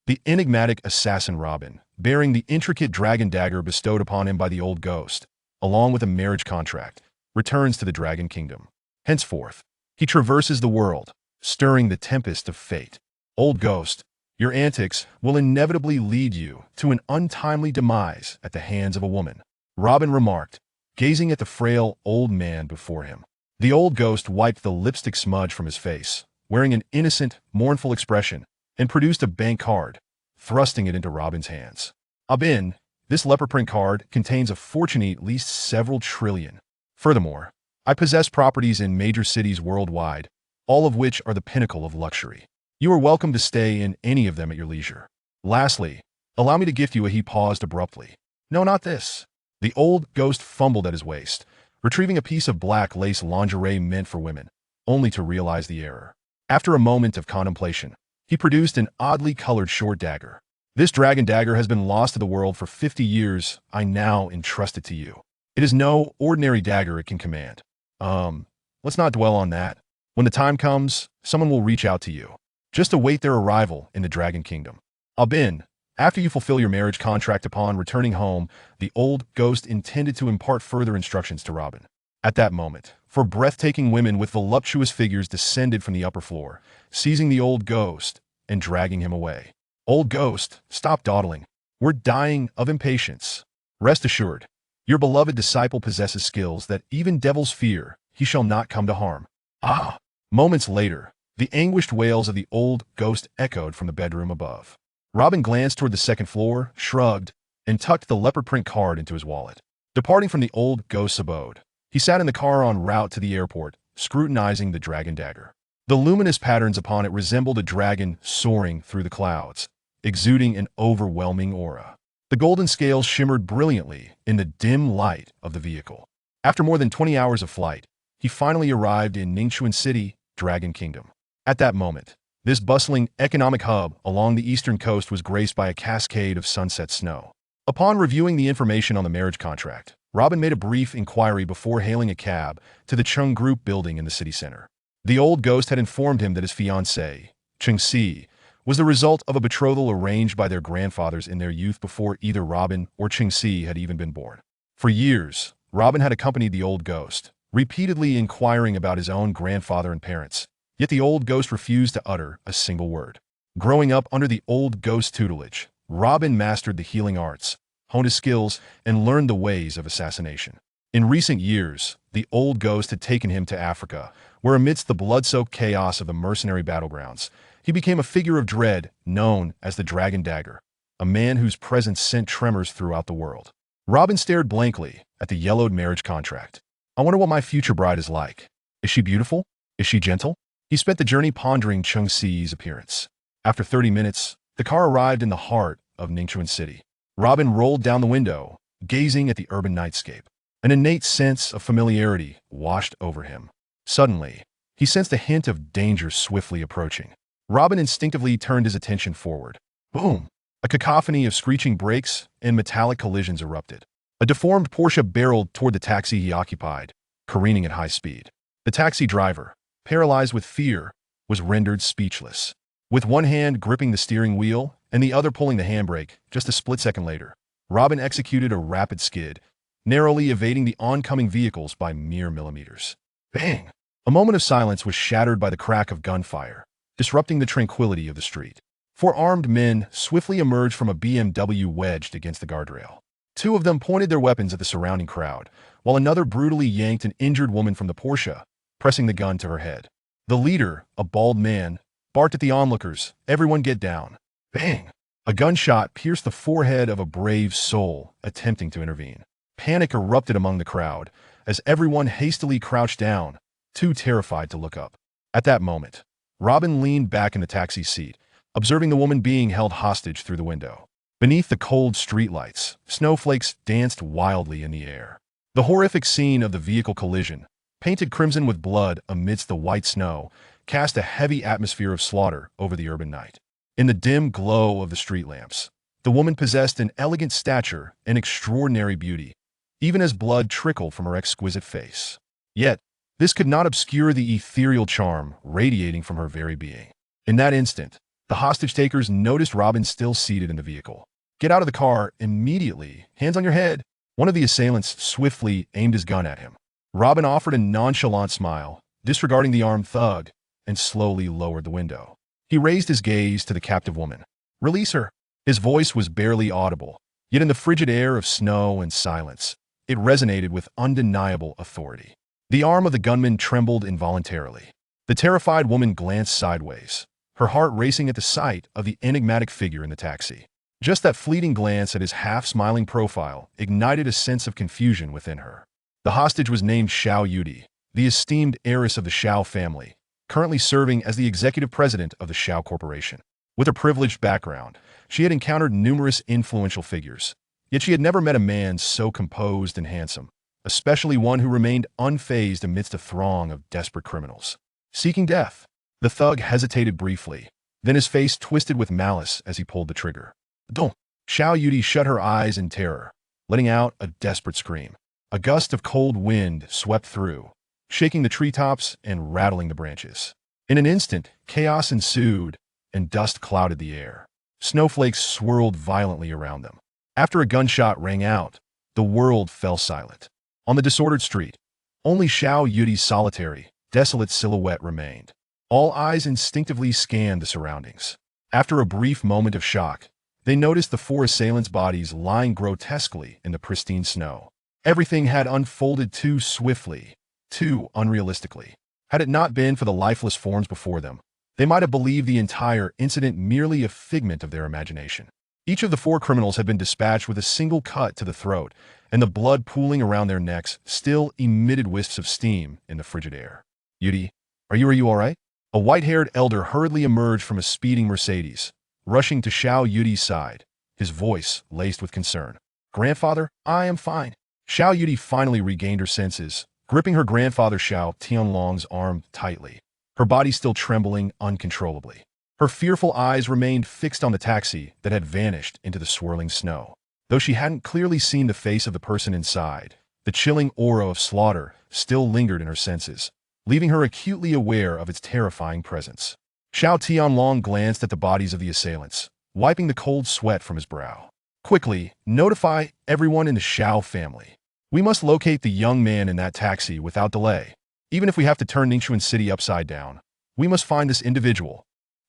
The enigmatic assassin Robin, bearing the intricate dragon dagger bestowed upon him by the old ghost, along with a marriage contract, returns to the Dragon Kingdom. Henceforth, he traverses the world, stirring the tempest of fate. Old ghost, your antics will inevitably lead you to an untimely demise at the hands of a woman, Robin remarked, gazing at the frail old man before him. The old ghost wiped the lipstick smudge from his face, wearing an innocent, mournful expression, and produced a bank card, thrusting it into Robin's hands. Abin, this leopard print card contains a fortune at least several trillion. Furthermore, I possess properties in major cities worldwide, all of which are the pinnacle of luxury. You are welcome to stay in any of them at your leisure. Lastly, allow me to gift you a— He paused abruptly. No, not this. The old ghost fumbled at his waist, retrieving a piece of black lace lingerie meant for women, only to realize the error. After a moment of contemplation, he produced an oddly colored short dagger. This dragon dagger has been lost to the world for 50 years. I now entrust it to you. It is no ordinary dagger it can command. Let's not dwell on that. When the time comes, someone will reach out to you. Just await their arrival in the Dragon Kingdom. Abin, after you fulfill your marriage contract upon returning home, the old ghost intended to impart further instructions to Robin. At that moment, four breathtaking women with voluptuous figures descended from the upper floor, seizing the old ghost and dragging him away. Old ghost, stop dawdling. We're dying of impatience. Rest assured, your beloved disciple possesses skills that even devils fear. He shall not come to harm. Ah! Moments later, the anguished wails of the old ghost echoed from the bedroom above. Robin glanced toward the second floor, shrugged, and tucked the leopard print card into his wallet. Departing from the old ghost's abode, he sat in the car en route to the airport, scrutinizing the dragon dagger. The luminous patterns upon it resembled a dragon soaring through the clouds, exuding an overwhelming aura. The golden scales shimmered brilliantly in the dim light of the vehicle. After more than 20 hours of flight, he finally arrived in Ningxuan City, Dragon Kingdom. At that moment, this bustling economic hub along the eastern coast was graced by a cascade of sunset snow. Upon reviewing the information on the marriage contract, Robin made a brief inquiry before hailing a cab to the Chung Group building in the city center. The old ghost had informed him that his fiancée, Chung Si, was the result of a betrothal arranged by their grandfathers in their youth before either Robin or Chung Si had even been born. For years, Robin had accompanied the old ghost, repeatedly inquiring about his own grandfather and parents, yet the old ghost refused to utter a single word. Growing up under the old ghost's tutelage, Robin mastered the healing arts, honed his skills, and learned the ways of assassination. In recent years, the old ghost had taken him to Africa, where amidst the blood-soaked chaos of the mercenary battlegrounds, he became a figure of dread known as the Dragon Dagger, a man whose presence sent tremors throughout the world. Robin stared blankly at the yellowed marriage contract. I wonder what my future bride is like. Is she beautiful? Is she gentle? He spent the journey pondering Chung Si's appearance. After 30 minutes, the car arrived in the heart of Ningxuan City. Robin rolled down the window, gazing at the urban nightscape. An innate sense of familiarity washed over him. Suddenly, he sensed a hint of danger swiftly approaching. Robin instinctively turned his attention forward. Boom! A cacophony of screeching brakes and metallic collisions erupted. A deformed Porsche barreled toward the taxi he occupied, careening at high speed. The taxi driver, paralyzed with fear, was rendered speechless. With one hand gripping the steering wheel and the other pulling the handbrake, just a split second later, Robin executed a rapid skid, narrowly evading the oncoming vehicles by mere millimeters. Bang! A moment of silence was shattered by the crack of gunfire, disrupting the tranquility of the street. Four armed men swiftly emerged from a BMW wedged against the guardrail. Two of them pointed their weapons at the surrounding crowd, while another brutally yanked an injured woman from the Porsche, pressing the gun to her head. The leader, a bald man, barked at the onlookers, "Everyone get down." Bang! A gunshot pierced the forehead of a brave soul attempting to intervene. Panic erupted among the crowd as everyone hastily crouched down, too terrified to look up. At that moment, Robin leaned back in the taxi seat, observing the woman being held hostage through the window. Beneath the cold streetlights, snowflakes danced wildly in the air. The horrific scene of the vehicle collision, painted crimson with blood amidst the white snow, cast a heavy atmosphere of slaughter over the urban night. In the dim glow of the street lamps, the woman possessed an elegant stature and extraordinary beauty, even as blood trickled from her exquisite face. Yet, this could not obscure the ethereal charm radiating from her very being. In that instant, The hostage-takers noticed Robin still seated in the vehicle. "Get out of the car immediately. Hands on your head." One of the assailants swiftly aimed his gun at him. Robin offered a nonchalant smile, disregarding the armed thug, and slowly lowered the window. He raised his gaze to the captive woman. "Release her." His voice was barely audible, yet in the frigid air of snow and silence, it resonated with undeniable authority. The arm of the gunman trembled involuntarily. The terrified woman glanced sideways, her heart racing at the sight of the enigmatic figure in the taxi. Just that fleeting glance at his half-smiling profile ignited a sense of confusion within her. The hostage was named Xiao Yudi, the esteemed heiress of the Xiao family, currently serving as the executive president of the Xiao Corporation. With a privileged background, she had encountered numerous influential figures, yet she had never met a man so composed and handsome, especially one who remained unfazed amidst a throng of desperate criminals seeking death. The thug hesitated briefly, then his face twisted with malice as he pulled the trigger. "Don't!" Xiao Yudi shut her eyes in terror, letting out a desperate scream. A gust of cold wind swept through, shaking the treetops and rattling the branches. In an instant, chaos ensued, and dust clouded the air. Snowflakes swirled violently around them. After a gunshot rang out, the world fell silent. On the disordered street, only Xiao Yudi's solitary, desolate silhouette remained. All eyes instinctively scanned the surroundings. After a brief moment of shock, they noticed the four assailants' bodies lying grotesquely in the pristine snow. Everything had unfolded too swiftly, too unrealistically. Had it not been for the lifeless forms before them, they might have believed the entire incident merely a figment of their imagination. Each of the four criminals had been dispatched with a single cut to the throat, and the blood pooling around their necks still emitted wisps of steam in the frigid air. "Yudi, are you all right?" A white-haired elder hurriedly emerged from a speeding Mercedes, rushing to Xiao Yudi's side, his voice laced with concern. "Grandfather, I am fine." Xiao Yudi finally regained her senses, gripping her grandfather Xiao Tianlong's arm tightly, her body still trembling uncontrollably. Her fearful eyes remained fixed on the taxi that had vanished into the swirling snow. Though she hadn't clearly seen the face of the person inside, the chilling aura of slaughter still lingered in her senses, leaving her acutely aware of its terrifying presence. Xiao Tianlong glanced at the bodies of the assailants, wiping the cold sweat from his brow. "Quickly, notify everyone in the Xiao family. We must locate the young man in that taxi without delay. Even if we have to turn Ningxuan City upside down, we must find this individual."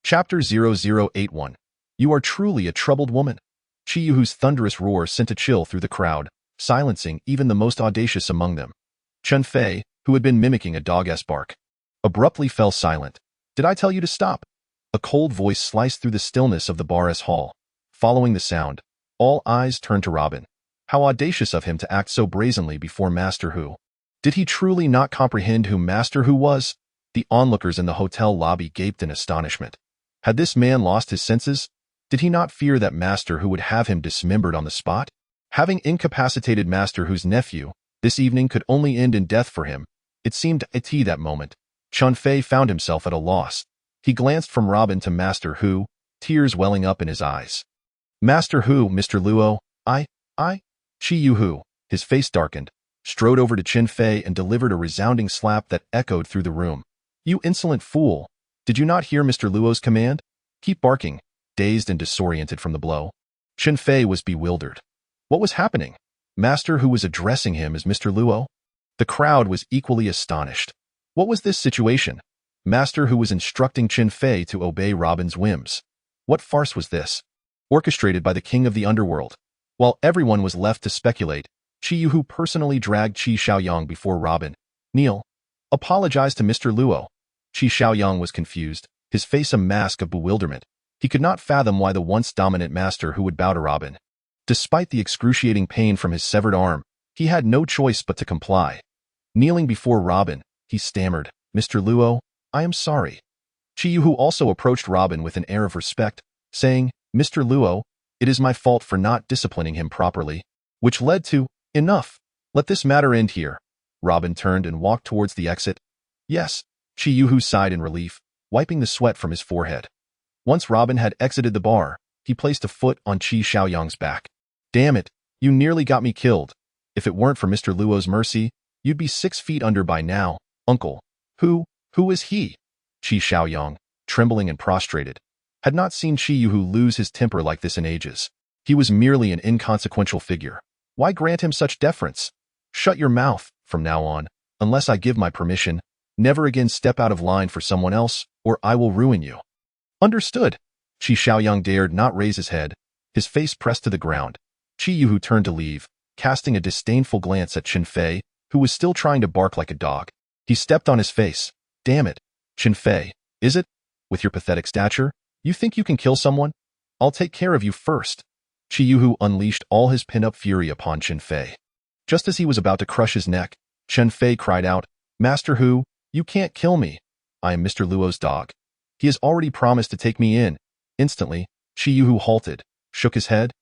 Chapter 0081. You are truly a troubled woman. Chi Yuhu's thunderous roar sent a chill through the crowd, silencing even the most audacious among them. Chen Fei, who had been mimicking a dog-ass bark, abruptly fell silent. "Did I tell you to stop?" A cold voice sliced through the stillness of the bar-ass hall. Following the sound, all eyes turned to Robin. How audacious of him to act so brazenly before Master Hu. Did he truly not comprehend who Master Hu was? The onlookers in the hotel lobby gaped in astonishment. Had this man lost his senses? Did he not fear that Master Hu would have him dismembered on the spot? Having incapacitated Master Hu's nephew, this evening could only end in death for him. It seemed at that moment. Chen Fei found himself at a loss. He glanced from Robin to Master Hu, tears welling up in his eyes. "Master Hu, Mr. Luo, I. Chi Yuhu," his face darkened, strode over to Chen Fei and delivered a resounding slap that echoed through the room. "You insolent fool! Did you not hear Mr. Luo's command? Keep barking." Dazed and disoriented from the blow, Chen Fei was bewildered. What was happening? Master Hu was addressing him as Mr. Luo? The crowd was equally astonished. What was this situation? Master Hu was instructing Chen Fei to obey Robin's whims. What farce was this? Orchestrated by the king of the underworld. While everyone was left to speculate, Chi Yuhu personally dragged Qi Xiaoyang before Robin. "Kneel. Apologize to Mr. Luo." Qi Xiaoyang was confused, his face a mask of bewilderment. He could not fathom why the once dominant Master Hu would bow to Robin. Despite the excruciating pain from his severed arm, he had no choice but to comply. Kneeling before Robin, he stammered, "Mr. Luo, I am sorry." Chi Yuhu also approached Robin with an air of respect, saying, "Mr. Luo, it is my fault for not disciplining him properly," which led to, "Enough. Let this matter end here." Robin turned and walked towards the exit. "Yes," Chi Yuhu sighed in relief, wiping the sweat from his forehead. Once Robin had exited the bar, he placed a foot on Qi Xiaoyang's back. "Damn it, you nearly got me killed. If it weren't for Mr. Luo's mercy, you'd be 6 feet under by now, uncle." Who is he?" Qi Xiaoyang, trembling and prostrated, had not seen Chi Yu lose his temper like this in ages. He was merely an inconsequential figure. Why grant him such deference? Shut your mouth, from now on, unless I give my permission. Never again step out of line for someone else, or I will ruin you. Understood. Qi Xiaoyang dared not raise his head, his face pressed to the ground. Chi Yu turned to leave, casting a disdainful glance at Chen Fei, who was still trying to bark like a dog. He stepped on his face. Damn it. Chen Fei, is it? With your pathetic stature, you think you can kill someone? I'll take care of you first. Chi Yu unleashed all his pin-up fury upon Chen Fei. Just as he was about to crush his neck, Chen Fei cried out, Master Hu, you can't kill me. I am Mr. Luo's dog. He has already promised to take me in. Instantly, Chi Yu halted, shook his head,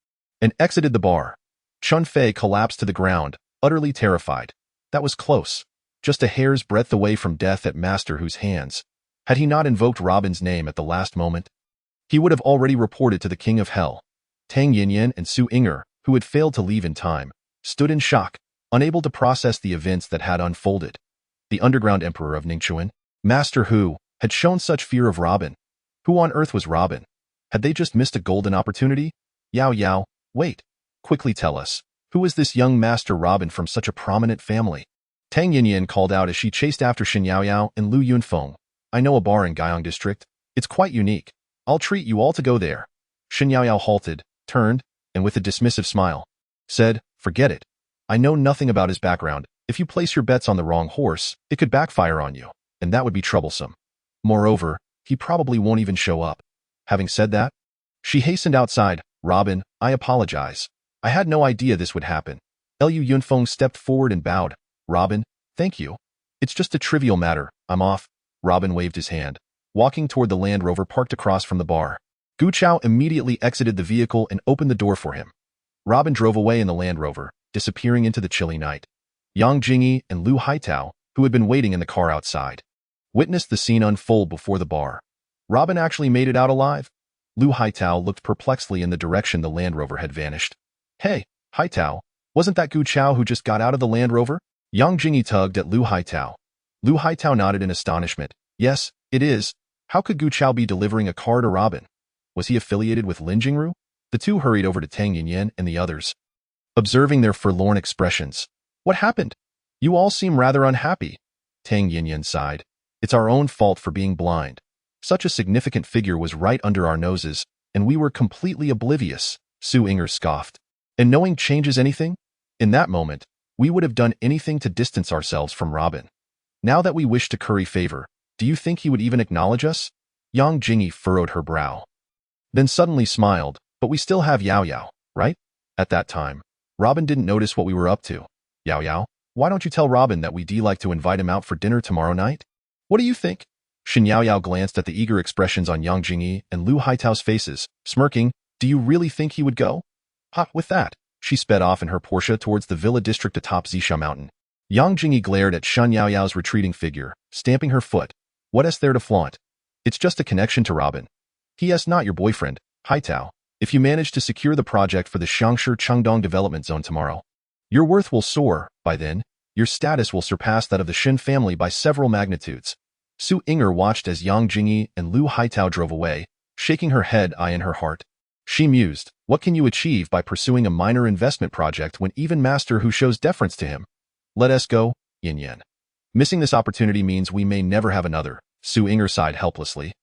and exited the bar. Chen Fei collapsed to the ground, utterly terrified. That was close. Just a hair's breadth away from death at Master Hu's hands. Had he not invoked Robin's name at the last moment, he would have already reported to the King of Hell. Tang Yinyan and Su Inger, who had failed to leave in time, stood in shock, unable to process the events that had unfolded. The underground emperor of Ningchuan, Master Hu, had shown such fear of Robin. Who on earth was Robin? Had they just missed a golden opportunity? Yao Yao, wait. Quickly tell us, who is this young Master Robin from such a prominent family? Tang Yinyan called out as she chased after Shin Yao Yao and Lu Yunfeng. I know a bar in Gaiyang district. It's quite unique. I'll treat you all to go there. Shin Yao Yao halted, turned, and with a dismissive smile, said, forget it. I know nothing about his background. If you place your bets on the wrong horse, it could backfire on you, and that would be troublesome. Moreover, he probably won't even show up. Having said that, she hastened outside. Robin, I apologize. I had no idea this would happen. Lu Yunfeng stepped forward and bowed. Robin, thank you. It's just a trivial matter. I'm off. Robin waved his hand, walking toward the Land Rover parked across from the bar. Gu Chao immediately exited the vehicle and opened the door for him. Robin drove away in the Land Rover, disappearing into the chilly night. Yang Jingyi and Lu Haitao, who had been waiting in the car outside, witnessed the scene unfold before the bar. Robin actually made it out alive? Lu Haitao looked perplexedly in the direction the Land Rover had vanished. Hey, Haitao, wasn't that Gu Chao who just got out of the Land Rover? Yang Jingyi tugged at Lu Haitao. Lu Haitao nodded in astonishment. Yes, it is. How could Gu Chao be delivering a car to Robin? Was he affiliated with Lin Jingru? The two hurried over to Tang Yinyan and the others, observing their forlorn expressions. What happened? You all seem rather unhappy. Tang Yinyan sighed. It's our own fault for being blind. Such a significant figure was right under our noses, and we were completely oblivious, Su Inger scoffed. And knowing changes anything? In that moment, we would have done anything to distance ourselves from Robin. Now that we wish to curry favor, do you think he would even acknowledge us? Yang Jingyi furrowed her brow, then suddenly smiled. But we still have Yao Yao, right? At that time, Robin didn't notice what we were up to. Yao Yao, why don't you tell Robin that we'd like to invite him out for dinner tomorrow night? What do you think? Shin Yao Yao glanced at the eager expressions on Yang Jingyi and Lu Haitao's faces, smirking. Do you really think he would go? Ha, with that, she sped off in her Porsche towards the villa district atop Zisha Mountain. Yang Jingyi glared at Shin Yao Yao's retreating figure, stamping her foot. What is there to flaunt? It's just a connection to Robin. He is not your boyfriend, Haitao. If you manage to secure the project for the Xiangshi Chengdong Development Zone tomorrow, your worth will soar. By then, your status will surpass that of the Shin family by several magnitudes. Su Inger watched as Yang Jingyi and Lu Haitao drove away, shaking her head in her heart. She mused, what can you achieve by pursuing a minor investment project when even Master Hu shows deference to him? Let us go, Yin Yan. Missing this opportunity means we may never have another. Su Inger sighed helplessly.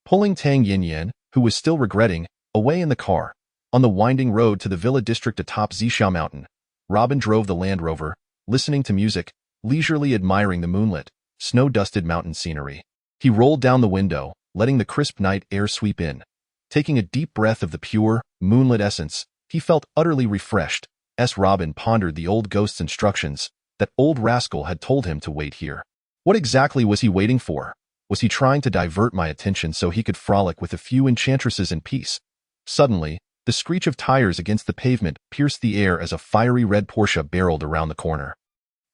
Pulling Tang Yinyan, who was still regretting, away in the car, on the winding road to the villa district atop Zisha Mountain, Robin drove the Land Rover, listening to music, leisurely admiring the moonlit, snow-dusted mountain scenery. He rolled down the window, letting the crisp night air sweep in. Taking a deep breath of the pure, moonlit essence, he felt utterly refreshed. Robin pondered the old ghost's instructions. That old rascal had told him to wait here. What exactly was he waiting for? Was he trying to divert my attention so he could frolic with a few enchantresses in peace? Suddenly, the screech of tires against the pavement pierced the air as a fiery red Porsche barreled around the corner.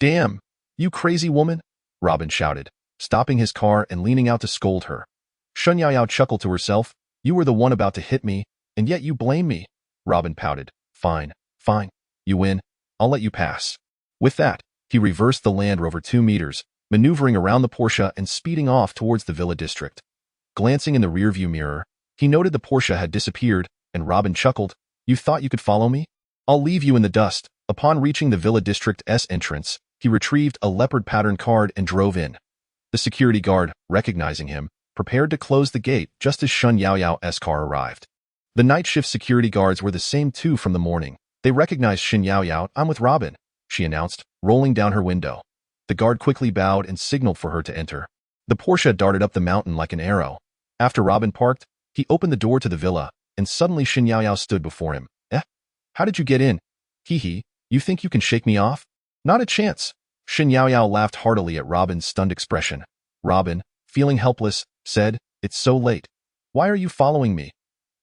Damn, you crazy woman, Robin shouted, stopping his car and leaning out to scold her. Shun Yao chuckled to herself. You were the one about to hit me, and yet you blame me. Robin pouted. Fine, fine. You win. I'll let you pass. With that, he reversed the Land Rover 2 meters, maneuvering around the Porsche and speeding off towards the villa district. Glancing in the rearview mirror, He noted the Porsche had disappeared, and Robin chuckled. You thought you could follow me? I'll leave you in the dust. Upon reaching the Villa District's entrance, he retrieved a leopard pattern card and drove in. The security guard, recognizing him, prepared to close the gate just as Shun Yaoyao's car arrived. The night shift security guards were the same two from the morning. They recognized Shun Yaoyao. I'm with Robin, she announced, rolling down her window. The guard quickly bowed and signaled for her to enter. The Porsche darted up the mountain like an arrow. After Robin parked, he opened the door to the villa, and suddenly Shun Yaoyao stood before him. How did you get in? Hee, you think you can shake me off? Not a chance. Shun Yaoyao laughed heartily at Robin's stunned expression. Robin, feeling helpless, said, It's so late. Why are you following me?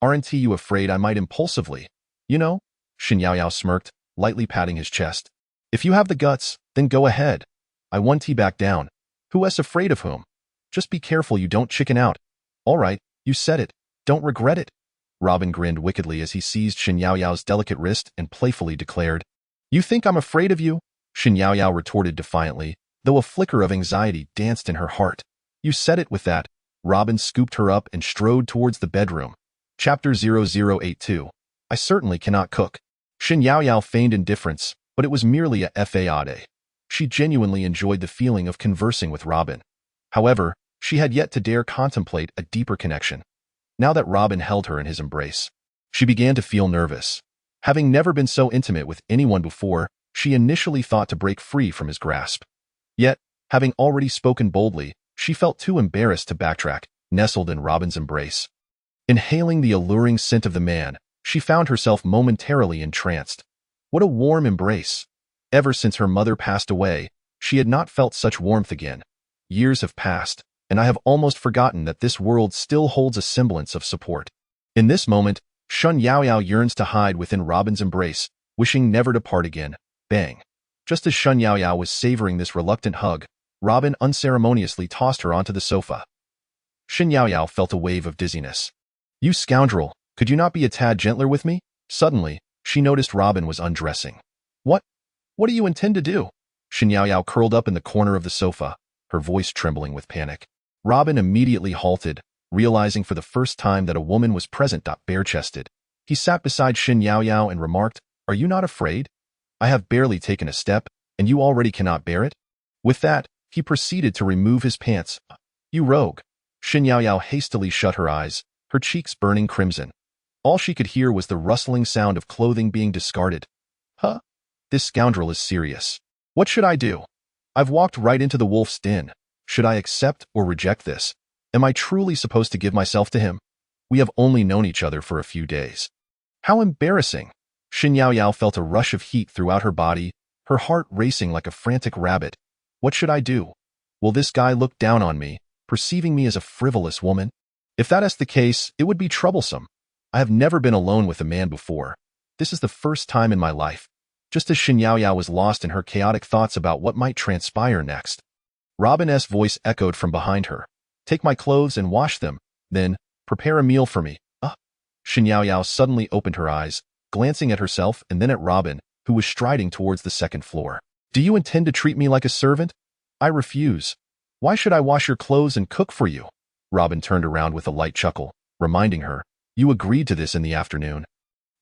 Aren't you afraid I might impulsively? You know? Shun Yaoyao smirked, lightly patting his chest. If you have the guts, then go ahead. I won't back down. Who is afraid of whom? Just be careful you don't chicken out. All right, you said it. Don't regret it. Robin grinned wickedly as he seized Shun Yaoyao's delicate wrist and playfully declared, You think I'm afraid of you? Shun Yaoyao retorted defiantly, though a flicker of anxiety danced in her heart. You said it with that. Robin scooped her up and strode towards the bedroom. Chapter 0082. I certainly cannot cook. Shun Yaoyao feigned indifference, but it was merely a fade. She genuinely enjoyed the feeling of conversing with Robin. However, she had yet to dare contemplate a deeper connection. Now that Robin held her in his embrace, she began to feel nervous. Having never been so intimate with anyone before, she initially thought to break free from his grasp. Yet, having already spoken boldly, she felt too embarrassed to backtrack, nestled in Robin's embrace. Inhaling the alluring scent of the man, she found herself momentarily entranced. What a warm embrace! Ever since her mother passed away, she had not felt such warmth again. Years have passed, and I have almost forgotten that this world still holds a semblance of support. In this moment, Shun Yaoyao yearns to hide within Robin's embrace, wishing never to part again. Bang! Just as Shun Yaoyao was savoring this reluctant hug, Robin unceremoniously tossed her onto the sofa. Shun Yaoyao felt a wave of dizziness. You scoundrel, could you not be a tad gentler with me? Suddenly, she noticed Robin was undressing. What do you intend to do? Shun Yaoyao curled up in the corner of the sofa, her voice trembling with panic. Robin immediately halted, realizing for the first time that a woman was present. Bare-chested. He sat beside Shun Yaoyao and remarked, Are you not afraid? I have barely taken a step, and you already cannot bear it? With that, he proceeded to remove his pants. You rogue. Shun Yaoyao hastily shut her eyes, her cheeks burning crimson. All she could hear was the rustling sound of clothing being discarded. Huh? This scoundrel is serious. What should I do? I've walked right into the wolf's den. Should I accept or reject this? Am I truly supposed to give myself to him? We have only known each other for a few days. How embarrassing! Shun Yaoyao felt a rush of heat throughout her body, her heart racing like a frantic rabbit. What should I do? Will this guy look down on me, perceiving me as a frivolous woman? If that is the case, it would be troublesome. I have never been alone with a man before. This is the first time in my life. Just as Shun Yaoyao was lost in her chaotic thoughts about what might transpire next, Robin's voice echoed from behind her. Take my clothes and wash them, then prepare a meal for me. Shun Yaoyao suddenly opened her eyes, glancing at herself and then at Robin, who was striding towards the second floor. Do you intend to treat me like a servant? I refuse. Why should I wash your clothes and cook for you? Robin turned around with a light chuckle, reminding her, You agreed to this in the afternoon.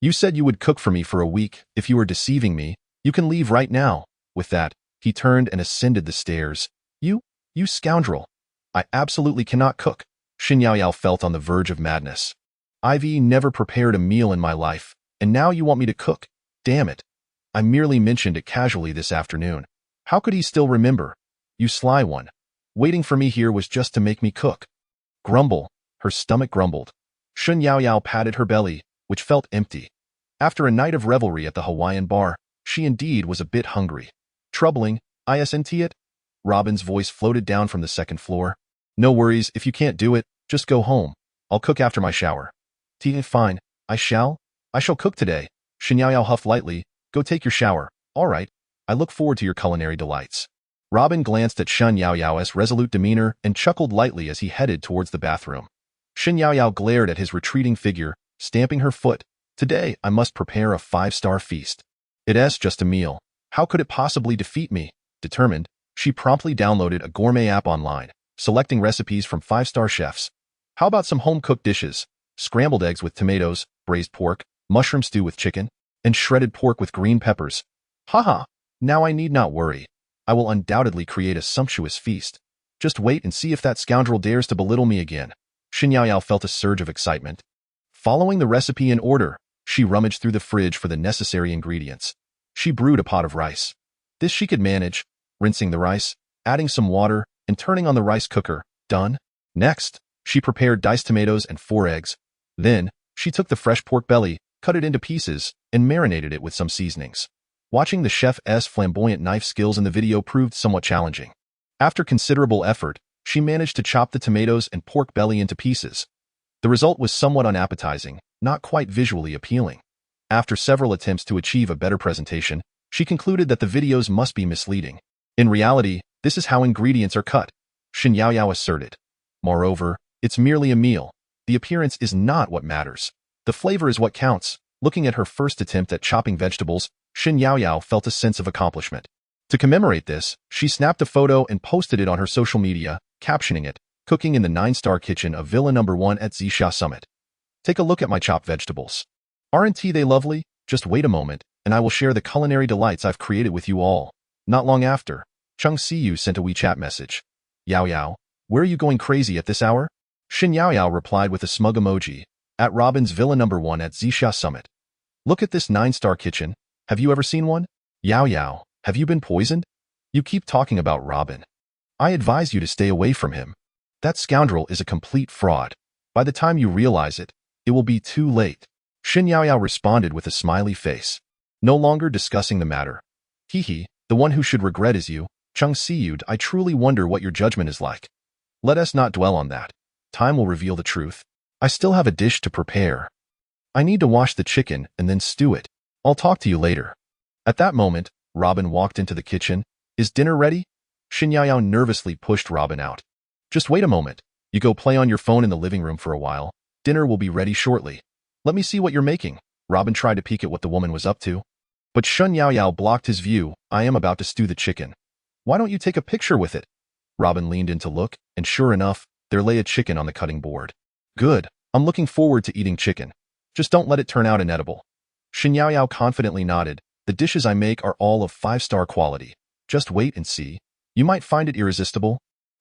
You said you would cook for me for a week. If you are deceiving me, you can leave right now. With that, he turned and ascended the stairs. You scoundrel. I absolutely cannot cook. Shun Yaoyao felt on the verge of madness. I've never prepared a meal in my life, and now you want me to cook? Damn it. I merely mentioned it casually this afternoon. How could he still remember? You sly one. Waiting for me here was just to make me cook. Grumble. Her stomach grumbled. Shun Yaoyao patted her belly, which felt empty. After a night of revelry at the Hawaiian bar, she indeed was a bit hungry. Troubling, isn't it? Robin's voice floated down from the second floor. No worries, if you can't do it, just go home. I'll cook after my shower. Fine, I shall cook today. Shun Yaoyao huffed lightly. Go take your shower. All right. I look forward to your culinary delights. Robin glanced at Shun Yaoyao's resolute demeanor and chuckled lightly as he headed towards the bathroom. Shun Yaoyao glared at his retreating figure, stamping her foot. Today, I must prepare a 5-star feast. It's just a meal. How could it possibly defeat me? Determined, she promptly downloaded a gourmet app online, selecting recipes from 5-star chefs. How about some home-cooked dishes? scrambled eggs with tomatoes, braised pork, mushroom stew with chicken, and shredded pork with green peppers. Haha, now I need not worry. I will undoubtedly create a sumptuous feast. Just wait and see if that scoundrel dares to belittle me again. Shen Yaoyao felt a surge of excitement. Following the recipe in order, she rummaged through the fridge for the necessary ingredients. She brewed a pot of rice. This she could manage, rinsing the rice, adding some water, and turning on the rice cooker. Done. Next, she prepared diced tomatoes and 4 eggs. Then, she took the fresh pork belly, cut it into pieces, and marinated it with some seasonings. Watching the chef's flamboyant knife skills in the video proved somewhat challenging. After considerable effort, she managed to chop the tomatoes and pork belly into pieces. The result was somewhat unappetizing, not quite visually appealing. After several attempts to achieve a better presentation, she concluded that the videos must be misleading. In reality, this is how ingredients are cut, Shen Yaoyao asserted. Moreover, it's merely a meal. The appearance is not what matters. The flavor is what counts. Looking at her first attempt at chopping vegetables, Shen Yaoyao felt a sense of accomplishment. To commemorate this, she snapped a photo and posted it on her social media, captioning it, "Cooking in the 9-star kitchen of Villa No. 1 at Zixia Summit. Take a look at my chopped vegetables. Aren't they lovely? Just wait a moment, and I will share the culinary delights I've created with you all." Not long after, Chung Siyu sent a WeChat message. "Yaoyao, where are you going crazy at this hour?" Shen Yaoyao replied with a smug emoji, "At Robin's Villa No. 1 at Zixia Summit. Look at this 9-star kitchen. Have you ever seen one? Yaoyao, have you been poisoned? You keep talking about Robin. I advise you to stay away from him. That scoundrel is a complete fraud. By the time you realize it, it will be too late." Shen Yaoyao responded with a smiley face. No longer discussing the matter. "Hehe, the one who should regret is you, Chung Siyu. I truly wonder what your judgment is like. Let us not dwell on that. Time will reveal the truth. I still have a dish to prepare. I need to wash the chicken and then stew it. I'll talk to you later." At that moment, Robin walked into the kitchen. "Is dinner ready?" Shen Yaoyao nervously pushed Robin out. "Just wait a moment. You go play on your phone in the living room for a while. Dinner will be ready shortly. Let me see what you're making." Robin tried to peek at what the woman was up to. But Shen Yaoyao blocked his view. "I am about to stew the chicken. Why don't you take a picture with it?" Robin leaned in to look, and sure enough, there lay a chicken on the cutting board. "Good. I'm looking forward to eating chicken. Just don't let it turn out inedible." Shen Yaoyao confidently nodded. "The dishes I make are all of 5-star quality. Just wait and see. You might find it irresistible."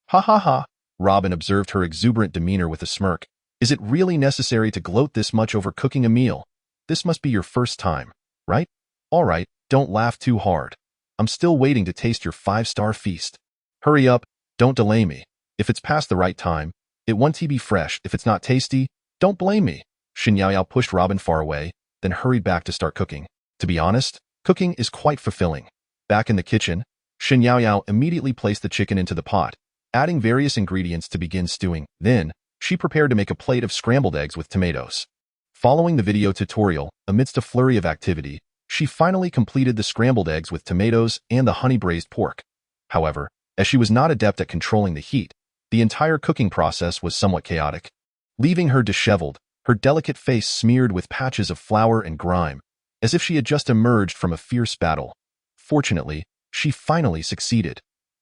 "Ha ha ha." Robin observed her exuberant demeanor with a smirk. "Is it really necessary to gloat this much over cooking a meal? This must be your first time, right? All right, don't laugh too hard. I'm still waiting to taste your 5-star feast. Hurry up, don't delay me. If it's past the right time, it won't be fresh. If it's not tasty, don't blame me." Shen Yaoyao pushed Robin far away, then hurried back to start cooking. To be honest, cooking is quite fulfilling. Back in the kitchen, Shen Yaoyao immediately placed the chicken into the pot, adding various ingredients to begin stewing. Then, she prepared to make a plate of scrambled eggs with tomatoes. Following the video tutorial, amidst a flurry of activity, she finally completed the scrambled eggs with tomatoes and the honey-braised pork. However, as she was not adept at controlling the heat, the entire cooking process was somewhat chaotic, leaving her disheveled, her delicate face smeared with patches of flour and grime, as if she had just emerged from a fierce battle. Fortunately, she finally succeeded.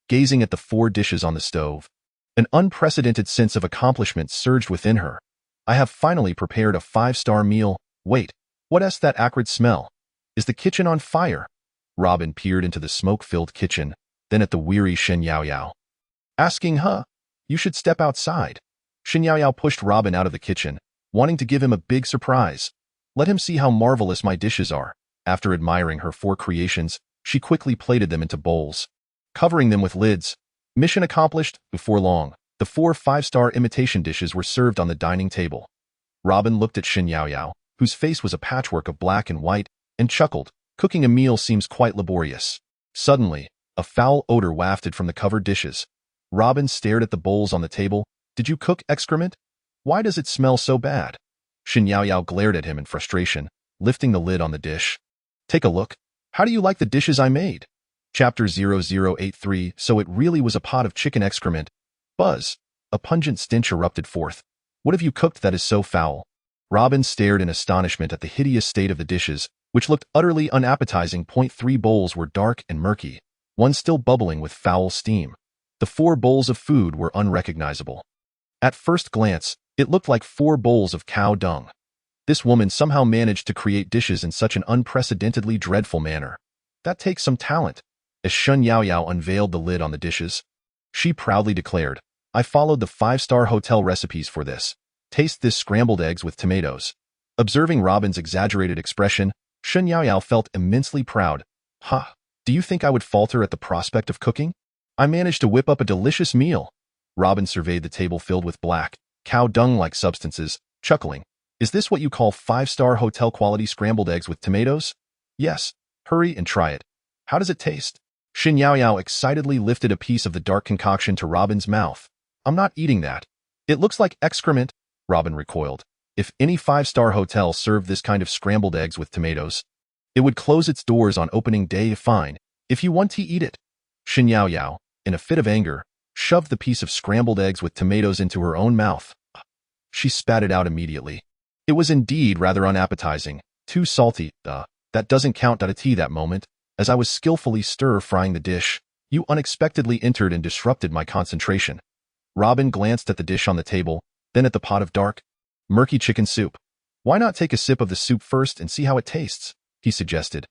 Gazing at the 4 dishes on the stove, an unprecedented sense of accomplishment surged within her. "I have finally prepared a 5-star meal. Wait, what's that acrid smell? Is the kitchen on fire?" Robin peered into the smoke-filled kitchen, then at the weary Shen Yaoyao. Asking, "You should step outside." Shen Yaoyao pushed Robin out of the kitchen, wanting to give him a big surprise. "Let him see how marvelous my dishes are." After admiring her 4 creations, she quickly plated them into bowls, covering them with lids. Mission accomplished. Before long, the 4 5-star imitation dishes were served on the dining table. Robin looked at Shen Yaoyao, whose face was a patchwork of black and white, and chuckled. Cooking a meal seems quite laborious. Suddenly, a foul odor wafted from the covered dishes. Robin stared at the bowls on the table. "Did you cook excrement? Why does it smell so bad?" Shen Yaoyao glared at him in frustration, lifting the lid on the dish. "Take a look. How do you like the dishes I made?" Chapter 0083. So it really was a pot of chicken excrement. Buzz. A pungent stench erupted forth. "What have you cooked that is so foul?" Robin stared in astonishment at the hideous state of the dishes, which looked utterly unappetizing. 3 bowls were dark and murky, one still bubbling with foul steam. The 4 bowls of food were unrecognizable. At first glance, It looked like 4 bowls of cow dung. This woman somehow managed to create dishes in such an unprecedentedly dreadful manner. That takes some talent. As Shun Yaoyao unveiled the lid on the dishes, she proudly declared, I followed the 5-star hotel recipes for this. Taste this scrambled eggs with tomatoes. Observing Robin's exaggerated expression, Shun Yaoyao felt immensely proud. Ha! Do you think I would falter at the prospect of cooking? I managed to whip up a delicious meal. Robin surveyed the table filled with black, cow dung-like substances, chuckling. Is this what you call 5-star hotel quality scrambled eggs with tomatoes? Yes. Hurry and try it. How does it taste? Shin Yaoyao excitedly lifted a piece of the dark concoction to Robin's mouth. I'm not eating that. It looks like excrement, Robin recoiled. If any 5-star hotel served this kind of scrambled eggs with tomatoes, it would close its doors on opening day. Fine. If you want to eat it. Shin Yaoyao, in a fit of anger, shoved the piece of scrambled eggs with tomatoes into her own mouth. She spat it out immediately. It was indeed rather unappetizing, too salty. That doesn't count. At that moment, as I was skillfully stir-frying the dish, you unexpectedly entered and disrupted my concentration. Robin glanced at the dish on the table, then at the pot of dark, murky chicken soup. Why not take a sip of the soup first and see how it tastes? He suggested.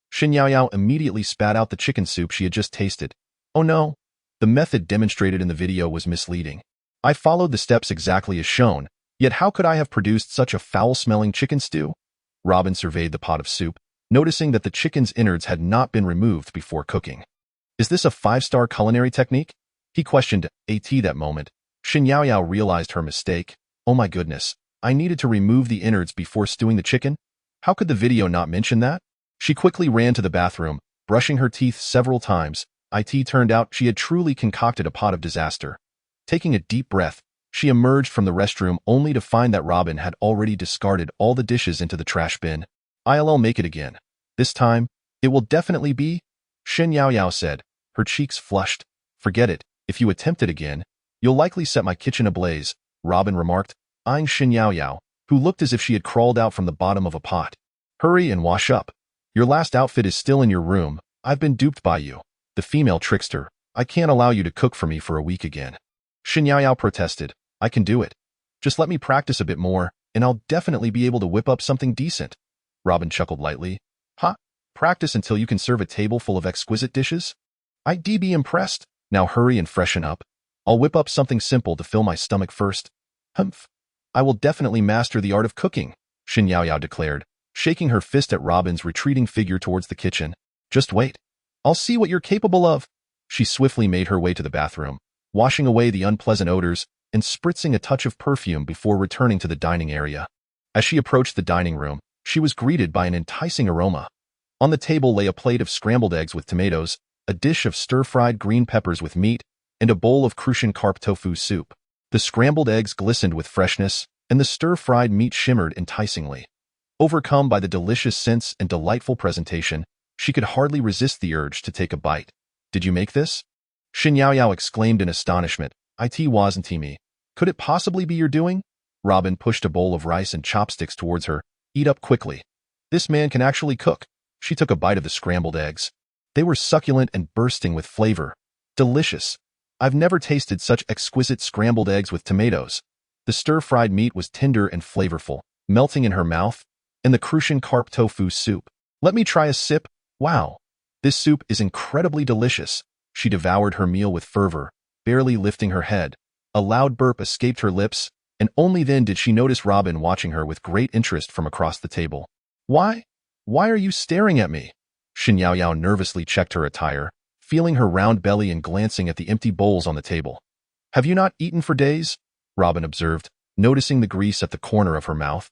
Shin Yaoyao immediately spat out the chicken soup she had just tasted. Oh no! The method demonstrated in the video was misleading. I followed the steps exactly as shown, yet how could I have produced such a foul-smelling chicken stew? Robin surveyed the pot of soup, noticing that the chicken's innards had not been removed before cooking. Is this a 5-star culinary technique? He questioned. That moment, Shin Yaoyao realized her mistake. Oh my goodness, I needed to remove the innards before stewing the chicken? How could the video not mention that? She quickly ran to the bathroom, brushing her teeth several times. It turned out she had truly concocted a pot of disaster. Taking a deep breath, she emerged from the restroom only to find that Robin had already discarded all the dishes into the trash bin. I'll make it again. This time, it will definitely be, Shin Yaoyao said, her cheeks flushed. Forget it, if you attempt it again, you'll likely set my kitchen ablaze, Robin remarked, eyeing Shin Yaoyao, who looked as if she had crawled out from the bottom of a pot. Hurry and wash up. Your last outfit is still in your room. I've been duped by you, the female trickster. I can't allow you to cook for me for a week again. Shin Yaoyao protested. I can do it. Just let me practice a bit more, and I'll definitely be able to whip up something decent. Robin chuckled lightly. Ha! Practice until you can serve a table full of exquisite dishes? I'd be impressed. Now hurry and freshen up. I'll whip up something simple to fill my stomach first. Humph. I will definitely master the art of cooking, Shin Yaoyao declared, shaking her fist at Robin's retreating figure towards the kitchen. Just wait. I'll see what you're capable of. She swiftly made her way to the bathroom, washing away the unpleasant odors and spritzing a touch of perfume before returning to the dining area. As she approached the dining room, she was greeted by an enticing aroma. On the table lay a plate of scrambled eggs with tomatoes, a dish of stir-fried green peppers with meat, and a bowl of crucian carp tofu soup. The scrambled eggs glistened with freshness, and the stir-fried meat shimmered enticingly. Overcome by the delicious scents and delightful presentation, she could hardly resist the urge to take a bite. Did you make this? Shin Yaoyao exclaimed in astonishment. It wasn't me. Could it possibly be your doing? Robin pushed a bowl of rice and chopsticks towards her. Eat up quickly. This man can actually cook. She took a bite of the scrambled eggs. They were succulent and bursting with flavor. Delicious. I've never tasted such exquisite scrambled eggs with tomatoes. The stir-fried meat was tender and flavorful, melting in her mouth, and the crucian carp tofu soup. Let me try a sip. Wow. This soup is incredibly delicious. She devoured her meal with fervor, barely lifting her head. A loud burp escaped her lips, and only then did she notice Robin watching her with great interest from across the table. Why? Why are you staring at me? Shin Yaoyao nervously checked her attire, feeling her round belly and glancing at the empty bowls on the table. Have you not eaten for days? Robin observed, noticing the grease at the corner of her mouth.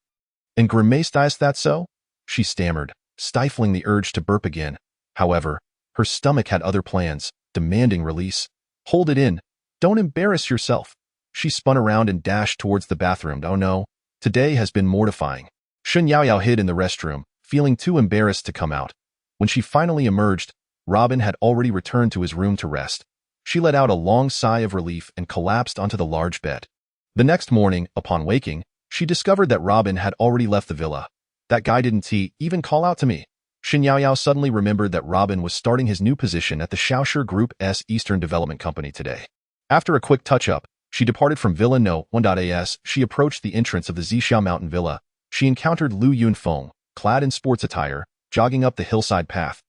And grimaced. Is that so? She stammered, stifling the urge to burp again. However, her stomach had other plans, demanding release. Hold it in. Don't embarrass yourself. She spun around and dashed towards the bathroom. Oh no, today has been mortifying. Shin Yaoyao hid in the restroom, feeling too embarrassed to come out. When she finally emerged, Robin had already returned to his room to rest. She let out a long sigh of relief and collapsed onto the large bed. The next morning, upon waking, she discovered that Robin had already left the villa. That guy didn't even call out to me. Shin Yaoyao suddenly remembered that Robin was starting his new position at the Shaoshi Group's Eastern Development Company today. After a quick touch-up, She departed from Villa No. 1.as. She approached the entrance of the Zhixiao Mountain Villa. She encountered Lu Yunfeng, clad in sports attire, jogging up the hillside path.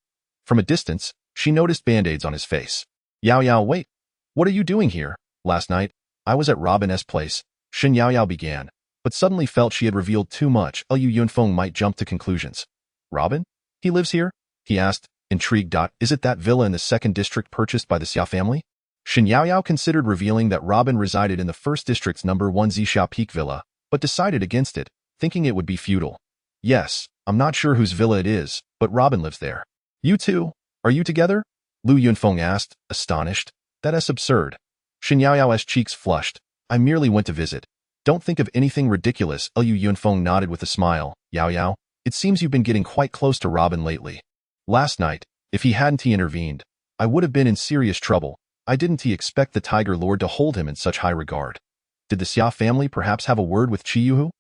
From a distance, she noticed band-aids on his face. Yao Yao, wait. What are you doing here? Last night, I was at Robin's place. Shen Yao Yao began, but suddenly felt she had revealed too much. Lu Yunfeng might jump to conclusions. Robin? He lives here? He asked, intrigued. Is it that villa in the 2nd district purchased by the Xia family? Shen Yao Yao considered revealing that Robin resided in the 1st district's number 1 Zhixiao Peak villa, but decided against it, thinking it would be futile. Yes, I'm not sure whose villa it is, but Robin lives there. You two? Are you together? Lu Yunfeng asked, astonished. That's absurd. Shen Yao Yao's cheeks flushed. I merely went to visit. Don't think of anything ridiculous. Lu Yunfeng nodded with a smile. Yao Yao, it seems you've been getting quite close to Robin lately. Last night, if he hadn't intervened, I would have been in serious trouble. I didn't expect the Tiger Lord to hold him in such high regard. Did the Xia family perhaps have a word with Qiyuhu?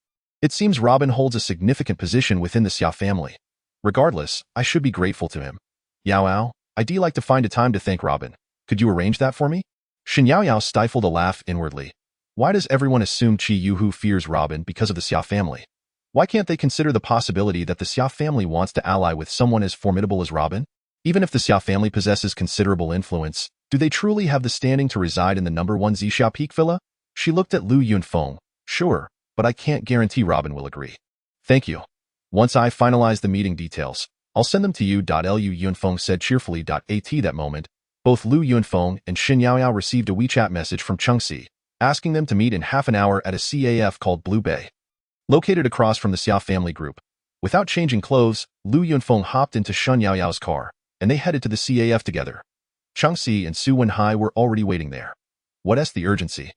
It seems Robin holds a significant position within the Xia family. Regardless, I should be grateful to him. Yao Yao, I'd like to find a time to thank Robin. Could you arrange that for me? Shen Yao Yao stifled a laugh inwardly. Why does everyone assume Qiyuhu fears Robin because of the Xia family? Why can't they consider the possibility that the Xia family wants to ally with someone as formidable as Robin? Even if the Xia family possesses considerable influence, do they truly have the standing to reside in the number 1 Zhixiao Peak villa? She looked at Lu Yunfeng. Sure, but I can't guarantee Robin will agree. Thank you. Once I finalize the meeting details, I'll send them to you. Lu Yunfeng said cheerfully. At that moment, both Lu Yunfeng and Shen Yao Yao received a WeChat message from Chengxi, asking them to meet in half an hour at a CAF called Blue Bay, located across from the Xia family group. Without changing clothes, Lu Yunfeng hopped into Shen Yao Yao's car, and they headed to the CAF together. Chengxi and Su Wenhai were already waiting there. What's the urgency?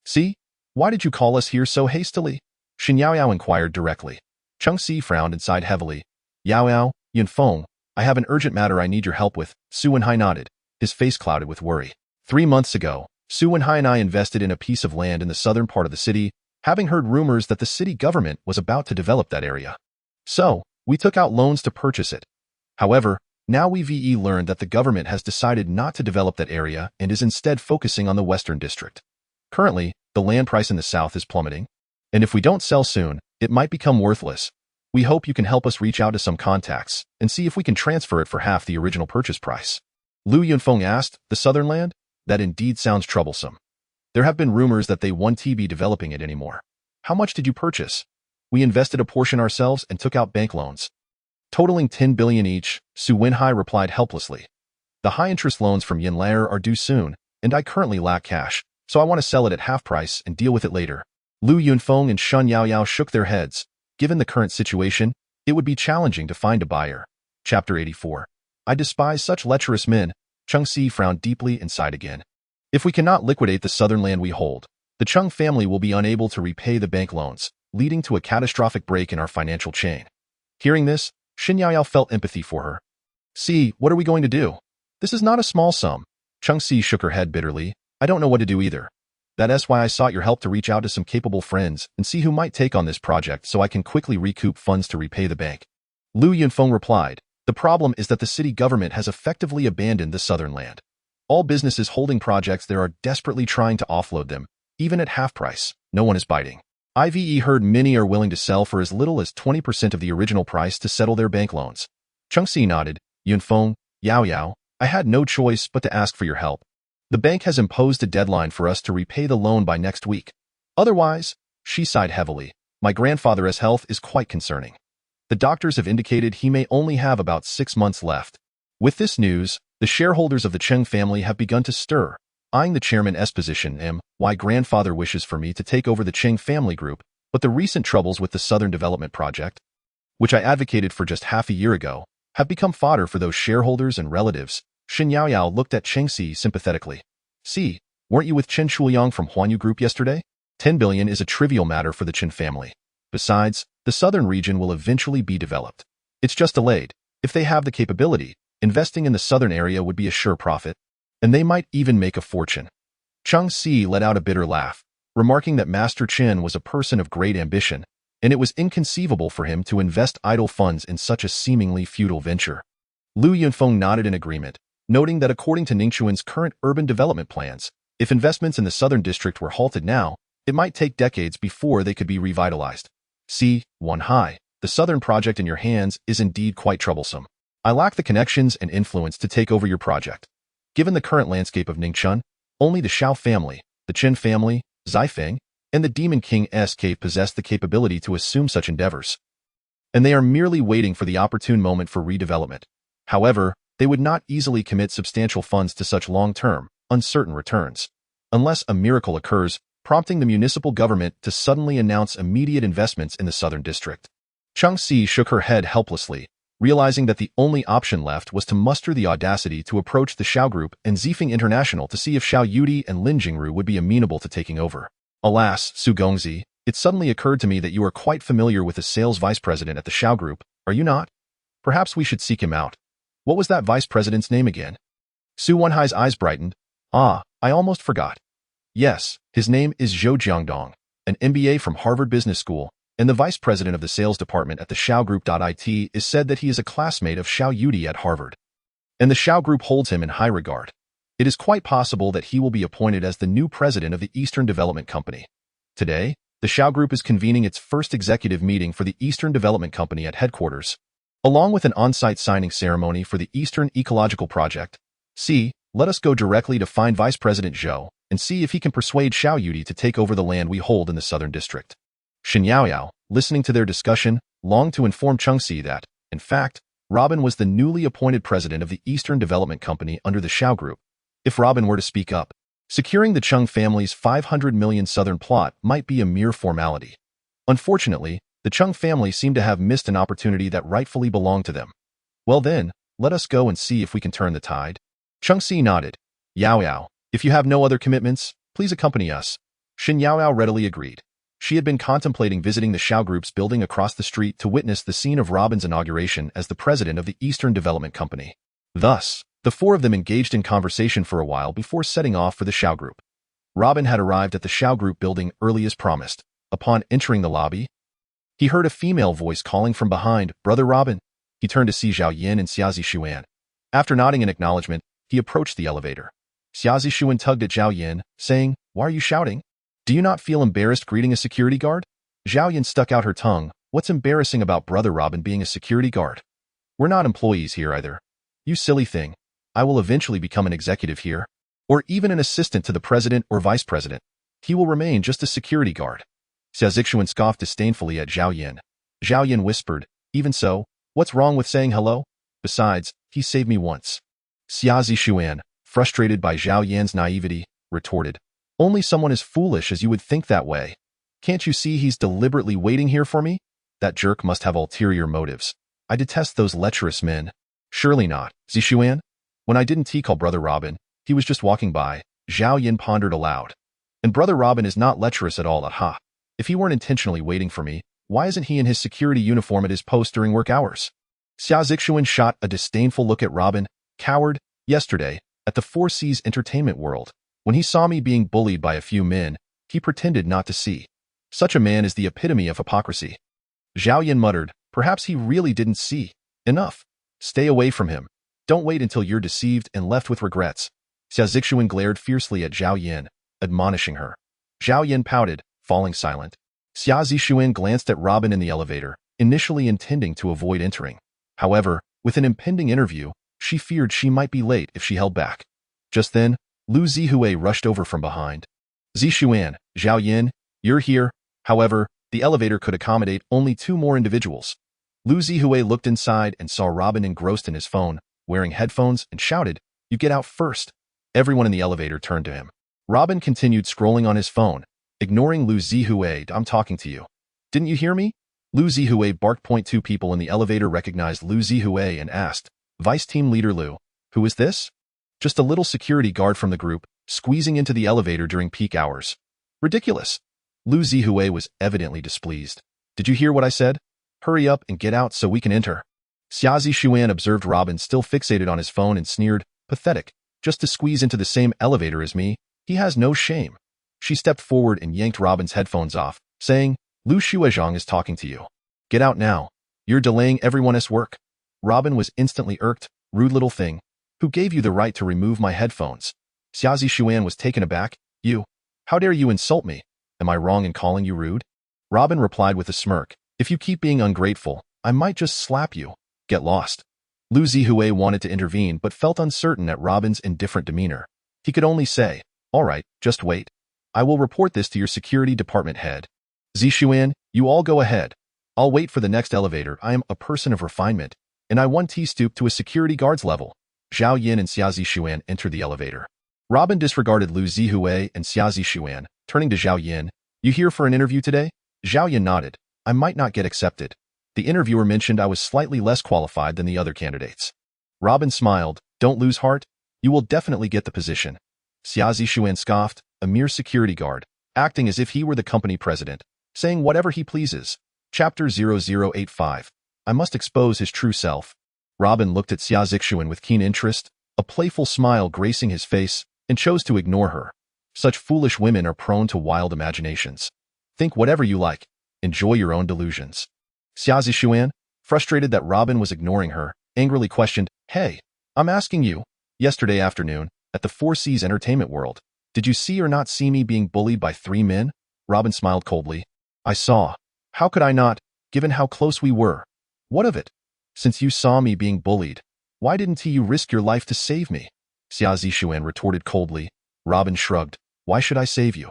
See? Why did you call us here so hastily? Shen Yao Yao inquired directly. Chengxi frowned and sighed heavily. Yao Yao, Yunfeng, I have an urgent matter I need your help with. Su Wenhai nodded, his face clouded with worry. 3 months ago, Su Wenhai and I invested in a piece of land in the southern part of the city, having heard rumors that the city government was about to develop that area. So, we took out loans to purchase it. However, now we've learned that the government has decided not to develop that area and is instead focusing on the western district. Currently, the land price in the south is plummeting, and if we don't sell soon, it might become worthless. We hope you can help us reach out to some contacts and see if we can transfer it for half the original purchase price. Lu Yunfeng asked, the southern land? That indeed sounds troublesome. There have been rumors that they won't be developing it anymore. How much did you purchase? We invested a portion ourselves and took out bank loans, totaling 10 billion each. Su Wenhai replied helplessly. The high-interest loans from Yin Lair are due soon, and I currently lack cash, so I want to sell it at half price and deal with it later. Lu Yunfeng and Shen Yao Yao shook their heads. Given the current situation, it would be challenging to find a buyer. Chapter 84. I despise such lecherous men. Chengxi frowned deeply and sighed again. If we cannot liquidate the southern land we hold, the Cheng family will be unable to repay the bank loans, leading to a catastrophic break in our financial chain. Hearing this, Shen Yao Yao felt empathy for her. See, what are we going to do? This is not a small sum. Chengxi shook her head bitterly. I don't know what to do either. That's why I sought your help to reach out to some capable friends and see who might take on this project so I can quickly recoup funds to repay the bank. Lu Yunfeng replied, the problem is that the city government has effectively abandoned the southern land. All businesses holding projects there are desperately trying to offload them, even at half price. No one is biting. I've heard many are willing to sell for as little as 20% of the original price to settle their bank loans. Chengxi nodded. Yunfeng, Yao Yao, I had no choice but to ask for your help. The bank has imposed a deadline for us to repay the loan by next week. Otherwise, she sighed heavily, my grandfather's health is quite concerning. The doctors have indicated he may only have about 6 months left. With this news, the shareholders of the Cheng family have begun to stir, eyeing the chairman's position. My grandfather wishes for me to take over the Cheng family group, but the recent troubles with the Southern Development Project, which I advocated for just half a year ago, have become fodder for those shareholders and relatives. Shen Yao Yao looked at Chengxi sympathetically. See, weren't you with Chen Shuliang from Huanyu Group yesterday? 10 billion is a trivial matter for the Chen family. Besides, the southern region will eventually be developed. It's just delayed. If they have the capability, investing in the southern area would be a sure profit, and they might even make a fortune. Chengxi let out a bitter laugh, remarking that Master Chen was a person of great ambition, and it was inconceivable for him to invest idle funds in such a seemingly futile venture. Lu Yunfeng nodded in agreement, noting that according to Ningxuan's current urban development plans, If investments in the southern district were halted now, it might take decades before they could be revitalized. See, One High, the southern project in your hands is indeed quite troublesome. I lack the connections and influence to take over your project. Given the current landscape of Ningchun, only the Shao family, the Qin family, Zaifeng, and the Demon King SK possess the capability to assume such endeavors. And they are merely waiting for the opportune moment for redevelopment. However, they would not easily commit substantial funds to such long-term, uncertain returns, unless a miracle occurs, prompting the municipal government to suddenly announce immediate investments in the southern district. Chung Si shook her head helplessly, realizing that the only option left was to muster the audacity to approach the Shao Group and Zifeng International to see if Xiao Yudi and Lin Jingru would be amenable to taking over. Alas, Su Gongzi, it suddenly occurred to me that you are quite familiar with the sales vice president at the Shao Group, are you not? Perhaps we should seek him out. What was that vice president's name again? Su Wenhai's eyes brightened. Ah, I almost forgot. Yes, his name is Zhou Jiangdong, an MBA from Harvard Business School, and the vice president of the sales department at the Shao Group. It is said that he is a classmate of Xiao Yudi at Harvard, and the Shao Group holds him in high regard. It is quite possible that he will be appointed as the new president of the Eastern Development Company. Today, the Shao Group is convening its first executive meeting for the Eastern Development Company at headquarters, along with an on-site signing ceremony for the Eastern Ecological Project. See, let us go directly to find Vice President Zhou and see if he can persuade Xiao Yudi to take over the land we hold in the southern district. Shen Yaoyao, listening to their discussion, longed to inform Chung Si that, in fact, Robin was the newly appointed president of the Eastern Development Company under the Shao Group. If Robin were to speak up, securing the Chung family's 500 million southern plot might be a mere formality. Unfortunately, the Chung family seemed to have missed an opportunity that rightfully belonged to them. Well then, let us go and see if we can turn the tide. Chung Si nodded. Yaoyao, if you have no other commitments, please accompany us. Shen Yaoyao readily agreed. She had been contemplating visiting the Shao Group's building across the street to witness the scene of Robin's inauguration as the president of the Eastern Development Company. Thus, the four of them engaged in conversation for a while before setting off for the Shao Group. Robin had arrived at the Shao Group building early as promised. Upon entering the lobby, he heard a female voice calling from behind, "Brother Robin." He turned to see Zhao Yin and Xia Zishuan. After nodding in acknowledgement, he approached the elevator. Xia Zishuan tugged at Zhao Yin, saying, "Why are you shouting? Do you not feel embarrassed greeting a security guard?" Zhao Yin stuck out her tongue. "What's embarrassing about Brother Robin being a security guard? We're not employees here either. You silly thing. I will eventually become an executive here, or even an assistant to the president or vice president. He will remain just a security guard." Xia Zishuan scoffed disdainfully at Zhao Yin. Zhao Yin whispered, "Even so, what's wrong with saying hello? Besides, he saved me once." Xia Zishuan, frustrated by Zhao Yin's naivety, retorted, "Only someone as foolish as you would think that way. Can't you see he's deliberately waiting here for me? That jerk must have ulterior motives. I detest those lecherous men." "Surely not, Zishuan. When I didn't call Brother Robin, he was just walking by." Zhao Yin pondered aloud. "And Brother Robin is not lecherous at all, aha. If he weren't intentionally waiting for me, why isn't he in his security uniform at his post during work hours?" Xia Zishuan shot a disdainful look at Robin. "Coward, yesterday, at the Four Seas Entertainment World, when he saw me being bullied by a few men, he pretended not to see. Such a man is the epitome of hypocrisy." Zhao Yin muttered, "Perhaps he really didn't see. Enough. Stay away from him. Don't wait until you're deceived and left with regrets." Xia Zishuan glared fiercely at Zhao Yin, admonishing her. Zhao Yin pouted, falling silent. Xia Zishuan glanced at Robin in the elevator, initially intending to avoid entering. However, with an impending interview, she feared she might be late if she held back. Just then, Lu Zihue rushed over from behind. "Zishuan, Zhao Yin, you're here." However, the elevator could accommodate only 2 more individuals. Lu Zihue looked inside and saw Robin engrossed in his phone, wearing headphones, and shouted, "You get out first." Everyone in the elevator turned to him. Robin continued scrolling on his phone, ignoring Lu Zihue. "I'm talking to you. Didn't you hear me?" Lu Zihue barked. 2 people in the elevator recognized Lu Zihue and asked, "Vice Team Leader Lu, who is this?" "Just a little security guard from the group, squeezing into the elevator during peak hours." "Ridiculous." Lu Zihue was evidently displeased. "Did you hear what I said? Hurry up and get out so we can enter." Xia Zishuan observed Robin still fixated on his phone and sneered, "Pathetic. Just to squeeze into the same elevator as me. He has no shame." She stepped forward and yanked Robin's headphones off, saying, "Lu Shuezhang is talking to you. Get out now. You're delaying everyone's work." Robin was instantly irked. "Rude little thing. Who gave you the right to remove my headphones?" Xia Zixuan was taken aback. You? How dare you insult me? Am I wrong in calling you rude? Robin replied with a smirk. If you keep being ungrateful, I might just slap you. Get lost. Lu Zihue wanted to intervene but felt uncertain at Robin's indifferent demeanor. He could only say, all right, just wait. I will report this to your security department head. Zixuan, you all go ahead. I'll wait for the next elevator. I am a person of refinement, and I 1T stoop to a security guard's level. Zhao Yin and Xia Zixuan entered the elevator. Robin disregarded Lu Zihue and Xia Zixuan, turning to Zhao Yin. You here for an interview today? Zhao Yin nodded. I might not get accepted. The interviewer mentioned I was slightly less qualified than the other candidates. Robin smiled. Don't lose heart. You will definitely get the position. Xia Zixuan scoffed, a mere security guard, acting as if he were the company president, saying whatever he pleases. Chapter 0085. I must expose his true self. Robin looked at Xia Zixuan with keen interest, a playful smile gracing his face, and chose to ignore her. Such foolish women are prone to wild imaginations. Think whatever you like. Enjoy your own delusions. Xia Zixuan, frustrated that Robin was ignoring her, angrily questioned, Hey, I'm asking you, yesterday afternoon, at the Four Seas Entertainment World, did you see or not see me being bullied by 3 men? Robin smiled coldly. I saw. How could I not, given how close we were? What of it? Since you saw me being bullied, why didn't you risk your life to save me? Xia Zixuan retorted coldly. Robin shrugged. Why should I save you?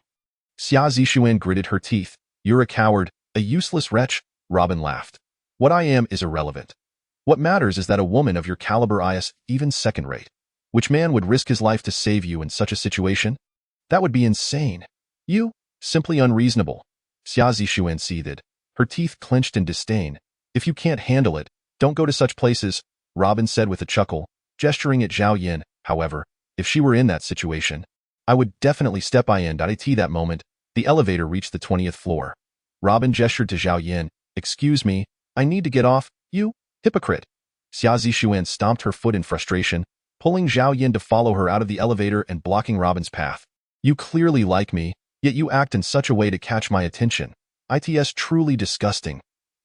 Xia Zixuan gritted her teeth. You're a coward, a useless wretch. Robin laughed. What I am is irrelevant. What matters is that a woman of your caliber is even second-rate. Which man would risk his life to save you in such a situation? That would be insane. You? Simply unreasonable. Xia Zixuan seethed, her teeth clenched in disdain. If you can't handle it, don't go to such places, Robin said with a chuckle, gesturing at Zhao Yin. However, if she were in that situation, I would definitely step in. At that moment, the elevator reached the 20th floor. Robin gestured to Zhao Yin. Excuse me, I need to get off, you hypocrite. Xia Zixuan stomped her foot in frustration, pulling Zhao Yin to follow her out of the elevator and blocking Robin's path. You clearly like me, yet you act in such a way to catch my attention. It's truly disgusting.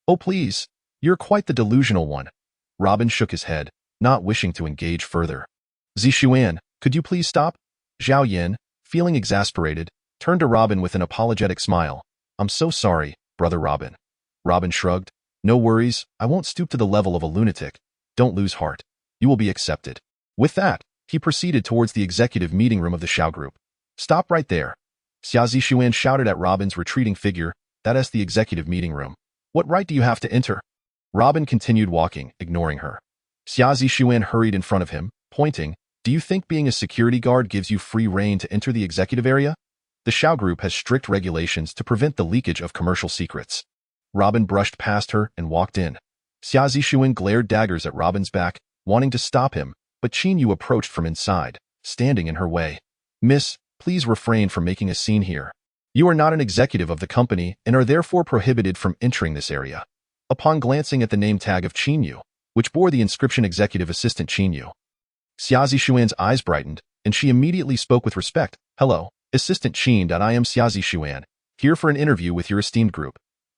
Oh please, you're quite the delusional one. Robin shook his head, not wishing to engage further. Zixuan, could you please stop? Zhao Yin, feeling exasperated, turned to Robin with an apologetic smile. I'm so sorry, brother Robin. Robin shrugged. No worries, I won't stoop to the level of a lunatic. Don't lose heart. You will be accepted. With that, he proceeded towards the executive meeting room of the Xiao group. Stop right there. Xia Zixuan shouted at Robin's retreating figure. That's the executive meeting room. What right do you have to enter? Robin continued walking, ignoring her. Xia Zixuan hurried in front of him, pointing. Do you think being a security guard gives you free rein to enter the executive area? The Xiao group has strict regulations to prevent the leakage of commercial secrets. Robin brushed past her and walked in. Xia Zixuan glared daggers at Robin's back, wanting to stop him, but Qin Yu approached from inside, standing in her way. Miss, please refrain from making a scene here. You are not an executive of the company and are therefore prohibited from entering this area. Upon glancing at the name tag of Qin Yu, which bore the inscription Executive Assistant Qin Yu, Xia Zixuan's eyes brightened, and she immediately spoke with respect. Hello, Assistant Qin. I am Xia Zixuan, here for an interview with your esteemed group.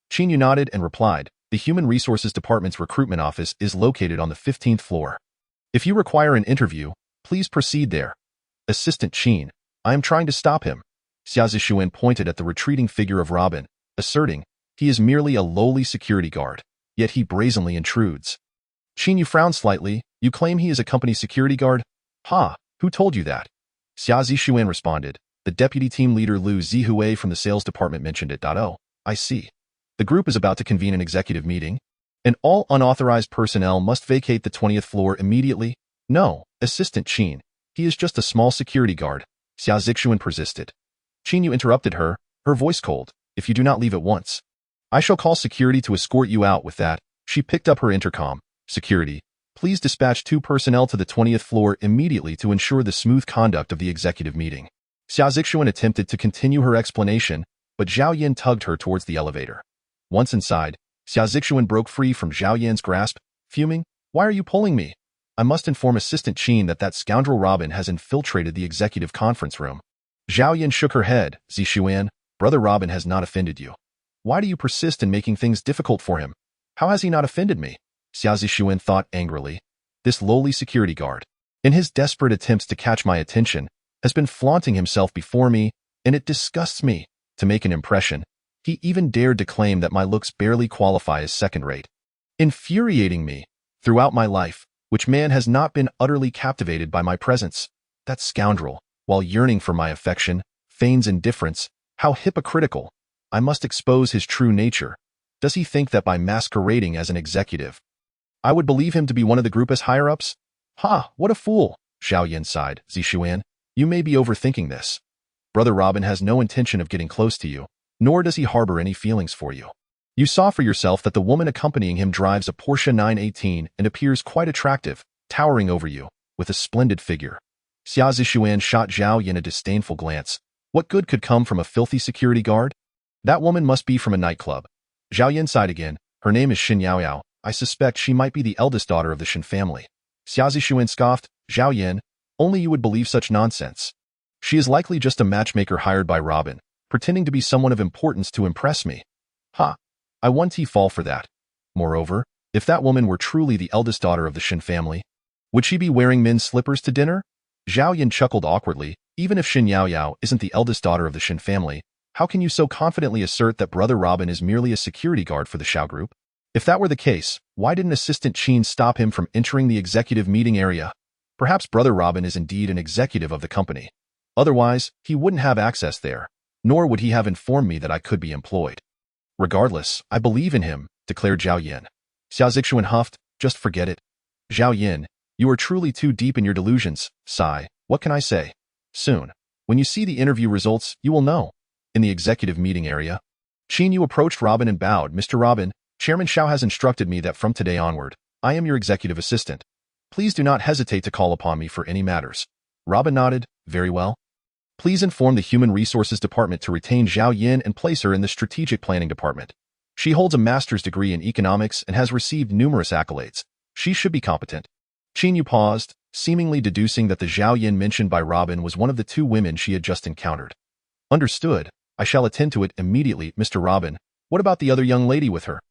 Qin Yu nodded and replied, the Human Resources Department's recruitment office is located on the 15th floor. If you require an interview, please proceed there. Assistant Qin, I am trying to stop him. Xia Zixuan pointed at the retreating figure of Robin, asserting, he is merely a lowly security guard, yet he brazenly intrudes. Qin Yu frowned slightly. You claim he is a company security guard? Ha, who told you that? Xia Zixuan responded, the deputy team leader Lu Zihue from the sales department mentioned it. Oh, I see. The group is about to convene an executive meeting, and all unauthorized personnel must vacate the 20th floor immediately. No, Assistant Qin, he is just a small security guard. Xia Zixuan persisted. Qin Yu interrupted her, her voice cold. If you do not leave at once, I shall call security to escort you out. With that, she picked up her intercom. Security, please dispatch 2 personnel to the 20th floor immediately to ensure the smooth conduct of the executive meeting. Xia Zixuan attempted to continue her explanation, but Zhao Yin tugged her towards the elevator. Once inside, Xia Zixuan broke free from Zhao Yin's grasp, fuming, why are you pulling me? I must inform Assistant Qin that scoundrel Robin has infiltrated the executive conference room. Zhao Yin shook her head. Zixuan, brother Robin has not offended you. Why do you persist in making things difficult for him? How has he not offended me? Xia Zixuan thought angrily. This lowly security guard, in his desperate attempts to catch my attention, has been flaunting himself before me, and it disgusts me. To make an impression, he even dared to claim that my looks barely qualify as second-rate. Infuriating me. Throughout my life, which man has not been utterly captivated by my presence? That scoundrel, while yearning for my affection, feigns indifference. How hypocritical. I must expose his true nature. Does he think that by masquerading as an executive, I would believe him to be one of the group as higher-ups? Ha, what a fool, Zhao Yin sighed. Zixuan, you may be overthinking this. Brother Robin has no intention of getting close to you, nor does he harbor any feelings for you. You saw for yourself that the woman accompanying him drives a Porsche 918 and appears quite attractive, towering over you, with a splendid figure. Xia Zixuan shot Zhao Yin a disdainful glance. What good could come from a filthy security guard? That woman must be from a nightclub. Zhao Yin sighed again. Her name is Xin Yaoyao. I suspect she might be the eldest daughter of the Shen family. Xia Zixuan scoffed. Zhao Yin, only you would believe such nonsense. She is likely just a matchmaker hired by Robin, pretending to be someone of importance to impress me. Ha! I won't fall for that. Moreover, if that woman were truly the eldest daughter of the Shen family, would she be wearing men's slippers to dinner? Zhao Yin chuckled awkwardly. Even if Xin Yaoyao isn't the eldest daughter of the Shen family, how can you so confidently assert that Brother Robin is merely a security guard for the Xiao group? If that were the case, why didn't Assistant Qin stop him from entering the executive meeting area? Perhaps Brother Robin is indeed an executive of the company. Otherwise, he wouldn't have access there, nor would he have informed me that I could be employed. Regardless, I believe in him, declared Zhao Yin. Xia Zixuan huffed. Just forget it. Zhao Yin, you are truly too deep in your delusions. Sigh, what can I say? Soon, when you see the interview results, you will know. In the executive meeting area, Qin Yu approached Robin and bowed. Mr. Robin, Chairman Xiao has instructed me that from today onward, I am your executive assistant. Please do not hesitate to call upon me for any matters. Robin nodded. Very well. Please inform the Human Resources Department to retain Zhao Yin and place her in the Strategic Planning Department. She holds a master's degree in economics and has received numerous accolades. She should be competent. Qin Yu paused, seemingly deducing that the Zhao Yin mentioned by Robin was one of the two women she had just encountered. Understood. I shall attend to it immediately. Mr. Robin, what about the other young lady with her?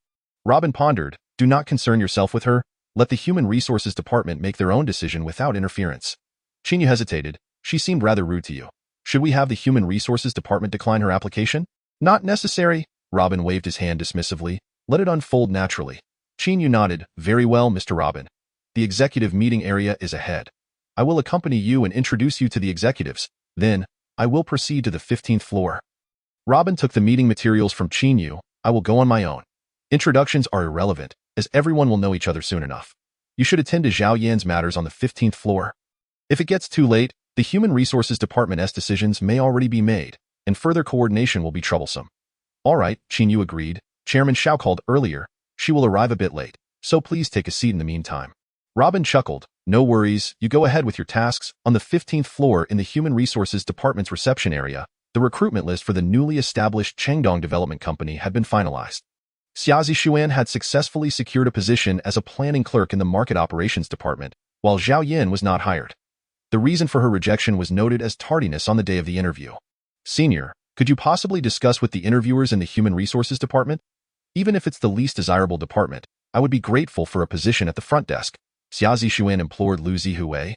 Robin pondered. Do not concern yourself with her. Let the Human Resources Department make their own decision without interference. Qin Yu hesitated. She seemed rather rude to you. Should we have the Human Resources Department decline her application? Not necessary. Robin waved his hand dismissively. Let it unfold naturally. Qin Yu nodded. Very well, Mr. Robin. The executive meeting area is ahead. I will accompany you and introduce you to the executives. Then, I will proceed to the 15th floor. Robin took the meeting materials from Qin Yu. I will go on my own. Introductions are irrelevant, as everyone will know each other soon enough. You should attend to Zhao Yan's matters on the 15th floor. If it gets too late, the Human Resources Department's decisions may already be made, and further coordination will be troublesome. All right, Qin Yu agreed. Chairman Xiao called earlier. She will arrive a bit late, so please take a seat in the meantime. Robin chuckled. No worries, you go ahead with your tasks. On the 15th floor in the Human Resources Department's reception area, the recruitment list for the newly established Chengdong Development Company had been finalized. Xia Zixuan had successfully secured a position as a planning clerk in the Market Operations Department, while Zhao Yin was not hired. The reason for her rejection was noted as tardiness on the day of the interview. Senior, could you possibly discuss with the interviewers in the Human Resources Department? Even if it's the least desirable department, I would be grateful for a position at the front desk. Xia Zixuan implored Lu Zihue.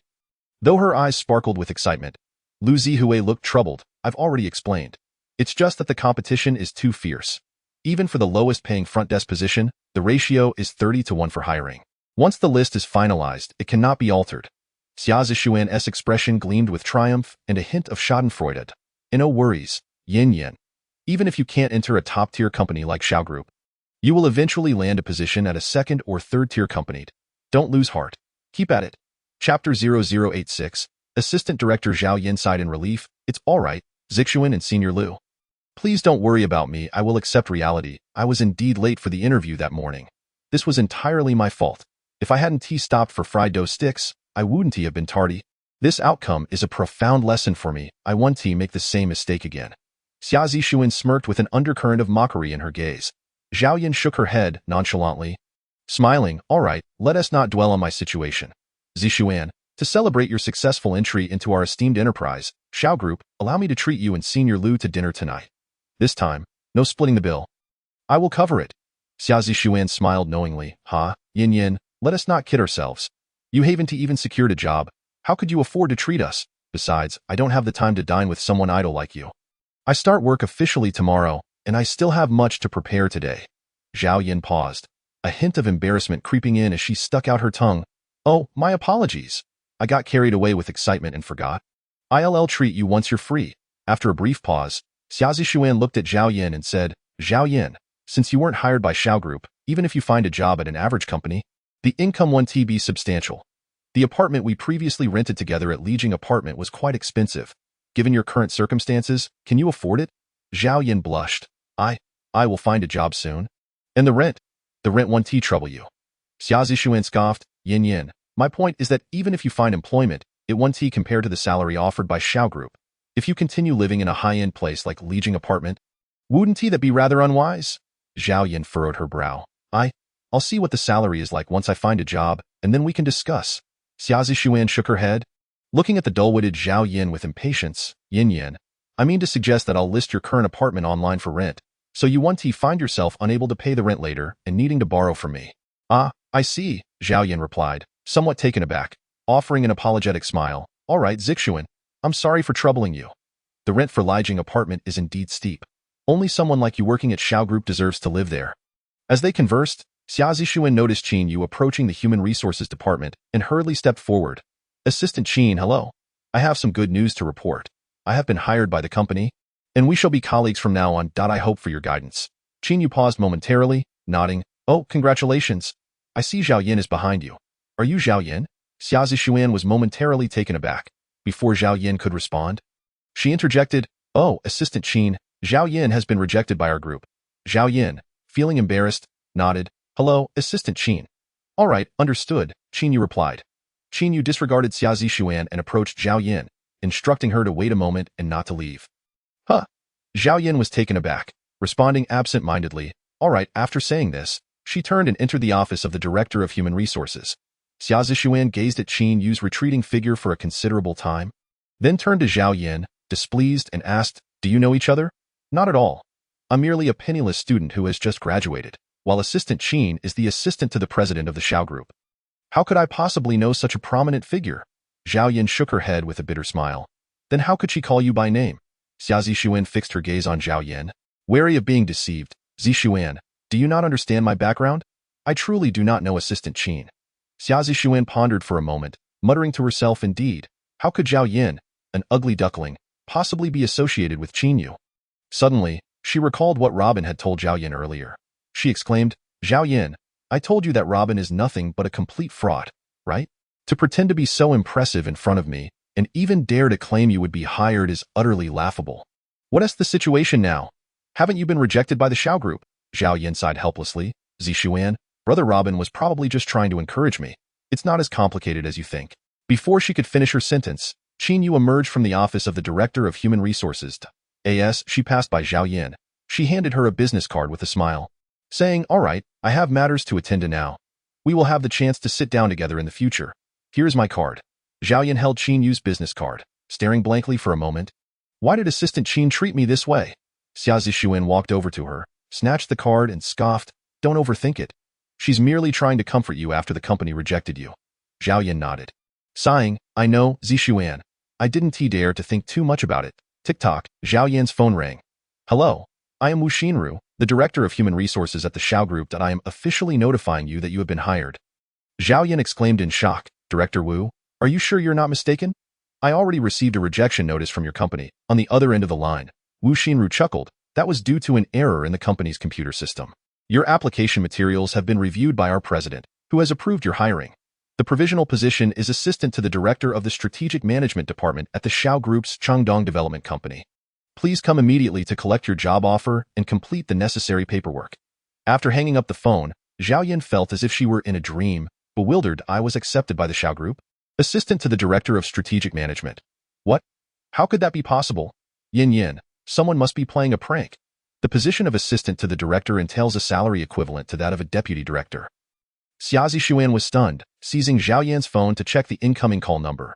Though her eyes sparkled with excitement, Lu Zihue looked troubled. I've already explained. It's just that the competition is too fierce. Even for the lowest paying front desk position, the ratio is 30-1 for hiring. Once the list is finalized, it cannot be altered. Xia Zixuan's expression gleamed with triumph and a hint of schadenfreude. No worries, Yin Yin. Even if you can't enter a top-tier company like Xiao Group, you will eventually land a position at a second or third-tier company. Don't lose heart. Keep at it. Chapter 0086, Assistant Director Zhao Yin sighed in relief. It's all right, Zixuan and Senior Lu. Please don't worry about me. I will accept reality. I was indeed late for the interview that morning. This was entirely my fault. If I hadn't stopped for fried dough sticks, I wouldn't have been tardy. This outcome is a profound lesson for me. I won't make the same mistake again. Xia Zixuan smirked with an undercurrent of mockery in her gaze. Zhao Yin shook her head nonchalantly, smiling. All right, let us not dwell on my situation. Zixuan, to celebrate your successful entry into our esteemed enterprise, Xiao Group, allow me to treat you and Senior Lu to dinner tonight. This time, no splitting the bill. I will cover it. Xia Zixuan smiled knowingly. Ha, Yin Yin, let us not kid ourselves. You haven't even secured a job. How could you afford to treat us? Besides, I don't have the time to dine with someone idle like you. I start work officially tomorrow, and I still have much to prepare today. Zhao Yin paused, a hint of embarrassment creeping in as she stuck out her tongue. Oh, my apologies. I got carried away with excitement and forgot. I'll treat you once you're free. After a brief pause, Xia Zishuan looked at Zhao Yin and said, Zhao Yin, since you weren't hired by Xiao Group, even if you find a job at an average company, the income won't be substantial. The apartment we previously rented together at Lijing Apartment was quite expensive. Given your current circumstances, can you afford it? Zhao Yin blushed. I will find a job soon. And the rent? The rent won't trouble you. Xia Zishuan scoffed. Yin, my point is that even if you find employment, it won't compare to the salary offered by Xiao Group. If you continue living in a high-end place like Lijing Apartment, wouldn't that be rather unwise? Zhao Yin furrowed her brow. I'll see what the salary is like once I find a job, and then we can discuss. Xia Zishuan shook her head, looking at the dull-witted Zhao Yin with impatience. Yin, I mean to suggest that I'll list your current apartment online for rent, so you won't find yourself unable to pay the rent later and needing to borrow from me. I see, Zhao Yin replied, somewhat taken aback, offering an apologetic smile. All right, Zixuan, I'm sorry for troubling you. The rent for Lijing Apartment is indeed steep. Only someone like you working at Xiao Group deserves to live there. As they conversed, Xia Zishuan noticed Qin Yu approaching the Human Resources Department and hurriedly stepped forward. Assistant Qin, hello. I have some good news to report. I have been hired by the company, and we shall be colleagues from now on. I hope for your guidance. Qin Yu paused momentarily, nodding. Oh, congratulations. I see Zhao Yin is behind you. Are you Zhao Yin? Xia Zishuan was momentarily taken aback. Before Zhao Yin could respond, she interjected, Oh, Assistant Qin, Zhao Yin has been rejected by our group. Zhao Yin, feeling embarrassed, nodded. Hello, Assistant Qin. All right, understood, Qin Yu replied. Qin Yu disregarded Xia Zishuan and approached Zhao Yin, instructing her to wait a moment and not to leave. Huh. Zhao Yin was taken aback, responding absent-mindedly. All right, after saying this, she turned and entered the office of the Director of Human Resources. Xia Zishuan gazed at Qin Yu's retreating figure for a considerable time, then turned to Zhao Yin, displeased, and asked, Do you know each other? Not at all. I'm merely a penniless student who has just graduated, while Assistant Qin is the assistant to the president of the Xiao Group. How could I possibly know such a prominent figure? Zhao Yin shook her head with a bitter smile. Then how could she call you by name? Xia Zishuan fixed her gaze on Zhao Yin, wary of being deceived. Zishuan, do you not understand my background? I truly do not know Assistant Qin. Xia Zishuan pondered for a moment, muttering to herself, Indeed, how could Zhao Yin, an ugly duckling, possibly be associated with Qin Yu? Suddenly, she recalled what Robin had told Zhao Yin earlier. She exclaimed, Zhao Yin, I told you that Robin is nothing but a complete fraud, right? To pretend to be so impressive in front of me, and even dare to claim you would be hired is utterly laughable. What is the situation now? Haven't you been rejected by the Xiao Group? Zhao Yin sighed helplessly. Zishuan, Brother Robin was probably just trying to encourage me. It's not as complicated as you think. Before she could finish her sentence, Qin Yu emerged from the office of the Director of Human Resources. As she passed by Zhao Yin, she handed her a business card with a smile, saying, All right, I have matters to attend to now. We will have the chance to sit down together in the future. Here's my card. Zhao Yin held Qin Yu's business card, staring blankly for a moment. Why did Assistant Qin treat me this way? Xia Zishuan walked over to her, snatched the card, and scoffed. Don't overthink it. She's merely trying to comfort you after the company rejected you. Zhao Yin nodded. Sighing, I know, Zishuan. I didn't dare to think too much about it. Tick-tock, Zhao Yan's phone rang. Hello, I am Wu Xinru, the Director of Human Resources at the Xiao Group. I am officially notifying you that you have been hired. Zhao Yan exclaimed in shock. Director Wu, are you sure you're not mistaken? I already received a rejection notice from your company. On the other end of the line, Wu Xinru chuckled. That was due to an error in the company's computer system. Your application materials have been reviewed by our president, who has approved your hiring. The provisional position is assistant to the director of the Strategic Management Department at the Xiao Group's Changdong Development Company. Please come immediately to collect your job offer and complete the necessary paperwork. After hanging up the phone, Zhao Yin felt as if she were in a dream. Bewildered, I was accepted by the Xiao Group, assistant to the director of strategic management. What? How could that be possible? Yin, someone must be playing a prank. The position of assistant to the director entails a salary equivalent to that of a deputy director. Xia Zishuan was stunned, seizing Zhao Yan's phone to check the incoming call number.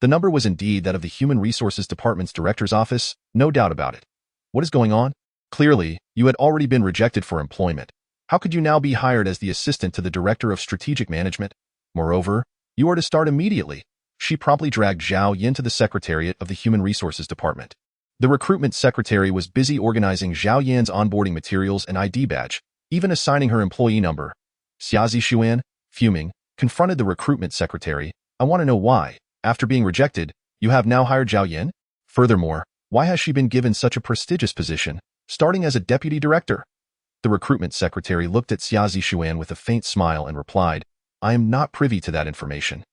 The number was indeed that of the Human Resources Department's director's office, no doubt about it. What is going on? Clearly, you had already been rejected for employment. How could you now be hired as the assistant to the director of strategic management? Moreover, you are to start immediately. she promptly dragged Zhao Yin to the secretariat of the Human Resources Department. The recruitment secretary was busy organizing Zhao Yan's onboarding materials and ID badge, even assigning her employee number. Xia Zishuan, fuming, confronted the recruitment secretary. I want to know why, after being rejected, you have now hired Zhao Yin? Furthermore, why has she been given such a prestigious position, starting as a deputy director? The recruitment secretary looked at Xia Zishuan with a faint smile and replied, I am not privy to that information.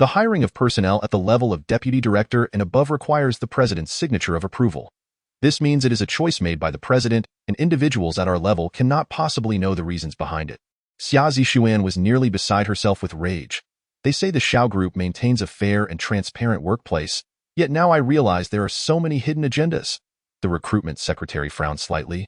The hiring of personnel at the level of deputy director and above requires the president's signature of approval. This means it is a choice made by the president, and individuals at our level cannot possibly know the reasons behind it. Xia Zishuan was nearly beside herself with rage. They say the Shao Group maintains a fair and transparent workplace, yet now I realize there are so many hidden agendas. The recruitment secretary frowned slightly.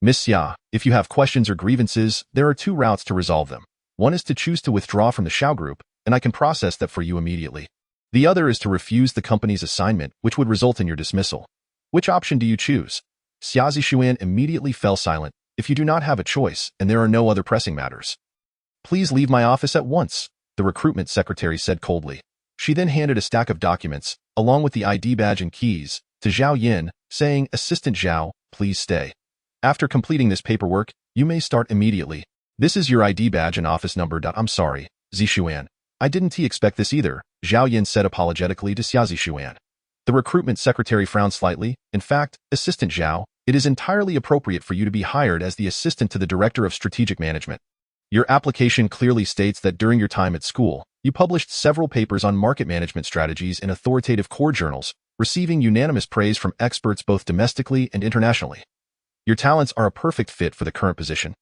Miss Xia, if you have questions or grievances, there are two routes to resolve them. One is to choose to withdraw from the Shao Group, and I can process that for you immediately. The other is to refuse the company's assignment, which would result in your dismissal. Which option do you choose? Xia Zishuan immediately fell silent. If you do not have a choice, and there are no other pressing matters, please leave my office at once, the recruitment secretary said coldly. She then handed a stack of documents, along with the ID badge and keys, to Zhao Yin, saying, Assistant Zhao, please stay. After completing this paperwork, you may start immediately. This is your ID badge and office number. I'm sorry, Zishuan. I didn't expect this either, Zhao Yin said apologetically to Xia Zishuan. The recruitment secretary frowned slightly. In fact, Assistant Zhao, it is entirely appropriate for you to be hired as the assistant to the Director of Strategic Management. Your application clearly states that during your time at school, you published several papers on market management strategies in authoritative core journals, receiving unanimous praise from experts both domestically and internationally. Your talents are a perfect fit for the current position.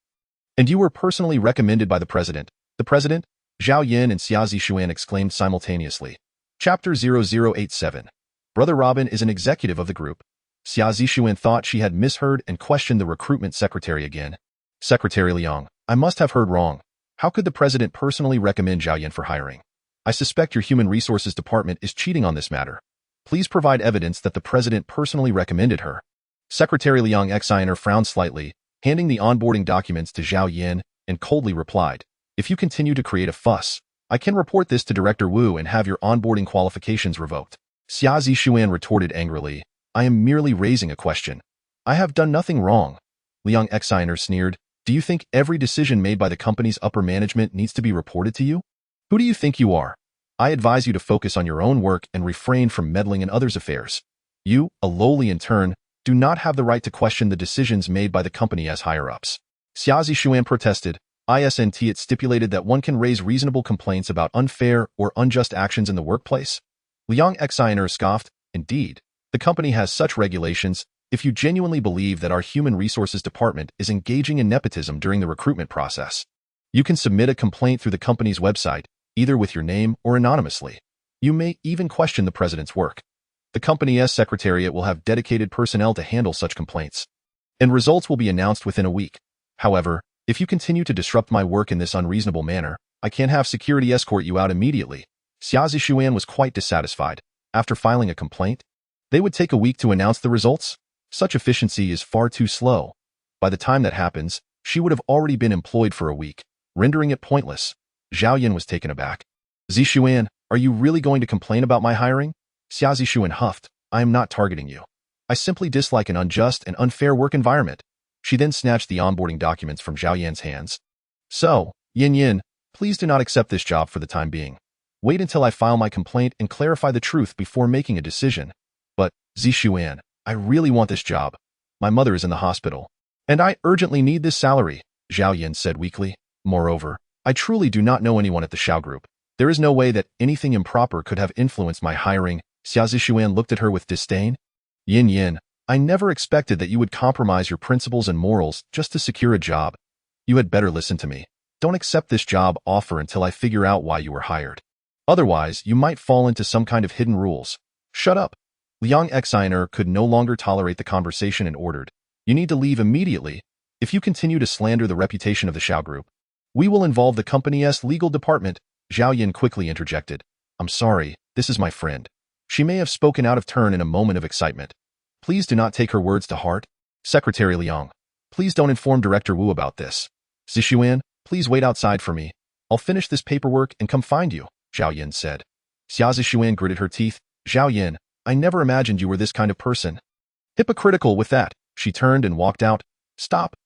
And you were personally recommended by the president. The president? Zhao Yin and Xia Zishuan exclaimed simultaneously. Chapter 0087. Brother Robin is an executive of the group. Xia Zishuan thought she had misheard and questioned the recruitment secretary again. Secretary Liang, I must have heard wrong. How could the president personally recommend Zhao Yin for hiring? I suspect your Human Resources Department is cheating on this matter. Please provide evidence that the president personally recommended her. Secretary Liang Xiner frowned slightly, handing the onboarding documents to Zhao Yin, and coldly replied, If you continue to create a fuss, I can report this to Director Wu and have your onboarding qualifications revoked. Xia Zishuan retorted angrily, I am merely raising a question. I have done nothing wrong. Liang Xiner sneered, Do you think every decision made by the company's upper management needs to be reported to you? Who do you think you are? I advise you to focus on your own work and refrain from meddling in others' affairs. You, a lowly intern, do not have the right to question the decisions made by the company as higher-ups. Xia Zishuan protested. It stipulated that one can raise reasonable complaints about unfair or unjust actions in the workplace. Liang Xiner scoffed. Indeed, the company has such regulations. If you genuinely believe that our Human Resources Department is engaging in nepotism during the recruitment process, you can submit a complaint through the company's website, either with your name or anonymously. You may even question the president's work. The company's secretariat will have dedicated personnel to handle such complaints, and results will be announced within a week. However, if you continue to disrupt my work in this unreasonable manner, I can have security escort you out immediately. Xia Zishuan was quite dissatisfied. After filing a complaint, they would take a week to announce the results? Such efficiency is far too slow. By the time that happens, she would have already been employed for a week, rendering it pointless. Zhao Yin was taken aback. Zishuan, are you really going to complain about my hiring? Xia Zishuan huffed. I am not targeting you. I simply dislike an unjust and unfair work environment. She then snatched the onboarding documents from Zhao Yan's hands. So, Yin, please do not accept this job for the time being. Wait until I file my complaint and clarify the truth before making a decision. But, Zishuan, I really want this job. My mother is in the hospital, and I urgently need this salary, Zhao Yin said weakly. Moreover, I truly do not know anyone at the Shao Group. There is no way that anything improper could have influenced my hiring. Xia Zishuan looked at her with disdain. Yin, I never expected that you would compromise your principles and morals just to secure a job. You had better listen to me. Don't accept this job offer until I figure out why you were hired. Otherwise, you might fall into some kind of hidden rules. Shut up. Liang Xiner could no longer tolerate the conversation and ordered, You need to leave immediately. If you continue to slander the reputation of the Shao Group, we will involve the company's legal department. Zhao Yin quickly interjected. I'm sorry, this is my friend. She may have spoken out of turn in a moment of excitement. Please do not take her words to heart. Secretary Liang, please don't inform Director Wu about this. Zishuan, please wait outside for me. I'll finish this paperwork and come find you, Zhao Yin said. Xia Zishuan gritted her teeth. Zhao Yin, I never imagined you were this kind of person. Hypocritical with that, she turned and walked out. Stop.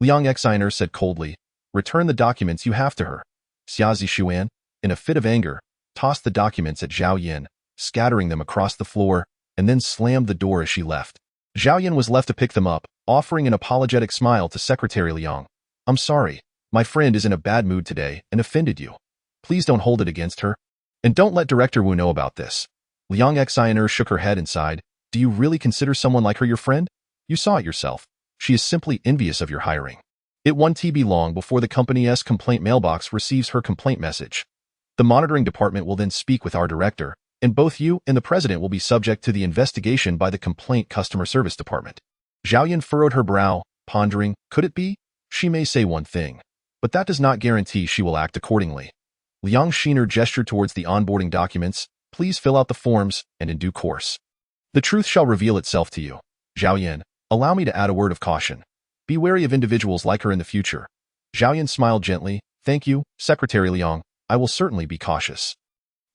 Liang Exiner said coldly. Return the documents you have to her. Xia Zishuan, in a fit of anger, tossed the documents at Zhao Yin, scattering them across the floor, and then slammed the door as she left. Zhao Yin was left to pick them up, offering an apologetic smile to Secretary Liang. I'm sorry. My friend is in a bad mood today and offended you. Please don't hold it against her. And don't let Director Wu know about this. Liang Exiner shook her head and sighed. Do you really consider someone like her your friend? You saw it yourself. She is simply envious of your hiring. It won't be long before the company's complaint mailbox receives her complaint message. The monitoring department will then speak with our director, and both you and the president will be subject to the investigation by the complaint customer service department. Zhao Yin furrowed her brow, pondering, could it be? She may say one thing, but that does not guarantee she will act accordingly. Liang Xiner gestured towards the onboarding documents. Please fill out the forms, and in due course. The truth shall reveal itself to you. Zhao Yin, allow me to add a word of caution. Be wary of individuals like her in the future. Zhao Yin smiled gently. Thank you, Secretary Liang. I will certainly be cautious.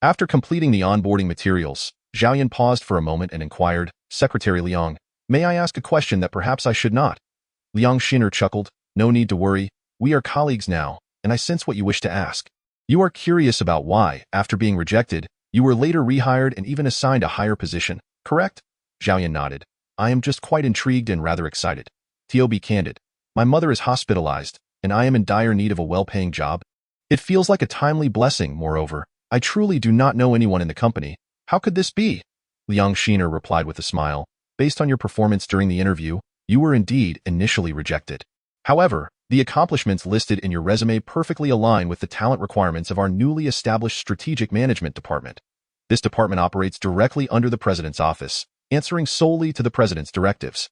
After completing the onboarding materials, Zhao Yin paused for a moment and inquired, Secretary Liang, may I ask a question that perhaps I should not? Liang Xiner chuckled. No need to worry. We are colleagues now, and I sense what you wish to ask. You are curious about why, after being rejected, you were later rehired and even assigned a higher position, correct? Zhao Yin nodded. I am just quite intrigued and rather excited. To be candid, my mother is hospitalized, and I am in dire need of a well-paying job. It feels like a timely blessing, moreover. I truly do not know anyone in the company. How could this be? Liang Xiner replied with a smile. Based on your performance during the interview, you were indeed initially rejected. However, the accomplishments listed in your resume perfectly align with the talent requirements of our newly established Strategic Management Department. This department operates directly under the President's office, answering solely to the President's directives.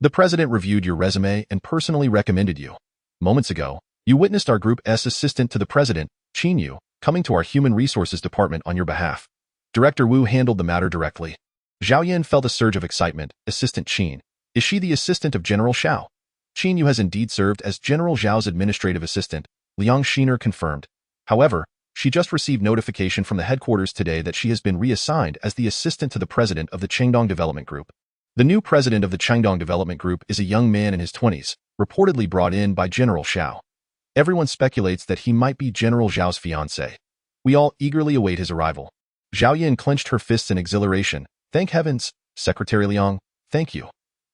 The President reviewed your resume and personally recommended you. Moments ago, you witnessed our Group's assistant to the President, Qin Yu, coming to our Human Resources Department on your behalf. Director Wu handled the matter directly. Zhao Yin felt a surge of excitement. Assistant Qin. Is she the assistant of General Xiao? Qin Yu has indeed served as General Zhao's administrative assistant, Liang Xiner confirmed. However, she just received notification from the headquarters today that she has been reassigned as the assistant to the president of the Chengdong Development Group. The new president of the Chengdong Development Group is a young man in his 20s, reportedly brought in by General Xiao. Everyone speculates that he might be General Zhao's fiancé. We all eagerly await his arrival. Zhao Yin clenched her fists in exhilaration. Thank heavens, Secretary Liang, thank you.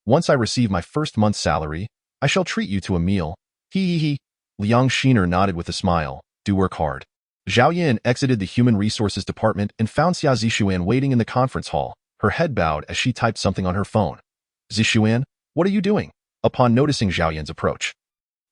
Once I receive my first month's salary, I shall treat you to a meal. He. Liang Xiner nodded with a smile. Do work hard. Zhao Yin exited the Human Resources Department and found Xia Zishuan waiting in the conference hall, her head bowed as she typed something on her phone. Zishuan, what are you doing? Upon noticing Zhao Yin's approach,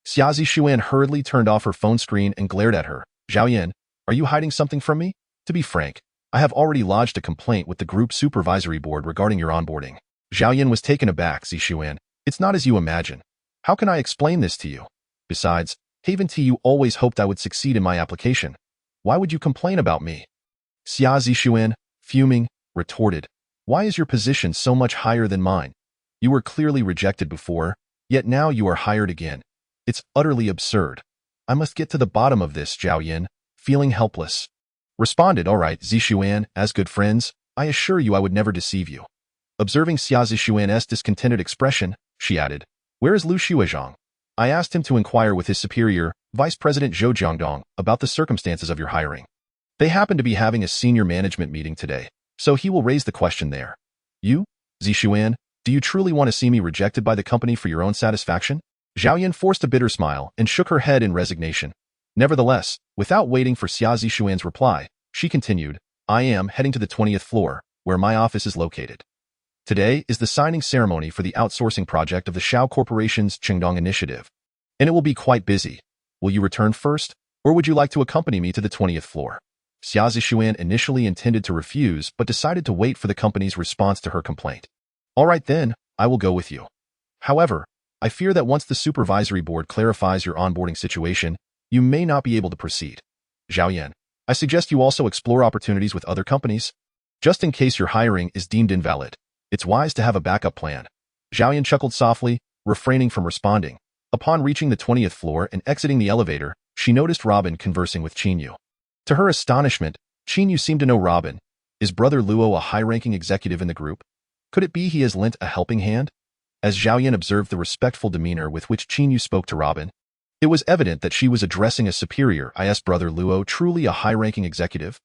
Xia Zishuan hurriedly turned off her phone screen and glared at her. Zhao Yin, are you hiding something from me? To be frank, I have already lodged a complaint with the Group Supervisory Board regarding your onboarding. Zhao Yin was taken aback. Zishuan, it's not as you imagine. How can I explain this to you? Besides, haven't you always hoped I would succeed in my application? Why would you complain about me? Xia Zishuan, fuming, retorted. Why is your position so much higher than mine? You were clearly rejected before, yet now you are hired again. It's utterly absurd. I must get to the bottom of this, Zhao Yin, feeling helpless. Responded, all right, Zishuan, as good friends, I assure you I would never deceive you. Observing Xia Zishuan's discontented expression, she added, where is Lu Xuezhang? I asked him to inquire with his superior, Vice President Zhou Jiangdong, about the circumstances of your hiring. They happen to be having a senior management meeting today, so he will raise the question there. You, Zishuan, do you truly want to see me rejected by the company for your own satisfaction? Zhao Yin forced a bitter smile and shook her head in resignation. Nevertheless, without waiting for Xia Zishuan's reply, she continued, I am heading to the 20th floor, where my office is located. Today is the signing ceremony for the outsourcing project of the Xiao Corporation's Chengdong initiative, and it will be quite busy. Will you return first, or would you like to accompany me to the 20th floor? Xia Zishuan initially intended to refuse but decided to wait for the company's response to her complaint. All right then, I will go with you. However, I fear that once the supervisory board clarifies your onboarding situation, you may not be able to proceed. Zhao Yin, I suggest you also explore opportunities with other companies. Just in case your hiring is deemed invalid, it's wise to have a backup plan. Zhao Yin chuckled softly, refraining from responding. Upon reaching the 20th floor and exiting the elevator, she noticed Robin conversing with Qin Yu. To her astonishment, Qin Yu seemed to know Robin, Is Brother Luo a high-ranking executive in the group? Could it be he has lent a helping hand? As Zhao Yan observed the respectful demeanor with which Qin Yu spoke to Robin, it was evident that she was addressing a superior. Is Brother Luo truly a high-ranking executive?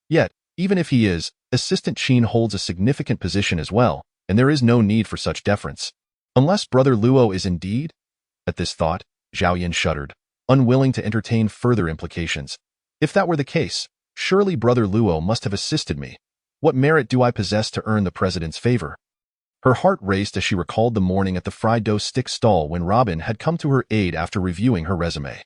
Yet, even if he is, Assistant Qin holds a significant position as well, and there is no need for such deference. Unless Brother Luo is indeed? At this thought, Zhao Yan shuddered, unwilling to entertain further implications. If that were the case, surely Brother Luo must have assisted me. What merit do I possess to earn the president's favor? Her heart raced as she recalled the morning at the fried dough stick stall when Robin had come to her aid after reviewing her resume.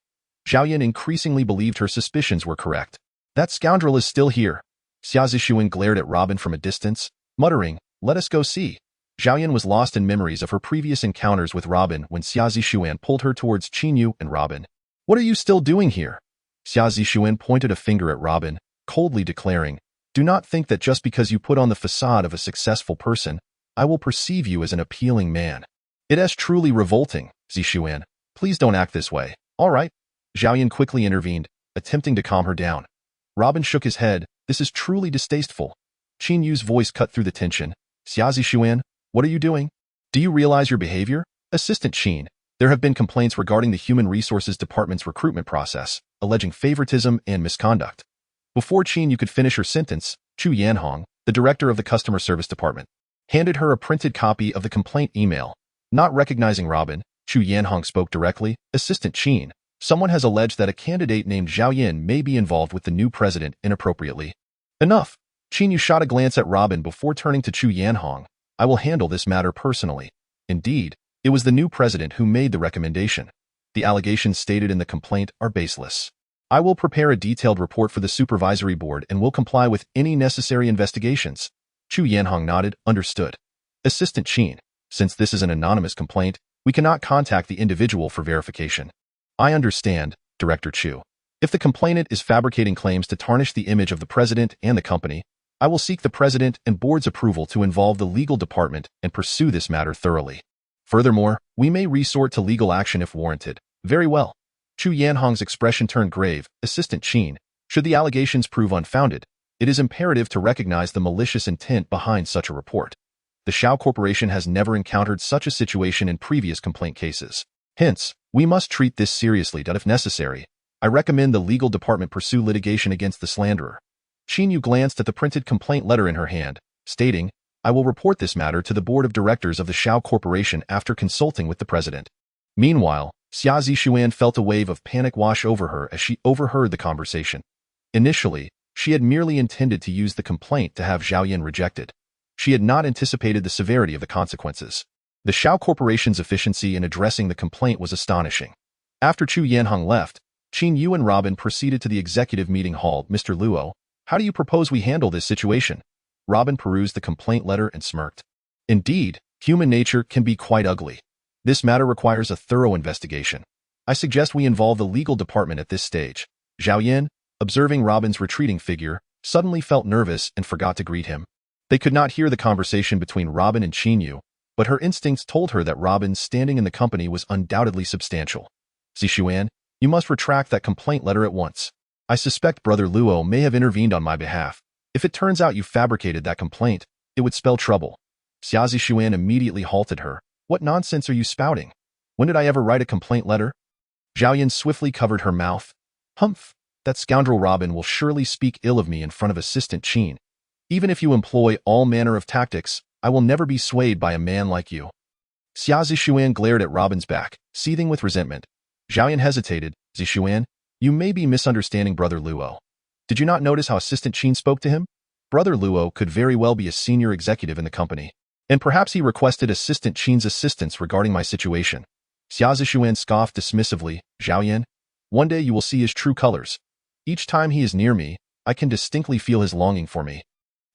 Zhao Yan increasingly believed her suspicions were correct. That scoundrel is still here. Xia Zixuan glared at Robin from a distance, muttering, "Let us go see." Zhao Yan was lost in memories of her previous encounters with Robin when Xia Zixuan pulled her towards Qin Yu and Robin. "What are you still doing here?" Xia Zixuan pointed a finger at Robin, coldly declaring, "Do not think that just because you put on the facade of a successful person, I will perceive you as an appealing man. It is truly revolting, Zixuan. Please don't act this way, all right?" Zhao Yan quickly intervened, attempting to calm her down. Robin shook his head. "This is truly distasteful." Qin Yu's voice cut through the tension. "Xia Zixuan, what are you doing? Do you realize your behavior?" "Assistant Qin, there have been complaints regarding the Human Resources Department's recruitment process, alleging favoritism and misconduct." Before Qin Yu could finish her sentence, Chu Yanhong, the director of the Customer Service Department, handed her a printed copy of the complaint email. Not recognizing Robin, Chu Yanhong spoke directly, "Assistant Qin, someone has alleged that a candidate named Zhao Yan may be involved with the new president inappropriately." "Enough." Qin Yu shot a glance at Robin before turning to Chu Yanhong. "I will handle this matter personally." Indeed, it was the new president who made the recommendation. The allegations stated in the complaint are baseless. "I will prepare a detailed report for the supervisory board and will comply with any necessary investigations." Chu Yanhong nodded, "Understood." "Assistant Qin, since this is an anonymous complaint, we cannot contact the individual for verification." "I understand, Director Chu. If the complainant is fabricating claims to tarnish the image of the president and the company, I will seek the president and board's approval to involve the legal department and pursue this matter thoroughly. Furthermore, we may resort to legal action if warranted." "Very well." Chu Yanhong's expression turned grave. "Assistant Qin, should the allegations prove unfounded, it is imperative to recognize the malicious intent behind such a report. The Shao Corporation has never encountered such a situation in previous complaint cases. Hence, we must treat this seriously that if necessary, I recommend the legal department pursue litigation against the slanderer." Qin Yu glanced at the printed complaint letter in her hand, stating, "I will report this matter to the board of directors of the Shao Corporation after consulting with the president." Meanwhile, Xia Zixuan felt a wave of panic wash over her as she overheard the conversation. Initially, she had merely intended to use the complaint to have Zhao Yan rejected. She had not anticipated the severity of the consequences. The Shao Corporation's efficiency in addressing the complaint was astonishing. After Chu Yanhong left, Qin Yu and Robin proceeded to the executive meeting hall. "Mr. Luo, how do you propose we handle this situation?" Robin perused the complaint letter and smirked. "Indeed, human nature can be quite ugly. This matter requires a thorough investigation. I suggest we involve the legal department at this stage." Zhao Yan, observing Robin's retreating figure, suddenly felt nervous and forgot to greet him. They could not hear the conversation between Robin and Qin Yu, but her instincts told her that Robin's standing in the company was undoubtedly substantial. "Zixuan, you must retract that complaint letter at once. I suspect Brother Luo may have intervened on my behalf. If it turns out you fabricated that complaint, it would spell trouble." Xia Zixuan immediately halted her. "What nonsense are you spouting? When did I ever write a complaint letter?" Zhao Yan swiftly covered her mouth. "Humph, that scoundrel Robin will surely speak ill of me in front of Assistant Qin. Even if you employ all manner of tactics, I will never be swayed by a man like you." Xia Zixuan glared at Robin's back, seething with resentment. Zhao Yan hesitated. "Zixuan, you may be misunderstanding Brother Luo. Did you not notice how Assistant Qin spoke to him? Brother Luo could very well be a senior executive in the company, and perhaps he requested Assistant Qin's assistance regarding my situation." Xia Zixuan scoffed dismissively. "Zhao Yan, one day you will see his true colors. Each time he is near me, I can distinctly feel his longing for me.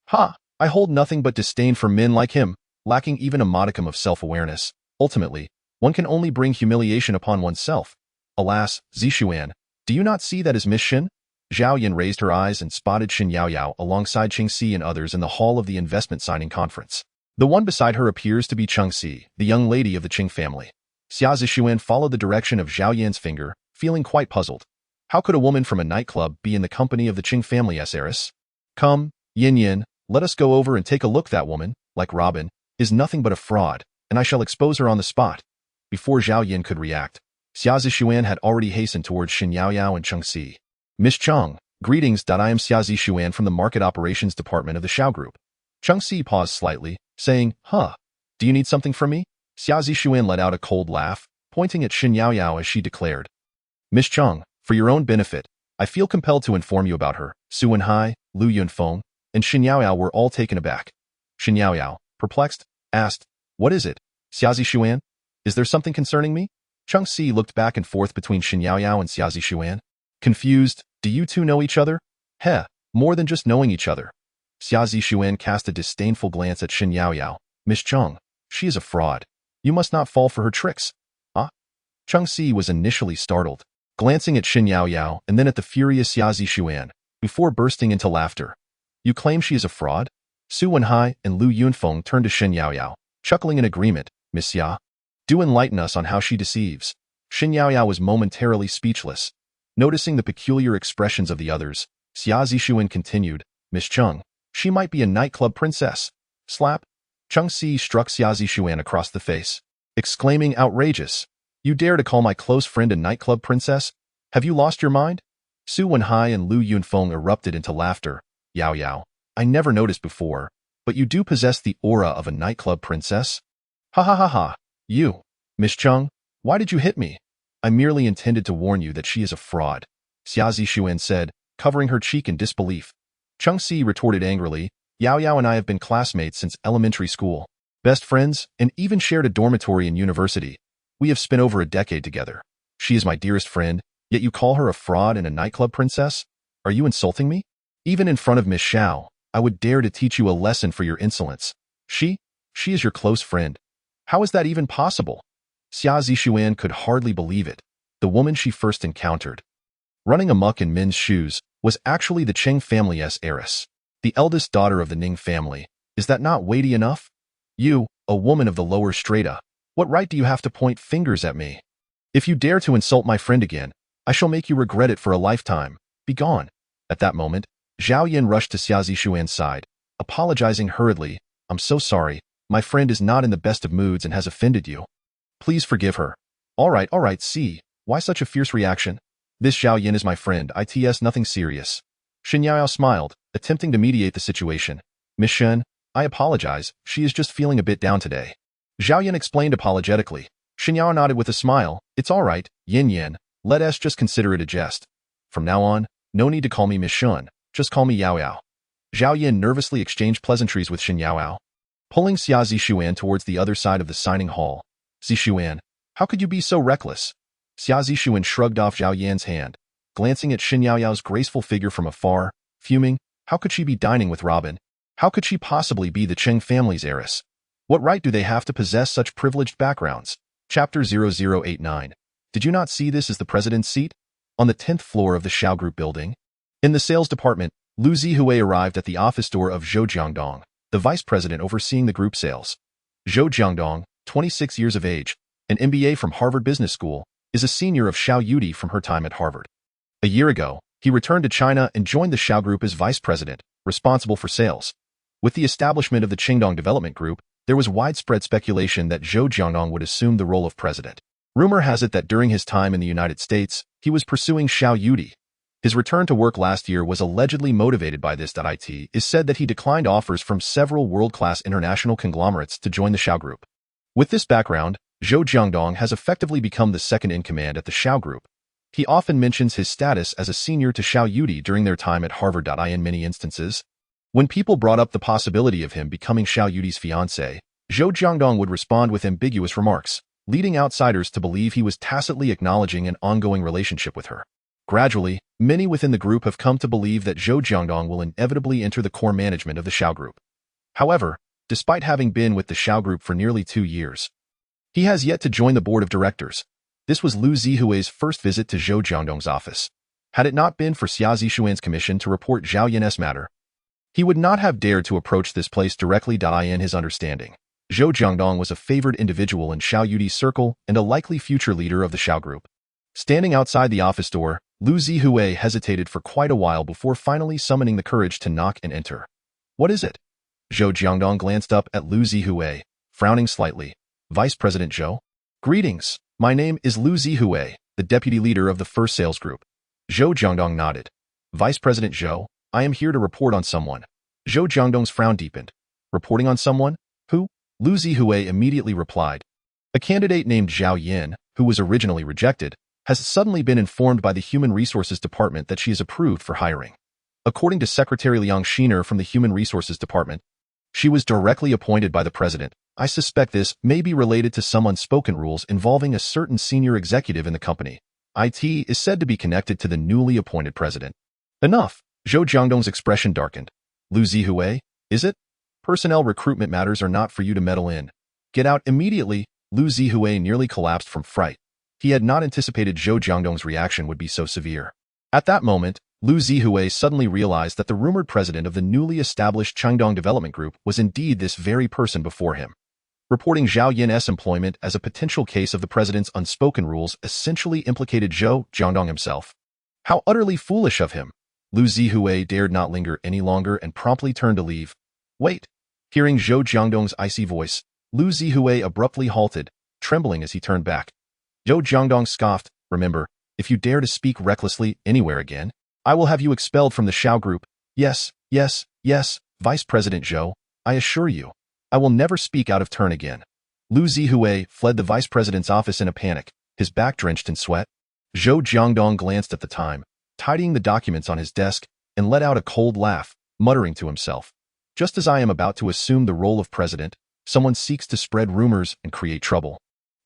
Ha! I hold nothing but disdain for men like him, lacking even a modicum of self-awareness. Ultimately, one can only bring humiliation upon oneself. Alas, Zixuan, do you not see that is Miss Shin?" Zhao Yan raised her eyes and spotted Shin Yaoyao alongside Qing Si and others in the hall of the investment signing conference. The one beside her appears to be Cheng Si, the young lady of the Qing family. Xia Zixuan followed the direction of Zhao Yan's finger, feeling quite puzzled. How could a woman from a nightclub be in the company of the Qing family's heiress? "Come, Yin Yin, let us go over and take a look. That woman, like Robin, is nothing but a fraud, and I shall expose her on the spot." Before Zhao Yin could react, Xia Zishuan had already hastened towards Xin Yaoyao and Cheng Si. "Miss Cheng, greetings. I am Xia Zishuan from the Market Operations Department of the Xiao Group." Cheng Si paused slightly, saying, "Huh, do you need something from me?" Xia Zishuan let out a cold laugh, pointing at Xin Yaoyao as she declared, "Miss Cheng, for your own benefit, I feel compelled to inform you about her." Su Wenhai, Lu Yunfeng, and Xin Yaoyao were all taken aback. Xin Yaoyao, perplexed, asked, "What is it, Xia Zishuan? Is there something concerning me?" Cheng Si looked back and forth between Xin Yaoyao and Xia Zishuan. Confused, "Do you two know each other?" "Heh, more than just knowing each other." Xia Zishuan cast a disdainful glance at Xin Yaoyao. "Miss Cheng, she is a fraud. You must not fall for her tricks." "Ah?" Cheng Si was initially startled, glancing at Xin Yaoyao and then at the furious Xia Zishuan, before bursting into laughter. "You claim she is a fraud?" Su Wenhai and Lu Yunfeng turned to Xin Yaoyao, chuckling in agreement. "Miss Xia, do enlighten us on how she deceives." Xin Yaoyao was momentarily speechless. Noticing the peculiar expressions of the others, Xia Zishuan continued, "Miss Cheng, she might be a nightclub princess." Slap! Cheng Si struck Xia Zishuan across the face, exclaiming, "Outrageous! You dare to call my close friend a nightclub princess? Have you lost your mind?" Su Wenhai and Lu Yunfeng erupted into laughter. "Yao Yao, I never noticed before, but you do possess the aura of a nightclub princess." "Ha ha ha ha! You, Miss Cheng, why did you hit me?" "I merely intended to warn you that she is a fraud," Xia Zishuan said, covering her cheek in disbelief. Cheng Si retorted angrily, "Yao Yao and I have been classmates since elementary school, best friends, and even shared a dormitory in university. We have spent over a decade together. She is my dearest friend, yet you call her a fraud and a nightclub princess? Are you insulting me? Even in front of Miss Xiao, I would dare to teach you a lesson for your insolence. She is your close friend. How is that even possible?" Xia Zishuan could hardly believe it. The woman she first encountered, running amok in men's shoes, was actually the Cheng family's heiress, the eldest daughter of the Ning family. Is that not weighty enough? "You, a woman of the lower strata, what right do you have to point fingers at me? If you dare to insult my friend again, I shall make you regret it for a lifetime. Begone." At that moment, Zhao Yin rushed to Xia Zishuan's side, apologizing hurriedly. "I'm so sorry. My friend is not in the best of moods and has offended you. Please forgive her." All right, see. Why such a fierce reaction? This Zhao Yin is my friend. It's nothing serious." Xin Yaoyao smiled, attempting to mediate the situation. "Miss Shen, I apologize. She is just feeling a bit down today." Zhao Yin explained apologetically. Xin Yao nodded with a smile. "It's all right, Yin. Let us just consider it a jest. From now on, no need to call me Miss Shun. Just call me Yao Yao." Zhao Yin nervously exchanged pleasantries with Xin Yaoyao, pulling Xia Zishuan towards the other side of the signing hall. "Zishuan, how could you be so reckless?" Xia Zishuan shrugged off Zhao Yan's hand, glancing at Xin Yaoyao's graceful figure from afar, fuming. How could she be dining with Robin? How could she possibly be the Cheng family's heiress? What right do they have to possess such privileged backgrounds? Chapter 0089. Did you not see this as the president's seat? On the 10th floor of the Xiao Group building. In the sales department, Lu Zihui arrived at the office door of Zhou Jiangdong, the vice president overseeing the group sales. Zhou Jiangdong, 26 years of age, an MBA from Harvard Business School, is a senior of Xiao Yudi from her time at Harvard. A year ago, he returned to China and joined the Xiao Group as vice president, responsible for sales. With the establishment of the Qingdong Development Group, there was widespread speculation that Zhou Jiangdong would assume the role of president. Rumor has it that during his time in the United States, he was pursuing Xiao Yudi. His return to work last year was allegedly motivated by this. It is said that he declined offers from several world-class international conglomerates to join the Xiao Group. With this background, Zhou Jiangdong has effectively become the second-in-command at the Xiao Group. He often mentions his status as a senior to Xiao Yudi during their time at Harvard. In many instances, when people brought up the possibility of him becoming Xiao Yudi's fiancé, Zhou Jiangdong would respond with ambiguous remarks, leading outsiders to believe he was tacitly acknowledging an ongoing relationship with her. Gradually, many within the group have come to believe that Zhou Jiangdong will inevitably enter the core management of the Xiao Group. However, despite having been with the Xiao Group for nearly 2 years, he has yet to join the board of directors. This was Lu Zihui's first visit to Zhou Jiangdong's office. Had it not been for Xia Zishuan's commission to report Zhao Yin's matter, he would not have dared to approach this place directly. In his understanding, Zhou Jiangdong was a favored individual in Xiao Yudi's circle and a likely future leader of the Xiao Group. Standing outside the office door, Lu Zihui hesitated for quite a while before finally summoning the courage to knock and enter. What is it? Zhou Jiangdong glanced up at Lu Zihue, frowning slightly. Vice President Zhou? Greetings. My name is Lu Zihue, the deputy leader of the first sales group. Zhou Jiangdong nodded. Vice President Zhou, I am here to report on someone. Zhou Jiangdong's frown deepened. Reporting on someone? Who? Lu Zihue immediately replied. A candidate named Zhao Yin, who was originally rejected, has suddenly been informed by the Human Resources Department that she is approved for hiring. According to Secretary Liang Shiner from the Human Resources Department, she was directly appointed by the president. I suspect this may be related to some unspoken rules involving a certain senior executive in the company. IT is said to be connected to the newly appointed president. Enough. Zhou Jiangdong's expression darkened. Lu Zihue, is it? Personnel recruitment matters are not for you to meddle in. Get out immediately. Lu Zihue nearly collapsed from fright. He had not anticipated Zhou Jiangdong's reaction would be so severe. At that moment, Lu Zihue suddenly realized that the rumored president of the newly established Changdong Development Group was indeed this very person before him. Reporting Zhao Yin's employment as a potential case of the president's unspoken rules essentially implicated Zhou Jiangdong himself. How utterly foolish of him! Lu Zihue dared not linger any longer and promptly turned to leave. Wait! Hearing Zhou Jiangdong's icy voice, Lu Zihue abruptly halted, trembling as he turned back. Zhou Jiangdong scoffed, remember, if you dare to speak recklessly anywhere again, I will have you expelled from the Shao Group. Yes, yes, yes, Vice President Zhou, I assure you, I will never speak out of turn again. Lu Zihue fled the vice president's office in a panic, his back drenched in sweat. Zhou Jiangdong glanced at the time, tidying the documents on his desk, and let out a cold laugh, muttering to himself. Just as I am about to assume the role of president, someone seeks to spread rumors and create trouble.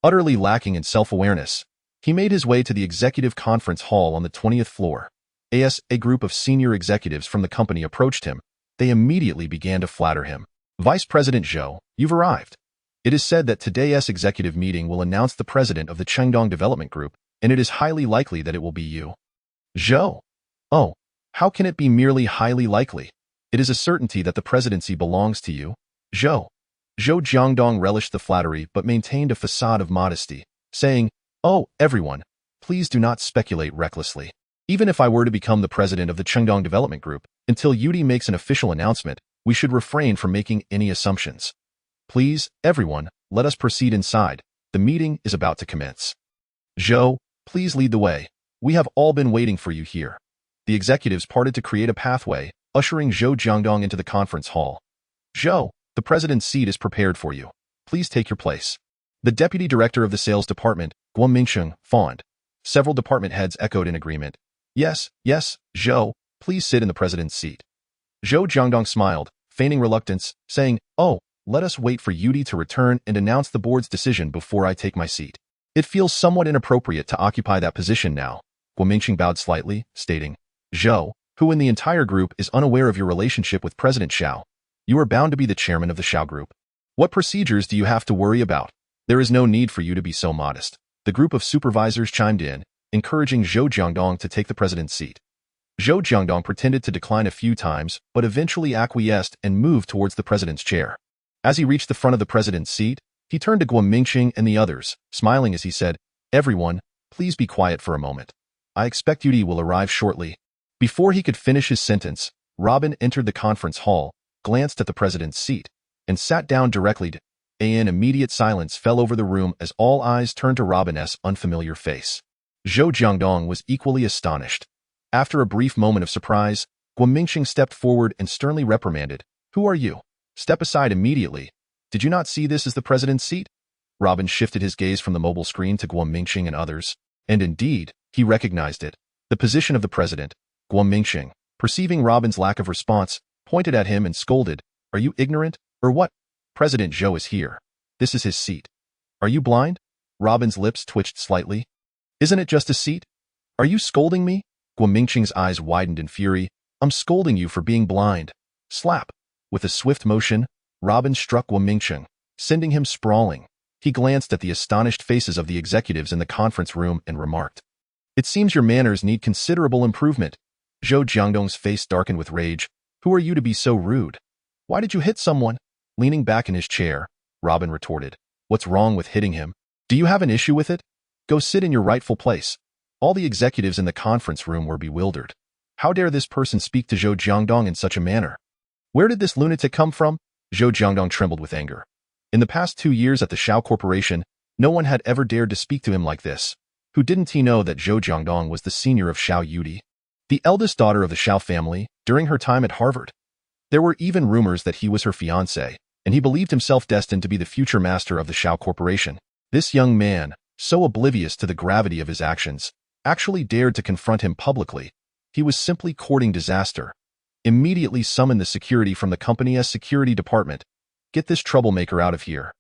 Utterly lacking in self-awareness, he made his way to the executive conference hall on the 20th floor. As a group of senior executives from the company approached him, they immediately began to flatter him. Vice President Zhou, you've arrived. It is said that today's executive meeting will announce the president of the Changdong Development Group, and it is highly likely that it will be you. Zhou. Oh, how can it be merely highly likely? It is a certainty that the presidency belongs to you. Zhou. Zhou Jiangdong relished the flattery but maintained a facade of modesty, saying, Oh, everyone, please do not speculate recklessly. Even if I were to become the president of the Changdong Development Group, until Yudi makes an official announcement, we should refrain from making any assumptions. Please, everyone, let us proceed inside. The meeting is about to commence. Zhou, please lead the way. We have all been waiting for you here. The executives parted to create a pathway, ushering Zhou Jiangdong into the conference hall. Zhou, the president's seat is prepared for you. Please take your place. The deputy director of the sales department, Guo Mingsheng, fawned. Several department heads echoed in agreement. Yes, yes, Zhou, please sit in the president's seat. Zhou Jiangdong smiled, feigning reluctance, saying, Oh, let us wait for Yudi to return and announce the board's decision before I take my seat. It feels somewhat inappropriate to occupy that position now. Guo Mingsheng bowed slightly, stating, Zhou, who in the entire group is unaware of your relationship with President Shao, you are bound to be the chairman of the Shao Group. What procedures do you have to worry about? There is no need for you to be so modest. The group of supervisors chimed in, encouraging Zhou Jiangdong to take the president's seat. Zhou Jiangdong pretended to decline a few times, but eventually acquiesced and moved towards the president's chair. As he reached the front of the president's seat, he turned to Guo Mingsheng and the others, smiling as he said, Everyone, please be quiet for a moment. I expect Yudi will arrive shortly. Before he could finish his sentence, Robin entered the conference hall, glanced at the president's seat, and sat down directly to. An immediate silence fell over the room as all eyes turned to Robin's unfamiliar face. Zhou Jiangdong was equally astonished. After a brief moment of surprise, Guo Mingsheng stepped forward and sternly reprimanded, Who are you? Step aside immediately. Did you not see this as the president's seat? Robin shifted his gaze from the mobile screen to Guo Mingsheng and others, and indeed, he recognized it. The position of the president. Guo Mingsheng, perceiving Robin's lack of response, pointed at him and scolded, Are you ignorant, or what? President Zhou is here. This is his seat. Are you blind? Robin's lips twitched slightly. Isn't it just a seat? Are you scolding me? Guo Mingsheng's eyes widened in fury. I'm scolding you for being blind. Slap. With a swift motion, Robin struck Guo Mingsheng, sending him sprawling. He glanced at the astonished faces of the executives in the conference room and remarked, It seems your manners need considerable improvement. Zhou Jiangdong's face darkened with rage. Who are you to be so rude? Why did you hit someone? Leaning back in his chair, Robin retorted, What's wrong with hitting him? Do you have an issue with it? Go sit in your rightful place. All the executives in the conference room were bewildered. How dare this person speak to Zhou Jiangdong in such a manner? Where did this lunatic come from? Zhou Jiangdong trembled with anger. In the past 2 years at the Shao Corporation, no one had ever dared to speak to him like this. Who didn't he know that Zhou Jiangdong was the senior of Shao Yudi, the eldest daughter of the Shao family, during her time at Harvard? There were even rumors that he was her fiancé, and he believed himself destined to be the future master of the Shao Corporation. This young man, so oblivious to the gravity of his actions, actually dared to confront him publicly. He was simply courting disaster. Immediately summon the security from the company's security department. Get this troublemaker out of here.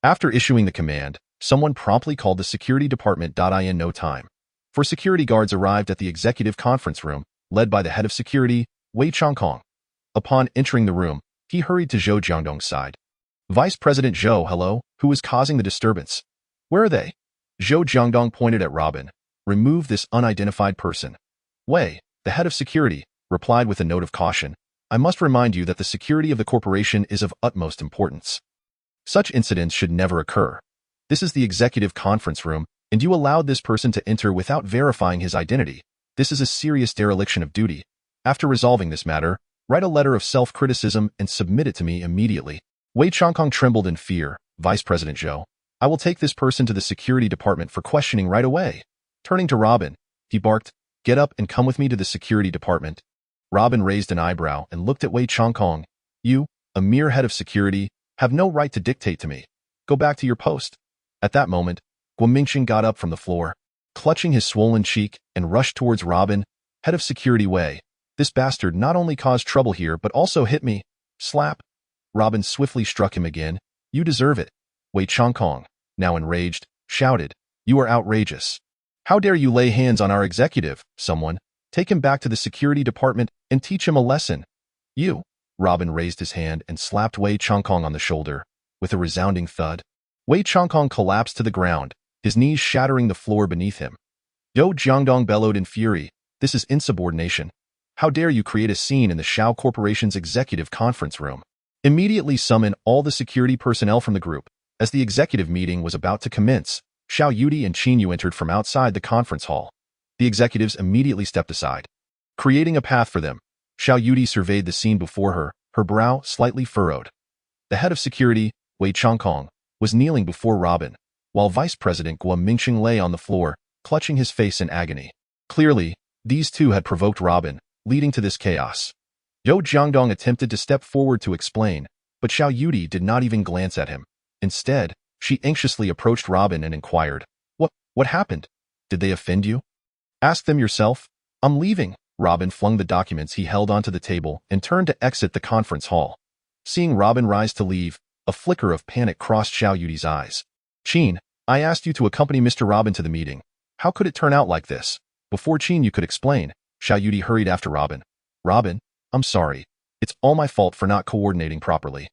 After issuing the command, someone promptly called the security department. In no time, 4 security guards arrived at the executive conference room, led by the head of security, Wei Changkong. Upon entering the room, he hurried to Zhou Jiangdong's side. Vice President Zhou, hello, who is causing the disturbance? Where are they? Zhou Jiangdong pointed at Robin. Remove this unidentified person. Wei, the head of security, replied with a note of caution. I must remind you that the security of the corporation is of utmost importance. Such incidents should never occur. This is the executive conference room, and you allowed this person to enter without verifying his identity. This is a serious dereliction of duty. After resolving this matter, write a letter of self-criticism and submit it to me immediately. Wei Changkong trembled in fear. Vice President Zhou, I will take this person to the security department for questioning right away. Turning to Robin, he barked, get up and come with me to the security department. Robin raised an eyebrow and looked at Wei Changkong. You, a mere head of security, have no right to dictate to me. Go back to your post. At that moment, Guomingxing got up from the floor, clutching his swollen cheek, and rushed towards Robin. Head of security Wei, this bastard not only caused trouble here but also hit me. Slap. Robin swiftly struck him again. You deserve it. Wei Changkong, now enraged, shouted, you are outrageous. How dare you lay hands on our executive? Someone, take him back to the security department and teach him a lesson. You. Robin raised his hand and slapped Wei Changkong on the shoulder. With a resounding thud, Wei Changkong collapsed to the ground, his knees shattering the floor beneath him. Zhou Jiangdong bellowed in fury. This is insubordination. How dare you create a scene in the Shao Corporation's executive conference room? Immediately summon all the security personnel from the group. As the executive meeting was about to commence, Shao Yudi and Qin Yu entered from outside the conference hall. The executives immediately stepped aside, creating a path for them. Shao Yudi surveyed the scene before her, her brow slightly furrowed. The head of security, Wei Changkong, was kneeling before Robin, while Vice President Guomingxing lay on the floor, clutching his face in agony. Clearly, these two had provoked Robin, leading to this chaos. Zhou Jiangdong attempted to step forward to explain, but Shao Yudi did not even glance at him. Instead, she anxiously approached Robin and inquired, What happened? Did they offend you? Ask them yourself. I'm leaving. Robin flung the documents he held onto the table and turned to exit the conference hall. Seeing Robin rise to leave, a flicker of panic crossed Shao Yudi's eyes. Qin, I asked you to accompany Mr. Robin to the meeting. How could it turn out like this? Before Qin Yu could explain, Shao Yudi hurried after Robin. Robin, I'm sorry. It's all my fault for not coordinating properly.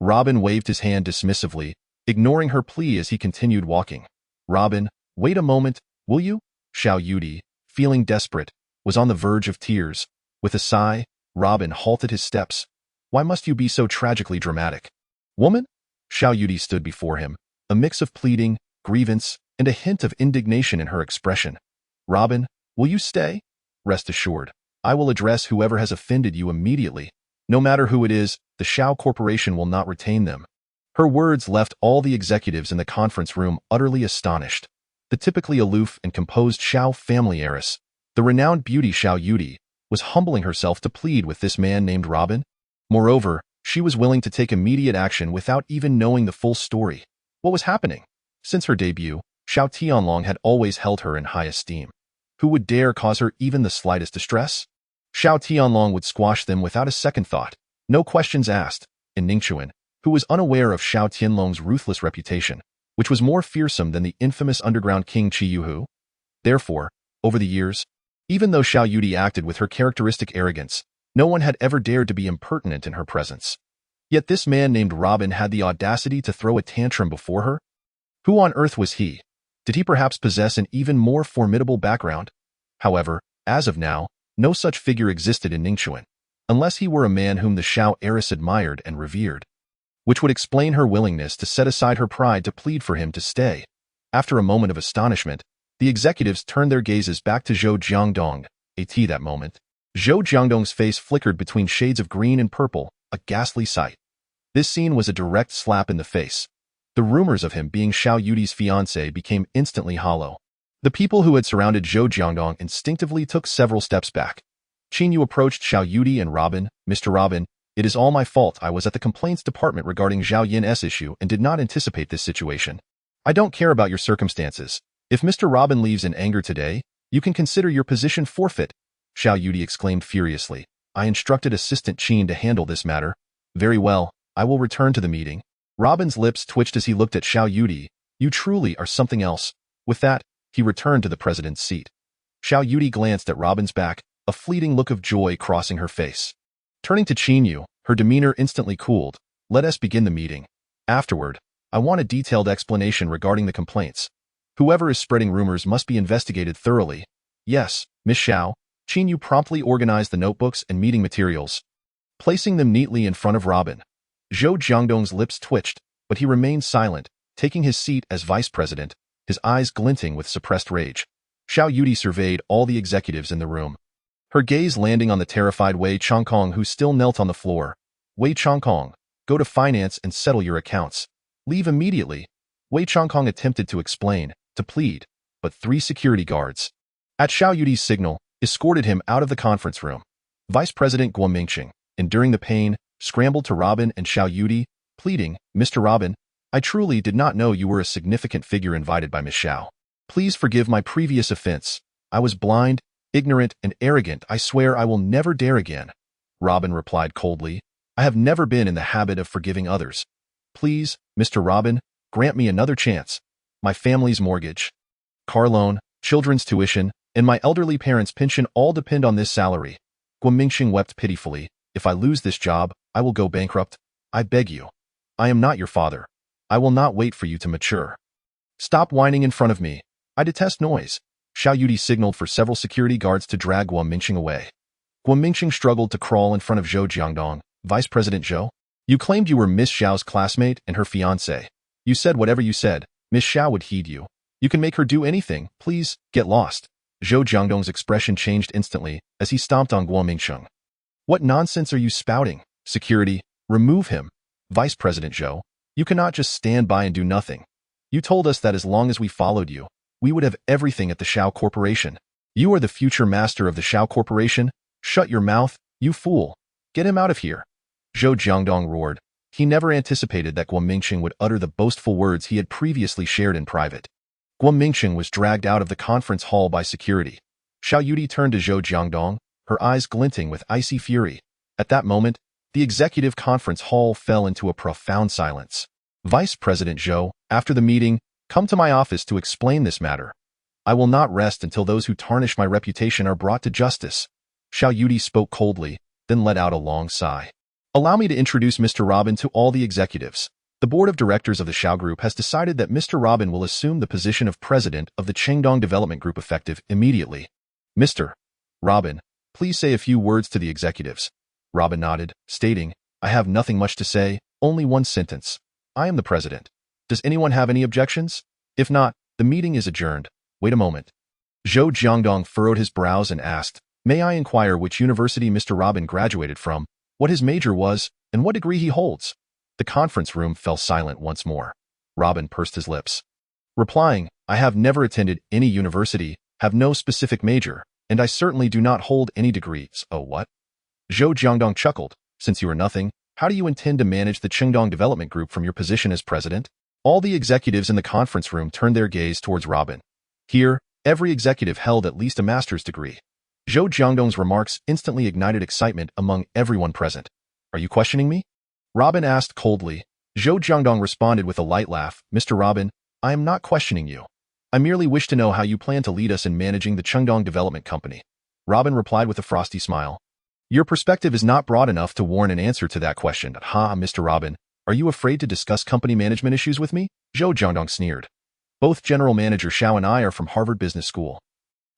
Robin waved his hand dismissively, ignoring her plea as he continued walking. Robin, wait a moment, will you? Shao Yudi, feeling desperate, was on the verge of tears. With a sigh, Robin halted his steps. Why must you be so tragically dramatic? Woman? Shao Yudi stood before him, a mix of pleading, grievance, and a hint of indignation in her expression. Robin, will you stay? Rest assured, I will address whoever has offended you immediately. No matter who it is, the Shao Corporation will not retain them. Her words left all the executives in the conference room utterly astonished. The typically aloof and composed Shao family heiress, the renowned beauty Shao Yudi, was humbling herself to plead with this man named Robin. Moreover, she was willing to take immediate action without even knowing the full story. What was happening? Since her debut, Shao Tianlong had always held her in high esteem. Who would dare cause her even the slightest distress? Shao Tianlong would squash them without a second thought, no questions asked, and Ningxuan, who was unaware of Shao Tianlong's ruthless reputation, which was more fearsome than the infamous underground king Qi Yuhu. Therefore, over the years, even though Shao Yudi acted with her characteristic arrogance, no one had ever dared to be impertinent in her presence. Yet this man named Robin had the audacity to throw a tantrum before her? Who on earth was he? Did he perhaps possess an even more formidable background? However, as of now, no such figure existed in Ningxuan, unless he were a man whom the Shao heiress admired and revered, which would explain her willingness to set aside her pride to plead for him to stay. After a moment of astonishment, the executives turned their gazes back to Zhou Jiangdong. That moment, Zhou Jiangdong's face flickered between shades of green and purple, a ghastly sight. This scene was a direct slap in the face. The rumors of him being Xiao Yudi's fiancé became instantly hollow. The people who had surrounded Zhou Jiangdong instinctively took several steps back. Qin Yu approached Xiao Yudi and Robin. Mr. Robin, it is all my fault. I was at the complaints department regarding Zhao Yin's issue and did not anticipate this situation. I don't care about your circumstances. If Mr. Robin leaves in anger today, you can consider your position forfeit, Xiao Yudi exclaimed furiously. I instructed Assistant Qin to handle this matter. Very well, I will return to the meeting. Robin's lips twitched as he looked at Xiao Yudi. You truly are something else. With that, he returned to the president's seat. Xiao Yudi glanced at Robin's back, a fleeting look of joy crossing her face. Turning to Qin Yu, her demeanor instantly cooled. Let us begin the meeting. Afterward, I want a detailed explanation regarding the complaints. Whoever is spreading rumors must be investigated thoroughly. Yes, Miss Xiao. Qin Yu promptly organized the notebooks and meeting materials, placing them neatly in front of Robin. Zhou Jiangdong's lips twitched, but he remained silent, taking his seat as vice president, his eyes glinting with suppressed rage. Xiao Yudi surveyed all the executives in the room, her gaze landing on the terrified Wei Chongkong, who still knelt on the floor. Wei Chongkong, go to finance and settle your accounts. Leave immediately. Wei Chongkong attempted to explain, to plead, but 3 security guards, at Xiao Yudi's signal, escorted him out of the conference room. Vice President Guo Mingqing, enduring the pain, scrambled to Robin and Xiao Yudi, pleading, Mr. Robin, I truly did not know you were a significant figure invited by Miss Xiao. Please forgive my previous offense. I was blind, ignorant, and arrogant. I swear I will never dare again. Robin replied coldly, I have never been in the habit of forgiving others. Please, Mr. Robin, grant me another chance. My family's mortgage, car loan, children's tuition, and my elderly parents' pension all depend on this salary. Guo Mingqing wept pitifully. If I lose this job, I will go bankrupt. I beg you. I am not your father. I will not wait for you to mature. Stop whining in front of me. I detest noise. Xiao Yudi signaled for several security guards to drag Guo Mingqing away. Guo Mingqing struggled to crawl in front of Zhou Jiangdong. Vice President Zhou, you claimed you were Miss Xiao's classmate and her fiancé. You said whatever you said. Miss Xiao would heed you. You can make her do anything. Please, get lost. Zhou Jiangdong's expression changed instantly as he stomped on Guo Mingqing. What nonsense are you spouting? Security, remove him. Vice President Zhou, you cannot just stand by and do nothing. You told us that as long as we followed you, we would have everything at the Xiao Corporation. You are the future master of the Xiao Corporation. Shut your mouth, you fool. Get him out of here. Zhou Jiangdong roared. He never anticipated that Guo Mingqing would utter the boastful words he had previously shared in private. Guo Mingqing was dragged out of the conference hall by security. Xiao Yudi turned to Zhou Jiangdong, her eyes glinting with icy fury. At that moment, the executive conference hall fell into a profound silence. Vice President Zhou, after the meeting, come to my office to explain this matter. I will not rest until those who tarnish my reputation are brought to justice. Xiao Yudi spoke coldly, then let out a long sigh. Allow me to introduce Mr. Robin to all the executives. The board of directors of the Xiao Group has decided that Mr. Robin will assume the position of president of the Chengdong Development Group effective immediately. Mr. Robin, please say a few words to the executives. Robin nodded, stating, I have nothing much to say, only one sentence. I am the president. Does anyone have any objections? If not, the meeting is adjourned. Wait a moment. Zhou Jiangdong furrowed his brows and asked, May I inquire which university Mr. Robin graduated from, what his major was, and what degree he holds? The conference room fell silent once more. Robin pursed his lips, replying, I have never attended any university, have no specific major, and I certainly do not hold any degrees. Oh, what? Zhou Jiangdong chuckled. Since you are nothing, how do you intend to manage the Chengdong Development Group from your position as president? All the executives in the conference room turned their gaze towards Robin. Here, every executive held at least a master's degree. Zhou Jiangdong's remarks instantly ignited excitement among everyone present. Are you questioning me? Robin asked coldly. Zhou Jiangdong responded with a light laugh. Mr. Robin, I am not questioning you. I merely wish to know how you plan to lead us in managing the Chengdong Development Company. Robin replied with a frosty smile. Your perspective is not broad enough to warrant an answer to that question. Ha, Mr. Robin, are you afraid to discuss company management issues with me? Zhou Jiangdong sneered. Both General Manager Xiao and I are from Harvard Business School.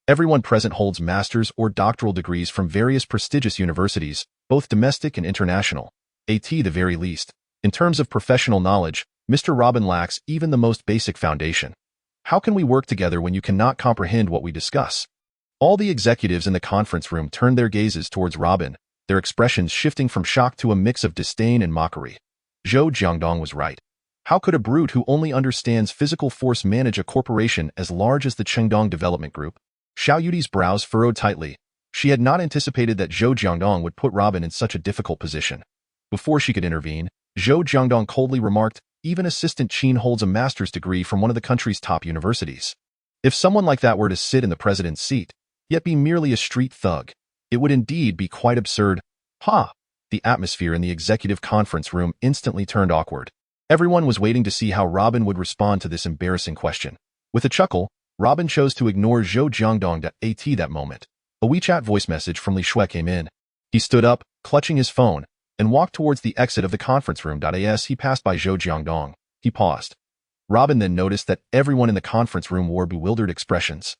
Everyone present holds master's or doctoral degrees from various prestigious universities, both domestic and international. At the very least. In terms of professional knowledge, Mr. Robin lacks even the most basic foundation. How can we work together when you cannot comprehend what we discuss? All the executives in the conference room turned their gazes towards Robin, their expressions shifting from shock to a mix of disdain and mockery. Zhou Jiangdong was right. How could a brute who only understands physical force manage a corporation as large as the Chengdong Development Group? Xiao Yudi's brows furrowed tightly. She had not anticipated that Zhou Jiangdong would put Robin in such a difficult position. Before she could intervene, Zhou Jiangdong coldly remarked, "Even Assistant Qin holds a master's degree from one of the country's top universities. If someone like that were to sit in the president's seat, yet be merely a street thug, it would indeed be quite absurd." Ha! The atmosphere in the executive conference room instantly turned awkward. Everyone was waiting to see how Robin would respond to this embarrassing question. With a chuckle, Robin chose to ignore Zhou Jiangdong that moment. A WeChat voice message from Li Shui came in. He stood up, clutching his phone, and walked towards the exit of the conference room. As he passed by Zhou Jiangdong, he paused. Robin then noticed that everyone in the conference room wore bewildered expressions.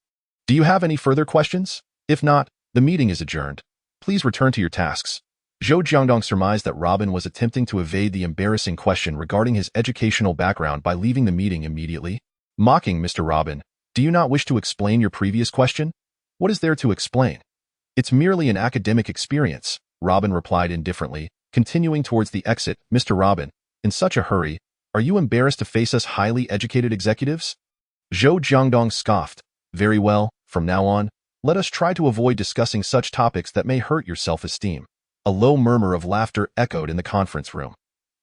"Do you have any further questions? If not, the meeting is adjourned. Please return to your tasks." Zhou Jiangdong surmised that Robin was attempting to evade the embarrassing question regarding his educational background by leaving the meeting immediately. Mocking Mr. Robin, "Do you not wish to explain your previous question? What is there to explain? It's merely an academic experience," Robin replied indifferently, continuing towards the exit. "Mr. Robin, in such a hurry, are you embarrassed to face us highly educated executives?" Zhou Jiangdong scoffed. "Very well, from now on, let us try to avoid discussing such topics that may hurt your self-esteem." A low murmur of laughter echoed in the conference room.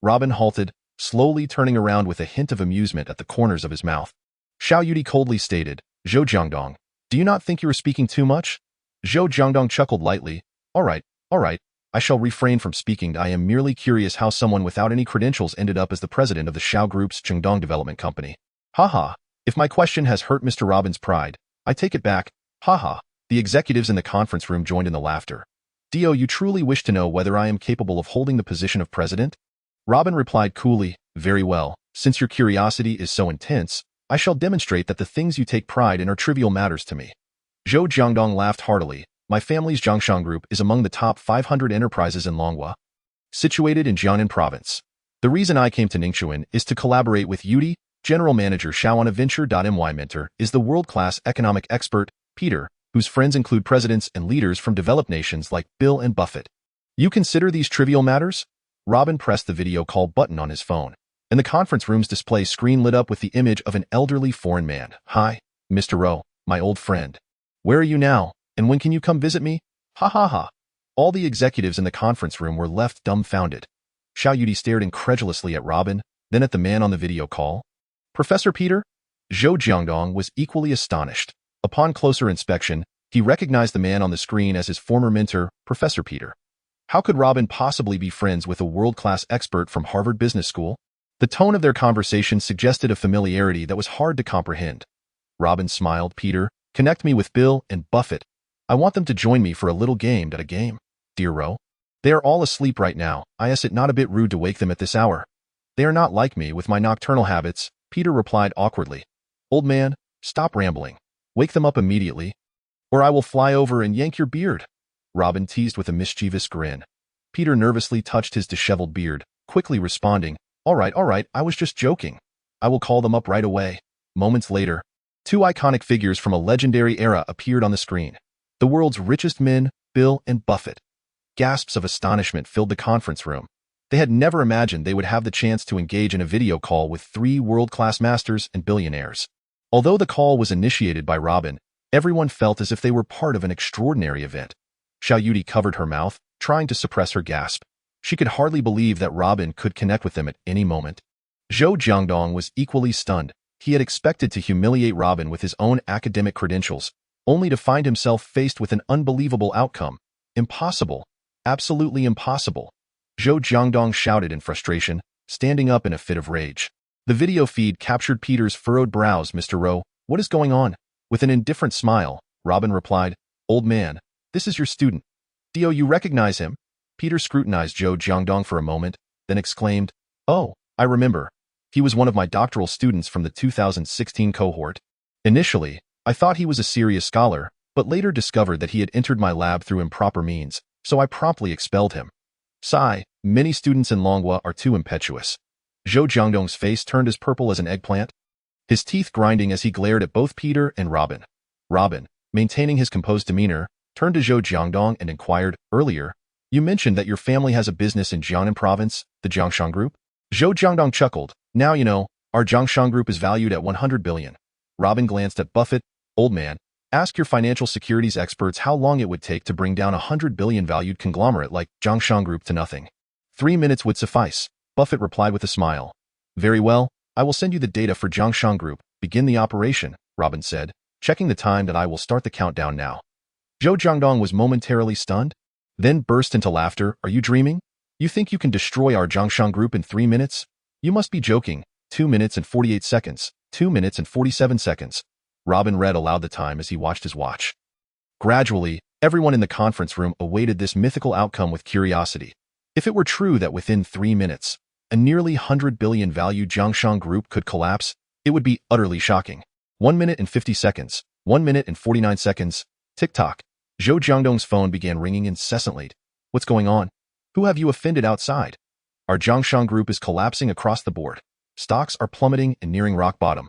Robin halted, slowly turning around with a hint of amusement at the corners of his mouth. Xiao Yudi coldly stated, "Zhou Jiangdong, do you not think you are speaking too much?" Zhou Jiangdong chuckled lightly. All right, I shall refrain from speaking. I am merely curious how someone without any credentials ended up as the president of the Xiao Group's Chengdong Development Company." "Haha, if my question has hurt Mr. Robin's pride, I take it back." "Haha." The executives in the conference room joined in the laughter. "Dio, you truly wish to know whether I am capable of holding the position of president?" Robin replied coolly, "Very well, since your curiosity is so intense, I shall demonstrate that the things you take pride in are trivial matters to me." Zhou Jiangdong laughed heartily. "My family's Zhongshan Group is among the top 500 enterprises in Longhua, situated in Jiangnan Province. The reason I came to Ningxuan is to collaborate with Yudi, General Manager Xiao on a venture. My mentor is the world-class economic expert, Peter, whose friends include presidents and leaders from developed nations like Bill and Buffett. You consider these trivial matters?" Robin pressed the video call button on his phone, and the conference room's display screen lit up with the image of an elderly foreign man. "Hi, Mr. Rowe, my old friend. Where are you now, and when can you come visit me?" "Ha ha ha." All the executives in the conference room were left dumbfounded. Xiao Yudi stared incredulously at Robin, then at the man on the video call. "Professor Peter?" Zhou Jiangdong was equally astonished. Upon closer inspection, he recognized the man on the screen as his former mentor, Professor Peter. How could Robin possibly be friends with a world-class expert from Harvard Business School? The tone of their conversation suggested a familiarity that was hard to comprehend. Robin smiled. "Peter, connect me with Bill and Buffett. I want them to join me for a little game. Dear Rowe. They are all asleep right now. Is it not a bit rude to wake them at this hour?" "They are not like me with my nocturnal habits," Peter replied awkwardly. "Old man, stop rambling. Wake them up immediately, or I will fly over and yank your beard," Robin teased with a mischievous grin. Peter nervously touched his disheveled beard, quickly responding, All right, I was just joking. I will call them up right away." Moments later, two iconic figures from a legendary era appeared on the screen. The world's richest men, Bill and Buffett. Gasps of astonishment filled the conference room. They had never imagined they would have the chance to engage in a video call with three world-class masters and billionaires. Although the call was initiated by Robin, everyone felt as if they were part of an extraordinary event. Xiao Yudi covered her mouth, trying to suppress her gasp. She could hardly believe that Robin could connect with them at any moment. Zhou Jiangdong was equally stunned. He had expected to humiliate Robin with his own academic credentials, only to find himself faced with an unbelievable outcome. Impossible. Absolutely impossible. Zhou Jiangdong shouted in frustration, standing up in a fit of rage. The video feed captured Peter's furrowed brows. "Mr. Rowe, what is going on?" With an indifferent smile, Robin replied, "Old man, this is your student. Dio, you recognize him?" Peter scrutinized Zhou Jiangdong for a moment, then exclaimed, "Oh, I remember. He was one of my doctoral students from the 2016 cohort. Initially, I thought he was a serious scholar, but later discovered that he had entered my lab through improper means, so I promptly expelled him." Sigh, many students in Longhua are too impetuous. Zhou Jiangdong's face turned as purple as an eggplant, his teeth grinding as he glared at both Peter and Robin. Robin, maintaining his composed demeanor, turned to Zhou Jiangdong and inquired, "Earlier, You mentioned that your family has a business in Jiangnan province, the Jiangshan Group? Zhou Jiangdong chuckled. Now you know, our Jiangshan Group is valued at 100 billion. Robin glanced at Buffett. Old man, ask your financial securities experts how long it would take to bring down a 100 billion valued conglomerate like Jiangshan Group to nothing. 3 minutes would suffice, Buffett replied with a smile. Very well, I will send you the data for Jiangshan Group. Begin the operation, Robin said, checking the time that I will start the countdown now. Zhou Jiangdong was momentarily stunned, then burst into laughter. Are you dreaming? You think you can destroy our Jiangshan Group in 3 minutes? You must be joking. 2 minutes and 48 seconds. 2 minutes and 47 seconds. Robin read aloud the time as he watched his watch. Gradually, everyone in the conference room awaited this mythical outcome with curiosity. If it were true that within 3 minutes, a nearly 100 billion value Jiangshan Group could collapse, it would be utterly shocking. 1 minute and 50 seconds. 1 minute and 49 seconds. Tick-tock. Zhou Jiangdong's phone began ringing incessantly. What's going on? Who have you offended outside? Our Jiangshan Group is collapsing across the board. Stocks are plummeting and nearing rock bottom.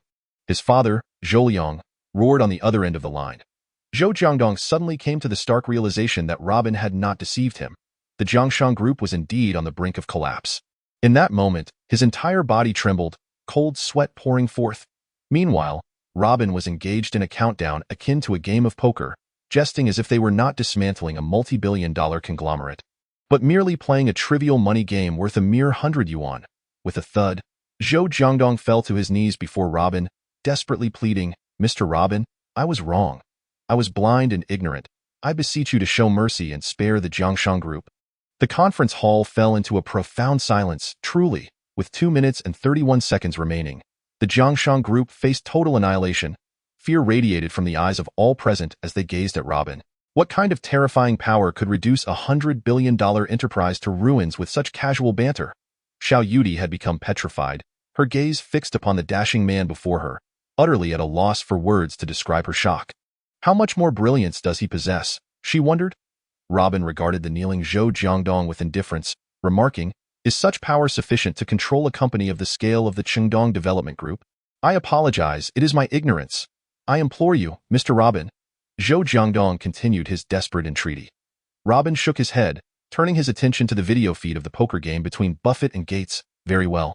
His father, Zhou Liang, roared on the other end of the line. Zhou Jiangdong suddenly came to the stark realization that Robin had not deceived him. The Jiangshan Group was indeed on the brink of collapse. In that moment, his entire body trembled, cold sweat pouring forth. Meanwhile, Robin was engaged in a countdown akin to a game of poker, jesting as if they were not dismantling a multi-billion-dollar conglomerate, but merely playing a trivial money game worth a mere 100 yuan. With a thud, Zhou Jiangdong fell to his knees before Robin, desperately pleading, Mr. Robin, I was wrong. I was blind and ignorant. I beseech you to show mercy and spare the Jiangshan Group. The conference hall fell into a profound silence. Truly, with 2 minutes and 31 seconds remaining, the Jiangshan Group faced total annihilation. Fear radiated from the eyes of all present as they gazed at Robin. What kind of terrifying power could reduce a $100 billion enterprise to ruins with such casual banter? Xiao Yudi had become petrified, her gaze fixed upon the dashing man before her, utterly at a loss for words to describe her shock. How much more brilliance does he possess? She wondered. Robin regarded the kneeling Zhou Jiangdong with indifference, remarking, Is such power sufficient to control a company of the scale of the Qingdong Development Group? I apologize, it is my ignorance. I implore you, Mr. Robin. Zhou Jiangdong continued his desperate entreaty. Robin shook his head, turning his attention to the video feed of the poker game between Buffett and Gates. Very well.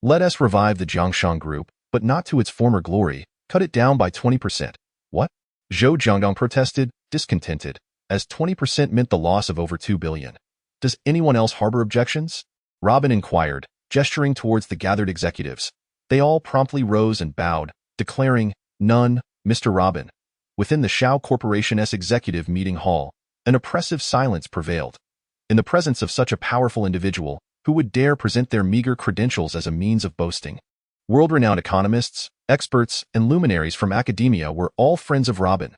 Let us revive the Jiangshan Group, but not to its former glory. Cut it down by 20%. What? Zhou Jiangdong protested, discontented, as 20% meant the loss of over 2 billion. Does anyone else harbor objections? Robin inquired, gesturing towards the gathered executives. They all promptly rose and bowed, declaring, None, Mr. Robin. Within the Shao Corporation's executive meeting hall, an oppressive silence prevailed. In the presence of such a powerful individual, who would dare present their meager credentials as a means of boasting? World-renowned economists, experts, and luminaries from academia were all friends of Robin.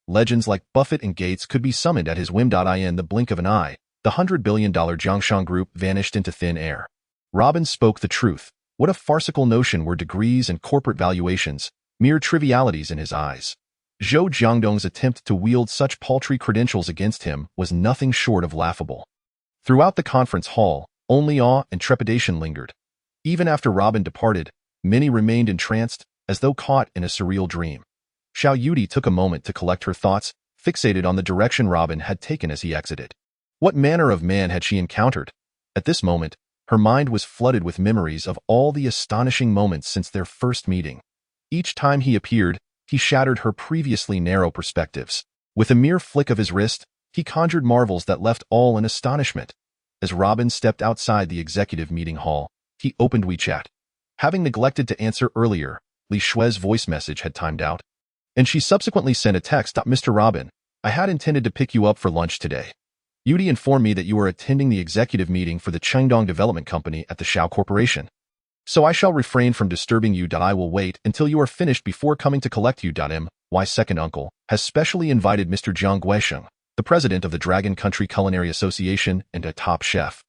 Legends like Buffett and Gates could be summoned at his whim. In the blink of an eye, the $100 billion Jiangshan Group vanished into thin air. Robin spoke the truth. What a farcical notion were degrees and corporate valuations, mere trivialities in his eyes. Zhou Jiangdong's attempt to wield such paltry credentials against him was nothing short of laughable. Throughout the conference hall, only awe and trepidation lingered. Even after Robin departed, many remained entranced, as though caught in a surreal dream. Xiao Yudi took a moment to collect her thoughts, fixated on the direction Robin had taken as he exited. What manner of man had she encountered? At this moment, her mind was flooded with memories of all the astonishing moments since their first meeting. Each time he appeared, he shattered her previously narrow perspectives. With a mere flick of his wrist, he conjured marvels that left all in astonishment. As Robin stepped outside the executive meeting hall, he opened WeChat. Having neglected to answer earlier, Li Shui's voice message had timed out, and she subsequently sent a text. Mr. Robin, I had intended to pick you up for lunch today. Yudi informed me that you are attending the executive meeting for the Qingdong Development Company at the Shao Corporation. So I shall refrain from disturbing you. I will wait until you are finished before coming to collect you. My second uncle has specially invited Mr. Jiang Guisheng, the president of the Dragon Country Culinary Association and a top chef,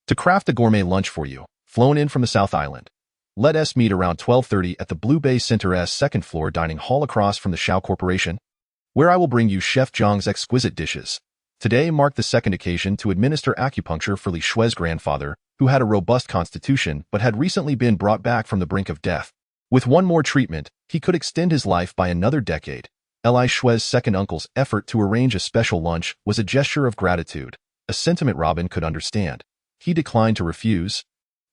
to craft a gourmet lunch for you, flown in from the South Island. Let us meet around 12:30 at the Blue Bay Center's second floor dining hall across from the Shao Corporation, where I will bring you Chef Zhang's exquisite dishes. Today marked the second occasion to administer acupuncture for Li Shui's grandfather, who had a robust constitution but had recently been brought back from the brink of death. With one more treatment, he could extend his life by another decade. Li Shui's second uncle's effort to arrange a special lunch was a gesture of gratitude. a sentiment Robin could understand. He declined to refuse,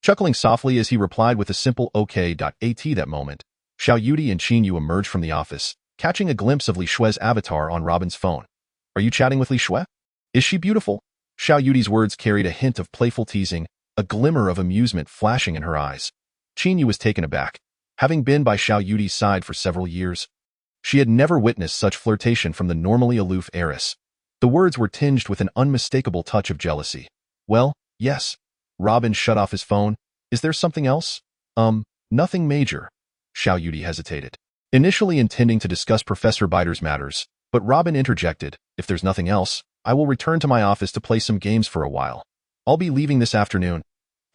chuckling softly as he replied with a simple okay. At that moment, Xiao Yudi and Qin Yu emerged from the office, catching a glimpse of Li Shue's avatar on Robin's phone. Are you chatting with Li Shue? Is she beautiful? Xiao Yudi's words carried a hint of playful teasing, a glimmer of amusement flashing in her eyes. Qin Yu was taken aback. Having been by Xiao Yudi's side for several years, she had never witnessed such flirtation from the normally aloof heiress. The words were tinged with an unmistakable touch of jealousy. Well, yes. Robin shut off his phone. Is there something else? Nothing major. Xiao Yudi hesitated, initially intending to discuss Professor Biter's matters, but Robin interjected, if there's nothing else, I will return to my office to play some games for a while. I'll be leaving this afternoon.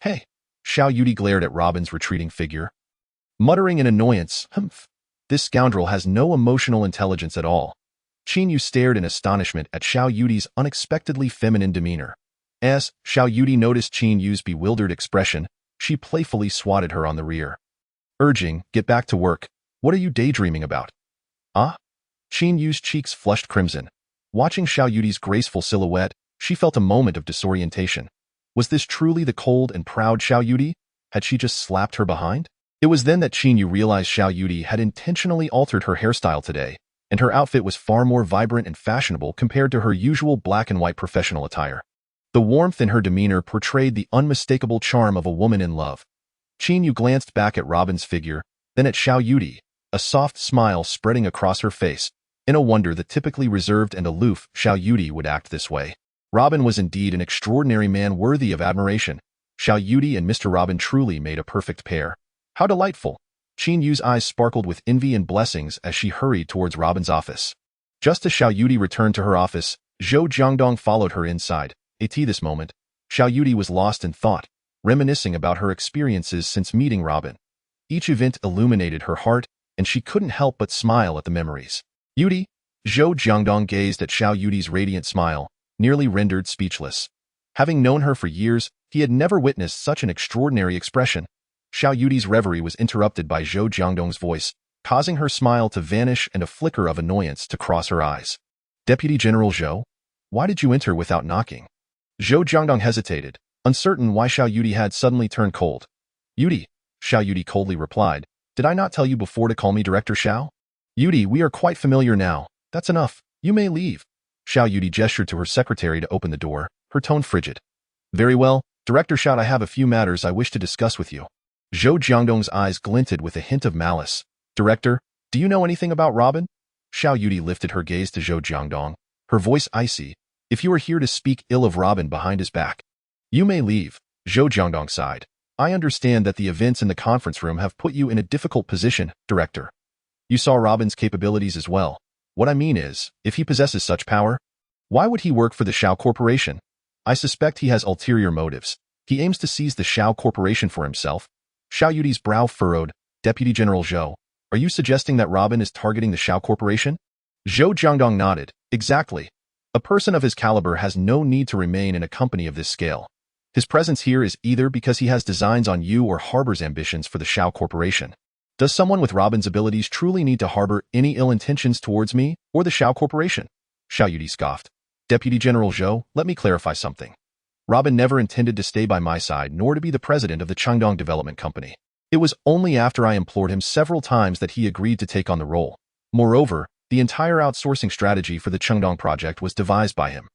Hey. Xiao Yudi glared at Robin's retreating figure, muttering in annoyance, humph. This scoundrel has no emotional intelligence at all. Qin Yu stared in astonishment at Xiao Yudi's unexpectedly feminine demeanor. As Xiao Yudi noticed Qin Yu's bewildered expression, she playfully swatted her on the rear, urging, get back to work. What are you daydreaming about? Ah? Qin Yu's cheeks flushed crimson. Watching Xiao Yudi's graceful silhouette, she felt a moment of disorientation. Was this truly the cold and proud Xiao Yudi? Had she just slapped her behind? It was then that Qin Yu realized Xiao Yudi had intentionally altered her hairstyle today, and her outfit was far more vibrant and fashionable compared to her usual black and white professional attire. The warmth in her demeanor portrayed the unmistakable charm of a woman in love. Qin Yu glanced back at Robin's figure, then at Xiao Yudi, a soft smile spreading across her face, in a wonder that typically reserved and aloof Xiao Yudi would act this way. Robin was indeed an extraordinary man worthy of admiration. Xiao Yudi and Mr. Robin truly made a perfect pair. How delightful! Qin Yu's eyes sparkled with envy and blessings as she hurried towards Robin's office. Just as Xiao Yudi returned to her office, Zhou Jiangdong followed her inside. At this moment, Xiao Yudi was lost in thought, reminiscing about her experiences since meeting Robin. Each event illuminated her heart, and she couldn't help but smile at the memories. Yudi? Zhou Jiangdong gazed at Xiao Yudi's radiant smile, nearly rendered speechless. Having known her for years, he had never witnessed such an extraordinary expression. Xiao Yudi's reverie was interrupted by Zhou Jiangdong's voice, causing her smile to vanish and a flicker of annoyance to cross her eyes. Deputy General Zhou? Why did you enter without knocking? Zhou Jiangdong hesitated, uncertain why Xiao Yudi had suddenly turned cold. Yudi, Xiao Yudi coldly replied, did I not tell you before to call me Director Xiao? Yudi, we are quite familiar now. That's enough. You may leave. Xiao Yudi gestured to her secretary to open the door, her tone frigid. Very well, Director Xiao, I have a few matters I wish to discuss with you. Zhou Jiangdong's eyes glinted with a hint of malice. Director, do you know anything about Robin? Xiao Yudi lifted her gaze to Zhou Jiangdong, her voice icy. If you are here to speak ill of Robin behind his back, you may leave. Zhou Jiangdong sighed. I understand that the events in the conference room have put you in a difficult position, Director. You saw Robin's capabilities as well. What I mean is, if he possesses such power, why would he work for the Xiao Corporation? I suspect he has ulterior motives. He aims to seize the Xiao Corporation for himself. Xiao Yudi's brow furrowed. Deputy General Zhou, are you suggesting that Robin is targeting the Xiao Corporation? Zhou Jiangdong nodded. Exactly. A person of his caliber has no need to remain in a company of this scale. His presence here is either because he has designs on you or harbors ambitions for the Xiao Corporation. Does someone with Robin's abilities truly need to harbor any ill intentions towards me or the Xiao Corporation? Xiao Yudi scoffed. Deputy General Zhou, let me clarify something. Robin never intended to stay by my side nor to be the president of the Changdong Development Company. It was only after I implored him several times that he agreed to take on the role. Moreover, the entire outsourcing strategy for the Changdong project was devised by him.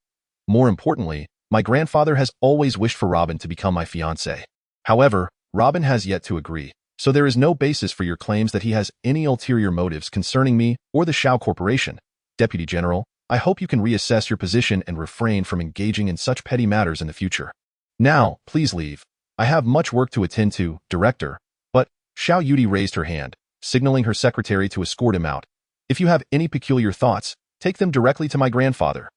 More importantly, my grandfather has always wished for Robin to become my fiancée. However, Robin has yet to agree, so there is no basis for your claims that he has any ulterior motives concerning me or the Xiao Corporation. Deputy General, I hope you can reassess your position and refrain from engaging in such petty matters in the future. Now, please leave. I have much work to attend to, Director. But, Xiao Yudi raised her hand, signaling her secretary to escort him out. If you have any peculiar thoughts, take them directly to my grandfather.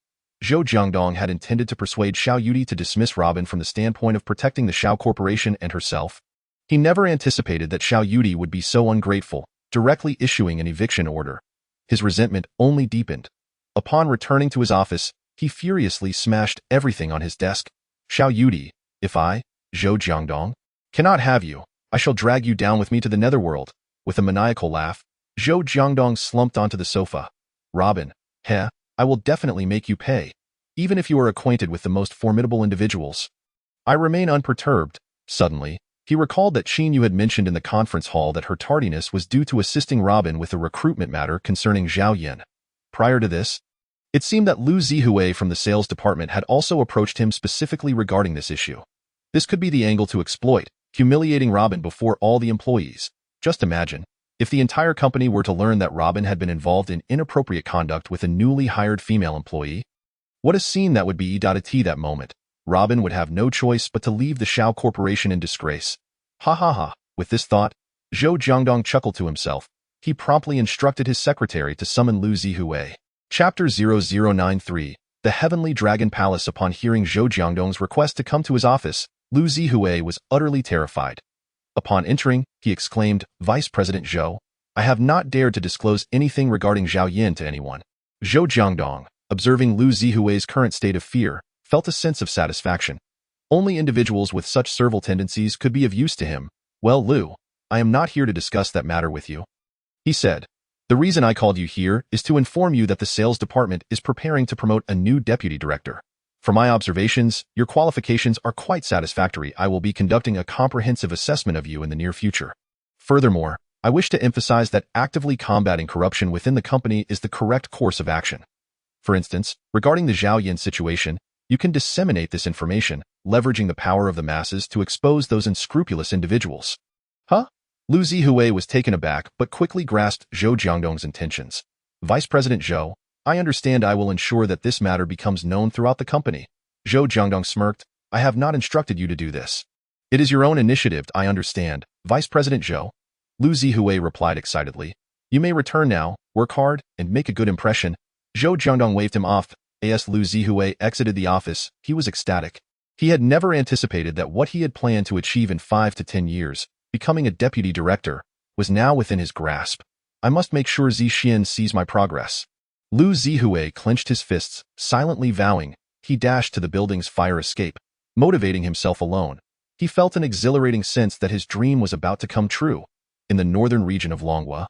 Zhou Jiangdong had intended to persuade Xiao Yudi to dismiss Robin from the standpoint of protecting the Xiao Corporation and herself. He never anticipated that Xiao Yudi would be so ungrateful, directly issuing an eviction order. His resentment only deepened. Upon returning to his office, he furiously smashed everything on his desk. Xiao Yudi, if I, Zhou Jiangdong, cannot have you, I shall drag you down with me to the netherworld. With a maniacal laugh, Zhou Jiangdong slumped onto the sofa. Robin, I will definitely make you pay. even if you are acquainted with the most formidable individuals. I remain unperturbed. Suddenly, he recalled that Qin Yu had mentioned in the conference hall that her tardiness was due to assisting Robin with a recruitment matter concerning Zhao Yin. Prior to this, it seemed that Lu Zihui from the sales department had also approached him specifically regarding this issue. This could be the angle to exploit, humiliating Robin before all the employees. Just imagine, if the entire company were to learn that Robin had been involved in inappropriate conduct with a newly hired female employee. What a scene that would be! That moment, Robin would have no choice but to leave the Shao Corporation in disgrace. Ha ha ha. With this thought, Zhou Jiangdong chuckled to himself. He promptly instructed his secretary to summon Lu Zihui. Chapter 0093, The Heavenly Dragon Palace. Upon hearing Zhou Jiangdong's request to come to his office, Lu Zihui was utterly terrified. Upon entering, he exclaimed, "Vice President Zhou, I have not dared to disclose anything regarding Zhao Yin to anyone." Zhou Jiangdong, observing Lu Zihui's current state of fear, felt a sense of satisfaction. Only individuals with such servile tendencies could be of use to him. "Well, Lu, I am not here to discuss that matter with you," he said. "The reason I called you here is to inform you that the sales department is preparing to promote a new deputy director. From my observations, your qualifications are quite satisfactory. I will be conducting a comprehensive assessment of you in the near future. Furthermore, I wish to emphasize that actively combating corruption within the company is the correct course of action. For instance, regarding the Zhao Yin situation, you can disseminate this information, leveraging the power of the masses to expose those unscrupulous individuals." Huh? Lu Zihui was taken aback but quickly grasped Zhou Jiangdong's intentions. "Vice President Zhou, I understand. I will ensure that this matter becomes known throughout the company." Zhou Jiangdong smirked. "I have not instructed you to do this. It is your own initiative. I understand, Vice President Zhou." Lu Zihui replied excitedly. "You may return now, work hard, and make a good impression." Zhou Jiangdong waved him off. As Lu Zihui exited the office, he was ecstatic. He had never anticipated that what he had planned to achieve in 5 to 10 years, becoming a deputy director, was now within his grasp. "I must make sure Zixin sees my progress." Lu Zihui clenched his fists, silently vowing. He dashed to the building's fire escape, motivating himself alone. He felt an exhilarating sense that his dream was about to come true. In the northern region of Longhua,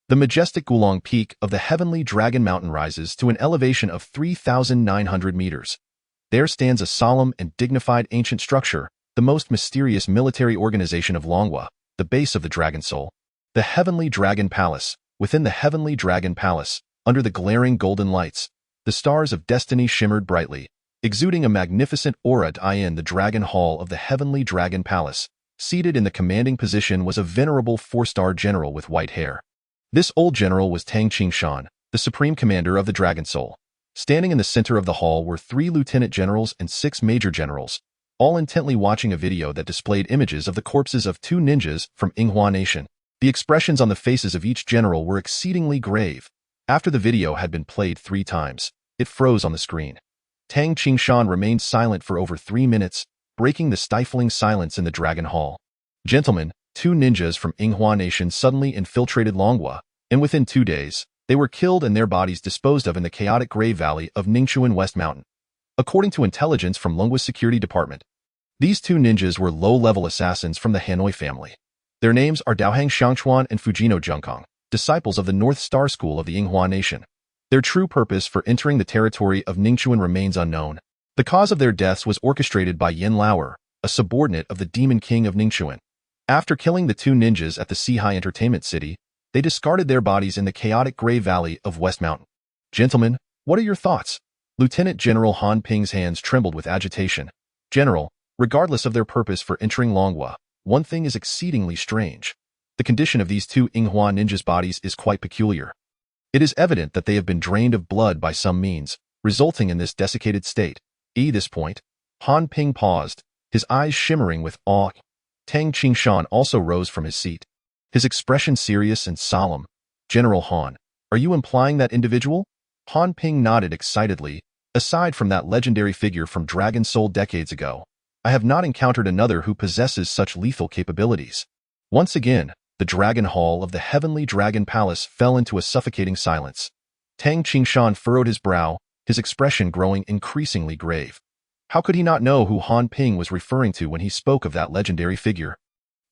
the majestic Gulong Peak of the Heavenly Dragon Mountain rises to an elevation of 3,900 meters. There stands a solemn and dignified ancient structure, the most mysterious military organization of Longhua, the base of the Dragon Soul. The Heavenly Dragon Palace. Within the Heavenly Dragon Palace, under the glaring golden lights, the stars of destiny shimmered brightly, exuding a magnificent aura. In the Dragon Hall of the Heavenly Dragon Palace, seated in the commanding position was a venerable 4-star general with white hair. This old general was Tang Qingshan, the supreme commander of the Dragon Soul. Standing in the center of the hall were 3 lieutenant generals and 6 major generals, all intently watching a video that displayed images of the corpses of 2 ninjas from Yinghua Nation. The expressions on the faces of each general were exceedingly grave. After the video had been played 3 times, it froze on the screen. Tang Qingshan remained silent for over 3 minutes, breaking the stifling silence in the Dragon Hall. "Gentlemen, 2 ninjas from Yinghua Nation suddenly infiltrated Longhua, and within 2 days, they were killed and their bodies disposed of in the chaotic gray valley of Ningchuan West Mountain. According to intelligence from Longhua's security department, these 2 ninjas were low-level assassins from the Hanoi family. Their names are Daohang Shangchuan and Fujino Zhengkong, disciples of the North Star School of the Yinghua Nation. Their true purpose for entering the territory of Ningchuan remains unknown. The cause of their deaths was orchestrated by Yin Lauer, a subordinate of the Demon King of Ningchuan. After killing the 2 ninjas at the Sihai Entertainment City, they discarded their bodies in the chaotic gray valley of West Mountain. Gentlemen, what are your thoughts?" Lieutenant General Han Ping's hands trembled with agitation. "General, regardless of their purpose for entering Longhua, one thing is exceedingly strange. The condition of these 2 Yinghua ninjas' bodies is quite peculiar. It is evident that they have been drained of blood by some means, resulting in this desiccated state." At this point, Han Ping paused, his eyes shimmering with awe. Tang Qingshan also rose from his seat, his expression serious and solemn. "General Han, are you implying that individual?" Han Ping nodded excitedly. "Aside from that legendary figure from Dragon Soul decades ago, I have not encountered another who possesses such lethal capabilities." Once again, the Dragon Hall of the Heavenly Dragon Palace fell into a suffocating silence. Tang Qingshan furrowed his brow, his expression growing increasingly grave. How could he not know who Han Ping was referring to when he spoke of that legendary figure?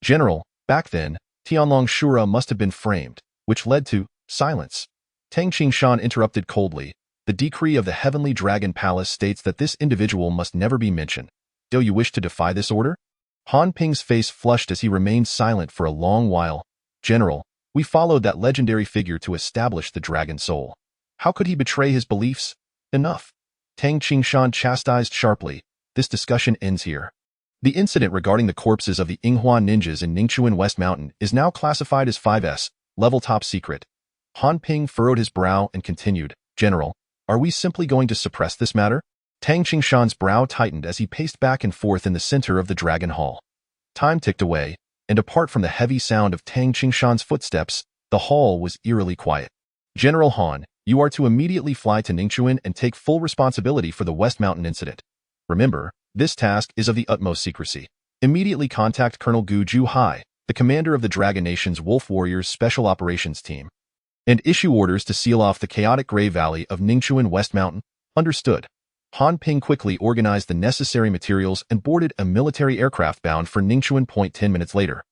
"General, back then, Tianlong Shura must have been framed, which led to silence." Tang Qingshan interrupted coldly. The decree of the Heavenly Dragon Palace states that this individual must never be mentioned. Do you wish to defy this order? Han Ping's face flushed as he remained silent for a long while. General, we followed that legendary figure to establish the dragon soul. How could he betray his beliefs? Enough. Tang Qingshan chastised sharply. This discussion ends here. The incident regarding the corpses of the Yinghua ninjas in Ningchuan West Mountain is now classified as 5S, level top secret. Han Ping furrowed his brow and continued, General, are we simply going to suppress this matter? Tang Qingshan's brow tightened as he paced back and forth in the center of the Dragon Hall. Time ticked away, and apart from the heavy sound of Tang Qingshan's footsteps, the hall was eerily quiet. General Han, you are to immediately fly to Ningchuan and take full responsibility for the West Mountain incident. Remember, this task is of the utmost secrecy. Immediately contact Colonel Gu Juhai, the commander of the Dragon Nation's Wolf Warriors Special Operations Team, and issue orders to seal off the chaotic gray valley of Ningchuan West Mountain. Understood. Han Ping quickly organized the necessary materials and boarded a military aircraft bound for Ningchuan. 10 minutes later,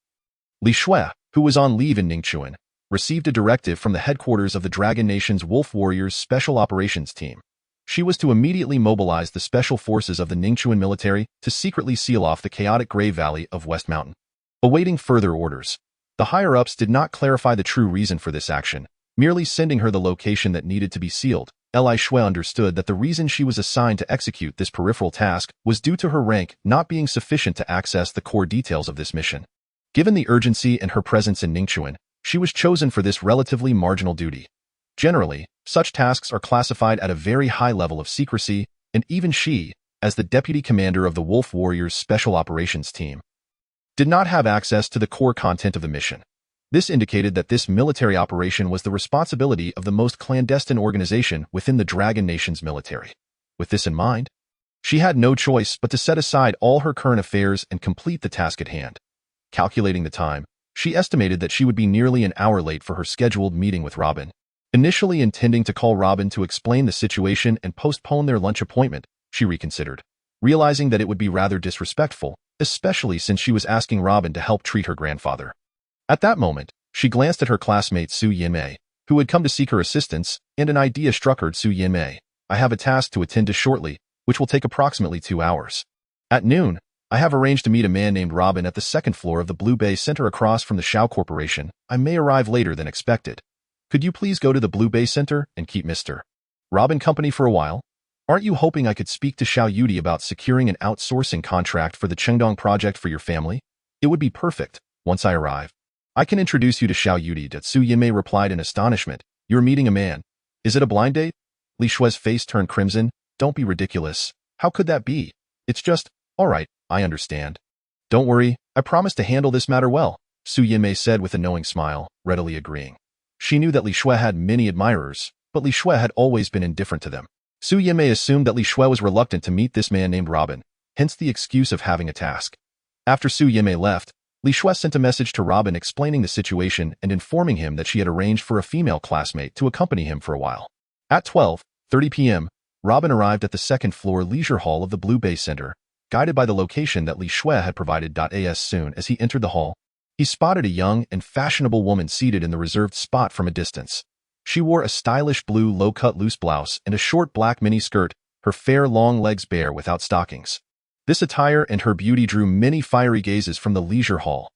Li Shui, who was on leave in Ningchuan, received a directive from the headquarters of the Dragon Nation's Wolf Warriors Special Operations Team. She was to immediately mobilize the special forces of the Ningchuan military to secretly seal off the chaotic gray valley of West Mountain. Awaiting further orders, the higher-ups did not clarify the true reason for this action, merely sending her the location that needed to be sealed. Li Shui understood that the reason she was assigned to execute this peripheral task was due to her rank not being sufficient to access the core details of this mission. Given the urgency and her presence in Ningchuan, she was chosen for this relatively marginal duty. Generally, such tasks are classified at a very high level of secrecy, and even she, as the deputy commander of the Wolf Warriors Special Operations Team, did not have access to the core content of the mission. This indicated that this military operation was the responsibility of the most clandestine organization within the Dragon Nation's military. With this in mind, she had no choice but to set aside all her current affairs and complete the task at hand. Calculating the time, she estimated that she would be nearly an hour late for her scheduled meeting with Robin. Initially intending to call Robin to explain the situation and postpone their lunch appointment, she reconsidered, realizing that it would be rather disrespectful, especially since she was asking Robin to help treat her grandfather. At that moment, she glanced at her classmate Su Yinmei, who had come to seek her assistance, and an idea struck her. Su Yinmei, I have a task to attend to shortly, which will take approximately 2 hours. At noon, I have arranged to meet a man named Robin at the second floor of the Blue Bay Center across from the Shao Corporation. I may arrive later than expected. Could you please go to the Blue Bay Center and keep Mr. Robin company for a while? Aren't you hoping I could speak to Xiao Yudi about securing an outsourcing contract for the Chengdong project for your family? It would be perfect. Once I arrive, I can introduce you to Xiao Yudi. Su Yinmei replied in astonishment. You're meeting a man. Is it a blind date? Li Shui's face turned crimson. Don't be ridiculous. How could that be? It's just, all right, I understand. Don't worry, I promise to handle this matter well, Su Yinmei said with a knowing smile, readily agreeing. She knew that Li Shui had many admirers, but Li Shui had always been indifferent to them. Su Yinmei assumed that Li Shui was reluctant to meet this man named Robin, hence the excuse of having a task. After Su Yinmei left, Li Shui sent a message to Robin explaining the situation and informing him that she had arranged for a female classmate to accompany him for a while. At 12:30 p.m., Robin arrived at the second-floor leisure hall of the Blue Bay Center, guided by the location that Li Shui had provided. As soon as he entered the hall, he spotted a young and fashionable woman seated in the reserved spot from a distance. She wore a stylish blue low-cut loose blouse and a short black mini-skirt, her fair long legs bare without stockings. This attire and her beauty drew many fiery gazes from the leisure hall.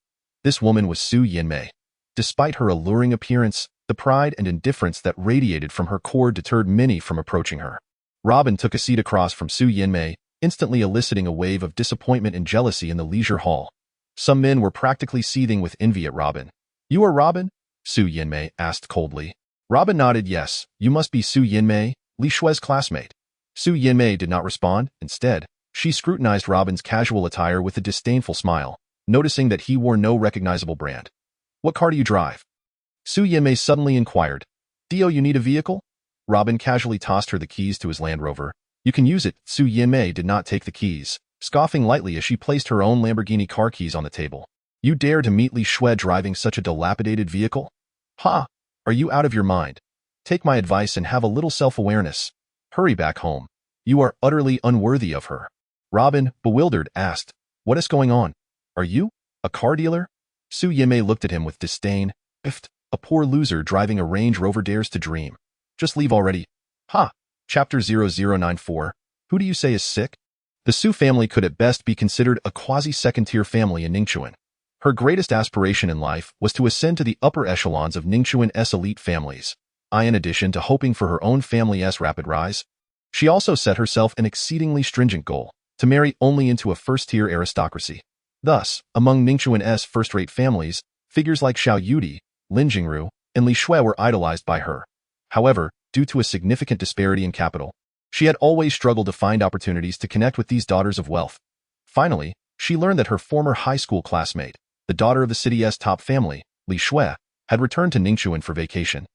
This woman was Su Yinmei. Despite her alluring appearance, the pride and indifference that radiated from her core deterred many from approaching her. Robin took a seat across from Su Yinmei, instantly eliciting a wave of disappointment and jealousy in the leisure hall. Some men were practically seething with envy at Robin. You are Robin? Su Yinmei asked coldly. Robin nodded yes, you must be Su Yinmei, Li Shui's classmate. Su Yinmei did not respond. Instead, she scrutinized Robin's casual attire with a disdainful smile, noticing that he wore no recognizable brand. What car do you drive? Su Yinmei suddenly inquired. Do you need a vehicle? Robin casually tossed her the keys to his Land Rover. You can use it. Su Yinmei did not take the keys, scoffing lightly as she placed her own Lamborghini car keys on the table. You dare to meet Li Shui driving such a dilapidated vehicle? Ha! Are you out of your mind? Take my advice and have a little self-awareness. Hurry back home. You are utterly unworthy of her. Robin, bewildered, asked, what is going on? Are you a car dealer? Su Yinmei looked at him with disdain. Biffed, a poor loser driving a Range Rover dares to dream. Just leave already. Ha! Chapter 0094. Who do you say is sick? The Su family could at best be considered a quasi-second-tier family in Ningchuan. Her greatest aspiration in life was to ascend to the upper echelons of Ningchuan's elite families. In addition to hoping for her own family's rapid rise, she also set herself an exceedingly stringent goal, to marry only into a first-tier aristocracy. Thus, among Ningchuan's first-rate families, figures like Xiao Yudi, Lin Jingru, and Li Shui were idolized by her. However, due to a significant disparity in capital, she had always struggled to find opportunities to connect with these daughters of wealth. Finally, she learned that her former high school classmate, the daughter of the city's top family, Li Shui, had returned to Ningchuan for vacation.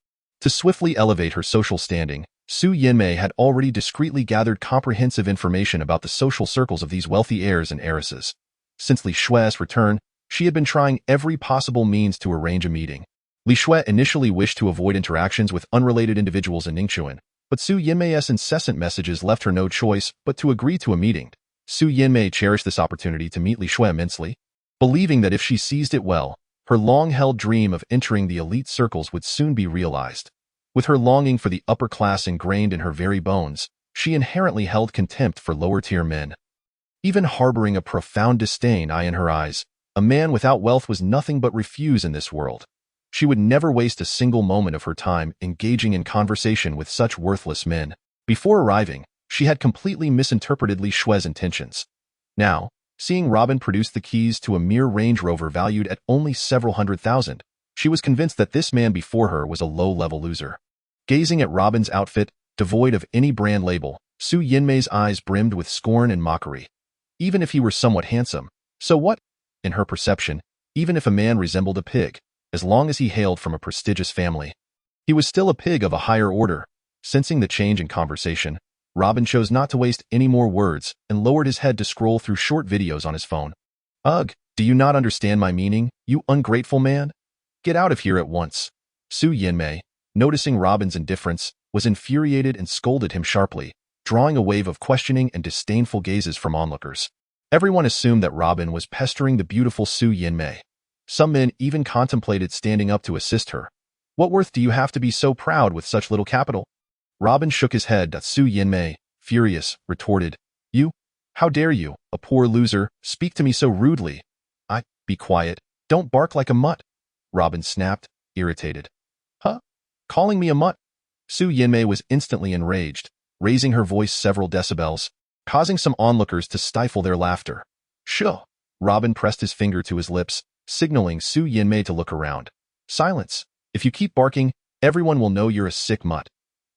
To swiftly elevate her social standing, Su Yinmei had already discreetly gathered comprehensive information about the social circles of these wealthy heirs and heiresses. Since Li Shui's return, she had been trying every possible means to arrange a meeting. Li Shui initially wished to avoid interactions with unrelated individuals in Ningchuan, but Su Yinmei's incessant messages left her no choice but to agree to a meeting. Su Yinmei cherished this opportunity to meet Li Shui immensely, believing that if she seized it well, her long-held dream of entering the elite circles would soon be realized. With her longing for the upper class ingrained in her very bones, she inherently held contempt for lower-tier men. Even harboring a profound disdain in her eyes, a man without wealth was nothing but refuse in this world. She would never waste a single moment of her time engaging in conversation with such worthless men. Before arriving, she had completely misinterpreted Li Shui's intentions. Now, seeing Robin produce the keys to a mere Range Rover valued at only several $100,000, she was convinced that this man before her was a low-level loser. Gazing at Robin's outfit, devoid of any brand label, Su Yinmei's eyes brimmed with scorn and mockery. Even if he were somewhat handsome, so what? In her perception, even if a man resembled a pig, as long as he hailed from a prestigious family, he was still a pig of a higher order. Sensing the change in conversation, Robin chose not to waste any more words and lowered his head to scroll through short videos on his phone. Ugh, do you not understand my meaning, you ungrateful man? Get out of here at once. Su Yinmei, noticing Robin's indifference, was infuriated and scolded him sharply, drawing a wave of questioning and disdainful gazes from onlookers. Everyone assumed that Robin was pestering the beautiful Su Yinmei. Some men even contemplated standing up to assist her. What worth do you have to be so proud with such little capital? Robin shook his head at Su Yinmei, furious, retorted, You? How dare you, a poor loser, speak to me so rudely? Be quiet, don't bark like a mutt. Robin snapped, irritated. Huh? Calling me a mutt? Su Yinmei was instantly enraged, raising her voice several decibels, causing some onlookers to stifle their laughter. Shoo! Robin pressed his finger to his lips, signaling Su Yinmei to look around. Silence. If you keep barking, everyone will know you're a sick mutt.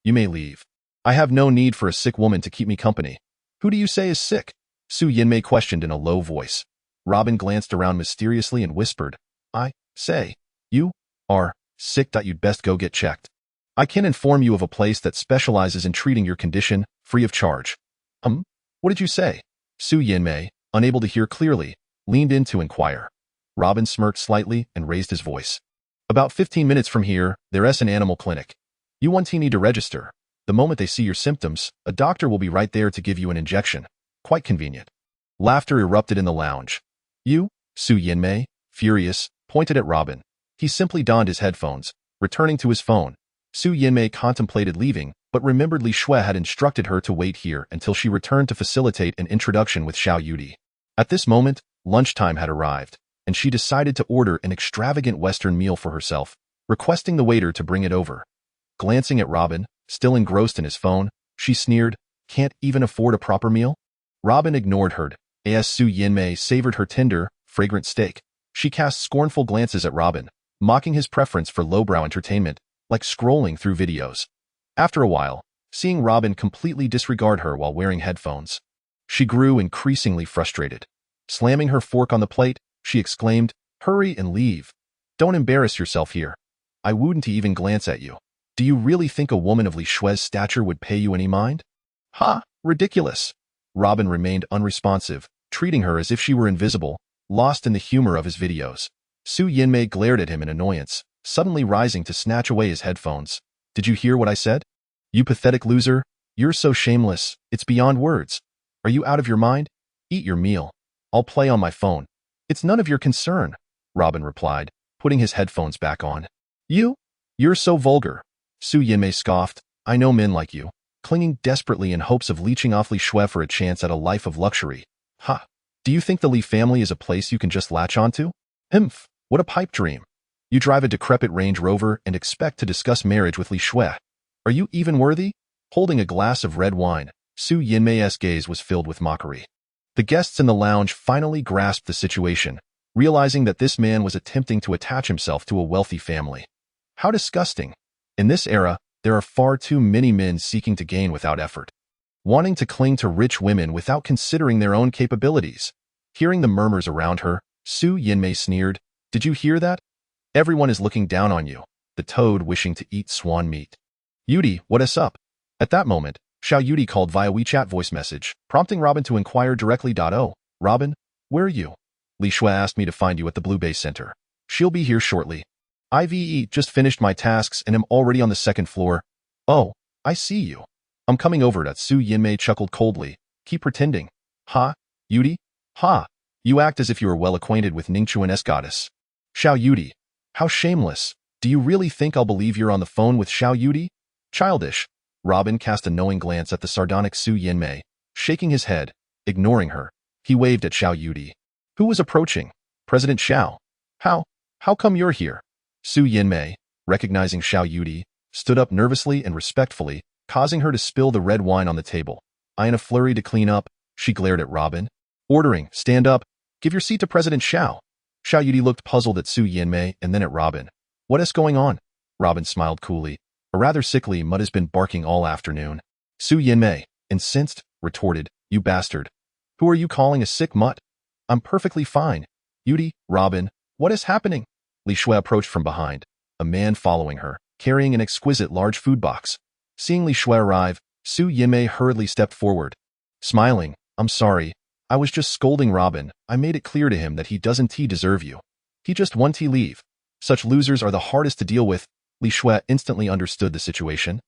You may leave. I have no need for a sick woman to keep me company. Who do you say is sick? Su Yinmei questioned in a low voice. Robin glanced around mysteriously and whispered, I say, you are sick. You'd best go get checked. I can inform you of a place that specializes in treating your condition, free of charge. What did you say? Su Yinmei, unable to hear clearly, leaned in to inquire. Robin smirked slightly and raised his voice. About 15 minutes from here, there's an animal clinic. You need to register. The moment they see your symptoms, a doctor will be right there to give you an injection. Quite convenient. Laughter erupted in the lounge. You? Su Yinmei, furious, pointed at Robin. He simply donned his headphones, returning to his phone. Su Yinmei contemplated leaving, but remembered Li Shui had instructed her to wait here until she returned to facilitate an introduction with Xiao Yudi. At this moment, lunchtime had arrived, and she decided to order an extravagant Western meal for herself, requesting the waiter to bring it over. Glancing at Robin, still engrossed in his phone, she sneered, Can't even afford a proper meal? Robin ignored her, as Su Yinmei savored her tender, fragrant steak. She cast scornful glances at Robin, mocking his preference for lowbrow entertainment, like scrolling through videos. After a while, seeing Robin completely disregard her while wearing headphones, she grew increasingly frustrated. Slamming her fork on the plate, she exclaimed, Hurry and leave. Don't embarrass yourself here. I wouldn't even glance at you. Do you really think a woman of Li Shui's stature would pay you any mind? Ha! Ridiculous. Robin remained unresponsive, treating her as if she were invisible, lost in the humor of his videos. Su Yinmei glared at him in annoyance, suddenly rising to snatch away his headphones. Did you hear what I said? You pathetic loser. You're so shameless, it's beyond words. Are you out of your mind? Eat your meal. I'll play on my phone. It's none of your concern, Robin replied, putting his headphones back on. You're so vulgar. Su Yinmei scoffed. I know men like you. clinging desperately in hopes of leeching off Li Shui for a chance at a life of luxury. Ha! Do you think the Li family is a place you can just latch onto? Humph! What a pipe dream. You drive a decrepit Range Rover and expect to discuss marriage with Li Shui. Are you even worthy? Holding a glass of red wine, Su Yinmei's gaze was filled with mockery. The guests in the lounge finally grasped the situation, realizing that this man was attempting to attach himself to a wealthy family. How disgusting! In this era, there are far too many men seeking to gain without effort, wanting to cling to rich women without considering their own capabilities. Hearing the murmurs around her, Su Yinmei sneered, "Did you hear that? Everyone is looking down on you, the toad wishing to eat swan meat. Yudi, what is up?" At that moment, Xiao Yudi called via WeChat voice message, prompting Robin to inquire directly. "Oh, Robin, where are you? Li Shui asked me to find you at the Blue Base Center. She'll be here shortly. I've just finished my tasks and am already on the second floor." "Oh, I see you. I'm coming over." Su Yinmei chuckled coldly. "Keep pretending." "Ha, Yudi? Ha! You act as if you were well acquainted with Ningchuan's goddess." "Xiao Yudi, how shameless. Do you really think I'll believe you're on the phone with Xiao Yudi? Childish." Robin cast a knowing glance at the sardonic Su Yinmei, shaking his head, ignoring her. He waved at Xiao Yudi, who was approaching. "President Xiao. How come you're here?" Su Yinmei, recognizing Xiao Yudi, stood up nervously and respectfully, causing her to spill the red wine on the table. In a flurry to clean up, she glared at Robin, ordering, "Stand up. Give your seat to President Xiao." Xiao Yudi looked puzzled at Su Yinmei and then at Robin. "What is going on?" Robin smiled coolly. "A rather sickly mutt has been barking all afternoon." Su Yinmei, incensed, retorted, "You bastard. Who are you calling a sick mutt? I'm perfectly fine." "Yudi, Robin, what is happening?" Li Shui approached from behind, a man following her, carrying an exquisite large food box. Seeing Li Shui arrive, Su Yinmei hurriedly stepped forward. Smiling, "I'm sorry. I was just scolding Robin. I made it clear to him that he doesn't deserve you. He just wants leave. Such losers are the hardest to deal with." Li Shui instantly understood the situation,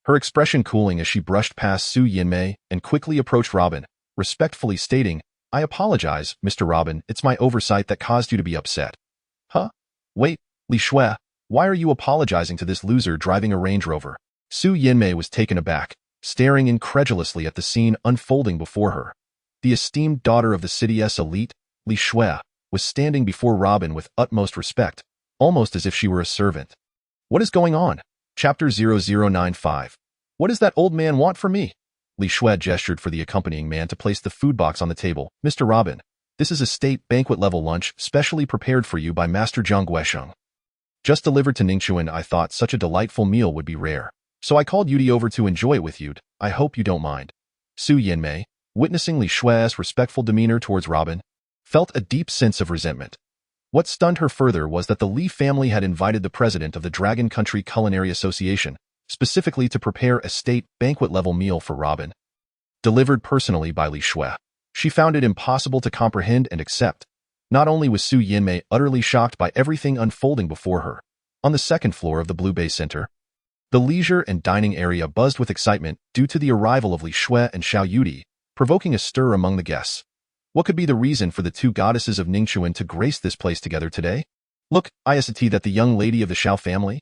her expression cooling as she brushed past Su Yinmei and quickly approached Robin, respectfully stating, "I apologize, Mr. Robin. It's my oversight that caused you to be upset." "Huh? Wait, Li Shui, why are you apologizing to this loser driving a Range Rover?" Su Yinmei was taken aback, staring incredulously at the scene unfolding before her. The esteemed daughter of the city's elite, Li Shui, was standing before Robin with utmost respect, almost as if she were a servant. "What is going on?" Chapter 0095. "What does that old man want from me?" Li Shui gestured for the accompanying man to place the food box on the table. "Mr. Robin, this is a state banquet-level lunch specially prepared for you by Master Zhang Guisheng. Just delivered to Ningchuan. I thought such a delightful meal would be rare, so I called Yudi over to enjoy it with you. I hope you don't mind." Su Yinmei, witnessing Li Shui's respectful demeanor towards Robin, felt a deep sense of resentment. What stunned her further was that the Li family had invited the president of the Dragon Country Culinary Association, specifically to prepare a state banquet-level meal for Robin, delivered personally by Li Shui. She found it impossible to comprehend and accept. Not only was Su Yinmei utterly shocked by everything unfolding before her, on the second floor of the Blue Bay Center, the leisure and dining area buzzed with excitement due to the arrival of Li Shui and Xiao Yudi, provoking a stir among the guests. What could be the reason for the two goddesses of Ningchuan to grace this place together today? "Look, I see that the young lady of the Xiao family.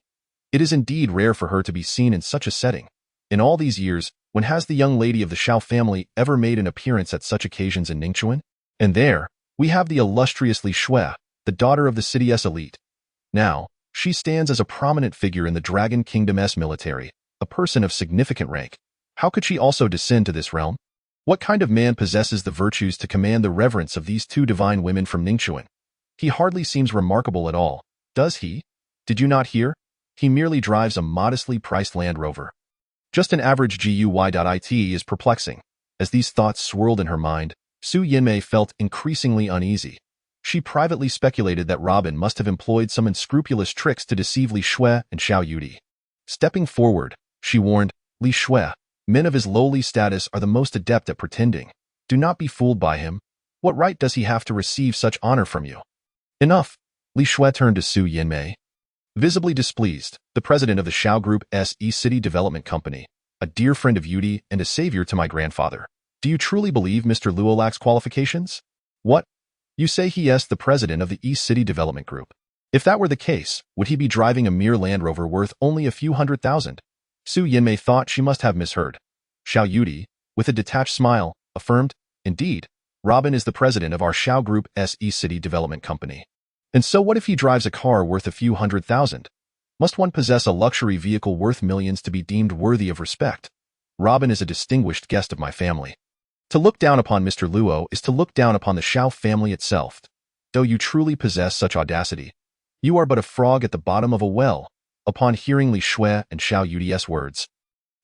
It is indeed rare for her to be seen in such a setting. In all these years, when has the young lady of the Xiao family ever made an appearance at such occasions in Ningchuan? And there, we have the illustrious Li Shui, the daughter of the city's elite. Now, she stands as a prominent figure in the Dragon Kingdom's military, a person of significant rank. How could she also descend to this realm? What kind of man possesses the virtues to command the reverence of these two divine women from Ningchuan? He hardly seems remarkable at all, does he? Did you not hear? He merely drives a modestly priced Land Rover. Just an average GUI.IT is perplexing." As these thoughts swirled in her mind, Su Yinmei felt increasingly uneasy. She privately speculated that Robin must have employed some unscrupulous tricks to deceive Li Shui and Xiao Yudi. Stepping forward, she warned, "Li Shui, men of his lowly status are the most adept at pretending. Do not be fooled by him. What right does he have to receive such honor from you?" "Enough." Li Shui turned to Su Yinmei, visibly displeased, the president of the Xiao Group's E-City Development Company, a dear friend of Yudi and a savior to my grandfather. "Do you truly believe Mr. Luo lacks qualifications?" "What? You say he is the president of the E-City Development Group? If that were the case, would he be driving a mere Land Rover worth only a few $100,000? Su Yinmei thought she must have misheard. Xiao Yudi, with a detached smile, affirmed, "Indeed, Robin is the president of our Xiao Group SE City Development Company. And so what if he drives a car worth a few $100,000? Must one possess a luxury vehicle worth millions to be deemed worthy of respect? Robin is a distinguished guest of my family. To look down upon Mr. Luo is to look down upon the Xiao family itself. Though you truly possess such audacity, you are but a frog at the bottom of a well." Upon hearing Li Shui and Xiao Yudi's words,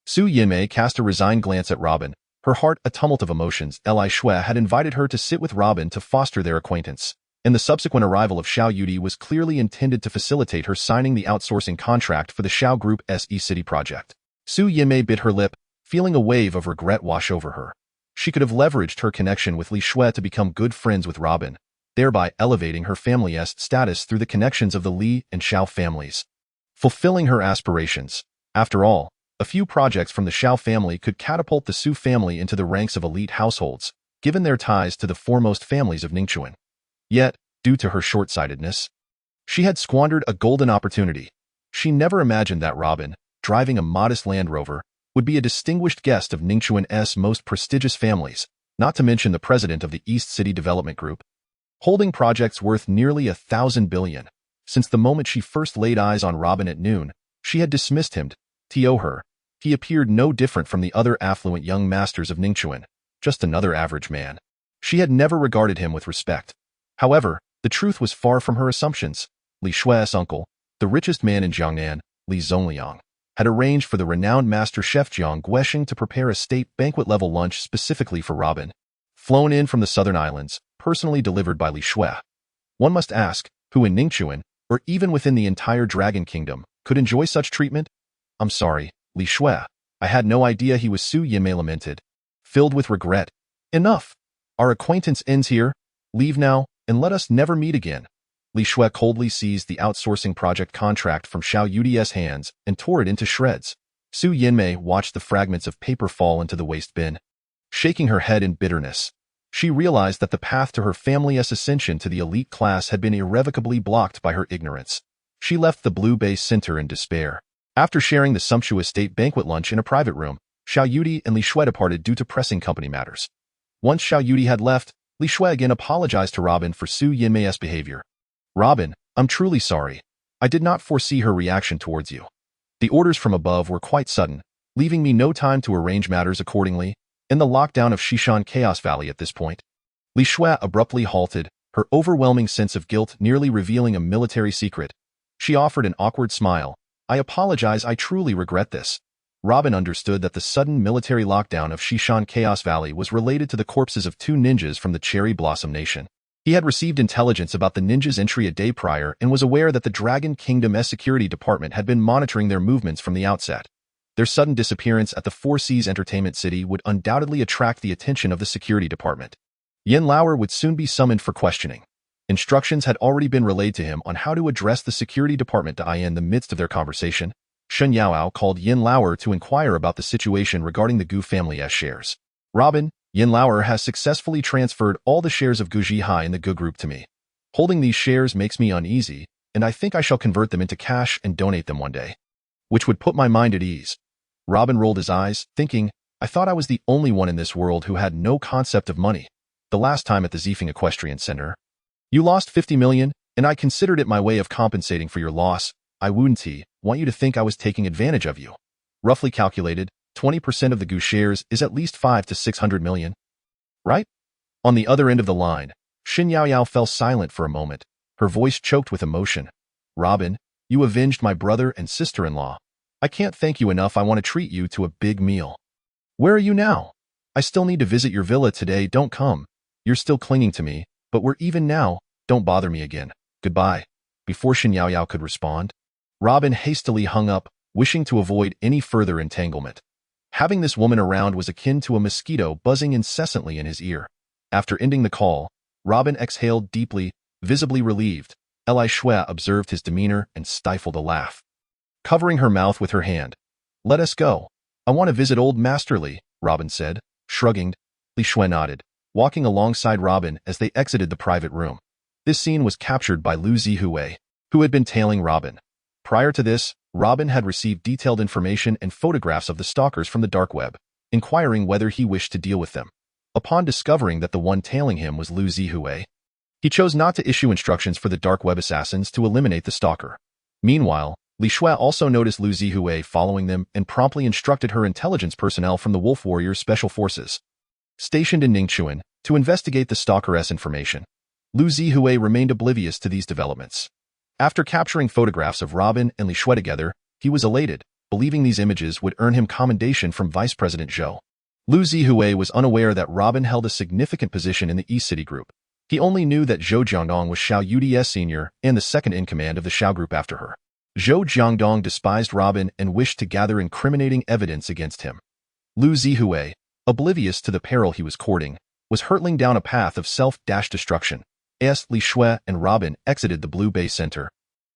Su Yinmei cast a resigned glance at Robin, her heart a tumult of emotions. Li Shui had invited her to sit with Robin to foster their acquaintance, and the subsequent arrival of Xiao Yudi was clearly intended to facilitate her signing the outsourcing contract for the Xiao Group SE City project. Su Yinmei bit her lip, feeling a wave of regret wash over her. She could have leveraged her connection with Li Shui to become good friends with Robin, thereby elevating her family's status through the connections of the Li and Xiao families. Fulfilling her aspirations. After all, a few projects from the Xiao family could catapult the Su family into the ranks of elite households, given their ties to the foremost families of Ningchuan. Yet, due to her short-sightedness, she had squandered a golden opportunity. She never imagined that Robin, driving a modest Land Rover, would be a distinguished guest of Ningchuan's most prestigious families, not to mention the president of the East City Development Group, holding projects worth nearly 1,000 billion. Since the moment she first laid eyes on Robin at noon, she had dismissed him. To her, he appeared no different from the other affluent young masters of Ningchuan, just another average man. She had never regarded him with respect. However, the truth was far from her assumptions. Li Shui's uncle, the richest man in Jiangnan, Li Zongliang, had arranged for the renowned master chef Jiang Guesheng to prepare a state banquet-level lunch specifically for Robin, flown in from the southern islands, personally delivered by Li Shui. One must ask, who in Ningchuan, or even within the entire Dragon Kingdom, could enjoy such treatment? "I'm sorry, Li Shui. I had no idea he was." Su Yinmei lamented, filled with regret. "Enough. Our acquaintance ends here. Leave now, and let us never meet again." Li Shui coldly seized the outsourcing project contract from Xiao Yudi's hands and tore it into shreds. Su Yinmei watched the fragments of paper fall into the waste bin. Shaking her head in bitterness, she realized that the path to her family's ascension to the elite class had been irrevocably blocked by her ignorance. She left the Blue Bay Center in despair. After sharing the sumptuous state banquet lunch in a private room, Xiao Yudi and Li Shui departed due to pressing company matters. Once Xiao Yudi had left, Li Shui again apologized to Robin for Su Yinmei's behavior. "Robin, I'm truly sorry. I did not foresee her reaction towards you. The orders from above were quite sudden, leaving me no time to arrange matters accordingly. In the lockdown of Shishan Chaos Valley at this point." Li Shui abruptly halted, her overwhelming sense of guilt nearly revealing a military secret. She offered an awkward smile. "I apologize, I truly regret this." Robin understood that the sudden military lockdown of Shishan Chaos Valley was related to the corpses of 2 ninjas from the Cherry Blossom Nation. He had received intelligence about the ninjas' entry a day prior and was aware that the Dragon Kingdom's security department had been monitoring their movements from the outset. Their sudden disappearance at the Four Seas Entertainment City would undoubtedly attract the attention of the security department. Yin Lauer would soon be summoned for questioning. Instructions had already been relayed to him on how to address the security department. In the midst of their conversation, Shen Yaoao called Yin Lauer to inquire about the situation regarding the Gu family's shares. "Robin, Yin Lauer has successfully transferred all the shares of Gu Zhihai in the Gu Group to me. Holding these shares makes me uneasy, and I think I shall convert them into cash and donate them one day, which would put my mind at ease." Robin rolled his eyes, thinking, "I thought I was the only one in this world who had no concept of money. The last time at the Zifeng Equestrian Center, you lost 50 million, and I considered it my way of compensating for your loss. I wouldn't want you to think I was taking advantage of you. Roughly calculated, 20% of the Gu shares is at least 5 to 600 million. Right?" On the other end of the line, Shin Yaoyao fell silent for a moment, her voice choked with emotion. "Robin, you avenged my brother and sister-in-law. I can't thank you enough. I want to treat you to a big meal. Where are you now? I still need to visit your villa today. Don't come. You're still clinging to me, but we're even now. Don't bother me again. Goodbye." Before Shin Yaoyao could respond, Robin hastily hung up, wishing to avoid any further entanglement. Having this woman around was akin to a mosquito buzzing incessantly in his ear. After ending the call, Robin exhaled deeply, visibly relieved. Li Shui observed his demeanor and stifled a laugh. Covering her mouth with her hand, "Let us go. I want to visit old Master Li," Robin said, shrugging. Li Shui nodded, walking alongside Robin as they exited the private room. This scene was captured by Lu Zihui, who had been tailing Robin. Prior to this, Robin had received detailed information and photographs of the stalkers from the dark web. inquiring whether he wished to deal with them. Upon discovering that the one tailing him was Lu Zihue, he chose not to issue instructions for the dark web assassins to eliminate the stalker. Meanwhile, Li Shui also noticed Lu Zihue following them and promptly instructed her intelligence personnel from the Wolf Warriors Special Forces, stationed in Ningchuan, to investigate the stalker's information. Lu Zihue remained oblivious to these developments. After capturing photographs of Robin and Li Shui together, he was elated, believing these images would earn him commendation from Vice President Zhou. Lu Zihue was unaware that Robin held a significant position in the East City Group. He only knew that Zhou Jiangdong was Xiao Uds Sr. and the second-in-command of the Xiao Group after her. Zhou Jiangdong despised Robin and wished to gather incriminating evidence against him. Lu Zihue, oblivious to the peril he was courting, was hurtling down a path of self-destruction. As Li Shui and Robin exited the Blue Bay Center,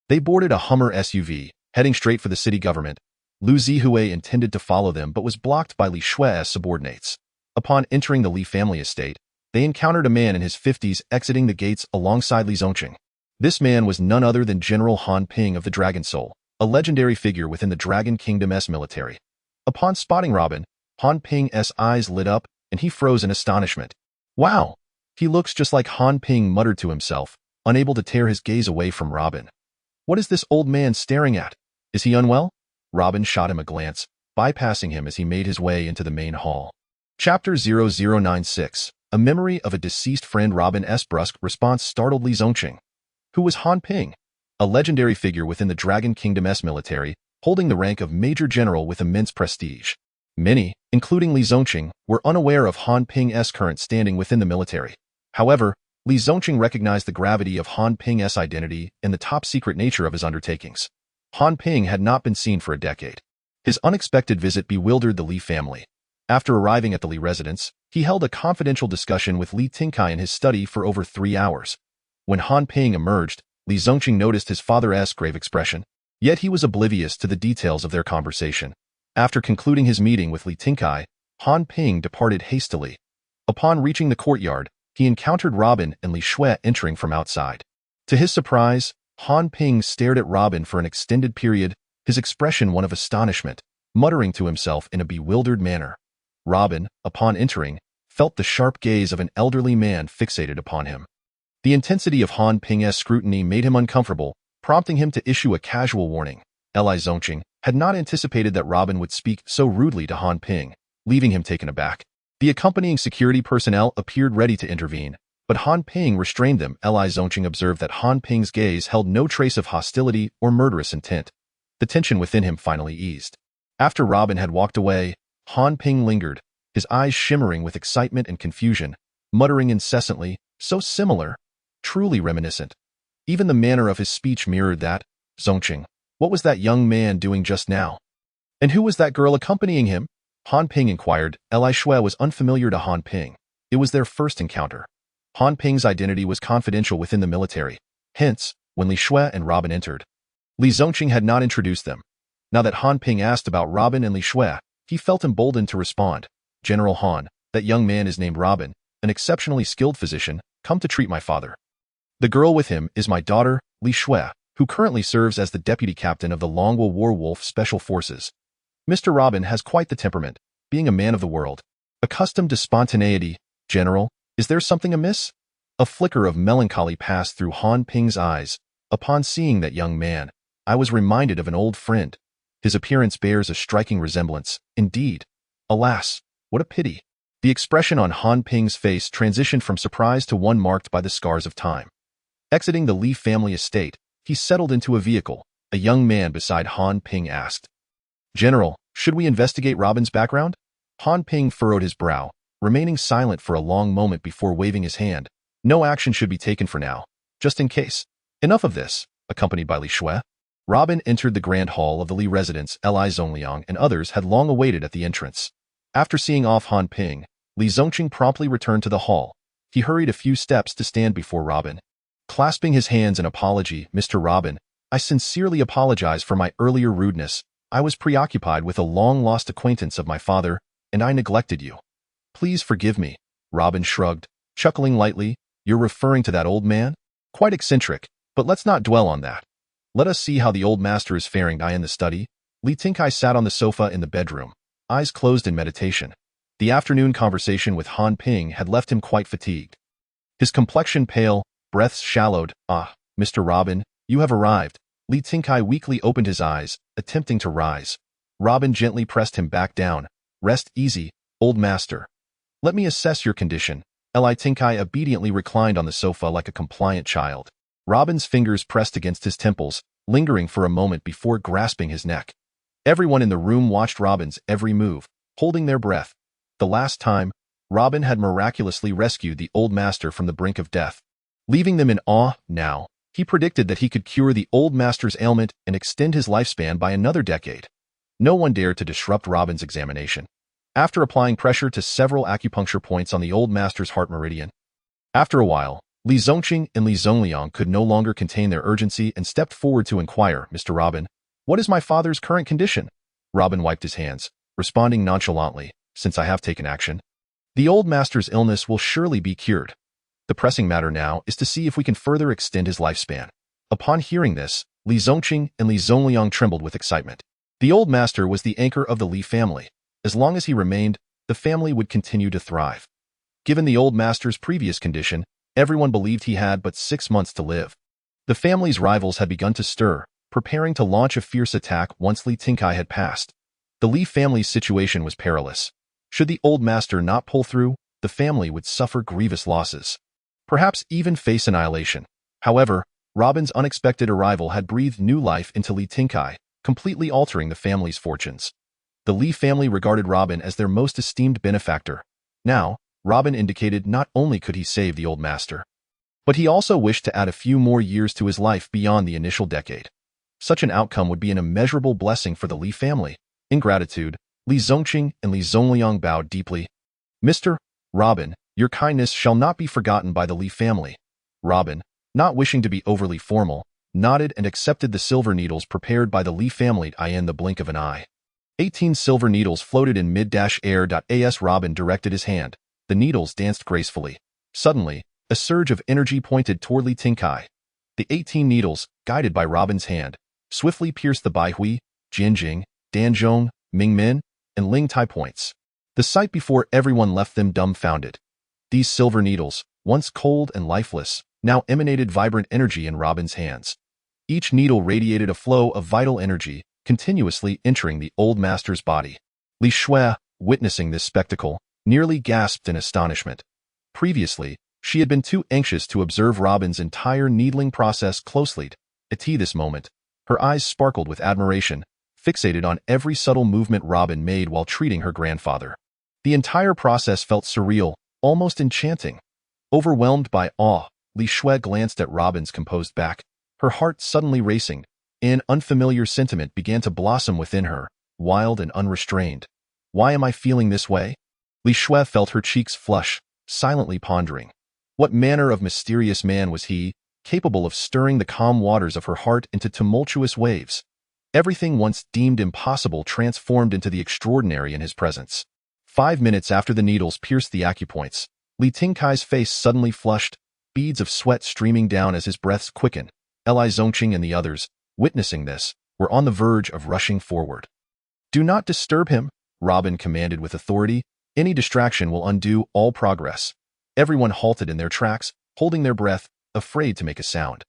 they boarded a Hummer SUV, heading straight for the city government. Lu Zihue intended to follow them but was blocked by Li Shui's subordinates. Upon entering the Li family estate, they encountered a man in his 50s exiting the gates alongside Li Zongqing. This man was none other than General Han Ping of the Dragon Soul, a legendary figure within the Dragon Kingdom's military. Upon spotting Robin, Han Ping's eyes lit up and he froze in astonishment. Wow! He looks just like Han Ping muttered to himself, unable to tear his gaze away from Robin. What is this old man staring at? Is he unwell? Robin shot him a glance, bypassing him as he made his way into the main hall. Chapter 0096. A memory of a deceased friend. Robin's brusque response startled Li Zongqing. Who was Han Ping? A legendary figure within the Dragon Kingdom's military, holding the rank of Major General with immense prestige. Many, including Li Zongqing, were unaware of Han Ping's current standing within the military. However, Li Zongqing recognized the gravity of Han Ping's identity and the top-secret nature of his undertakings. Han Ping had not been seen for a decade. His unexpected visit bewildered the Li family. After arriving at the Li residence, he held a confidential discussion with Li Tingkai in his study for over 3 hours. When Han Ping emerged, Li Zongqing noticed his father's grave expression, yet he was oblivious to the details of their conversation. After concluding his meeting with Li Tingkai, Han Ping departed hastily. Upon reaching the courtyard, he encountered Robin and Li Shui entering from outside. To his surprise, Han Ping stared at Robin for an extended period, his expression one of astonishment, muttering to himself in a bewildered manner. Robin, upon entering, felt the sharp gaze of an elderly man fixated upon him. The intensity of Han Ping's scrutiny made him uncomfortable, prompting him to issue a casual warning. Li Zongqing had not anticipated that Robin would speak so rudely to Han Ping, leaving him taken aback. The accompanying security personnel appeared ready to intervene, but Han Ping restrained them. Li Zongqing observed that Han Ping's gaze held no trace of hostility or murderous intent. The tension within him finally eased. After Robin had walked away, Han Ping lingered, his eyes shimmering with excitement and confusion, muttering incessantly, so similar, truly reminiscent. Even the manner of his speech mirrored that. Zongqing, what was that young man doing just now? And who was that girl accompanying him? Han Ping inquired. Li Shui was unfamiliar to Han Ping. It was their first encounter. Han Ping's identity was confidential within the military. Hence, when Li Shui and Robin entered, Li Zongqing had not introduced them. Now that Han Ping asked about Robin and Li Shui, he felt emboldened to respond. General Han, that young man is named Robin, an exceptionally skilled physician, come to treat my father. The girl with him is my daughter, Li Shui, who currently serves as the deputy captain of the Longwell Warwolf Special Forces. Mr. Robin has quite the temperament, being a man of the world, accustomed to spontaneity. General, is there something amiss? A flicker of melancholy passed through Han Ping's eyes. Upon seeing that young man, I was reminded of an old friend. His appearance bears a striking resemblance, indeed. Alas, what a pity. The expression on Han Ping's face transitioned from surprise to one marked by the scars of time. Exiting the Li family estate, he settled into a vehicle. A young man beside Han Ping asked, General, should we investigate Robin's background? Han Ping furrowed his brow, remaining silent for a long moment before waving his hand. No action should be taken for now, just in case. Enough of this. Accompanied by Li Shui, Robin entered the grand hall of the Li residence. Li Zongliang and others had long awaited at the entrance. After seeing off Han Ping, Li Zongqing promptly returned to the hall. He hurried a few steps to stand before Robin. Clasping his hands in apology, Mr. Robin, I sincerely apologize for my earlier rudeness. I was preoccupied with a long-lost acquaintance of my father, and I neglected you. Please forgive me. Robin shrugged, chuckling lightly. You're referring to that old man? Quite eccentric, but let's not dwell on that. Let us see how the old master is faring. I in the study. Li Tingkai sat on the sofa in the bedroom, eyes closed in meditation. The afternoon conversation with Han Ping had left him quite fatigued. His complexion pale, breaths shallowed. "Ah, Mr. Robin, you have arrived." Li Tinkai weakly opened his eyes, attempting to rise. Robin gently pressed him back down. "Rest easy, old master. Let me assess your condition." Li Tinkai obediently reclined on the sofa like a compliant child. Robin's fingers pressed against his temples, lingering for a moment before grasping his neck. Everyone in the room watched Robin's every move, holding their breath. The last time, Robin had miraculously rescued the old master from the brink of death. Leaving them in awe, now, he predicted that he could cure the old master's ailment and extend his lifespan by another decade. No one dared to disrupt Robin's examination. After applying pressure to several acupuncture points on the old master's heart meridian. After a while, Li Zongqing and Li Zongliang could no longer contain their urgency and stepped forward to inquire, "Mr. Robin, what is my father's current condition?" Robin wiped his hands, responding nonchalantly, "Since I have taken action, the old master's illness will surely be cured. The pressing matter now is to see if we can further extend his lifespan." Upon hearing this, Li Zongqing and Li Zongliang trembled with excitement. The old master was the anchor of the Li family. As long as he remained, the family would continue to thrive. Given the old master's previous condition, everyone believed he had but 6 months to live. The family's rivals had begun to stir, preparing to launch a fierce attack once Li Tinkai had passed. The Li family's situation was perilous. Should the old master not pull through, the family would suffer grievous losses, perhaps even face annihilation. However, Robin's unexpected arrival had breathed new life into Li Tinkai, completely altering the family's fortunes. The Li family regarded Robin as their most esteemed benefactor. Now, Robin indicated not only could he save the old master, but he also wished to add a few more years to his life beyond the initial decade. Such an outcome would be an immeasurable blessing for the Li family. In gratitude, Li Zongqing and Li Zongliang bowed deeply. "Mr. Robin, your kindness shall not be forgotten by the Li family." Robin, not wishing to be overly formal, nodded and accepted the silver needles prepared by the Li family in the blink of an eye. 18 silver needles floated in mid-air. As Robin directed his hand, the needles danced gracefully. Suddenly, a surge of energy pointed toward Li Tinkai. The 18 needles, guided by Robin's hand, swiftly pierced the Baihui, Jinjing, Danzhong, Mingmin, and Lingtai points. The sight before everyone left them dumbfounded. These silver needles, once cold and lifeless, now emanated vibrant energy in Robin's hands. Each needle radiated a flow of vital energy, continuously entering the old master's body. Li Shui, witnessing this spectacle, nearly gasped in astonishment. Previously, she had been too anxious to observe Robin's entire needling process closely. At this moment, her eyes sparkled with admiration, fixated on every subtle movement Robin made while treating her grandfather. The entire process felt surreal, almost enchanting. Overwhelmed by awe, Li Shui glanced at Robin's composed back, her heart suddenly racing. An unfamiliar sentiment began to blossom within her, wild and unrestrained. "Why am I feeling this way?" Li Shui felt her cheeks flush, silently pondering. What manner of mysterious man was he, capable of stirring the calm waters of her heart into tumultuous waves? Everything once deemed impossible transformed into the extraordinary in his presence. 5 minutes after the needles pierced the acupoints, Li Tinkai's face suddenly flushed, beads of sweat streaming down as his breaths quickened. Li Zongqing and the others, witnessing this, were on the verge of rushing forward. "Do not disturb him," Robin commanded with authority. "Any distraction will undo all progress." Everyone halted in their tracks, holding their breath, afraid to make a sound.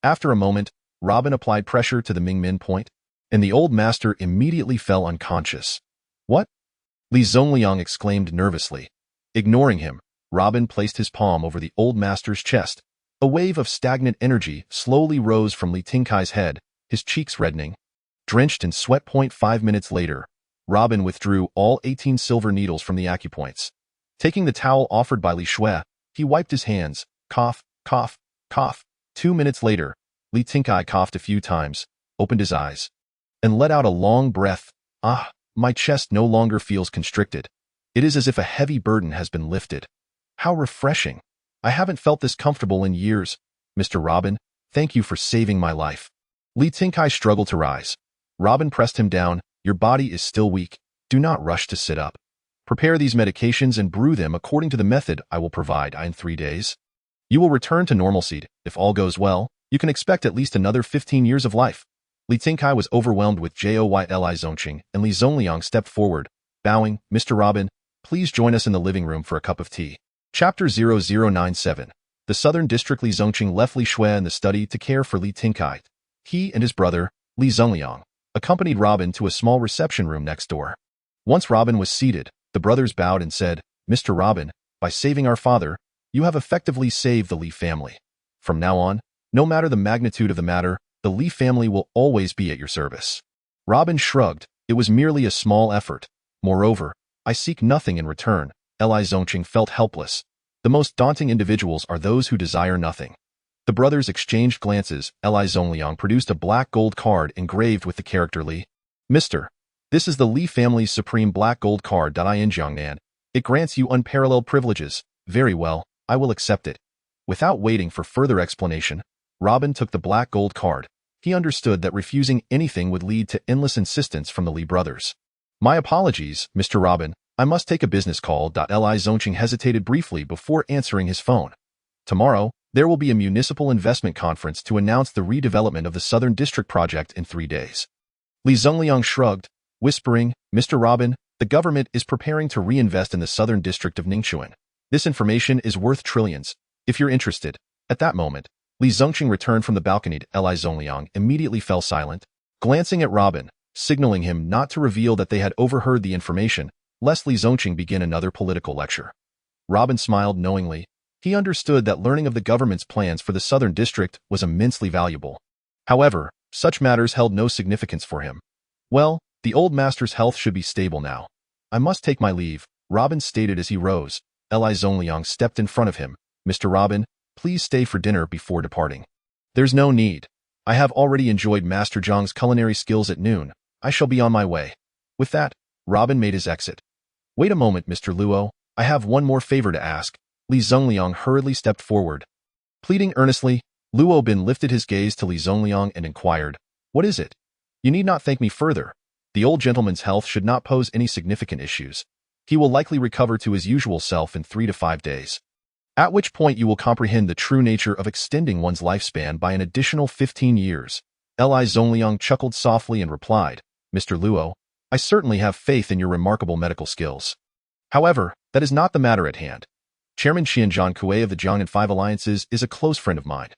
After a moment, Robin applied pressure to the Mingmin point, and the old master immediately fell unconscious. "What?" Li Zongliang exclaimed nervously. Ignoring him, Robin placed his palm over the old master's chest. A wave of stagnant energy slowly rose from Li Tinkai's head, his cheeks reddening. Drenched in sweat. 5 minutes later, Robin withdrew all 18 silver needles from the acupoints. Taking the towel offered by Li Shui, he wiped his hands, cough, cough, cough. 2 minutes later, Li Tinkai coughed a few times, opened his eyes, and let out a long breath. "Ah, my chest no longer feels constricted. It is as if a heavy burden has been lifted. How refreshing. I haven't felt this comfortable in years. Mr. Robin, thank you for saving my life." Li Tinkai struggled to rise. Robin pressed him down. "Your body is still weak. Do not rush to sit up. Prepare these medications and brew them according to the method I will provide in 3 days. You will return to normalcy. If all goes well, you can expect at least another 15 years of life." Li Tinkai was overwhelmed with joy. Li Zongqing and Li Zongliang stepped forward, bowing. "Mr. Robin, please join us in the living room for a cup of tea. Chapter 0097. The Southern District Li Zongqing left Li Shui in the study to care for Li Tingkai. He and his brother, Li Zongliang, accompanied Robin to a small reception room next door. Once Robin was seated, the brothers bowed and said, "Mr. Robin, by saving our father, you have effectively saved the Li family. From now on, no matter the magnitude of the matter, the Li family will always be at your service." Robin shrugged. It was merely a small effort. Moreover, I seek nothing in return. Li Zongqing felt helpless. The most daunting individuals are those who desire nothing. The brothers exchanged glances. Li Zongliang produced a black gold card engraved with the character Li. "Mr. This is the Li family's supreme black gold card. In Jiangnan. It grants you unparalleled privileges. Very well, I will accept it." Without waiting for further explanation, Robin took the black gold card. He understood that refusing anything would lead to endless insistence from the Li brothers. "My apologies, Mr. Robin. I must take a business call." Li Zongqing hesitated briefly before answering his phone. "Tomorrow, there will be a municipal investment conference to announce the redevelopment of the Southern District project in 3 days. Li Zongliang shrugged, whispering, "Mr. Robin, the government is preparing to reinvest in the Southern District of Ningxuan. This information is worth trillions, if you're interested." At that moment, Li Zongqing returned from the balcony. Li Zongliang immediately fell silent, glancing at Robin, signaling him not to reveal that they had overheard the information, lest Li Zongqing begin another political lecture. Robin smiled knowingly. He understood that learning of the government's plans for the Southern District was immensely valuable. However, such matters held no significance for him. "Well, the old master's health should be stable now. I must take my leave," Robin stated as he rose. Li Zongliang stepped in front of him. "Mr. Robin, please stay for dinner before departing." "There's no need. I have already enjoyed Master Zhang's culinary skills at noon. I shall be on my way." With that, Robin made his exit. "Wait a moment, Mr. Luo. I have one more favor to ask." Li Zongliang hurriedly stepped forward. Pleading earnestly, Luo Bin lifted his gaze to Li Zongliang and inquired, "What is it?" "You need not thank me further. The old gentleman's health should not pose any significant issues. He will likely recover to his usual self in 3 to 5 days. At which point you will comprehend the true nature of extending one's lifespan by an additional 15 years. Li Zongliang chuckled softly and replied, "Mr. Luo, I certainly have faith in your remarkable medical skills. However, that is not the matter at hand. Chairman Xianzhan Kuei of the Jiangnan Five Alliances is a close friend of mine.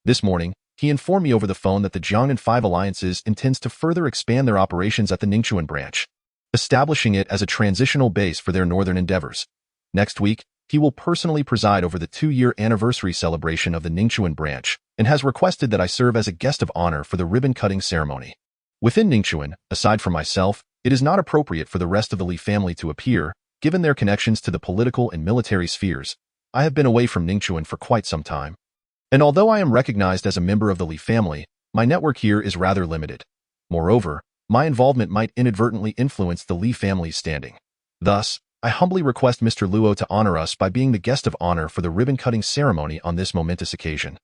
This morning, he informed me over the phone that the Jiangnan Five Alliances intends to further expand their operations at the Ningxuan branch, establishing it as a transitional base for their northern endeavors. Next week, he will personally preside over the 2-year anniversary celebration of the Ningxuan branch and has requested that I serve as a guest of honor for the ribbon-cutting ceremony. Within Ningxuan, aside from myself, it is not appropriate for the rest of the Li family to appear, given their connections to the political and military spheres. I have been away from Ningxuan for quite some time. And although I am recognized as a member of the Li family, my network here is rather limited. Moreover, my involvement might inadvertently influence the Li family's standing. Thus, I humbly request Mr. Luo to honor us by being the guest of honor for the ribbon-cutting ceremony on this momentous occasion."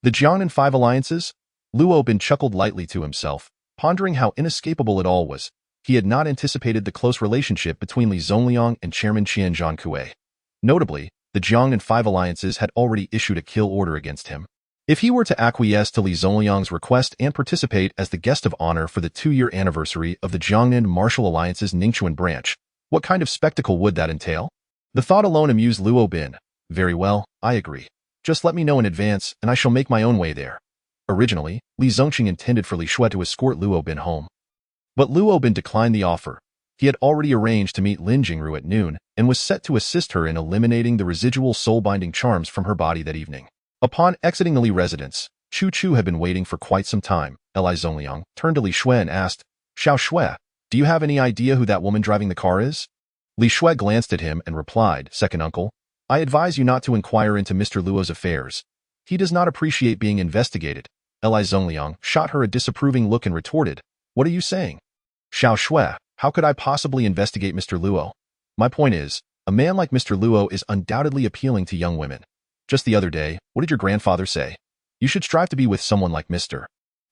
The Jiangnan Five Alliances? Luo Bin chuckled lightly to himself, pondering how inescapable it all was. He had not anticipated the close relationship between Li Zongliang and Chairman Xianzhan Kuei. Notably, the Jiangnan Five Alliances had already issued a kill order against him. If he were to acquiesce to Li Zongliang's request and participate as the guest of honor for the 2-year anniversary of the Jiangnan Martial Alliance's Ningxuan branch, what kind of spectacle would that entail? The thought alone amused Luo Bin. "Very well, I agree. Just let me know in advance, and I shall make my own way there." Originally, Li Zongqing intended for Li Shui to escort Luo Bin home. But Luo Bin declined the offer. He had already arranged to meet Lin Jingru at noon and was set to assist her in eliminating the residual soul-binding charms from her body that evening. Upon exiting the Li residence, Chu Chu had been waiting for quite some time. Li Zongliang turned to Li Shui and asked, "Xiao Shui, do you have any idea who that woman driving the car is?" Li Shui glanced at him and replied, "Second uncle, I advise you not to inquire into Mr. Luo's affairs. He does not appreciate being investigated." Li Zongliang shot her a disapproving look and retorted, "What are you saying? Xiao Shui, how could I possibly investigate Mr. Luo? My point is, a man like Mr. Luo is undoubtedly appealing to young women. Just the other day, what did your grandfather say? You should strive to be with someone like Mr.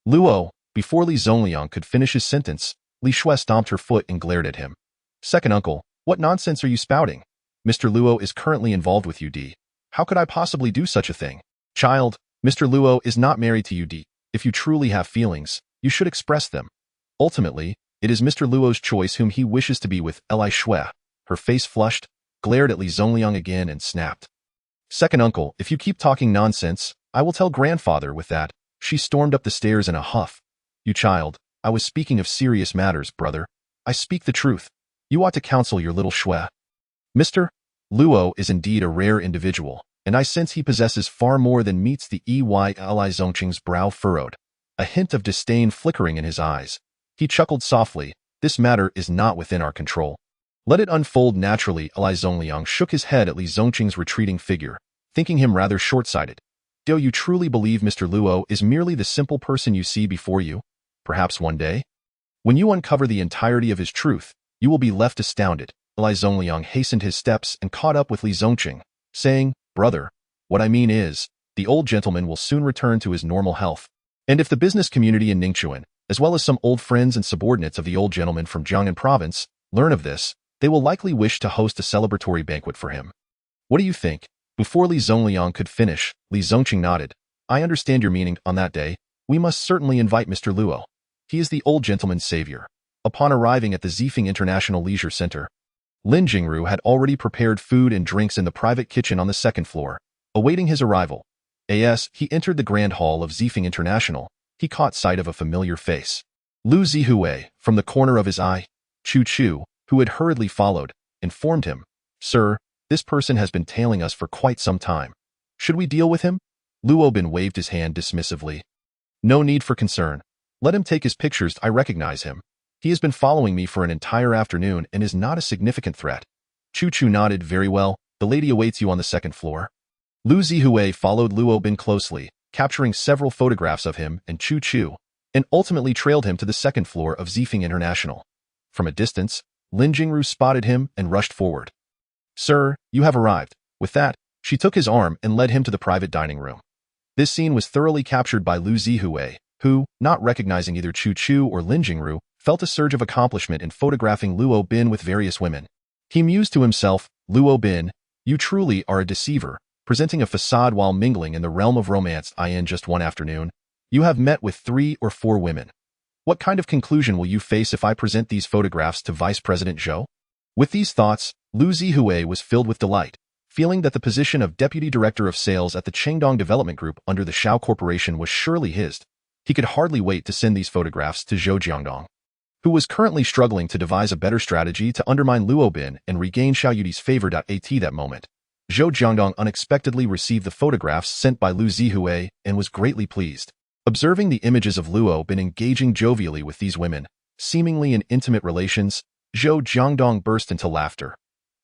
Luo." Before Li Zongliang could finish his sentence, Li Shui stomped her foot and glared at him. "Second uncle, what nonsense are you spouting? Mr. Luo is currently involved with UD. How could I possibly do such a thing? Child, Mr. Luo is not married to UD. If you truly have feelings, you should express them. Ultimately, it is Mr. Luo's choice whom he wishes to be with." Li Shui, her face flushed, glared at Li Zongliang again and snapped. "Second uncle, if you keep talking nonsense, I will tell grandfather." With that, she stormed up the stairs in a huff. "You child, I was speaking of serious matters, brother. I speak the truth. You ought to counsel your little Shui. Mr. Luo is indeed a rare individual, and I sense he possesses far more than meets the eye." Li Zongqing's brow furrowed, a hint of disdain flickering in his eyes. He chuckled softly. "This matter is not within our control. Let it unfold naturally." Li Zongliang shook his head at Li Zongqing's retreating figure, thinking him rather short-sighted. "Do you truly believe Mr. Luo is merely the simple person you see before you? Perhaps one day, when you uncover the entirety of his truth, you will be left astounded." Li Zongliang hastened his steps and caught up with Li Zongqing, saying, "Brother, what I mean is, the old gentleman will soon return to his normal health. And if the business community in Ningchuan, as well as some old friends and subordinates of the old gentleman from Jiangnan province, learn of this, they will likely wish to host a celebratory banquet for him. What do you think?" Before Li Zongliang could finish, Li Zongqing nodded. "I understand your meaning. On that day, we must certainly invite Mr. Luo. He is the old gentleman's savior." Upon arriving at the Zifeng International Leisure Center, Lin Jingru had already prepared food and drinks in the private kitchen on the second floor, awaiting his arrival. As he entered the grand hall of Zifeng International, he caught sight of a familiar face. Lu Zihue, from the corner of his eye. Chu Chu, who had hurriedly followed, informed him, "Sir, this person has been tailing us for quite some time. Should we deal with him?" Luo Bin waved his hand dismissively. "No need for concern. Let him take his pictures. I recognize him. He has been following me for an entire afternoon and is not a significant threat." Chu Chu nodded. "Very well, the lady awaits you on the second floor." Lu Zihue followed Luo Bin closely, capturing several photographs of him and Chu Chu, and ultimately trailed him to the second floor of Zifeng International. From a distance, Lin Jingru spotted him and rushed forward. "Sir, you have arrived." With that, she took his arm and led him to the private dining room. This scene was thoroughly captured by Lu Zihue, who, not recognizing either Chu Chu or Lin Jingru, felt a surge of accomplishment in photographing Luo Bin with various women. He mused to himself, "Luo Bin, you truly are a deceiver, presenting a facade while mingling in the realm of romance. In just one afternoon, you have met with 3 or 4 women. What kind of conclusion will you face if I present these photographs to Vice President Zhou?" With these thoughts, Lu Zihue was filled with delight, feeling that the position of Deputy Director of Sales at the Chengdong Development Group under the Shao Corporation was surely his. He could hardly wait to send these photographs to Zhou Jiangdong, who was currently struggling to devise a better strategy to undermine Luo Bin and regain Xiao Yudi's favor. At that moment, Zhou Jiangdong unexpectedly received the photographs sent by Lu Zihue and was greatly pleased. Observing the images of Luo Bin engaging jovially with these women, seemingly in intimate relations, Zhou Jiangdong burst into laughter.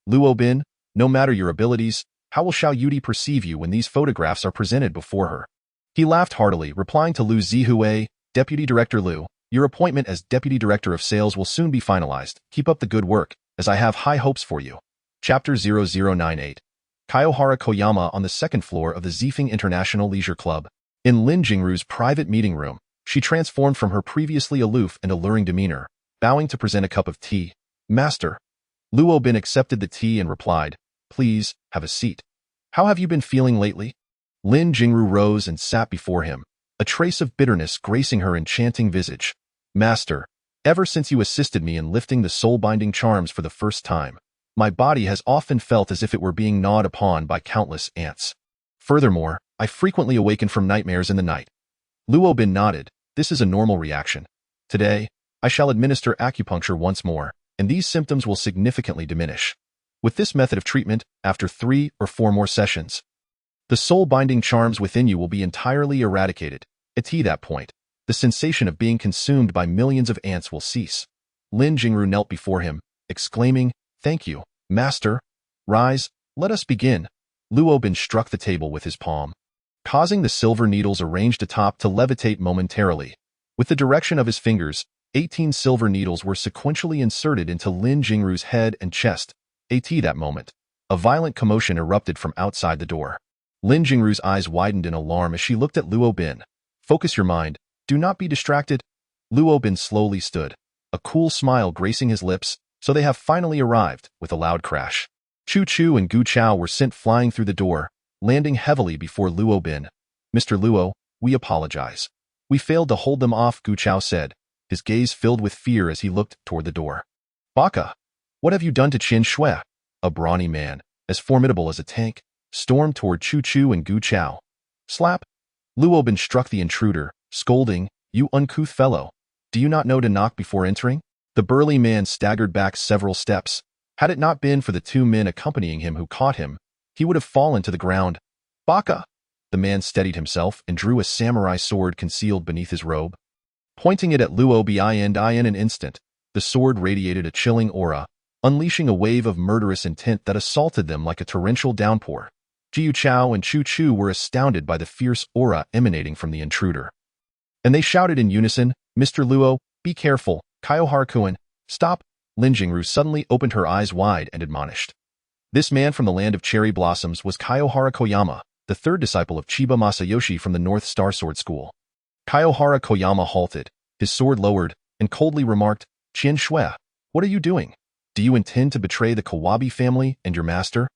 "Luo Bin, no matter your abilities, how will Xiao Yudi perceive you when these photographs are presented before her?" He laughed heartily, replying to Lu Zihue, "Deputy Director Lu, your appointment as Deputy Director of Sales will soon be finalized. Keep up the good work, as I have high hopes for you." Chapter 0098. Kiyohara Koyama on the second floor of the Zifeng International Leisure Club. In Lin Jingru's private meeting room, she transformed from her previously aloof and alluring demeanor, bowing to present a cup of tea. "Master." Luo Bin accepted the tea and replied, "Please, have a seat. How have you been feeling lately?" Lin Jingru rose and sat before him, a trace of bitterness gracing her enchanting visage. "Master, ever since you assisted me in lifting the soul-binding charms for the first time, my body has often felt as if it were being gnawed upon by countless ants. Furthermore, I frequently awaken from nightmares in the night." Luo Bin nodded. "This is a normal reaction. Today, I shall administer acupuncture once more, and these symptoms will significantly diminish. With this method of treatment, after 3 or 4 more sessions, the soul-binding charms within you will be entirely eradicated. At that point, the sensation of being consumed by millions of ants will cease." Lin Jingru knelt before him, exclaiming, "Thank you, Master. Rise, let us begin." Luo Bin struck the table with his palm, causing the silver needles arranged atop to levitate momentarily. With the direction of his fingers, 18 silver needles were sequentially inserted into Lin Jingru's head and chest. At that moment, a violent commotion erupted from outside the door. Lin Jingru's eyes widened in alarm as she looked at Luo Bin. "Focus your mind. Do not be distracted." Luo Bin slowly stood, a cool smile gracing his lips. "So they have finally arrived," with a loud crash. Chu Chu and Gu Chao were sent flying through the door, landing heavily before Luo Bin. "Mr. Luo, we apologize. We failed to hold them off," Gu Chao said, his gaze filled with fear as he looked toward the door. "Baka, what have you done to Qin Shui?" a brawny man, as formidable as a tank, stormed toward Chu Chu and Gu Chao. Slap! Luobin struck the intruder, scolding, "You uncouth fellow! Do you not know to knock before entering?" The burly man staggered back several steps. Had it not been for the two men accompanying him who caught him, he would have fallen to the ground. "Baka!" The man steadied himself and drew a samurai sword concealed beneath his robe. Pointing it at Luobin in an instant, the sword radiated a chilling aura, unleashing a wave of murderous intent that assaulted them like a torrential downpour. Jiu Chao and Chu Chu were astounded by the fierce aura emanating from the intruder. And they shouted in unison, "Mr. Luo, be careful, Kyoharakuen, stop!" Lin Jingru suddenly opened her eyes wide and admonished. This man from the land of cherry blossoms was Kyohara Koyama, the third disciple of Chiba Masayoshi from the North Star Sword School. Kyohara Koyama halted, his sword lowered, and coldly remarked, "Qian Shui, what are you doing? Do you intend to betray the Kawabi family and your master?"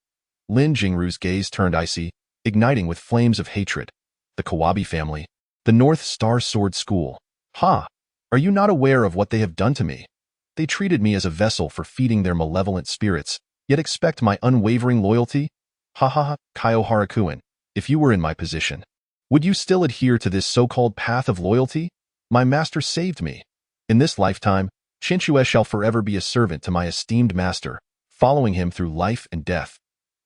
Lin Jingru's gaze turned icy, igniting with flames of hatred. The Kawabi family. The North Star Sword School. Ha! Are you not aware of what they have done to me? They treated me as a vessel for feeding their malevolent spirits, yet expect my unwavering loyalty? Ha ha ha, Kyoharakuen, if you were in my position, would you still adhere to this so-called path of loyalty? My master saved me. In this lifetime, Shinshue shall forever be a servant to my esteemed master, following him through life and death.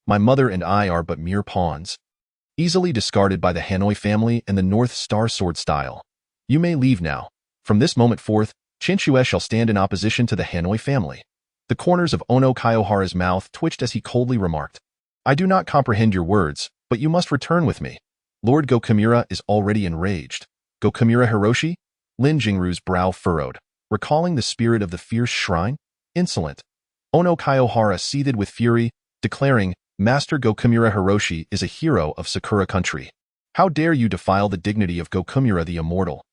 My mother and I are but mere pawns, easily discarded by the Hanoi family and the North Star Sword style. You may leave now. From this moment forth, Shinshue shall stand in opposition to the Hanoi family. The corners of Ono Kyohara's mouth twitched as he coldly remarked, "I do not comprehend your words, but you must return with me." Lord Gokumura is already enraged. Gokumura Hiroshi? Lin Jingru's brow furrowed, recalling the spirit of the fierce shrine? Insolent. Ono Kyohara seethed with fury, declaring, "Master Gokumura Hiroshi is a hero of Sakura country. How dare you defile the dignity of Gokumura the immortal?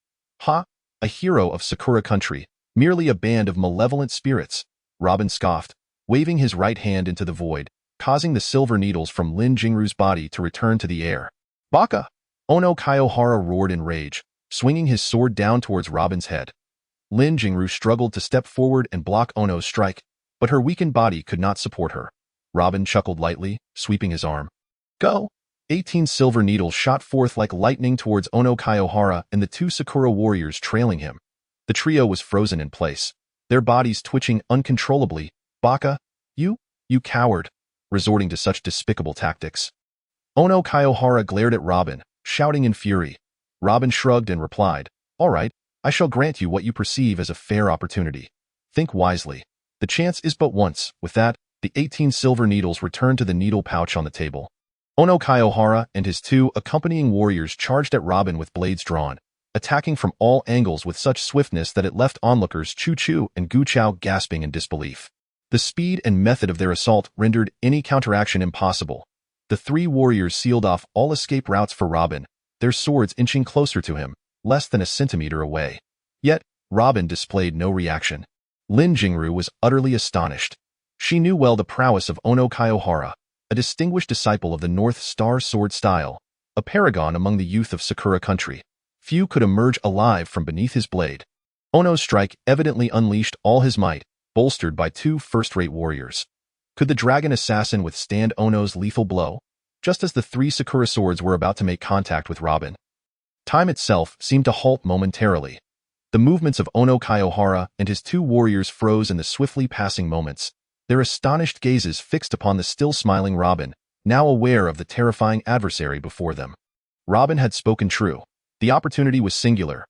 Ha! A hero of Sakura country, merely a band of malevolent spirits." Robin scoffed, waving his right hand into the void, causing the silver needles from Lin Jingru's body to return to the air. "Baka!" Ono Kyohara roared in rage, swinging his sword down towards Robin's head. Lin Jingru struggled to step forward and block Ono's strike, but her weakened body could not support her. Robin chuckled lightly, sweeping his arm. "Go!" 18 silver needles shot forth like lightning towards Ono Kyohara and the two Sakura warriors trailing him. The trio was frozen in place, their bodies twitching uncontrollably. "Baka, you coward, resorting to such despicable tactics." Ono Kyohara glared at Robin, shouting in fury. Robin shrugged and replied, "All right, I shall grant you what you perceive as a fair opportunity. Think wisely. The chance is but once." With that, the 18 silver needles returned to the needle pouch on the table. Ono Kyohara and his two accompanying warriors charged at Robin with blades drawn, attacking from all angles with such swiftness that it left onlookers Chu Chu and Gu Chao gasping in disbelief. The speed and method of their assault rendered any counteraction impossible. The three warriors sealed off all escape routes for Robin, their swords inching closer to him, less than a centimeter away. Yet, Robin displayed no reaction. Lin Jingru was utterly astonished. She knew well the prowess of Ono Kyohara, a distinguished disciple of the North Star Sword style, a paragon among the youth of Sakura country. Few could emerge alive from beneath his blade. Ono's strike evidently unleashed all his might, bolstered by two first-rate warriors. Could the dragon assassin withstand Ono's lethal blow? Just as the three Sakura swords were about to make contact with Robin, time itself seemed to halt momentarily. The movements of Ono Kyohara and his two warriors froze in the swiftly passing moments, their astonished gazes fixed upon the still-smiling Robin, now aware of the terrifying adversary before them. Robin had spoken true. The opportunity was singular.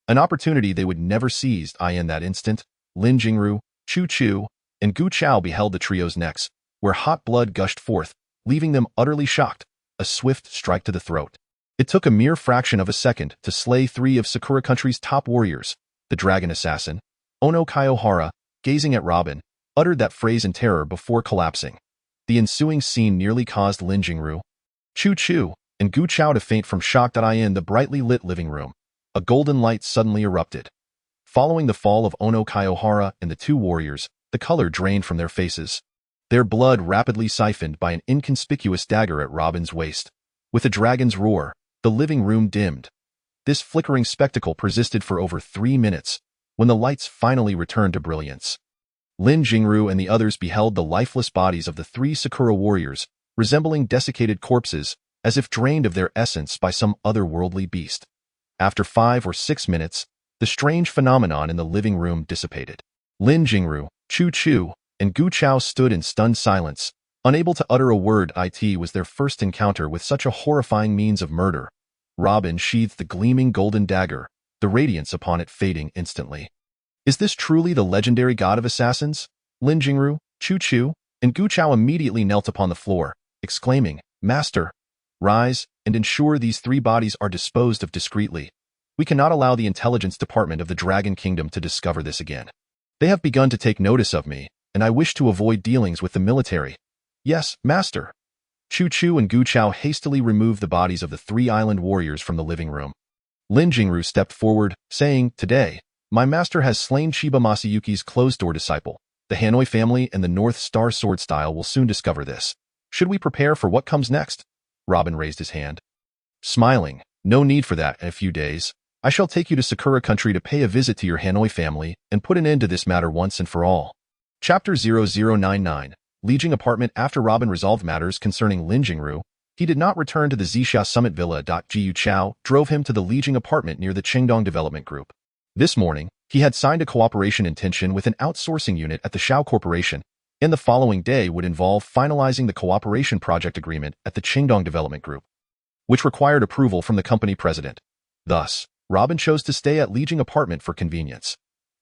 An opportunity they would never seize. In that instant, Lin Jingru, Chu Chu, and Gu Chao beheld the trio's necks, where hot blood gushed forth, leaving them utterly shocked, a swift strike to the throat. It took a mere fraction of a second to slay three of Sakura country's top warriors. The dragon assassin, Ono Kyohara, gazing at Robin, uttered that phrase in terror before collapsing. The ensuing scene nearly caused Lin Jingru, Chu Chu, and Gu Chao to faint from shock. In the brightly lit living room, a golden light suddenly erupted. Following the fall of Ono Kyohara and the two warriors, the color drained from their faces, their blood rapidly siphoned by an inconspicuous dagger at Robin's waist. With a dragon's roar, the living room dimmed. This flickering spectacle persisted for over 3 minutes, when the lights finally returned to brilliance. Lin Jingru and the others beheld the lifeless bodies of the three Sakura warriors, resembling desiccated corpses, as if drained of their essence by some otherworldly beast. After 5 or 6 minutes, the strange phenomenon in the living room dissipated. Lin Jingru, Chu Chu, and Gu Chao stood in stunned silence, unable to utter a word. It was their first encounter with such a horrifying means of murder. Robin sheathed the gleaming golden dagger, the radiance upon it fading instantly. Is this truly the legendary god of assassins? Lin Jingru, Chu Chu, and Gu Chao immediately knelt upon the floor, exclaiming, "Master, rise and ensure these 3 bodies are disposed of discreetly. We cannot allow the intelligence department of the Dragon Kingdom to discover this again. They have begun to take notice of me, and I wish to avoid dealings with the military." "Yes, master." Chu Chu and Gu Chao hastily removed the bodies of the 3 island warriors from the living room. Lin Jingru stepped forward, saying, "Today, my master has slain Chiba Masayuki's closed-door disciple. The Hanoi family and the North Star sword style will soon discover this. Should we prepare for what comes next?" Robin raised his hand. Smiling, "No need for that in a few days. I shall take you to Sakura country to pay a visit to your Hanoi family and put an end to this matter once and for all." Chapter 0099, Lijiang Apartment. After Robin resolved matters concerning Lin Jingru, he did not return to the Zixia Summit Villa. Jiu Chao drove him to the Lijiang Apartment near the Qingdong Development Group. This morning, he had signed a cooperation intention with an outsourcing unit at the Shao Corporation, and the following day would involve finalizing the cooperation project agreement at the Qingdong Development Group, which required approval from the company president. Thus, Robin chose to stay at Lijiang Apartment for convenience.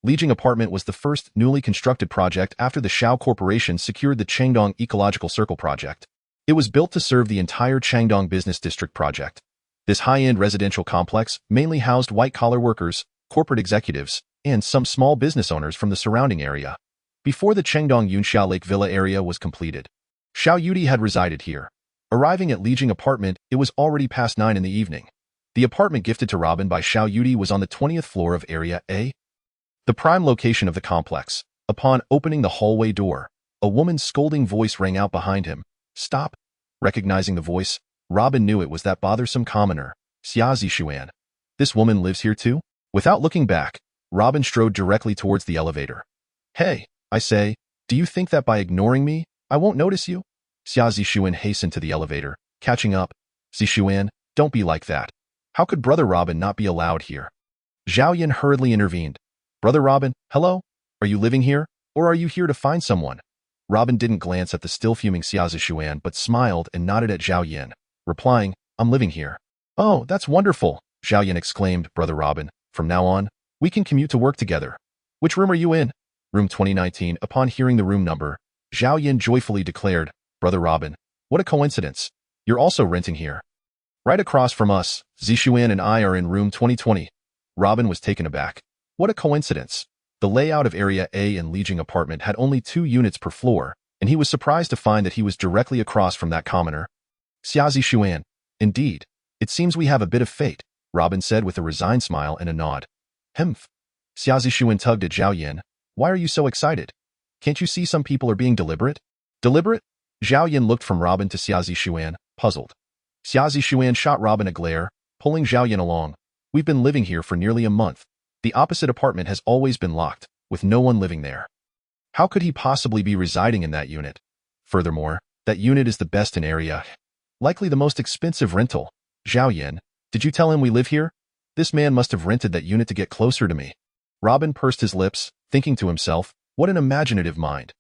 Lijiang Apartment was the first newly constructed project after the Shao Corporation secured the Qingdong Ecological Circle project. It was built to serve the entire Qingdong Business District project. This high-end residential complex mainly housed white-collar workers, corporate executives, and some small business owners from the surrounding area. Before the Qingdong Yunxia Lake Villa area was completed, Xiao Yudi had resided here. Arriving at Lijiang Apartment, it was already past 9 in the evening. The apartment gifted to Robin by Xiao Yudi was on the 20th floor of Area A, the prime location of the complex. Upon opening the hallway door, a woman's scolding voice rang out behind him. "Stop!" Recognizing the voice, Robin knew it was that bothersome commoner, Xia Zixuan. "This woman lives here too?" Without looking back, Robin strode directly towards the elevator. "Hey, I say, do you think that by ignoring me, I won't notice you?" Xia Zixuan hastened to the elevator, catching up. "Zixuan, don't be like that. How could Brother Robin not be allowed here?" Zhao Yin hurriedly intervened. "Brother Robin, hello? Are you living here, or are you here to find someone?" Robin didn't glance at the still-fuming Xia Zixuan but smiled and nodded at Zhao Yin, replying, "I'm living here." "Oh, that's wonderful," Zhao Yin exclaimed. "Brother Robin, from now on, we can commute to work together. Which room are you in?" "Room 2019. Upon hearing the room number, Zhao Yin joyfully declared, "Brother Robin, what a coincidence. You're also renting here." "Right across from us, Zixuan and I are in room 2020. Robin was taken aback. What a coincidence. The layout of Area A in Lijiang Apartment had only 2 units per floor, and he was surprised to find that he was directly across from that commoner. "Xia Zixuan, indeed. It seems we have a bit of fate," Robin said with a resigned smile and a nod. "Hemph." Xia Zixuan tugged at Zhao Yin. "Why are you so excited? Can't you see some people are being deliberate?" "Deliberate?" Zhao Yin looked from Robin to Xia Zixuan, puzzled. Xia Zixuan shot Robin a glare, pulling Zhao Yin along. "We've been living here for nearly a month. The opposite apartment has always been locked, with no one living there. How could he possibly be residing in that unit? Furthermore, that unit is the best in Area. Likely the most expensive rental. Zhao Yin, did you tell him we live here? This man must have rented that unit to get closer to me." Robin pursed his lips, thinking to himself, what an imaginative mind.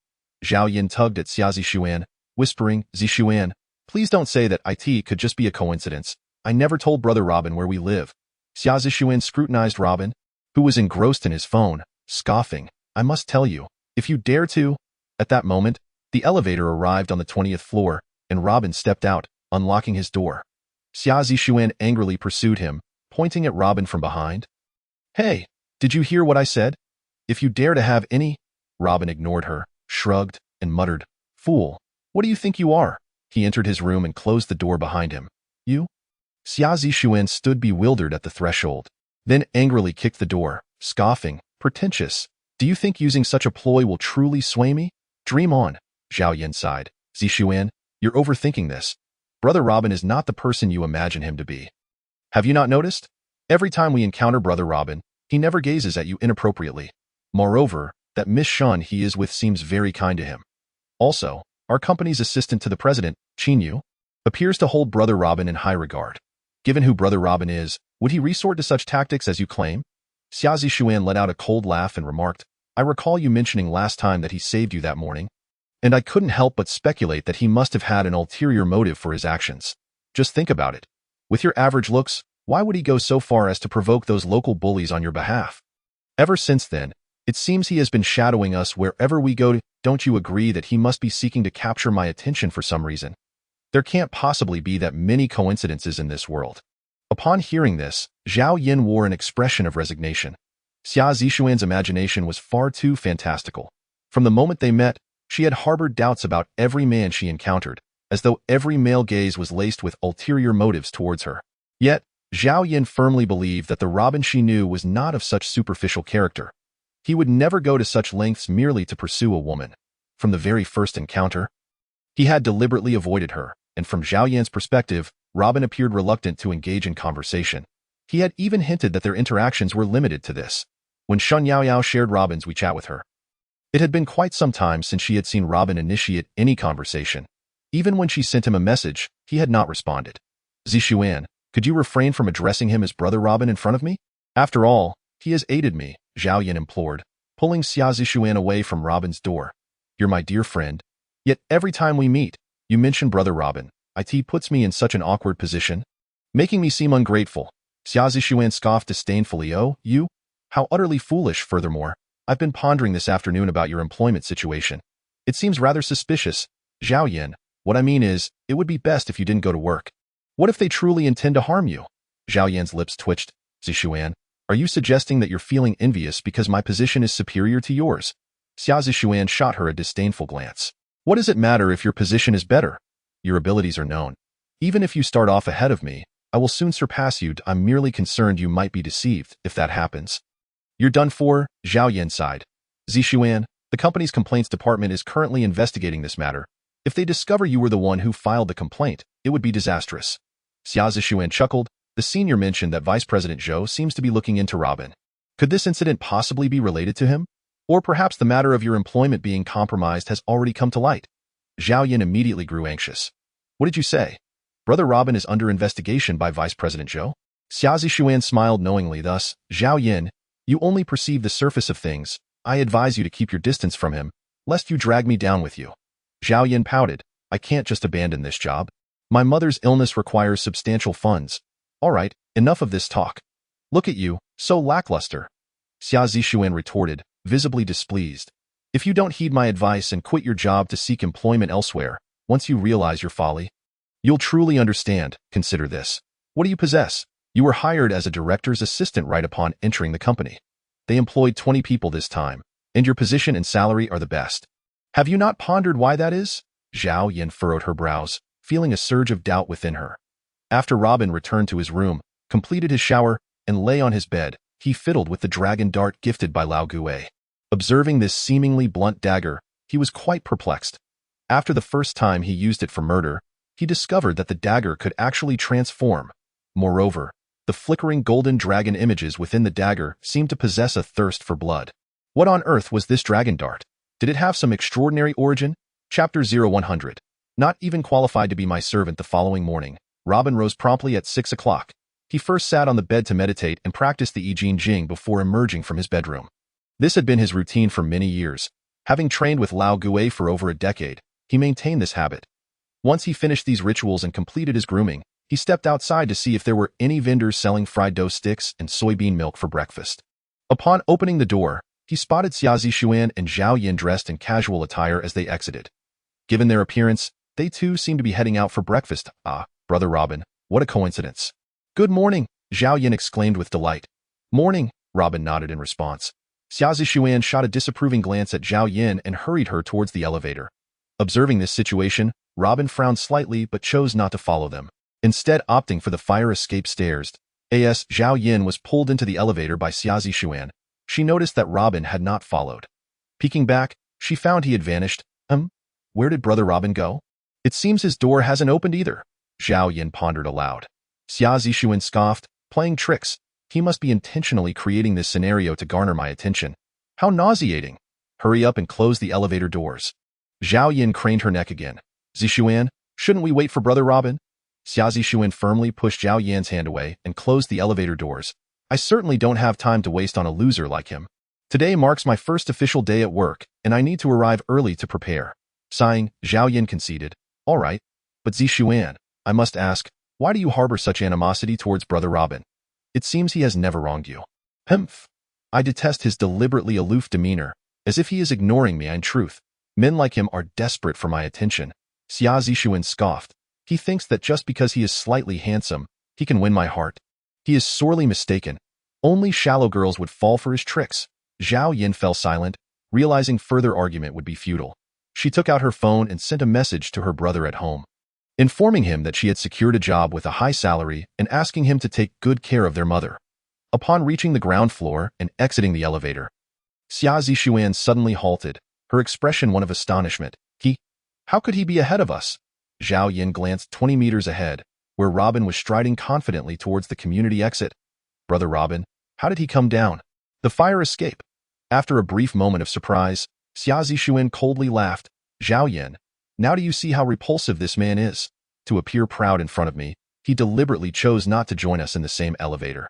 Zhao Yin tugged at Xia Zixuan, whispering, "Zixuan, please don't say that it could just be a coincidence. I never told Brother Robin where we live." Xia Zixuan scrutinized Robin, who was engrossed in his phone, scoffing, "I must tell you, if you dare to." At that moment, the elevator arrived on the 20th floor, and Robin stepped out, unlocking his door. Xia Zixuan angrily pursued him, pointing at Robin from behind. "Hey, did you hear what I said? If you dare to have any—" Robin ignored her, shrugged, and muttered, "Fool, what do you think you are?" He entered his room and closed the door behind him. "You?" Xia Zixuan stood bewildered at the threshold, then angrily kicked the door, scoffing, "Pretentious. Do you think using such a ploy will truly sway me? Dream on." Zhao Yin sighed. "Zixuan, you're overthinking this. Brother Robin is not the person you imagine him to be. Have you not noticed? Every time we encounter Brother Robin, he never gazes at you inappropriately. Moreover, that Miss Shun he is with seems very kind to him. Also, our company's assistant to the president, Qin Yu, appears to hold Brother Robin in high regard. Given who Brother Robin is, would he resort to such tactics as you claim? Xia Zishuan let out a cold laugh and remarked, I recall you mentioning last time that he saved you that morning, and I couldn't help but speculate that he must have had an ulterior motive for his actions. Just think about it. With your average looks, why would he go so far as to provoke those local bullies on your behalf? Ever since then, it seems he has been shadowing us wherever we go. Don't you agree that he must be seeking to capture my attention for some reason? There can't possibly be that many coincidences in this world. Upon hearing this, Zhao Yin wore an expression of resignation. Xia Zishuan's imagination was far too fantastical. From the moment they met, she had harbored doubts about every man she encountered, as though every male gaze was laced with ulterior motives towards her. Yet, Zhao Yin firmly believed that the Robin she knew was not of such superficial character. He would never go to such lengths merely to pursue a woman. From the very first encounter, he had deliberately avoided her, and from Zhao Yin's perspective, Robin appeared reluctant to engage in conversation. He had even hinted that their interactions were limited to this. When Shun Yaoyao shared Robin's WeChat with her, it had been quite some time since she had seen Robin initiate any conversation. Even when she sent him a message, he had not responded. Zishuan, could you refrain from addressing him as Brother Robin in front of me? After all, he has aided me, Zhao Yin implored, pulling Xia Zishuan away from Robin's door. You're my dear friend. Yet every time we meet, you mention Brother Robin. It puts me in such an awkward position, making me seem ungrateful. Xia Zishuan scoffed disdainfully. Oh, you? How utterly foolish. Furthermore, I've been pondering this afternoon about your employment situation. It seems rather suspicious. Zhao Yin, what I mean is, it would be best if you didn't go to work. What if they truly intend to harm you? Zhao Yin's lips twitched. Zishuan, are you suggesting that you're feeling envious because my position is superior to yours? Xia Zishuan shot her a disdainful glance. What does it matter if your position is better? Your abilities are known. Even if you start off ahead of me, I will soon surpass you. I'm merely concerned you might be deceived if that happens. You're done for, Zhao Yin sighed. Zishuan, the company's complaints department is currently investigating this matter. If they discover you were the one who filed the complaint, it would be disastrous. Xia Zishuan chuckled. The senior mentioned that Vice President Zhou seems to be looking into Robin. Could this incident possibly be related to him? Or perhaps the matter of your employment being compromised has already come to light? Zhao Yin immediately grew anxious. What did you say? Brother Robin is under investigation by Vice President Zhou? Xia Zishuan smiled knowingly. Thus, Zhao Yin, you only perceive the surface of things. I advise you to keep your distance from him, lest you drag me down with you. Zhao Yin pouted. I can't just abandon this job. My mother's illness requires substantial funds. All right, enough of this talk. Look at you, so lackluster. Xia Zishuan retorted, visibly displeased. If you don't heed my advice and quit your job to seek employment elsewhere, once you realize your folly, you'll truly understand. Consider this. What do you possess? You were hired as a director's assistant right upon entering the company. They employed 20 people this time, and your position and salary are the best. Have you not pondered why that is? Zhao Yin furrowed her brows, feeling a surge of doubt within her. After Robin returned to his room, completed his shower, and lay on his bed, he fiddled with the dragon dart gifted by Lao Gui. Observing this seemingly blunt dagger, he was quite perplexed. After the first time he used it for murder, he discovered that the dagger could actually transform. Moreover, the flickering golden dragon images within the dagger seemed to possess a thirst for blood. What on earth was this dragon dart? Did it have some extraordinary origin? Chapter 0100. Not even qualified to be my servant. The following morning, Robin rose promptly at 6 o'clock. He first sat on the bed to meditate and practice the I Ching Jing before emerging from his bedroom. This had been his routine for many years. Having trained with Lao Gui for over a decade, he maintained this habit. Once he finished these rituals and completed his grooming, he stepped outside to see if there were any vendors selling fried dough sticks and soybean milk for breakfast. Upon opening the door, he spotted Xia Zishuan and Zhao Yin dressed in casual attire as they exited. Given their appearance, they too seemed to be heading out for breakfast. Ah, Brother Robin, what a coincidence. Good morning, Zhao Yin exclaimed with delight. Morning, Robin nodded in response. Xia Zishuan shot a disapproving glance at Zhao Yin and hurried her towards the elevator. Observing this situation, Robin frowned slightly but chose not to follow them, instead opting for the fire escape stairs. As Zhao Yin was pulled into the elevator by Xia Zishuan, she noticed that Robin had not followed. Peeking back, she found he had vanished. Where did Brother Robin go? It seems his door hasn't opened either. Zhao Yin pondered aloud. Xia Zishuan scoffed, playing tricks. He must be intentionally creating this scenario to garner my attention. How nauseating. Hurry up and close the elevator doors. Zhao Yin craned her neck again. Zixuan, shouldn't we wait for Brother Robin? Xia Zixuan firmly pushed Zhao Yan's hand away and closed the elevator doors. I certainly don't have time to waste on a loser like him. Today marks my first official day at work, and I need to arrive early to prepare. Sighing, Zhao Yin conceded. All right, but Zixuan, I must ask, why do you harbor such animosity towards Brother Robin? It seems he has never wronged you. Humph. I detest his deliberately aloof demeanor, as if he is ignoring me. In truth, men like him are desperate for my attention. Xia Zixuan scoffed. He thinks that just because he is slightly handsome, he can win my heart. He is sorely mistaken. Only shallow girls would fall for his tricks. Zhao Yin fell silent, realizing further argument would be futile. She took out her phone and sent a message to her brother at home, informing him that she had secured a job with a high salary and asking him to take good care of their mother. Upon reaching the ground floor and exiting the elevator, Xia Zixuan suddenly halted, her expression one of astonishment. How could he be ahead of us? Zhao Yin glanced 20 meters ahead, where Robin was striding confidently towards the community exit. Brother Robin, how did he come down? The fire escape. After a brief moment of surprise, Xia Zixuan coldly laughed. Zhao Yin, now do you see how repulsive this man is? To appear proud in front of me, he deliberately chose not to join us in the same elevator,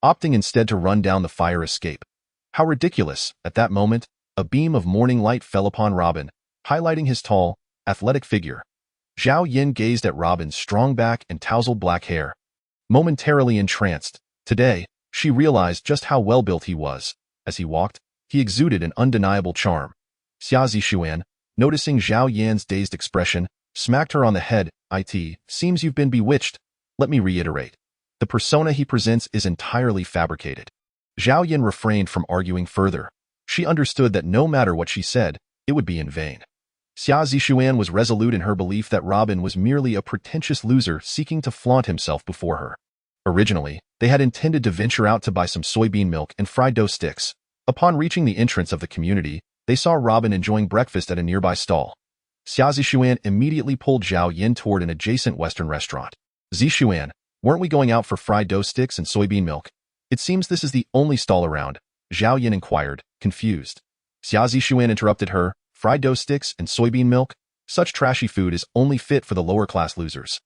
opting instead to run down the fire escape. How ridiculous! At that moment, a beam of morning light fell upon Robin, highlighting his tall, athletic figure. Zhao Yin gazed at Robin's strong back and tousled black hair. Momentarily entranced, today, she realized just how well-built he was. As he walked, he exuded an undeniable charm. Xia Zixuan, noticing Zhao Yan's dazed expression, smacked her on the head. It seems you've been bewitched. Let me reiterate. The persona he presents is entirely fabricated. Zhao Yin refrained from arguing further. She understood that no matter what she said, it would be in vain. Xia Zixuan was resolute in her belief that Robin was merely a pretentious loser seeking to flaunt himself before her. Originally, they had intended to venture out to buy some soybean milk and fried dough sticks. Upon reaching the entrance of the community, they saw Robin enjoying breakfast at a nearby stall. Xia Zixuan immediately pulled Zhao Yin toward an adjacent Western restaurant. Zixuan, weren't we going out for fried dough sticks and soybean milk? It seems this is the only stall around, Zhao Yin inquired, confused. Xia Zixuan interrupted her. Fried dough sticks and soybean milk? Such trashy food is only fit for the lower-class losers.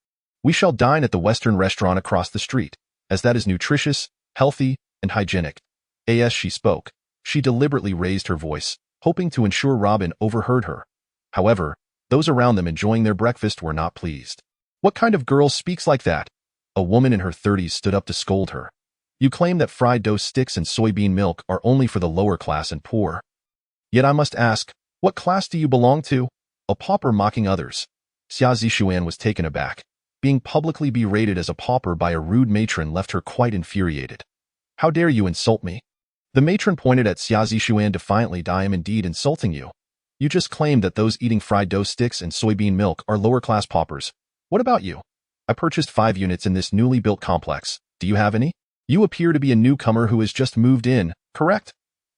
We shall dine at the Western restaurant across the street, as that is nutritious, healthy, and hygienic. As she spoke, she deliberately raised her voice, hoping to ensure Robin overheard her. However, those around them enjoying their breakfast were not pleased. What kind of girl speaks like that? A woman in her 30s stood up to scold her. You claim that fried dough sticks and soybean milk are only for the lower class and poor. Yet I must ask, what class do you belong to? A pauper mocking others. Xia Zixuan was taken aback. Being publicly berated as a pauper by a rude matron left her quite infuriated. How dare you insult me? The matron pointed at Xia Zixuan defiantly. I am indeed insulting you. You just claimed that those eating fried dough sticks and soybean milk are lower-class paupers. What about you? I purchased 5 units in this newly built complex. Do you have any? You appear to be a newcomer who has just moved in, correct?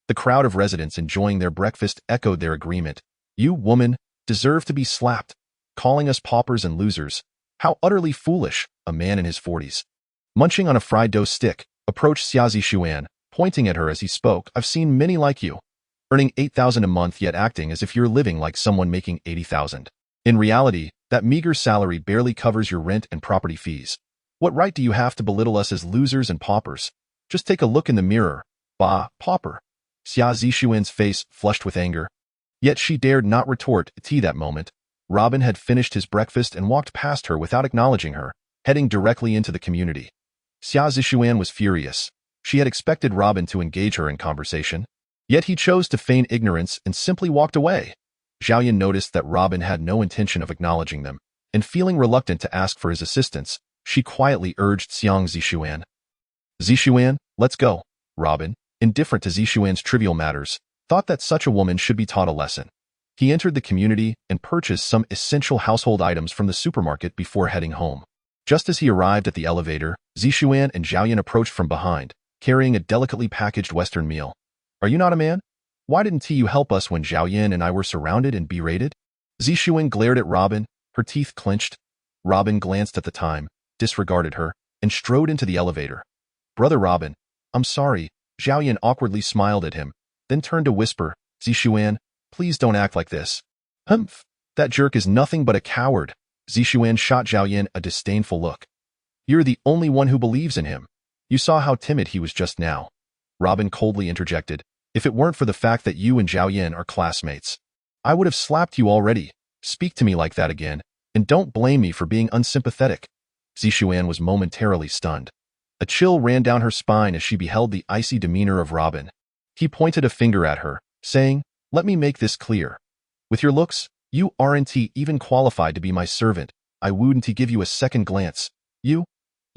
The crowd of residents enjoying their breakfast echoed their agreement. You, woman, deserve to be slapped. Calling us paupers and losers. How utterly foolish, a man in his 40s. Munching on a fried dough stick, approached Xia Zixuan, pointing at her as he spoke. I've seen many like you. Earning $8,000 a month yet acting as if you're living like someone making $80,000. In reality, that meager salary barely covers your rent and property fees. What right do you have to belittle us as losers and paupers? Just take a look in the mirror. Bah, pauper. Xia Zixuan's face flushed with anger. Yet she dared not retort. That moment, Robin had finished his breakfast and walked past her without acknowledging her, heading directly into the community. Xia Zixuan was furious. She had expected Robin to engage her in conversation, yet he chose to feign ignorance and simply walked away. Zhao Yin noticed that Robin had no intention of acknowledging them, and feeling reluctant to ask for his assistance, she quietly urged Xiang Zixuan. Zixuan, let's go. Robin, indifferent to Zixuan's trivial matters, thought that such a woman should be taught a lesson. He entered the community and purchased some essential household items from the supermarket before heading home. Just as he arrived at the elevator, Zixuan and Zhao Yin approached from behind, carrying a delicately packaged Western meal. Are you not a man? Why didn't you help us when Zhao Yin and I were surrounded and berated? Zixuan glared at Robin, her teeth clenched. Robin glanced at the time, disregarded her, and strode into the elevator. Brother Robin, I'm sorry. Zhao Yin awkwardly smiled at him, then turned to whisper, Zixuan, please don't act like this. Humph, that jerk is nothing but a coward. Zixuan shot Zhao Yin a disdainful look. You're the only one who believes in him. You saw how timid he was just now. Robin coldly interjected. If it weren't for the fact that you and Zhao Yin are classmates, I would have slapped you already. Speak to me like that again, and don't blame me for being unsympathetic. Zixuan was momentarily stunned. A chill ran down her spine as she beheld the icy demeanor of Robin. He pointed a finger at her, saying, let me make this clear. With your looks, you aren't even qualified to be my servant. I wouldn't give you a second glance. You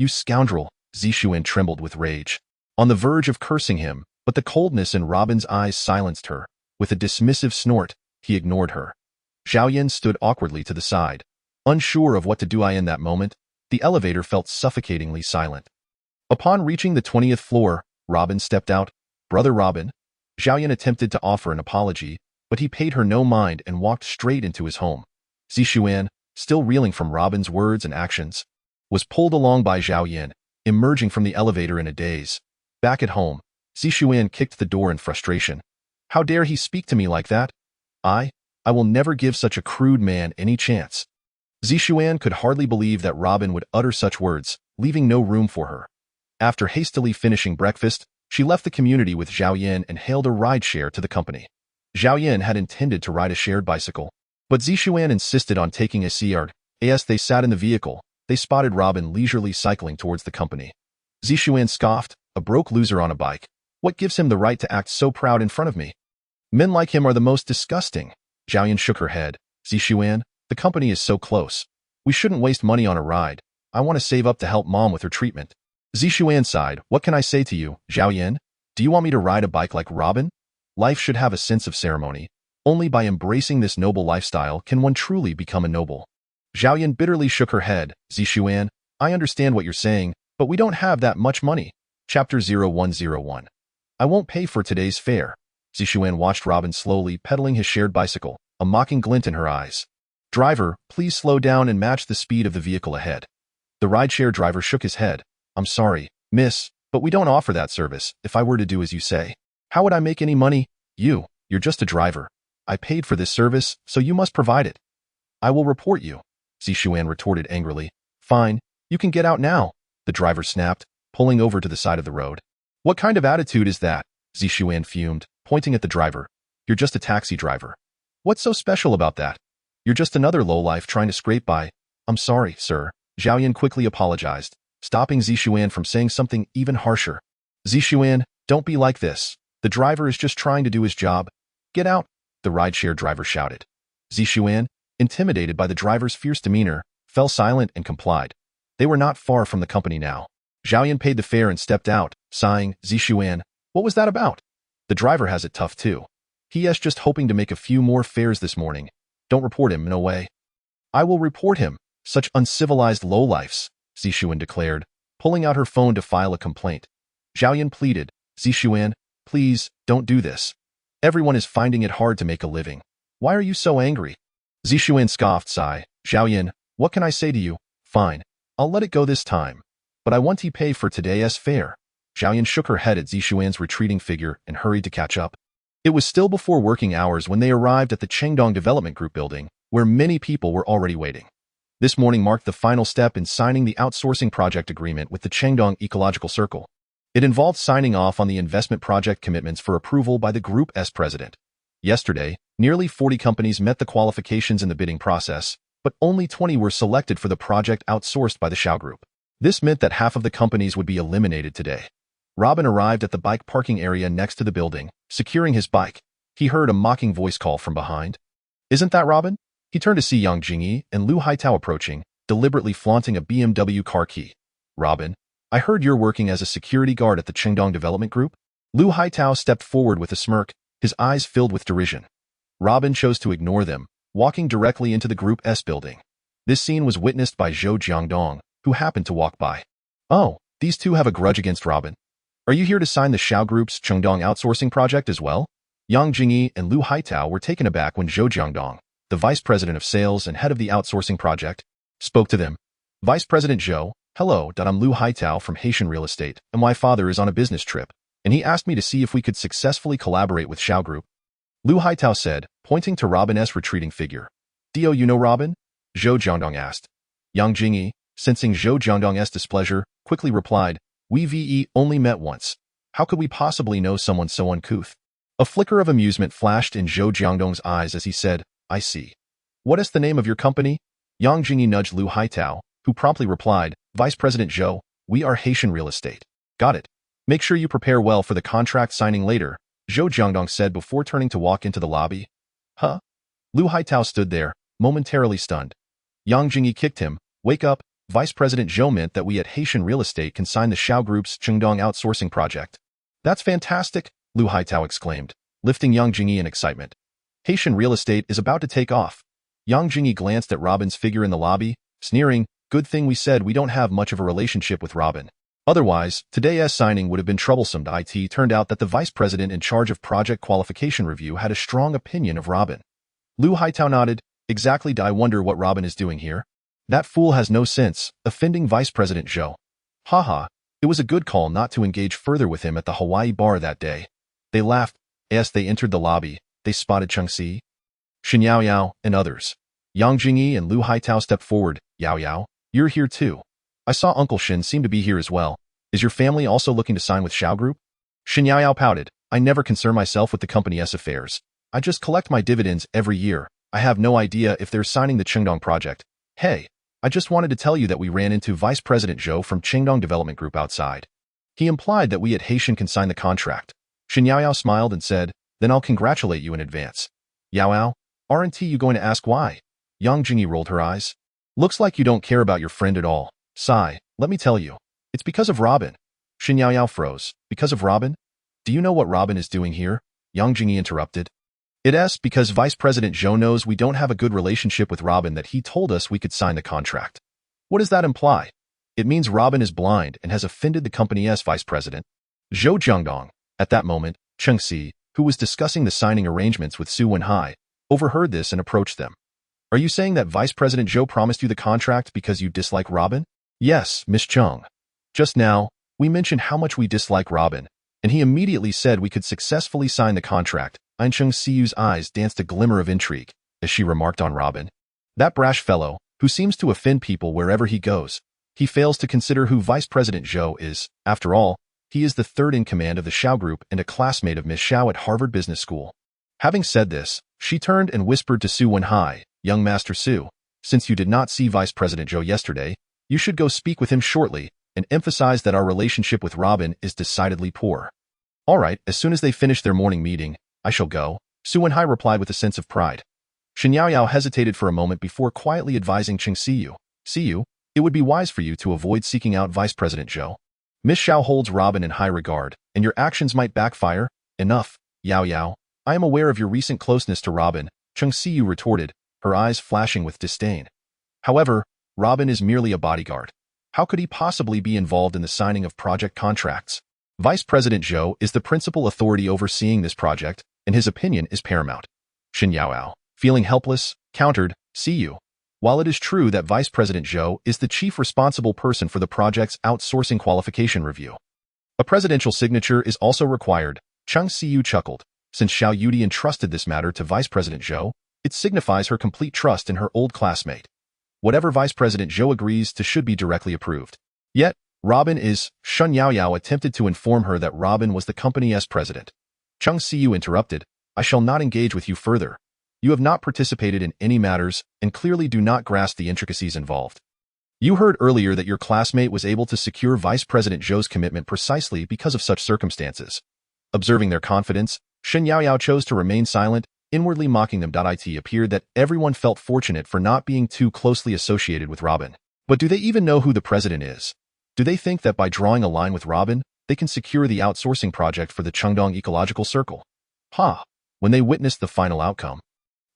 scoundrel. Zixuan trembled with rage, on the verge of cursing him, but the coldness in Robin's eyes silenced her. With a dismissive snort, he ignored her. Zhao Yin stood awkwardly to the side. Unsure of what to do in that moment, the elevator felt suffocatingly silent. Upon reaching the 20th floor, Robin stepped out. Brother Robin. Zhao Yin attempted to offer an apology, but he paid her no mind and walked straight into his home. Zixuan, still reeling from Robin's words and actions, was pulled along by Zhao Yin, emerging from the elevator in a daze. Back at home, Zixuan kicked the door in frustration. How dare he speak to me like that? I will never give such a crude man any chance. Zixuan could hardly believe that Robin would utter such words, leaving no room for her. After hastily finishing breakfast, she left the community with Zhao Yin and hailed a rideshare to the company. Zhao Yin had intended to ride a shared bicycle, but Zixuan insisted on taking a CR. As they sat in the vehicle, they spotted Robin leisurely cycling towards the company. Zixuan scoffed, a broke loser on a bike. What gives him the right to act so proud in front of me? Men like him are the most disgusting. Zhao Yin shook her head. Zixuan, the company is so close. We shouldn't waste money on a ride. I want to save up to help Mom with her treatment. Zixuan sighed. What can I say to you, Zhao Yin? Do you want me to ride a bike like Robin? Life should have a sense of ceremony. Only by embracing this noble lifestyle can one truly become a noble. Zhao Yin bitterly shook her head. Zixuan, I understand what you're saying, but we don't have that much money. Chapter 0101. I won't pay for today's fare. Zixuan watched Robin slowly pedaling his shared bicycle, a mocking glint in her eyes. Driver, please slow down and match the speed of the vehicle ahead. The rideshare driver shook his head. I'm sorry, miss, but we don't offer that service. If I were to do as you say, how would I make any money? You're just a driver. I paid for this service, so you must provide it. I will report you. Zixuan retorted angrily. Fine, you can get out now, the driver snapped, pulling over to the side of the road. What kind of attitude is that? Zixuan fumed, pointing at the driver. You're just a taxi driver. What's so special about that? You're just another lowlife trying to scrape by. I'm sorry, sir. Zhao Yin quickly apologized, stopping Zixuan from saying something even harsher. Zixuan, don't be like this. The driver is just trying to do his job. Get out, the rideshare driver shouted. Zixuan, intimidated by the driver's fierce demeanor, fell silent and complied. They were not far from the company now. Zhao Yin paid the fare and stepped out, sighing. Zixuan, what was that about? The driver has it tough too. He is just hoping to make a few more fares this morning. Don't report him, no way. I will report him. Such uncivilized lowlifes, Zixuan declared, pulling out her phone to file a complaint. Zhao Yin pleaded. Zixuan, please, don't do this. Everyone is finding it hard to make a living. Why are you so angry? Zixuan scoffed. Sigh. Zhao Yin, what can I say to you? Fine, I'll let it go this time. But I want to pay for today's fare. Zhao Yin shook her head at Zixuan's retreating figure and hurried to catch up. It was still before working hours when they arrived at the Chengdong Development Group building, where many people were already waiting. This morning marked the final step in signing the outsourcing project agreement with the Chengdong Ecological Circle. It involved signing off on the investment project commitments for approval by the Group's president. Yesterday, nearly 40 companies met the qualifications in the bidding process, but only 20 were selected for the project outsourced by the Xiao Group. This meant that half of the companies would be eliminated today. Robin arrived at the bike parking area next to the building, securing his bike. He heard a mocking voice call from behind. Isn't that Robin? He turned to see Yang Jingyi and Lu Haitao approaching, deliberately flaunting a BMW car key. Robin, I heard you're working as a security guard at the Chengdong Development Group? Lu Haitao stepped forward with a smirk, his eyes filled with derision. Robin chose to ignore them, walking directly into the Group's building. This scene was witnessed by Zhou Jiangdong, who happened to walk by. Oh, these two have a grudge against Robin. Are you here to sign the Xiao Group's Chengdong outsourcing project as well? Yang Jingyi and Lu Haitao were taken aback when Zhou Jiangdong, the vice president of sales and head of the outsourcing project, spoke to them. Vice President Zhou, hello, I'm Lu Haitao from Haitian Real Estate, and my father is on a business trip, and he asked me to see if we could successfully collaborate with Xiao Group. Lu Haitao said, pointing to Robin's retreating figure. "Do you know Robin?" Zhou Jiangdong asked. Yang Jingyi, sensing Zhou Jiangdong's displeasure, quickly replied, "We only met once. How could we possibly know someone so uncouth?" A flicker of amusement flashed in Zhou Jiangdong's eyes as he said, "I see. What is the name of your company?" Yang Jingyi nudged Lu Haitao, who promptly replied, "Vice President Zhou, we are Haitian Real Estate." "Got it. Make sure you prepare well for the contract signing later," Zhou Jiangdong said before turning to walk into the lobby. "Huh?" Lu Haitao stood there, momentarily stunned. Yang Jingyi kicked him. "Wake up, Vice President Zhou meant that we at Haitian Real Estate can sign the Xiao Group's Chengdong outsourcing project." "That's fantastic," Lu Haitao exclaimed, lifting Yang Jingyi in excitement. "Haitian Real Estate is about to take off." Yang Jingyi glanced at Robin's figure in the lobby, sneering, "Good thing we said we don't have much of a relationship with Robin. Otherwise, today's signing would have been troublesome." It turned out that the vice president in charge of project qualification review had a strong opinion of Robin. Lu Haitao nodded. "Exactly. I wonder what Robin is doing here. That fool has no sense, offending Vice President Zhou. Haha, it was a good call not to engage further with him at the Hawaii bar that day." They laughed. As they entered the lobby, they spotted Chengxi, Shen Yaoyao, and others. Yang Jingyi and Lu Haitao stepped forward. "Yaoyao, you're here too. I saw Uncle Shen seem to be here as well. Is your family also looking to sign with Xiao Group?" Shen Yaoyao pouted. "I never concern myself with the company's affairs. I just collect my dividends every year. I have no idea if they're signing the Chengdong project. Hey, I just wanted to tell you that we ran into Vice President Zhou from Chengdong Development Group outside. He implied that we at Haitian can sign the contract." Shen Yaoyao smiled and said, "Then I'll congratulate you in advance." "Yaoyao, aren't you going to ask why?" Yang Jingyi rolled her eyes. "Looks like you don't care about your friend at all. Sigh, let me tell you. It's because of Robin." Shen Yaoyao froze. "Because of Robin? Do you know what Robin is doing here?" Yang Jingyi interrupted. "It's because Vice President Zhou knows we don't have a good relationship with Robin that he told us we could sign the contract." "What does that imply?" "It means Robin is blind and has offended the company's vice president, Zhou Jiangdong." At that moment, Chengxi, who was discussing the signing arrangements with Su Wenhai, overheard this and approached them. "Are you saying that Vice President Zhou promised you the contract because you dislike Robin?" "Yes, Miss Chung. Just now, we mentioned how much we dislike Robin, and he immediately said we could successfully sign the contract." Ein Chengxiu's eyes danced a glimmer of intrigue as she remarked on Robin. "That brash fellow, who seems to offend people wherever he goes. He fails to consider who Vice President Zhou is. After all, he is the third in command of the Xiao Group and a classmate of Miss Xiao at Harvard Business School." Having said this, she turned and whispered to Su Wenhai, "Young Master Su, since you did not see Vice President Zhou yesterday, you should go speak with him shortly and emphasize that our relationship with Robin is decidedly poor." "All right, as soon as they finish their morning meeting, I shall go," Su Wenhai replied with a sense of pride. Shen Yaoyao hesitated for a moment before quietly advising Chengxiu, "See, it would be wise for you to avoid seeking out Vice President Zhou. Miss Xiao holds Robin in high regard, and your actions might backfire." "Enough, Yaoyao. I am aware of your recent closeness to Robin," Chengxiu retorted, her eyes flashing with disdain. "However, Robin is merely a bodyguard. How could he possibly be involved in the signing of project contracts? Vice President Zhou is the principal authority overseeing this project, and his opinion is paramount." Shen Yaoyao, feeling helpless, countered, "See, while it is true that Vice President Zhou is the chief responsible person for the project's outsourcing qualification review, a presidential signature is also required." Chengxiu chuckled. "Since Xiao Yudi entrusted this matter to Vice President Zhou, it signifies her complete trust in her old classmate. Whatever Vice President Zhou agrees to should be directly approved. Yet, Robin is..." Shen Yaoyao attempted to inform her that Robin was the company's president. Chengxiu interrupted, "I shall not engage with you further. You have not participated in any matters and clearly do not grasp the intricacies involved. You heard earlier that your classmate was able to secure Vice President Zhou's commitment precisely because of such circumstances." Observing their confidence, Shen Yaoyao chose to remain silent, inwardly mocking them. It appeared that everyone felt fortunate for not being too closely associated with Robin. But do they even know who the president is? Do they think that by drawing a line with Robin, they can secure the outsourcing project for the Chengdong Ecological Circle? When they witness the final outcome,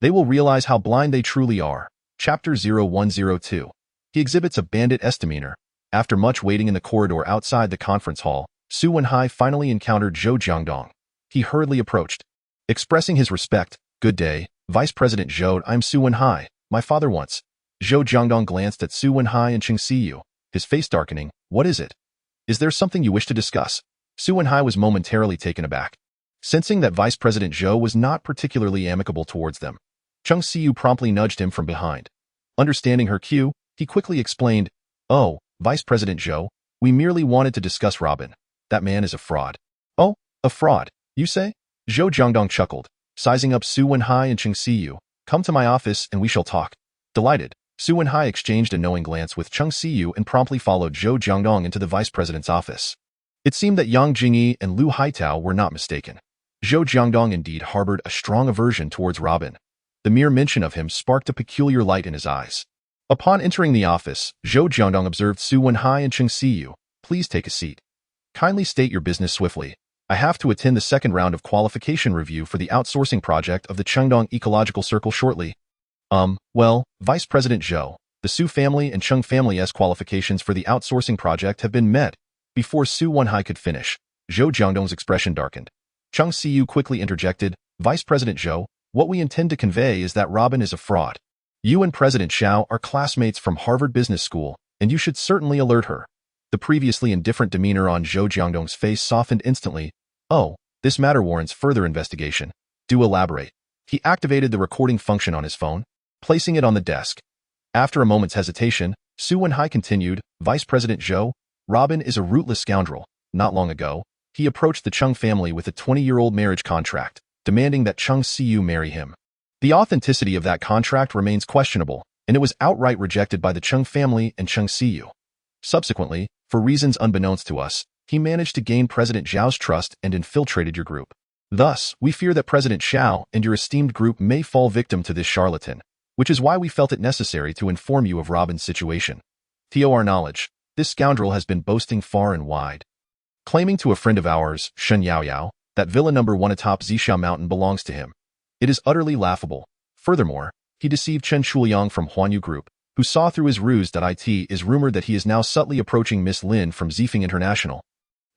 they will realize how blind they truly are. Chapter 0102. He exhibits a bandit-esque demeanor. After much waiting in the corridor outside the conference hall, Su Wenhai finally encountered Zhou Jiangdong. He hurriedly approached. Expressing his respect, "Good day, Vice President Zhou. I'm Su Wenhai, my father once." Zhou Jiangdong glanced at Su Wenhai and Chengxiu, his face darkening. "What is it? Is there something you wish to discuss?" Su Wenhai was momentarily taken aback. Sensing that Vice President Zhou was not particularly amicable towards them, Chung Siyu promptly nudged him from behind. Understanding her cue, he quickly explained, "Oh, Vice President Zhou, we merely wanted to discuss Robin. That man is a fraud." "Oh, a fraud, you say?" Zhou Jiangdong chuckled, sizing up Su Wenhai and Chung Siyu. "Come to my office and we shall talk." Delighted, Su Wenhai exchanged a knowing glance with Chung Siyu and promptly followed Zhou Jiangdong into the vice president's office. It seemed that Yang Jingyi and Lu Haitao were not mistaken. Zhou Jiangdong indeed harbored a strong aversion towards Robin. The mere mention of him sparked a peculiar light in his eyes. Upon entering the office, Zhou Jiangdong observed Su Wenhai and Chung Siyu. "Please take a seat. Kindly state your business swiftly. I have to attend the second round of qualification review for the outsourcing project of the Chengdong Ecological Circle shortly." Well, Vice President Zhou, the Su family and Chung family's qualifications for the outsourcing project have been met. Before Su Wenhai could finish, Zhou Jiangdong's expression darkened. Chung Siyu quickly interjected, "Vice President Zhou, what we intend to convey is that Robin is a fraud. You and President Xiao are classmates from Harvard Business School, and you should certainly alert her." The previously indifferent demeanor on Zhou Jiangdong's face softened instantly. "Oh, this matter warrants further investigation. Do elaborate." He activated the recording function on his phone, placing it on the desk. After a moment's hesitation, Su Wenhai continued, "Vice President Zhou, Robin is a rootless scoundrel. Not long ago, he approached the Chung family with a 20-year-old marriage contract, demanding that Chung Siyu marry him. The authenticity of that contract remains questionable, and it was outright rejected by the Chung family and Chung Siyu. Subsequently, for reasons unbeknownst to us, he managed to gain President Zhao's trust and infiltrated your group. Thus, we fear that President Xiao and your esteemed group may fall victim to this charlatan, which is why we felt it necessary to inform you of Robin's situation. To our knowledge, this scoundrel has been boasting far and wide, claiming to a friend of ours, Shen Yaoyao, that Villa No. 1 atop Zixia Mountain belongs to him. It is utterly laughable. Furthermore, he deceived Chen Chuliang from Huanyu Group, who saw through his ruse that it is rumored that he is now subtly approaching Miss Lin from Zifeng International.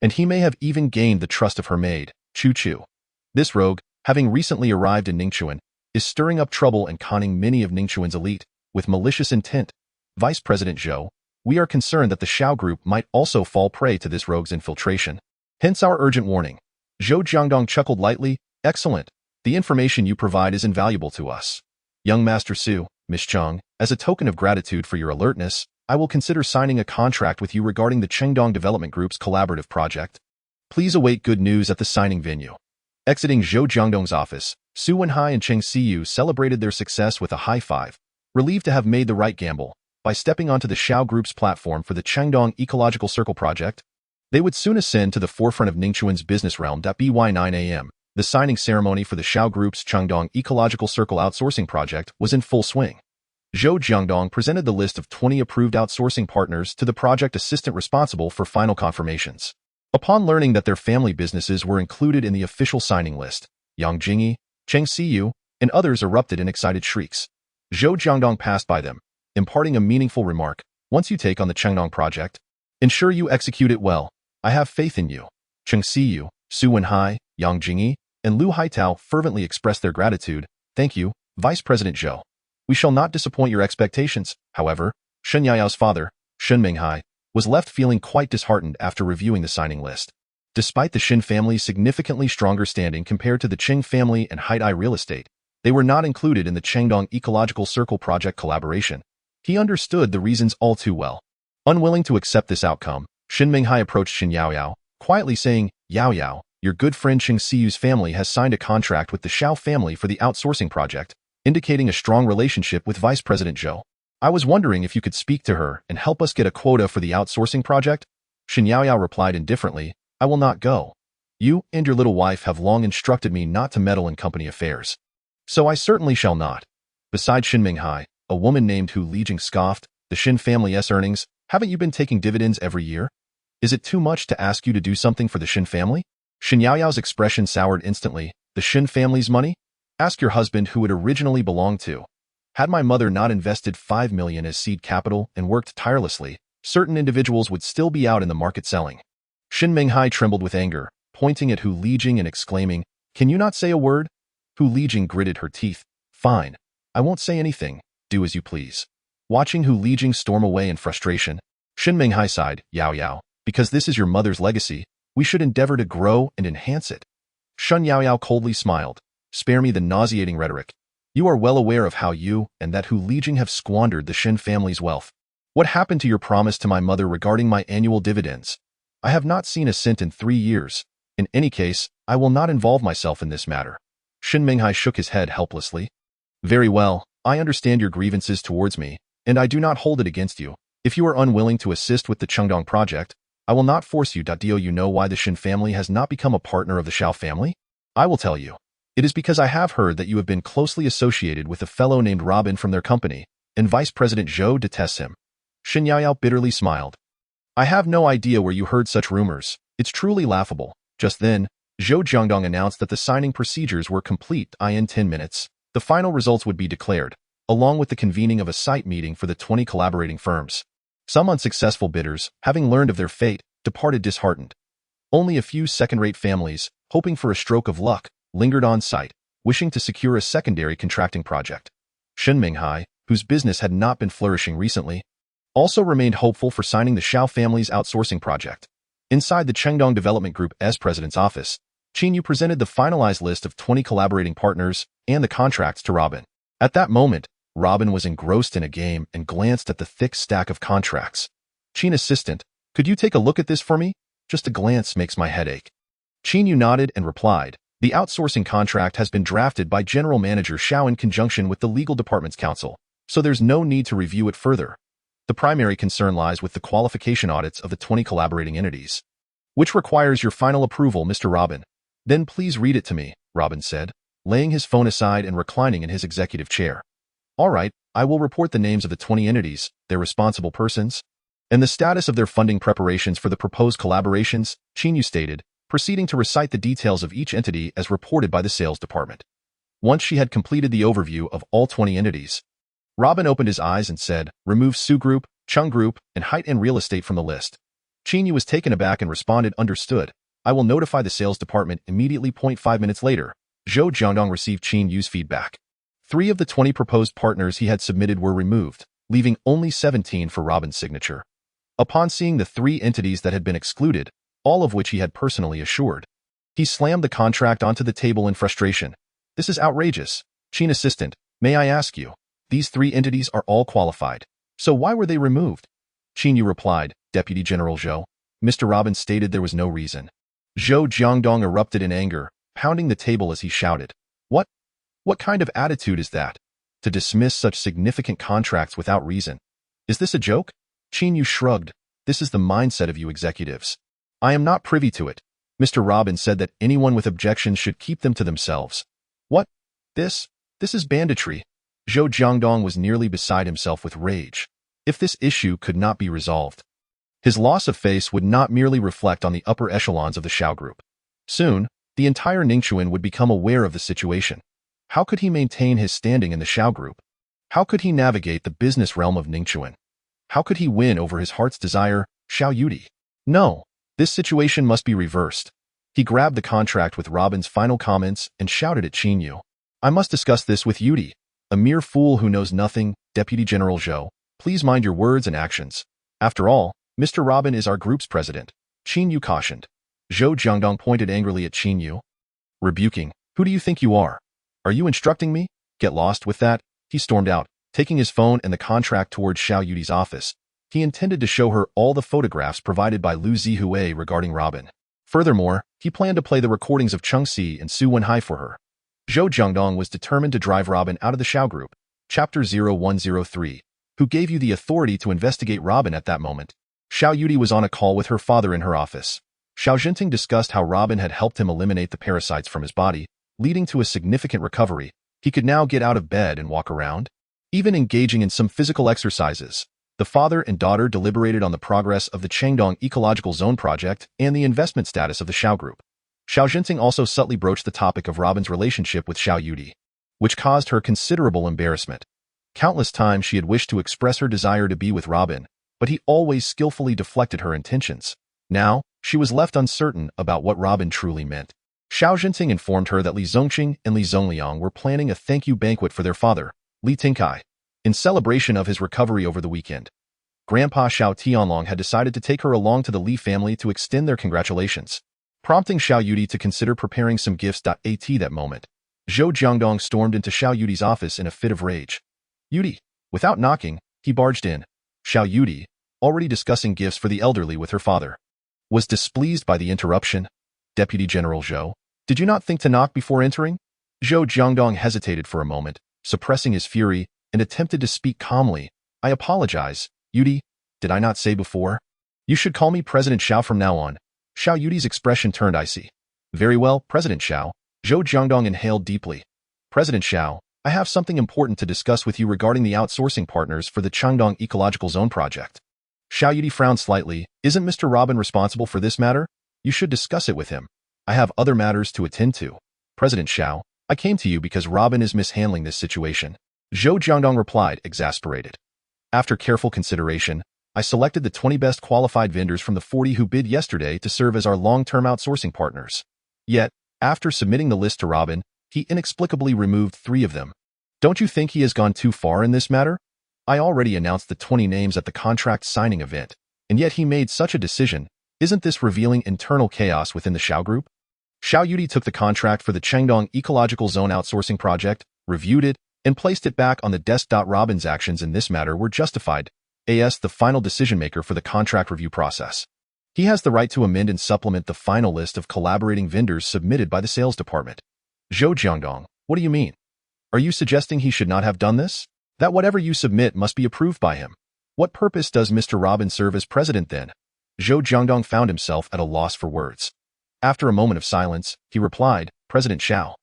And he may have even gained the trust of her maid, Chu Chu. This rogue, having recently arrived in Ningchuan, is stirring up trouble and conning many of Ningchuan's elite, with malicious intent. Vice President Zhou, we are concerned that the Xiao Group might also fall prey to this rogue's infiltration. Hence our urgent warning." Zhou Jiangdong chuckled lightly, "Excellent. The information you provide is invaluable to us. Young Master Su, Miss Chung, as a token of gratitude for your alertness, I will consider signing a contract with you regarding the Chengdong Development Group's collaborative project. Please await good news at the signing venue." Exiting Zhou Jiangdong's office, Su Wenhai and Chung Siyu celebrated their success with a high five, relieved to have made the right gamble. By stepping onto the Xiao Group's platform for the Chengdong Ecological Circle project, they would soon ascend to the forefront of Ningchuan's business realm. By 9 a.m., the signing ceremony for the Xiao Group's Chengdong Ecological Circle outsourcing project was in full swing. Zhou Jiangdong presented the list of 20 approved outsourcing partners to the project assistant responsible for final confirmations. Upon learning that their family businesses were included in the official signing list, Yang Jingyi, Cheng Siyu, and others erupted in excited shrieks. Zhou Jiangdong passed by them, imparting a meaningful remark. "Once you take on the Chengdong project, ensure you execute it well. I have faith in you." Cheng Siyu, Su Wenhai, Yang Jingyi, and Lu Haitao fervently expressed their gratitude. "Thank you, Vice President Zhou. We shall not disappoint your expectations." However, Shen Yaoyao's father, Shen Minghai, was left feeling quite disheartened after reviewing the signing list. Despite the Shen family's significantly stronger standing compared to the Cheng family and Haidai real estate, they were not included in the Chengdong Ecological Circle project collaboration. He understood the reasons all too well. Unwilling to accept this outcome, Shen Minghai approached Shen Yaoyao, quietly saying, "Yaoyao, your good friend Cheng Siyu's family has signed a contract with the Xiao family for the outsourcing project, indicating a strong relationship with Vice President Zhou. I was wondering if you could speak to her and help us get a quota for the outsourcing project." Shen Yaoyao replied indifferently, "I will not go. You and your little wife have long instructed me not to meddle in company affairs. So I certainly shall not." Beside Shen Minghai, a woman named Hu Lijing scoffed, "The Shen family's earnings, haven't you been taking dividends every year? Is it too much to ask you to do something for the Shen family?" Shen Yaoyao's expression soured instantly. "The Shen family's money? Ask your husband who it originally belonged to. Had my mother not invested 5 million as seed capital and worked tirelessly, certain individuals would still be out in the market selling." Shen Minghai trembled with anger, pointing at Hu Lijing and exclaiming, "Can you not say a word?" Hu Lijing gritted her teeth. "Fine. I won't say anything. Do as you please." Watching Hu Lijing storm away in frustration, Shen Minghai sighed, "Yao Yao, because this is your mother's legacy, we should endeavor to grow and enhance it. Shun Yaoyao coldly smiled. Spare me the nauseating rhetoric. You are well aware of how you and that Hu Lijing have squandered the Shin family's wealth. What happened to your promise to my mother regarding my annual dividends? I have not seen a cent in 3 years. In any case, I will not involve myself in this matter. Shin Minghai shook his head helplessly. Very well, I understand your grievances towards me, and I do not hold it against you. If you are unwilling to assist with the Chengdong project, I will not force you. Do you know why the Shin family has not become a partner of the Shao family? I will tell you. It is because I have heard that you have been closely associated with a fellow named Robin from their company, and Vice President Zhou detests him. Shin Yaoyao bitterly smiled. I have no idea where you heard such rumors. It's truly laughable. Just then, Zhou Jiangdong announced that the signing procedures were complete. In 10 minutes, the final results would be declared, along with the convening of a site meeting for the 20 collaborating firms. Some unsuccessful bidders, having learned of their fate, departed disheartened. Only a few second-rate families, hoping for a stroke of luck, lingered on site, wishing to secure a secondary contracting project. Shin Minghai, whose business had not been flourishing recently, also remained hopeful for signing the Shao family's outsourcing project. Inside the Chengdong Development Group's president's office, Qin Yu presented the finalized list of 20 collaborating partners and the contracts to Robin. At that moment, Robin was engrossed in a game and glanced at the thick stack of contracts. Qin assistant, could you take a look at this for me? Just a glance makes my head ache. Qin Yu nodded and replied, the outsourcing contract has been drafted by General Manager Shao in conjunction with the Legal Department's counsel, so there's no need to review it further. The primary concern lies with the qualification audits of the 20 collaborating entities, which requires your final approval, Mr. Robin. Then please read it to me, Robin said, laying his phone aside and reclining in his executive chair. All right, I will report the names of the 20 entities, their responsible persons, and the status of their funding preparations for the proposed collaborations, Qin Yu stated, proceeding to recite the details of each entity as reported by the sales department. Once she had completed the overview of all 20 entities, Robin opened his eyes and said, remove Su Group, Chung Group, and Height and Real Estate from the list. Qin Yu was taken aback and responded, understood. I will notify the sales department immediately. 5 minutes later, Zhou Jiangdong received Qin Yu's feedback. 3 of the 20 proposed partners he had submitted were removed, leaving only 17 for Robin's signature. Upon seeing the 3 entities that had been excluded, all of which he had personally assured, he slammed the contract onto the table in frustration. This is outrageous. Qin assistant, may I ask you? These 3 entities are all qualified. So why were they removed? Qin Yu replied, Deputy General Zhou. Mr. Robin stated there was no reason. Zhou Jiangdong erupted in anger, pounding the table as he shouted. What kind of attitude is that? To dismiss such significant contracts without reason. Is this a joke? Qin Yu shrugged. This is the mindset of you executives. I am not privy to it. Mr. Robin said that anyone with objections should keep them to themselves. What? This is banditry. Zhou Jiangdong was nearly beside himself with rage. If this issue could not be resolved, his loss of face would not merely reflect on the upper echelons of the Shao Group. Soon, the entire Ningxuan would become aware of the situation. How could he maintain his standing in the Shao Group? How could he navigate the business realm of Ningxuan? How could he win over his heart's desire, Xiao Yudi? No, this situation must be reversed. He grabbed the contract with Robin's final comments and shouted at Qin Yu. I must discuss this with Yudi. A mere fool who knows nothing, Deputy General Zhou. Please mind your words and actions. After all, Mr. Robin is our group's president. Qin Yu cautioned. Zhou Jiangdong pointed angrily at Qin Yu, rebuking, who do you think you are? Are you instructing me? Get lost with that. He stormed out, taking his phone and the contract towards Xiao Yudi's office. He intended to show her all the photographs provided by Lu Zihue regarding Robin. Furthermore, he planned to play the recordings of Cheng Si and Su Wenhai for her. Zhou Jiangdong was determined to drive Robin out of the Shao Group. Chapter 0103. Who gave you the authority to investigate Robin at that moment? Xiao Yudi was on a call with her father in her office. Xiao Jinting discussed how Robin had helped him eliminate the parasites from his body, leading to a significant recovery. He could now get out of bed and walk around, even engaging in some physical exercises. The father and daughter deliberated on the progress of the Chengdong Ecological Zone project and the investment status of the Shao Group. Xiao Jinting also subtly broached the topic of Robin's relationship with Xiao Yudi, which caused her considerable embarrassment. Countless times she had wished to express her desire to be with Robin, but he always skillfully deflected her intentions. Now, she was left uncertain about what Robin truly meant. Xiao Jinting informed her that Li Zongqing and Li Zongliang were planning a thank-you banquet for their father, Li Tingkai, in celebration of his recovery over the weekend. Grandpa Xiao Tianlong had decided to take her along to the Li family to extend their congratulations. prompting Xiao Yudi to consider preparing some gifts. At that moment, Zhou Jiangdong stormed into Xiao Yudi's office in a fit of rage. Yudi, without knocking, he barged in. Xiao Yudi, already discussing gifts for the elderly with her father, was displeased by the interruption. Deputy General Zhou, did you not think to knock before entering? Zhou Jiangdong hesitated for a moment, suppressing his fury, and attempted to speak calmly. I apologize, Yudi. Did I not say before? You should call me President Xiao from now on. Xiao Yudi's expression turned icy. Very well, President Xiao. Zhou Jiangdong inhaled deeply. President Xiao, I have something important to discuss with you regarding the outsourcing partners for the Changdong Ecological Zone project. Xiao Yudi frowned slightly. Isn't Mr. Robin responsible for this matter? You should discuss it with him. I have other matters to attend to. President Xiao, I came to you because Robin is mishandling this situation. Zhou Jiangdong replied, exasperated. After careful consideration, I selected the 20 best qualified vendors from the 40 who bid yesterday to serve as our long-term outsourcing partners. Yet, after submitting the list to Robin, he inexplicably removed 3 of them. Don't you think he has gone too far in this matter? I already announced the 20 names at the contract signing event, and yet he made such a decision. Isn't this revealing internal chaos within the Xiao Group? Xiao Yudi took the contract for the Changdong Ecological Zone outsourcing project, reviewed it, and placed it back on the desk. Robin's actions in this matter were justified. As the final decision-maker for the contract review process, he has the right to amend and supplement the final list of collaborating vendors submitted by the sales department. Zhou Jiangdong, what do you mean? Are you suggesting he should not have done this? That whatever you submit must be approved by him? What purpose does Mr. Robin serve as president then? Zhou Jiangdong found himself at a loss for words. After a moment of silence, he replied, President Xiao,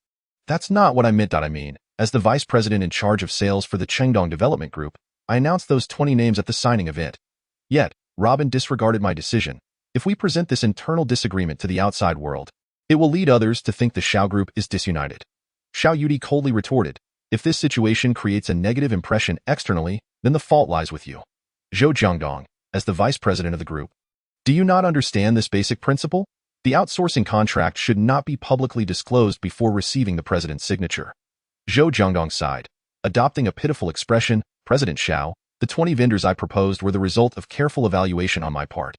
that's not what I meant. I mean, as the vice president in charge of sales for the Changdong Development Group, I announced those 20 names at the signing event. Yet, Robin disregarded my decision. If we present this internal disagreement to the outside world, it will lead others to think the Xiao Group is disunited. Xiao Yudi coldly retorted, if this situation creates a negative impression externally, then the fault lies with you. Zhou Jiangdong, as the vice president of the group, do you not understand this basic principle? The outsourcing contract should not be publicly disclosed before receiving the president's signature. Zhou Jiangdong sighed, adopting a pitiful expression. President Xiao, the 20 vendors I proposed were the result of careful evaluation on my part.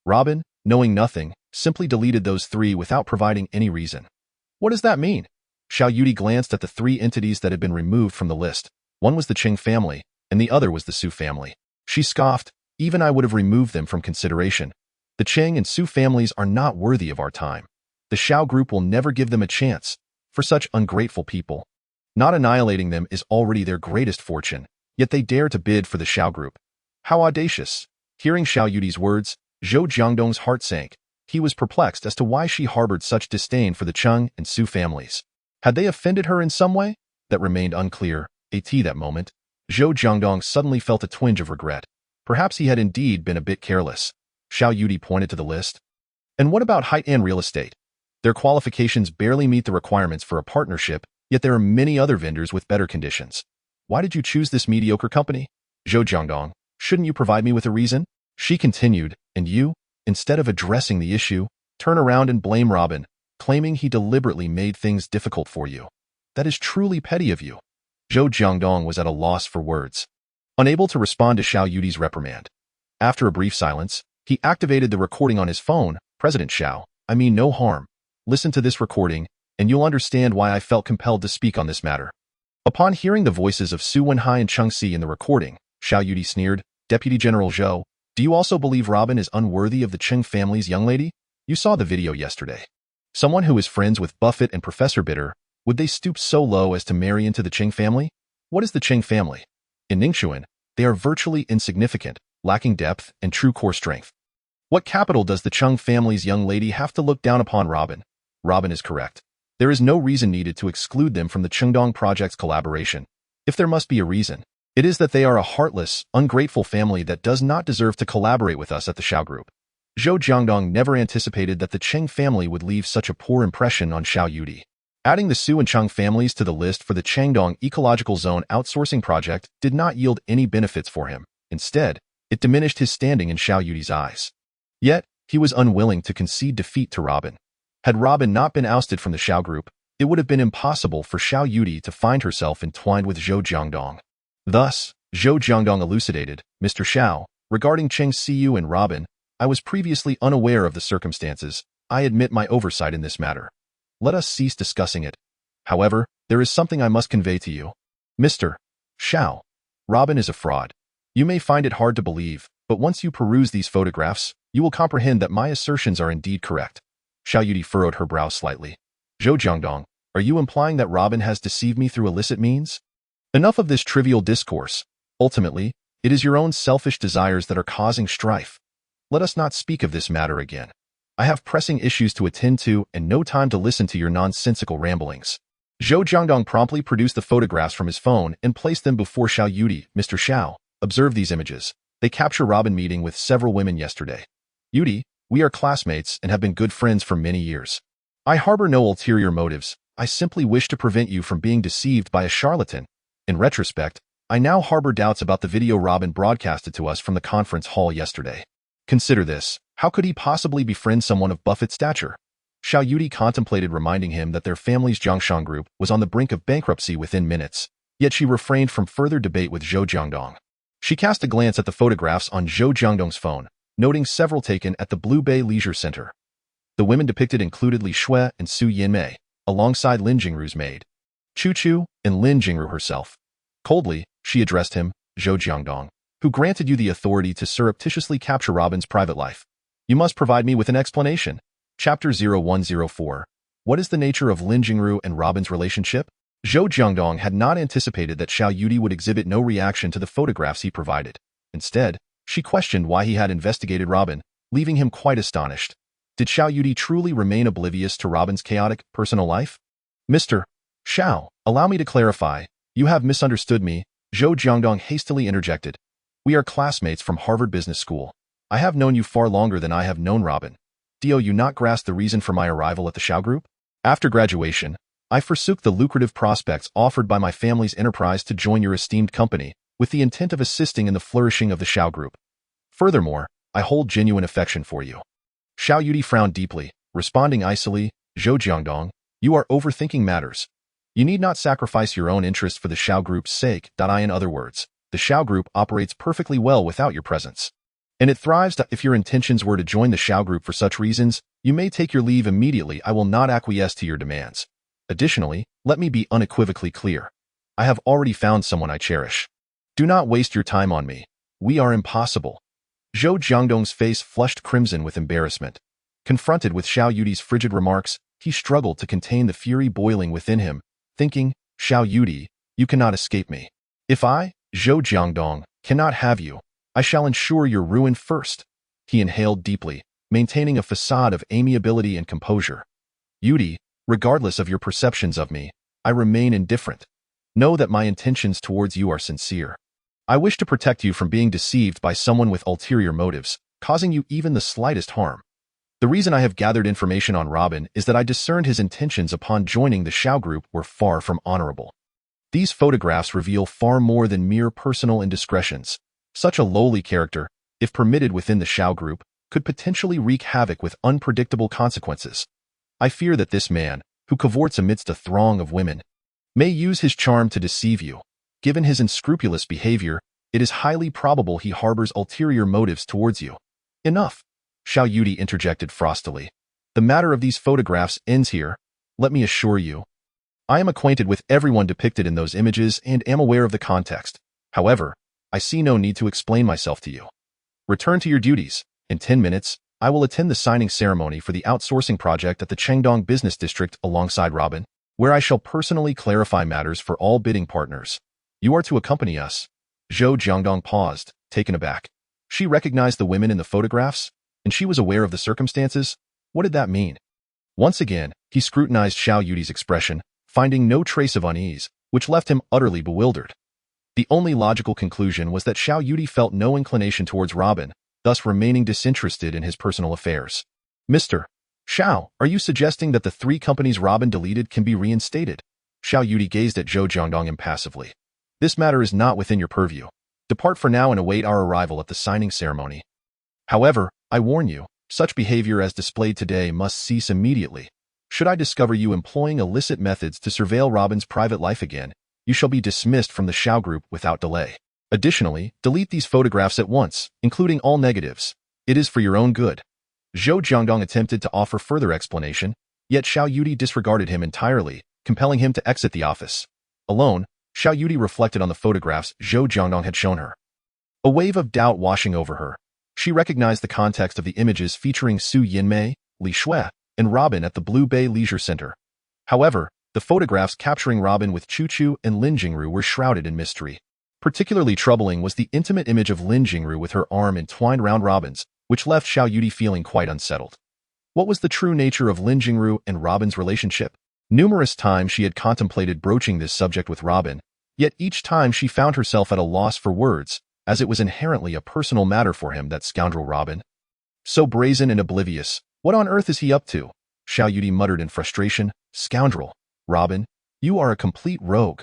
Robin, knowing nothing, simply deleted those 3 without providing any reason. What does that mean? Xiao Yudi glanced at the 3 entities that had been removed from the list. One was the Qing family, and the other was the Su family. She scoffed, even I would have removed them from consideration. The Qing and Su families are not worthy of our time. The Xiao Group will never give them a chance. For such ungrateful people, not annihilating them is already their greatest fortune. Yet they dare to bid for the Xiao Group. How audacious! Hearing Xiao Yudi's words, Zhou Jiangdong's heart sank. He was perplexed as to why she harbored such disdain for the Qing and Su families. Had they offended her in some way? That remained unclear. At that moment, Zhou Jiangdong suddenly felt a twinge of regret. Perhaps he had indeed been a bit careless. Xiao Yudi pointed to the list. And what about Haitan Real Estate? Their qualifications barely meet the requirements for a partnership, yet there are many other vendors with better conditions. Why did you choose this mediocre company? Zhou Jiangdong, shouldn't you provide me with a reason? She continued, and you, instead of addressing the issue, turn around and blame Robin, claiming he deliberately made things difficult for you. That is truly petty of you. Zhou Jiangdong was at a loss for words, unable to respond to Xiao Yudi's reprimand. After a brief silence, he activated the recording on his phone. President Xiao, I mean no harm. Listen to this recording, and you'll understand why I felt compelled to speak on this matter. Upon hearing the voices of Su Wenhai and Cheng Si in the recording, Xiao Yudi sneered, Deputy General Zhou, do you also believe Robin is unworthy of the Qing family's young lady? You saw the video yesterday. Someone who is friends with Buffett and Professor Bitter, would they stoop so low as to marry into the Qing family? What is the Qing family? In Ningxuan, they are virtually insignificant, lacking depth and true core strength. What capital does the Qing family's young lady have to look down upon Robin? Robin is correct. There is no reason needed to exclude them from the Changdong project's collaboration. If there must be a reason, it is that they are a heartless, ungrateful family that does not deserve to collaborate with us at the Xiao Group. Zhou Jiangdong never anticipated that the Qing family would leave such a poor impression on Xiao Yudi. Adding the Su and Cheng families to the list for the Changdong Ecological Zone outsourcing project did not yield any benefits for him. Instead, it diminished his standing in Xiao Yudi's eyes. Yet, he was unwilling to concede defeat to Robin. Had Robin not been ousted from the Xiao Group, it would have been impossible for Xiao Yudi to find herself entwined with Zhou Jiangdong. Thus, Zhou Jiangdong elucidated, Mr. Xiao, regarding Cheng Siyu and Robin, I was previously unaware of the circumstances. I admit my oversight in this matter. Let us cease discussing it. However, there is something I must convey to you. Mr. Shao, Robin is a fraud. You may find it hard to believe, but once you peruse these photographs, you will comprehend that my assertions are indeed correct. Xiao Yudi furrowed her brow slightly. Zhou Jiangdong, are you implying that Robin has deceived me through illicit means? Enough of this trivial discourse. Ultimately, it is your own selfish desires that are causing strife. Let us not speak of this matter again. I have pressing issues to attend to and no time to listen to your nonsensical ramblings. Zhou Jiangdong promptly produced the photographs from his phone and placed them before Xiao Yudi. Mr. Xiao, observe these images. They capture Robin meeting with several women yesterday. Yudi, we are classmates and have been good friends for many years. I harbor no ulterior motives. I simply wish to prevent you from being deceived by a charlatan. In retrospect, I now harbor doubts about the video Robin broadcasted to us from the conference hall yesterday. Consider this. How could he possibly befriend someone of Buffett's stature? Xiao Yudi contemplated reminding him that their family's Zhongshan group was on the brink of bankruptcy within minutes, yet she refrained from further debate with Zhou Jiangdong. She cast a glance at the photographs on Zhou Jiangdong's phone, noting several taken at the Blue Bay Leisure Center. The women depicted included Li Shui and Su Yinmei, alongside Lin Jingru's maid, Chu Chu, and Lin Jingru herself. Coldly, she addressed him, Zhou Jiangdong, who granted you the authority to surreptitiously capture Robin's private life. You must provide me with an explanation. Chapter 0104. What is the nature of Lin Jingru and Robin's relationship? Zhou Jiangdong had not anticipated that Xiao Yudi would exhibit no reaction to the photographs he provided. Instead, she questioned why he had investigated Robin, leaving him quite astonished. Did Xiao Yudi truly remain oblivious to Robin's chaotic, personal life? Mr. Xiao, allow me to clarify. You have misunderstood me, Zhou Jiangdong hastily interjected. We are classmates from Harvard Business School. I have known you far longer than I have known Robin. Do you not grasp the reason for my arrival at the Xiao Group? After graduation, I forsook the lucrative prospects offered by my family's enterprise to join your esteemed company, with the intent of assisting in the flourishing of the Xiao Group. Furthermore, I hold genuine affection for you. Xiao Yudi frowned deeply, responding icily, Zhou Jiangdong, you are overthinking matters. You need not sacrifice your own interest for the Xiao Group's sake. In other words, the Xiao Group operates perfectly well without your presence. And it thrives. If your intentions were to join the Xiao Group for such reasons, you may take your leave immediately. I will not acquiesce to your demands. Additionally, let me be unequivocally clear. I have already found someone I cherish. Do not waste your time on me. We are impossible. Zhou Jiangdong's face flushed crimson with embarrassment. Confronted with Xiao Yudi's frigid remarks, he struggled to contain the fury boiling within him, thinking, Xiao Yudi, you cannot escape me. If I, Zhou Jiangdong, cannot have you, I shall ensure your ruin first. He inhaled deeply, maintaining a facade of amiability and composure. Yudi, regardless of your perceptions of me, I remain indifferent. Know that my intentions towards you are sincere. I wish to protect you from being deceived by someone with ulterior motives, causing you even the slightest harm. The reason I have gathered information on Robin is that I discerned his intentions upon joining the Xiao Group were far from honorable. These photographs reveal far more than mere personal indiscretions. Such a lowly character, if permitted within the Xiao Group, could potentially wreak havoc with unpredictable consequences. I fear that this man, who cavorts amidst a throng of women, may use his charm to deceive you. Given his unscrupulous behavior, it is highly probable he harbors ulterior motives towards you. Enough, Xiao Yudi interjected frostily. The matter of these photographs ends here. Let me assure you. I am acquainted with everyone depicted in those images and am aware of the context. However, I see no need to explain myself to you. Return to your duties. In 10 minutes, I will attend the signing ceremony for the outsourcing project at the Chengdong Business District alongside Robin, where I shall personally clarify matters for all bidding partners. You are to accompany us. Zhou Jiangdong paused, taken aback. She recognized the women in the photographs, and she was aware of the circumstances. What did that mean? Once again, he scrutinized Xiao Yudi's expression, finding no trace of unease, which left him utterly bewildered. The only logical conclusion was that Xiao Yudi felt no inclination towards Robin, thus remaining disinterested in his personal affairs. Mr. Xiao, are you suggesting that the 3 companies Robin deleted can be reinstated? Xiao Yudi gazed at Zhou Jiangdong impassively. This matter is not within your purview. Depart for now and await our arrival at the signing ceremony. However, I warn you, such behavior as displayed today must cease immediately. Should I discover you employing illicit methods to surveil Robin's private life again, you shall be dismissed from the Xiao Group without delay. Additionally, delete these photographs at once, including all negatives. It is for your own good. Zhou Jiangdong attempted to offer further explanation, yet Xiao Yudi disregarded him entirely, compelling him to exit the office. Alone, Xiao Yudi reflected on the photographs Zhou Jiangdong had shown her. A wave of doubt washing over her. She recognized the context of the images featuring Su Yinmei, Li Shui, and Robin at the Blue Bay Leisure Center. However, the photographs capturing Robin with Chu Chu and Lin Jingru were shrouded in mystery. Particularly troubling was the intimate image of Lin Jingru with her arm entwined round Robin's, which left Xiao Yudi feeling quite unsettled. What was the true nature of Lin Jingru and Robin's relationship? Numerous times she had contemplated broaching this subject with Robin, yet each time she found herself at a loss for words, as it was inherently a personal matter for him, that scoundrel Robin. So brazen and oblivious, what on earth is he up to? Xiao Yudi muttered in frustration. Scoundrel. Robin, you are a complete rogue.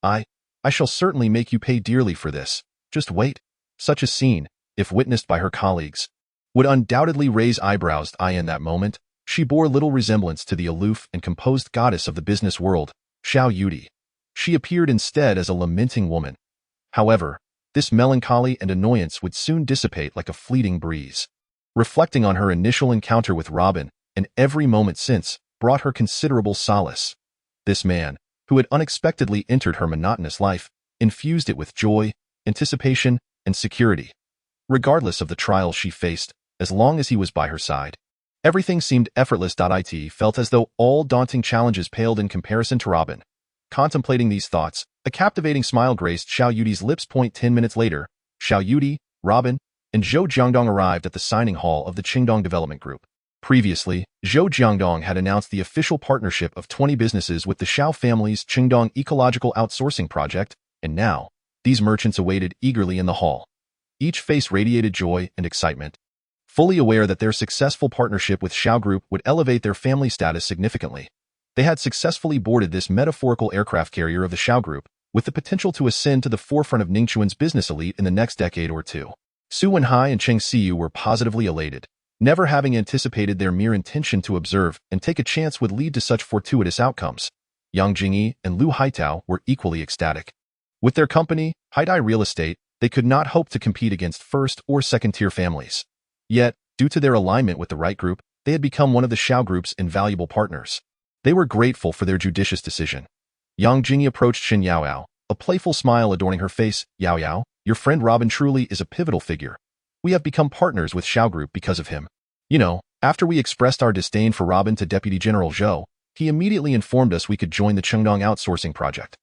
I shall certainly make you pay dearly for this. Just wait. Such a scene, if witnessed by her colleagues, would undoubtedly raise eyebrows. In that moment, she bore little resemblance to the aloof and composed goddess of the business world, Xiao Yudi. She appeared instead as a lamenting woman. However, this melancholy and annoyance would soon dissipate like a fleeting breeze. Reflecting on her initial encounter with Robin, and every moment since, brought her considerable solace. This man, who had unexpectedly entered her monotonous life, infused it with joy, anticipation, and security. Regardless of the trials she faced, as long as he was by her side, everything seemed effortless. It felt as though all daunting challenges paled in comparison to Robin. Contemplating these thoughts, a captivating smile graced Xiao Yudi's lips. 10 minutes later, Xiao Yudi, Robin, and Zhou Jiangdong arrived at the signing hall of the Qingdong Development Group. Previously, Zhou Jiangdong had announced the official partnership of 20 businesses with the Xiao family's Qingdong Ecological Outsourcing Project, and now, these merchants awaited eagerly in the hall. Each face radiated joy and excitement, fully aware that their successful partnership with Xiao Group would elevate their family status significantly. They had successfully boarded this metaphorical aircraft carrier of the Xiao Group, with the potential to ascend to the forefront of Ningchuan's business elite in the next decade or two. Su Wenhai and Cheng Xiyu were positively elated, never having anticipated their mere intention to observe and take a chance would lead to such fortuitous outcomes. Yang Jingyi and Lu Haitao were equally ecstatic. With their company, Haidai Real Estate, they could not hope to compete against first- or second-tier families. Yet, due to their alignment with the right group, they had become one of the Xiao Group's invaluable partners. They were grateful for their judicious decision. Yang Jingyi approached Xin Yaoyao, a playful smile adorning her face. Yaoyao, your friend Robin truly is a pivotal figure. We have become partners with Xiao Group because of him. You know, after we expressed our disdain for Robin to Deputy General Zhou, he immediately informed us we could join the Qingdong outsourcing project.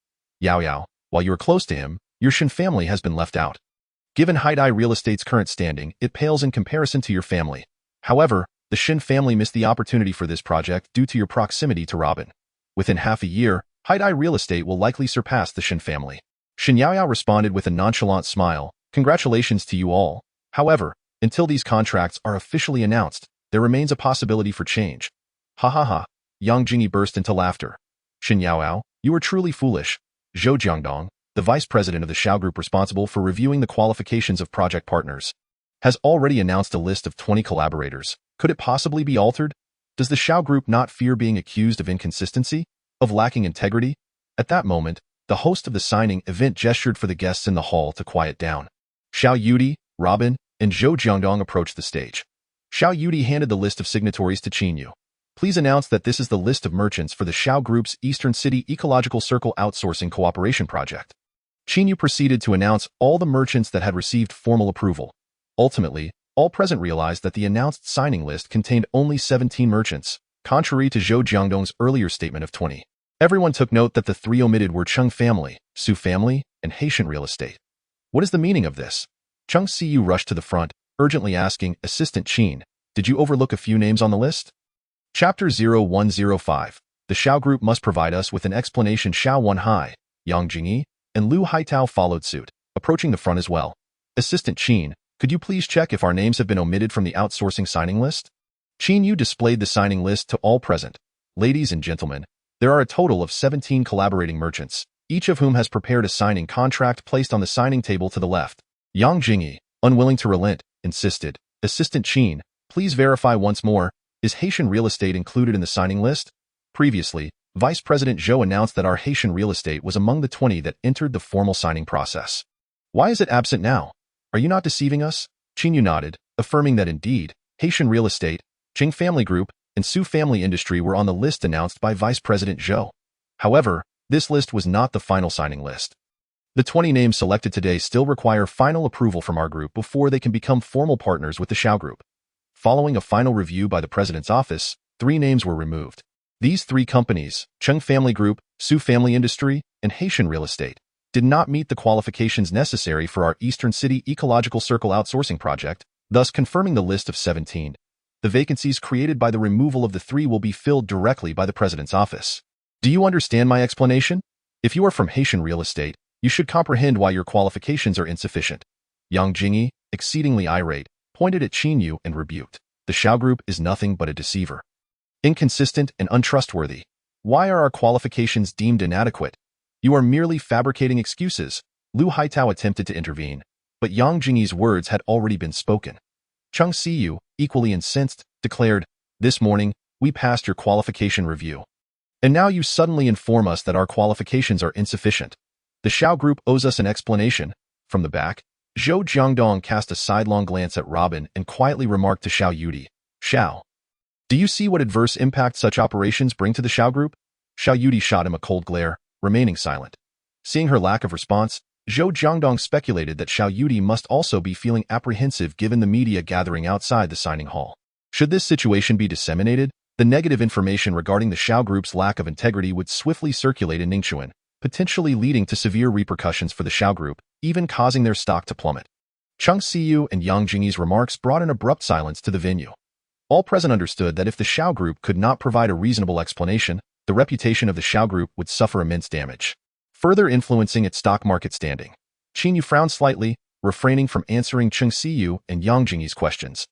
Yaoyao, while you are close to him, your Shin family has been left out. Given Haidai Real Estate's current standing, it pales in comparison to your family. However, the Shin family missed the opportunity for this project due to your proximity to Robin. Within half a year, Haidai Real Estate will likely surpass the Shin family. Xin Yaoyao responded with a nonchalant smile. Congratulations to you all. However, until these contracts are officially announced, there remains a possibility for change. Ha ha ha. Yang Jingyi burst into laughter. Xin Yaoyao, you are truly foolish. Zhou Jiangdong, the vice president of the Xiao Group responsible for reviewing the qualifications of project partners, has already announced a list of 20 collaborators. Could it possibly be altered? Does the Xiao Group not fear being accused of inconsistency, of lacking integrity? At that moment, the host of the signing event gestured for the guests in the hall to quiet down. Xiao Yudi, Robin, and Zhou Jiangdong approached the stage. Xiao Yudi handed the list of signatories to Qin Yu. Please announce that this is the list of merchants for the Xiao Group's Eastern City Ecological Circle Outsourcing Cooperation Project. Qin Yu proceeded to announce all the merchants that had received formal approval. Ultimately, all present realized that the announced signing list contained only 17 merchants, contrary to Zhou Jiangdong's earlier statement of 20. Everyone took note that the three omitted were Cheng family, Su family, and Haitian Real Estate. What is the meaning of this? Cheng Xiyu rushed to the front, urgently asking, Assistant Qin, did you overlook a few names on the list? Chapter 0105. The Xiao Group must provide us with an explanation. Xiao Wenhai, Yang Jingyi, and Lu Haitao followed suit, approaching the front as well. Assistant Qin, could you please check if our names have been omitted from the outsourcing signing list? Qin Yu displayed the signing list to all present. Ladies and gentlemen, there are a total of 17 collaborating merchants, each of whom has prepared a signing contract placed on the signing table to the left. Yang Jingyi, unwilling to relent, insisted, Assistant Qin, please verify once more, is Haitian Real Estate included in the signing list? Previously, Vice President Zhou announced that our Haitian Real Estate was among the 20 that entered the formal signing process. Why is it absent now? Are you not deceiving us? Qin Yu nodded, affirming that indeed, Haitian Real Estate, Qing Family Group, and Su Family Industry were on the list announced by Vice President Zhou. However, this list was not the final signing list. The 20 names selected today still require final approval from our group before they can become formal partners with the Xiao Group. Following a final review by the President's office, 3 names were removed. These 3 companies, Qing Family Group, Su Family Industry, and Haitian Real Estate, did not meet the qualifications necessary for our Eastern City Ecological Circle outsourcing project, thus confirming the list of 17. The vacancies created by the removal of the 3 will be filled directly by the President's office. Do you understand my explanation? If you are from Haitian Real Estate, you should comprehend why your qualifications are insufficient. Yang Jingyi, exceedingly irate, pointed at Qin Yu and rebuked. The Xiao Group is nothing but a deceiver. Inconsistent and untrustworthy. Why are our qualifications deemed inadequate? You are merely fabricating excuses. Lu Haitao attempted to intervene, but Yang Jingyi's words had already been spoken. Cheng Siyu, equally incensed, declared, "This morning, we passed your qualification review. And now you suddenly inform us that our qualifications are insufficient. The Xiao Group owes us an explanation." From the back, Zhou Jiangdong cast a sidelong glance at Robin and quietly remarked to Xiao Yudi, "Xiao, do you see what adverse impact such operations bring to the Xiao Group?" Xiao Yudi shot him a cold glare, remaining silent. Seeing her lack of response, Zhou Jiangdong speculated that Xiao Yudi must also be feeling apprehensive given the media gathering outside the signing hall. Should this situation be disseminated, the negative information regarding the Xiao Group's lack of integrity would swiftly circulate in Ningxuan, potentially leading to severe repercussions for the Xiao Group, even causing their stock to plummet. Cheng Siyu and Yang Jingyi's remarks brought an abrupt silence to the venue. All present understood that if the Xiao Group could not provide a reasonable explanation, the reputation of the Xiao Group would suffer immense damage, further influencing its stock market standing. Qin Yu frowned slightly, refraining from answering Cheng Siyu and Yang Jingyi's questions.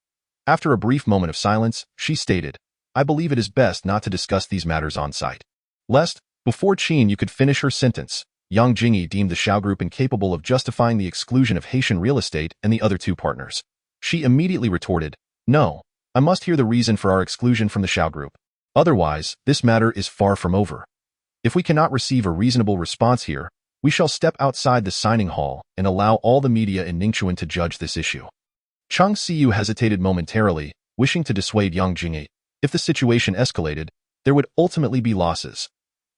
After a brief moment of silence, she stated, "I believe it is best not to discuss these matters on site." Lest, before Qin Yu could finish her sentence, Yang Jingyi deemed the Xiao Group incapable of justifying the exclusion of Haitian Real Estate and the other 2 partners. She immediately retorted, "No, I must hear the reason for our exclusion from the Xiao Group. Otherwise, this matter is far from over. If we cannot receive a reasonable response here, we shall step outside the signing hall and allow all the media in Ningxuan to judge this issue." Cheng Siyu hesitated momentarily, wishing to dissuade Yang Jingyi. If the situation escalated, there would ultimately be losses.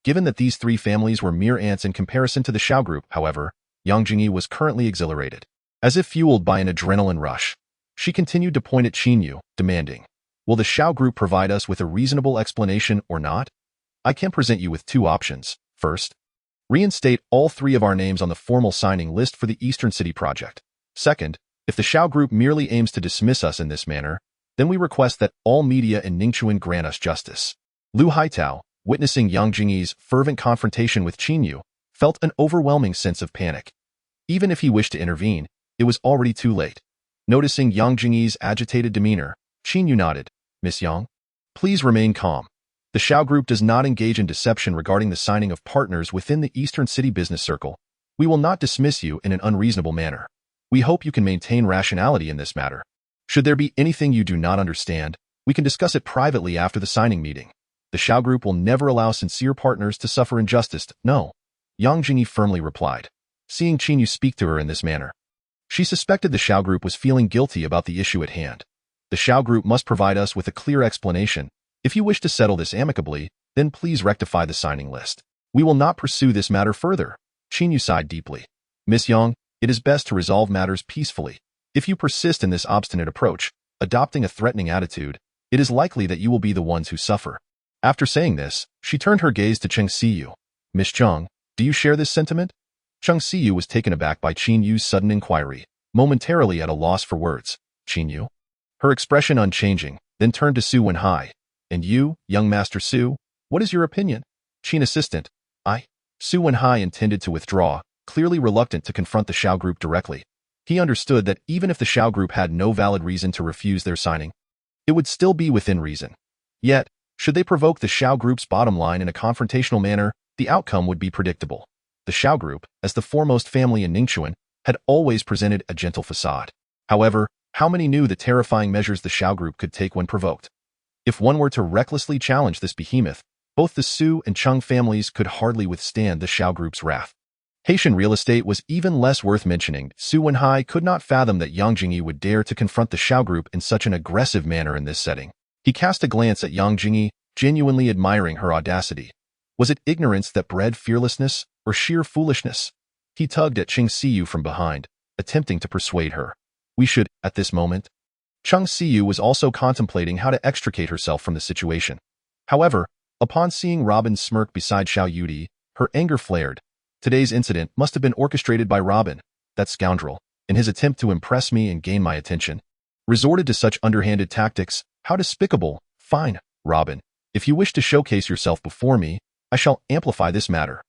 Given that these 3 families were mere ants in comparison to the Xiao Group, however, Yang Jingyi was currently exhilarated. As if fueled by an adrenaline rush, she continued to point at Qin Yu, demanding, "Will the Xiao Group provide us with a reasonable explanation or not? I can present you with 2 options. First, reinstate all 3 of our names on the formal signing list for the Eastern City project. Second, if the Xiao Group merely aims to dismiss us in this manner, then we request that all media in Ningxuan grant us justice." Lu Haitao, witnessing Yang Jingyi's fervent confrontation with Qin Yu, felt an overwhelming sense of panic. Even if he wished to intervene, it was already too late. Noticing Yang Jingyi's agitated demeanor, Qin Yu nodded, "Miss Yang, please remain calm. The Xiao Group does not engage in deception regarding the signing of partners within the Eastern City business circle. We will not dismiss you in an unreasonable manner. We hope you can maintain rationality in this matter. Should there be anything you do not understand, we can discuss it privately after the signing meeting. The Xiao Group will never allow sincere partners to suffer injustice." "No," Yang Jingyi firmly replied, seeing Qin Yu speak to her in this manner. She suspected the Xiao Group was feeling guilty about the issue at hand. "The Xiao Group must provide us with a clear explanation. If you wish to settle this amicably, then please rectify the signing list. We will not pursue this matter further." Qin Yu sighed deeply. "Miss Yang, it is best to resolve matters peacefully. If you persist in this obstinate approach, adopting a threatening attitude, it is likely that you will be the ones who suffer." After saying this, she turned her gaze to Cheng Siyu. "Miss Cheng, do you share this sentiment?" Cheng Siyu was taken aback by Qin Yu's sudden inquiry, momentarily at a loss for words. "Qin Yu?" Her expression unchanging, then turned to Su Wenhai. "And you, young Master Su, what is your opinion?" Qin assistant, "I." Su Wenhai intended to withdraw, clearly reluctant to confront the Xiao Group directly. He understood that even if the Xiao Group had no valid reason to refuse their signing, it would still be within reason. Yet, should they provoke the Xiao Group's bottom line in a confrontational manner, the outcome would be predictable. The Xiao Group, as the foremost family in Ningxuan, had always presented a gentle facade. However, how many knew the terrifying measures the Xiao Group could take when provoked? If one were to recklessly challenge this behemoth, both the Su and Cheng families could hardly withstand the Xiao Group's wrath. Haitian real estate was even less worth mentioning. Su Wenhai could not fathom that Yang Jingyi would dare to confront the Xiao group in such an aggressive manner in this setting. He cast a glance at Yang Jingyi, genuinely admiring her audacity. Was it ignorance that bred fearlessness, or sheer foolishness? He tugged at Cheng Siyu from behind, attempting to persuade her. We should, at this moment. Cheng Siyu was also contemplating how to extricate herself from the situation. However, upon seeing Robin smirk beside Xiao Yudi, her anger flared. Today's incident must have been orchestrated by Robin, that scoundrel, in his attempt to impress me and gain my attention. Resorted to such underhanded tactics, how despicable. Fine, Robin. If you wish to showcase yourself before me, I shall amplify this matter.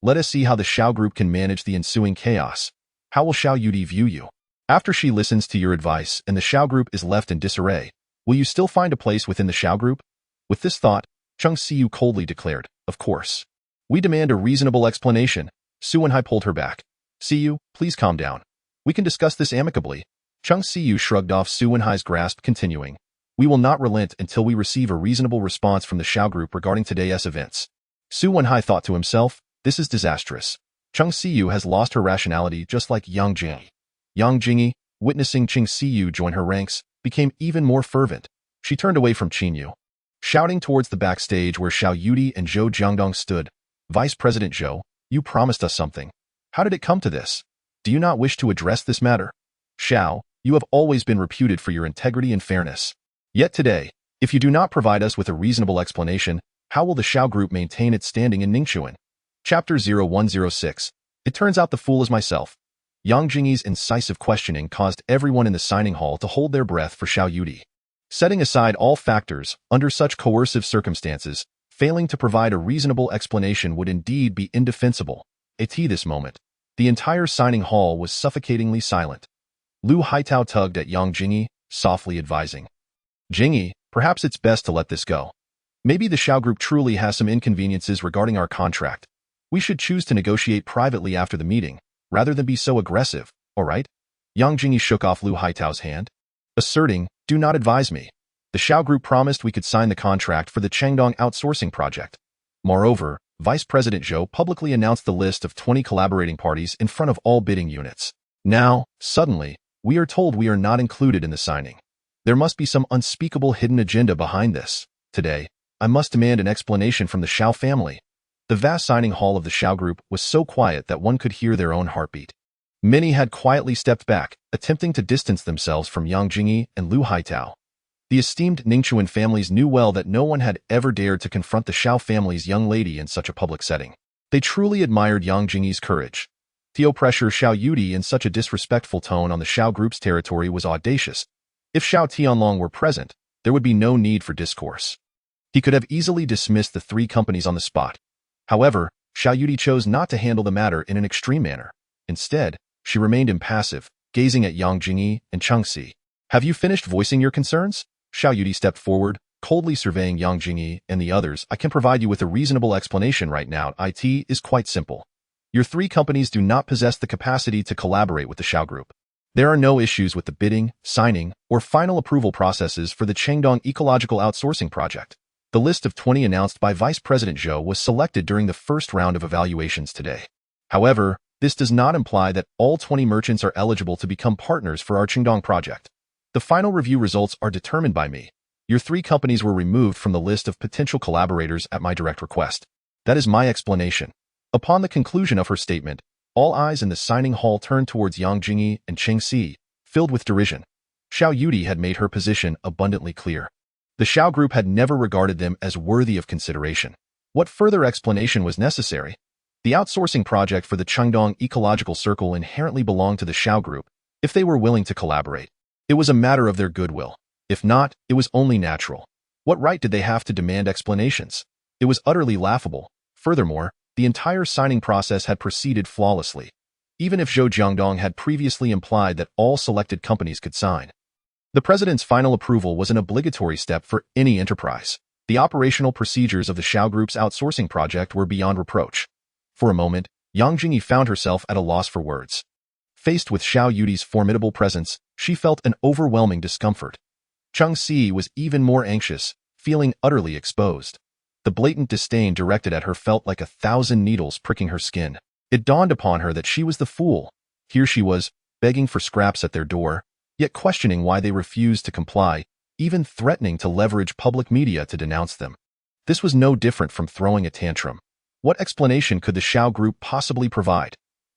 Let us see how the Xiao group can manage the ensuing chaos. How will Xiao Yudi view you? After she listens to your advice and the Xiao group is left in disarray, will you still find a place within the Xiao group? With this thought, Cheng Siyu coldly declared, of course. We demand a reasonable explanation. Su Wenhai pulled her back. Siyu, please calm down. We can discuss this amicably. Cheng Siyu shrugged off Su Wenhai's grasp, continuing. We will not relent until we receive a reasonable response from the Xiao group regarding today's events. Su Wenhai thought to himself, this is disastrous. Cheng Siyu has lost her rationality just like Yang Jingyi. Yang Jingyi, witnessing Cheng Siyu join her ranks, became even more fervent. She turned away from Qinyu, shouting towards the backstage where Xiao Yudi and Zhou Jiangdong stood. Vice President Zhou, you promised us something. How did it come to this? Do you not wish to address this matter? Xiao, you have always been reputed for your integrity and fairness. Yet today, if you do not provide us with a reasonable explanation, how will the Xiao group maintain its standing in Ningxuan? Chapter 0106. It turns out the fool is myself. Yang Jingyi's incisive questioning caused everyone in the signing hall to hold their breath for Xiao Yudi. Setting aside all factors, under such coercive circumstances, failing to provide a reasonable explanation would indeed be indefensible. At this moment, the entire signing hall was suffocatingly silent. Lu Haitao tugged at Yang Jingyi, softly advising. Jingyi, perhaps it's best to let this go. Maybe the Xiao group truly has some inconveniences regarding our contract. We should choose to negotiate privately after the meeting, rather than be so aggressive, all right? Yang Jingyi shook off Lu Haitao's hand, asserting, do not advise me. The Xiao group promised we could sign the contract for the Changdong outsourcing project. Moreover, Vice President Zhou publicly announced the list of 20 collaborating parties in front of all bidding units. Now, suddenly, we are told we are not included in the signing. There must be some unspeakable hidden agenda behind this. Today, I must demand an explanation from the Xiao family. The vast signing hall of the Xiao group was so quiet that one could hear their own heartbeat. Many had quietly stepped back, attempting to distance themselves from Yang Jingyi and Lu Haitao. The esteemed Ningxuan families knew well that no one had ever dared to confront the Xiao family's young lady in such a public setting. They truly admired Yang Jingyi's courage. To pressure Xiao Yudi in such a disrespectful tone on the Xiao group's territory was audacious. If Xiao Tianlong were present, there would be no need for discourse. He could have easily dismissed the three companies on the spot. However, Xiao Yudi chose not to handle the matter in an extreme manner. Instead, she remained impassive, gazing at Yang Jingyi and Cheng Si. Have you finished voicing your concerns? Xiao Yudi stepped forward, coldly surveying Yang Jingyi and the others. I can provide you with a reasonable explanation right now. It is quite simple. Your three companies do not possess the capacity to collaborate with the Xiao group. There are no issues with the bidding, signing, or final approval processes for the Changdong ecological outsourcing project. The list of 20 announced by Vice President Zhou was selected during the first round of evaluations today. However, this does not imply that all 20 merchants are eligible to become partners for our Changdong project. The final review results are determined by me. Your three companies were removed from the list of potential collaborators at my direct request. That is my explanation. Upon the conclusion of her statement, all eyes in the signing hall turned towards Yang Jingyi and Cheng Si, filled with derision. Xiao Yudi had made her position abundantly clear. The Xiao group had never regarded them as worthy of consideration. What further explanation was necessary? The outsourcing project for the Changdong ecological circle inherently belonged to the Xiao group, if they were willing to collaborate. It was a matter of their goodwill. If not, it was only natural. What right did they have to demand explanations? It was utterly laughable. Furthermore, the entire signing process had proceeded flawlessly, even if Zhou Jiangdong had previously implied that all selected companies could sign. The president's final approval was an obligatory step for any enterprise. The operational procedures of the Xiao group's outsourcing project were beyond reproach. For a moment, Yang Jingyi found herself at a loss for words. Faced with Xiao Yudi's formidable presence, she felt an overwhelming discomfort. Cheng Si was even more anxious, feeling utterly exposed. The blatant disdain directed at her felt like 1,000 needles pricking her skin. It dawned upon her that she was the fool. Here she was, begging for scraps at their door, yet questioning why they refused to comply, even threatening to leverage public media to denounce them. This was no different from throwing a tantrum. What explanation could the Shao group possibly provide?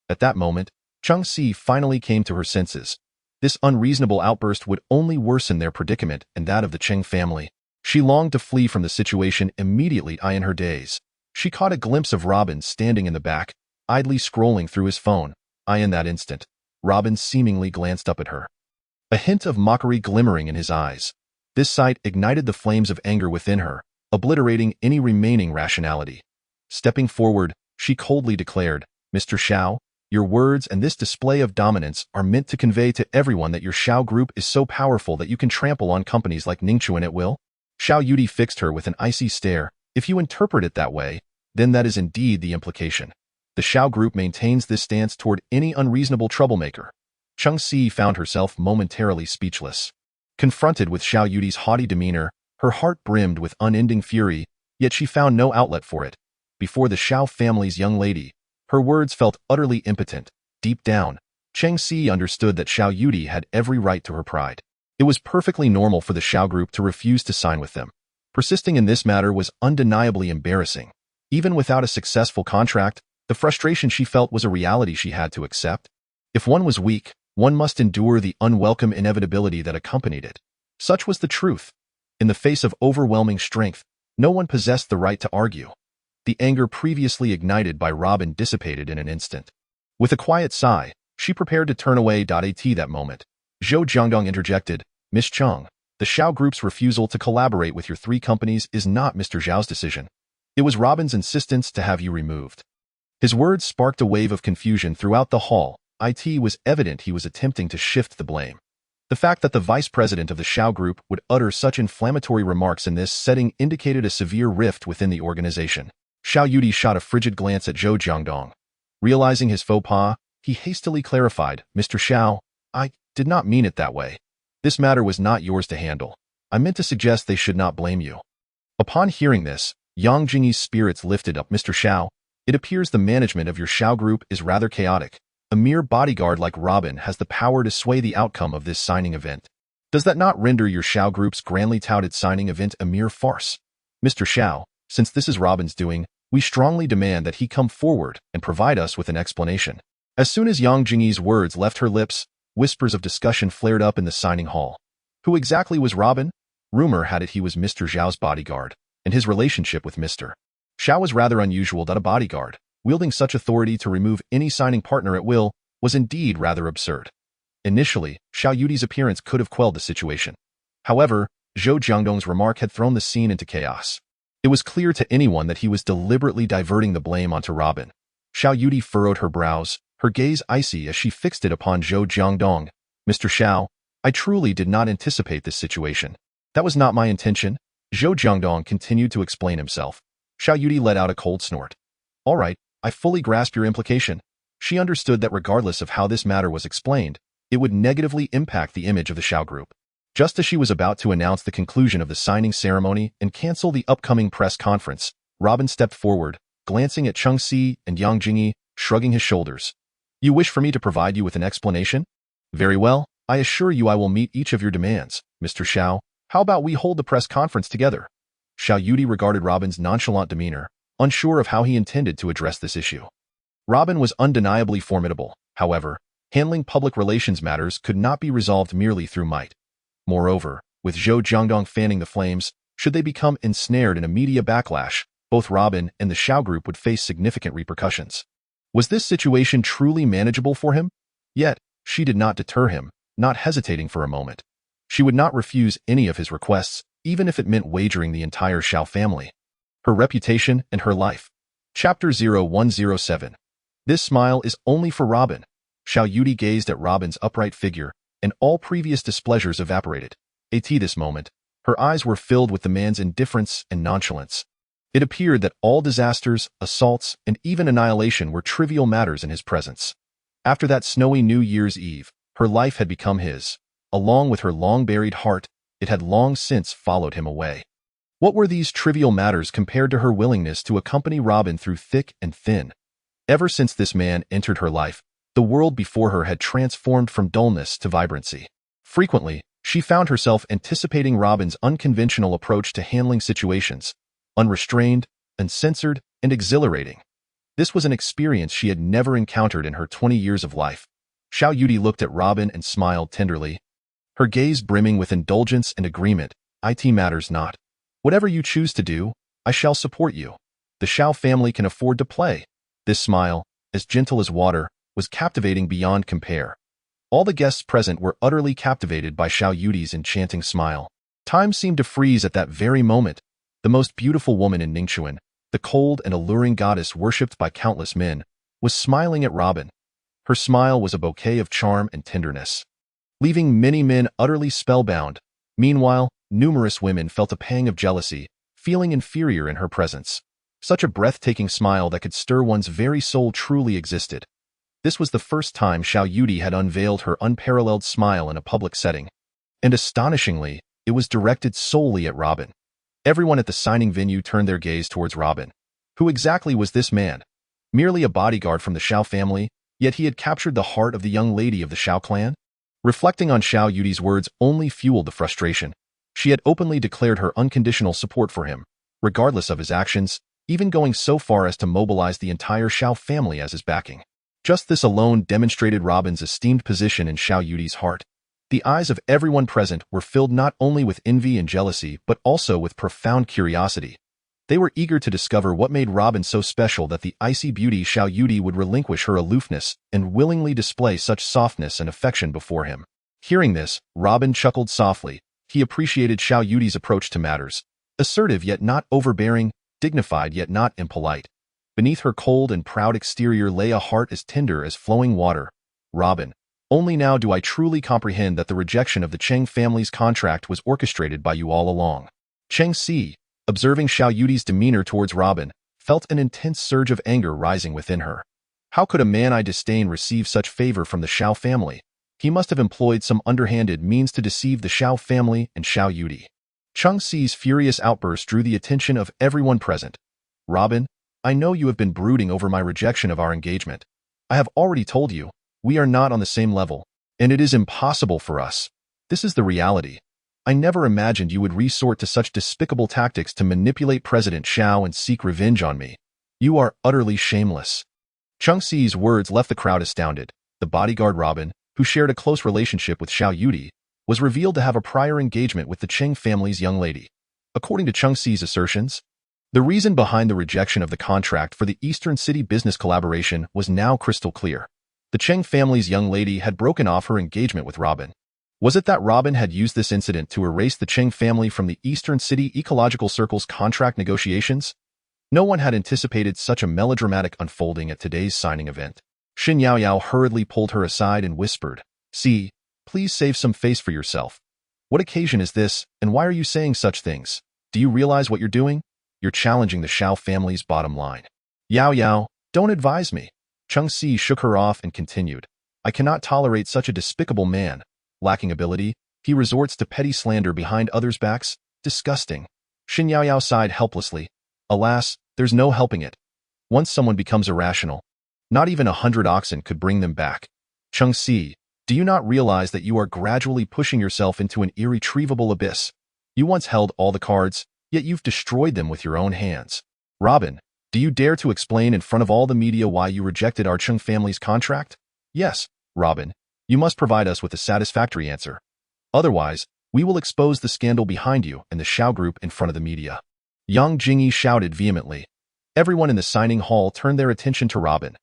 At that moment, Chung Si finally came to her senses. This unreasonable outburst would only worsen their predicament and that of the Cheng family. She longed to flee from the situation immediately. In her daze, she caught a glimpse of Robin standing in the back, idly scrolling through his phone. In that instant, Robin seemingly glanced up at her, a hint of mockery glimmering in his eyes. This sight ignited the flames of anger within her, obliterating any remaining rationality. Stepping forward, she coldly declared, "Mr. Shao, your words and this display of dominance are meant to convey to everyone that your Shao group is so powerful that you can trample on companies like Ningchuan at will?" Xiao Yudi fixed her with an icy stare. "If you interpret it that way, then that is indeed the implication. The Shao group maintains this stance toward any unreasonable troublemaker." Chung Si found herself momentarily speechless. Confronted with Xiao Yudi's haughty demeanor, her heart brimmed with unending fury, yet she found no outlet for it. Before the Shao family's young lady, her words felt utterly impotent. Deep down, Cheng Si understood that Xiao Yudi had every right to her pride. It was perfectly normal for the Shao group to refuse to sign with them. Persisting in this matter was undeniably embarrassing. Even without a successful contract, the frustration she felt was a reality she had to accept. If one was weak, one must endure the unwelcome inevitability that accompanied it. Such was the truth. In the face of overwhelming strength, no one possessed the right to argue. The anger previously ignited by Robin dissipated in an instant. With a quiet sigh, she prepared to turn away. At that moment, Zhou Jiangdong interjected, "Miss Chung, the Shao group's refusal to collaborate with your three companies is not Mr. Zhao's decision. It was Robin's insistence to have you removed." His words sparked a wave of confusion throughout the hall. It was evident he was attempting to shift the blame. The fact that the vice president of the Shao group would utter such inflammatory remarks in this setting indicated a severe rift within the organization. Xiao Yudi shot a frigid glance at Zhou Jiangdong. Realizing his faux pas, he hastily clarified, "Mr. Shao, I did not mean it that way. This matter was not yours to handle. I meant to suggest they should not blame you." Upon hearing this, Yang Jingyi's spirits lifted up. "Mr. Shao, it appears the management of your Shao group is rather chaotic. A mere bodyguard like Robin has the power to sway the outcome of this signing event. Does that not render your Shao group's grandly touted signing event a mere farce? Mr. Shao, since this is Robin's doing, we strongly demand that he come forward and provide us with an explanation." As soon as Yang Jingyi's words left her lips, whispers of discussion flared up in the signing hall. Who exactly was Robin? Rumor had it he was Mr. Zhao's bodyguard, and his relationship with Mr. Shao was rather unusual. That a bodyguard, wielding such authority to remove any signing partner at will, was indeed rather absurd. Initially, Xiao Yudi's appearance could have quelled the situation. However, Zhou Jiangdong's remark had thrown the scene into chaos. It was clear to anyone that he was deliberately diverting the blame onto Robin. Xiao Yudi furrowed her brows, her gaze icy as she fixed it upon Zhou Jiangdong. "Mr. Shao, I truly did not anticipate this situation. That was not my intention." Zhou Jiangdong continued to explain himself. Xiao Yudi let out a cold snort. "All right, I fully grasp your implication." She understood that regardless of how this matter was explained, it would negatively impact the image of the Shao group. Just as she was about to announce the conclusion of the signing ceremony and cancel the upcoming press conference, Robin stepped forward, glancing at Chung Si and Yang Jingyi, shrugging his shoulders. "You wish for me to provide you with an explanation? Very well, I assure you I will meet each of your demands. Mr. Shao, how about we hold the press conference together?" Xiao Yudi regarded Robin's nonchalant demeanor, unsure of how he intended to address this issue. Robin was undeniably formidable. However, handling public relations matters could not be resolved merely through might. Moreover, with Zhou Jiangdong fanning the flames, should they become ensnared in a media backlash, both Robin and the Shao group would face significant repercussions. Was this situation truly manageable for him? Yet, she did not deter him, not hesitating for a moment. She would not refuse any of his requests, even if it meant wagering the entire Shao family. Her reputation and her life. Chapter 0107. This smile is only for Robin. Xiao Yudi gazed at Robin's upright figure, and all previous displeasures evaporated. At this moment, her eyes were filled with the man's indifference and nonchalance. It appeared that all disasters, assaults, and even annihilation were trivial matters in his presence. After that snowy New Year's Eve, her life had become his. Along with her long-buried heart, it had long since followed him away. What were these trivial matters compared to her willingness to accompany Robin through thick and thin? Ever since this man entered her life, the world before her had transformed from dullness to vibrancy. Frequently, she found herself anticipating Robin's unconventional approach to handling situations, unrestrained, uncensored, and exhilarating. This was an experience she had never encountered in her 20 years of life. Xiao Yudi looked at Robin and smiled tenderly, her gaze brimming with indulgence and agreement. "It matters not. Whatever you choose to do, I shall support you. The Xiao family can afford to play." This smile, as gentle as water, was captivating beyond compare. All the guests present were utterly captivated by Xiao Yudi's enchanting smile. Time seemed to freeze at that very moment. The most beautiful woman in Ningxuan, the cold and alluring goddess worshipped by countless men, was smiling at Robin. Her smile was a bouquet of charm and tenderness, leaving many men utterly spellbound. Meanwhile, numerous women felt a pang of jealousy, feeling inferior in her presence. Such a breathtaking smile that could stir one's very soul truly existed. This was the first time Xiao Yudi had unveiled her unparalleled smile in a public setting. And astonishingly, it was directed solely at Robin. Everyone at the signing venue turned their gaze towards Robin. Who exactly was this man? Merely a bodyguard from the Xiao family, yet he had captured the heart of the young lady of the Xiao clan? Reflecting on Xiao Yudi's words only fueled the frustration. She had openly declared her unconditional support for him, regardless of his actions, even going so far as to mobilize the entire Xiao family as his backing. Just this alone demonstrated Robin's esteemed position in Xiao Yudi's heart. The eyes of everyone present were filled not only with envy and jealousy, but also with profound curiosity. They were eager to discover what made Robin so special that the icy beauty Xiao Yudi would relinquish her aloofness and willingly display such softness and affection before him. Hearing this, Robin chuckled softly. He appreciated Xiao Yudi's approach to matters. Assertive yet not overbearing, dignified yet not impolite. Beneath her cold and proud exterior lay a heart as tender as flowing water. "Robin, only now do I truly comprehend that the rejection of the Cheng family's contract was orchestrated by you all along." Cheng Si, observing Xiao Yudi's demeanor towards Robin, felt an intense surge of anger rising within her. How could a man I disdain receive such favor from the Xiao family? He must have employed some underhanded means to deceive the Xiao family and Xiao Yudi. Cheng Si's furious outburst drew the attention of everyone present. "Robin, I know you have been brooding over my rejection of our engagement. I have already told you, we are not on the same level, and it is impossible for us. This is the reality. I never imagined you would resort to such despicable tactics to manipulate President Xiao and seek revenge on me. You are utterly shameless." Cheng Si's words left the crowd astounded. The bodyguard Robin, who shared a close relationship with Xiao Yudi, was revealed to have a prior engagement with the Cheng family's young lady. According to Cheng Si's assertions, the reason behind the rejection of the contract for the Eastern City business collaboration was now crystal clear. The Cheng family's young lady had broken off her engagement with Robin. Was it that Robin had used this incident to erase the Cheng family from the Eastern City Ecological Circle's contract negotiations? No one had anticipated such a melodramatic unfolding at today's signing event. Xin Yaoyao hurriedly pulled her aside and whispered, "See, please save some face for yourself. What occasion is this, and why are you saying such things? Do you realize what you're doing? You're challenging the Xiao family's bottom line." "Yao Yao, don't advise me." Cheng Si shook her off and continued, "I cannot tolerate such a despicable man. Lacking ability, he resorts to petty slander behind others' backs. Disgusting." Xin Yaoyao sighed helplessly. Alas, there's no helping it. Once someone becomes irrational, not even 100 oxen could bring them back. Cheng Si, do you not realize that you are gradually pushing yourself into an irretrievable abyss? You once held all the cards, yet you've destroyed them with your own hands. Robin, do you dare to explain in front of all the media why you rejected our Cheng family's contract? Yes, Robin, you must provide us with a satisfactory answer. Otherwise, we will expose the scandal behind you and the Xiao group in front of the media." Yang Jingyi shouted vehemently. Everyone in the signing hall turned their attention to Robin.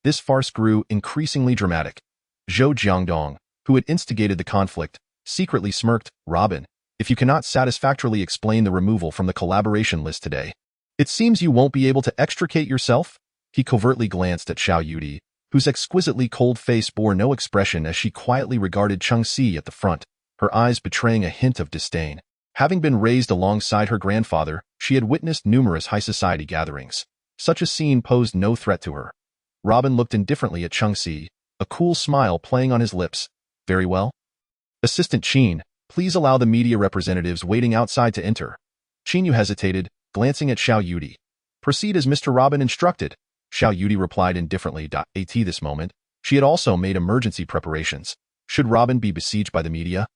This farce grew increasingly dramatic. Zhou Jiangdong, who had instigated the conflict, secretly smirked. "Robin, if you cannot satisfactorily explain the removal from the collaboration list today, it seems you won't be able to extricate yourself?" He covertly glanced at Xiao Yudi, whose exquisitely cold face bore no expression as she quietly regarded Cheng Si at the front, her eyes betraying a hint of disdain. Having been raised alongside her grandfather, she had witnessed numerous high society gatherings. Such a scene posed no threat to her. Robin looked indifferently at Cheng Si, a cool smile playing on his lips. "Very well. Assistant Qin, please allow the media representatives waiting outside to enter." Qin Yu hesitated, glancing at Xiao Yudi. "Proceed as Mr. Robin instructed." Xiao Yudi replied indifferently. At this moment, she had also made emergency preparations. Should Robin be besieged by the media,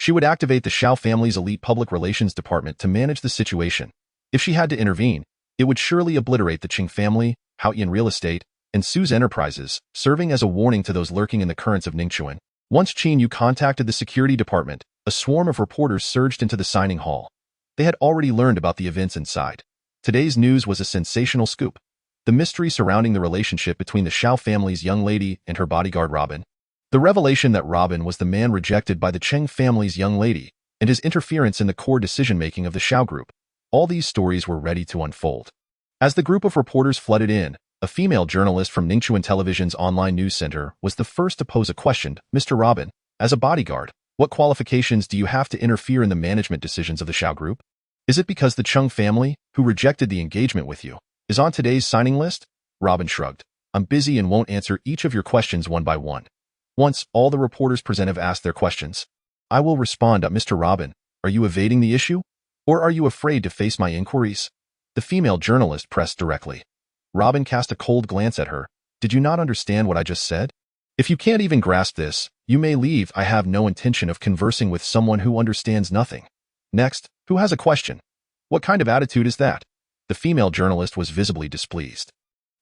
she would activate the Xiao family's elite public relations department to manage the situation. If she had to intervene, it would surely obliterate the Qing family, Haoyan Real Estate, and Su's Enterprises, serving as a warning to those lurking in the currents of Ningchuan. Once Qin Yu contacted the security department, a swarm of reporters surged into the signing hall. They had already learned about the events inside. Today's news was a sensational scoop. The mystery surrounding the relationship between the Xiao family's young lady and her bodyguard Robin. The revelation that Robin was the man rejected by the Cheng family's young lady, and his interference in the core decision-making of the Xiao group. All these stories were ready to unfold. As the group of reporters flooded in, a female journalist from Ningchuan Television's online news center was the first to pose a question. Mr. Robin, as a bodyguard, what qualifications do you have to interfere in the management decisions of the Xiao group? Is it because the Cheng family, who rejected the engagement with you, is on today's signing list? Robin shrugged. I'm busy and won't answer each of your questions one by one. Once all the reporters present have asked their questions, I will respond. Mr. Robin, are you evading the issue? Or are you afraid to face my inquiries? The female journalist pressed directly. Robin cast a cold glance at her. Did you not understand what I just said? If you can't even grasp this, you may leave. I have no intention of conversing with someone who understands nothing. Next, who has a question? What kind of attitude is that? The female journalist was visibly displeased.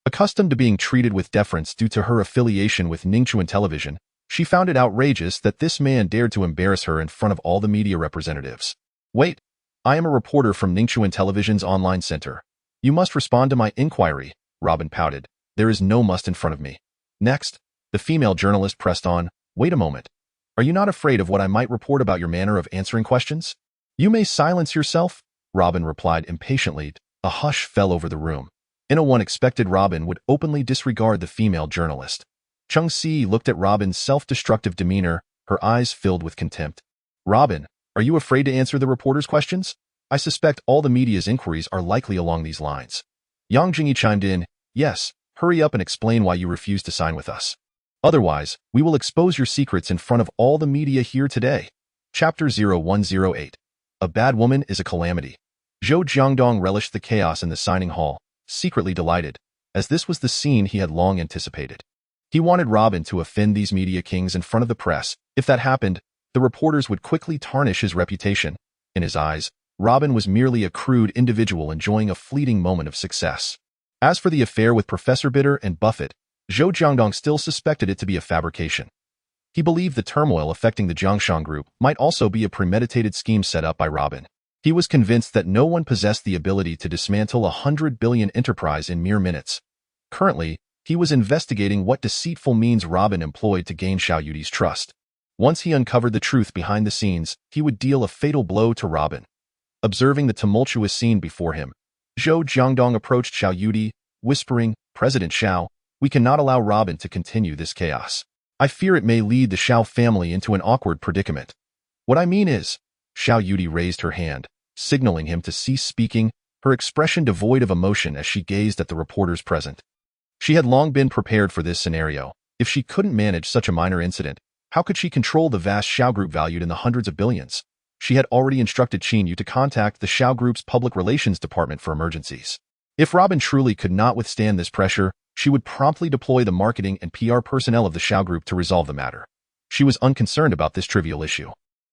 Accustomed to being treated with deference due to her affiliation with Ningchuan Television, she found it outrageous that this man dared to embarrass her in front of all the media representatives. Wait, I am a reporter from Ningchuan Television's online center. You must respond to my inquiry, Robin pouted. There is no must in front of me. Next, the female journalist pressed on. Wait a moment. Are you not afraid of what I might report about your manner of answering questions? You may silence yourself, Robin replied impatiently. A hush fell over the room. No one expected Robin would openly disregard the female journalist. Chung Si looked at Robin's self-destructive demeanor, her eyes filled with contempt. Robin, are you afraid to answer the reporter's questions? I suspect all the media's inquiries are likely along these lines. Yang Jingyi chimed in. Yes, hurry up and explain why you refuse to sign with us. Otherwise, we will expose your secrets in front of all the media here today. Chapter 0108. A bad woman is a calamity. Zhou Jiangdong relished the chaos in the signing hall, secretly delighted, as this was the scene he had long anticipated. He wanted Robin to offend these media kings in front of the press. If that happened, the reporters would quickly tarnish his reputation. In his eyes, Robin was merely a crude individual enjoying a fleeting moment of success. As for the affair with Professor Bitter and Buffett, Zhou Jiangdong still suspected it to be a fabrication. He believed the turmoil affecting the Jiangshan group might also be a premeditated scheme set up by Robin. He was convinced that no one possessed the ability to dismantle a 100 billion enterprise in mere minutes. Currently, he was investigating what deceitful means Robin employed to gain Xiao Yudi's trust. Once he uncovered the truth behind the scenes, he would deal a fatal blow to Robin. Observing the tumultuous scene before him, Zhou Jiangdong approached Xiao Yudi, whispering, President Xiao, we cannot allow Robin to continue this chaos. I fear it may lead the Xiao family into an awkward predicament. What I mean is, Xiao Yudi raised her hand, signaling him to cease speaking, her expression devoid of emotion as she gazed at the reporters present. She had long been prepared for this scenario. If she couldn't manage such a minor incident, how could she control the vast Xiao group valued in the hundreds of billions? She had already instructed Qin Yu to contact the Xiao group's public relations department for emergencies. If Robin truly could not withstand this pressure, she would promptly deploy the marketing and PR personnel of the Xiao group to resolve the matter. She was unconcerned about this trivial issue.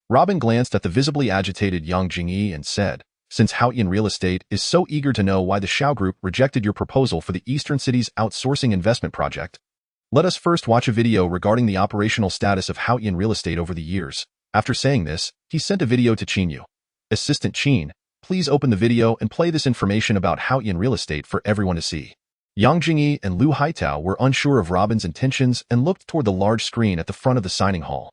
Robin glanced at the visibly agitated Yang Jingyi and said, Since Haoyan Real Estate is so eager to know why the Xiao Group rejected your proposal for the Eastern City's outsourcing investment project, let us first watch a video regarding the operational status of Haoyan Real Estate over the years. After saying this, he sent a video to Qin Yu. Assistant Qin, please open the video and play this information about Haoyan Real Estate for everyone to see. Yang Jingyi and Lu Haitao were unsure of Robin's intentions and looked toward the large screen at the front of the signing hall.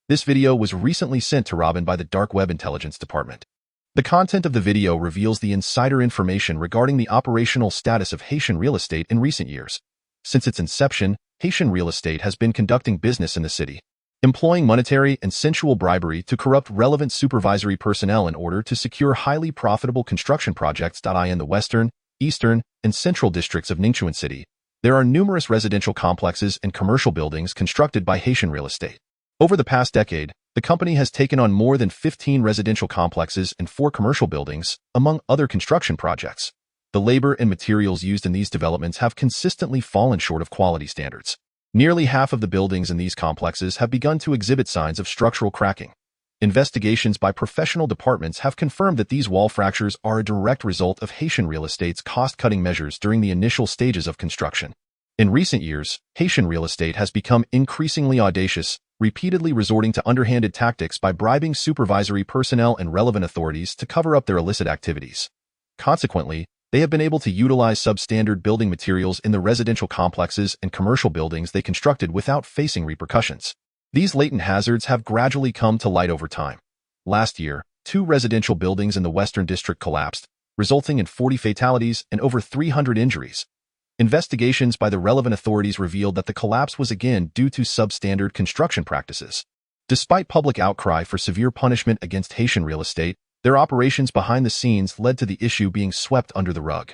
This video was recently sent to Robin by the Dark Web Intelligence Department. The content of the video reveals the insider information regarding the operational status of Haitian real estate in recent years. Since its inception, Haitian real estate has been conducting business in the city, employing monetary and sensual bribery to corrupt relevant supervisory personnel in order to secure highly profitable construction projects. In the western, eastern, and central districts of Ningchuan City, there are numerous residential complexes and commercial buildings constructed by Haitian real estate. Over the past decade, the company has taken on more than 15 residential complexes and 4 commercial buildings, among other construction projects. the labor and materials used in these developments have consistently fallen short of quality standards. Nearly half of the buildings in these complexes have begun to exhibit signs of structural cracking. Investigations by professional departments have confirmed that these wall fractures are a direct result of Haitian real estate's cost-cutting measures during the initial stages of construction. In recent years, Haitian real estate has become increasingly audacious, repeatedly resorting to underhanded tactics by bribing supervisory personnel and relevant authorities to cover up their illicit activities. Consequently, they have been able to utilize substandard building materials in the residential complexes and commercial buildings they constructed without facing repercussions. These latent hazards have gradually come to light over time. Last year, 2 residential buildings in the Western District collapsed, resulting in 40 fatalities and over 300 injuries. Investigations by the relevant authorities revealed that the collapse was again due to substandard construction practices. Despite public outcry for severe punishment against Haitian real estate, their operations behind the scenes led to the issue being swept under the rug.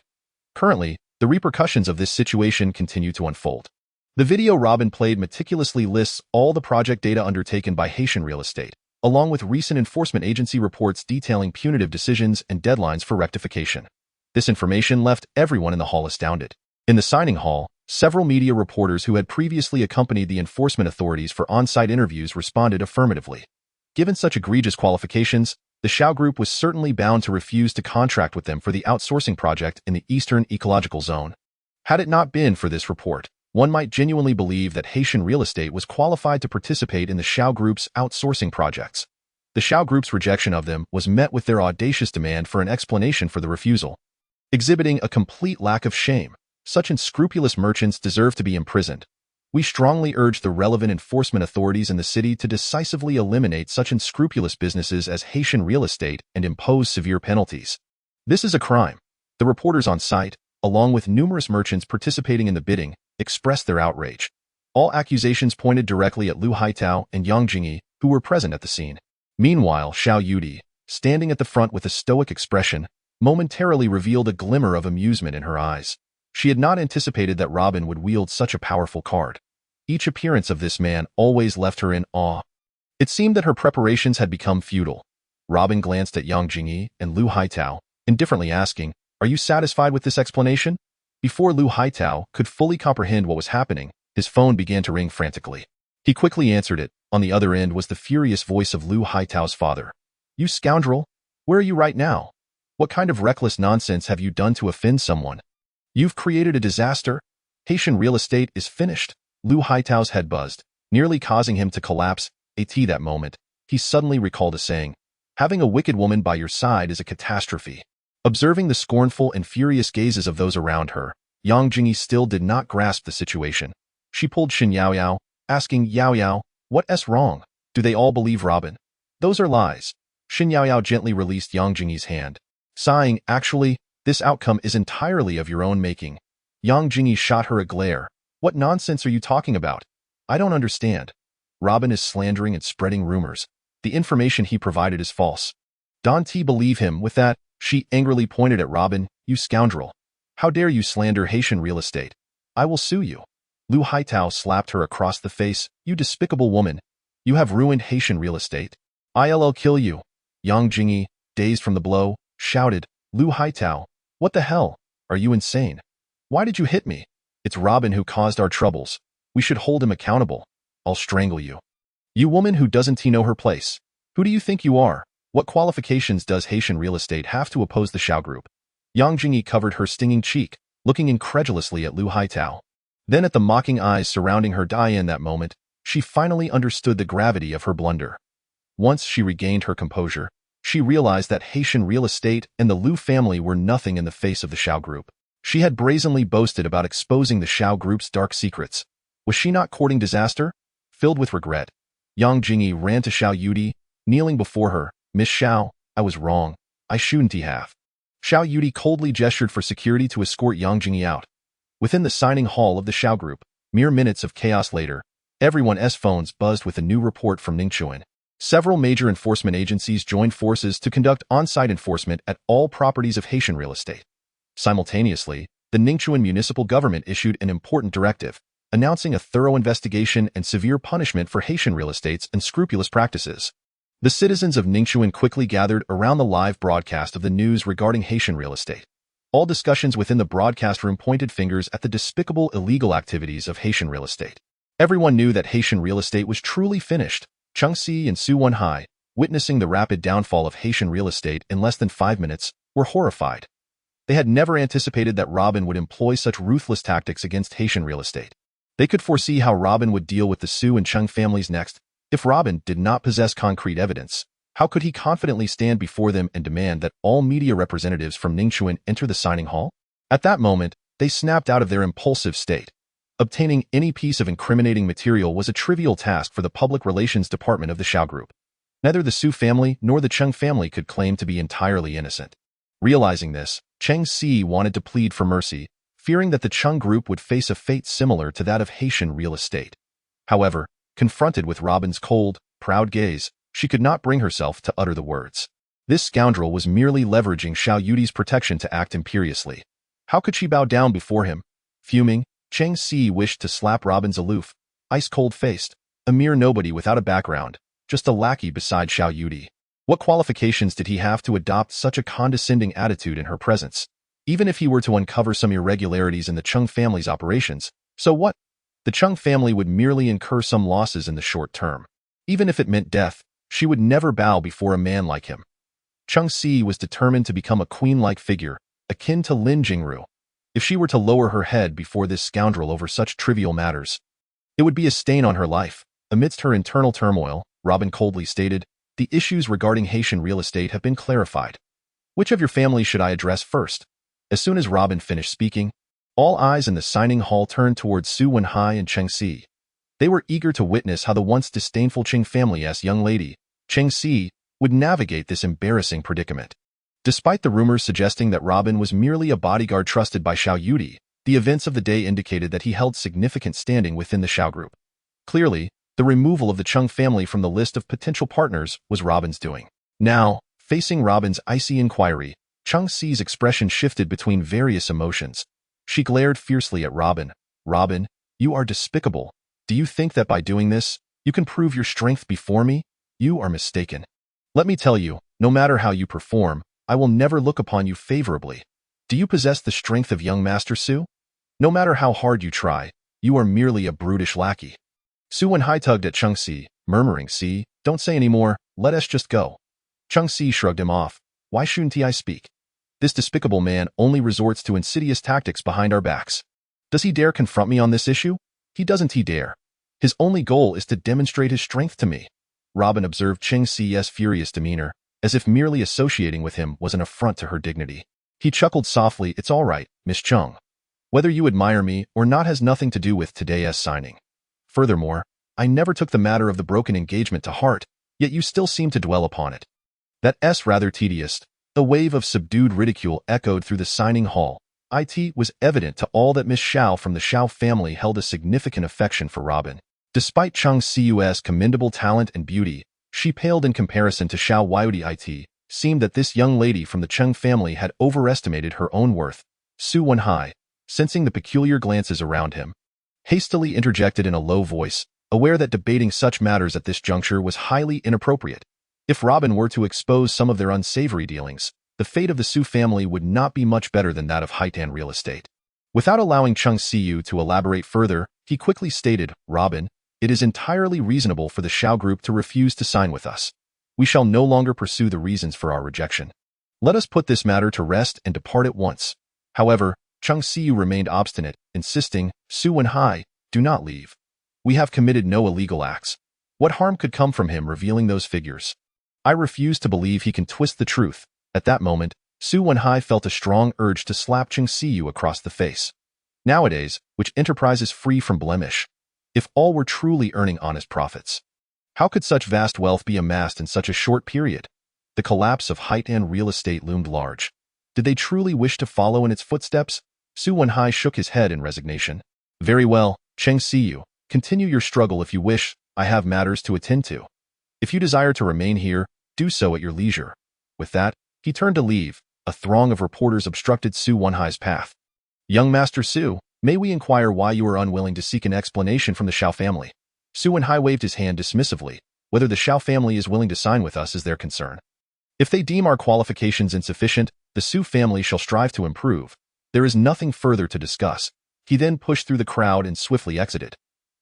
Currently, the repercussions of this situation continue to unfold. The video Robin played meticulously lists all the project data undertaken by Haitian real estate, along with recent enforcement agency reports detailing punitive decisions and deadlines for rectification. This information left everyone in the hall astounded. In the signing hall, several media reporters who had previously accompanied the enforcement authorities for on-site interviews responded affirmatively. Given such egregious qualifications, the Shao Group was certainly bound to refuse to contract with them for the outsourcing project in the Eastern Ecological Zone. Had it not been for this report, one might genuinely believe that Haitian real estate was qualified to participate in the Shao Group's outsourcing projects. The Shao Group's rejection of them was met with their audacious demand for an explanation for the refusal. Exhibiting a complete lack of shame, such unscrupulous merchants deserve to be imprisoned. We strongly urge the relevant enforcement authorities in the city to decisively eliminate such unscrupulous businesses as Haitian real estate and impose severe penalties. This is a crime. The reporters on site, along with numerous merchants participating in the bidding, expressed their outrage. All accusations pointed directly at Lu Haitao and Yang Jingyi, who were present at the scene. Meanwhile, Xiao Yudi, standing at the front with a stoic expression, momentarily revealed a glimmer of amusement in her eyes. She had not anticipated that Robin would wield such a powerful card. Each appearance of this man always left her in awe. It seemed that her preparations had become futile. Robin glanced at Yang Jingyi and Lu Haitao, indifferently asking, "Are you satisfied with this explanation?" Before Lu Haitao could fully comprehend what was happening, his phone began to ring frantically. He quickly answered it. On the other end was the furious voice of Lu Haitao's father. "You scoundrel! Where are you right now? What kind of reckless nonsense have you done to offend someone? You've created a disaster. Haitian real estate is finished." Lu Haitao's head buzzed, nearly causing him to collapse. At that moment, he suddenly recalled a saying, "Having a wicked woman by your side is a catastrophe." Observing the scornful and furious gazes of those around her, Yang Jingyi still did not grasp the situation. She pulled Shin Yaoyao, asking, "Yaoyao, what's wrong? Do they all believe Robin?" "Those are lies." Shin Yaoyao gently released Yang Jingyi's hand, sighing, "Actually, this outcome is entirely of your own making." Yang Jingyi shot her a glare. "What nonsense are you talking about? I don't understand. Robin is slandering and spreading rumors. The information he provided is false. Don't believe him with that." She angrily pointed at Robin. "You scoundrel. How dare you slander Haitian real estate? I will sue you." Lu Haitao slapped her across the face. "You despicable woman. You have ruined Haitian real estate. I'll kill you." Yang Jingyi, dazed from the blow, shouted, "Lu Haitao, what the hell? Are you insane? Why did you hit me? It's Robin who caused our troubles. We should hold him accountable. I'll strangle you. You woman who doesn't know her place. Who do you think you are? What qualifications does Haitian real estate have to oppose the Shao Group?" Yang Jingyi covered her stinging cheek, looking incredulously at Lu Haitao. Then at the mocking eyes surrounding her in that moment, she finally understood the gravity of her blunder. Once she regained her composure, she realized that Haitian real estate and the Lu family were nothing in the face of the Shao Group. She had brazenly boasted about exposing the Shao Group's dark secrets. Was she not courting disaster? Filled with regret, Yang Jingyi ran to Xiao Yudi, kneeling before her. "Miss Xiao, I was wrong. I shouldn't have." Xiao Yudi coldly gestured for security to escort Yang Jingyi out. Within the signing hall of the Shao Group, mere minutes of chaos later, everyone's phones buzzed with a new report from Ningxuan. Several major enforcement agencies joined forces to conduct on-site enforcement at all properties of Haitian real estate. Simultaneously, the Ningxuan municipal government issued an important directive, announcing a thorough investigation and severe punishment for Haitian real estate's unscrupulous practices. The citizens of Ningxuan quickly gathered around the live broadcast of the news regarding Haitian real estate. All discussions within the broadcast room pointed fingers at the despicable illegal activities of Haitian real estate. Everyone knew that Haitian real estate was truly finished. Chung Si and Su Wenhai, witnessing the rapid downfall of Haitian real estate in less than 5 minutes, were horrified. They had never anticipated that Robin would employ such ruthless tactics against Haitian real estate. They could foresee how Robin would deal with the Su and Chung families next. If Robin did not possess concrete evidence, how could he confidently stand before them and demand that all media representatives from Ningxuan enter the signing hall? At that moment, they snapped out of their impulsive state. Obtaining any piece of incriminating material was a trivial task for the public relations department of the Xiao Group. Neither the Su family nor the Chung family could claim to be entirely innocent. Realizing this, Cheng Si wanted to plead for mercy, fearing that the Chung Group would face a fate similar to that of Haitian real estate. However, confronted with Robin's cold, proud gaze, she could not bring herself to utter the words. This scoundrel was merely leveraging Xiao Yudi's protection to act imperiously. How could she bow down before him? Fuming, Cheng Si wished to slap Robin's aloof, ice-cold-faced, a mere nobody without a background, just a lackey beside Xiao Yudi. What qualifications did he have to adopt such a condescending attitude in her presence? Even if he were to uncover some irregularities in the Chung family's operations, so what? The Chung family would merely incur some losses in the short term. Even if it meant death, she would never bow before a man like him. Chung Si was determined to become a queen-like figure, akin to Lin Jingru. If she were to lower her head before this scoundrel over such trivial matters, it would be a stain on her life. Amidst her internal turmoil, Robin coldly stated, "The issues regarding Haitian real estate have been clarified. Which of your family should I address first?" As soon as Robin finished speaking, all eyes in the signing hall turned towards Su Wenhai and Cheng Si. They were eager to witness how the once disdainful Cheng family's young lady, Cheng Si, would navigate this embarrassing predicament. Despite the rumors suggesting that Robin was merely a bodyguard trusted by Xiao Yudi, the events of the day indicated that he held significant standing within the Xiao Group. Clearly, the removal of the Chung family from the list of potential partners was Robin's doing. Now, facing Robin's icy inquiry, Cheng Si's expression shifted between various emotions. She glared fiercely at Robin. "Robin, you are despicable. Do you think that by doing this, you can prove your strength before me? You are mistaken. Let me tell you, no matter how you perform, I will never look upon you favorably. Do you possess the strength of young Master Su? No matter how hard you try, you are merely a brutish lackey." Su Wenhai tugged at Cheng Si, murmuring, "Si, don't say any more, let us just go." Cheng Si shrugged him off. "Why shouldn't I speak? This despicable man only resorts to insidious tactics behind our backs. Does he dare confront me on this issue? He dare. His only goal is to demonstrate his strength to me." Robin observed Cheng Si's furious demeanor, as if merely associating with him was an affront to her dignity. He chuckled softly. "It's all right, Miss Chung. Whether you admire me or not has nothing to do with today's signing. Furthermore, I never took the matter of the broken engagement to heart, yet you still seem to dwell upon it. That's rather tedious." A wave of subdued ridicule echoed through the signing hall. It was evident to all that Miss Xiao from the Xiao family held a significant affection for Robin. Despite Cheng Si's commendable talent and beauty, she paled in comparison to Xiao Yuidi. It seemed that this young lady from the Cheng family had overestimated her own worth. Su Wenhai, sensing the peculiar glances around him, hastily interjected in a low voice, aware that debating such matters at this juncture was highly inappropriate. If Robin were to expose some of their unsavory dealings, the fate of the Su family would not be much better than that of Haitan real estate. Without allowing Cheng Siyu to elaborate further, he quickly stated, "Robin, it is entirely reasonable for the Xiao Group to refuse to sign with us. We shall no longer pursue the reasons for our rejection. Let us put this matter to rest and depart at once." However, Cheng Siyu remained obstinate, insisting, "Su Wenhai, do not leave. We have committed no illegal acts. What harm could come from him revealing those figures? I refuse to believe he can twist the truth." At that moment, Su Wenhai felt a strong urge to slap Cheng Siyu across the face. Nowadays, which enterprise is free from blemish? If all were truly earning honest profits, how could such vast wealth be amassed in such a short period? The collapse of Haitan real estate loomed large. Did they truly wish to follow in its footsteps? Su Wenhai shook his head in resignation. "Very well, Cheng Siyu, continue your struggle if you wish. I have matters to attend to. If you desire to remain here, do so at your leisure." With that, he turned to leave. A throng of reporters obstructed Su Wenhai's path. "Young Master Su, may we inquire why you are unwilling to seek an explanation from the Xiao family?" Su Wenhai waved his hand dismissively. "Whether the Xiao family is willing to sign with us is their concern. If they deem our qualifications insufficient, the Su family shall strive to improve. There is nothing further to discuss. He then pushed through the crowd and swiftly exited.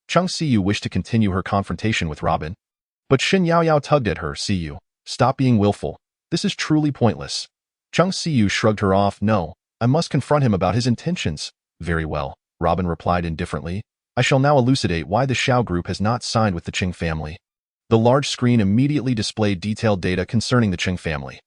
Chung Siyu wished to continue her confrontation with Robin, but Shin Yaoyao tugged at her. Siyu, stop being willful. This is truly pointless. Chung Siyu shrugged her off. No, I must confront him about his intentions. Very well, Robin replied indifferently. I shall now elucidate why the Xiao group has not signed with the Qing family. The large screen immediately displayed detailed data concerning the Qing family.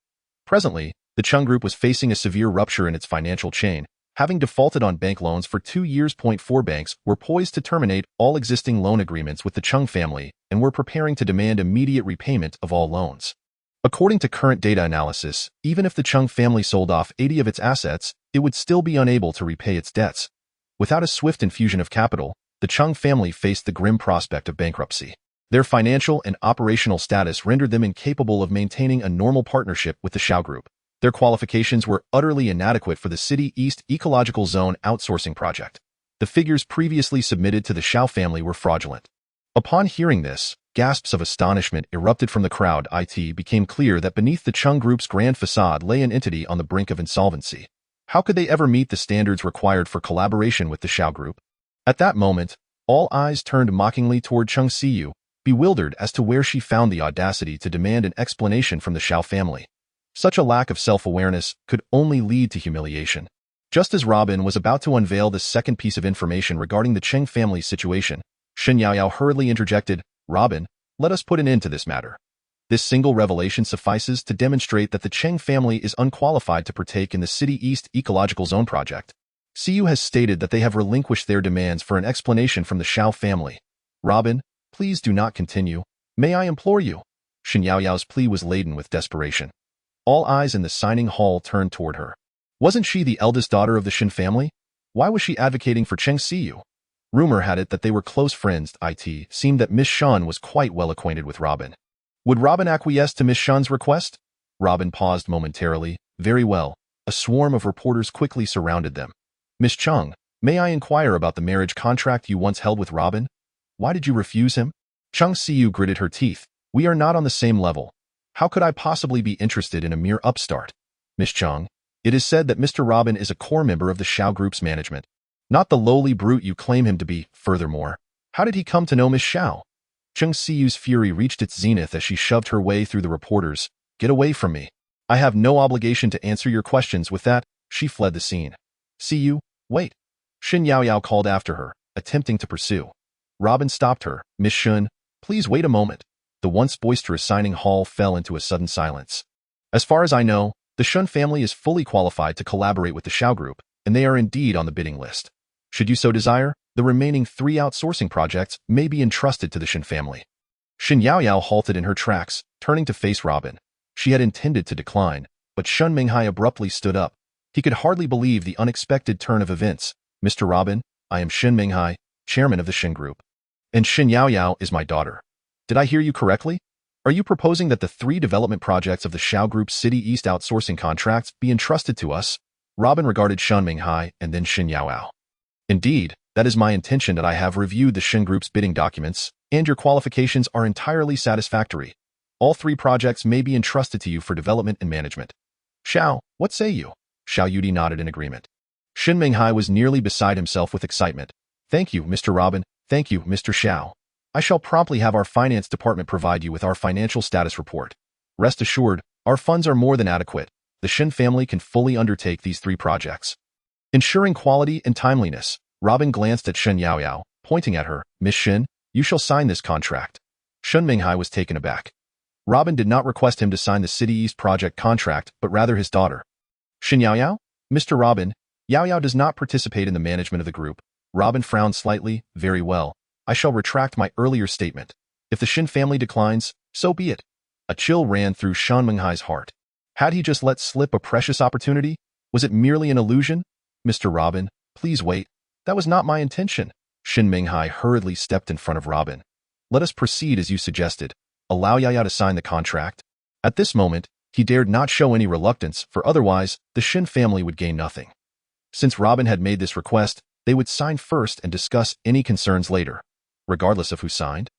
Presently, the Qing group was facing a severe rupture in its financial chain, having defaulted on bank loans for 2 years. 4 banks were poised to terminate all existing loan agreements with the Qing family and were preparing to demand immediate repayment of all loans. According to current data analysis, even if the Qing family sold off 80 of its assets, it would still be unable to repay its debts. Without a swift infusion of capital, the Qing family faced the grim prospect of bankruptcy. Their financial and operational status rendered them incapable of maintaining a normal partnership with the Xiao Group. Their qualifications were utterly inadequate for the City East Ecological Zone outsourcing project. The figures previously submitted to the Xiao family were fraudulent. Upon hearing this, gasps of astonishment erupted from the crowd. It became clear that beneath the Qing Group's grand facade lay an entity on the brink of insolvency. How could they ever meet the standards required for collaboration with the Xiao Group? At that moment, all eyes turned mockingly toward Chung Siyu, bewildered as to where she found the audacity to demand an explanation from the Xiao family. Such a lack of self-awareness could only lead to humiliation. Just as Robin was about to unveil the second piece of information regarding the Qing family's situation, Shin Yaoyao hurriedly interjected, Robin, let us put an end to this matter. This single revelation suffices to demonstrate that the Qing family is unqualified to partake in the City East Ecological Zone project. Siyu has stated that they have relinquished their demands for an explanation from the Xiao family. Robin, please do not continue. May I implore you? Shin Yaoyao's plea was laden with desperation. All eyes in the signing hall turned toward her. Wasn't she the eldest daughter of the Shin family? Why was she advocating for Cheng Siyu? Rumor had it that they were close friends. It seemed that Miss Shun was quite well acquainted with Robin. Would Robin acquiesce to Miss Shun's request? Robin paused momentarily. Very well. A swarm of reporters quickly surrounded them. Miss Chung, may I inquire about the marriage contract you once held with Robin? Why did you refuse him? Chung Siyu gritted her teeth. We are not on the same level. How could I possibly be interested in a mere upstart? Miss Chung, it is said that Mr. Robin is a core member of the Xiao Group's management. Not the lowly brute you claim him to be. Furthermore, how did he come to know Miss Xiao? Chung Siyu's fury reached its zenith as she shoved her way through the reporters. Get away from me. I have no obligation to answer your questions. With that, she fled the scene. Siyu, wait. Shin Yaoyao called after her, attempting to pursue. Robin stopped her. Miss Shun, please wait a moment. The once boisterous signing hall fell into a sudden silence. As far as I know, the Shun family is fully qualified to collaborate with the Xiao Group, and they are indeed on the bidding list. Should you so desire, the remaining 3 outsourcing projects may be entrusted to the Shin family. Shin Yaoyao halted in her tracks, turning to face Robin. She had intended to decline, but Shun Minghai abruptly stood up. He could hardly believe the unexpected turn of events. Mr. Robin, I am Shin Minghai, chairman of the Shin Group. And Shin Yaoyao is my daughter. Did I hear you correctly? Are you proposing that the 3 development projects of the Xiao Group's City East outsourcing contracts be entrusted to us? Robin regarded Shun Minghai and then Shin Yaoyao. Indeed, that is my intention. That I have reviewed the Shin Group's bidding documents, and your qualifications are entirely satisfactory. All 3 projects may be entrusted to you for development and management. Xiao, what say you? Xiao Yudi nodded in agreement. Shin Minghai was nearly beside himself with excitement. Thank you, Mr. Robin. Thank you, Mr. Xiao. I shall promptly have our finance department provide you with our financial status report. Rest assured, our funds are more than adequate. The Shin family can fully undertake these 3 projects. Ensuring quality and timeliness, Robin glanced at Shin Yaoyao, pointing at her. Miss Shin, you shall sign this contract. Shun Minghai was taken aback. Robin did not request him to sign the City East project contract, but rather his daughter. Shin Yaoyao? Mr. Robin, Yaoyao does not participate in the management of the group. Robin frowned slightly. Very well. I shall retract my earlier statement. If the Shin family declines, so be it. A chill ran through Shun Minghai's heart. Had he just let slip a precious opportunity? Was it merely an illusion? Mr. Robin, please wait. That was not my intention. Shin Minghai hurriedly stepped in front of Robin. Let us proceed as you suggested. Allow Yaoyao to sign the contract. At this moment, he dared not show any reluctance, for otherwise, the Shin family would gain nothing. Since Robin had made this request, they would sign first and discuss any concerns later. Regardless of who signed,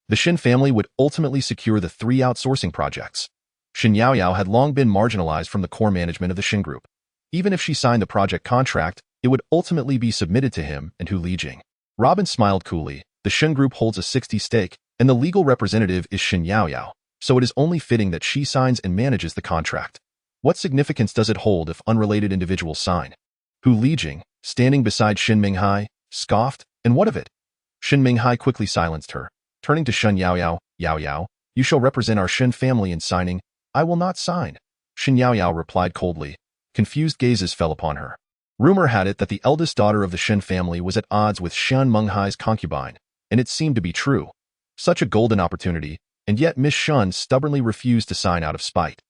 the Shin family would ultimately secure the 3 outsourcing projects. Shin Yaoyao had long been marginalized from the core management of the Shin Group. Even if she signed the project contract, it would ultimately be submitted to him and Hu Lijing. Robin smiled coolly. The Shin Group holds a 60 stake, and the legal representative is Shin Yaoyao, so it is only fitting that she signs and manages the contract. What significance does it hold if unrelated individuals sign? Hu Lijing, standing beside Shin Minghai, scoffed, and what of it? Shin Minghai quickly silenced her. Turning to Shin Yaoyao, Yaoyao, you shall represent our Shin family in signing. I will not sign. Shin Yaoyao replied coldly. Confused gazes fell upon her. Rumor had it that the eldest daughter of the Shin family was at odds with Shin Minghai's concubine, and it seemed to be true. Such a golden opportunity, and yet Miss Shun stubbornly refused to sign out of spite.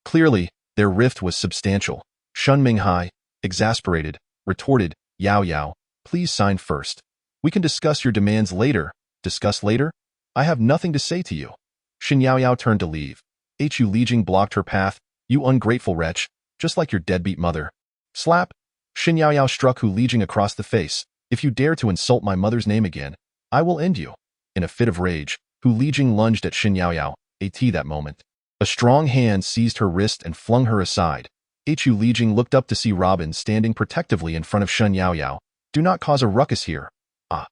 Clearly, their rift was substantial. Shun Minghai, exasperated, retorted, Yaoyao, please sign first. We can discuss your demands later. Discuss later? I have nothing to say to you. Shin Yaoyao turned to leave. Hu Lijing blocked her path. You ungrateful wretch, just like your deadbeat mother. Slap! Shin Yaoyao struck Hu Lijing across the face. If you dare to insult my mother's name again, I will end you. In a fit of rage, Hu Lijing lunged at Shin Yaoyao, that moment. A strong hand seized her wrist and flung her aside. Hu Lijing looked up to see Robin standing protectively in front of Shin Yaoyao. Do not cause a ruckus here. Ah.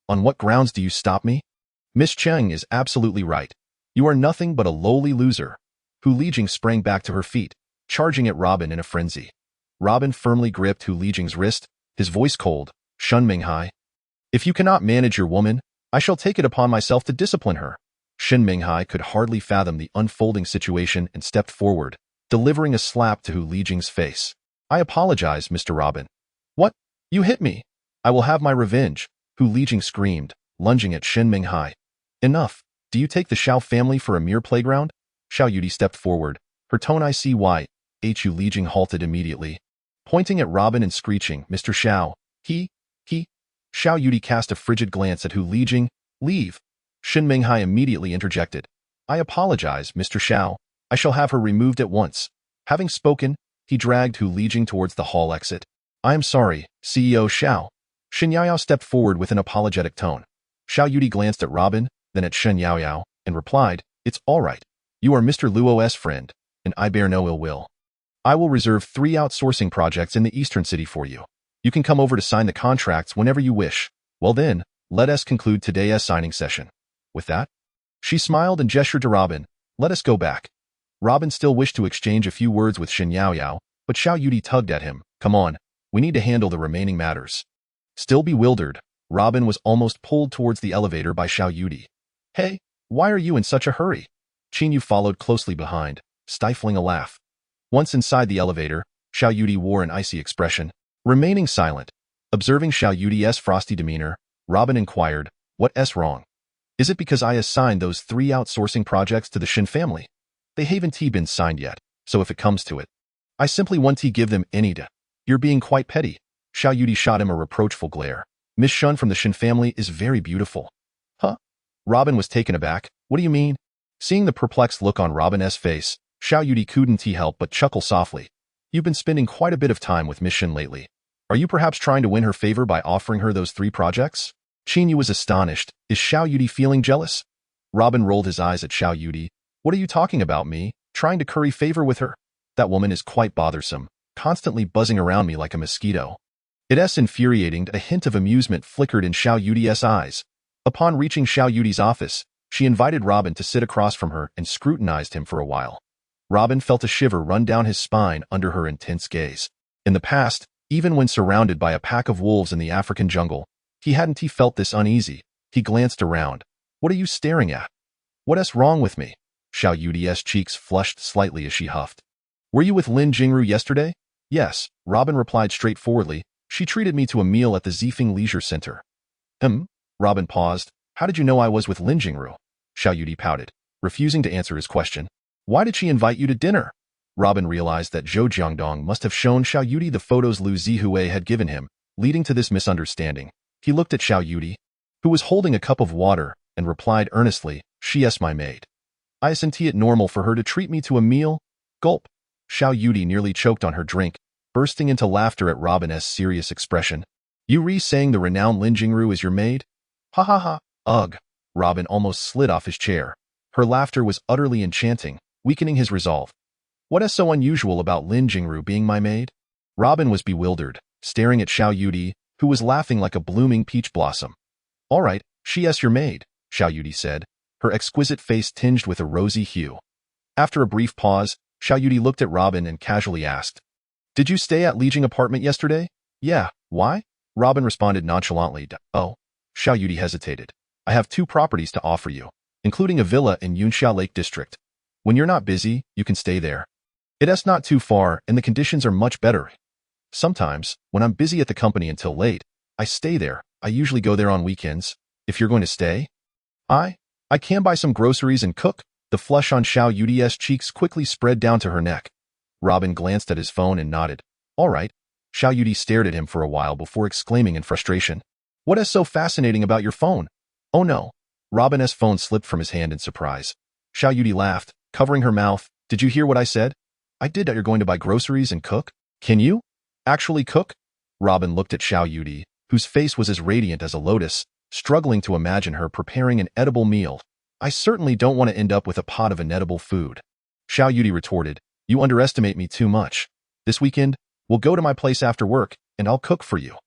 On what grounds do you stop me? Miss Cheng is absolutely right. You are nothing but a lowly loser. Hu Lijing sprang back to her feet, charging at Robin in a frenzy. Robin firmly gripped Hu Lijing's wrist, his voice cold. Shun Minghai. If you cannot manage your woman, I shall take it upon myself to discipline her. Shin Minghai could hardly fathom the unfolding situation and stepped forward, delivering a slap to Hu Lijing's face. I apologize, Mr. Robin. What? You hit me. I will have my revenge, Hu Lijing screamed, lunging at Shin Minghai. Enough. Do you take the Xiao family for a mere playground? Xiao Yudi stepped forward. Her tone I see why. Hu Lijing halted immediately. Pointing at Robin and screeching, Mr. Xiao, he. Xiao Yudi cast a frigid glance at Hu Lijing. Leave. Shin Minghai immediately interjected. I apologize, Mr. Xiao. I shall have her removed at once. Having spoken, he dragged Hu Lijing towards the hall exit. I am sorry, CEO Xiao. Shin Yaoyao stepped forward with an apologetic tone. Xiao Yudi glanced at Robin, then at Shin Yaoyao, and replied, It's all right. You are Mr. Luo's friend, and I bear no ill will. I will reserve 3 outsourcing projects in the Eastern City for you. You can come over to sign the contracts whenever you wish. Well then, let us conclude today's signing session. With that, she smiled and gestured to Robin. Let us go back. Robin still wished to exchange a few words with Shin Yaoyao, but Xiao Yudi tugged at him. Come on, we need to handle the remaining matters. Still bewildered, Robin was almost pulled towards the elevator by Xiao Yudi. Hey, why are you in such a hurry? Qin followed closely behind, stifling a laugh. Once inside the elevator, Xiao Yudi wore an icy expression. Remaining silent, observing Xiao Yudi's frosty demeanor, Robin inquired, What's wrong? Is it because I assigned those 3 outsourcing projects to the Shin family? They haven't been signed yet, so if it comes to it, I simply want to give them any to. You're being quite petty. Xiao Yudi shot him a reproachful glare. Miss Shun from the Shin family is very beautiful. Huh? Robin was taken aback. What do you mean? Seeing the perplexed look on Robin's face, Xiao Yudi couldn't help but chuckle softly. You've been spending quite a bit of time with Miss Shin lately. Are you perhaps trying to win her favor by offering her those 3 projects? Qin was astonished. Is Xiao Yudi feeling jealous? Robin rolled his eyes at Xiao Yudi. What are you talking about, me? Trying to curry favor with her? That woman is quite bothersome, constantly buzzing around me like a mosquito. It's infuriating that a hint of amusement flickered in Xiao Yudi's eyes. Upon reaching Xiao Yudi's office, she invited Robin to sit across from her and scrutinized him for a while. Robin felt a shiver run down his spine under her intense gaze. In the past, even when surrounded by a pack of wolves in the African jungle, he felt this uneasy. He glanced around. What are you staring at? What's wrong with me? Xiao Yudi's cheeks flushed slightly as she huffed. Were you with Lin Jingru yesterday? Yes, Robin replied straightforwardly. She treated me to a meal at the Zifeng Leisure Center. Robin paused. How did you know I was with Lin Jingru? Xiao Yudi pouted, refusing to answer his question. Why did she invite you to dinner? Robin realized that Zhou Jiangdong must have shown Xiao Yudi the photos Lu Zihue had given him, leading to this misunderstanding. He looked at Xiao Yudi, who was holding a cup of water, and replied earnestly, She's my maid. Isn't it normal for her to treat me to a meal? Gulp. Xiao Yudi nearly choked on her drink, bursting into laughter at Robin's serious expression. You saying the renowned Lin Jingru is your maid? Ha ha ha. Ugh. Robin almost slid off his chair. Her laughter was utterly enchanting. weakening his resolve. What is so unusual about Lin Jingru being my maid? Robin was bewildered, staring at Xiao Yudi, who was laughing like a blooming peach blossom. All right, she is your maid, Xiao Yudi said, her exquisite face tinged with a rosy hue. After a brief pause, Xiao Yudi looked at Robin and casually asked, "Did you stay at Li Jing apartment yesterday?" "Yeah, why?" Robin responded nonchalantly. "Oh." Xiao Yudi hesitated. "I have 2 properties to offer you, including a villa in Yunxia Lake District. When you're not busy, you can stay there. It is not too far and the conditions are much better. Sometimes, when I'm busy at the company until late, I stay there. I usually go there on weekends. If you're going to stay, I can buy some groceries and cook." The flush on Xiao Yudi's cheeks quickly spread down to her neck. Robin glanced at his phone and nodded. "All right." Xiao Yudi stared at him for a while before exclaiming in frustration, "What is so fascinating about your phone?" "Oh no." Robin's phone slipped from his hand in surprise. Xiao Yudi laughed, covering her mouth. "Did you hear what I said? I did that you're going to buy groceries and cook? Can you actually cook?" Robin looked at Xiao Yudi, whose face was as radiant as a lotus, struggling to imagine her preparing an edible meal. "I certainly don't want to end up with a pot of inedible food." Xiao Yudi retorted, "You underestimate me too much. This weekend, we'll go to my place after work, and I'll cook for you.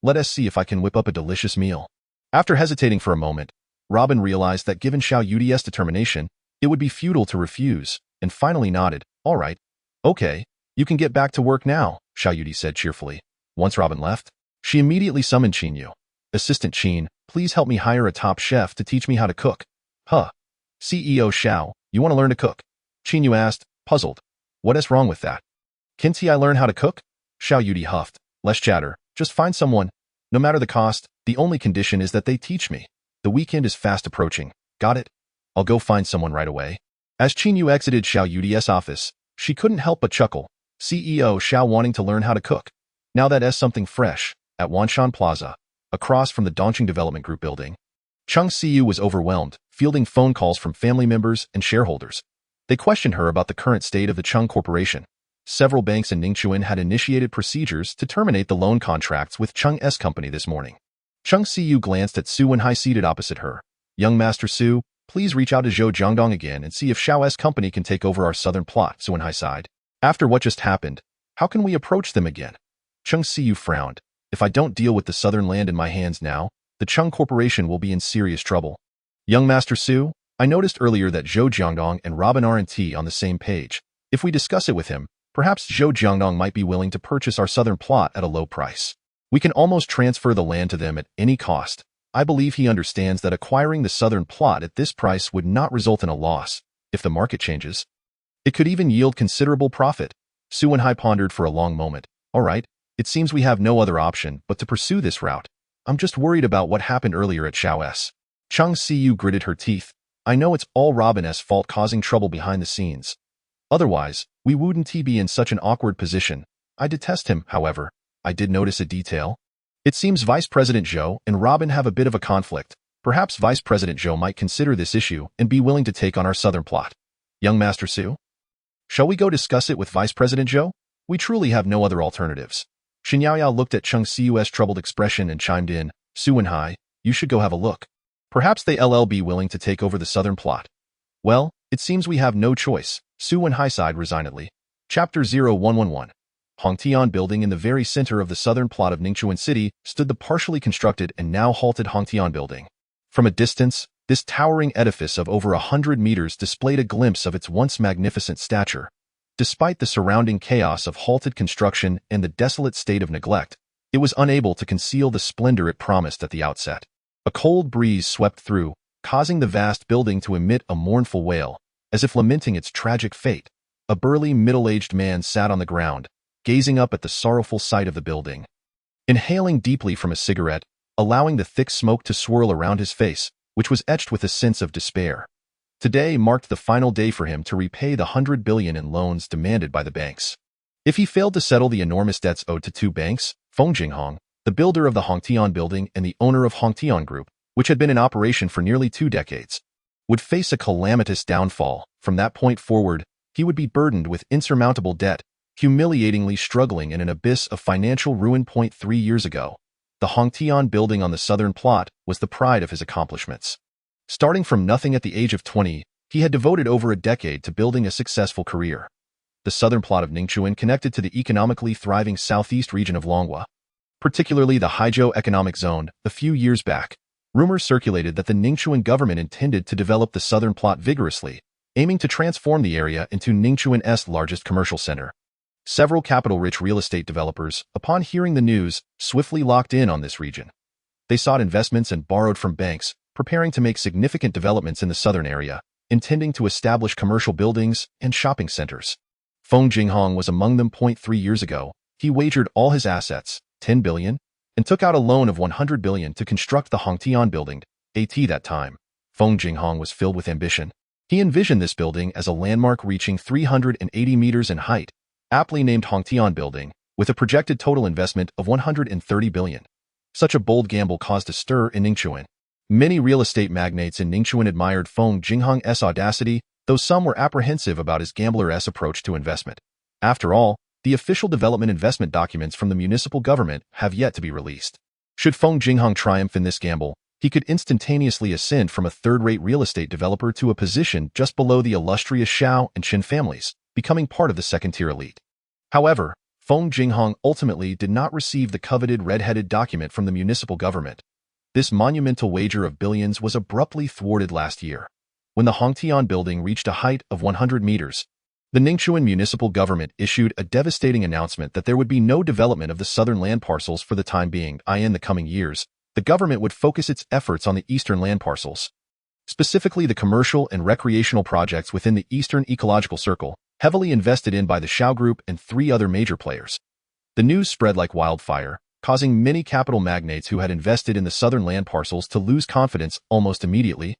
Let us see if I can whip up a delicious meal." After hesitating for a moment, Robin realized that given Xiao Yudi's determination, it would be futile to refuse, and finally nodded. "All right. Okay, you can get back to work now," Xiao Yudi said cheerfully. Once Robin left, she immediately summoned Qin Yu. "Assistant Qin, please help me hire a top chef to teach me how to cook." "Huh. CEO Xiao, you want to learn to cook?" Qin Yu asked, puzzled. "What is wrong with that? Can't I learn how to cook?" Xiao Yudi huffed. "Less chatter. Just find someone. No matter the cost, the only condition is that they teach me. The weekend is fast approaching. Got it? I'll go find someone right away." As Qin Yu exited Xiao Yudi's office, she couldn't help but chuckle. CEO Xiao wanting to learn how to cook. Now that is something fresh. At Wanshan Plaza, across from the Dongqing Development Group building, Chung Siyu was overwhelmed, fielding phone calls from family members and shareholders. They questioned her about the current state of the Chung Corporation. Several banks in Ningchuan had initiated procedures to terminate the loan contracts with Chung's company this morning. Chung Siyu glanced at Su Wenhai seated opposite her. "Young Master Su, please reach out to Zhou Jiangdong again and see if Xiao's company can take over our southern plot," Su Wenhai sighed. "After what just happened, how can we approach them again?" Chung Siyu frowned. "If I don't deal with the southern land in my hands now, the Chung Corporation will be in serious trouble. Young Master Su, I noticed earlier that Zhou Jiangdong and Robin aren't on the same page. If we discuss it with him, perhaps Zhou Jiangdong might be willing to purchase our southern plot at a low price. We can almost transfer the land to them at any cost. I believe he understands that acquiring the southern plot at this price would not result in a loss. If the market changes, it could even yield considerable profit." Su Wenhai pondered for a long moment. "All right, it seems we have no other option but to pursue this route. I'm just worried about what happened earlier at Xiao's." Chung Siyu gritted her teeth. "I know it's all Robin's fault causing trouble behind the scenes. Otherwise, we wouldn't be in such an awkward position. I detest him, however. I did notice a detail. It seems Vice President Zhou and Robin have a bit of a conflict. Perhaps Vice President Zhou might consider this issue and be willing to take on our southern plot. Young Master Su, shall we go discuss it with Vice President Zhou? We truly have no other alternatives." Xin Yaoyao looked at Chung Siyu's troubled expression and chimed in. "Su Wenhai, you should go have a look. Perhaps they'll be willing to take over the southern plot." "Well, it seems we have no choice," Su Wenhai sighed resignedly. Chapter 0111. Hongtian Building. In the very center of the southern plot of Ningchuan City stood the partially constructed and now halted Hongtian Building. From a distance, this towering edifice of over 100 meters displayed a glimpse of its once magnificent stature. Despite the surrounding chaos of halted construction and the desolate state of neglect, it was unable to conceal the splendor it promised at the outset. A cold breeze swept through, causing the vast building to emit a mournful wail, as if lamenting its tragic fate. A burly, middle-aged man sat on the ground, gazing up at the sorrowful sight of the building. Inhaling deeply from a cigarette, allowing the thick smoke to swirl around his face, which was etched with a sense of despair. Today marked the final day for him to repay the 100 billion in loans demanded by the banks. If he failed to settle the enormous debts owed to 2 banks, Feng Jinghong, the builder of the Hongtian Building and the owner of Hongtian Group, which had been in operation for nearly 2 decades, would face a calamitous downfall. From that point forward, he would be burdened with insurmountable debt, humiliatingly struggling in an abyss of financial ruin. 3 years ago, the Hongtian Building on the southern plot was the pride of his accomplishments. Starting from nothing at the age of 20, He had devoted over a decade to building a successful career. The southern plot of Ningchuan connected to the economically thriving southeast region of Longhua, particularly the Haizhou economic zone. A few years back, rumors circulated that the Ningchuan government intended to develop the southern plot vigorously, aiming to transform the area into Ningchuan's largest commercial center. Several capital-rich real estate developers, upon hearing the news, swiftly locked in on this region. They sought investments and borrowed from banks, preparing to make significant developments in the southern area, intending to establish commercial buildings and shopping centers. Feng Jinghong was among them. 3 years ago, he wagered all his assets, 10 billion, and took out a loan of 100 billion to construct the Hongtian building. At that time, Feng Jinghong was filled with ambition. He envisioned this building as a landmark reaching 380 meters in height, aptly named Hongtian Building, with a projected total investment of 130 billion. Such a bold gamble caused a stir in Ningchuan. Many real estate magnates in Ningchuan admired Feng Jinghong's audacity, though some were apprehensive about his gambler's approach to investment. After all, the official development investment documents from the municipal government have yet to be released. Should Feng Jinghong triumph in this gamble, he could instantaneously ascend from a third-rate real estate developer to a position just below the illustrious Shao and Qin families, becoming part of the second-tier elite. However, Feng Jinghong ultimately did not receive the coveted red-headed document from the municipal government. This monumental wager of billions was abruptly thwarted last year. When the Hongtian building reached a height of 100 meters, the Ningchuan municipal government issued a devastating announcement that there would be no development of the southern land parcels for the time being. In the coming years, the government would focus its efforts on the eastern land parcels, specifically the commercial and recreational projects within the Eastern Ecological Circle, heavily invested in by the Shao Group and 3 other major players. The news spread like wildfire, causing many capital magnates who had invested in the southern land parcels to lose confidence almost immediately,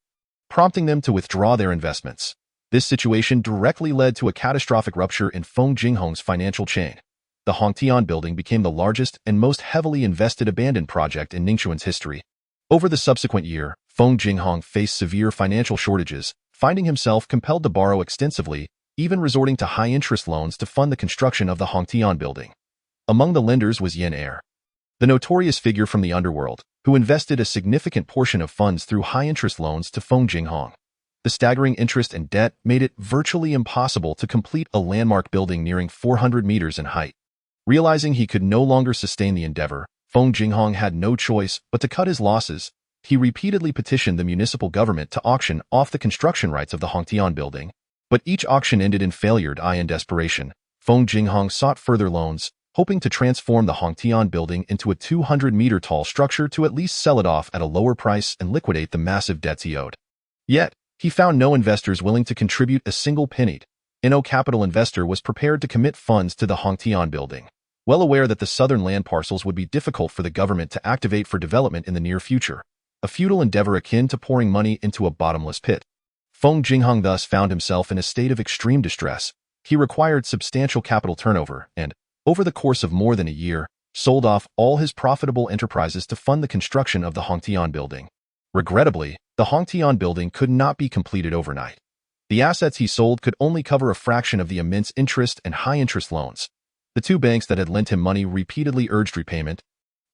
prompting them to withdraw their investments. This situation directly led to a catastrophic rupture in Feng Jinghong's financial chain. The Hongtian building became the largest and most heavily invested abandoned project in Ningchuan's history. Over the subsequent year, Feng Jinghong faced severe financial shortages, finding himself compelled to borrow extensively, even resorting to high-interest loans to fund the construction of the Hongtian building. Among the lenders was Yan Er, the notorious figure from the underworld, who invested a significant portion of funds through high-interest loans to Feng Jinghong. The staggering interest and debt made it virtually impossible to complete a landmark building nearing 400 meters in height. Realizing he could no longer sustain the endeavor, Feng Jinghong had no choice but to cut his losses. He repeatedly petitioned the municipal government to auction off the construction rights of the Hongtian building, but each auction ended in failure. In desperation, Feng Jinghong sought further loans, hoping to transform the Hongtian building into a 200-meter-tall structure to at least sell it off at a lower price and liquidate the massive debts he owed. Yet, he found no investors willing to contribute a single penny. No capital investor was prepared to commit funds to the Hongtian building. Well aware that the southern land parcels would be difficult for the government to activate for development in the near future, a futile endeavor akin to pouring money into a bottomless pit. Feng Jinghong thus found himself in a state of extreme distress. He required substantial capital turnover and, over the course of more than a year, sold off all his profitable enterprises to fund the construction of the Hongtian building. Regrettably, the Hongtian building could not be completed overnight. The assets he sold could only cover a fraction of the immense interest and high-interest loans. The 2 banks that had lent him money repeatedly urged repayment,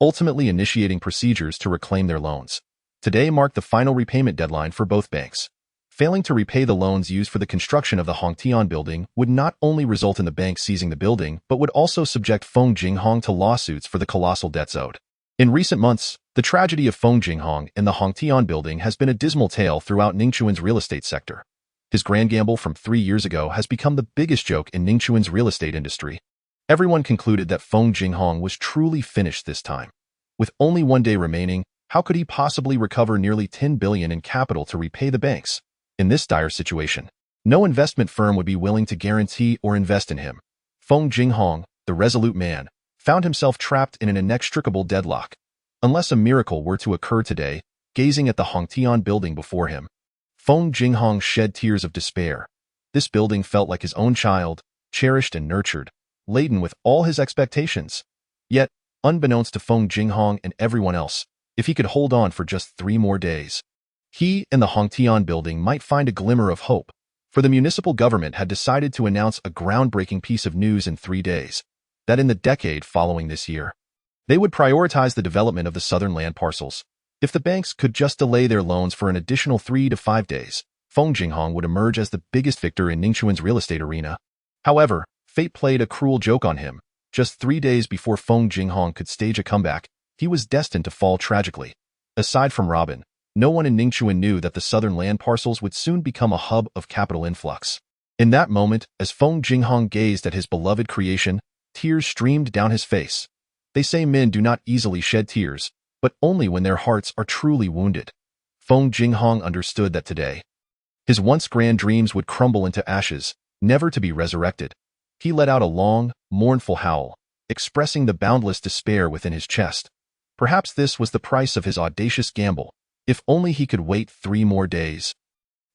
ultimately initiating procedures to reclaim their loans. Today marked the final repayment deadline for both banks. Failing to repay the loans used for the construction of the Hongtian building would not only result in the bank seizing the building but would also subject Feng Jinghong to lawsuits for the colossal debts owed. In recent months, the tragedy of Feng Jinghong and the Hongtian building has been a dismal tale throughout Ningchuan's real estate sector. His grand gamble from 3 years ago has become the biggest joke in Ningchuan's real estate industry. Everyone concluded that Feng Jinghong was truly finished this time. With only 1 day remaining, how could he possibly recover nearly 10 billion in capital to repay the banks? In this dire situation, no investment firm would be willing to guarantee or invest in him. Feng Jinghong, the resolute man, found himself trapped in an inextricable deadlock. Unless a miracle were to occur today, gazing at the Hongtian building before him, Feng Jinghong shed tears of despair. This building felt like his own child, cherished and nurtured, laden with all his expectations. Yet, unbeknownst to Feng Jinghong and everyone else, if he could hold on for just 3 more days, he and the Hongtian building might find a glimmer of hope, for the municipal government had decided to announce a groundbreaking piece of news in 3 days, that in the decade following this year, they would prioritize the development of the southern land parcels. If the banks could just delay their loans for an additional 3 to 5 days, Feng Jinghong would emerge as the biggest victor in Ningxuan's real estate arena. However, fate played a cruel joke on him. Just 3 days before Feng Jinghong could stage a comeback, he was destined to fall tragically. Aside from Robin, no one in Ningxuan knew that the southern land parcels would soon become a hub of capital influx. In that moment, as Feng Jinghong gazed at his beloved creation, tears streamed down his face. They say men do not easily shed tears, but only when their hearts are truly wounded. Feng Jinghong understood that today, his once grand dreams would crumble into ashes, never to be resurrected. He let out a long, mournful howl, expressing the boundless despair within his chest. Perhaps this was the price of his audacious gamble. If only he could wait 3 more days,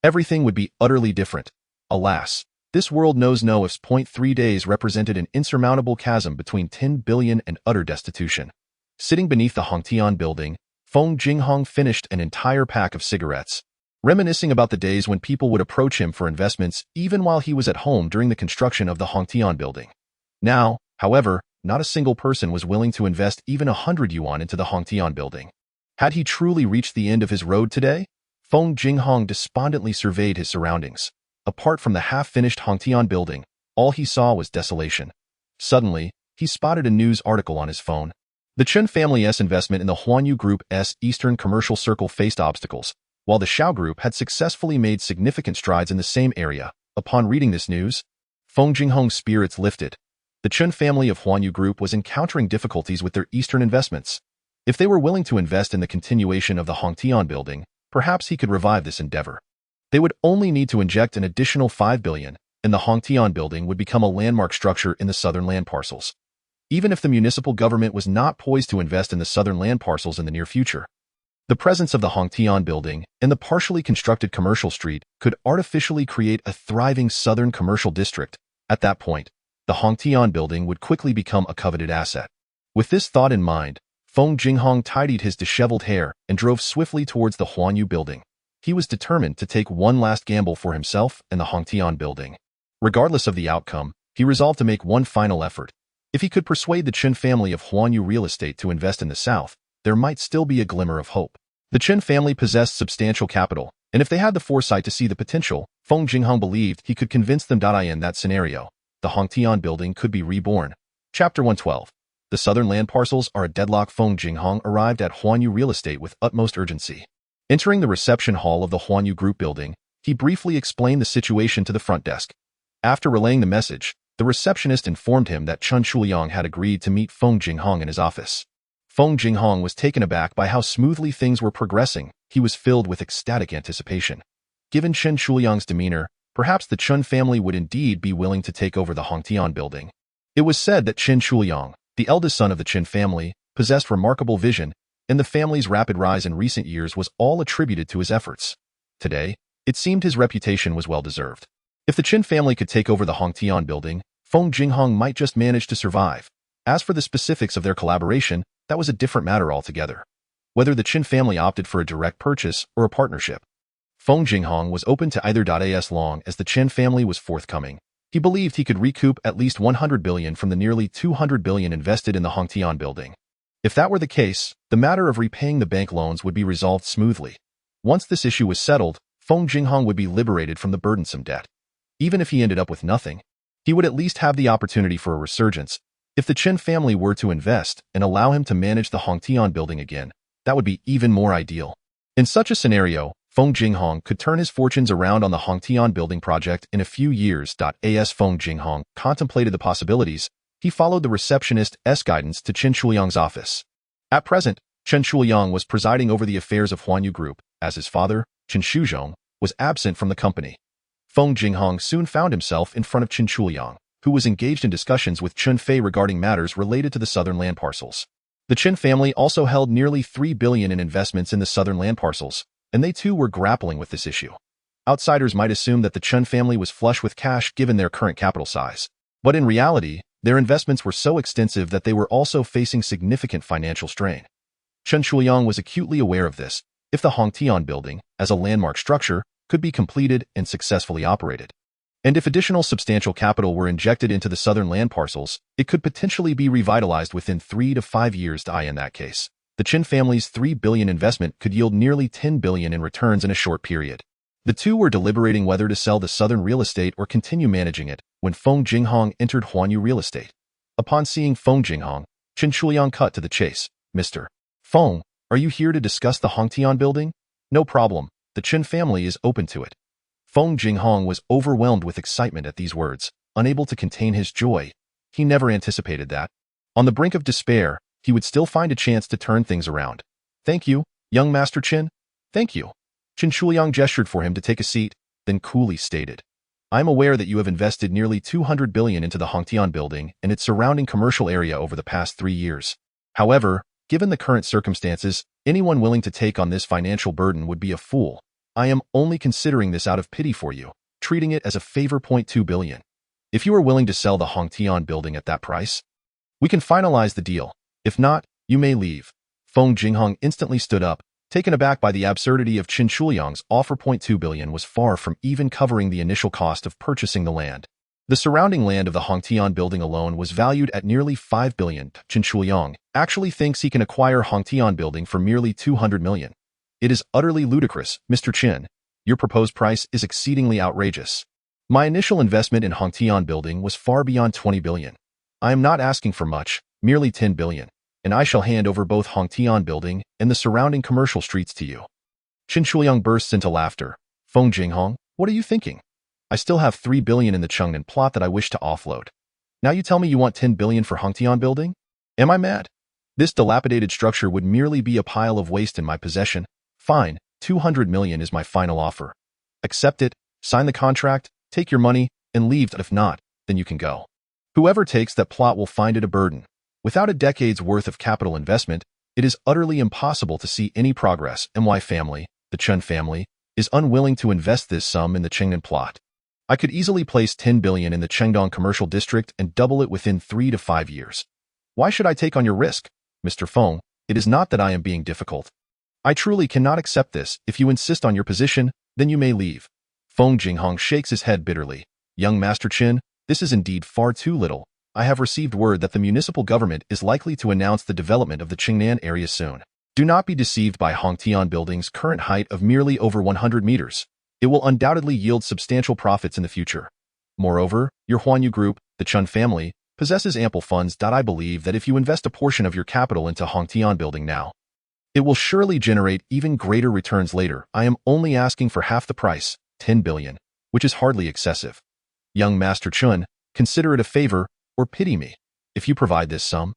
everything would be utterly different. Alas, this world knows no ifs. 3 days represented an insurmountable chasm between 10 billion and utter destitution. Sitting beneath the Hongtian building, Feng Jinghong finished an entire pack of cigarettes, reminiscing about the days when people would approach him for investments even while he was at home during the construction of the Hongtian building. Now, however, not a single person was willing to invest even 100 yuan into the Hongtian building. Had he truly reached the end of his road today? Feng Jinghong despondently surveyed his surroundings. Apart from the half-finished Hongtian building, all he saw was desolation. Suddenly, he spotted a news article on his phone. The Chen family's investment in the Huanyu Group's Eastern Commercial Circle faced obstacles, while the Xiao Group had successfully made significant strides in the same area. Upon reading this news, Feng Jinghong's spirits lifted. The Chen family of Huanyu Group was encountering difficulties with their Eastern investments. If they were willing to invest in the continuation of the Hongtian building, perhaps he could revive this endeavor. They would only need to inject an additional 5 billion, and the Hongtian building would become a landmark structure in the southern land parcels. Even if the municipal government was not poised to invest in the southern land parcels in the near future, the presence of the Hongtian building and the partially constructed commercial street could artificially create a thriving southern commercial district. At that point, the Hongtian building would quickly become a coveted asset. With this thought in mind, Feng Jinghong tidied his disheveled hair and drove swiftly towards the Huanyu building. He was determined to take one last gamble for himself and the Hongtian building. Regardless of the outcome, he resolved to make one final effort. If he could persuade the Chen family of Huanyu real estate to invest in the south, there might still be a glimmer of hope. The Chen family possessed substantial capital, and if they had the foresight to see the potential, Feng Jinghong believed he could convince them. In that scenario, the Hongtian building could be reborn. Chapter 112. The southern land parcels are a deadlock. Feng Jinghong arrived at Huanyu real estate with utmost urgency. Entering the reception hall of the Huanyu Group building, he briefly explained the situation to the front desk. After relaying the message, the receptionist informed him that Chen Shuliang had agreed to meet Feng Jinghong in his office. Feng Jinghong was taken aback by how smoothly things were progressing. He was filled with ecstatic anticipation. Given Chen Shuliang's demeanor, perhaps the Chen family would indeed be willing to take over the Hongtian building. It was said that Chen Shuliang, the eldest son of the Chen family, possessed remarkable vision, and the family's rapid rise in recent years was all attributed to his efforts. Today, it seemed his reputation was well-deserved. If the Chen family could take over the Hongtian building, Feng Jinghong might just manage to survive. As for the specifics of their collaboration, that was a different matter altogether. Whether the Chen family opted for a direct purchase or a partnership, Feng Jinghong was open to either. As long as the Chen family was forthcoming, he believed he could recoup at least 100 billion from the nearly 200 billion invested in the Hongtian building. If that were the case, the matter of repaying the bank loans would be resolved smoothly. Once this issue was settled, Feng Jinghong would be liberated from the burdensome debt. Even if he ended up with nothing, he would at least have the opportunity for a resurgence. If the Chen family were to invest and allow him to manage the Hongtian building again, that would be even more ideal. In such a scenario, Feng Jinghong could turn his fortunes around on the Hongtian building project in a few years. As Feng Jinghong contemplated the possibilities, he followed the receptionist's guidance to Chen Shuliang's office. At present, Chen Shuliang was presiding over the affairs of Huanyu Group, as his father, Chen Shuzhong, was absent from the company. Feng Jinghong soon found himself in front of Chen Shuliang, who was engaged in discussions with Chen Fei regarding matters related to the southern land parcels. The Chen family also held nearly 3 billion in investments in the southern land parcels, and they too were grappling with this issue. Outsiders might assume that the Chen family was flush with cash given their current capital size, but in reality, their investments were so extensive that they were also facing significant financial strain. Chen Shuliang was acutely aware of this. If the Hongtian building, as a landmark structure, could be completed and successfully operated, and if additional substantial capital were injected into the southern land parcels, it could potentially be revitalized within 3 to 5 years. In that case, the Chen family's 3 billion investment could yield nearly 10 billion in returns in a short period. The two were deliberating whether to sell the southern real estate or continue managing it when Feng Jinghong entered Huanyu Real Estate. Upon seeing Feng Jinghong, Chen Shuliang cut to the chase. Mr. Feng, are you here to discuss the Hongtian building? No problem. The Chen family is open to it. Feng Jinghong was overwhelmed with excitement at these words, unable to contain his joy. He never anticipated that. On the brink of despair, he would still find a chance to turn things around. Thank you, young Master Chen. Thank you. Chen Shuliang gestured for him to take a seat, then coolly stated, I am aware that you have invested nearly 200 billion into the Hongtian building and its surrounding commercial area over the past 3 years. However, given the current circumstances, anyone willing to take on this financial burden would be a fool. I am only considering this out of pity for you, treating it as a favor. 2 billion. If you are willing to sell the Hongtian building at that price, we can finalize the deal. If not, you may leave. Feng Jinghong instantly stood up, taken aback by the absurdity of Chen Shuliang's offer. 2 billion was far from even covering the initial cost of purchasing the land. The surrounding land of the Hongtian building alone was valued at nearly 5 billion. Chen Shuliang actually thinks he can acquire Hongtian building for merely 200 million. It is utterly ludicrous, Mr. Chen. Your proposed price is exceedingly outrageous. My initial investment in Hongtian building was far beyond 20 billion. I am not asking for much, merely 10 billion, and I shall hand over both Hongtian building and the surrounding commercial streets to you. Chen Shuliang bursts into laughter. Feng Jinghong, what are you thinking? I still have 3 billion in the Chengnan plot that I wish to offload. Now you tell me you want 10 billion for Hongtian building? Am I mad? This dilapidated structure would merely be a pile of waste in my possession. Fine, 200 million is my final offer. Accept it, sign the contract, take your money, and leave. If not, then you can go. Whoever takes that plot will find it a burden. Without a decade's worth of capital investment, it is utterly impossible to see any progress. My family, the Chen family, is unwilling to invest this sum in the Chengnan plot. I could easily place 10 billion in the Chengdong commercial district and double it within 3 to 5 years. Why should I take on your risk? Mr. Feng, it is not that I am being difficult. I truly cannot accept this. If you insist on your position, then you may leave. Feng Jinghong shakes his head bitterly. Young Master Chen, this is indeed far too little. I have received word that the municipal government is likely to announce the development of the Chengnan area soon. Do not be deceived by Hongtian building's current height of merely over 100 meters. It will undoubtedly yield substantial profits in the future. Moreover, your Huanyu group, the Chen family, possesses ample funds. I believe that if you invest a portion of your capital into Hongtian building now, it will surely generate even greater returns later. I am only asking for half the price, 10 billion, which is hardly excessive. Young Master Chen, consider it a favor, or pity me. If you provide this sum,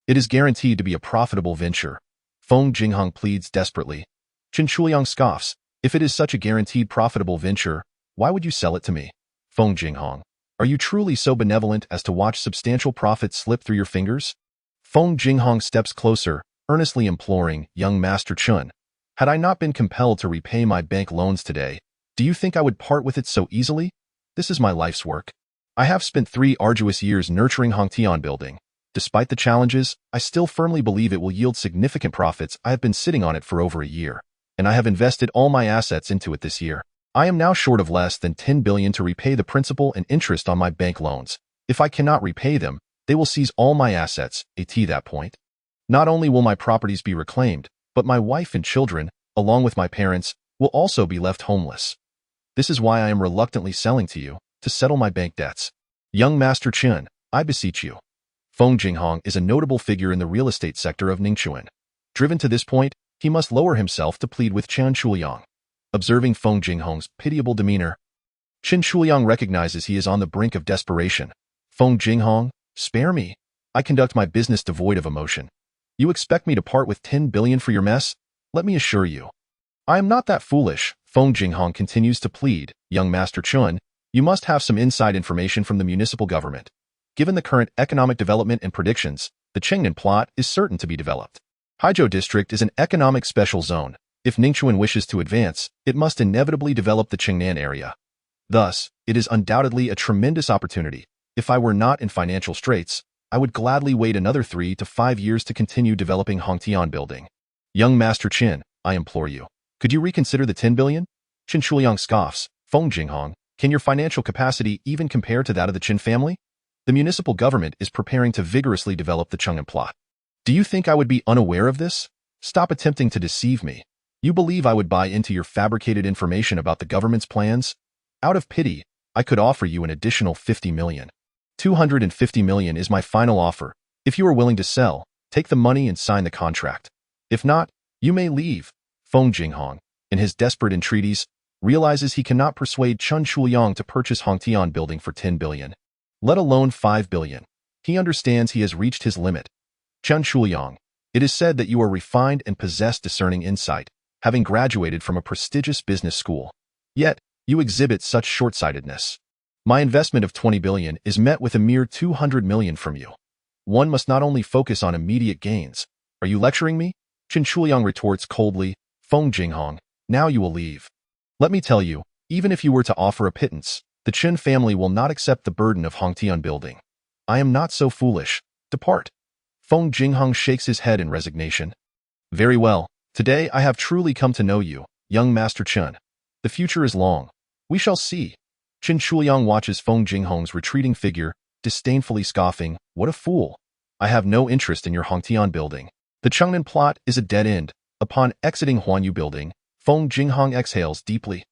it is guaranteed to be a profitable venture. Feng Jinghong pleads desperately. Chen Shuliang scoffs. If it is such a guaranteed profitable venture, why would you sell it to me? Feng Jinghong, are you truly so benevolent as to watch substantial profits slip through your fingers? Feng Jinghong steps closer, earnestly imploring, young Master Chen, had I not been compelled to repay my bank loans today, do you think I would part with it so easily? This is my life's work. I have spent 3 arduous years nurturing Hongtian building. Despite the challenges, I still firmly believe it will yield significant profits. I have been sitting on it for over a year, and I have invested all my assets into it this year. I am now short of less than 10 billion to repay the principal and interest on my bank loans. If I cannot repay them, they will seize all my assets. At that point, not only will my properties be reclaimed, but my wife and children, along with my parents, will also be left homeless. This is why I am reluctantly selling to you, to settle my bank debts. Young Master Chen, I beseech you. Feng Jinghong is a notable figure in the real estate sector of Ningchuan. Driven to this point, he must lower himself to plead with Chen Shuliang. Observing Feng Jinghong's pitiable demeanor, Chen Shuliang recognizes he is on the brink of desperation. Feng Jinghong, spare me. I conduct my business devoid of emotion. You expect me to part with 10 billion for your mess? Let me assure you, I am not that foolish. Feng Jinghong continues to plead. Young Master Chen, you must have some inside information from the municipal government. Given the current economic development and predictions, the Chengnan plot is certain to be developed. Haizhou District is an economic special zone. If Ningchuan wishes to advance, it must inevitably develop the Chengnan area. Thus, it is undoubtedly a tremendous opportunity. If I were not in financial straits, I would gladly wait another 3 to 5 years to continue developing Hongtian building. Young Master Chen, I implore you, could you reconsider the 10 billion? Chen Shuliang scoffs. Feng Jinghong, can your financial capacity even compare to that of the Chen family? The municipal government is preparing to vigorously develop the Chengnan plot. Do you think I would be unaware of this? Stop attempting to deceive me. You believe I would buy into your fabricated information about the government's plans? Out of pity, I could offer you an additional 50 million. 250 million is my final offer. If you are willing to sell, take the money and sign the contract. If not, you may leave. Feng Jinghong, in his desperate entreaties, realizes he cannot persuade Chen Shuliang to purchase Hongtian building for 10 billion, let alone 5 billion. He understands he has reached his limit. Chen Shuliang, it is said that you are refined and possess discerning insight, having graduated from a prestigious business school. Yet, you exhibit such short-sightedness. My investment of 20 billion is met with a mere 200 million from you. One must not only focus on immediate gains. Are you lecturing me? Chen Shuliang retorts coldly. Feng Jinghong, now you will leave. Let me tell you, even if you were to offer a pittance, the Chen family will not accept the burden of Hongtian building. I am not so foolish. Depart. Feng Jinghong shakes his head in resignation. Very well. Today I have truly come to know you, young Master Chen. The future is long. We shall see. Chen Shuliang watches Feng Jinghong's retreating figure, disdainfully scoffing. What a fool. I have no interest in your Hongtian building. The Chengnan plot is a dead end. Upon exiting Huanyu building, Feng Jinghong exhales deeply.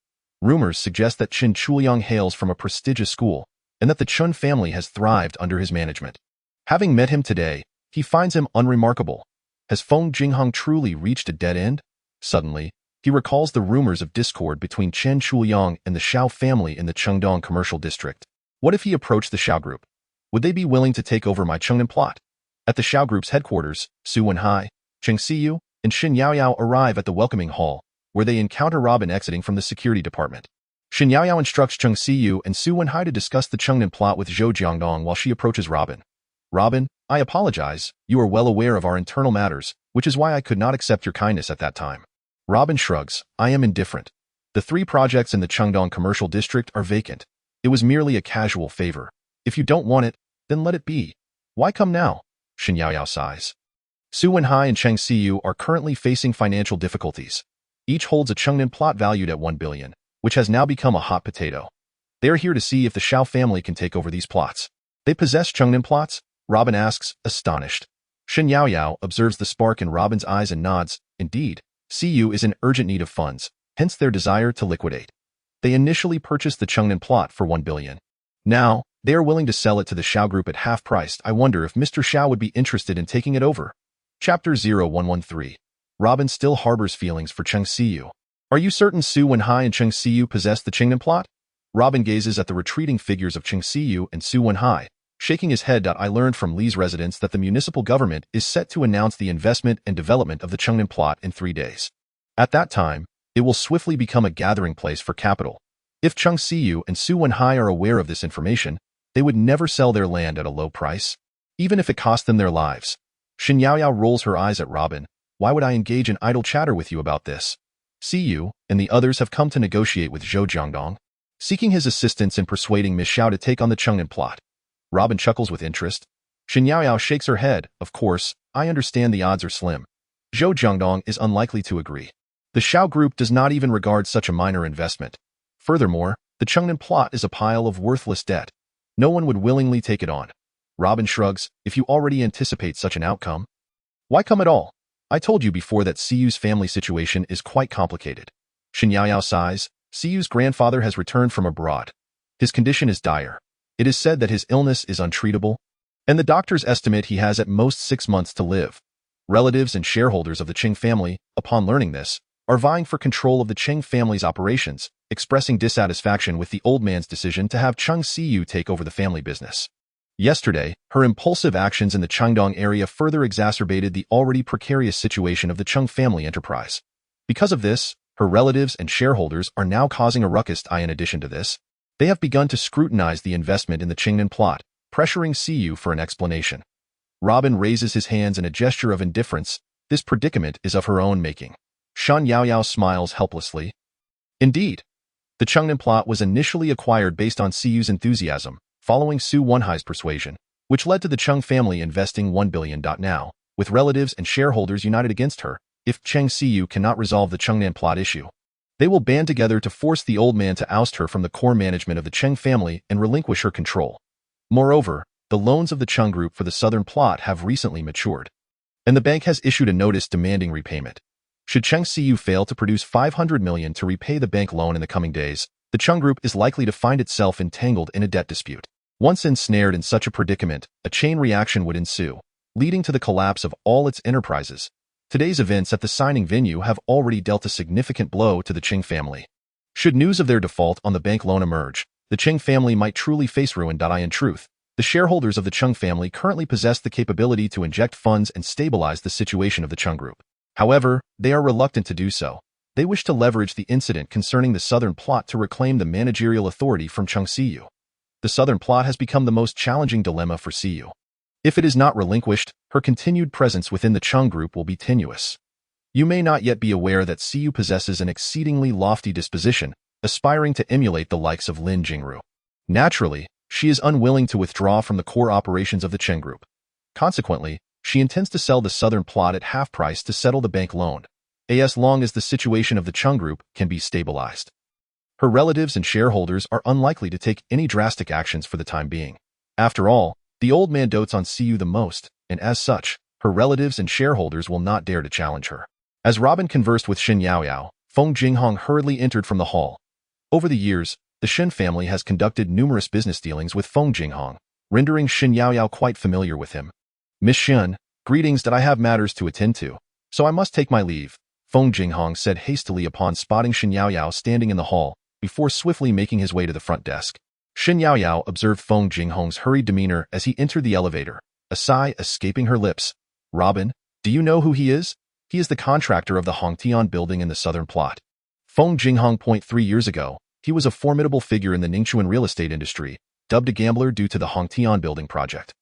Rumors suggest that Chen Shuliang hails from a prestigious school, and that the Chen family has thrived under his management. Having met him today, he finds him unremarkable. Has Feng Jinghong truly reached a dead end? Suddenly, he recalls the rumors of discord between Chen Shuliang and the Xiao family in the Chengdong commercial district. What if he approached the Xiao group? Would they be willing to take over my Chengnan plot? At the Xiao group's headquarters, Su Wenhai, Cheng Siyu, and Xin Yaoyao arrive at the welcoming hall, where they encounter Robin exiting from the security department. Xin Yaoyao instructs Cheng Siyu and Su Wenhai to discuss the Chengnan plot with Zhou Jiangdong while she approaches Robin. Robin, I apologize, you are well aware of our internal matters, which is why I could not accept your kindness at that time. Robin shrugs, I am indifferent. The 3 projects in the Chengdong commercial district are vacant. It was merely a casual favor. If you don't want it, then let it be. Why come now? Xin Yaoyao sighs. Su Wenhai and Cheng Siyu are currently facing financial difficulties. Each holds a Chengnan plot valued at 1 billion, which has now become a hot potato. They are here to see if the Xiao family can take over these plots. They possess Chengnan plots? Robin asks, astonished. Xin Yaoyao observes the spark in Robin's eyes and nods. Indeed, Siyu is in urgent need of funds, hence their desire to liquidate. They initially purchased the Chengnan plot for 1 billion. Now, they are willing to sell it to the Xiao group at half price. I wonder if Mr. Xiao would be interested in taking it over. Chapter 0113. Robin still harbors feelings for Cheng Siyu. Are you certain Su Wenhai and Cheng Siyu possess the Chengnan plot? Robin gazes at the retreating figures of Cheng Siyu and Su Wenhai, shaking his head. I learned from Li's residence that the municipal government is set to announce the investment and development of the Chengnan plot in 3 days. At that time, it will swiftly become a gathering place for capital. If Cheng Siyu and Su Wenhai are aware of this information, they would never sell their land at a low price, even if it cost them their lives. Xin Yaoyao rolls her eyes at Robin. Why would I engage in idle chatter with you about this? Siyu and the others have come to negotiate with Zhou Jiangdong, seeking his assistance in persuading Miss Xiao to take on the Chengnan plot. Robin chuckles with interest. Xin Yaoyao shakes her head. Of course, I understand the odds are slim. Zhou Jiangdong is unlikely to agree. The Xiao group does not even regard such a minor investment. Furthermore, the Chengnan plot is a pile of worthless debt. No one would willingly take it on. Robin shrugs. If you already anticipate such an outcome, why come at all? I told you before that Siyu's family situation is quite complicated. Xin Yaoyao sighs. Siyu's grandfather has returned from abroad. His condition is dire. It is said that his illness is untreatable, and the doctors estimate he has at most 6 months to live. Relatives and shareholders of the Cheng family, upon learning this, are vying for control of the Cheng family's operations, expressing dissatisfaction with the old man's decision to have Cheng Siyu take over the family business. Yesterday, her impulsive actions in the Chengdong area further exacerbated the already precarious situation of the Cheng family enterprise. Because of this, her relatives and shareholders are now causing a ruckus. In addition to this, they have begun to scrutinize the investment in the Chengnan plot, pressuring Siyu for an explanation. Robin raises his hands in a gesture of indifference. This predicament is of her own making. Shan Yaoyao smiles helplessly. Indeed, the Chengnan plot was initially acquired based on Siyu's enthusiasm, following Su Wenhai's persuasion, which led to the Cheng family investing 1 billion. Now, with relatives and shareholders united against her, if Cheng Siyu cannot resolve the Chengnan plot issue, they will band together to force the old man to oust her from the core management of the Cheng family and relinquish her control. Moreover, the loans of the Cheng group for the southern plot have recently matured, and the bank has issued a notice demanding repayment. Should Cheng Siyu fail to produce 500 million to repay the bank loan in the coming days, the Chung Group is likely to find itself entangled in a debt dispute. Once ensnared in such a predicament, a chain reaction would ensue, leading to the collapse of all its enterprises. Today's events at the signing venue have already dealt a significant blow to the Qing family. Should news of their default on the bank loan emerge, the Qing family might truly face ruin. In truth, the shareholders of the Chung family currently possess the capability to inject funds and stabilize the situation of the Chung Group. However, they are reluctant to do so. They wish to leverage the incident concerning the Southern plot to reclaim the managerial authority from Cheng Siyu. The Southern plot has become the most challenging dilemma for Siyu. If it is not relinquished, her continued presence within the Chung Group will be tenuous. You may not yet be aware that Siyu possesses an exceedingly lofty disposition, aspiring to emulate the likes of Lin Jingru. Naturally, she is unwilling to withdraw from the core operations of the Cheng Group. Consequently, she intends to sell the Southern plot at half price to settle the bank loan, as long as the situation of the Chung Group can be stabilized. Her relatives and shareholders are unlikely to take any drastic actions for the time being. After all, the old man dotes on Siyu the most, and as such, her relatives and shareholders will not dare to challenge her. As Robin conversed with Shen Yaoyao, Feng Jinghong hurriedly entered from the hall. Over the years, the Shen family has conducted numerous business dealings with Feng Jinghong, rendering Shen Yaoyao quite familiar with him. Miss Shen, greetings. That I have matters to attend to, so I must take my leave, Feng Jinghong said hastily upon spotting Shen Yaoyao standing in the hall, before swiftly making his way to the front desk. Shen Yaoyao observed Feng Jinghong's hurried demeanor as he entered the elevator, a sigh escaping her lips. Robin, do you know who he is? He is the contractor of the Hongtian building in the Southern plot. Feng Jinghong. 3 years ago, he was a formidable figure in the Ningchuan real estate industry, dubbed a gambler due to the Hongtian building project.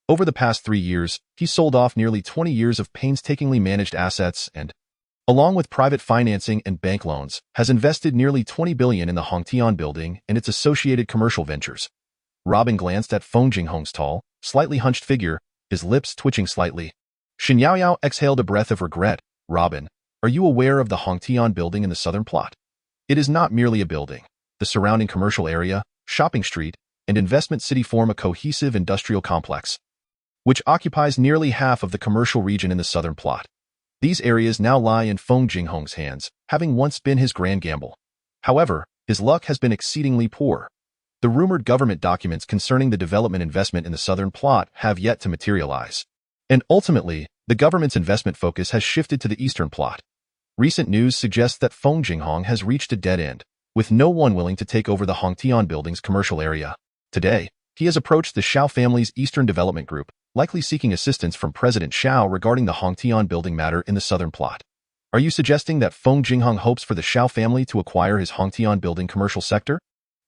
Over the past 3 years, he sold off nearly 20 years of painstakingly managed assets and, along with private financing and bank loans, has invested nearly 20 billion in the Hongtian building and its associated commercial ventures. Robin glanced at Feng Jinghong's tall, slightly hunched figure, his lips twitching slightly. Shen Yaoyao exhaled a breath of regret. Robin, are you aware of the Hongtian building in the Southern plot? It is not merely a building. The surrounding commercial area, shopping street, and investment city form a cohesive industrial complex, which occupies nearly half of the commercial region in the Southern plot. These areas now lie in Feng Jinghong's hands, having once been his grand gamble. However, his luck has been exceedingly poor. The rumored government documents concerning the development investment in the Southern plot have yet to materialize. And ultimately, the government's investment focus has shifted to the Eastern plot. Recent news suggests that Feng Jinghong has reached a dead end, with no one willing to take over the Hongtian building's commercial area. Today, he has approached the Xiao family's Eastern Development Group, likely seeking assistance from President Xiao regarding the Hongtian building matter in the Southern plot. Are you suggesting that Feng Jinghong hopes for the Xiao family to acquire his Hongtian building commercial sector?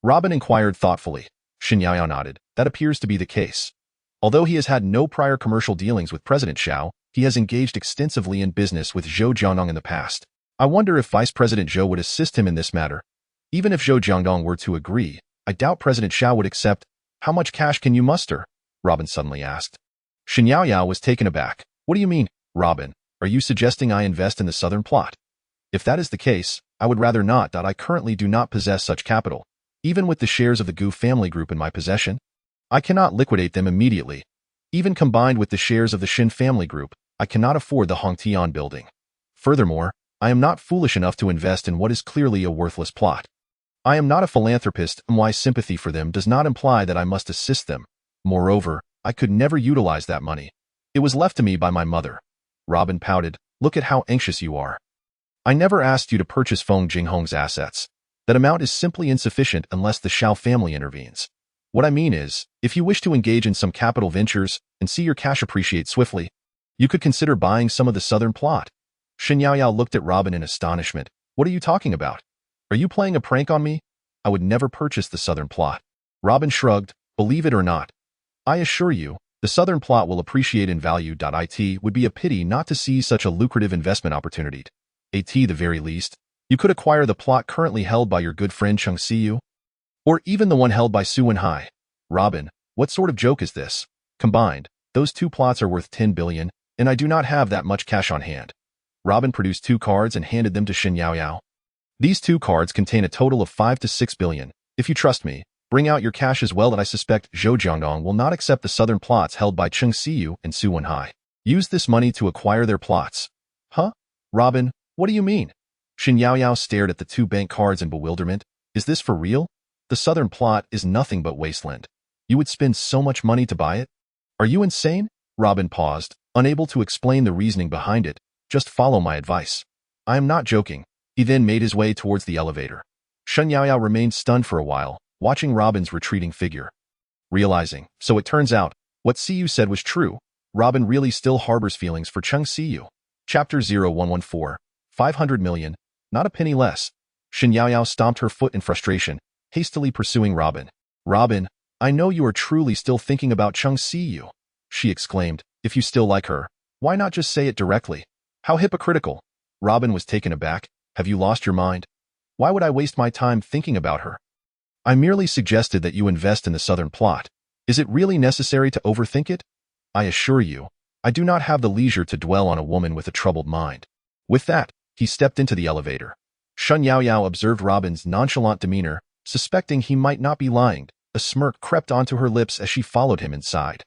Robin inquired thoughtfully. Shen Yaoyao nodded. That appears to be the case. Although he has had no prior commercial dealings with President Xiao, he has engaged extensively in business with Zhou Jiangdong in the past. I wonder if Vice President Zhou would assist him in this matter. Even if Zhou Jiangdong were to agree, I doubt President Xiao would accept. How much cash can you muster? Robin suddenly asked. Shen Yaoyao was taken aback. What do you mean, Robin? Are you suggesting I invest in the Southern plot? If that is the case, I would rather not. I currently do not possess such capital. Even with the shares of the Gu family group in my possession, I cannot liquidate them immediately. Even combined with the shares of the Shin family group, I cannot afford the Hongtian building. Furthermore, I am not foolish enough to invest in what is clearly a worthless plot. I am not a philanthropist, and my sympathy for them does not imply that I must assist them. Moreover, I could never utilize that money. It was left to me by my mother. Robin pouted. Look at how anxious you are. I never asked you to purchase Feng Jinghong's assets. That amount is simply insufficient unless the Xiao family intervenes. What I mean is, if you wish to engage in some capital ventures and see your cash appreciate swiftly, you could consider buying some of the Southern plot. Shen Yaoyao looked at Robin in astonishment. What are you talking about? Are you playing a prank on me? I would never purchase the Southern plot. Robin shrugged. Believe it or not, I assure you, the Southern plot will appreciate in value. It would be a pity not to seize such a lucrative investment opportunity. At the very least, you could acquire the plot currently held by your good friend Cheng Siyu, or even the one held by Su Wenhai. Robin, what sort of joke is this? Combined, those two plots are worth 10 billion, and I do not have that much cash on hand. Robin produced 2 cards and handed them to Shen Yaoyao. These 2 cards contain a total of 5 to 6 billion. If you trust me, bring out your cash as well. That I suspect Zhou Jiangdong will not accept the Southern plots held by Cheng Siyu and Su Wenhai. Use this money to acquire their plots. Huh? Robin, What do you mean? Shin Yaoyao stared at the two bank cards in bewilderment. Is this for real? The southern plot is nothing but wasteland. You would spend so much money to buy it? Are you insane? Robin paused, unable to explain the reasoning behind it. Just follow my advice. I am not joking. He then made his way towards the elevator. Shen Yaoyao remained stunned for a while, watching Robin's retreating figure. Realizing, so it turns out, what Siyu said was true. Robin really still harbors feelings for Chung Siyu. Chapter 0114. 500 million. Not a penny less. Shin Yaoyao stomped her foot in frustration, hastily pursuing Robin. Robin, I know you are truly still thinking about Chung Siyu, she exclaimed. If you still like her, why not just say it directly? How hypocritical. Robin was taken aback. Have you lost your mind? Why would I waste my time thinking about her? I merely suggested that you invest in the southern plot. Is it really necessary to overthink it? I assure you, I do not have the leisure to dwell on a woman with a troubled mind. With that, he stepped into the elevator. Shun Yaoyao observed Robin's nonchalant demeanor, suspecting he might not be lying. A smirk crept onto her lips as she followed him inside.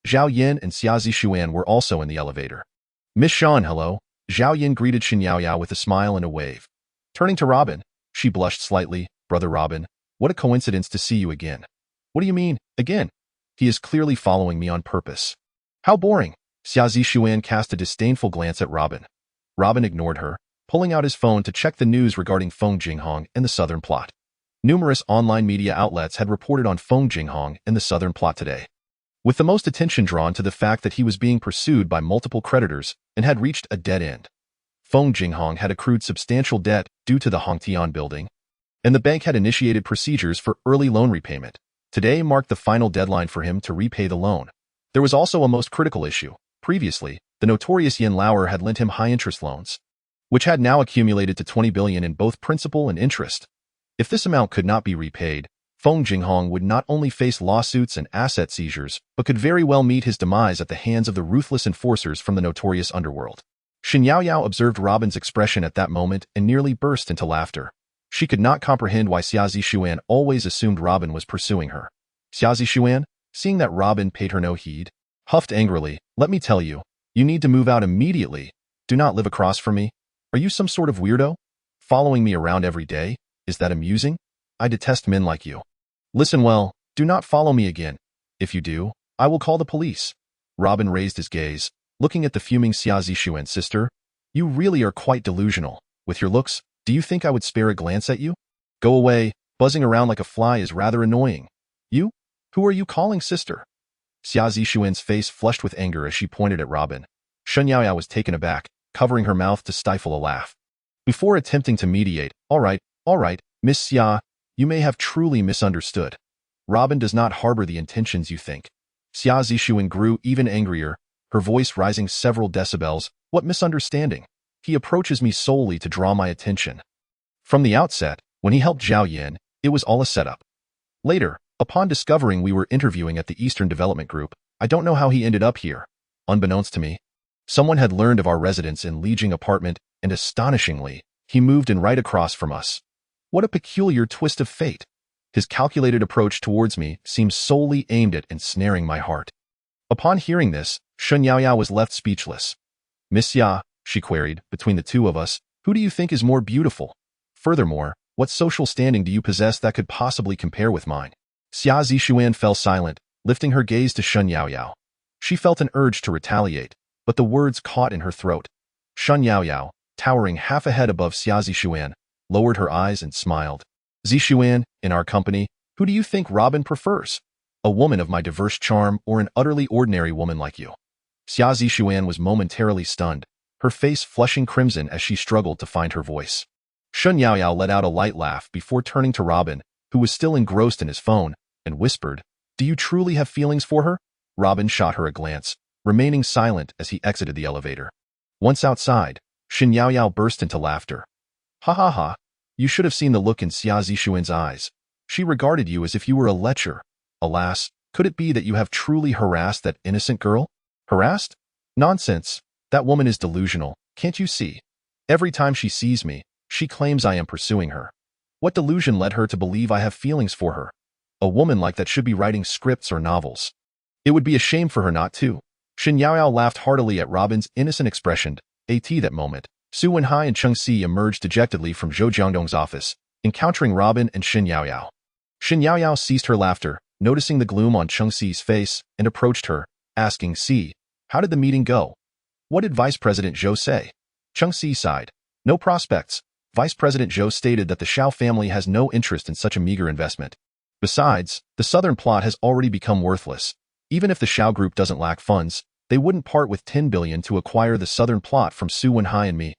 Zhao Yin and Xia Zishuan were also in the elevator. Miss Shan, hello. Zhao Yin greeted Shin Yaoyao with a smile and a wave. Turning to Robin, she blushed slightly. Brother Robin, what a coincidence to see you again. What do you mean, again? He is clearly following me on purpose. How boring. Xia Zishuan cast a disdainful glance at Robin. Robin ignored her, pulling out his phone to check the news regarding Feng Jinghong and the southern plot. Numerous online media outlets had reported on Feng Jinghong and the southern plot today, with the most attention drawn to the fact that he was being pursued by multiple creditors and had reached a dead end. Feng Jinghong had accrued substantial debt due to the Hongtian building, and the bank had initiated procedures for early loan repayment. Today marked the final deadline for him to repay the loan. There was also a most critical issue. Previously, the notorious Yin Lauer had lent him high-interest loans, which had now accumulated to 20 billion in both principal and interest. If this amount could not be repaid, Feng Jinghong would not only face lawsuits and asset seizures, but could very well meet his demise at the hands of the ruthless enforcers from the notorious underworld. Shin Yaoyao observed Robin's expression at that moment and nearly burst into laughter. She could not comprehend why Xia Zishuan always assumed Robin was pursuing her. Xia Zishuan, seeing that Robin paid her no heed, huffed angrily. Let me tell you, you need to move out immediately. Do not live across from me. Are you some sort of weirdo? Following me around every day? Is that amusing? I detest men like you. Listen well, do not follow me again. If you do, I will call the police. Robin raised his gaze, looking at the fuming Xia Zishuan's sister. You really are quite delusional. With your looks, do you think I would spare a glance at you? Go away, buzzing around like a fly is rather annoying. You? Who are you calling sister? Xia Zishuan's face flushed with anger as she pointed at Robin. Shen Yaoyao was taken aback, covering her mouth to stifle a laugh. Before attempting to mediate, all right, Miss Xia, you may have truly misunderstood. Robin does not harbor the intentions you think. Xia Zishuan grew even angrier, her voice rising several decibels. What misunderstanding? He approaches me solely to draw my attention. From the outset, when he helped Zhao Yin, it was all a setup. Later, upon discovering we were interviewing at the Eastern Development Group, I don't know how he ended up here. Unbeknownst to me, someone had learned of our residence in Lijing apartment, and astonishingly, he moved in right across from us. What a peculiar twist of fate. His calculated approach towards me seems solely aimed at ensnaring my heart. Upon hearing this, Shen Yaoyao was left speechless. Miss Xia, she queried, between the two of us, who do you think is more beautiful? Furthermore, what social standing do you possess that could possibly compare with mine? Xia Zishuan fell silent, lifting her gaze to Shen Yaoyao. She felt an urge to retaliate, but the words caught in her throat. Shen Yaoyao, towering half a head above Xia Zishuan, lowered her eyes and smiled. Zishuan, in our company, who do you think Robin prefers? A woman of my diverse charm or an utterly ordinary woman like you? Xia Zishuan was momentarily stunned, her face flushing crimson as she struggled to find her voice. Shen Yaoyao let out a light laugh before turning to Robin, who was still engrossed in his phone, and whispered, Do you truly have feelings for her? Robin shot her a glance, remaining silent as he exited the elevator. Once outside, Shin Yaoyao burst into laughter. Ha ha ha, you should have seen the look in Xia Zishuan's eyes. She regarded you as if you were a lecher. Alas, could it be that you have truly harassed that innocent girl? Harassed? Nonsense. That woman is delusional, can't you see? Every time she sees me, she claims I am pursuing her. What delusion led her to believe I have feelings for her? A woman like that should be writing scripts or novels. It would be a shame for her not to. Shin Yaoyao laughed heartily at Robin's innocent expression. At that moment, Su Wenhai and Cheng Si emerged dejectedly from Zhou Jiangdong's office, encountering Robin and Xin Yaoyao. Xin Yaoyao ceased her laughter, noticing the gloom on Cheng Si's face, and approached her, asking, Si, how did the meeting go? What did Vice President Zhou say? Cheng Si sighed. No prospects. Vice President Zhou stated that the Xiao family has no interest in such a meager investment. Besides, the southern plot has already become worthless. Even if the Xiao group doesn't lack funds, they wouldn't part with 10 billion to acquire the southern plot from Su Wenhai and me.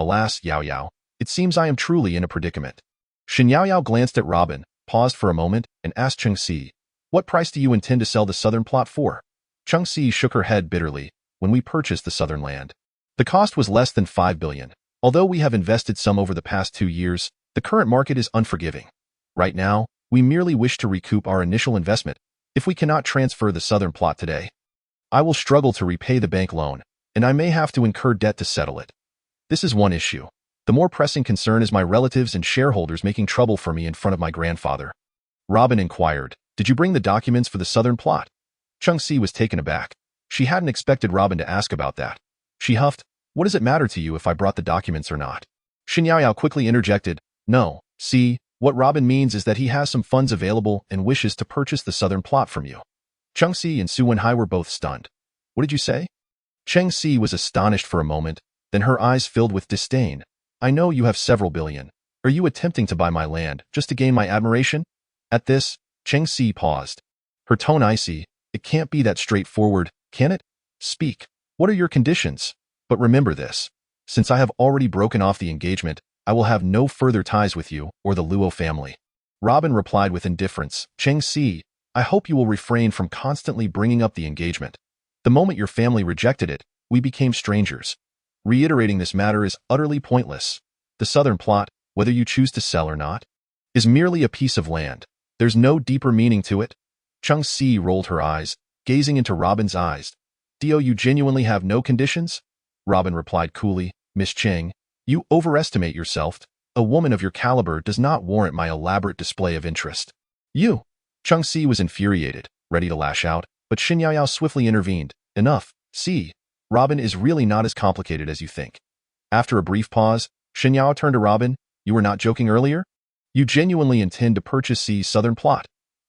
Alas, Yao Yao, it seems I am truly in a predicament. Xin Yaoyao glanced at Robin, paused for a moment, and asked Cheng Si, what price do you intend to sell the southern plot for? Cheng Si shook her head bitterly. When we purchased the southern land, the cost was less than 5 billion. Although we have invested some over the past 2 years, the current market is unforgiving. Right now, we merely wish to recoup our initial investment. If we cannot transfer the southern plot today, I will struggle to repay the bank loan, and I may have to incur debt to settle it. This is one issue. The more pressing concern is my relatives and shareholders making trouble for me in front of my grandfather. Robin inquired, did you bring the documents for the southern plot? Cheng Si was taken aback. She hadn't expected Robin to ask about that. She huffed, what does it matter to you if I brought the documents or not? Xin Yaoyao quickly interjected, no, see, what Robin means is that he has some funds available and wishes to purchase the southern plot from you. Cheng Si and Su Wenhai were both stunned. What did you say? Cheng Si was astonished for a moment, then her eyes filled with disdain. I know you have several billion. Are you attempting to buy my land just to gain my admiration? At this, Cheng Si paused. Her tone icy. It can't be that straightforward, can it? Speak. What are your conditions? But remember this. Since I have already broken off the engagement, I will have no further ties with you or the Luo family. Robin replied with indifference, Cheng Si, I hope you will refrain from constantly bringing up the engagement. The moment your family rejected it, we became strangers. Reiterating this matter is utterly pointless. The southern plot, whether you choose to sell or not, is merely a piece of land. There's no deeper meaning to it. Cheng Si rolled her eyes, gazing into Robin's eyes. Do you genuinely have no conditions? Robin replied coolly, Miss Cheng, you overestimate yourself. A woman of your caliber does not warrant my elaborate display of interest. You! Cheng Si was infuriated, ready to lash out, but Xin Yaoyao swiftly intervened. Enough, see, Robin is really not as complicated as you think. After a brief pause, Xin Yaoyao turned to Robin, you were not joking earlier? You genuinely intend to purchase C's southern plot.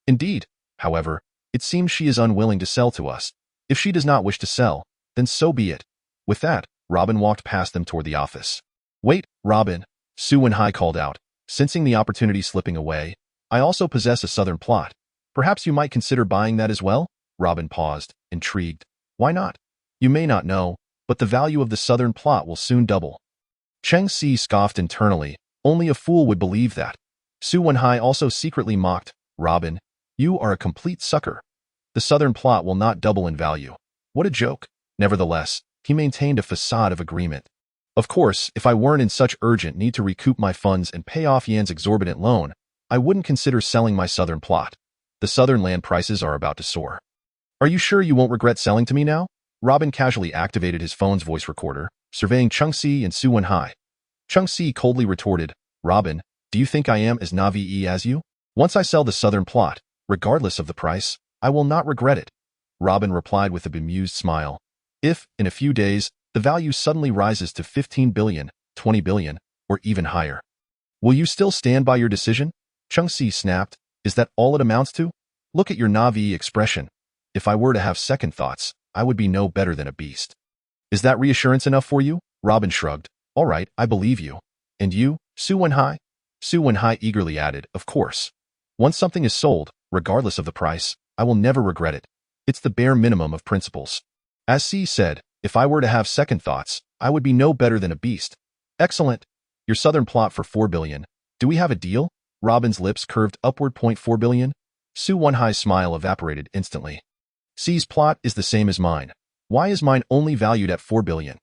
Indeed. However, it seems she is unwilling to sell to us. If she does not wish to sell, then so be it. With that, Robin walked past them toward the office. Wait, Robin, Su Wenhai called out, sensing the opportunity slipping away. I also possess a southern plot. Perhaps you might consider buying that as well? Robin paused, intrigued. Why not? You may not know, but the value of the southern plot will soon double. Cheng Si scoffed internally. Only a fool would believe that. Su Wenhai also secretly mocked. Robin, you are a complete sucker. The southern plot will not double in value. What a joke. Nevertheless, he maintained a facade of agreement. Of course, if I weren't in such urgent need to recoup my funds and pay off Yan's exorbitant loan, I wouldn't consider selling my southern plot. The southern land prices are about to soar. Are you sure you won't regret selling to me now? Robin casually activated his phone's voice recorder, surveying Cheng Si and Su Wenhai. Cheng Si coldly retorted, Robin, do you think I am as naive as you? Once I sell the southern plot, regardless of the price, I will not regret it. Robin replied with a bemused smile. If, in a few days, the value suddenly rises to 15 billion, 20 billion, or even higher, will you still stand by your decision? Cheng Si snapped, is that all it amounts to? Look at your naive expression. If I were to have second thoughts, I would be no better than a beast. Is that reassurance enough for you? Robin shrugged. All right, I believe you. And you, Su Wenhai? Su Wenhai eagerly added, of course. Once something is sold, regardless of the price, I will never regret it. It's the bare minimum of principles. As C said, if I were to have second thoughts, I would be no better than a beast. Excellent. Your southern plot for 4 billion. Do we have a deal? Robin's lips curved upward. 4 billion. Su Wenhai's smile evaporated instantly. C's plot is the same as mine. Why is mine only valued at 4 billion?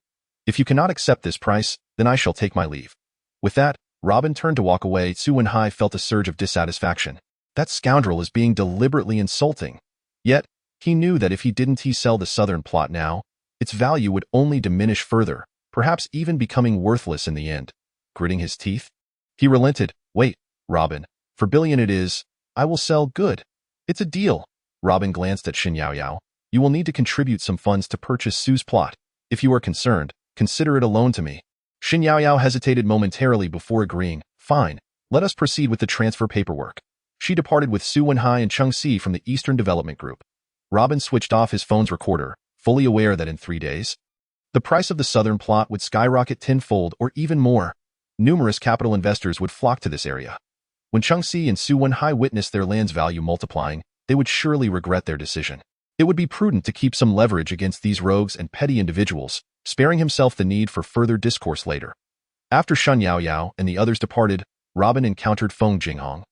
If you cannot accept this price, then I shall take my leave. With that, Robin turned to walk away. Su Wenhai felt a surge of dissatisfaction. That scoundrel is being deliberately insulting. Yet, he knew that if he didn't sell the southern plot now, its value would only diminish further, perhaps even becoming worthless in the end. Gritting his teeth, he relented. Wait, Robin, for billion it is. I will sell. Good. It's a deal. Robin glanced at Xin Yaoyao. You will need to contribute some funds to purchase Su's plot. If you are concerned, consider it a loan to me. Xin Yaoyao hesitated momentarily before agreeing. Fine, let us proceed with the transfer paperwork. She departed with Su Wenhai and Cheng Si from the Eastern Development Group. Robin switched off his phone's recorder, fully aware that in 3 days, the price of the southern plot would skyrocket tenfold or even more. Numerous capital investors would flock to this area. When Cheng Si and Su Wenhai witnessed their land's value multiplying, they would surely regret their decision. It would be prudent to keep some leverage against these rogues and petty individuals, sparing himself the need for further discourse later. After Shen Yaoyao and the others departed, Robin encountered Feng Jinghong,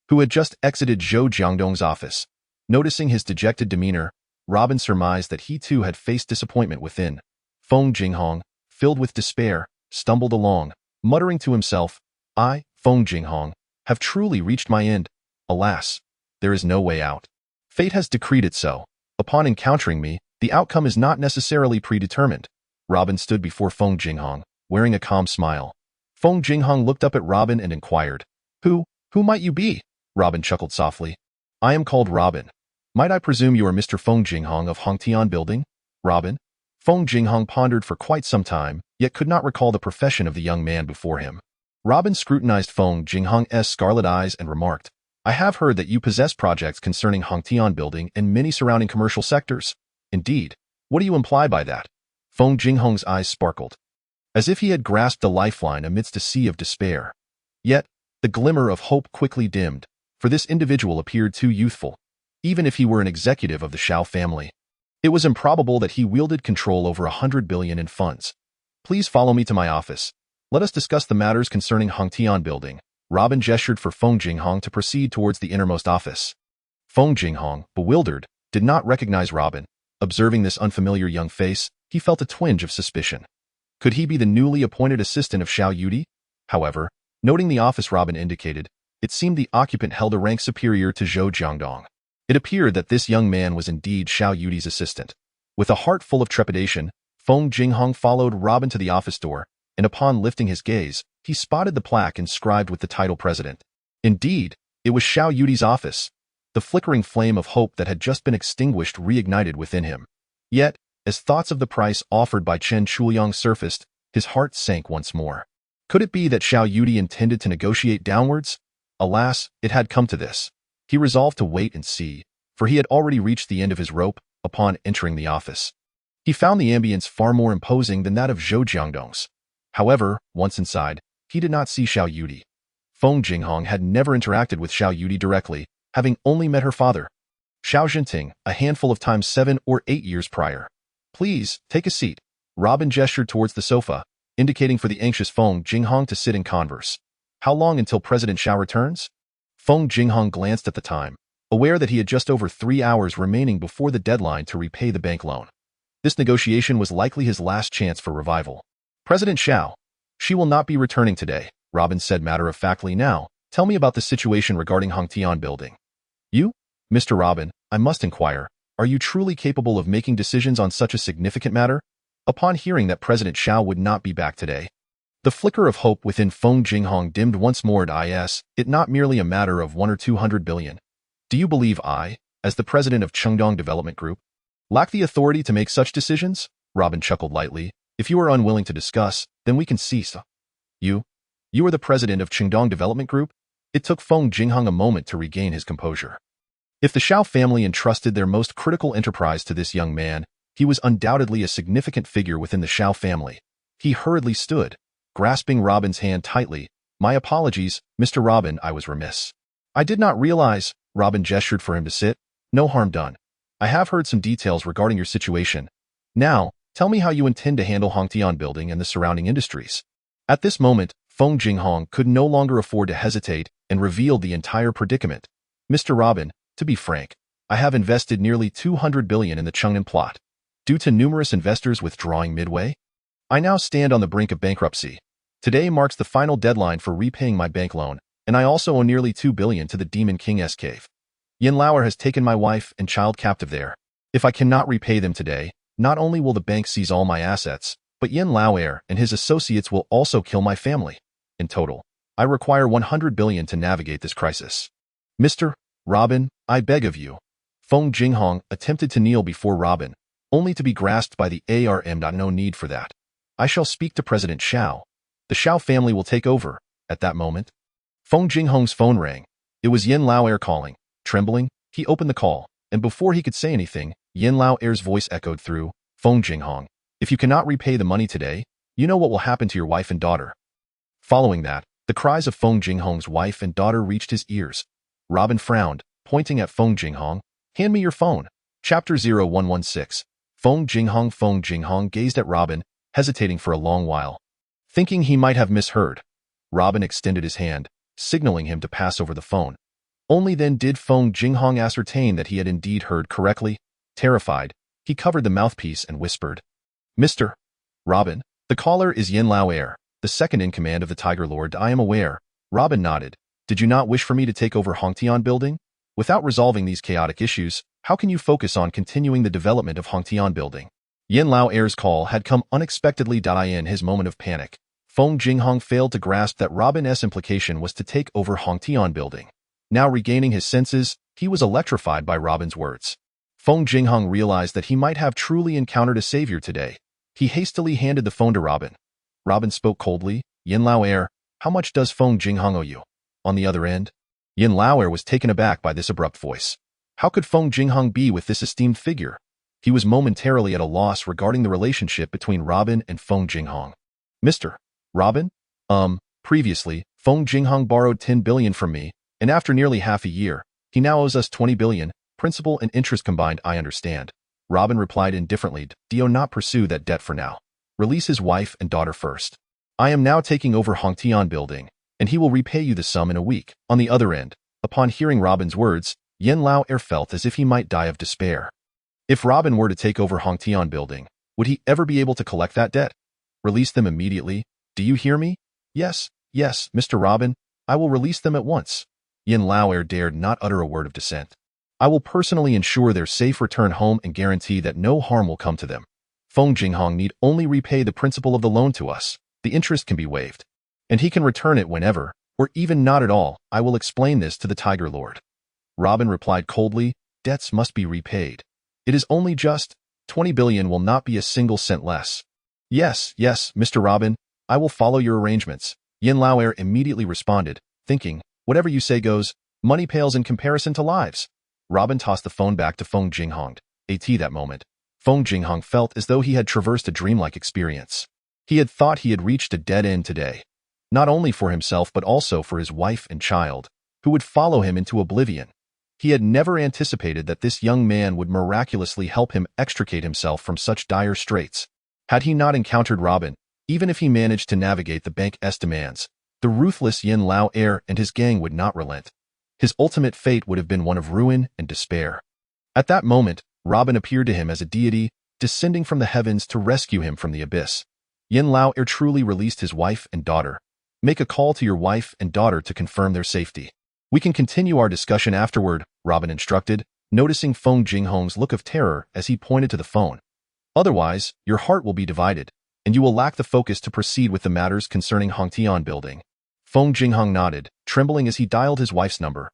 who had just exited Zhou Jiangdong's office. Noticing his dejected demeanor, Robin surmised that he too had faced disappointment within. Feng Jinghong, filled with despair, stumbled along, muttering to himself, I, Feng Jinghong, have truly reached my end. Alas, there is no way out. Fate has decreed it so. Upon encountering me, the outcome is not necessarily predetermined. Robin stood before Feng Jinghong, wearing a calm smile. Feng Jinghong looked up at Robin and inquired, Who might you be? Robin chuckled softly. I am called Robin. Might I presume you are Mr. Feng Jinghong of Hongtian Building? Robin? Feng Jinghong pondered for quite some time, yet could not recall the profession of the young man before him. Robin scrutinized Feng Jinghong's scarlet eyes and remarked, I have heard that you possess projects concerning Hongtian Building and many surrounding commercial sectors. Indeed. What do you imply by that? Feng Jinghong's eyes sparkled, as if he had grasped a lifeline amidst a sea of despair. Yet, the glimmer of hope quickly dimmed, for this individual appeared too youthful. Even if he were an executive of the Shao family, it was improbable that he wielded control over 100 billion in funds. Please follow me to my office. Let us discuss the matters concerning Hongtian Building. Robin gestured for Feng Jinghong to proceed towards the innermost office. Feng Jinghong, bewildered, did not recognize Robin. Observing this unfamiliar young face, he felt a twinge of suspicion. Could he be the newly appointed assistant of Xiao Yudi? However, noting the office Robin indicated, it seemed the occupant held a rank superior to Zhou Jiangdong. It appeared that this young man was indeed Xiao Yudi's assistant. With a heart full of trepidation, Feng Jinghong followed Robin to the office door, and upon lifting his gaze, he spotted the plaque inscribed with the title President. Indeed, it was Xiao Yudi's office. The flickering flame of hope that had just been extinguished reignited within him. Yet, as thoughts of the price offered by Chen Chuliang surfaced, his heart sank once more. Could it be that Xiao Yudi intended to negotiate downwards? Alas, it had come to this. He resolved to wait and see, for he had already reached the end of his rope upon entering the office. He found the ambience far more imposing than that of Zhou Jiangdong's. However, once inside, he did not see Xiao Yudi. Feng Jinghong had never interacted with Xiao Yudi directly, having only met her father, Xiao Zhenting, a handful of times 7 or 8 years prior. Please, take a seat. Robin gestured towards the sofa, indicating for the anxious Feng Jinghong to sit and converse. How long until President Xiao returns? Feng Jinghong glanced at the time, aware that he had just over 3 hours remaining before the deadline to repay the bank loan. This negotiation was likely his last chance for revival. President Xiao, she will not be returning today, Robin said matter-of-factly. Now, tell me about the situation regarding Hongtian Building. You? Mr. Robin, I must inquire, are you truly capable of making decisions on such a significant matter? Upon hearing that President Xiao would not be back today, the flicker of hope within Feng Jinghong dimmed once more. It not merely a matter of 100 or 200 billion. Do you believe I, as the president of Chengdong Development Group, lack the authority to make such decisions? Robin chuckled lightly. If you are unwilling to discuss, then we can cease. You are the president of Chengdong Development Group? It took Feng Jinghong a moment to regain his composure. If the Xiao family entrusted their most critical enterprise to this young man, he was undoubtedly a significant figure within the Xiao family. He hurriedly stood, grasping Robin's hand tightly. My apologies, Mr. Robin, I was remiss. I did not realize. Robin gestured for him to sit. No harm done. I have heard some details regarding your situation. Now, tell me how you intend to handle Hongtian Building and the surrounding industries. At this moment, Feng Jinghong could no longer afford to hesitate and revealed the entire predicament. Mr. Robin, to be frank, I have invested nearly 200 billion in the Chengnan plot. Due to numerous investors withdrawing midway, I now stand on the brink of bankruptcy. Today marks the final deadline for repaying my bank loan, and I also owe nearly 2 billion to the Demon King's cave. Yin Lauer has taken my wife and child captive there. If I cannot repay them today, not only will the bank seize all my assets, but Yin Lauer and his associates will also kill my family. In total, I require 100 billion to navigate this crisis. Mr. Robin, I beg of you. Feng Jinghong attempted to kneel before Robin, only to be grasped by the arm. No need for that. I shall speak to President Xiao. The Xiao family will take over. At that moment, Feng Jinghong's phone rang. It was Yin Lao calling. Trembling, he opened the call, and before he could say anything, Yin Lao voice echoed through, Feng Jinghong, if you cannot repay the money today, you know what will happen to your wife and daughter. Following that, the cries of Feng Jinghong's wife and daughter reached his ears. Robin frowned, pointing at Feng Jinghong. Hand me your phone. Chapter 0116. Feng Jinghong gazed at Robin, hesitating for a long while. Thinking he might have misheard, Robin extended his hand, signaling him to pass over the phone. Only then did Feng Jinghong ascertain that he had indeed heard correctly. Terrified, he covered the mouthpiece and whispered, Mr. Robin, the caller is Yin Lao, the second in command of the Tiger Lord. I am aware. Robin nodded. Did you not wish for me to take over Hongtian Building? Without resolving these chaotic issues, how can you focus on continuing the development of Hongtian Building? Yin Lao's call had come unexpectedly. In his moment of panic, Feng Jinghong failed to grasp that Robin's implication was to take over Hongtian Building. Now regaining his senses, he was electrified by Robin's words. Feng Jinghong realized that he might have truly encountered a savior today. He hastily handed the phone to Robin. Robin spoke coldly, Yin Lao, how much does Feng Jinghong owe you? On the other end, Yin Lao was taken aback by this abrupt voice. How could Feng Jinghong be with this esteemed figure? He was momentarily at a loss regarding the relationship between Robin and Feng Jinghong. Mr. Robin? Previously, Feng Jinghong borrowed 10 billion from me, and after nearly half a year, he now owes us 20 billion, principal and interest combined. I understand. Robin replied indifferently, do not pursue that debt for now. Release his wife and daughter first. I am now taking over Hongtian Building, and he will repay you the sum in a week. On the other end, upon hearing Robin's words, Yin Lao felt as if he might die of despair. If Robin were to take over Hongtian Building, would he ever be able to collect that debt? Release them immediately. Do you hear me? Yes, Mr. Robin, I will release them at once. Yin Lao dared not utter a word of dissent. I will personally ensure their safe return home and guarantee that no harm will come to them. Feng Jinghong need only repay the principal of the loan to us. The interest can be waived, and he can return it whenever, or even not at all. I will explain this to the Tiger Lord. Robin replied coldly, debts must be repaid. It is only just. 20 billion will not be a single cent less. Yes, Mr. Robin, I will follow your arrangements. Yin Lao immediately responded, thinking, whatever you say goes, money pales in comparison to lives. Robin tossed the phone back to Feng Jinghong. That moment, Feng Jinghong felt as though he had traversed a dreamlike experience. He had thought he had reached a dead end today, not only for himself but also for his wife and child, who would follow him into oblivion. He had never anticipated that this young man would miraculously help him extricate himself from such dire straits. Had he not encountered Robin, even if he managed to navigate the bank's demands, the ruthless Yin Lao and his gang would not relent. His ultimate fate would have been one of ruin and despair. At that moment, Robin appeared to him as a deity, descending from the heavens to rescue him from the abyss. Yin Lao truly released his wife and daughter. Make a call to your wife and daughter to confirm their safety. We can continue our discussion afterward, Robin instructed, noticing Feng Jinghong's look of terror as he pointed to the phone. Otherwise, your heart will be divided, and you will lack the focus to proceed with the matters concerning Hongtian Building. Feng Jinghong nodded, trembling as he dialed his wife's number.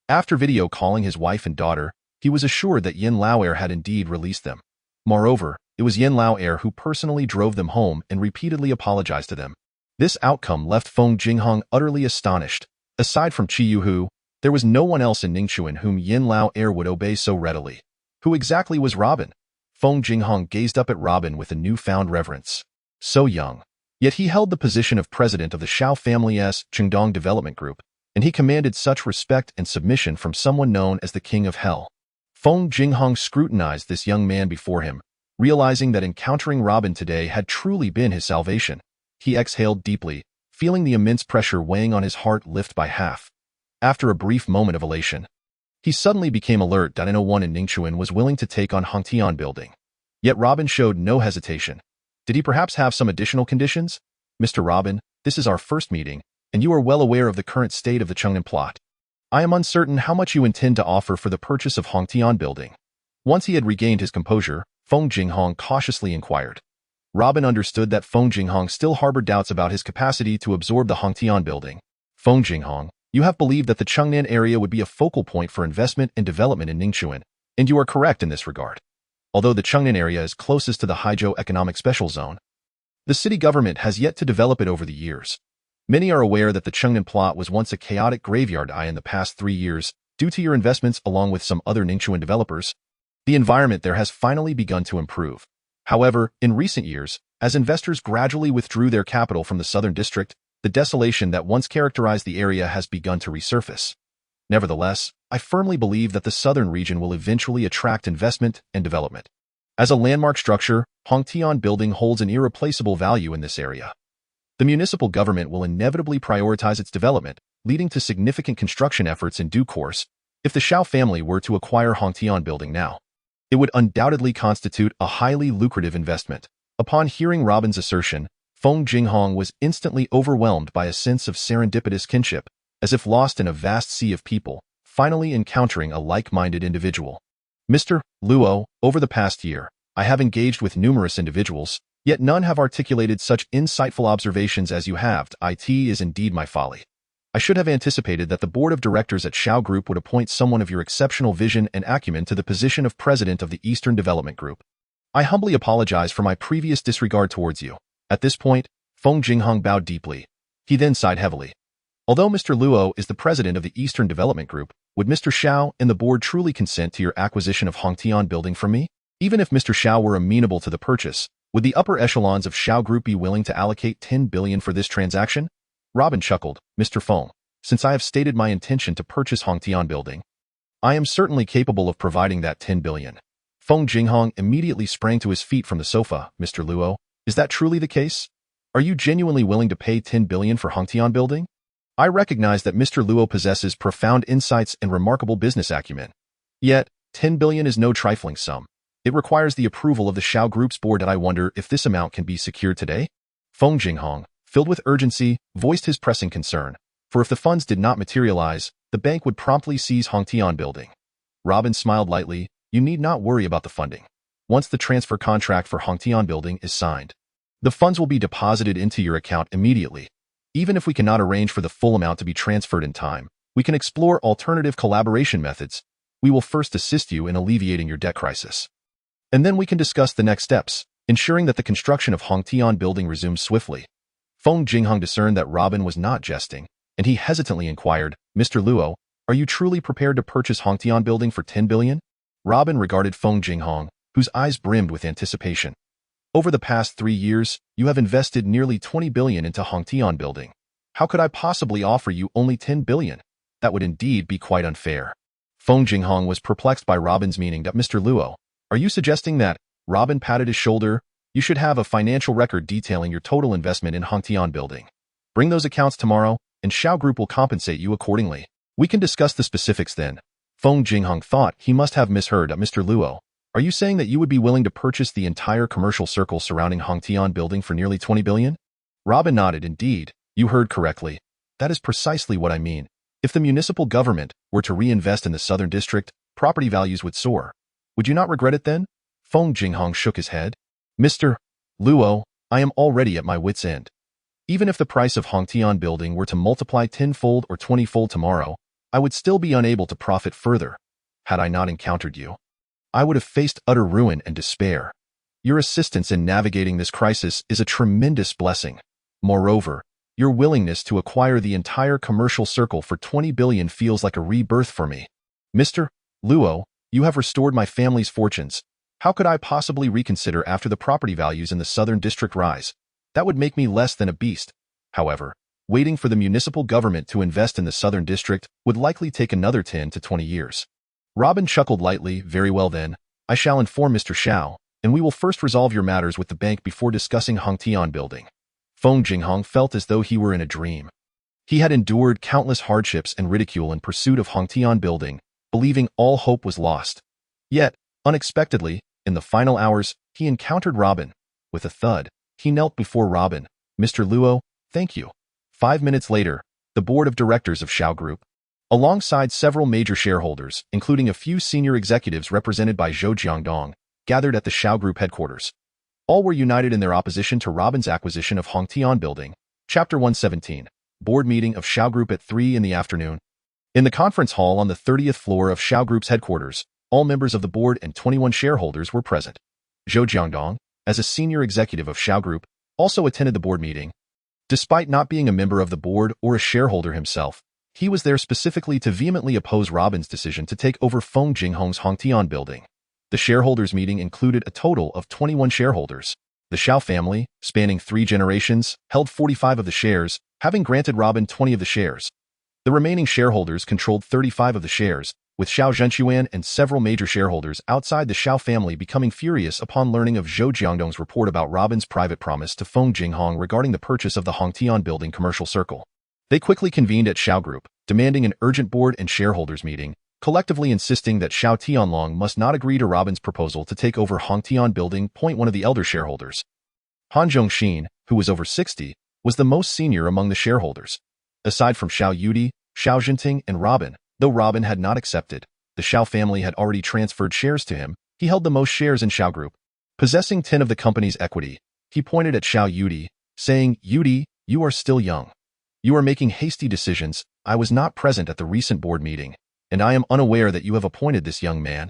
After video calling his wife and daughter, he was assured that Yin Lao had indeed released them. Moreover, it was Yin Lao who personally drove them home and repeatedly apologized to them. This outcome left Feng Jinghong utterly astonished. Aside from Chi Yuhu, there was no one else in Ningxuan whom Yin Lao would obey so readily. Who exactly was Robin? Feng Jinghong gazed up at Robin with a newfound reverence. So young. Yet he held the position of president of the Xiao family's Qingdong Development Group, and he commanded such respect and submission from someone known as the King of Hell. Feng Jinghong scrutinized this young man before him, realizing that encountering Robin today had truly been his salvation. He exhaled deeply, feeling the immense pressure weighing on his heart lift by half. After a brief moment of elation, he suddenly became alert that no one in Ningxuan was willing to take on Hongtian Building. Yet Robin showed no hesitation. Did he perhaps have some additional conditions? Mr. Robin, this is our first meeting, and you are well aware of the current state of the Chengnan plot. I am uncertain how much you intend to offer for the purchase of Hongtian Building. Once he had regained his composure, Feng Jinghong cautiously inquired. Robin understood that Feng Jinghong still harbored doubts about his capacity to absorb the Hongtian Building. Feng Jinghong, you have believed that the Chengnan area would be a focal point for investment and development in Ningxuan, and you are correct in this regard. Although the Chengnan area is closest to the Haizhou Economic Special Zone, The city government has yet to develop it over the years. Many are aware that the Chengnan plot was once a chaotic graveyard in the past 3 years due to your investments along with some other Ningchuan developers. The environment there has finally begun to improve. However, in recent years, as investors gradually withdrew their capital from the southern district, the desolation that once characterized the area has begun to resurface. Nevertheless, I firmly believe that the southern region will eventually attract investment and development. As a landmark structure, Hongtian Building holds an irreplaceable value in this area. The municipal government will inevitably prioritize its development, leading to significant construction efforts in due course. If the Shao family were to acquire Hongtian Building now, it would undoubtedly constitute a highly lucrative investment. Upon hearing Robin's assertion, Feng Jinghong was instantly overwhelmed by a sense of serendipitous kinship, as if lost in a vast sea of people, finally encountering a like-minded individual. Mr. Luo, over the past year, I have engaged with numerous individuals, yet none have articulated such insightful observations as you have. It is indeed my folly. I should have anticipated that the board of directors at Shao Group would appoint someone of your exceptional vision and acumen to the position of president of the Eastern Development Group. I humbly apologize for my previous disregard towards you. At this point, Feng Jinghong bowed deeply. He then sighed heavily. Although Mr. Luo is the president of the Eastern Development Group, would Mr. Shao and the board truly consent to your acquisition of Hongtian Building from me? Even if Mr. Shao were amenable to the purchase, would the upper echelons of Shao Group be willing to allocate 10 billion for this transaction? Robin chuckled. Mr. Feng, since I have stated my intention to purchase Hongtian Building, I am certainly capable of providing that 10 billion. Feng Jinghong immediately sprang to his feet from the sofa. Mr. Luo, is that truly the case? Are you genuinely willing to pay 10 billion for Hongtian Building? I recognize that Mr. Luo possesses profound insights and remarkable business acumen. Yet, 10 billion is no trifling sum. It requires the approval of the Shao Group's board, and I wonder if this amount can be secured today? Feng Jinghong, filled with urgency, voiced his pressing concern, for if the funds did not materialize, the bank would promptly seize Hongtian Building. Robin smiled lightly. You need not worry about the funding. Once the transfer contract for Hongtian Building is signed, the funds will be deposited into your account immediately. Even if we cannot arrange for the full amount to be transferred in time, we can explore alternative collaboration methods. We will first assist you in alleviating your debt crisis. And then we can discuss the next steps, ensuring that the construction of Hongtian Building resumes swiftly. Feng Jinghong discerned that Robin was not jesting, and he hesitantly inquired, Mr. Luo, are you truly prepared to purchase Hongtian Building for 10 billion? Robin regarded Feng Jinghong, whose eyes brimmed with anticipation. Over the past 3 years, you have invested nearly 20 billion into Hongtian Building. How could I possibly offer you only 10 billion? That would indeed be quite unfair. Feng Jinghong was perplexed by Robin's meaning. Mr. Luo, are you suggesting that? Robin patted his shoulder. You should have a financial record detailing your total investment in Hongtian Building. Bring those accounts tomorrow, and Shao Group will compensate you accordingly. We can discuss the specifics then. Feng Jinghong thought he must have misheard. Mr. Luo, are you saying that you would be willing to purchase the entire commercial circle surrounding Hongtian Building for nearly 20 billion? Robin nodded. Indeed, you heard correctly. That is precisely what I mean. If the municipal government were to reinvest in the southern district, property values would soar. Would you not regret it then? Feng Jinghong shook his head. Mr. Luo, I am already at my wit's end. Even if the price of Hongtian Building were to multiply 10-fold or 20-fold tomorrow, I would still be unable to profit further. Had I not encountered you, I would have faced utter ruin and despair. Your assistance in navigating this crisis is a tremendous blessing. Moreover, your willingness to acquire the entire commercial circle for 20 billion feels like a rebirth for me. Mr. Luo, you have restored my family's fortunes. How could I possibly reconsider after the property values in the southern district rise? That would make me less than a beast. However, waiting for the municipal government to invest in the southern district would likely take another 10 to 20 years. Robin chuckled lightly. Very well then, I shall inform Mr. Shao, and we will first resolve your matters with the bank before discussing Hongtian Building. Feng Jinghong felt as though he were in a dream. He had endured countless hardships and ridicule in pursuit of Hongtian Building, believing all hope was lost. Yet, unexpectedly, in the final hours, he encountered Robin. With a thud, he knelt before Robin. Mr. Luo, thank you. 5 minutes later, the board of directors of Shao Group, alongside several major shareholders, including a few senior executives represented by Zhou Jiangdong, gathered at the Shao Group headquarters. All were united in their opposition to Robin's acquisition of Hongtian Building. Chapter 117. Board meeting of Shao Group at 3 in the afternoon. In the conference hall on the 30th floor of Shao Group's headquarters, all members of the board and 21 shareholders were present. Zhou Jiangdong, as a senior executive of Shao Group, also attended the board meeting. Despite not being a member of the board or a shareholder himself, he was there specifically to vehemently oppose Robin's decision to take over Feng Jinghong's Hongtian building. The shareholders' meeting included a total of 21 shareholders. The Xiao family, spanning 3 generations, held 45 of the shares, having granted Robin 20 of the shares. The remaining shareholders controlled 35 of the shares, with Xiao Zhenchuan and several major shareholders outside the Xiao family becoming furious upon learning of Zhou Jiangdong's report about Robin's private promise to Feng Jinghong regarding the purchase of the Hongtian building commercial circle. They quickly convened at Xiao Group, demanding an urgent board and shareholders meeting, collectively insisting that Xiao Tianlong must not agree to Robin's proposal to take over Hongtian building. One of the elder shareholders, Han Zhongxin, who was over 60, was the most senior among the shareholders. Aside from Xiao Yudi, Xiao Jinting, and Robin, though Robin had not accepted, the Xiao family had already transferred shares to him. He held the most shares in Xiao Group, possessing 10 of the company's equity. He pointed at Xiao Yudi, saying, "Yudi, you are still young. You are making hasty decisions. I was not present at the recent board meeting, and I am unaware that you have appointed this young man,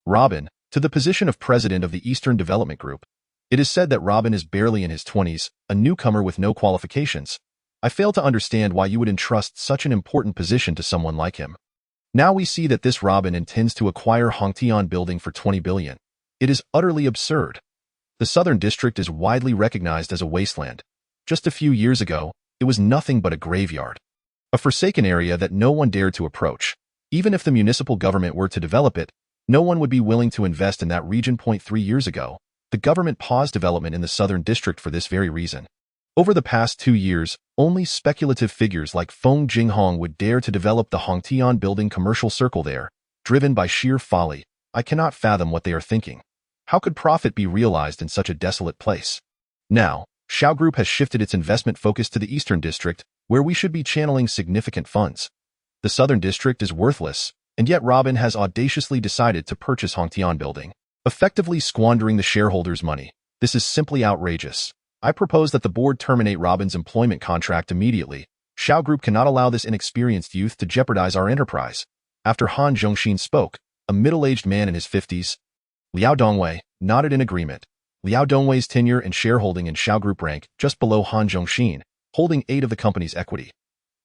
Robin, to the position of president of the Eastern Development Group. It is said that Robin is barely in his 20s, a newcomer with no qualifications. I fail to understand why you would entrust such an important position to someone like him. Now we see that this Robin intends to acquire Hongtian building for 20 billion. It is utterly absurd. The Southern District is widely recognized as a wasteland. Just a few years ago, it was nothing but a graveyard, a forsaken area that no one dared to approach. Even if the municipal government were to develop it, no one would be willing to invest in that region. 3 years ago, the government paused development in the Southern District for this very reason. Over the past 2 years, only speculative figures like Feng Jinghong would dare to develop the Hongtian building commercial circle there, driven by sheer folly. I cannot fathom what they are thinking. How could profit be realized in such a desolate place? Now, Xiao Group has shifted its investment focus to the Eastern District, where we should be channeling significant funds. The Southern District is worthless, and yet Robin has audaciously decided to purchase Hongtian building, effectively squandering the shareholders' money. This is simply outrageous. I propose that the board terminate Robin's employment contract immediately. Xiao Group cannot allow this inexperienced youth to jeopardize our enterprise. After Han Zhongxin spoke, a middle-aged man in his 50s, Liao Dongwei, nodded in agreement. Liao Dongwei's tenure and shareholding in Xiao Group rank just below Han Zhongxin, holding 8 of the company's equity.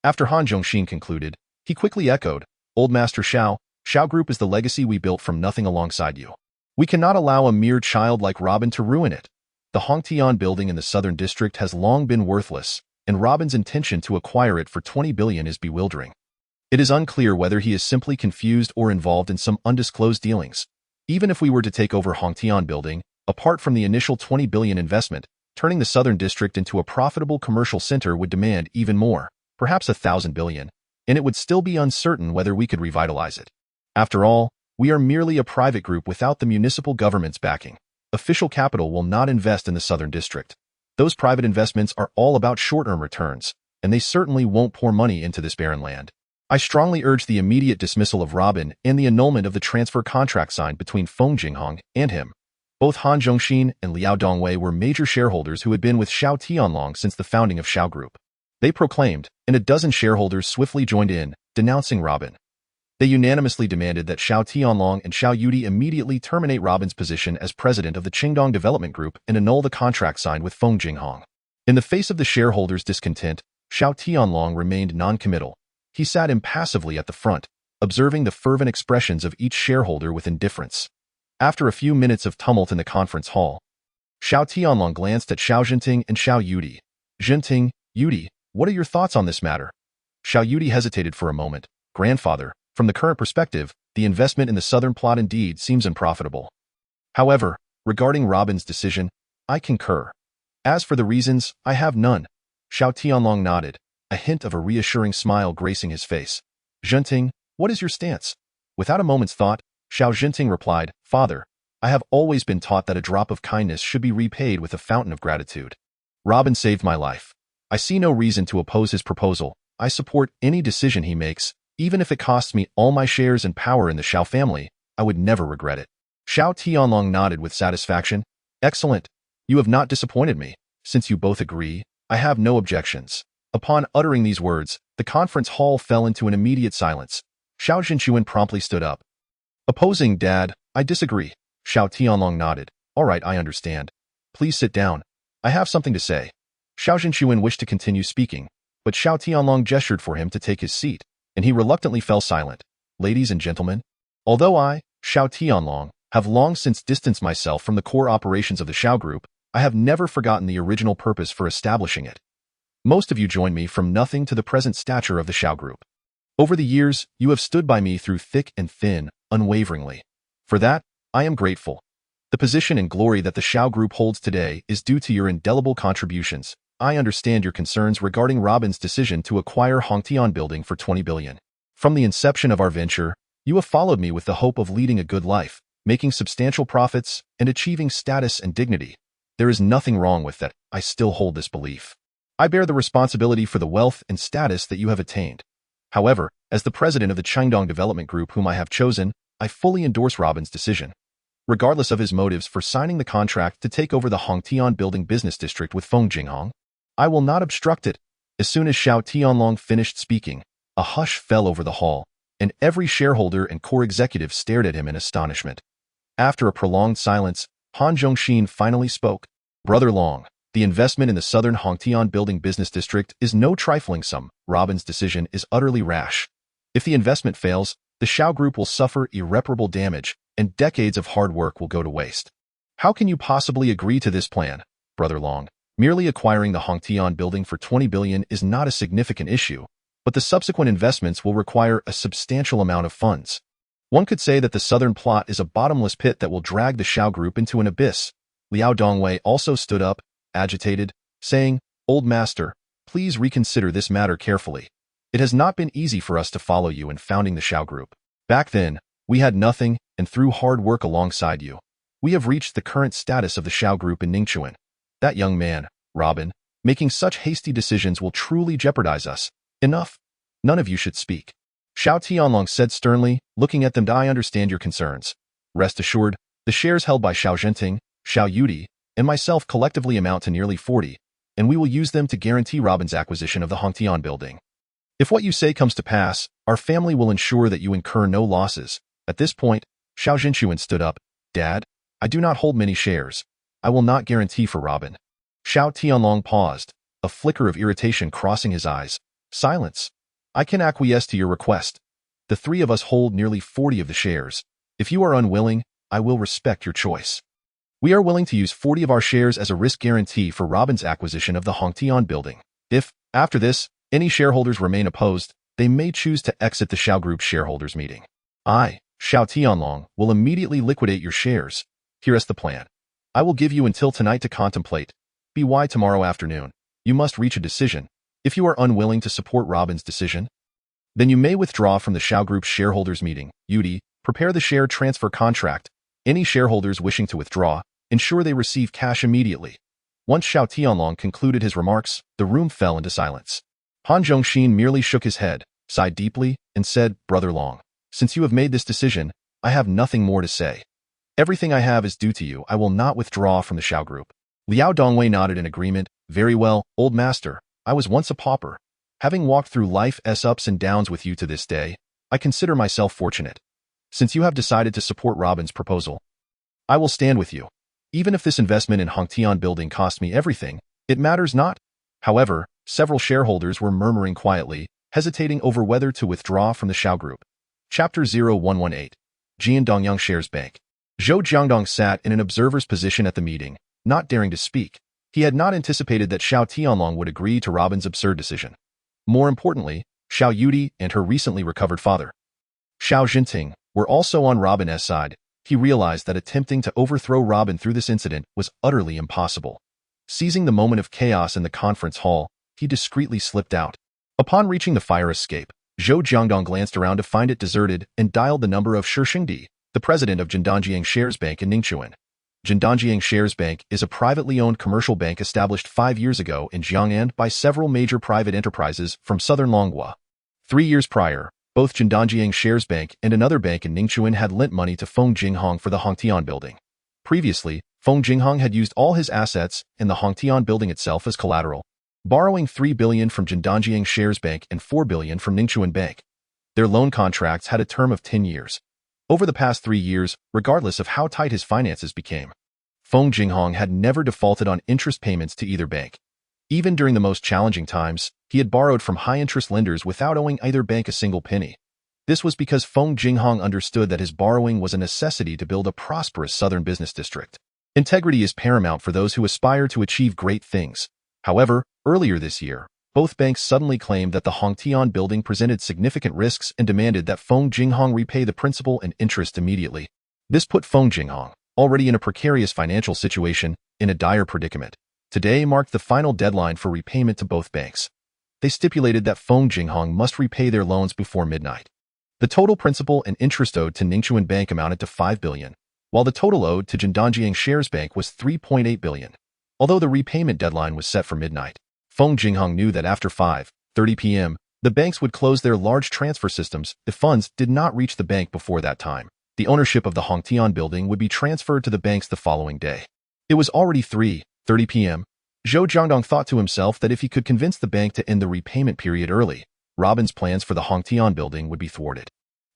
After Han Zhongxin concluded, he quickly echoed, "Old Master Xiao, Xiao Group is the legacy we built from nothing alongside you. We cannot allow a mere child like Robin to ruin it. The Hongtian building in the Southern District has long been worthless, and Robin's intention to acquire it for 20 billion is bewildering. It is unclear whether he is simply confused or involved in some undisclosed dealings. Even if we were to take over Hongtian building, apart from the initial 20 billion investment, turning the Southern District into a profitable commercial center would demand even more, perhaps 1,000 billion, and it would still be uncertain whether we could revitalize it. After all, we are merely a private group without the municipal government's backing. Official capital will not invest in the Southern District. Those private investments are all about short-term returns, and they certainly won't pour money into this barren land. I strongly urge the immediate dismissal of Robin and the annulment of the transfer contract signed between Feng Jinghong and him." Both Han Zhongxin and Liao Dongwei were major shareholders who had been with Xiao Tianlong since the founding of Xiao Group. They proclaimed, and a dozen shareholders swiftly joined in, denouncing Robin. They unanimously demanded that Xiao Tianlong and Xiao Yudi immediately terminate Robin's position as president of the Qingdong Development Group and annul the contract signed with Feng Jinghong. In the face of the shareholders' discontent, Xiao Tianlong remained non-committal. He sat impassively at the front, observing the fervent expressions of each shareholder with indifference. After a few minutes of tumult in the conference hall, Xiao Tianlong glanced at Xiao Jinting and Xiao Yudi. "Jinting, Yudi, what are your thoughts on this matter?" Xiao Yudi hesitated for a moment. "Grandfather, from the current perspective, the investment in the southern plot indeed seems unprofitable. However, regarding Robin's decision, I concur. As for the reasons, I have none." Xiao Tianlong nodded, a hint of a reassuring smile gracing his face. "Jinting, what is your stance?" Without a moment's thought, Xiao Jinting replied, "Father, I have always been taught that a drop of kindness should be repaid with a fountain of gratitude. Robin saved my life. I see no reason to oppose his proposal. I support any decision he makes, even if it costs me all my shares and power in the Xiao family. I would never regret it." Xiao Tianlong nodded with satisfaction. "Excellent. You have not disappointed me. Since you both agree, I have no objections." Upon uttering these words, the conference hall fell into an immediate silence. Xiao Zhenchuan promptly stood up. "Opposing, Dad, I disagree." Xiao Tianlong nodded. "All right, I understand. Please sit down." I have something to say. Xiao Zhenchuan wished to continue speaking, but Xiao Tianlong gestured for him to take his seat, and he reluctantly fell silent. Ladies and gentlemen, although I, Xiao Tianlong, have long since distanced myself from the core operations of the Xiao Group, I have never forgotten the original purpose for establishing it. Most of you joined me from nothing to the present stature of the Xiao Group. Over the years, you have stood by me through thick and thin, unwaveringly. For that, I am grateful. The position and glory that the Xiao Group holds today is due to your indelible contributions. I understand your concerns regarding Robin's decision to acquire Hongtian Building for 20 billion. From the inception of our venture, you have followed me with the hope of leading a good life, making substantial profits, and achieving status and dignity. There is nothing wrong with that. I still hold this belief. I bear the responsibility for the wealth and status that you have attained. However, as the president of the Chengdong Development Group whom I have chosen, I fully endorse Robin's decision. Regardless of his motives for signing the contract to take over the Hongtian Building Business District with Feng Jinghong, I will not obstruct it. As soon as Xiao Tianlong finished speaking, a hush fell over the hall, and every shareholder and core executive stared at him in astonishment. After a prolonged silence, Han Zhongxin finally spoke. Brother Long, the investment in the southern Hongtian Building Business District is no trifling sum. Robin's decision is utterly rash. If the investment fails, the Xiao Group will suffer irreparable damage, and decades of hard work will go to waste. How can you possibly agree to this plan, Brother Long? Merely acquiring the Hongtian Building for 20 billion is not a significant issue, but the subsequent investments will require a substantial amount of funds. One could say that the southern plot is a bottomless pit that will drag the Xiao Group into an abyss. Liao Dongwei also stood up, agitated, saying, Old Master, please reconsider this matter carefully. It has not been easy for us to follow you in founding the Xiao Group. Back then, we had nothing, and through hard work alongside you, we have reached the current status of the Xiao Group in Ningchuan. That young man, Robin, making such hasty decisions will truly jeopardize us. Enough. None of you should speak. Xiao Tianlong said sternly, looking at them. I understand your concerns. Rest assured, the shares held by Xiao Zhenting, Xiao Yudi, and myself collectively amount to nearly 40, and we will use them to guarantee Robin's acquisition of the Hongtian Building. If what you say comes to pass, our family will ensure that you incur no losses. At this point, Xiao Zhenchuan stood up. Dad, I do not hold many shares. I will not guarantee for Robin. Xiao Tianlong paused, a flicker of irritation crossing his eyes. Silence. I can acquiesce to your request. The three of us hold nearly 40 of the shares. If you are unwilling, I will respect your choice. We are willing to use 40 of our shares as a risk guarantee for Robin's acquisition of the Hongtian Building. If, after this, any shareholders remain opposed, they may choose to exit the Xiao Group shareholders meeting. I, Xiao Tianlong, will immediately liquidate your shares. Here is the plan. I will give you until tonight to contemplate. By tomorrow afternoon, you must reach a decision. If you are unwilling to support Robin's decision, then you may withdraw from the Xiao Group shareholders meeting. Yudi, prepare the share transfer contract. Any shareholders wishing to withdraw, ensure they receive cash immediately. Once Xiao Tianlong concluded his remarks, the room fell into silence. Han Zhongxin merely shook his head, sighed deeply, and said, Brother Long, since you have made this decision, I have nothing more to say. Everything I have is due to you. I will not withdraw from the Xiao Group. Liao Dongwei nodded in agreement. Very well, old master. I was once a pauper. Having walked through life's ups and downs with you to this day, I consider myself fortunate. Since you have decided to support Robin's proposal, I will stand with you. Even if this investment in Hongtian Building cost me everything, it matters not. However, several shareholders were murmuring quietly, hesitating over whether to withdraw from the Xiao Group. Chapter 0118. Jiandongyang Shares Bank. Zhou Jiangdong sat in an observer's position at the meeting, not daring to speak. He had not anticipated that Xiao Tianlong would agree to Robin's absurd decision. More importantly, Xiao Yudi and her recently recovered father, Xiao Zhenting, were also on Robin's side. He realized that attempting to overthrow Robin through this incident was utterly impossible. Seizing the moment of chaos in the conference hall, he discreetly slipped out. Upon reaching the fire escape, Zhou Jiangdong glanced around to find it deserted and dialed the number of Shi Xingdi, the president of Jiandongjiang Shares Bank in Ningchuan. Jiandongjiang Shares Bank is a privately owned commercial bank established 5 years ago in Jiangnan by several major private enterprises from southern Longhua. 3 years prior, both Jiandongjiang Shares Bank and another bank in Ningchuan had lent money to Feng Jinghong for the Hongtian Building. Previously, Feng Jinghong had used all his assets and the Hongtian Building itself as collateral, borrowing 3 billion from Jiandongjiang Shares Bank and 4 billion from Ningchuan Bank. Their loan contracts had a term of 10 years. Over the past 3 years, regardless of how tight his finances became, Feng Jinghong had never defaulted on interest payments to either bank. Even during the most challenging times, he had borrowed from high-interest lenders without owing either bank a single penny. This was because Feng Jinghong understood that his borrowing was a necessity to build a prosperous southern business district. Integrity is paramount for those who aspire to achieve great things. However, earlier this year, both banks suddenly claimed that the Hongtian building presented significant risks and demanded that Feng Jinghong repay the principal and interest immediately. This put Feng Jinghong, already in a precarious financial situation, in a dire predicament. Today marked the final deadline for repayment to both banks. They stipulated that Feng Jinghong must repay their loans before midnight. The total principal and interest owed to Ningchuan Bank amounted to 5 billion, while the total owed to Jindanjiang Shares Bank was 3.8 billion. Although the repayment deadline was set for midnight, Feng Jinghong knew that after 5:30 p.m., the banks would close their large transfer systems if funds did not reach the bank before that time. The ownership of the Hongtian building would be transferred to the banks the following day. It was already 3:30 p.m. Zhou Jiangdong thought to himself that if he could convince the bank to end the repayment period early, Robin's plans for the Hongtian building would be thwarted.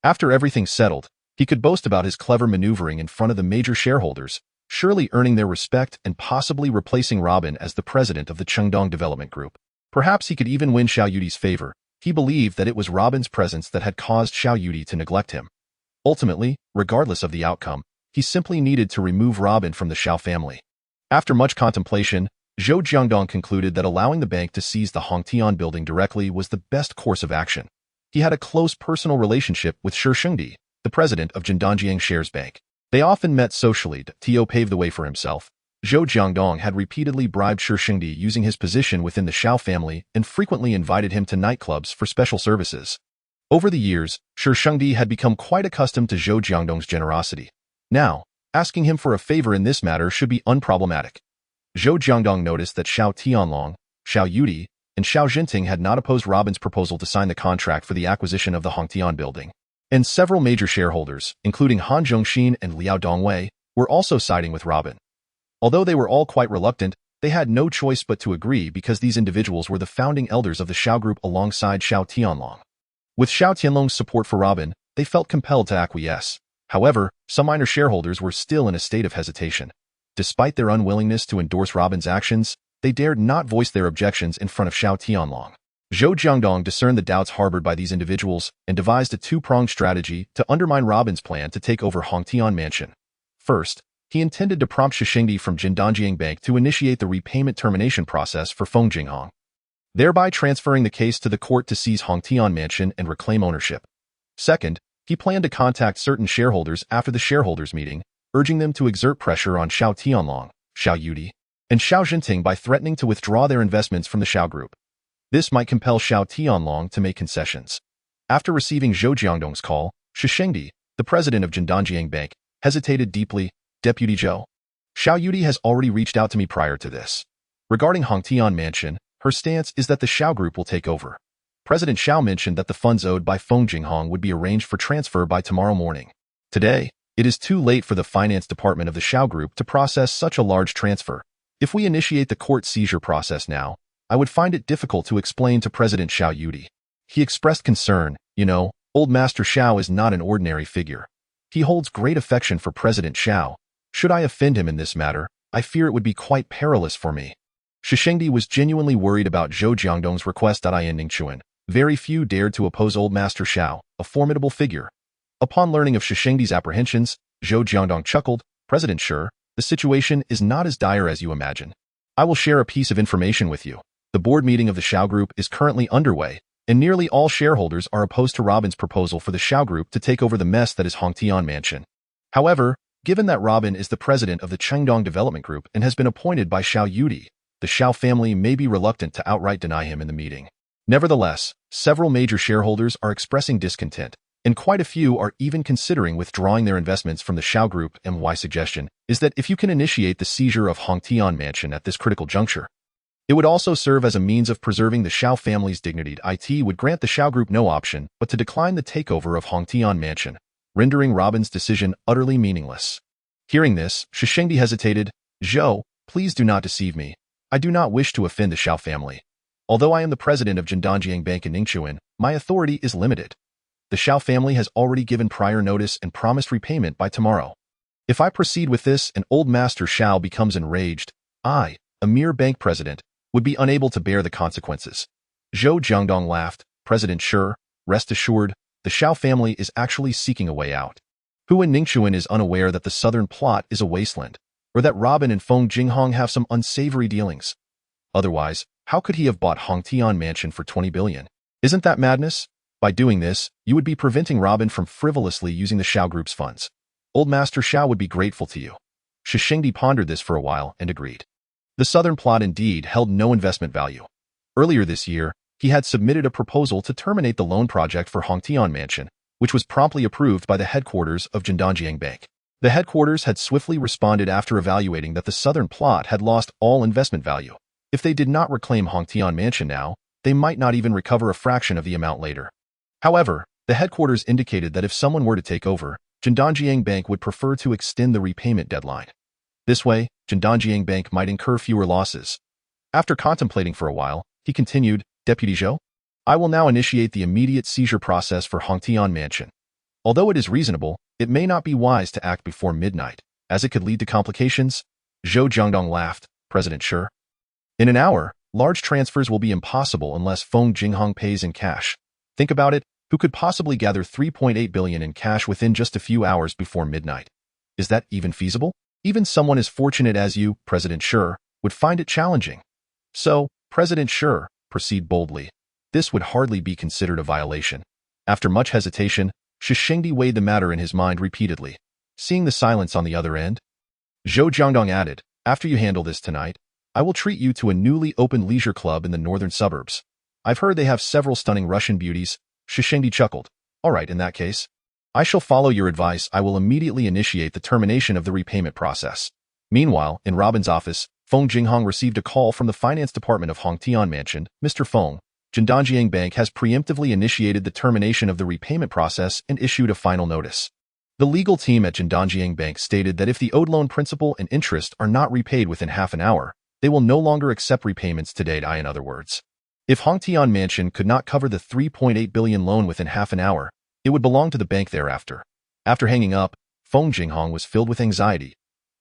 After everything settled, he could boast about his clever maneuvering in front of the major shareholders, surely earning their respect and possibly replacing Robin as the president of the Chengdong Development Group. Perhaps he could even win Xiao Yudi's favor. He believed that it was Robin's presence that had caused Xiao Yudi to neglect him. Ultimately, regardless of the outcome, he simply needed to remove Robin from the Xiao family. After much contemplation, Zhou Jiangdong concluded that allowing the bank to seize the Hongtian building directly was the best course of action. He had a close personal relationship with Shi Shengdi, the president of Jindanjiang Shares Bank. They often met socially to pave the way for himself. Zhou Jiangdong had repeatedly bribed Shi Shengdi using his position within the Xiao family and frequently invited him to nightclubs for special services. Over the years, Shi Shengdi had become quite accustomed to Zhou Jiangdong's generosity. Now, asking him for a favor in this matter should be unproblematic. Zhou Jiangdong noticed that Xiao Tianlong, Xiao Yudi, and Xiao Jinting had not opposed Robin's proposal to sign the contract for the acquisition of the Hongtian building. And several major shareholders, including Han Zhongxin and Liao Dongwei, were also siding with Robin. Although they were all quite reluctant, they had no choice but to agree because these individuals were the founding elders of the Xiao group alongside Xiao Tianlong. With Xiao Tianlong's support for Robin, they felt compelled to acquiesce. However, some minor shareholders were still in a state of hesitation. Despite their unwillingness to endorse Robin's actions, they dared not voice their objections in front of Xiao Tianlong. Zhou Jiangdong discerned the doubts harbored by these individuals and devised a two-pronged strategy to undermine Robin's plan to take over Hongtian Mansion. First, he intended to prompt Shi Shengdi from Jindanjiang Bank to initiate the repayment termination process for Feng Jinghong, thereby transferring the case to the court to seize Hongtian Mansion and reclaim ownership. Second, he planned to contact certain shareholders after the shareholders' meeting, urging them to exert pressure on Xiao Tianlong, Xiao Yudi, and Xiao Jinting by threatening to withdraw their investments from the Xiao group. This might compel Xiao Tianlong to make concessions. After receiving Zhou Jiangdong's call, Shi Shengdi, the president of Jindanjiang Bank, hesitated deeply. Deputy Zhou, Xiao Yudi has already reached out to me prior to this. Regarding Hongtian Mansion, her stance is that the Xiao group will take over. President Xiao mentioned that the funds owed by Feng Jinghong would be arranged for transfer by tomorrow morning. Today, it is too late for the finance department of the Xiao group to process such a large transfer. If we initiate the court seizure process now, I would find it difficult to explain to President Xiao Yudi. He expressed concern. Old Master Xiao is not an ordinary figure. He holds great affection for President Xiao. Should I offend him in this matter, I fear it would be quite perilous for me. Shi Shengdi was genuinely worried about Zhou Jiangdong's request. In Ningchuan, very few dared to oppose Old Master Xiao, a formidable figure. Upon learning of Shi Shengdi's apprehensions, Zhou Jiangdong chuckled. President Shi, the situation is not as dire as you imagine. I will share a piece of information with you. The board meeting of the Xiao Group is currently underway, and nearly all shareholders are opposed to Robin's proposal for the Xiao Group to take over the mess that is Hongtian Mansion. However, given that Robin is the president of the Chengdong Development Group and has been appointed by Xiao Yudi, the Xiao family may be reluctant to outright deny him in the meeting. Nevertheless, several major shareholders are expressing discontent, and quite a few are even considering withdrawing their investments from the Xiao Group. My suggestion is that if you can initiate the seizure of Hongtian Mansion at this critical juncture, it would also serve as a means of preserving the Xiao family's dignity. It would grant the Xiao Group no option but to decline the takeover of Hongtian Mansion, rendering Robin's decision utterly meaningless. Hearing this, Shi Shengdi hesitated. Zhou, please do not deceive me. I do not wish to offend the Xiao family. Although I am the president of Jindanjiang Bank in Ningchuan, my authority is limited. The Xiao family has already given prior notice and promised repayment by tomorrow. If I proceed with this and old Master Shao becomes enraged, I, a mere bank president, would be unable to bear the consequences. Zhou Jiangdong laughed. President Sure, rest assured, the Shao family is actually seeking a way out. Who in Ningxuan is unaware that the southern plot is a wasteland, or that Robin and Feng Jinghong have some unsavory dealings? Otherwise, how could he have bought Hongtian Mansion for 20 billion? Isn't that madness? By doing this, you would be preventing Robin from frivolously using the Shao Group's funds. Old Master Shao would be grateful to you. Shishengdi pondered this for a while and agreed. The southern plot indeed held no investment value. Earlier this year, he had submitted a proposal to terminate the loan project for Hongtian Mansion, which was promptly approved by the headquarters of Jindanjiang Bank. The headquarters had swiftly responded after evaluating that the southern plot had lost all investment value. If they did not reclaim Hongtian Mansion now, they might not even recover a fraction of the amount later. However, the headquarters indicated that if someone were to take over, Jindanjiang Bank would prefer to extend the repayment deadline. This way, Jindanjiang Bank might incur fewer losses. After contemplating for a while, he continued, Deputy Zhou, I will now initiate the immediate seizure process for Hongtian Mansion. Although it is reasonable, it may not be wise to act before midnight, as it could lead to complications. Zhou Jiangdong laughed. President Sure. In an hour, large transfers will be impossible unless Feng Jinghong pays in cash. Think about it, who could possibly gather 3.8 billion in cash within just a few hours before midnight? Is that even feasible? Even someone as fortunate as you, President Sure, would find it challenging. So, President Sure, proceed boldly. This would hardly be considered a violation. After much hesitation, Shishengdi weighed the matter in his mind repeatedly. Seeing the silence on the other end, Zhou Jiangdong added, after you handle this tonight, I will treat you to a newly opened leisure club in the northern suburbs. I've heard they have several stunning Russian beauties. Shishengdi chuckled. All right, in that case, I shall follow your advice. I will immediately initiate the termination of the repayment process. Meanwhile, in Robin's office, Feng Jinghong received a call from the finance department of Hongtian Mansion. Mr. Feng, Jindanjiang Bank has preemptively initiated the termination of the repayment process and issued a final notice. The legal team at Jindanjiang Bank stated that if the owed loan principal and interest are not repaid within half an hour, they will no longer accept repayments to date. In other words, if Hongtian Mansion could not cover the 3.8 billion loan within half an hour, it would belong to the bank thereafter. After hanging up, Feng Jinghong was filled with anxiety.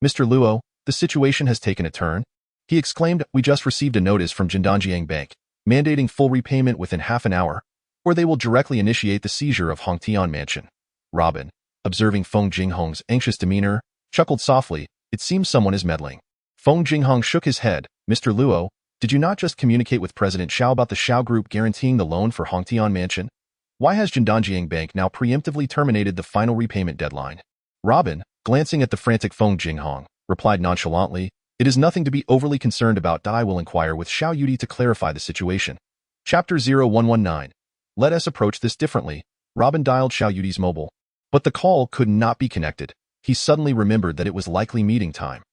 Mr. Luo, the situation has taken a turn. He exclaimed, we just received a notice from Jindanjiang Bank, mandating full repayment within half an hour, or they will directly initiate the seizure of Hongtian Mansion. Robin, observing Feng Jinghong's anxious demeanor, chuckled softly, it seems someone is meddling. Feng Jinghong shook his head. Mr. Luo, did you not just communicate with President Shao about the Shao Group guaranteeing the loan for Hongtian Mansion? Why has Jindanjiang Bank now preemptively terminated the final repayment deadline? Robin, glancing at the frantic Feng Jinghong, replied nonchalantly, it is nothing to be overly concerned about. I will inquire with Xiao Yudi to clarify the situation. Chapter 0119. Let us approach this differently. Robin dialed Xiao Yudi's mobile. But the call could not be connected. He suddenly remembered that it was likely meeting time.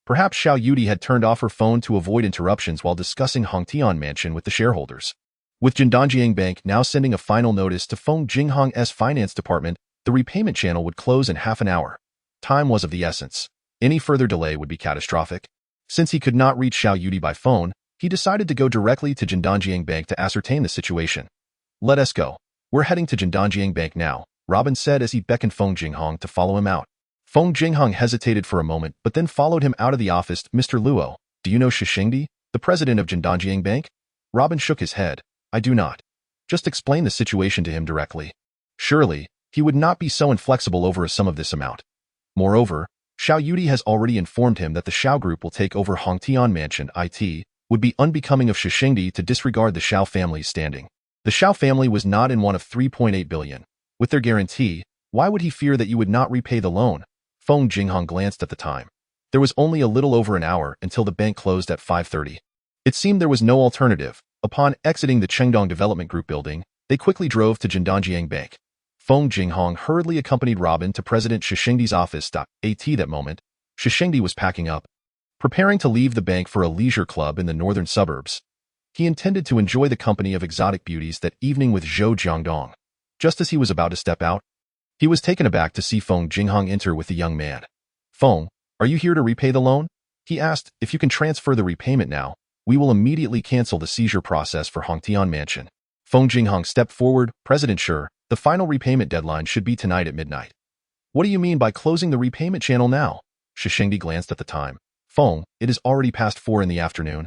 Perhaps Xiao Yudi had turned off her phone to avoid interruptions while discussing Hongtian Mansion with the shareholders. With Jindanjiang Bank now sending a final notice to Feng Jinghong's finance department, the repayment channel would close in half an hour. Time was of the essence. Any further delay would be catastrophic. Since he could not reach Xiao Yudi by phone, he decided to go directly to Jindanjiang Bank to ascertain the situation. Let us go. We're heading to Jindanjiang Bank now, Robin said as he beckoned Feng Jinghong to follow him out. Feng Jinghong hesitated for a moment but then followed him out of the office. Mr. Luo, do you know Shishengdi, the president of Jindanjiang Bank? Robin shook his head. I do not. Just explain the situation to him directly. Surely, he would not be so inflexible over a sum of this amount. Moreover, Xiao Yudi has already informed him that the Shao Group will take over Hongtian Mansion. It would be unbecoming of Shishengdi to disregard the Shao family's standing. The Shao family was not in one of 3.8 billion. With their guarantee, why would he fear that you would not repay the loan? Feng Jinghong glanced at the time. There was only a little over an hour until the bank closed at 5:30. It seemed there was no alternative. Upon exiting the Chengdong Development Group building, they quickly drove to Jindanjiang Bank. Feng Jinghong hurriedly accompanied Robin to President Shishengdi's office. At that moment, Shishengdi was packing up, preparing to leave the bank for a leisure club in the northern suburbs. He intended to enjoy the company of exotic beauties that evening with Zhou Jiangdong. Just as he was about to step out, he was taken aback to see Feng Jinghong enter with the young man. Feng, are you here to repay the loan? He asked. If you can transfer the repayment now, we will immediately cancel the seizure process for Hongtian Mansion. Feng Jinghong stepped forward. President Sure, the final repayment deadline should be tonight at midnight. What do you mean by closing the repayment channel now? Shishengdi glanced at the time. Feng, it is already past 4 in the afternoon.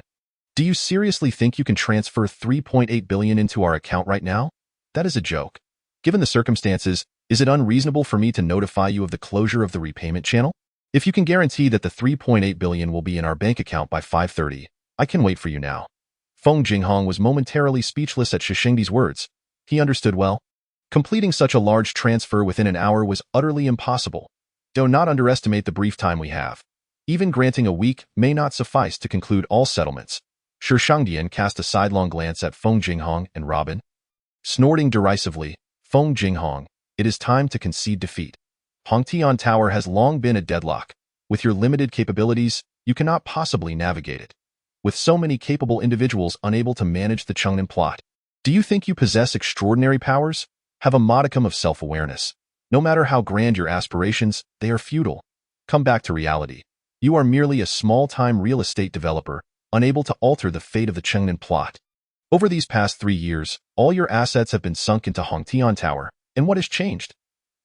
Do you seriously think you can transfer 3.8 billion into our account right now? That is a joke. Given the circumstances, is it unreasonable for me to notify you of the closure of the repayment channel? If you can guarantee that the 3.8 billion will be in our bank account by 5:30, I can wait for you now. Feng Jinghong was momentarily speechless at Shishengdi's words. He understood well. Completing such a large transfer within an hour was utterly impossible. Do not underestimate the brief time we have. Even granting a week may not suffice to conclude all settlements. Shi Shangdian cast a sidelong glance at Feng Jinghong and Robin. Snorting derisively, Feng Jinghong, it is time to concede defeat. Hongtian Tower has long been a deadlock. With your limited capabilities, you cannot possibly navigate it. With so many capable individuals unable to manage the Chengnan plot, do you think you possess extraordinary powers? Have a modicum of self-awareness. No matter how grand your aspirations, they are futile. Come back to reality. You are merely a small-time real estate developer, unable to alter the fate of the Chengnan plot. Over these past 3 years, all your assets have been sunk into Hongtian Tower, and what has changed?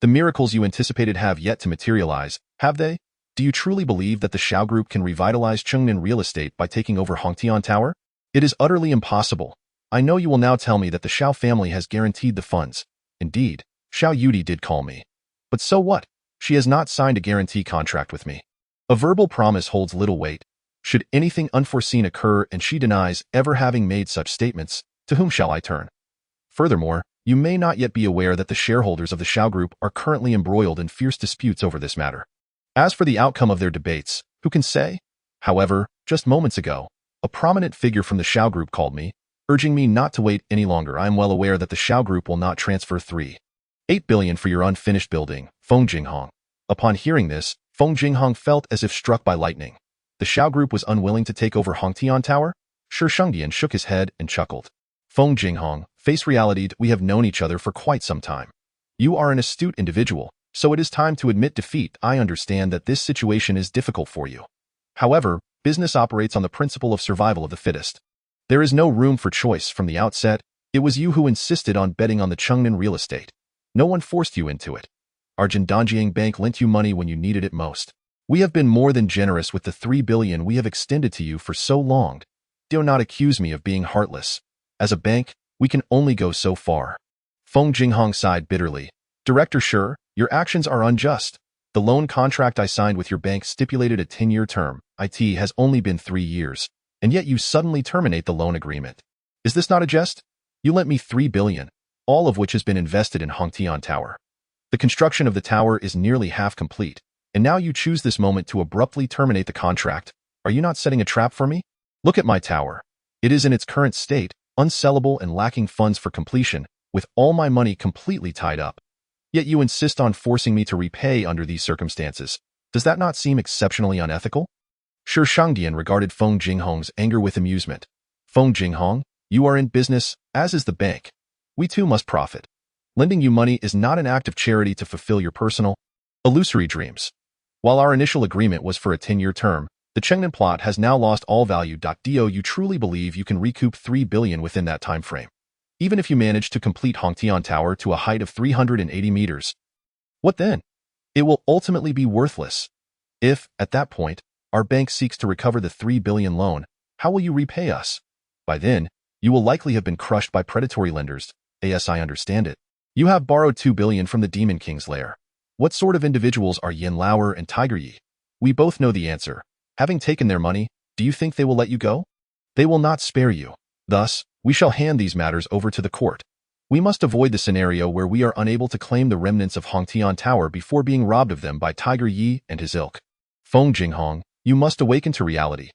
The miracles you anticipated have yet to materialize, have they? Do you truly believe that the Shao Group can revitalize Chengnan real estate by taking over Hongtian Tower? It is utterly impossible. I know you will now tell me that the Shao family has guaranteed the funds. Indeed, Xiao Yudi did call me. But so what? She has not signed a guarantee contract with me. A verbal promise holds little weight. Should anything unforeseen occur and she denies ever having made such statements, to whom shall I turn? Furthermore, you may not yet be aware that the shareholders of the Shao Group are currently embroiled in fierce disputes over this matter. As for the outcome of their debates, who can say? However, just moments ago, a prominent figure from the Shao Group called me, urging me not to wait any longer. I am well aware that the Shao Group will not transfer 3.8 billion for your unfinished building, Feng Jinghong. Upon hearing this, Feng Jinghong felt as if struck by lightning. The Shao Group was unwilling to take over Hongtian Tower? Shi Shangdian shook his head and chuckled. Feng Jinghong, face reality. We have known each other for quite some time. You are an astute individual, so it is time to admit defeat. I understand that this situation is difficult for you. However, business operates on the principle of survival of the fittest. There is no room for choice from the outset. It was you who insisted on betting on the Chengnan real estate. No one forced you into it. Our Jindanjiang Bank lent you money when you needed it most. We have been more than generous with the 3 billion we have extended to you for so long. Do not accuse me of being heartless. As a bank, we can only go so far. Feng Jinghong sighed bitterly. Director Shi, your actions are unjust. The loan contract I signed with your bank stipulated a 10-year term. It has only been 3 years, and yet you suddenly terminate the loan agreement. Is this not a jest? You lent me 3 billion, all of which has been invested in Hongtian Tower. The construction of the tower is nearly half complete, and now you choose this moment to abruptly terminate the contract. Are you not setting a trap for me? Look at my tower. It is in its current state, unsellable and lacking funds for completion, with all my money completely tied up. Yet you insist on forcing me to repay under these circumstances. Does that not seem exceptionally unethical? Shi Shangdian regarded Feng Jinghong's anger with amusement. Feng Jinghong, you are in business, as is the bank. We too must profit. Lending you money is not an act of charity to fulfill your personal, illusory dreams. While our initial agreement was for a 10-year term, the Chengnan plot has now lost all value. Do you truly believe you can recoup 3 billion within that time frame? Even if you manage to complete Hongtian Tower to a height of 380 meters, what then? It will ultimately be worthless. If, at that point, our bank seeks to recover the 3 billion loan, how will you repay us? By then, you will likely have been crushed by predatory lenders. As I understand it, you have borrowed 2 billion from the Demon King's lair. What sort of individuals are Yin Lauer and Tiger Yi? We both know the answer. Having taken their money, do you think they will let you go? They will not spare you. Thus, we shall hand these matters over to the court. We must avoid the scenario where we are unable to claim the remnants of Hongtian Tower before being robbed of them by Tiger Yi and his ilk. Feng Jinghong, you must awaken to reality.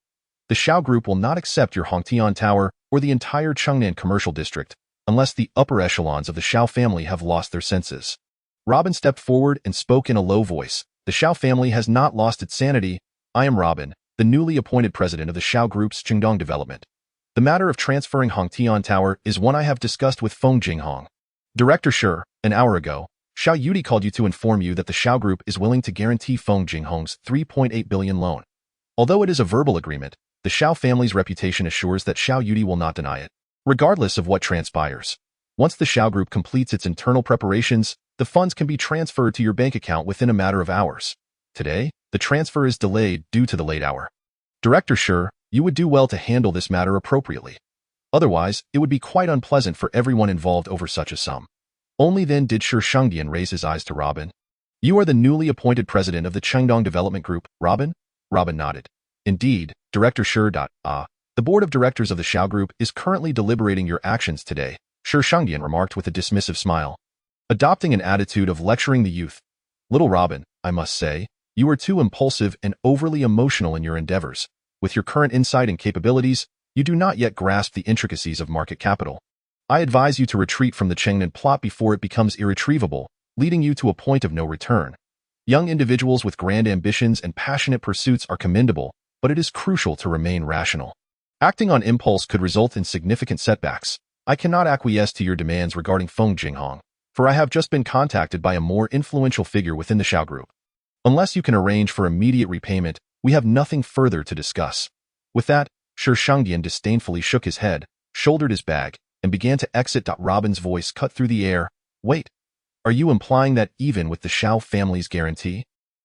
The Shao Group will not accept your Hongtian Tower or the entire Chengnan commercial district unless the upper echelons of the Shao family have lost their senses. Robin stepped forward and spoke in a low voice. The Shao family has not lost its sanity. I am Robin, the newly appointed president of the Shao Group's Qingdong development. The matter of transferring Hongtian Tower is one I have discussed with Feng Jinghong. Director Shi, an hour ago, Xiao Yudi called you to inform you that the Shao Group is willing to guarantee Feng Jinghong's 3.8 billion loan. Although it is a verbal agreement, the Shao family's reputation assures that Xiao Yudi will not deny it, regardless of what transpires. Once the Shao Group completes its internal preparations, the funds can be transferred to your bank account within a matter of hours. Today, the transfer is delayed due to the late hour. Director Sure, you would do well to handle this matter appropriately. Otherwise, it would be quite unpleasant for everyone involved over such a sum. Only then did Shi Shangdian raise his eyes to Robin. You are the newly appointed president of the Chengdong Development Group, Robin? Robin nodded. Indeed, Director Sure. The board of directors of the Xiao Group is currently deliberating your actions today, Shi Shangdian remarked with a dismissive smile. Adopting an attitude of lecturing the youth. Little Robin, I must say, you are too impulsive and overly emotional in your endeavors. With your current insight and capabilities, you do not yet grasp the intricacies of market capital. I advise you to retreat from the Chengnan plot before it becomes irretrievable, leading you to a point of no return. Young individuals with grand ambitions and passionate pursuits are commendable, but it is crucial to remain rational. Acting on impulse could result in significant setbacks. I cannot acquiesce to your demands regarding Feng Jinghong, for I have just been contacted by a more influential figure within the Xiao Group. Unless you can arrange for immediate repayment, we have nothing further to discuss. With that, Shi Shangdian disdainfully shook his head, shouldered his bag, and began to exit. Robin's voice cut through the air. Wait, are you implying that even with the Xiao family's guarantee,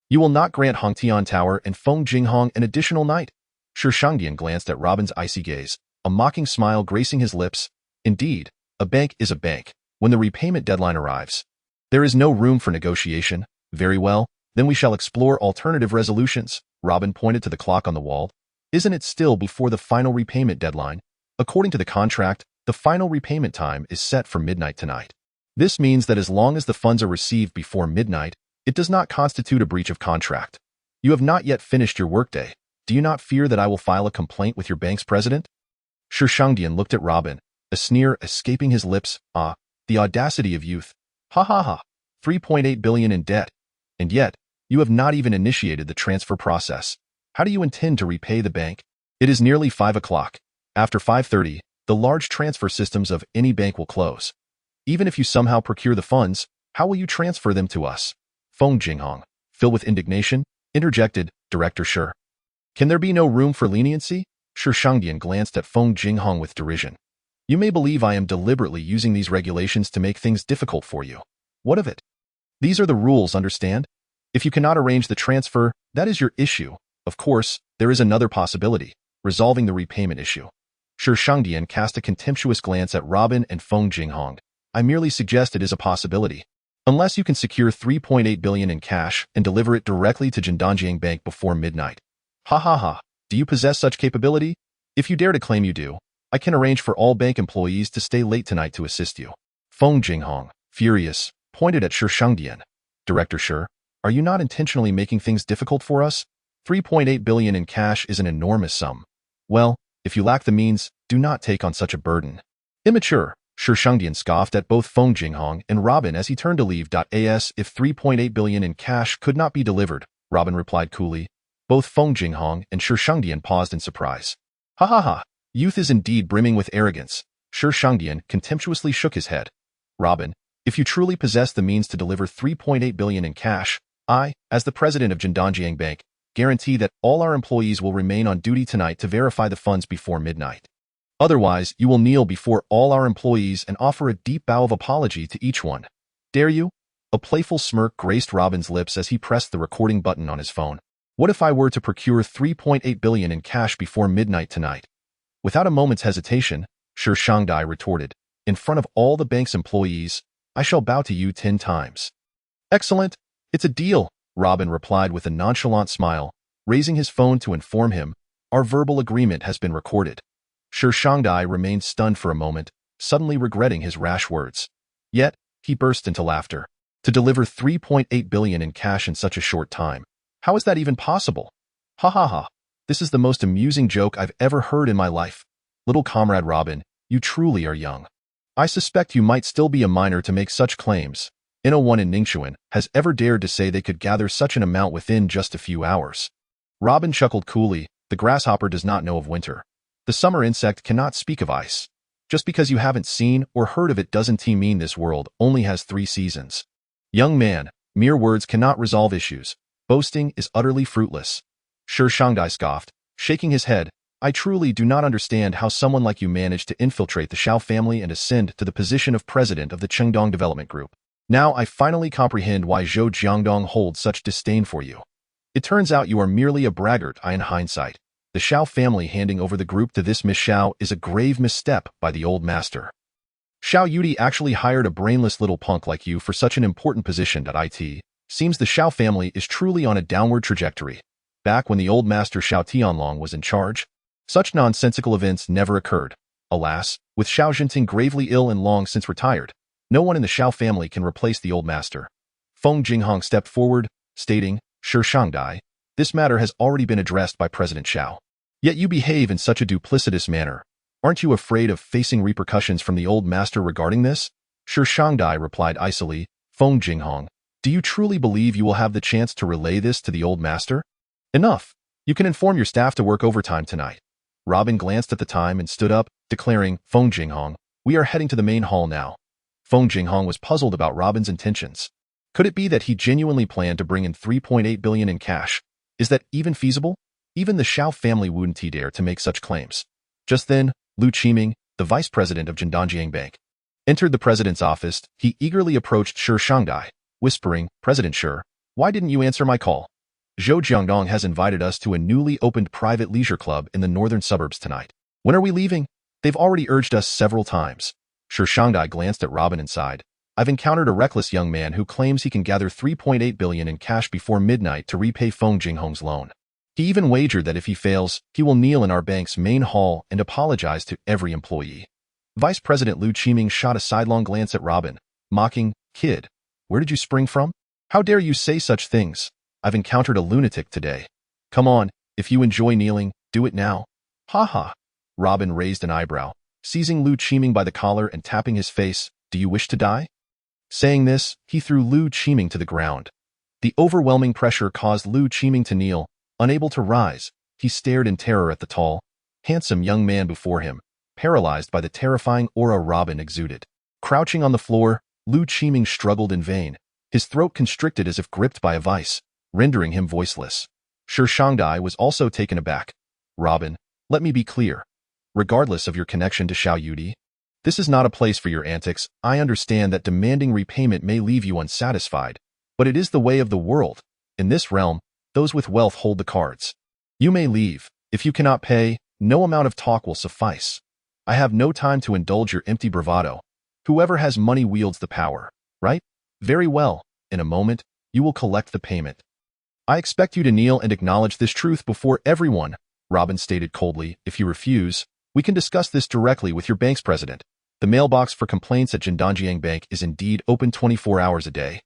you will not grant Hongtian Tower and Feng Jinghong an additional night? Shi Shangdian glanced at Robin's icy gaze, a mocking smile gracing his lips. Indeed, a bank is a bank, when the repayment deadline arrives. There is no room for negotiation. Very well, then we shall explore alternative resolutions. Robin pointed to the clock on the wall. Isn't it still before the final repayment deadline? According to the contract, the final repayment time is set for midnight tonight. This means that as long as the funds are received before midnight, it does not constitute a breach of contract. You have not yet finished your workday. Do you not fear that I will file a complaint with your bank's president? Shi Shangdian looked at Robin, a sneer escaping his lips. Ah, the audacity of youth. Ha ha ha. 3.8 billion in debt. And yet, you have not even initiated the transfer process. How do you intend to repay the bank? It is nearly 5 o'clock. After 5:30, the large transfer systems of any bank will close. Even if you somehow procure the funds, how will you transfer them to us? Feng Jinghong, filled with indignation, interjected, Director Sure. Can there be no room for leniency? Shi Shangdian glanced at Feng Jinghong with derision. You may believe I am deliberately using these regulations to make things difficult for you. What of it? These are the rules, understand? If you cannot arrange the transfer, that is your issue. Of course, there is another possibility, resolving the repayment issue. Shi Shangdian cast a contemptuous glance at Robin and Feng Jinghong. I merely suggest it is a possibility. Unless you can secure 3.8 billion in cash and deliver it directly to Jindanjiang Bank before midnight. Ha ha ha. Do you possess such capability? If you dare to claim you do, I can arrange for all bank employees to stay late tonight to assist you. Feng Jinghong, furious, pointed at Shi Shangdian. Director Sure, are you not intentionally making things difficult for us? 3.8 billion in cash is an enormous sum. Well, if you lack the means, do not take on such a burden. Immature, Shi Shangdian scoffed at both Feng Jinghong and Robin as he turned to leave. As if 3.8 billion in cash could not be delivered, Robin replied coolly. Both Feng Jinghong and Shi Shangdian paused in surprise. Ha ha ha, youth is indeed brimming with arrogance. Shi Shangdian contemptuously shook his head. Robin, if you truly possess the means to deliver 3.8 billion in cash, I, as the president of Jindanjiang Bank, guarantee that all our employees will remain on duty tonight to verify the funds before midnight. Otherwise, you will kneel before all our employees and offer a deep bow of apology to each one. Dare you? A playful smirk graced Robin's lips as he pressed the recording button on his phone. What if I were to procure 3.8 billion in cash before midnight tonight? Without a moment's hesitation, Shi Shangdai retorted, in front of all the bank's employees, I shall bow to you 10 times. Excellent. It's a deal, Robin replied with a nonchalant smile, raising his phone to inform him, our verbal agreement has been recorded. Shi Shangdai remained stunned for a moment, suddenly regretting his rash words. Yet, he burst into laughter. To deliver 3.8 billion in cash in such a short time. How is that even possible? Ha ha ha. This is the most amusing joke I've ever heard in my life. Little comrade Robin, you truly are young. I suspect you might still be a minor to make such claims. No one in Ningxuan has ever dared to say they could gather such an amount within just a few hours. Robin chuckled coolly. The grasshopper does not know of winter. The summer insect cannot speak of ice. Just because you haven't seen or heard of it doesn't mean this world only has 3 seasons. Young man, mere words cannot resolve issues. Boasting is utterly fruitless. Shi Shangdai scoffed, shaking his head. I truly do not understand how someone like you managed to infiltrate the Xiao family and ascend to the position of president of the Chengdong Development Group. Now I finally comprehend why Zhou Jiangdong holds such disdain for you. It turns out you are merely a braggart. In hindsight, the Xiao family handing over the group to this Miss Xiao is a grave misstep by the old master. Xiao Yudi actually hired a brainless little punk like you for such an important position. It seems the Xiao family is truly on a downward trajectory. Back when the old master Xiao Tianlong was in charge, such nonsensical events never occurred. Alas, with Xiao Jinting gravely ill and long since retired, no one in the Xiao family can replace the old master. Feng Jinghong stepped forward, stating, Shi Shangdai, this matter has already been addressed by President Xiao. Yet you behave in such a duplicitous manner. Aren't you afraid of facing repercussions from the old master regarding this? Shi Shangdai replied icily, Feng Jinghong, do you truly believe you will have the chance to relay this to the old master? Enough. You can inform your staff to work overtime tonight. Robin glanced at the time and stood up, declaring, Feng Jinghong, we are heading to the main hall now. Feng Jinghong was puzzled about Robin's intentions. Could it be that he genuinely planned to bring in 3.8 billion in cash? Is that even feasible? Even the Xiao family wouldn't dare to make such claims. Just then, Lu Qiming, the vice president of Jindanjiang Bank, entered the president's office. He eagerly approached Shi Shangdai, whispering, President Shi, why didn't you answer my call? Zhou Jiangdong has invited us to a newly opened private leisure club in the northern suburbs tonight. When are we leaving? They've already urged us several times. Shi Shangdai glanced at Robin and sighed. I've encountered a reckless young man who claims he can gather 3.8 billion in cash before midnight to repay Feng Jinghong's loan. He even wagered that if he fails, he will kneel in our bank's main hall and apologize to every employee. Vice President Lu Qiming shot a sidelong glance at Robin, mocking, Kid, where did you spring from? How dare you say such things? I've encountered a lunatic today. Come on, if you enjoy kneeling, do it now. Ha ha. Robin raised an eyebrow, seizing Lu Qiming by the collar and tapping his face. Do you wish to die? Saying this, he threw Lu Qiming to the ground. The overwhelming pressure caused Lu Qiming to kneel. Unable to rise, he stared in terror at the tall, handsome young man before him, paralyzed by the terrifying aura Robin exuded. Crouching on the floor, Lu Qiming struggled in vain, his throat constricted as if gripped by a vice, rendering him voiceless. Shi Shangdai was also taken aback. Robin, let me be clear. Regardless of your connection to Xiao Yudi, this is not a place for your antics. I understand that demanding repayment may leave you unsatisfied, but it is the way of the world. In this realm, those with wealth hold the cards. You may leave. If you cannot pay, no amount of talk will suffice. I have no time to indulge your empty bravado. Whoever has money wields the power, right? Very well. In a moment, you will collect the payment. I expect you to kneel and acknowledge this truth before everyone, Robin stated coldly. If you refuse, we can discuss this directly with your bank's president. The mailbox for complaints at Jindanjiang Bank is indeed open 24 hours a day.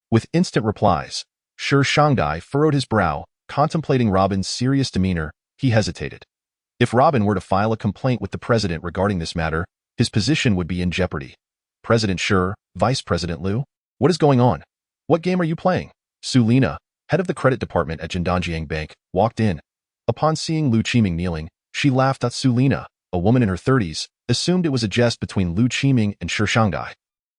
With instant replies, Shi Shangdai furrowed his brow, contemplating Robin's serious demeanor. He hesitated. If Robin were to file a complaint with the president regarding this matter, his position would be in jeopardy. President Shi, Vice President Lu, what is going on? What game are you playing? Sulina, head of the credit department at Jindanjiang Bank, walked in. Upon seeing Lu Qiming kneeling, she laughed at Sulina, a woman in her 30s, assumed it was a jest between Lu Qiming and Shi Shangdai.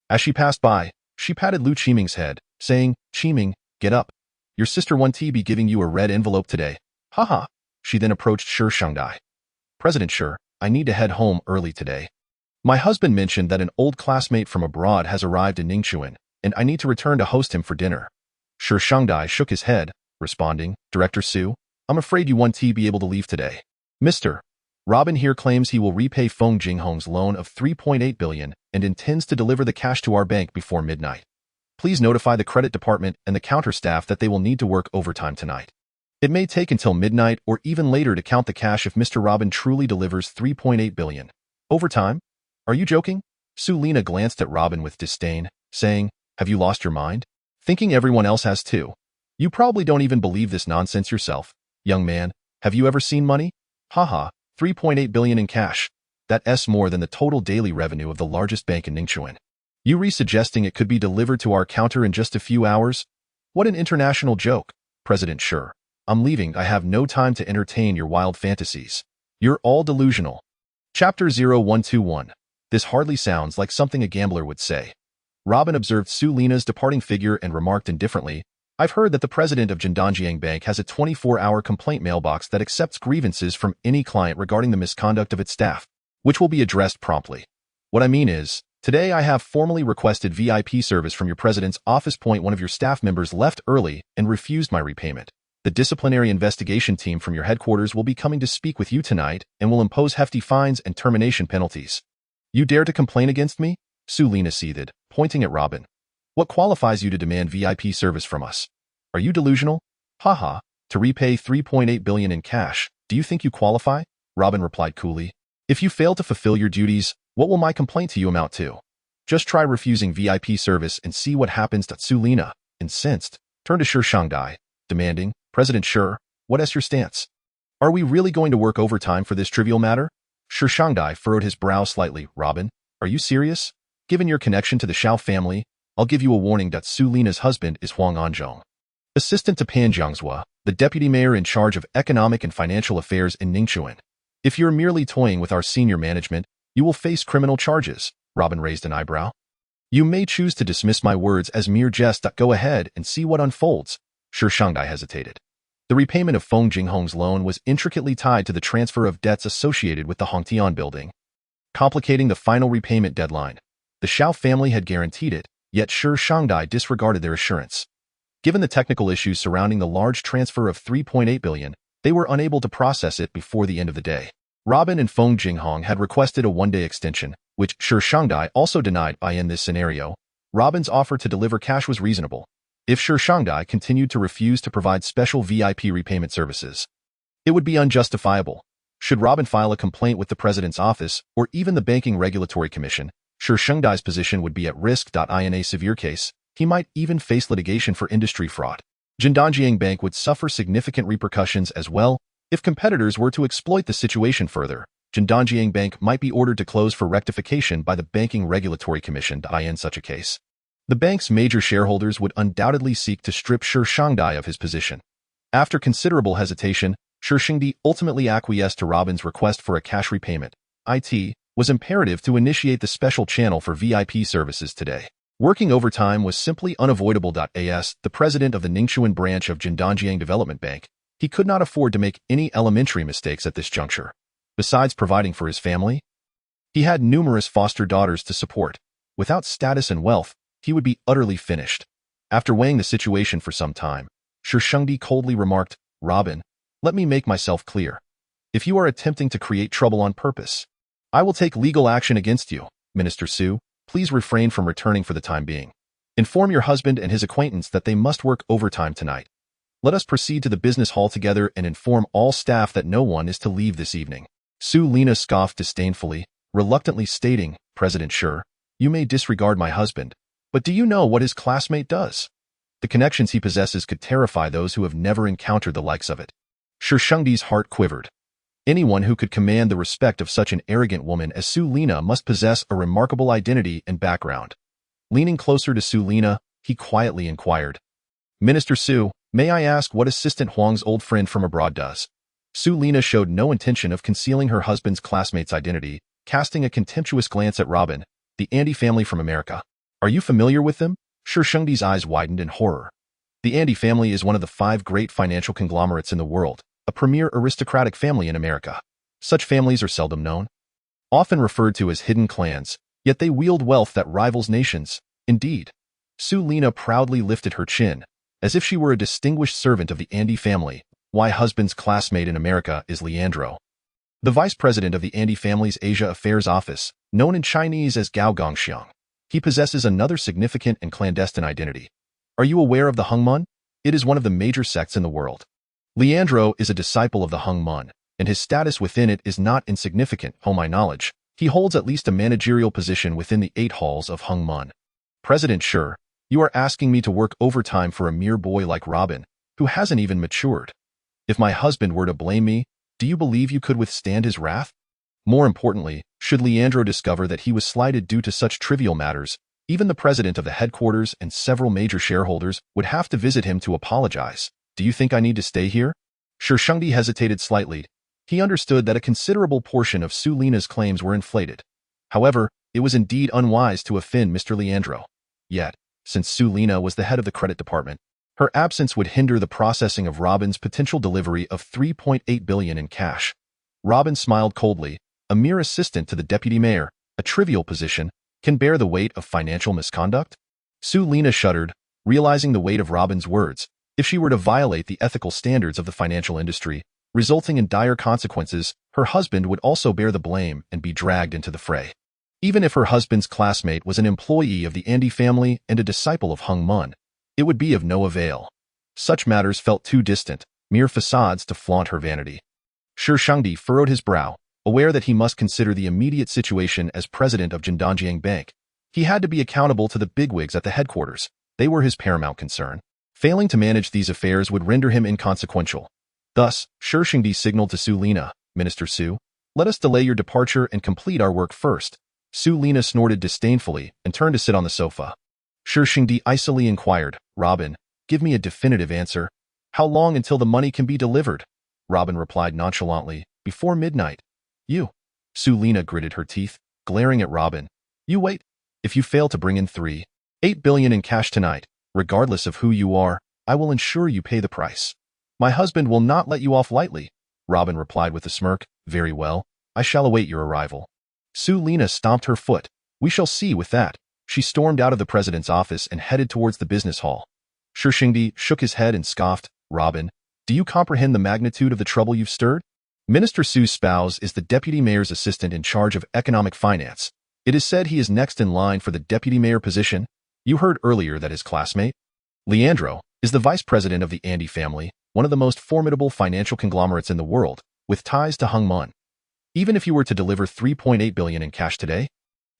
As she passed by, she patted Lu Qiming's head, saying, Qiming, get up. Your sister won't be giving you a red envelope today. Haha. She then approached Shi Shangdai. President Shi, I need to head home early today. My husband mentioned that an old classmate from abroad has arrived in Ningchuan, and I need to return to host him for dinner. Shi Shangdai shook his head, responding, Director Su, I'm afraid you won't be able to leave today. Mr. Robin here claims he will repay Feng Jinghong's loan of 3.8 billion and intends to deliver the cash to our bank before midnight. Please notify the credit department and the counter staff that they will need to work overtime tonight. It may take until midnight or even later to count the cash if Mr. Robin truly delivers 3.8 billion. Overtime? Are you joking? Sulina glanced at Robin with disdain, saying, Have you lost your mind? Thinking everyone else has too. You probably don't even believe this nonsense yourself. Young man, have you ever seen money? Haha, 3.8 billion in cash. That's more than the total daily revenue of the largest bank in Ningchuan. You re-suggesting it could be delivered to our counter in just a few hours? What an international joke. President Shi, I'm leaving. I have no time to entertain your wild fantasies. You're all delusional. Chapter 0121. This hardly sounds like something a gambler would say. Robin observed Sulina's departing figure and remarked indifferently, I've heard that the president of Jindanjiang Bank has a 24-hour complaint mailbox that accepts grievances from any client regarding the misconduct of its staff, which will be addressed promptly. What I mean is, Today I have formally requested VIP service from your president's office. One of your staff members left early and refused my repayment. The disciplinary investigation team from your headquarters will be coming to speak with you tonight and will impose hefty fines and termination penalties. You dare to complain against me? Sulina seethed, pointing at Robin. What qualifies you to demand VIP service from us? Are you delusional? Haha, to repay 3.8 billion in cash, do you think you qualify? Robin replied coolly. If you fail to fulfill your duties, what will my complaint to you amount to? Just try refusing VIP service and see what happens. Sulina, incensed, turned to Shi Shangdai, demanding, President Shi, what is your stance? Are we really going to work overtime for this trivial matter? Shi Shangdai furrowed his brow slightly. Robin, are you serious? Given your connection to the Xiao family, I'll give you a warning. Sulina's husband is Huang Anzhong, assistant to Pan Jiangzhua, the deputy mayor in charge of economic and financial affairs in Ningchuan. If you're merely toying with our senior management, you will face criminal charges. Robin raised an eyebrow. You may choose to dismiss my words as mere jest. Go ahead and see what unfolds. Shi Shangdai hesitated. The repayment of Feng Jinghong's loan was intricately tied to the transfer of debts associated with the Hongtian building, complicating the final repayment deadline. The Xiao family had guaranteed it, yet Shi Shangdai disregarded their assurance. Given the technical issues surrounding the large transfer of 3.8 billion, they were unable to process it before the end of the day. Robin and Feng Jinghong had requested a one-day extension, which Shi Shangdai also denied. In this scenario, Robin's offer to deliver cash was reasonable. If Shi Shangdai continued to refuse to provide special VIP repayment services, it would be unjustifiable. Should Robin file a complaint with the president's office or even the Banking Regulatory Commission, Shi Shangdai's position would be at risk. In a severe case, he might even face litigation for industry fraud. Jindanjiang Bank would suffer significant repercussions as well. If competitors were to exploit the situation further, Jindanjiang Bank might be ordered to close for rectification by the Banking Regulatory Commission. In such a case, the bank's major shareholders would undoubtedly seek to strip Shi Shangdai of his position. After considerable hesitation, Shi Shangdai ultimately acquiesced to Robin's request for a cash repayment. It was imperative to initiate the special channel for VIP services today. Working overtime was simply unavoidable. As the president of the Ningchuan branch of Jindanjiang Development Bank, he could not afford to make any elementary mistakes at this juncture. Besides providing for his family, he had numerous foster daughters to support. Without status and wealth, he would be utterly finished. After weighing the situation for some time, Shi Shangdai coldly remarked, Robin, let me make myself clear. If you are attempting to create trouble on purpose, I will take legal action against you. Minister Su, please refrain from returning for the time being. Inform your husband and his acquaintance that they must work overtime tonight. Let us proceed to the business hall together and inform all staff that no one is to leave this evening. Sulina scoffed disdainfully, reluctantly stating, President Shi, you may disregard my husband, but do you know what his classmate does? The connections he possesses could terrify those who have never encountered the likes of it. Shi Shangdai's heart quivered. Anyone who could command the respect of such an arrogant woman as Sulina must possess a remarkable identity and background. Leaning closer to Sulina, he quietly inquired, Minister Su, may I ask what Assistant Huang's old friend from abroad does? Sulina showed no intention of concealing her husband's classmate's identity, casting a contemptuous glance at Robin, the Andy family from America. Are you familiar with them? Shi Shangdai's eyes widened in horror. The Andy family is one of the 5 great financial conglomerates in the world, a premier aristocratic family in America. Such families are seldom known, often referred to as hidden clans, yet they wield wealth that rivals nations. Indeed, Sulina proudly lifted her chin, as if she were a distinguished servant of the Andy family. My husband's classmate in America is Leandro, the vice president of the Andy family's Asia Affairs Office, known in Chinese as Gao Gongxiang. He possesses another significant and clandestine identity. Are you aware of the Hongmun? It is one of the major sects in the world. Leandro is a disciple of the Hongmun, and his status within it is not insignificant. To my knowledge, he holds at least a managerial position within the 8 halls of Hongmun. President Shi, you are asking me to work overtime for a mere boy like Robin, who hasn't even matured. If my husband were to blame me, do you believe you could withstand his wrath? More importantly, should Leandro discover that he was slighted due to such trivial matters, even the president of the headquarters and several major shareholders would have to visit him to apologize. Do you think I need to stay here? Shi Shangdai hesitated slightly. He understood that a considerable portion of Sulina's claims were inflated. However, it was indeed unwise to offend Mr. Leandro. Yet, since Sulina was the head of the credit department, her absence would hinder the processing of Robin's potential delivery of 3.8 billion in cash. Robin smiled coldly, a mere assistant to the deputy mayor, a trivial position, can bear the weight of financial misconduct? Su Lina shuddered, realizing the weight of Robin's words. If she were to violate the ethical standards of the financial industry, resulting in dire consequences, her husband would also bear the blame and be dragged into the fray. Even if her husband's classmate was an employee of the Andy family and a disciple of Hung Mun, it would be of no avail. Such matters felt too distant, mere facades to flaunt her vanity. Shi Shengdi furrowed his brow, aware that he must consider the immediate situation as president of Jindanjiang Bank. He had to be accountable to the bigwigs at the headquarters. They were his paramount concern. Failing to manage these affairs would render him inconsequential. Thus, Shi Shengdi signaled to Su Lina, Minister Su, let us delay your departure and complete our work first. Su Lina snorted disdainfully and turned to sit on the sofa. Shi Shengdi icily inquired, Robin, give me a definitive answer. How long until the money can be delivered? Robin replied nonchalantly, before midnight. You. Su Lina gritted her teeth, glaring at Robin. You wait. If you fail to bring in 3.8 billion in cash tonight, regardless of who you are, I will ensure you pay the price. My husband will not let you off lightly. Robin replied with a smirk, very well, I shall await your arrival. Su Lina stomped her foot. We shall see with that. She stormed out of the president's office and headed towards the business hall. Shi Shengdi shook his head and scoffed, Robin, do you comprehend the magnitude of the trouble you've stirred? Minister Su's spouse is the deputy mayor's assistant in charge of economic finance. It is said he is next in line for the deputy mayor position. You heard earlier that his classmate, Leandro, is the vice president of the Andy family, one of the most formidable financial conglomerates in the world, with ties to Hung Mun. Even if you were to deliver 3.8 billion in cash today,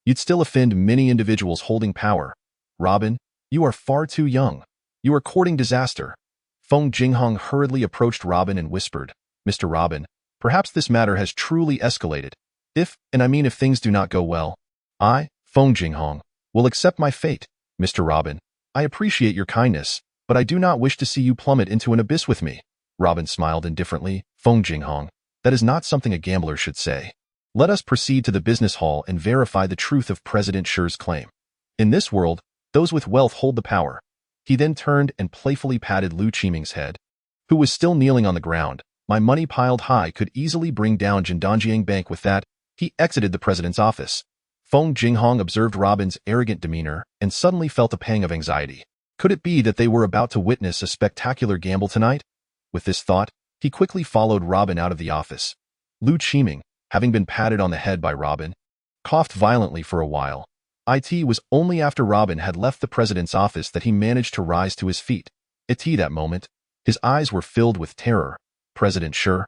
you'd still offend many individuals holding power. Robin, you are far too young. You are courting disaster. Feng Jinghong hurriedly approached Robin and whispered, Mr. Robin, perhaps this matter has truly escalated. If things do not go well, I, Feng Jinghong, will accept my fate. Mr. Robin, I appreciate your kindness, but I do not wish to see you plummet into an abyss with me. Robin smiled indifferently. Feng Jinghong, that is not something a gambler should say. Let us proceed to the business hall and verify the truth of President Shi's claim. In this world, those with wealth hold the power. He then turned and playfully patted Lu Qiming's head, who was still kneeling on the ground. My money piled high could easily bring down Jindanjiang Bank. With that, he exited the president's office. Feng Jinghong observed Robin's arrogant demeanor and suddenly felt a pang of anxiety. Could it be that they were about to witness a spectacular gamble tonight? With this thought, he quickly followed Robin out of the office. Lu Qiming, having been patted on the head by Robin, coughed violently for a while. It was only after Robin had left the president's office that he managed to rise to his feet. At that moment, his eyes were filled with terror. President Shi,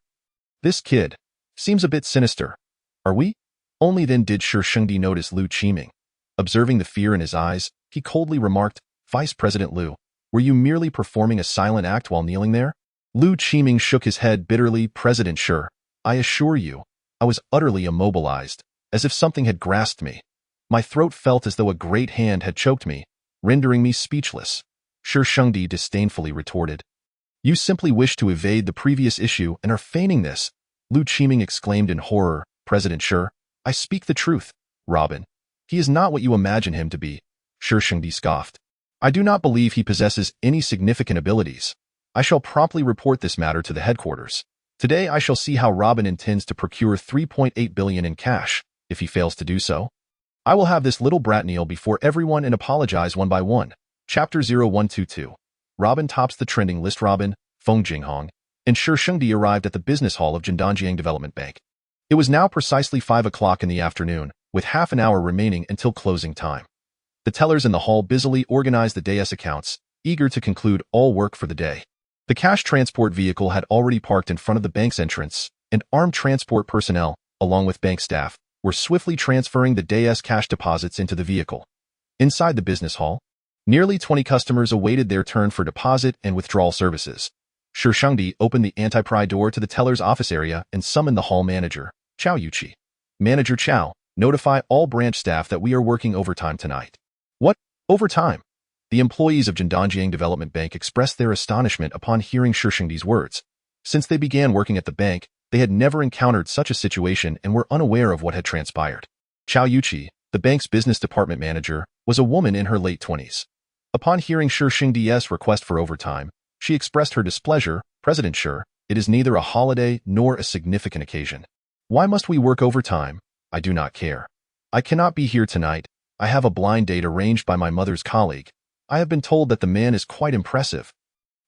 this kid seems a bit sinister. Are we? Only then did Shi Shengdi notice Lu Qiming. Observing the fear in his eyes, he coldly remarked, Vice President Lu, were you merely performing a silent act while kneeling there? Lu Qiming shook his head bitterly. President Shi, I assure you, I was utterly immobilized, as if something had grasped me. My throat felt as though a great hand had choked me, rendering me speechless. Shi Shengdi disdainfully retorted. You simply wish to evade the previous issue and are feigning this. Lu Qiming exclaimed in horror. President Shi, I speak the truth. Robin, he is not what you imagine him to be. Shi Shengdi scoffed. I do not believe he possesses any significant abilities. I shall promptly report this matter to the headquarters. Today I shall see how Robin intends to procure 3.8 billion in cash. If he fails to do so, I will have this little brat kneel before everyone and apologize one by one. Chapter 0122. Robin tops the trending list. Robin, Feng Jinghong, and Shi Shengdi arrived at the business hall of Jindanjiang Development Bank. It was now precisely 5 o'clock in the afternoon, with half an hour remaining until closing time. The tellers in the hall busily organized the day's accounts, eager to conclude all work for the day. The cash transport vehicle had already parked in front of the bank's entrance, and armed transport personnel, along with bank staff, were swiftly transferring the day's cash deposits into the vehicle. Inside the business hall, nearly 20 customers awaited their turn for deposit and withdrawal services. Shi Shengdi opened the anti-pry door to the teller's office area and summoned the hall manager, Chao Yuqi. Manager Chao, notify all branch staff that we are working overtime tonight. What? Overtime? The employees of Jindanjiang Development Bank expressed their astonishment upon hearing Shi Shengdi's words. Since they began working at the bank, they had never encountered such a situation and were unaware of what had transpired. Chao Yuqi, the bank's business department manager, was a woman in her late 20s. Upon hearing Shi Shengdi's request for overtime, she expressed her displeasure. President Shi, it is neither a holiday nor a significant occasion. Why must we work overtime? I do not care. I cannot be here tonight. I have a blind date arranged by my mother's colleague. I have been told that the man is quite impressive.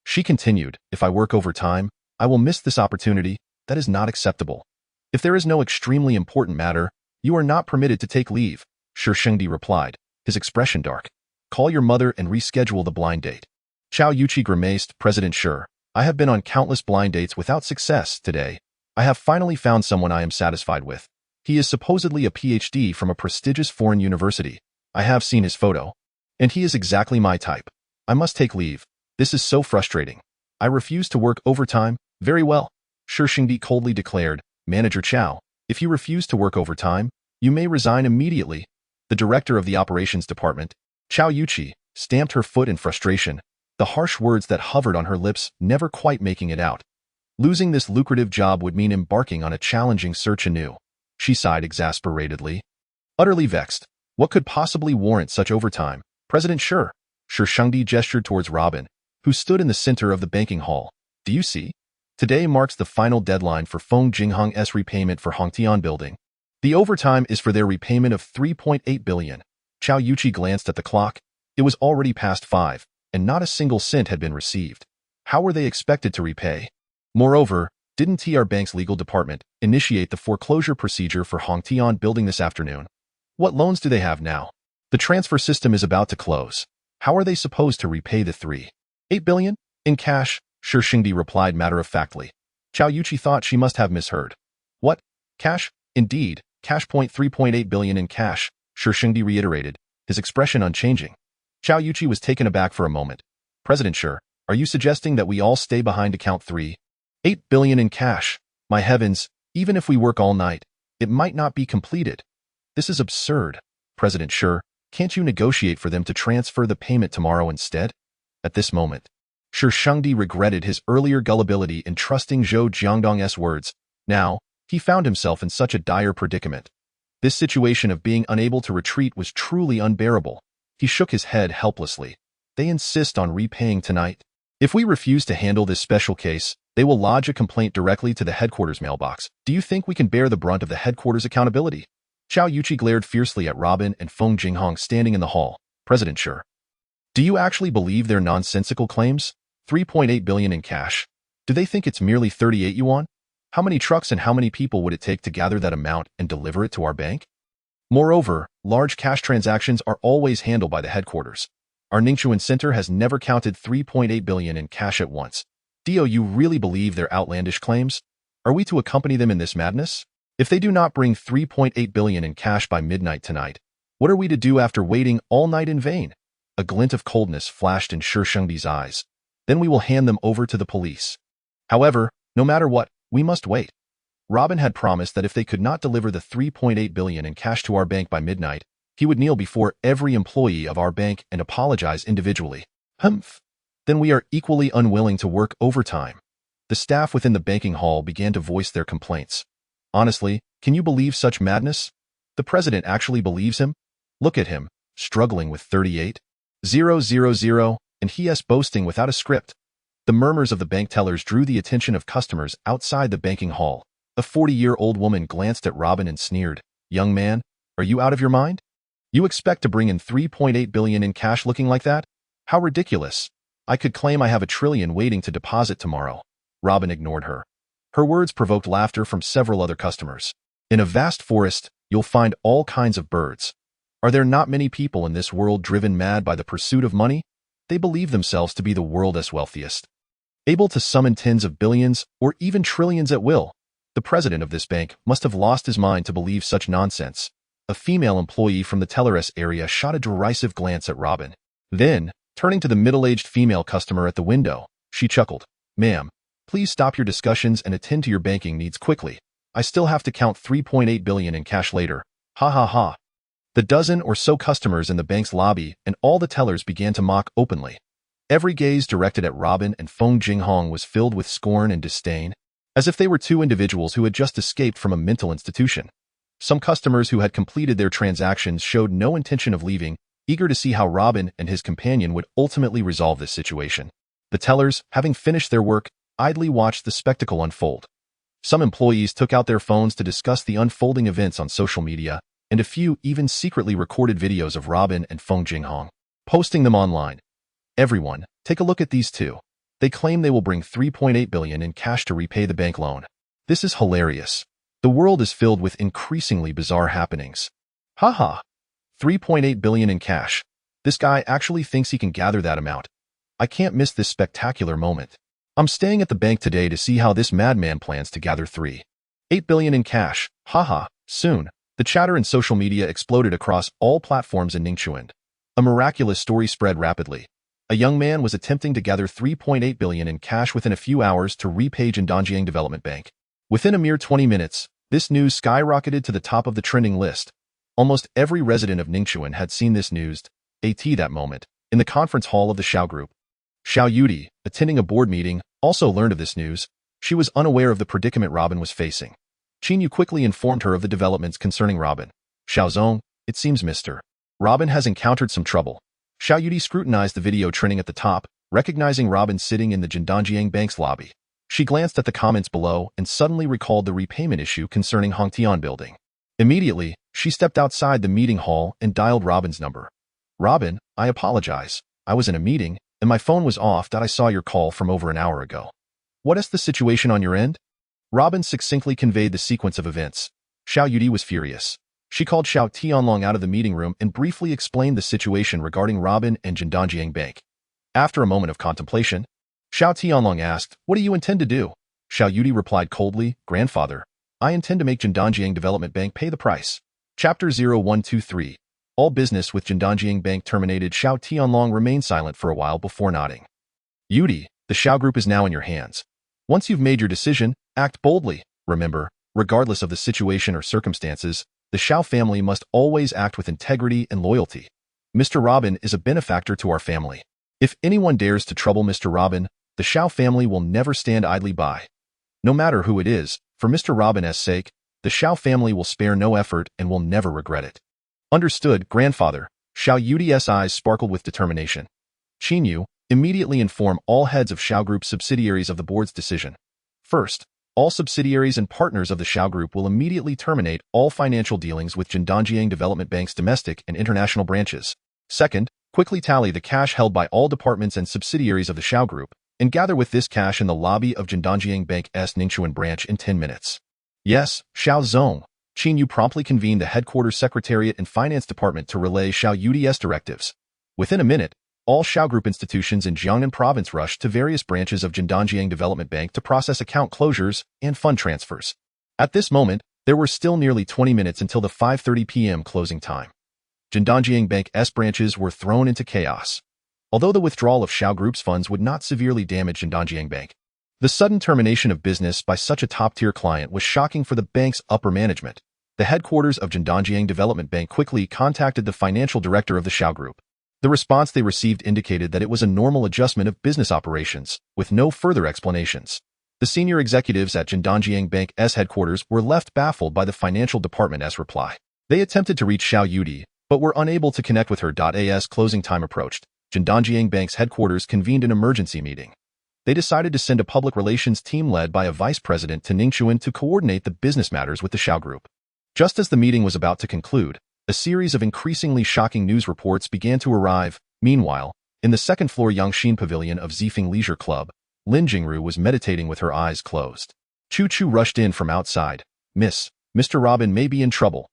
She continued, if I work overtime, I will miss this opportunity. That is not acceptable. If there is no extremely important matter, you are not permitted to take leave, Shi Shengdi replied, his expression dark. Call your mother and reschedule the blind date. Qiao Yuqi grimaced, President Shi, I have been on countless blind dates without success today. I have finally found someone I am satisfied with. He is supposedly a PhD from a prestigious foreign university. I have seen his photo. And he is exactly my type. I must take leave. This is so frustrating. I refuse to work overtime. Very well, Shi Shengdi coldly declared, Manager Qiao, if you refuse to work overtime, you may resign immediately. The director of the operations department, Qiao Yuqi, stamped her foot in frustration, the harsh words that hovered on her lips never quite making it out. Losing this lucrative job would mean embarking on a challenging search anew. She sighed exasperatedly. Utterly vexed. What could possibly warrant such overtime? President Shi Shengdi gestured towards Robin, who stood in the center of the banking hall. Do you see? Today marks the final deadline for Feng Jinghong's repayment for Hongtian building. The overtime is for their repayment of 3.8 billion. Qiao Yuqi glanced at the clock. It was already past 5, and not a single cent had been received. How were they expected to repay? Moreover, didn't TR Bank's legal department initiate the foreclosure procedure for Hongtian building this afternoon? What loans do they have now? The transfer system is about to close. How are they supposed to repay the 3.8 billion? In cash, Shi Shengdi replied matter-of-factly. Qiao Yuqi thought she must have misheard. What? Cash? Indeed, cash. 3.8 billion in cash, Shi Shengdi reiterated, his expression unchanging. Qiao Yuqi was taken aback for a moment. President Shi, are you suggesting that we all stay behind to count 3.8 billion in cash? My heavens, even if we work all night, it might not be completed. This is absurd. President Shi, can't you negotiate for them to transfer the payment tomorrow instead? At this moment, Shi Shengdi regretted his earlier gullibility in trusting Zhou Jiangdong's words. Now, he found himself in such a dire predicament. This situation of being unable to retreat was truly unbearable. He shook his head helplessly. They insist on repaying tonight. If we refuse to handle this special case, they will lodge a complaint directly to the headquarters mailbox. Do you think we can bear the brunt of the headquarters accountability? Qiao Yuqi glared fiercely at Robin and Feng Jinghong standing in the hall. President Shi, do you actually believe their nonsensical claims? 3.8 billion in cash. Do they think it's merely 38 yuan? How many trucks and how many people would it take to gather that amount and deliver it to our bank? Moreover, large cash transactions are always handled by the headquarters. Our Ningxuan Center has never counted 3.8 billion in cash at once. Do you really believe their outlandish claims? Are we to accompany them in this madness? If they do not bring 3.8 billion in cash by midnight tonight, what are we to do after waiting all night in vain? A glint of coldness flashed in Shi Shengdi's eyes. Then we will hand them over to the police. However, no matter what, we must wait. Robin had promised that if they could not deliver the 3.8 billion in cash to our bank by midnight, he would kneel before every employee of our bank and apologize individually. Humph. Then we are equally unwilling to work overtime. The staff within the banking hall began to voice their complaints. Honestly, can you believe such madness? The president actually believes him? Look at him, struggling with 38,000, and he's boasting without a script. The murmurs of the bank tellers drew the attention of customers outside the banking hall. A 40-year-old woman glanced at Robin and sneered. Young man, are you out of your mind? You expect to bring in 3.8 billion in cash looking like that? How ridiculous. I could claim I have 1 trillion waiting to deposit tomorrow. Robin ignored her. Her words provoked laughter from several other customers. In a vast forest, you'll find all kinds of birds. Are there not many people in this world driven mad by the pursuit of money? They believe themselves to be the world's wealthiest, able to summon tens of billions or even trillions at will. The president of this bank must have lost his mind to believe such nonsense. A female employee from the tellers area shot a derisive glance at Robin. Then, turning to the middle-aged female customer at the window, she chuckled. Ma'am, please stop your discussions and attend to your banking needs quickly. I still have to count 3.8 billion in cash later. Ha ha ha. The dozen or so customers in the bank's lobby and all the tellers began to mock openly. Every gaze directed at Robin and Feng Jinghong was filled with scorn and disdain, as if they were two individuals who had just escaped from a mental institution. Some customers who had completed their transactions showed no intention of leaving, eager to see how Robin and his companion would ultimately resolve this situation. The tellers, having finished their work, idly watched the spectacle unfold. Some employees took out their phones to discuss the unfolding events on social media, and a few even secretly recorded videos of Robin and Feng Jinghong, posting them online. Everyone, take a look at these two. They claim they will bring 3.8 billion in cash to repay the bank loan. This is hilarious. The world is filled with increasingly bizarre happenings. Haha. 3.8 billion in cash. This guy actually thinks he can gather that amount. I can't miss this spectacular moment. I'm staying at the bank today to see how this madman plans to gather 3.8 billion in cash. Haha. Soon, the chatter in social media exploded across all platforms in Ningxuan. A miraculous story spread rapidly. A young man was attempting to gather 3.8 billion in cash within a few hours to repay Jindanjiang Development Bank. Within a mere 20 minutes, this news skyrocketed to the top of the trending list. Almost every resident of Ningxuan had seen this news that moment, in the conference hall of the Xiao Group. Xiao Yudi, attending a board meeting, also learned of this news. She was unaware of the predicament Robin was facing. Qin Yu quickly informed her of the developments concerning Robin. Xiao Zong, it seems Mr. Robin has encountered some trouble. Xiao Yudi scrutinized the video trending at the top, recognizing Robin sitting in the Jindanjiang Bank's lobby. She glanced at the comments below and suddenly recalled the repayment issue concerning Hongtian Building. Immediately, she stepped outside the meeting hall and dialed Robin's number. Robin, I apologize. I was in a meeting, and my phone was off. I saw your call from over an hour ago. What is the situation on your end? Robin succinctly conveyed the sequence of events. Xiao Yudi was furious. She called Xiao Tianlong out of the meeting room and briefly explained the situation regarding Robin and Jindanjiang Bank. After a moment of contemplation, Xiao Tianlong asked, "What do you intend to do?" Xiao Yudi replied coldly, "Grandfather, I intend to make Jindanjiang Development Bank pay the price." Chapter 0123. All business with Jindanjiang Bank terminated. Xiao Tianlong remained silent for a while before nodding. Yudi, the Xiao Group is now in your hands. Once you've made your decision, act boldly. Remember, regardless of the situation or circumstances, the Xiao family must always act with integrity and loyalty. Mr. Robin is a benefactor to our family. If anyone dares to trouble Mr. Robin, the Xiao family will never stand idly by. No matter who it is, for Mr. Robin's sake, the Xiao family will spare no effort and will never regret it. Understood, grandfather. Xiao Yudi's eyes sparkled with determination. Qin Yu, immediately inform all heads of Xiao Group subsidiaries of the board's decision. First, all subsidiaries and partners of the Xiao Group will immediately terminate all financial dealings with Jindanjiang Development Bank's domestic and international branches. Second, quickly tally the cash held by all departments and subsidiaries of the Xiao Group, and gather with this cash in the lobby of Jindanjiang Bank's Ningxuan branch in 10 minutes. Yes, Xiao Zong. Qin Yu promptly convened the headquarters secretariat and finance department to relay Xiao Yudi's directives. Within a minute, all Xiao Group institutions in Jiangnan province rushed to various branches of Jindanjiang Development Bank to process account closures and fund transfers. At this moment, there were still nearly 20 minutes until the 5:30 p.m. closing time. Jindanjiang Bank's branches were thrown into chaos. Although the withdrawal of Xiao Group's funds would not severely damage Jindanjiang Bank, the sudden termination of business by such a top-tier client was shocking for the bank's upper management. The headquarters of Jindanjiang Development Bank quickly contacted the financial director of the Xiao Group. The response they received indicated that it was a normal adjustment of business operations, with no further explanations. The senior executives at Jindanjiang Bank's headquarters were left baffled by the financial department's reply. They attempted to reach Xiao Yudi, but were unable to connect with her. As closing time approached, Jindanjiang Bank's headquarters convened an emergency meeting. They decided to send a public relations team led by a vice president to Ningxuan to coordinate the business matters with the Xiao Group. Just as the meeting was about to conclude, a series of increasingly shocking news reports began to arrive. Meanwhile, in the second-floor Yangxin Pavilion of Zifeng Leisure Club, Lin Jingru was meditating with her eyes closed. Chu Chu rushed in from outside. Mr. Robin may be in trouble."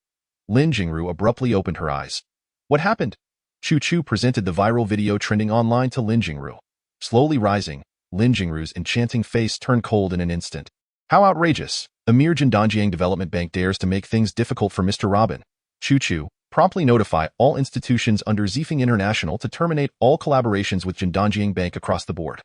Lin Jingru abruptly opened her eyes. "What happened?" Chu Chu presented the viral video trending online to Lin Jingru. Slowly rising, Lin Jingru's enchanting face turned cold in an instant. "How outrageous! A mere Jindanjiang Development Bank dares to make things difficult for Mr. Robin. Chu Chu, promptly notify all institutions under Zifeng International to terminate all collaborations with Jindanjiang Bank across the board.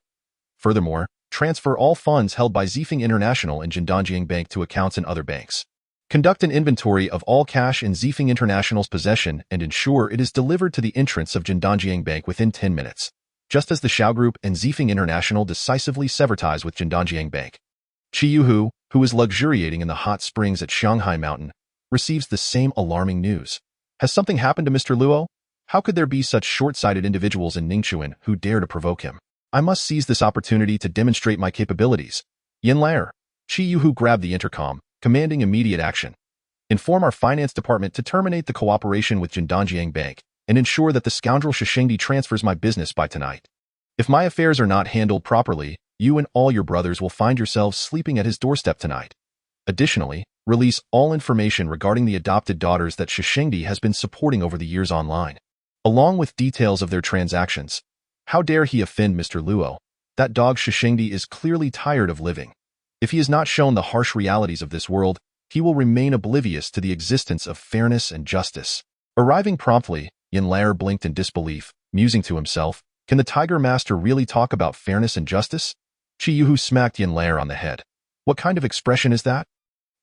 Furthermore, transfer all funds held by Zifeng International and Jindanjiang Bank to accounts in other banks. Conduct an inventory of all cash in Zifeng International's possession and ensure it is delivered to the entrance of Jindanjiang Bank within 10 minutes. Just as the Xiao Group and Zifeng International decisively sever ties with Jindanjiang Bank. Qi Yuhu, who is luxuriating in the hot springs at Shanghai Mountain, receives the same alarming news. Has something happened to Mr. Luo? How could there be such short-sighted individuals in Ningxuan who dare to provoke him? I must seize this opportunity to demonstrate my capabilities. Yin Lair. Qi Yuhu grabbed the intercom, commanding immediate action. Inform our finance department to terminate the cooperation with Jindanjiang Bank and ensure that the scoundrel Shishengdi transfers my business by tonight. If my affairs are not handled properly, you and all your brothers will find yourselves sleeping at his doorstep tonight. Additionally, release all information regarding the adopted daughters that Shishengdi has been supporting over the years online, along with details of their transactions. How dare he offend Mr. Luo? That dog Shishengdi is clearly tired of living. If he is not shown the harsh realities of this world, he will remain oblivious to the existence of fairness and justice. Arriving promptly, Yanlair blinked in disbelief, musing to himself, can the Tiger Master really talk about fairness and justice? Chiyuhu smacked Yanlair on the head. What kind of expression is that?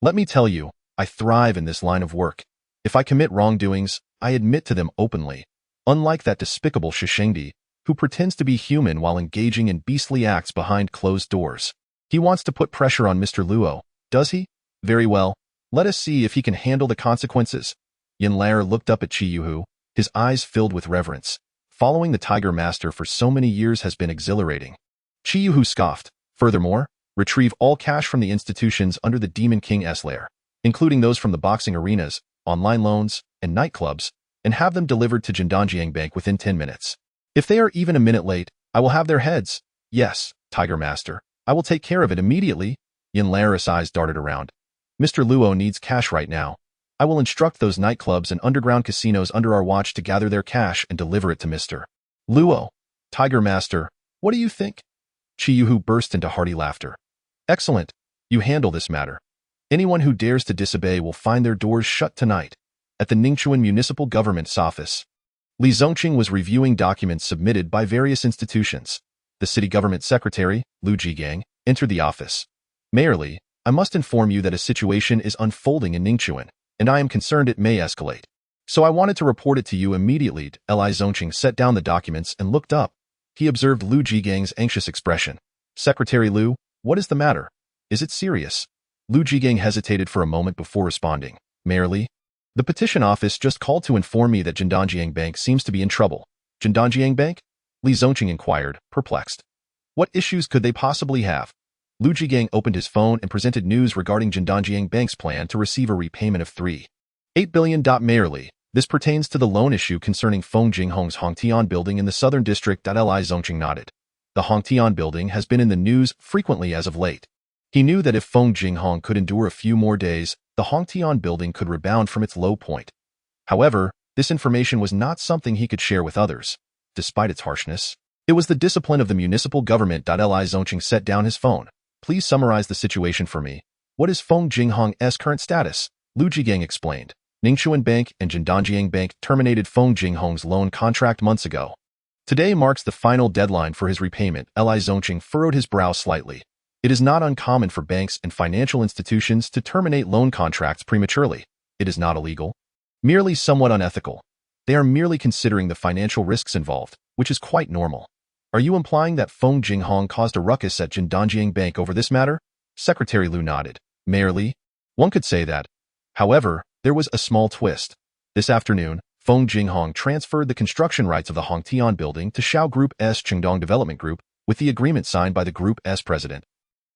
Let me tell you, I thrive in this line of work. If I commit wrongdoings, I admit to them openly. Unlike that despicable Shishengdi, who pretends to be human while engaging in beastly acts behind closed doors. He wants to put pressure on Mr. Luo, does he? Very well. Let us see if he can handle the consequences. Yanlair looked up at Chiyuhu, his eyes filled with reverence. Following the Tiger Master for so many years has been exhilarating. Chiyuhu scoffed. Furthermore, retrieve all cash from the institutions under the Demon King's lair, including those from the boxing arenas, online loans, and nightclubs, and have them delivered to Jindanjiang Bank within 10 minutes. If they are even a minute late, I will have their heads. Yes, Tiger Master, I will take care of it immediately. Yanlair's eyes darted around. Mr. Luo needs cash right now. I will instruct those nightclubs and underground casinos under our watch to gather their cash and deliver it to Mr. Luo. Tiger Master, what do you think? Chiyuhu burst into hearty laughter. Excellent. You handle this matter. Anyone who dares to disobey will find their doors shut tonight. At the Ningchuan Municipal Government's office, Li Zongqing was reviewing documents submitted by various institutions. The city government secretary, Lu Jigang, entered the office. Mayor Li, I must inform you that a situation is unfolding in Ningchuan, and I am concerned it may escalate. So I wanted to report it to you immediately. Li Zongqing set down the documents and looked up. He observed Lu Jigang's anxious expression. Secretary Lu, what is the matter? Is it serious? Lu Jigang hesitated for a moment before responding. Mayor Li, the petition office just called to inform me that Jindanjiang Bank seems to be in trouble. Jindanjiang Bank? Li Zongqing inquired, perplexed. What issues could they possibly have? Lu Jigang opened his phone and presented news regarding Jindanjiang Bank's plan to receive a repayment of 3.8 billion. Mayor Li, this pertains to the loan issue concerning Feng Jinghong's Hongtian building in the southern district. Li Zongqing nodded. The Hongtian building has been in the news frequently as of late. He knew that if Feng Jinghong could endure a few more days, the Hongtian building could rebound from its low point. However, this information was not something he could share with others. Despite its harshness, it was the discipline of the municipal government. Li Zongqing set down his phone. Please summarize the situation for me. What is Feng Jinghong's current status? Lu Jigang explained. Ningchuan Bank and Jindanjiang Bank terminated Feng Jinghong's loan contract months ago. Today marks the final deadline for his repayment. Li Zongqing furrowed his brow slightly. It is not uncommon for banks and financial institutions to terminate loan contracts prematurely. It is not illegal, merely somewhat unethical. They are merely considering the financial risks involved, which is quite normal. Are you implying that Feng Jinghong caused a ruckus at Jindanjiang Bank over this matter? Secretary Lu nodded. Mayor Li, one could say that. However, there was a small twist. This afternoon, Feng Jinghong transferred the construction rights of the Hongtian building to Xiao Group's Qingdong Development Group, with the agreement signed by the group's president.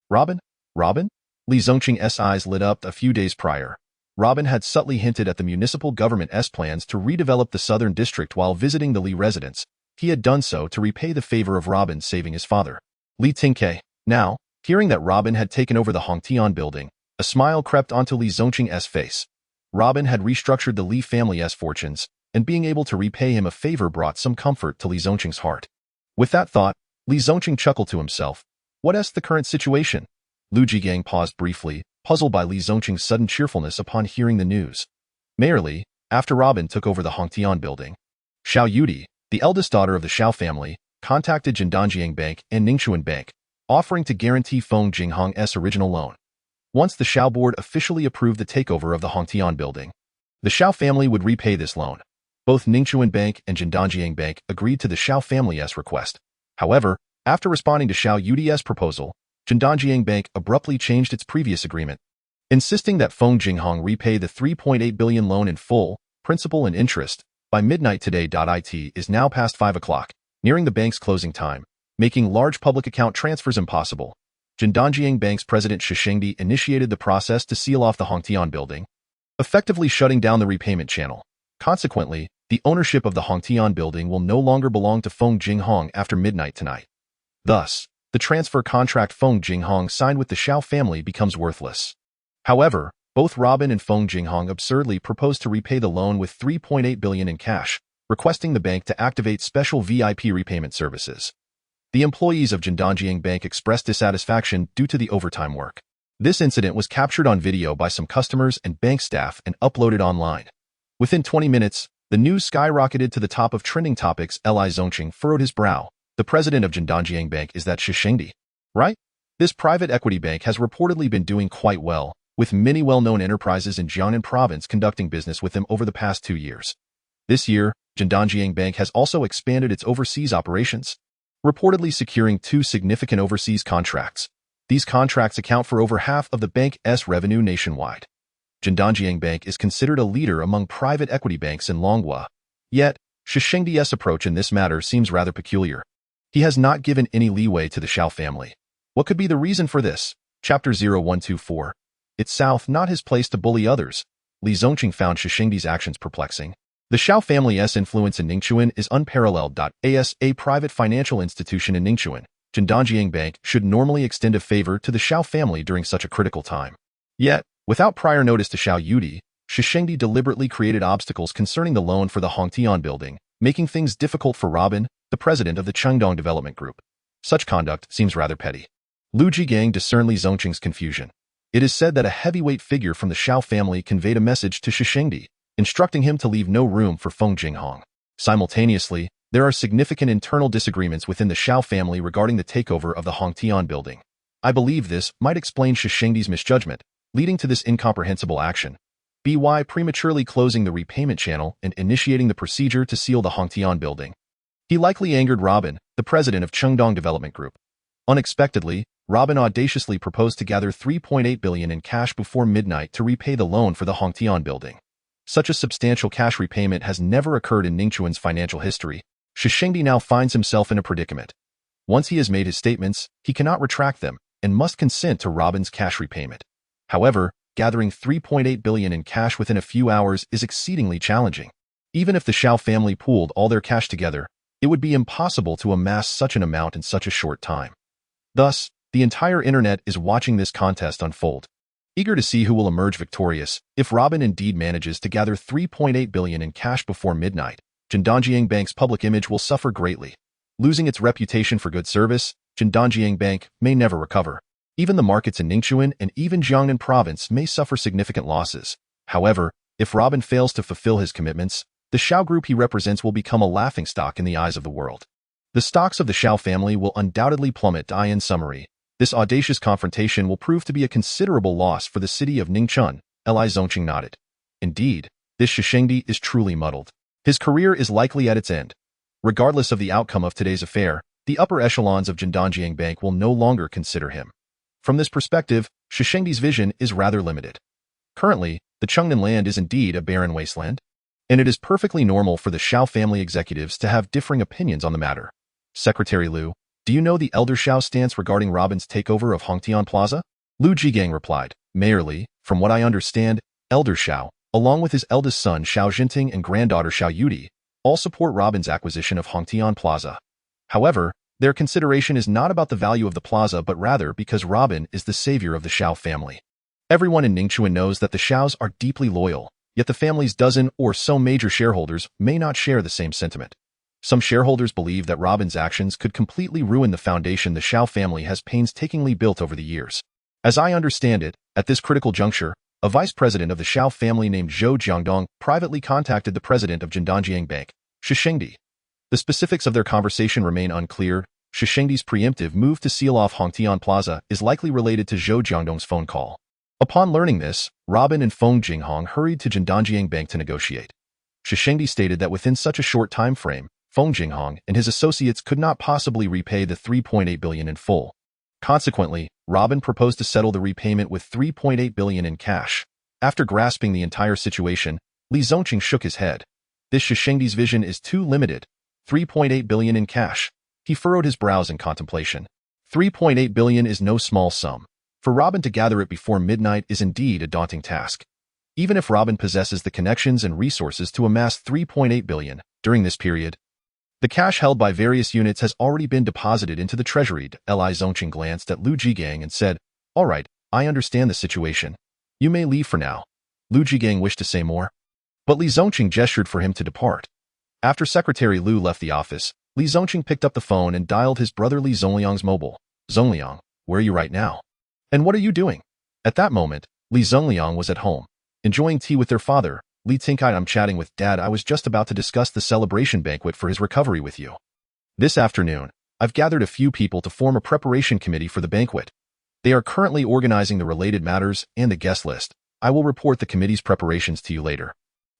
Robin? Li Zongqing's eyes lit up. A few days prior, Robin had subtly hinted at the municipal government's plans to redevelop the southern district while visiting the Li residence. He had done so to repay the favor of Robin saving his father, Li Tingke. Now, hearing that Robin had taken over the Hongtian building, a smile crept onto Li Zongqing's face. Robin had restructured the Li family's fortunes, and being able to repay him a favor brought some comfort to Li Zongqing's heart. With that thought, Li Zongqing chuckled to himself. What's the current situation? Lu Jigang paused briefly, puzzled by Li Zongqing's sudden cheerfulness upon hearing the news. Mayor Li, after Robin took over the Hongtian building, Xiao Yudi, the eldest daughter of the Xiao family, contacted Jindanjiang Bank and Ningchuan Bank, offering to guarantee Feng Jinghong's original loan. Once the Xiao board officially approved the takeover of the Hongtian building, the Xiao family would repay this loan. Both Ningchuan Bank and Jindanjiang Bank agreed to the Xiao family's request. However, after responding to Xiao Yudi's proposal, Jindanjiang Bank abruptly changed its previous agreement, insisting that Feng Jinghong repay the 3.8 billion loan in full, principal and interest, by midnight today. It is now past 5 o'clock, nearing the bank's closing time, making large public account transfers impossible. Jindanjiang Bank's president Shishengdi initiated the process to seal off the Hongtian building. effectively shutting down the repayment channel. Consequently, the ownership of the Hongtian building will no longer belong to Feng Jinghong after midnight tonight. Thus, the transfer contract Feng Jinghong signed with the Xiao family becomes worthless. However, both Robin and Feng Jinghong absurdly proposed to repay the loan with 3.8 billion in cash, requesting the bank to activate special VIP repayment services. The employees of Jindanjiang Bank expressed dissatisfaction due to the overtime work. This incident was captured on video by some customers and bank staff and uploaded online. Within 20 minutes, the news skyrocketed to the top of trending topics. Li Zongqing furrowed his brow. The president of Jindanjiang Bank is that Shishengdi, right? This private equity bank has reportedly been doing quite well, with many well-known enterprises in Jiangnan province conducting business with them over the past 2 years. This year, Jindanjiang Bank has also expanded its overseas operations, reportedly securing 2 significant overseas contracts. These contracts account for over half of the bank's revenue nationwide. Jindanjiang Bank is considered a leader among private equity banks in Longhua. Yet, Shishengdi's approach in this matter seems rather peculiar. He has not given any leeway to the Xiao family. What could be the reason for this? Chapter 0124. It's South not his place to bully others. Li Zongqing found Shishengdi's actions perplexing. The Xiao family's influence in Ningchuan is unparalleled. As a private financial institution in Ningchuan, Jindanjiang Bank should normally extend a favor to the Xiao family during such a critical time. Yet, without prior notice to Xiao Yudi, Shishengdi deliberately created obstacles concerning the loan for the Hongtian building, making things difficult for Robin, the president of the Chengdong Development Group. Such conduct seems rather petty. Lu Jigang discerned Li Zongqing's confusion. It is said that a heavyweight figure from the Xiao family conveyed a message to Shishengdi, instructing him to leave no room for Feng Jinghong. Simultaneously, there are significant internal disagreements within the Xiao family regarding the takeover of the Hongtian building. I believe this might explain Shishengdi's misjudgment, leading to this incomprehensible action. By prematurely closing the repayment channel and initiating the procedure to seal the Hongtian building. He likely angered Robin, the president of Chengdong Development Group. Unexpectedly, Robin audaciously proposed to gather 3.8 billion in cash before midnight to repay the loan for the Hongtian building. Such a substantial cash repayment has never occurred in Ningchuan's financial history. Shishengdi now finds himself in a predicament. Once he has made his statements, he cannot retract them and must consent to Robin's cash repayment. However, gathering 3.8 billion in cash within a few hours is exceedingly challenging. Even if the Xiao family pooled all their cash together, it would be impossible to amass such an amount in such a short time. Thus, the entire internet is watching this contest unfold, eager to see who will emerge victorious. If Robin indeed manages to gather 3.8 billion in cash before midnight, Jindanjiang Bank's public image will suffer greatly. Losing its reputation for good service, Jindanjiang Bank may never recover. Even the markets in Ningchuan and even Jiangnan province may suffer significant losses. However, if Robin fails to fulfill his commitments, the Xiao group he represents will become a laughingstock in the eyes of the world. The stocks of the Xiao family will undoubtedly plummet. In summary, this audacious confrontation will prove to be a considerable loss for the city of Ningchuan. Li Zongqing nodded. Indeed, this Shishengdi is truly muddled. His career is likely at its end. Regardless of the outcome of today's affair, the upper echelons of Jindanjiang Bank will no longer consider him. From this perspective, Shishengdi's vision is rather limited. Currently, the Chengnan land is indeed a barren wasteland, and it is perfectly normal for the Xiao family executives to have differing opinions on the matter. Secretary Liu, do you know the elder Xiao's stance regarding Robin's takeover of Hongtian Plaza? Lu Jigang replied, Mayor Li, from what I understand, Elder Xiao, along with his eldest son Xiao Jinting and granddaughter Xiao Yudi, all support Robin's acquisition of Hongtian Plaza. However, their consideration is not about the value of the plaza but rather because Robin is the savior of the Xiao family. Everyone in Ningchuan knows that the Xiaos are deeply loyal, yet the family's dozen or so major shareholders may not share the same sentiment. Some shareholders believe that Robin's actions could completely ruin the foundation the Xiao family has painstakingly built over the years. As I understand it, at this critical juncture, a vice president of the Xiao family named Zhou Jiangdong privately contacted the president of Jindanjiang Bank, Shishengdi. The specifics of their conversation remain unclear. Shishengdi's preemptive move to seal off Hongtian Plaza is likely related to Zhou Jiangdong's phone call. Upon learning this, Robin and Feng Jinghong hurried to Jindanjiang Bank to negotiate. Shishengdi stated that within such a short time frame, Feng Jinghong and his associates could not possibly repay the 3.8 billion in full. Consequently, Robin proposed to settle the repayment with 3.8 billion in cash. After grasping the entire situation, Li Zongqing shook his head. This Shishengdi's vision is too limited. 3.8 billion in cash. He furrowed his brows in contemplation. 3.8 billion is no small sum. For Robin to gather it before midnight is indeed a daunting task. Even if Robin possesses the connections and resources to amass 3.8 billion during this period, the cash held by various units has already been deposited into the treasury. Li Zongqing glanced at Lu Jigang and said, "All right, I understand the situation. You may leave for now." Lu Jigang wished to say more, but Li Zongqing gestured for him to depart. After Secretary Lu left the office, Li Zongqing picked up the phone and dialed his brother Li Zongliang's mobile. "Zongliang, where are you right now? And what are you doing?" At that moment, Li Zongliang was at home, enjoying tea with their father. "Li Tinkai, I'm chatting with Dad. I was just about to discuss the celebration banquet for his recovery with you. This afternoon, I've gathered a few people to form a preparation committee for the banquet. They are currently organizing the related matters and the guest list. I will report the committee's preparations to you later,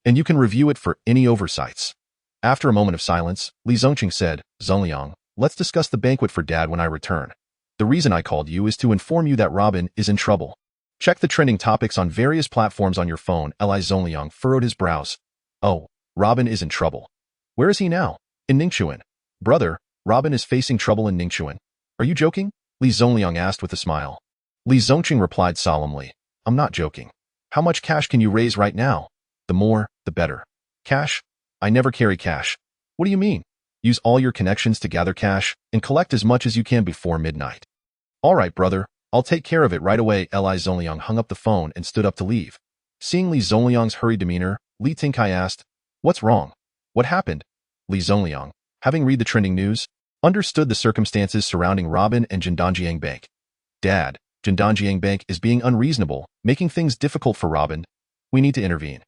and you can review it for any oversights." After a moment of silence, Li Zongqing said, "Zongliang, let's discuss the banquet for Dad when I return. The reason I called you is to inform you that Robin is in trouble. Check the trending topics on various platforms on your phone." Li Zongliang furrowed his brows. "Oh, Robin is in trouble. Where is he now?" "In Ningxuan. Brother, Robin is facing trouble in Ningxuan." "Are you joking?" Li Zongliang asked with a smile. Li Zongqing replied solemnly, "I'm not joking. How much cash can you raise right now? The more, the better." "Cash? I never carry cash." "What do you mean?" "Use all your connections to gather cash and collect as much as you can before midnight." "All right, brother. I'll take care of it right away." Li Zongliang hung up the phone and stood up to leave. Seeing Li Zongliang's hurried demeanor, Li Tinkai asked, "What's wrong? What happened?" Li Zongliang, having read the trending news, understood the circumstances surrounding Robin and Jindanjiang Bank. "Dad, Jindanjiang Bank is being unreasonable, making things difficult for Robin. We need to intervene.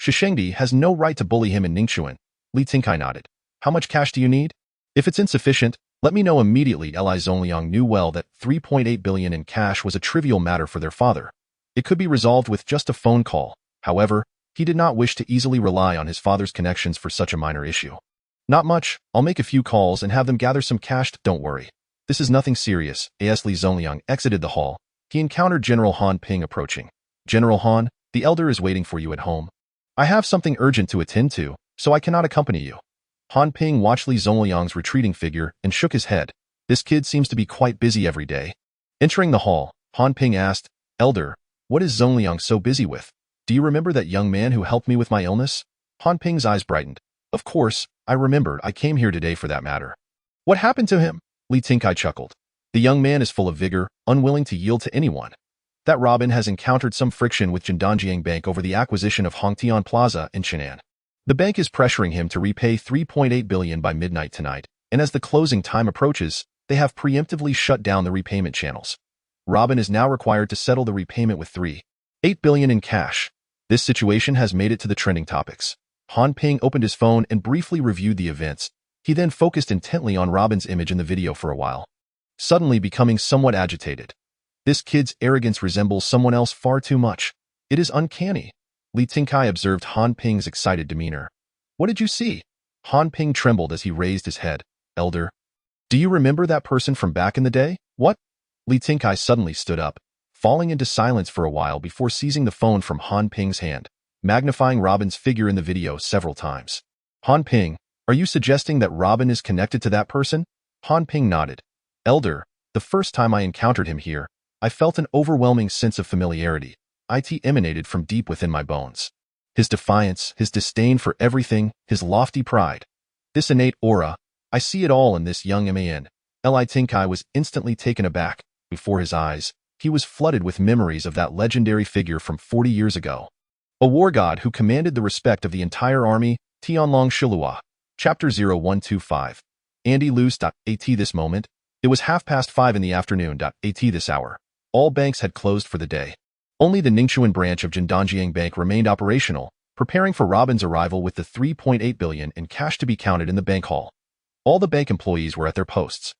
Shishengdi has no right to bully him in Ningxuan." Li Tinkai nodded. "How much cash do you need? If it's insufficient, let me know immediately." Li Zongliang knew well that 3.8 billion in cash was a trivial matter for their father. It could be resolved with just a phone call. However, he did not wish to easily rely on his father's connections for such a minor issue. "Not much. I'll make a few calls and have them gather some cash. Don't worry. This is nothing serious." As Li Zongliang exited the hall, he encountered General Han Ping approaching. "General Han, the elder is waiting for you at home. I have something urgent to attend to, so I cannot accompany you." Han Ping watched Li Zongliang's retreating figure and shook his head. This kid seems to be quite busy every day. Entering the hall, Han Ping asked, "Elder, what is Zongliang so busy with? Do you remember that young man who helped me with my illness?" Han Ping's eyes brightened. "Of course, I remembered. I came here today for that matter." "What happened to him?" Li Tinkai chuckled. "The young man is full of vigor, unwilling to yield to anyone. That Robin has encountered some friction with Jindanjiang Bank over the acquisition of Hongtian Plaza in Chenan. The bank is pressuring him to repay 3.8 billion by midnight tonight, and as the closing time approaches, they have preemptively shut down the repayment channels. Robin is now required to settle the repayment with 3.8 billion in cash. This situation has made it to the trending topics." Han Ping opened his phone and briefly reviewed the events. He then focused intently on Robin's image in the video for a while, suddenly becoming somewhat agitated. "This kid's arrogance resembles someone else far too much. It is uncanny." Li Tinkai observed Han Ping's excited demeanor. "What did you see?" Han Ping trembled as he raised his head. "Elder, do you remember that person from back in the day?" "What?" Li Tinkai suddenly stood up, falling into silence for a while before seizing the phone from Han Ping's hand, magnifying Robin's figure in the video several times. "Han Ping, are you suggesting that Robin is connected to that person?" Han Ping nodded. "Elder, the first time I encountered him here, I felt an overwhelming sense of familiarity. It emanated from deep within my bones. His defiance, his disdain for everything, his lofty pride. This innate aura, I see it all in this young man." Li Tinkai was instantly taken aback. Before his eyes, he was flooded with memories of that legendary figure from 40 years ago. A war god who commanded the respect of the entire army. Tianlong Shilua. Chapter 0125. Andy Luce. At this moment, it was 5:30 in the afternoon. At this hour, all banks had closed for the day. Only the Ningxuan branch of Jindanjiang Bank remained operational, preparing for Robin's arrival with the 3.8 billion in cash to be counted in the bank hall. All the bank employees were at their posts.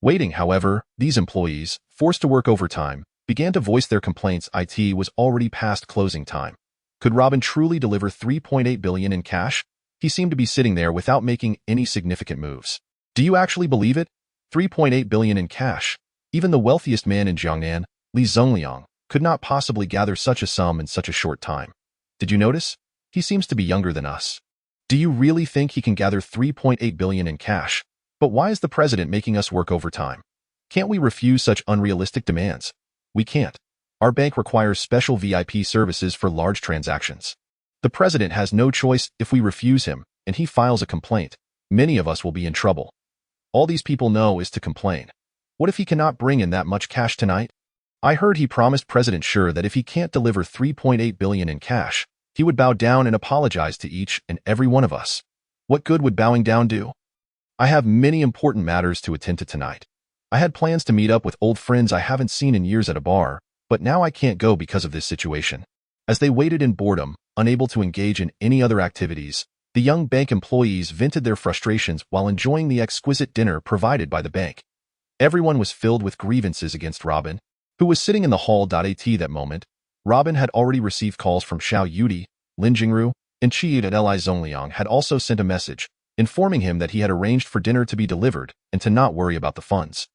Waiting, however, these employees, forced to work overtime, began to voice their complaints. It was already past closing time. Could Robin truly deliver 3.8 billion in cash? He seemed to be sitting there without making any significant moves. "Do you actually believe it? 3.8 billion in cash. Even the wealthiest man in Jiangnan, Li Zongliang, could not possibly gather such a sum in such a short time. Did you notice? He seems to be younger than us. Do you really think he can gather 3.8 billion in cash? But why is the president making us work overtime? Can't we refuse such unrealistic demands?" "We can't. Our bank requires special VIP services for large transactions. The president has no choice if we refuse him, and he files a complaint. Many of us will be in trouble. All these people know is to complain. What if he cannot bring in that much cash tonight? I heard he promised President Xi that if he can't deliver 3.8 billion in cash, he would bow down and apologize to each and every one of us. What good would bowing down do? I have many important matters to attend to tonight. I had plans to meet up with old friends I haven't seen in years at a bar, but now I can't go because of this situation. As they waited in boredom, unable to engage in any other activities, the young bank employees vented their frustrations while enjoying the exquisite dinner provided by the bank. Everyone was filled with grievances against Robin, who was sitting in the hall. At that moment, Robin had already received calls from Xiao Yudi, Lin Jingru, and Qi at Li Zongliang had also sent a message, informing him that he had arranged for dinner to be delivered and to not worry about the funds.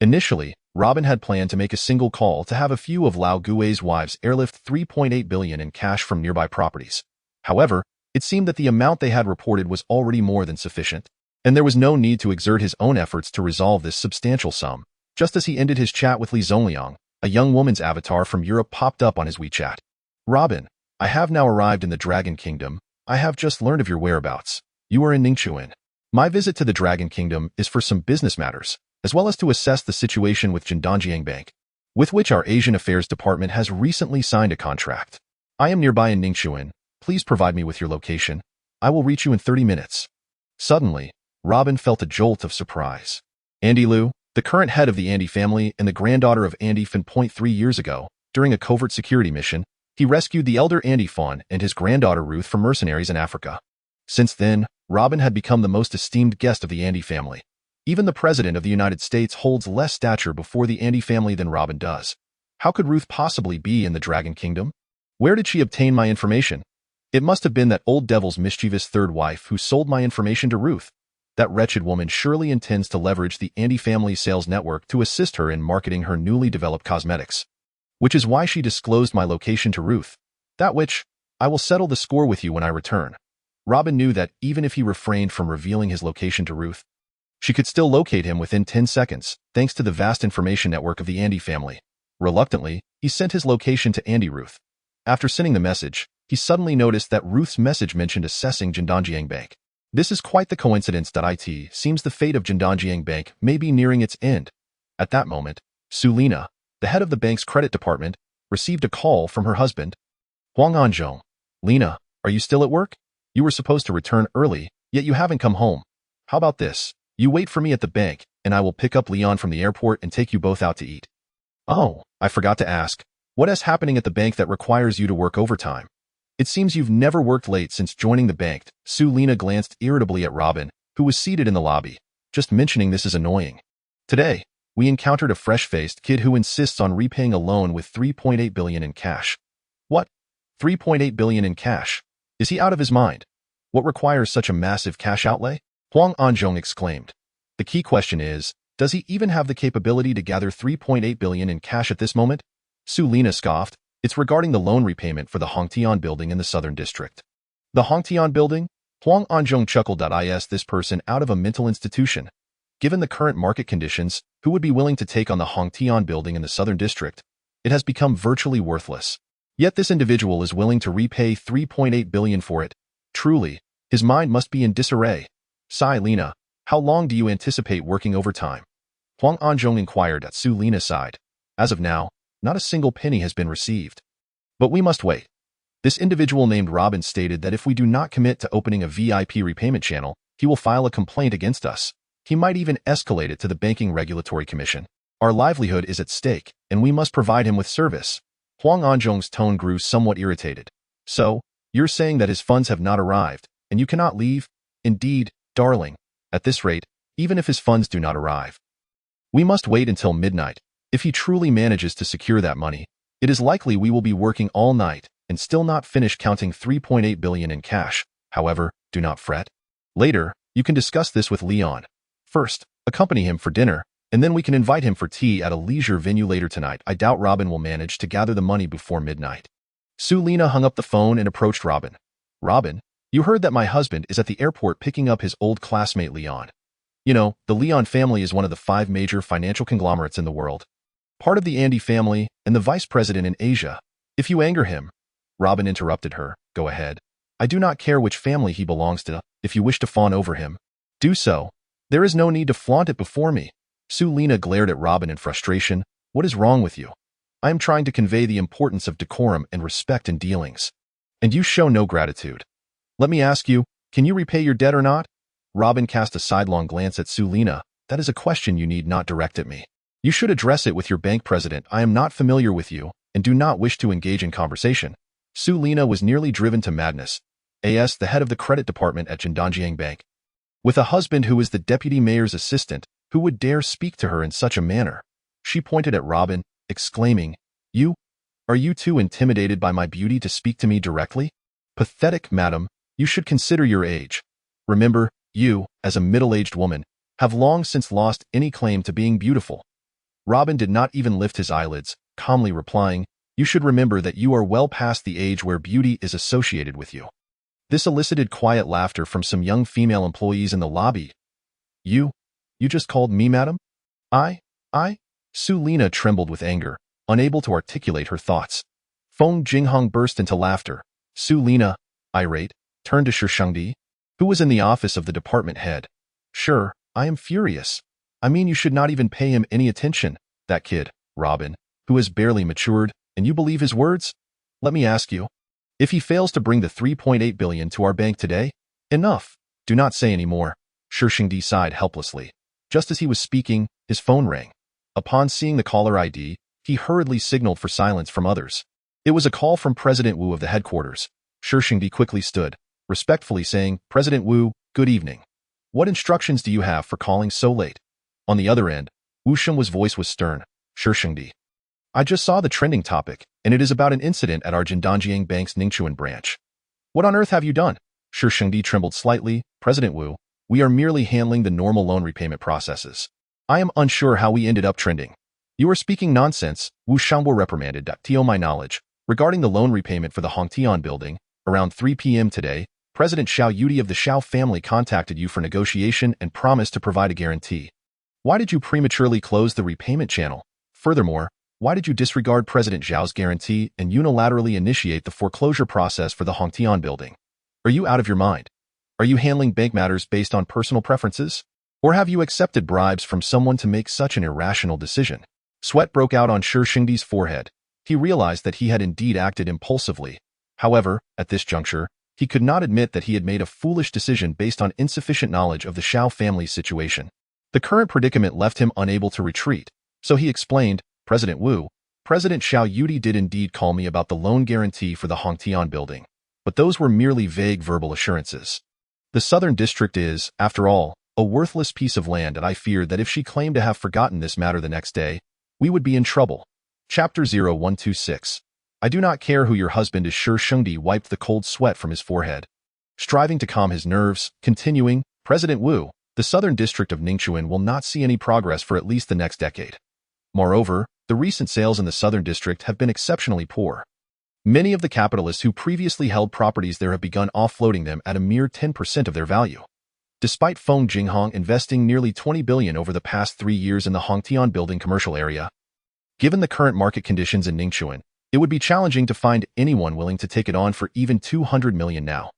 Initially, Robin had planned to make a single call to have a few of Lao Gui's wives airlift 3.8 billion in cash from nearby properties. However, it seemed that the amount they had reported was already more than sufficient, and there was no need to exert his own efforts to resolve this substantial sum. Just as he ended his chat with Li Zongliang, a young woman's avatar from Europe popped up on his WeChat. Robin, I have now arrived in the Dragon Kingdom. I have just learned of your whereabouts. You are in Ningxuan. My visit to the Dragon Kingdom is for some business matters, as well as to assess the situation with Jindanjiang Bank, with which our Asian Affairs Department has recently signed a contract. I am nearby in Ningxuan. Please provide me with your location. I will reach you in 30 minutes. Suddenly, Robin felt a jolt of surprise. Andy Liu, the current head of the Andy family and the granddaughter of Andy Fan. 3 years ago, during a covert security mission, he rescued the elder Andy Fan and his granddaughter Ruth from mercenaries in Africa. Since then, Robin had become the most esteemed guest of the Andy family. Even the President of the United States holds less stature before the Andy family than Robin does. How could Ruth possibly be in the Dragon Kingdom? Where did she obtain my information? It must have been that old devil's mischievous third wife who sold my information to Ruth. That wretched woman surely intends to leverage the Andy family sales network to assist her in marketing her newly developed cosmetics. Which is why she disclosed my location to Ruth. That which, I will settle the score with you when I return. Robin knew that even if he refrained from revealing his location to Ruth, she could still locate him within 10 seconds, thanks to the vast information network of the Andy family. Reluctantly, he sent his location to Andy Ruth. After sending the message, he suddenly noticed that Ruth's message mentioned assessing Jindanjiang Bank. This is quite the coincidence. It seems the fate of Jindanjiang Bank may be nearing its end. At that moment, Su Lina, the head of the bank's credit department, received a call from her husband, Huang Anzhong. Lina, are you still at work? You were supposed to return early, yet you haven't come home. How about this? You wait for me at the bank, and I will pick up Leon from the airport and take you both out to eat. Oh, I forgot to ask. What is happening at the bank that requires you to work overtime? It seems you've never worked late since joining the bank. Su Lina glanced irritably at Robin, who was seated in the lobby. Just mentioning this is annoying. Today, we encountered a fresh-faced kid who insists on repaying a loan with 3.8 billion in cash. What? 3.8 billion in cash? Is he out of his mind? What requires such a massive cash outlay? Huang Anzhong exclaimed. The key question is, does he even have the capability to gather 3.8 billion in cash at this moment? Su Lina scoffed. It's regarding the loan repayment for the Hongtian building in the Southern District. The Hongtian building? Huang Anzhong chuckled. Is this person out of a mental institution? Given the current market conditions, who would be willing to take on the Hongtian building in the Southern District? It has become virtually worthless. Yet this individual is willing to repay 3.8 billion for it. Truly, his mind must be in disarray. Sigh Lina, how long do you anticipate working overtime? Huang Anzhong inquired at Su Lina's side. As of now, not a single penny has been received. But we must wait. This individual named Robin stated that if we do not commit to opening a VIP repayment channel, he will file a complaint against us. He might even escalate it to the Banking Regulatory Commission. Our livelihood is at stake, and we must provide him with service. Huang Anzhong's tone grew somewhat irritated. So, you're saying that his funds have not arrived, and you cannot leave? Indeed, darling. At this rate, even if his funds do not arrive, we must wait until midnight. If he truly manages to secure that money, it is likely we will be working all night and still not finish counting 3.8 billion in cash. However, do not fret. Later, you can discuss this with Leon. First, accompany him for dinner, and then we can invite him for tea at a leisure venue later tonight. I doubt Robin will manage to gather the money before midnight. Su Lina hung up the phone and approached Robin. Robin, you heard that my husband is at the airport picking up his old classmate Leon. You know, the Leon family is one of the 5 major financial conglomerates in the world. part of the Andy family and the vice president in Asia. If you anger him, Robin interrupted her, go ahead. I do not care which family he belongs to. If you wish to fawn over him, do so. There is no need to flaunt it before me. Sulina glared at Robin in frustration. What is wrong with you? I am trying to convey the importance of decorum and respect in dealings. And you show no gratitude. Let me ask you, can you repay your debt or not? Robin cast a sidelong glance at Sulina. That is a question you need not direct at me. You should address it with your bank president. I am not familiar with you and do not wish to engage in conversation. Sulina was nearly driven to madness. As the head of the credit department at Jindanjiang Bank, with a husband who is the deputy mayor's assistant, who would dare speak to her in such a manner? She pointed at Robin, exclaiming, Are you too intimidated by my beauty to speak to me directly? Pathetic, madam, you should consider your age. Remember, you, as a middle-aged woman, have long since lost any claim to being beautiful. Robin did not even lift his eyelids, calmly replying, You should remember that you are well past the age where beauty is associated with you. This elicited quiet laughter from some young female employees in the lobby. You just called me madam? I? Sulina trembled with anger, unable to articulate her thoughts. Feng Jinghong burst into laughter. Sulina, irate, turned to Shishengdi, who was in the office of the department head. Sure, I am furious. I mean, you should not even pay him any attention, that kid, Robin, who has barely matured, and you believe his words? Let me ask you. If he fails to bring the 3.8 billion to our bank today, enough. Do not say any more. Shishengdi sighed helplessly. Just as he was speaking, his phone rang. Upon seeing the caller ID, he hurriedly signaled for silence from others. It was a call from President Wu of the headquarters. Shishengdi quickly stood, respectfully saying, President Wu, good evening. What instructions do you have for calling so late? On the other end, Wu Sheng's voice was stern. Shishengdi, I just saw the trending topic, and it is about an incident at our Jindanjiang Bank's Ningchuan branch. What on earth have you done? Shishengdi trembled slightly. President Wu, we are merely handling the normal loan repayment processes. I am unsure how we ended up trending. You are speaking nonsense, Wu Shengbo reprimanded. To my knowledge, regarding the loan repayment for the Hongtian building, around 3 p.m. today, President Xiao Yudi of the Xiao family contacted you for negotiation and promised to provide a guarantee. Why did you prematurely close the repayment channel? Furthermore, why did you disregard President Zhao's guarantee and unilaterally initiate the foreclosure process for the Hongtian building? Are you out of your mind? Are you handling bank matters based on personal preferences? Or have you accepted bribes from someone to make such an irrational decision? Sweat broke out on Shishengdi's forehead. He realized that he had indeed acted impulsively. However, at this juncture, he could not admit that he had made a foolish decision based on insufficient knowledge of the Xiao family's situation. The current predicament left him unable to retreat, so he explained, President Wu, President Xiao Yudi did indeed call me about the loan guarantee for the Hongtian building, but those were merely vague verbal assurances. The Southern District is, after all, a worthless piece of land, and I feared that if she claimed to have forgotten this matter the next day, we would be in trouble. Chapter 0126. I do not care who your husband is. Shishengdi wiped the cold sweat from his forehead, striving to calm his nerves, continuing, President Wu, the Southern District of Ningchuan will not see any progress for at least the next decade. Moreover, the recent sales in the Southern District have been exceptionally poor. Many of the capitalists who previously held properties there have begun offloading them at a mere 10% of their value. Despite Feng Jinghong investing nearly 20 billion over the past 3 years in the Hongtian building commercial area, given the current market conditions in Ningchuan, it would be challenging to find anyone willing to take it on for even 200 million now.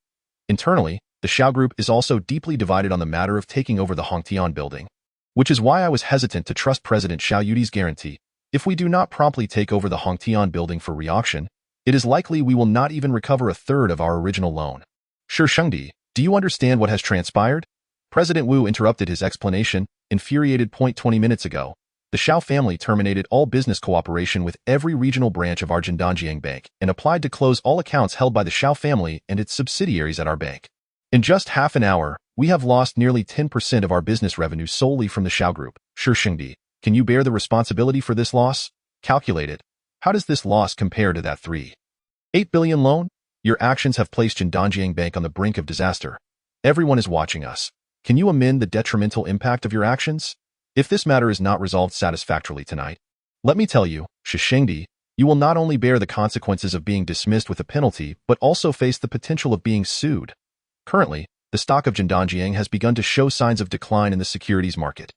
Internally, the Xiao Group is also deeply divided on the matter of taking over the Hongtian building, which is why I was hesitant to trust President Xiao Yudi's guarantee. If we do not promptly take over the Hongtian building for re-auction, it is likely we will not even recover a third of our original loan. Shishengdi, do you understand what has transpired? President Wu interrupted his explanation, infuriated. 20 minutes ago, the Xiao family terminated all business cooperation with every regional branch of our Jindanjiang Bank and applied to close all accounts held by the Xiao family and its subsidiaries at our bank. In just half an hour, we have lost nearly 10% of our business revenue solely from the Xiao Group. Shishengdi, can you bear the responsibility for this loss? Calculate it. How does this loss compare to that 3.8 billion loan? Your actions have placed Jindanjiang Bank on the brink of disaster. Everyone is watching us. Can you amend the detrimental impact of your actions? If this matter is not resolved satisfactorily tonight, let me tell you, Shishengdi, you will not only bear the consequences of being dismissed with a penalty, but also face the potential of being sued. Currently, the stock of Jindanjiang has begun to show signs of decline in the securities market.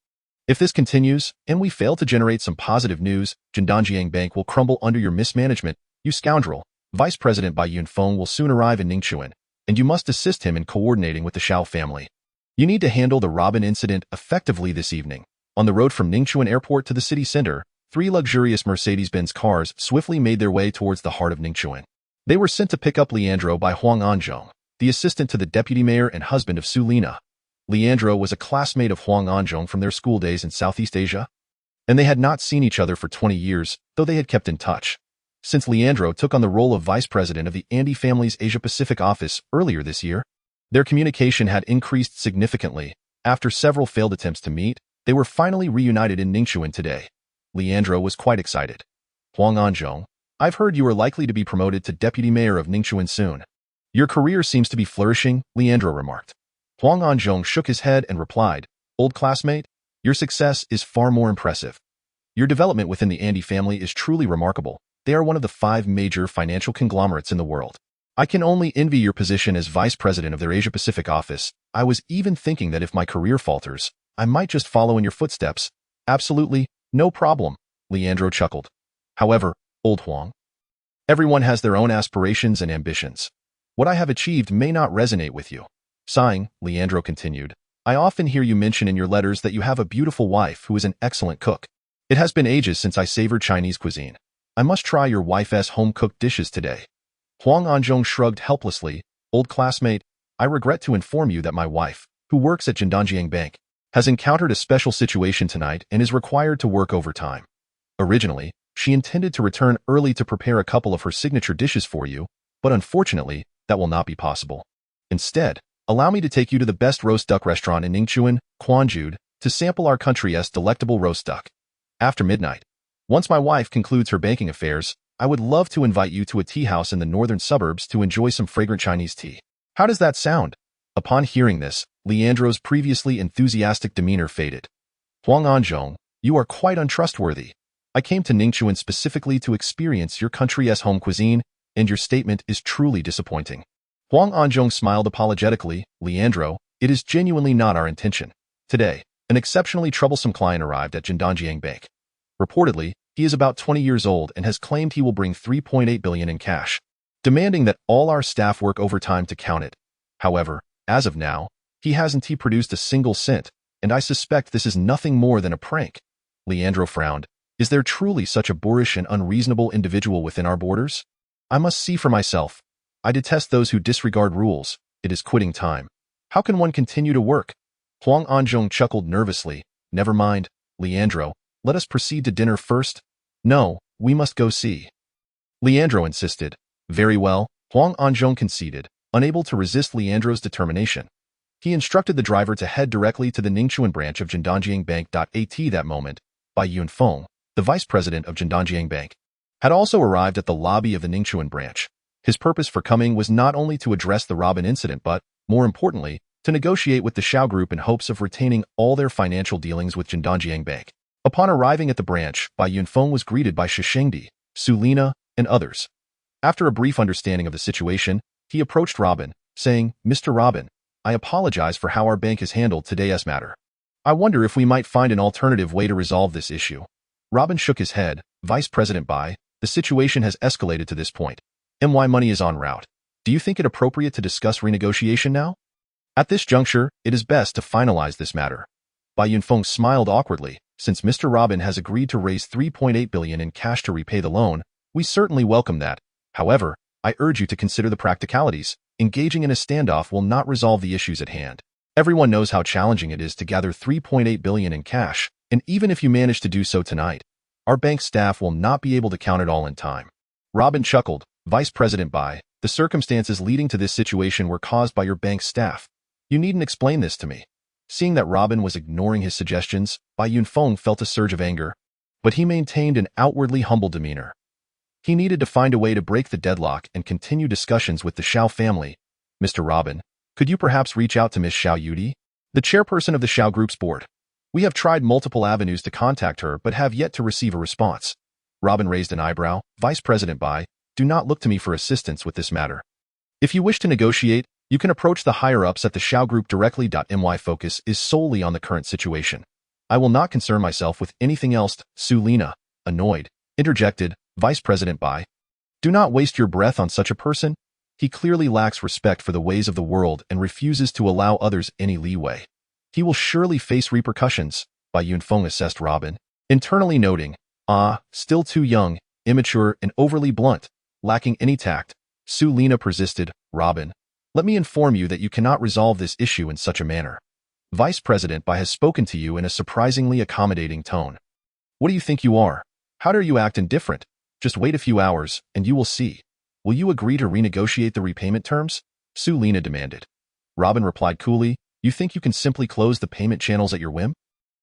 If this continues, and we fail to generate some positive news, Jindanjiang Bank will crumble under your mismanagement, you scoundrel. Vice President Bai Yunfeng will soon arrive in Ningchuan, and you must assist him in coordinating with the Xiao family. You need to handle the Robin incident effectively this evening. On the road from Ningchuan Airport to the city center, 3 luxurious Mercedes-Benz cars swiftly made their way towards the heart of Ningchuan. They were sent to pick up Leandro by Huang Anzhong, the assistant to the deputy mayor and husband of Su Lina. Leandro was a classmate of Huang Anzhong from their school days in Southeast Asia, and they had not seen each other for 20 years, though they had kept in touch. Since Leandro took on the role of vice president of the Andy family's Asia-Pacific office earlier this year, their communication had increased significantly. After several failed attempts to meet, they were finally reunited in Ningchuan today. Leandro was quite excited. Huang Anzhong, I've heard you are likely to be promoted to deputy mayor of Ningchuan soon. Your career seems to be flourishing, Leandro remarked. Huang Anzhong shook his head and replied, Old classmate, your success is far more impressive. Your development within the Andy family is truly remarkable. They are one of the 5 major financial conglomerates in the world. I can only envy your position as vice president of their Asia-Pacific office. I was even thinking that if my career falters, I might just follow in your footsteps. Absolutely, no problem, Leandro chuckled. However, old Huang, everyone has their own aspirations and ambitions. What I have achieved may not resonate with you. Sighing, Leandro continued, I often hear you mention in your letters that you have a beautiful wife who is an excellent cook. It has been ages since I savored Chinese cuisine. I must try your wife's home-cooked dishes today. Huang Anzhong shrugged helplessly. Old classmate, I regret to inform you that my wife, who works at Jindanjiang Bank, has encountered a special situation tonight and is required to work overtime. Originally, she intended to return early to prepare a couple of her signature dishes for you, but unfortunately, that will not be possible. Instead, allow me to take you to the best roast duck restaurant in Ningchuan, Quanjude, to sample our country's delectable roast duck. After midnight, once my wife concludes her banking affairs, I would love to invite you to a tea house in the northern suburbs to enjoy some fragrant Chinese tea. How does that sound? Upon hearing this, Leandro's previously enthusiastic demeanor faded. Huang Anzhong, you are quite untrustworthy. I came to Ningchuan specifically to experience your country's home cuisine, and your statement is truly disappointing. Huang Anzhong smiled apologetically. Leandro, it is genuinely not our intention. Today, an exceptionally troublesome client arrived at Jindanjiang Bank. Reportedly, he is about 20 years old and has claimed he will bring 3.8 billion in cash, demanding that all our staff work overtime to count it. However, as of now, he hasn't produced a single cent, and I suspect this is nothing more than a prank. Leandro frowned. Is there truly such a boorish and unreasonable individual within our borders? I must see for myself. I detest those who disregard rules. It is quitting time. How can one continue to work? Huang Anzhong chuckled nervously. Never mind, Leandro. Let us proceed to dinner first. No, we must go see. Leandro insisted. Very well, Huang Anzhong conceded, unable to resist Leandro's determination. He instructed the driver to head directly to the Ningchuan branch of Jindanjiang Bank. At that moment, Bai Yunfeng, the vice president of Jindanjiang Bank, had also arrived at the lobby of the Ningchuan branch. His purpose for coming was not only to address the Robin incident but, more importantly, to negotiate with the Xiao Group in hopes of retaining all their financial dealings with Jindanjiang Bank. Upon arriving at the branch, Bai Yunfeng was greeted by Shishengdi, Su Lina, and others. After a brief understanding of the situation, he approached Robin, saying, Mr. Robin, I apologize for how our bank has handled today's matter. I wonder if we might find an alternative way to resolve this issue. Robin shook his head. Vice President Bai, the situation has escalated to this point. My money is en route. Do you think it appropriate to discuss renegotiation now? At this juncture, it is best to finalize this matter. Bai Yunfeng smiled awkwardly. Since Mr. Robin has agreed to raise 3.8 billion in cash to repay the loan, we certainly welcome that. However, I urge you to consider the practicalities. Engaging in a standoff will not resolve the issues at hand. Everyone knows how challenging it is to gather 3.8 billion in cash, and even if you manage to do so tonight, our bank staff will not be able to count it all in time. Robin chuckled. Vice President Bai, the circumstances leading to this situation were caused by your bank's staff. You needn't explain this to me. Seeing that Robin was ignoring his suggestions, Bai Yunfeng felt a surge of anger, but he maintained an outwardly humble demeanor. He needed to find a way to break the deadlock and continue discussions with the Xiao family. Mr. Robin, could you perhaps reach out to Ms. Xiao Yudi, the chairperson of the Xiao Group's board? We have tried multiple avenues to contact her but have yet to receive a response. Robin raised an eyebrow. Vice President Bai, do not look to me for assistance with this matter. If you wish to negotiate, you can approach the higher-ups at the Xiao Group directly. My focus is solely on the current situation. I will not concern myself with anything else, Sulina, annoyed, interjected, Vice President Bai. Do not waste your breath on such a person. He clearly lacks respect for the ways of the world and refuses to allow others any leeway. He will surely face repercussions, Bai Yunfeng assessed Robin, internally noting, still too young, immature, and overly blunt, lacking any tact. Sulina persisted, Robin, let me inform you that you cannot resolve this issue in such a manner. Vice President Bai has spoken to you in a surprisingly accommodating tone. What do you think you are? How dare you act indifferent? Just wait a few hours, and you will see. Will you agree to renegotiate the repayment terms? Sulina demanded. Robin replied coolly, you think you can simply close the payment channels at your whim?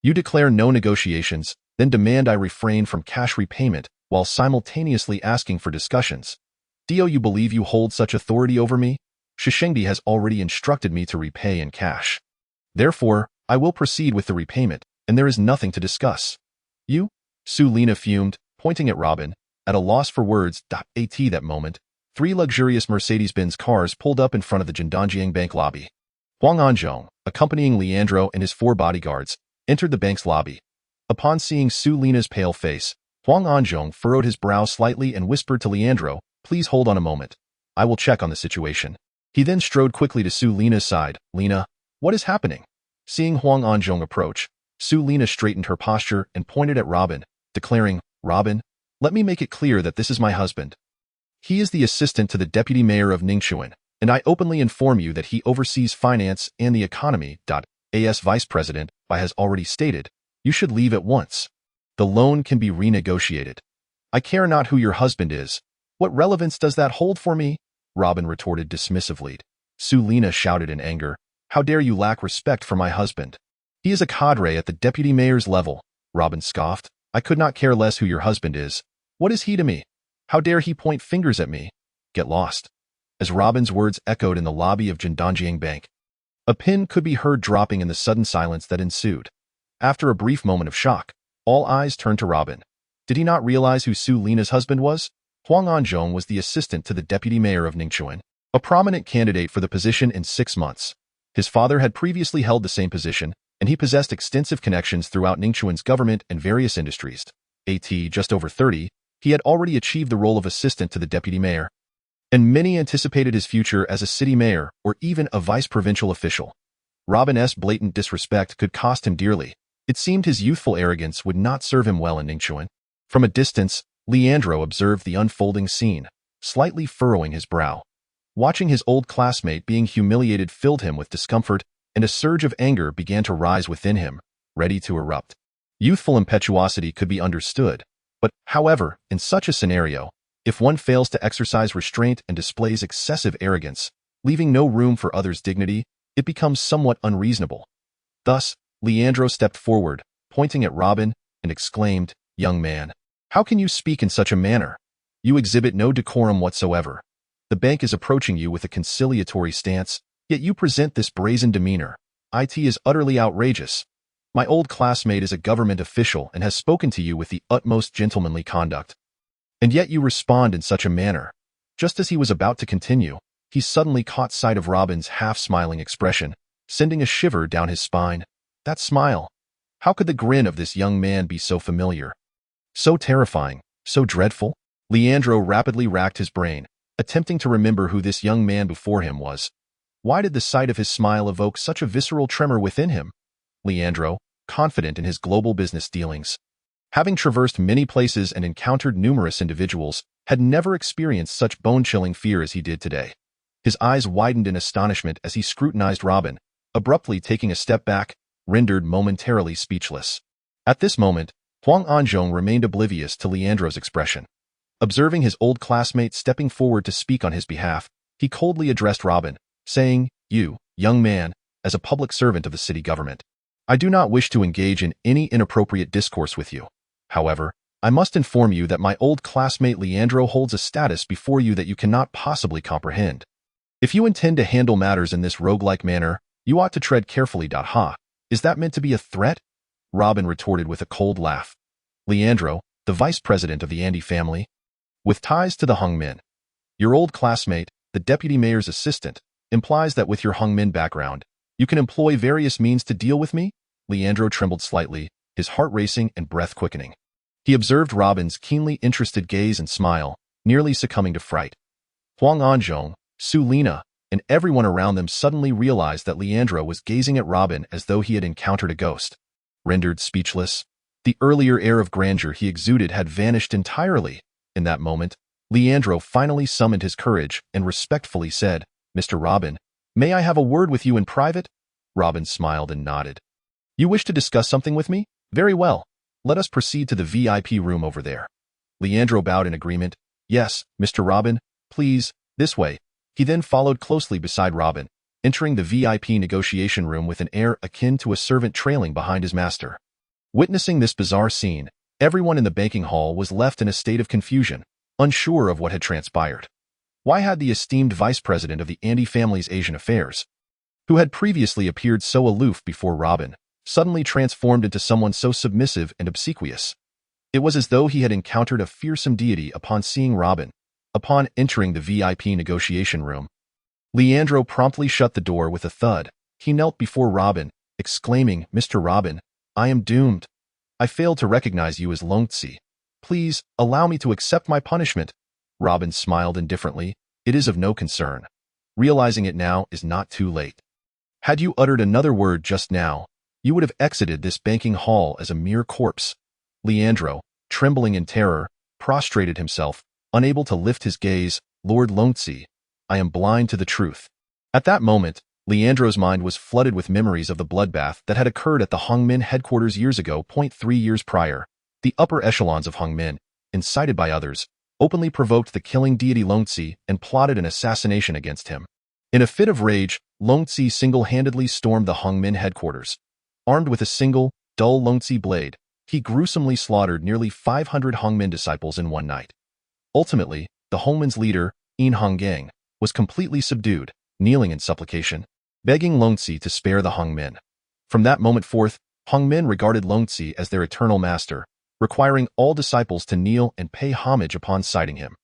You declare no negotiations, then demand I refrain from cash repayment while simultaneously asking for discussions. Do you believe you hold such authority over me? Shishengdi has already instructed me to repay in cash. Therefore, I will proceed with the repayment, and there is nothing to discuss. You? Sulina fumed, pointing at Robin, at a loss for words. At that moment, 3 luxurious Mercedes-Benz cars pulled up in front of the Jindanjiang Bank lobby. Huang Anzhong, accompanying Leandro and his 4 bodyguards, entered the bank's lobby. Upon seeing Sulina's pale face, Huang Anzhong furrowed his brow slightly and whispered to Leandro, please hold on a moment. I will check on the situation. He then strode quickly to Sulina's side. Lina, what is happening? Seeing Huang Anzhong approach, Sulina straightened her posture and pointed at Robin, declaring, Robin, let me make it clear that this is my husband. He is the assistant to the deputy mayor of Ningxuan, and I openly inform you that he oversees finance and the economy. As Vice President Bai has already stated, you should leave at once. The loan can be renegotiated. I care not who your husband is. What relevance does that hold for me? Robin retorted dismissively. Sulina shouted in anger, how dare you lack respect for my husband? He is a cadre at the deputy mayor's level. Robin scoffed, I could not care less who your husband is. What is he to me? How dare he point fingers at me? Get lost. As Robin's words echoed in the lobby of Jindanjiang Bank, a pin could be heard dropping in the sudden silence that ensued. After a brief moment of shock, all eyes turned to Robin. Did he not realize who Sulina's husband was? Huang Anzhong was the assistant to the deputy mayor of Ningxuan, a prominent candidate for the position in 6 months. His father had previously held the same position, and he possessed extensive connections throughout Ningxuan's government and various industries. Just over 30, he had already achieved the role of assistant to the deputy mayor, and many anticipated his future as a city mayor or even a vice-provincial official. Robin's blatant disrespect could cost him dearly. It seemed his youthful arrogance would not serve him well in Ningxuan. From a distance, Leandro observed the unfolding scene, slightly furrowing his brow. Watching his old classmate being humiliated filled him with discomfort, and a surge of anger began to rise within him, ready to erupt. Youthful impetuosity could be understood, but, however, in such a scenario, if one fails to exercise restraint and displays excessive arrogance, leaving no room for others' dignity, it becomes somewhat unreasonable. Thus, Leandro stepped forward, pointing at Robin, and exclaimed, young man, how can you speak in such a manner? You exhibit no decorum whatsoever. The bank is approaching you with a conciliatory stance, yet you present this brazen demeanor. It is utterly outrageous. My old classmate is a government official and has spoken to you with the utmost gentlemanly conduct. And yet you respond in such a manner. Just as he was about to continue, he suddenly caught sight of Robin's half-smiling expression, sending a shiver down his spine. That smile. How could the grin of this young man be so familiar? So terrifying, so dreadful? Leandro rapidly racked his brain, attempting to remember who this young man before him was. Why did the sight of his smile evoke such a visceral tremor within him? Leandro, confident in his global business dealings, having traversed many places and encountered numerous individuals, had never experienced such bone-chilling fear as he did today. His eyes widened in astonishment as he scrutinized Robin, abruptly taking a step back, rendered momentarily speechless. At this moment, Huang Anzhong remained oblivious to Leandro's expression. Observing his old classmate stepping forward to speak on his behalf, he coldly addressed Robin, saying, you, young man, as a public servant of the city government, I do not wish to engage in any inappropriate discourse with you. However, I must inform you that my old classmate Leandro holds a status before you that you cannot possibly comprehend. If you intend to handle matters in this roguelike manner, you ought to tread carefully. Is that meant to be a threat? Robin retorted with a cold laugh. Leandro, the vice president of the Andy family, with ties to the Hongmin. Your old classmate, the deputy mayor's assistant, implies that with your Hongmin background, you can employ various means to deal with me? Leandro trembled slightly, his heart racing and breath quickening. He observed Robin's keenly interested gaze and smile, nearly succumbing to fright. Huang Anzhong, Su Lina, and everyone around them suddenly realized that Leandro was gazing at Robin as though he had encountered a ghost. Rendered speechless, the earlier air of grandeur he exuded had vanished entirely. In that moment, Leandro finally summoned his courage and respectfully said, "Mr. Robin, may I have a word with you in private?" Robin smiled and nodded. "You wish to discuss something with me? Very well. Let us proceed to the VIP room over there." Leandro bowed in agreement. "Yes, Mr. Robin, please, this way." He then followed closely beside Robin, entering the VIP negotiation room with an air akin to a servant trailing behind his master. Witnessing this bizarre scene, everyone in the banking hall was left in a state of confusion, unsure of what had transpired. Why had the esteemed vice president of the Andy family's Asian affairs, who had previously appeared so aloof before Robin, suddenly transformed into someone so submissive and obsequious? It was as though he had encountered a fearsome deity upon seeing Robin. Upon entering the VIP negotiation room, Leandro promptly shut the door with a thud. He knelt before Robin, exclaiming, "Mr. Robin, I am doomed. I failed to recognize you as Longzi. Please, allow me to accept my punishment." Robin smiled indifferently. "It is of no concern. Realizing it now is not too late. Had you uttered another word just now, you would have exited this banking hall as a mere corpse." Leandro, trembling in terror, prostrated himself, unable to lift his gaze. "Lord Longzi, I am blind to the truth." At that moment, Leandro's mind was flooded with memories of the bloodbath that had occurred at the Hongmin headquarters years ago. 3 years prior, the upper echelons of Hongmin, incited by others, openly provoked the killing deity Longzi and plotted an assassination against him. In a fit of rage, Longzi single-handedly stormed the Hongmin headquarters. Armed with a single, dull Longzi blade, he gruesomely slaughtered nearly 500 Hongmin disciples in one night. Ultimately, the Hongmin's leader, In Honggang, was completely subdued, kneeling in supplication, begging Longzi to spare the Hongmin. From that moment forth, Hongmin regarded Longzi as their eternal master, requiring all disciples to kneel and pay homage upon sighting him.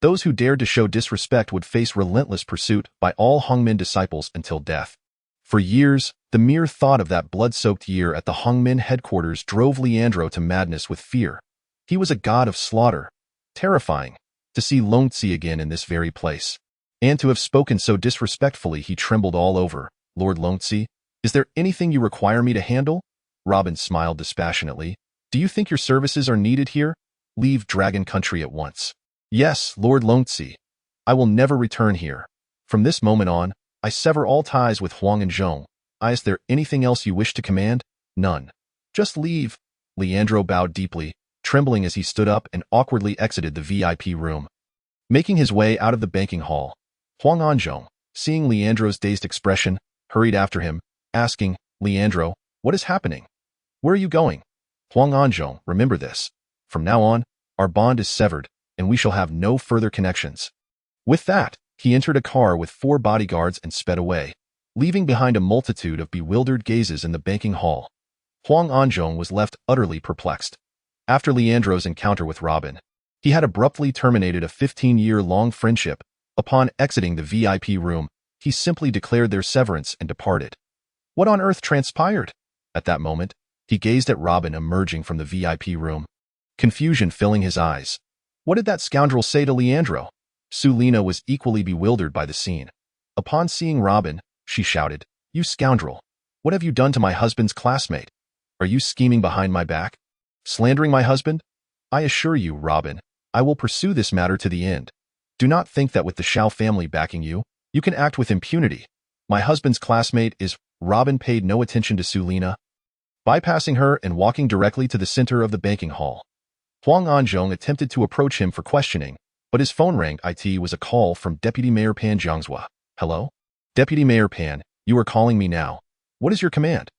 Those who dared to show disrespect would face relentless pursuit by all Hongmin disciples until death. For years, the mere thought of that blood-soaked year at the Hongmin headquarters drove Leandro to madness with fear. He was a god of slaughter. Terrifying to see Longzi again in this very place, and to have spoken so disrespectfully. He trembled all over. "Lord Longzi, is there anything you require me to handle?" Robin smiled dispassionately. "Do you think your services are needed here? Leave Dragon Country at once." "Yes, Lord Longzi. I will never return here. From this moment on, I sever all ties with Huang and Zhong. Is there anything else you wish to command?" "None. Just leave." Leandro bowed deeply, trembling as he stood up and awkwardly exited the VIP room. Making his way out of the banking hall, Huang Anzhong, seeing Leandro's dazed expression, hurried after him, asking, "Leandro, what is happening? Where are you going?" "Huang Anzhong, remember this. From now on, our bond is severed, and we shall have no further connections." With that, he entered a car with 4 bodyguards and sped away, leaving behind a multitude of bewildered gazes in the banking hall. Huang Anzhong was left utterly perplexed. After Leandro's encounter with Robin, he had abruptly terminated a 15-year-long friendship. Upon exiting the VIP room, he simply declared their severance and departed. What on earth transpired? At that moment, he gazed at Robin emerging from the VIP room, confusion filling his eyes. What did that scoundrel say to Leandro? Su Lina was equally bewildered by the scene. Upon seeing Robin, she shouted, "You scoundrel! What have you done to my husband's classmate? Are you scheming behind my back? Slandering my husband? I assure you, Robin, I will pursue this matter to the end. Do not think that with the Shao family backing you, you can act with impunity. My husband's classmate is..." Robin paid no attention to Su Lina, bypassing her and walking directly to the center of the banking hall. Huang Anzhong attempted to approach him for questioning, but his phone rang. It was a call from Deputy Mayor Pan Jiangzhua. "Hello? Deputy Mayor Pan, you are calling me now. What is your command?"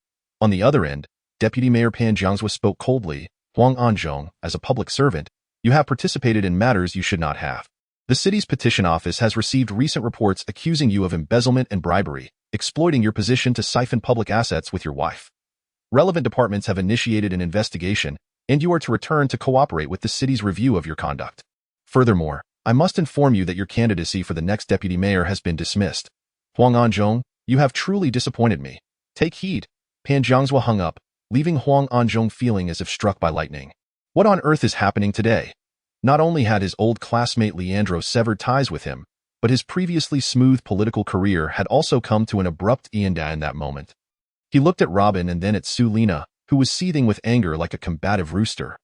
On the other end, Deputy Mayor Pan Jiangzhua spoke coldly. "Huang Anzhong, as a public servant, you have participated in matters you should not have. The city's petition office has received recent reports accusing you of embezzlement and bribery, exploiting your position to siphon public assets with your wife. Relevant departments have initiated an investigation, and you are to return to cooperate with the city's review of your conduct. Furthermore, I must inform you that your candidacy for the next deputy mayor has been dismissed. Huang Anzhong, you have truly disappointed me. Take heed. Pan Jiangzhua hung up, leaving Huang Anzhong feeling as if struck by lightning. What on earth is happening today? Not only had his old classmate Leandro severed ties with him, but his previously smooth political career had also come to an abrupt end in that moment. He looked at Robin and then at Su Lina, who was seething with anger like a combative rooster.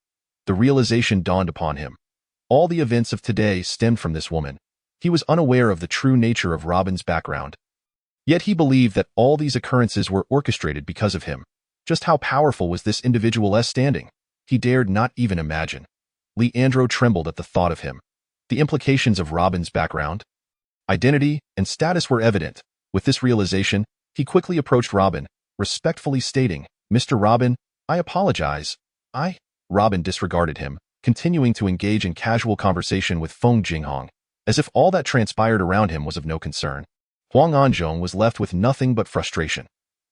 The realization dawned upon him. All the events of today stemmed from this woman. He was unaware of the true nature of Robin's background. Yet he believed that all these occurrences were orchestrated because of him. Just how powerful was this individual's standing? He dared not even imagine. Leandro trembled at the thought of him. The implications of Robin's background, identity, and status were evident. With this realization, he quickly approached Robin, respectfully stating, "Mr. Robin, I apologize. Robin disregarded him, continuing to engage in casual conversation with Feng Jinghong, as if all that transpired around him was of no concern. Huang Anzhong was left with nothing but frustration.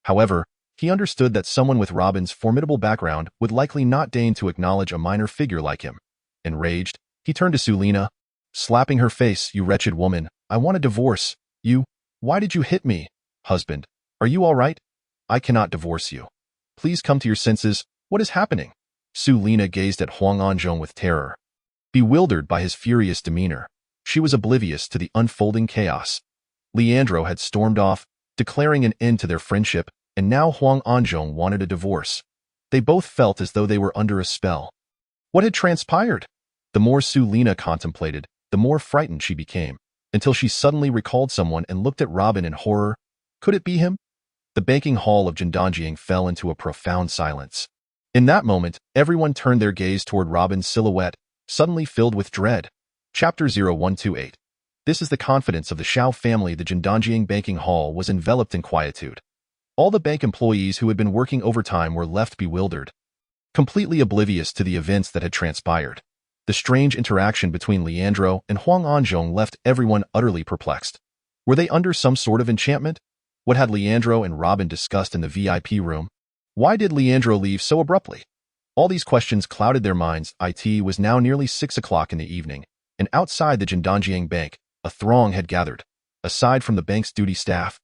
However, he understood that someone with Robin's formidable background would likely not deign to acknowledge a minor figure like him. Enraged, he turned to Su Lina, slapping her face. "You wretched woman, I want a divorce. Why did you hit me? Husband, are you all right? I cannot divorce you. Please come to your senses. What is happening?" Su Lina gazed at Huang Anzhong with terror. Bewildered by his furious demeanor, she was oblivious to the unfolding chaos. Leandro had stormed off, declaring an end to their friendship, and now Huang Anzhong wanted a divorce. They both felt as though they were under a spell. What had transpired? The more Su Lina contemplated, the more frightened she became, until she suddenly recalled someone and looked at Robin in horror. Could it be him? The banking hall of Jindanjiang fell into a profound silence. In that moment, everyone turned their gaze toward Robin's silhouette, suddenly filled with dread. Chapter 0128. This is the confidence of the Xiao family. The Jindanjiang banking hall was enveloped in quietude. All the bank employees who had been working overtime were left bewildered, completely oblivious to the events that had transpired. The strange interaction between Leandro and Huang Anzhong left everyone utterly perplexed. Were they under some sort of enchantment? What had Leandro and Robin discussed in the VIP room? Why did Leandro leave so abruptly? All these questions clouded their minds. It was now nearly 6 o'clock in the evening, and outside the Jindanjiang Bank, a throng had gathered. Aside from the bank's duty staff,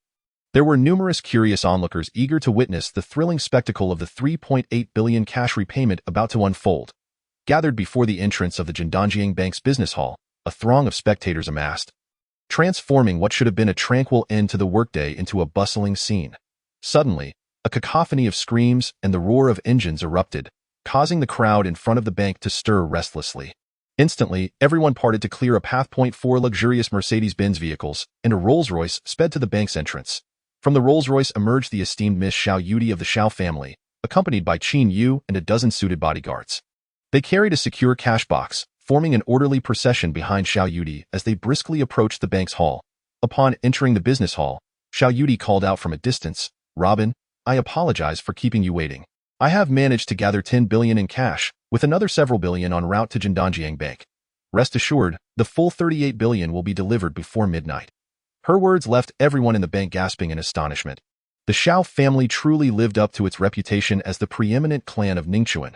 there were numerous curious onlookers eager to witness the thrilling spectacle of the 3.8 billion cash repayment about to unfold. Gathered before the entrance of the Jindanjiang Bank's business hall, a throng of spectators amassed, transforming what should have been a tranquil end to the workday into a bustling scene. Suddenly, a cacophony of screams and the roar of engines erupted, causing the crowd in front of the bank to stir restlessly. Instantly, everyone parted to clear a path. 4 luxurious Mercedes-Benz vehicles and a Rolls-Royce sped to the bank's entrance. From the Rolls-Royce emerged the esteemed Miss Xiao Yudi of the Xiao family, accompanied by Qin Yu and a dozen suited bodyguards. They carried a secure cash box, forming an orderly procession behind Xiao Yudi as they briskly approached the bank's hall. Upon entering the business hall, Xiao Yudi called out from a distance, "Robin, I apologize for keeping you waiting. I have managed to gather 10 billion in cash, with another several billion en route to Jindanjiang Bank. Rest assured, the full 38 billion will be delivered before midnight." Her words left everyone in the bank gasping in astonishment. The Xiao family truly lived up to its reputation as the preeminent clan of Ningchuan.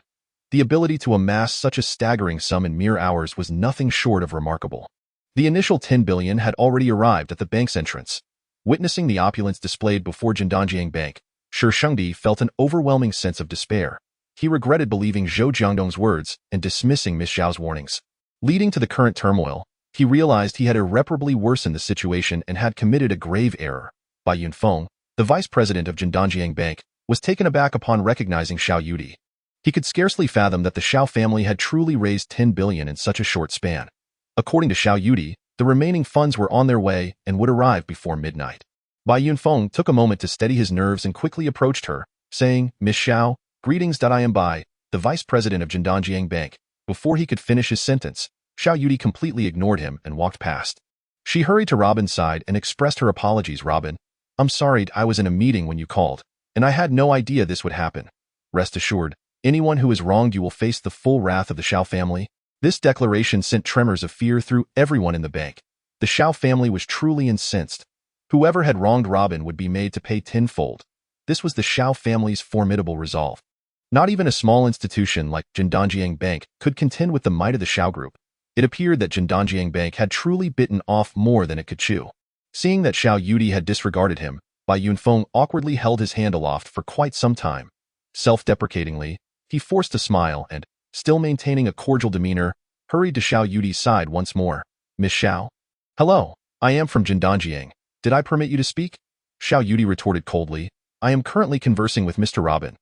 The ability to amass such a staggering sum in mere hours was nothing short of remarkable. The initial 10 billion had already arrived at the bank's entrance. Witnessing the opulence displayed before Jindanjiang Bank, Shi Shengdi felt an overwhelming sense of despair. He regretted believing Zhou Jiangdong's words and dismissing Miss Xiao's warnings. Leading to the current turmoil, he realized he had irreparably worsened the situation and had committed a grave error. Bai Yunfeng, the vice president of Jindanjiang Bank, was taken aback upon recognizing Xiao Yudi. He could scarcely fathom that the Xiao family had truly raised 10 billion in such a short span. According to Xiao Yudi, the remaining funds were on their way and would arrive before midnight. Bai Yunfeng took a moment to steady his nerves and quickly approached her, saying, "Miss Xiao, greetings. I am Bai, the vice president of Jindanjiang Bank." Before he could finish his sentence, Xiao Yudi completely ignored him and walked past. She hurried to Robin's side and expressed her apologies. "Robin, I'm sorry, I was in a meeting when you called, and I had no idea this would happen. Rest assured, anyone who has wronged you will face the full wrath of the Xiao family." This declaration sent tremors of fear through everyone in the bank. The Xiao family was truly incensed. Whoever had wronged Robin would be made to pay tenfold. This was the Xiao family's formidable resolve. Not even a small institution like Jindanjiang Bank could contend with the might of the Xiao Group. It appeared that Jindanjiang Bank had truly bitten off more than it could chew. Seeing that Xiao Yudi had disregarded him, Bai Yunfeng awkwardly held his hand aloft for quite some time. Self-deprecatingly, he forced a smile and, still maintaining a cordial demeanor, hurried to Xiao Yudi's side once more. Miss Xiao? Hello, I am from Jindanjiang. Did I permit you to speak? Xiao Yudi retorted coldly. I am currently conversing with Mr. Robin.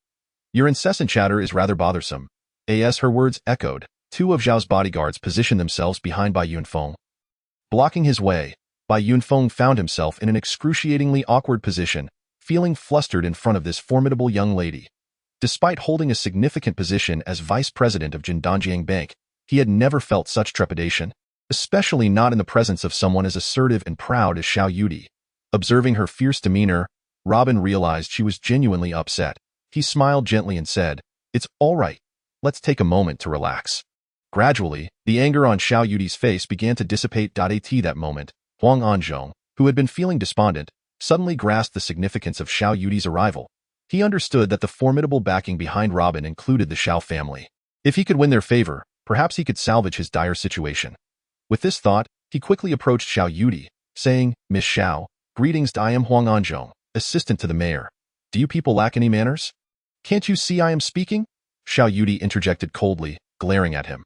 Your incessant chatter is rather bothersome. As her words echoed, two of Zhao's bodyguards positioned themselves behind Bai Yunfeng. Blocking his way, Bai Yunfeng found himself in an excruciatingly awkward position, feeling flustered in front of this formidable young lady. Despite holding a significant position as vice president of Jindanjiang Bank, he had never felt such trepidation, especially not in the presence of someone as assertive and proud as Xiao Yudi. Observing her fierce demeanor, Robin realized she was genuinely upset. He smiled gently and said, It's all right. Let's take a moment to relax. Gradually, the anger on Xiao Yudi's face began to dissipate. At that moment, Huang Anzhong, who had been feeling despondent, suddenly grasped the significance of Xiao Yudi's arrival. He understood that the formidable backing behind Robin included the Xiao family. If he could win their favor, perhaps he could salvage his dire situation. With this thought, he quickly approached Xiao Yudi, saying, Miss Xiao, greetings. I am Huang Anzhong, assistant to the mayor. Do you people lack any manners? Can't you see I am speaking? Xiao Yudi interjected coldly, glaring at him.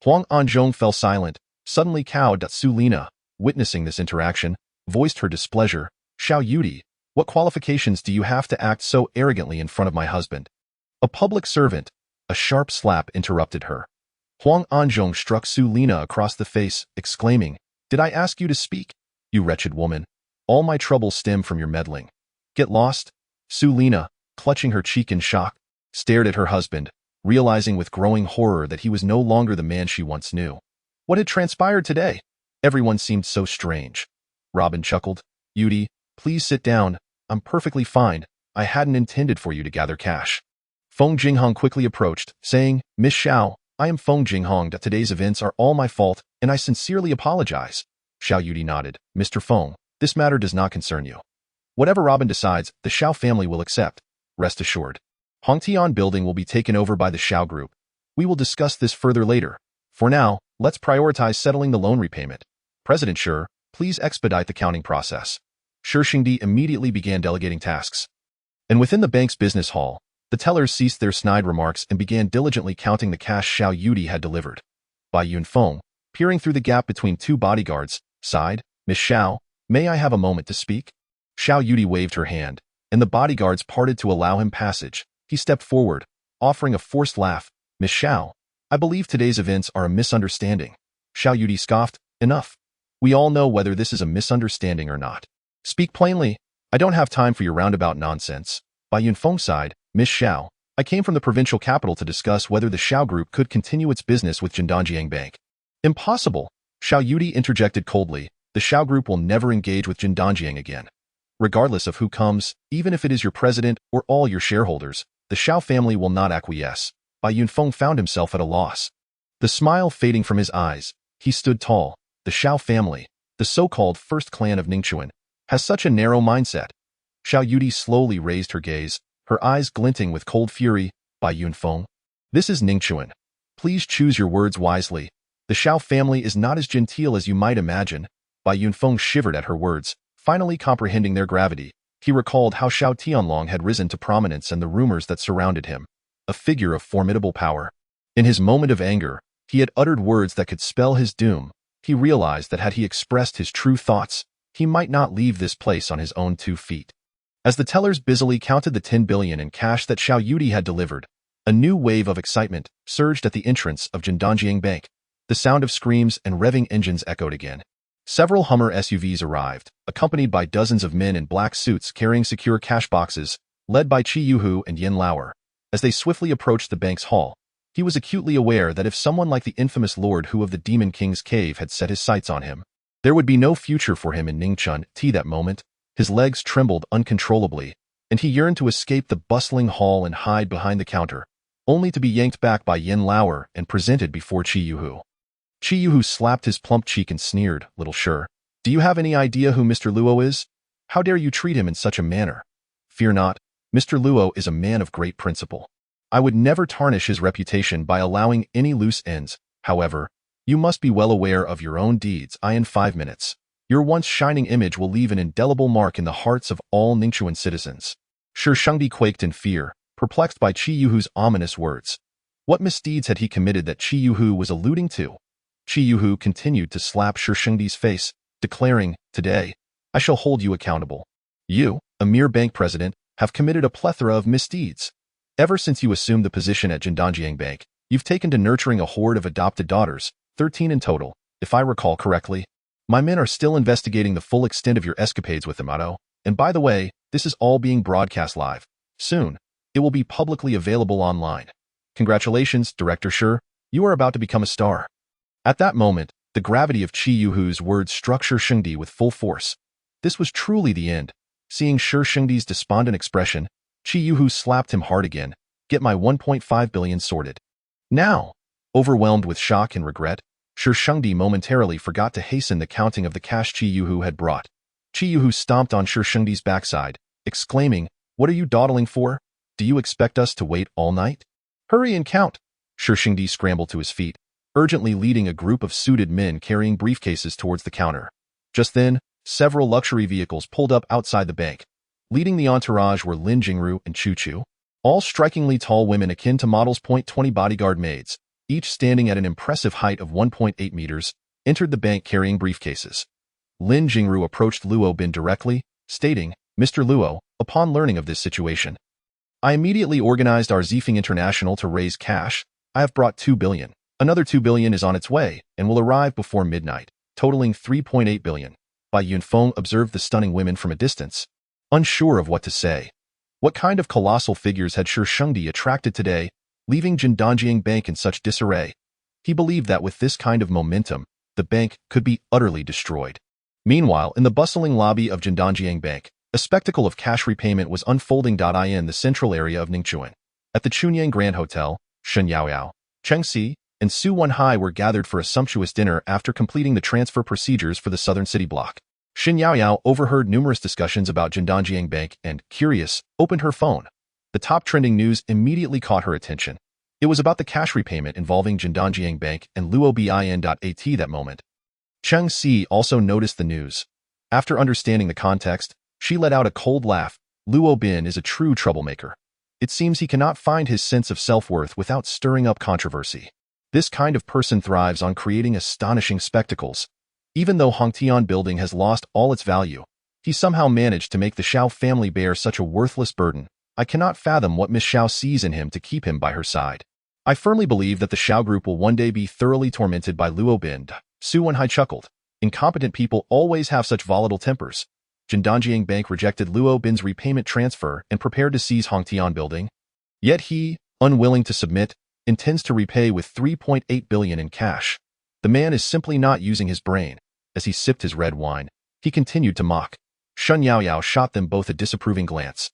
Huang Anzhong fell silent, suddenly cowed. Su Lina, witnessing this interaction, voiced her displeasure. Xiao Yudi, what qualifications do you have to act so arrogantly in front of my husband? A public servant. A sharp slap interrupted her. Huang Anzhong struck Su Lina across the face, exclaiming, Did I ask you to speak? You wretched woman. All my troubles stem from your meddling. Get lost? Su Lina, clutching her cheek in shock, stared at her husband, realizing with growing horror that he was no longer the man she once knew. What had transpired today? Everyone seemed so strange. Robin chuckled. Yudi, please sit down. I'm perfectly fine. I hadn't intended for you to gather cash. Feng Jinghong quickly approached, saying, Miss Xiao, I am Feng Jinghong. Today's events are all my fault, and I sincerely apologize. Xiao Yudi nodded. Mr. Feng, this matter does not concern you. Whatever Robin decides, the Xiao family will accept. Rest assured. Hongtian building will be taken over by the Xiao group. We will discuss this further later. For now, let's prioritize settling the loan repayment. President Shi, please expedite the counting process. Shi Xingdi immediately began delegating tasks. And within the bank's business hall, the tellers ceased their snide remarks and began diligently counting the cash Xiao Yudi had delivered. Bai Yunfeng, peering through the gap between two bodyguards, sighed, Miss Xiao, may I have a moment to speak? Xiao Yudi waved her hand, and the bodyguards parted to allow him passage. He stepped forward, offering a forced laugh. Miss Xiao, I believe today's events are a misunderstanding. Xiao Yudi scoffed, enough. We all know whether this is a misunderstanding or not. Speak plainly. I don't have time for your roundabout nonsense. Bai Yunfeng sighed, Miss Xiao, I came from the provincial capital to discuss whether the Xiao Group could continue its business with Jindanjiang Bank. Impossible. Xiao Yudi interjected coldly. The Xiao Group will never engage with Jindanjiang again. Regardless of who comes, even if it is your president or all your shareholders, the Xiao family will not acquiesce. Bai Yunfeng found himself at a loss. The smile fading from his eyes, he stood tall. The Xiao family, the so-called first clan of Ningchuan, has such a narrow mindset. Xiao Yudi slowly raised her gaze, her eyes glinting with cold fury. Bai Yunfeng, this is Ningchuan. Please choose your words wisely. The Xiao family is not as genteel as you might imagine. Bai Yunfeng shivered at her words, finally comprehending their gravity. He recalled how Xiao Tianlong had risen to prominence and the rumors that surrounded him. A figure of formidable power. In his moment of anger, he had uttered words that could spell his doom. He realized that had he expressed his true thoughts, he might not leave this place on his own 2 feet. As the tellers busily counted the 10 billion in cash that Xiao Yudi had delivered, a new wave of excitement surged at the entrance of Jindanjiang Bank. The sound of screams and revving engines echoed again. Several Hummer SUVs arrived, accompanied by dozens of men in black suits carrying secure cash boxes, led by Chi Yuhu and Yin Lauer. As they swiftly approached the bank's hall, he was acutely aware that if someone like the infamous Lord Hu of the Demon King's cave had set his sights on him, there would be no future for him in Ningchun. That moment, his legs trembled uncontrollably, and he yearned to escape the bustling hall and hide behind the counter, only to be yanked back by Yin Lauer and presented before Chi Yuhu. Chi Yuhu slapped his plump cheek and sneered, Little Shi, do you have any idea who Mr. Luo is? How dare you treat him in such a manner? Fear not, Mr. Luo is a man of great principle. I would never tarnish his reputation by allowing any loose ends. However, you must be well aware of your own deeds. In 5 minutes, Your once shining image will leave an indelible mark in the hearts of all Ningchuan citizens. Shi Shengdi quaked in fear, perplexed by Qi Yuhu's ominous words. What misdeeds had he committed that Qi Yuhu was alluding to? Qi Yuhu continued to slap Shi Shengdi's face, declaring, "Today, I shall hold you accountable. You, a mere bank president, have committed a plethora of misdeeds. Ever since you assumed the position at Jindanjiang Bank, you've taken to nurturing a horde of adopted daughters, 13 in total, if I recall correctly. My men are still investigating the full extent of your escapades with Amato, and by the way, this is all being broadcast live. Soon, it will be publicly available online. Congratulations, Director Shi, you are about to become a star." At that moment, the gravity of Qi Yuhu's words struck Shi Shengdi with full force. This was truly the end. Seeing Shi Shengdi's despondent expression, Qi Yuhu slapped him hard again. "Get my 1.5 billion sorted now." Overwhelmed with shock and regret, Shi Shengdi momentarily forgot to hasten the counting of the cash Qi Yuhu had brought. Qi Yuhu stomped on Shi Shengdi's backside, exclaiming, "What are you dawdling for? Do you expect us to wait all night? Hurry and count." Shi Shengdi scrambled to his feet, urgently leading a group of suited men carrying briefcases towards the counter. Just then, several luxury vehicles pulled up outside the bank. Leading the entourage were Lin Jingru and Chu Chu, all strikingly tall women akin to models. 20 bodyguard maids, each standing at an impressive height of 1.8 meters, entered the bank carrying briefcases. Lin Jingru approached Luo Bin directly, stating, "Mr. Luo, upon learning of this situation, I immediately organized our Zifeng International to raise cash. I have brought 2 billion. Another 2 billion is on its way and will arrive before midnight, totaling 3.8 billion. Bai Yunfeng observed the stunning women from a distance, unsure of what to say. What kind of colossal figures had Shi Shengdi attracted today, leaving Jindanjiang Bank in such disarray? He believed that with this kind of momentum, the bank could be utterly destroyed. Meanwhile, in the bustling lobby of Jindanjiang Bank, a spectacle of cash repayment was unfolding. In the central area of Ningchuan, at the Chunyang Grand Hotel, Shen Yaoyao, Cheng Si, and Su Wenhai were gathered for a sumptuous dinner after completing the transfer procedures for the southern city block. Shen Yaoyao overheard numerous discussions about Jindanjiang Bank and, curious, opened her phone. The top trending news immediately caught her attention. It was about the cash repayment involving Jindanjiang Bank and Luobin.at that moment. Cheng Si also noticed the news. After understanding the context, she let out a cold laugh. Luo Bin is a true troublemaker. It seems he cannot find his sense of self-worth without stirring up controversy. This kind of person thrives on creating astonishing spectacles. Even though Hongtian Building has lost all its value, he somehow managed to make the Xiao family bear such a worthless burden. I cannot fathom what Miss Xiao sees in him to keep him by her side. I firmly believe that the Xiao group will one day be thoroughly tormented by Luo Bin. Su Wenhai chuckled. Incompetent people always have such volatile tempers. Jindanjiang Bank rejected Luo Bin's repayment transfer and prepared to seize Hongtian Building. Yet he, unwilling to submit, intends to repay with 3.8 billion in cash. The man is simply not using his brain. As he sipped his red wine, he continued to mock. Shen Yaoyao shot them both a disapproving glance.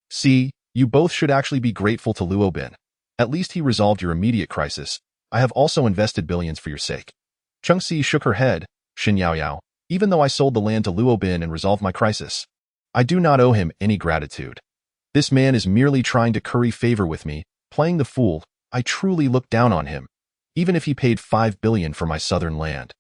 "See, you both should actually be grateful to Luo Bin. At least he resolved your immediate crisis. I have also invested billions for your sake." Cheng Si shook her head. "Shen Yaoyao, even though I sold the land to Luo Bin and resolved my crisis, I do not owe him any gratitude. This man is merely trying to curry favor with me, playing the fool. I truly look down on him. Even if he paid 5 billion for my southern land,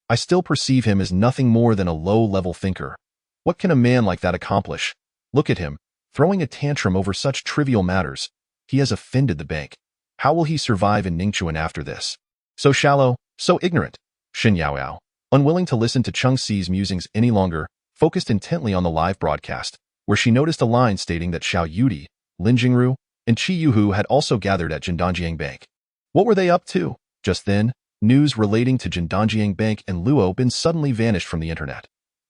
I still perceive him as nothing more than a low-level thinker. What can a man like that accomplish? Look at him, throwing a tantrum over such trivial matters. He has offended the bank. How will he survive in Ningchuan after this? So shallow, so ignorant." Shen Yaoyao, unwilling to listen to Cheng Si's musings any longer, focused intently on the live broadcast, where she noticed a line stating that Xiao Yudi, Lin Jingru, and Qi Yuhu had also gathered at Jindanjiang Bank. What were they up to? Just then, news relating to Jindanjiang Bank and Luo Bin suddenly vanished from the internet.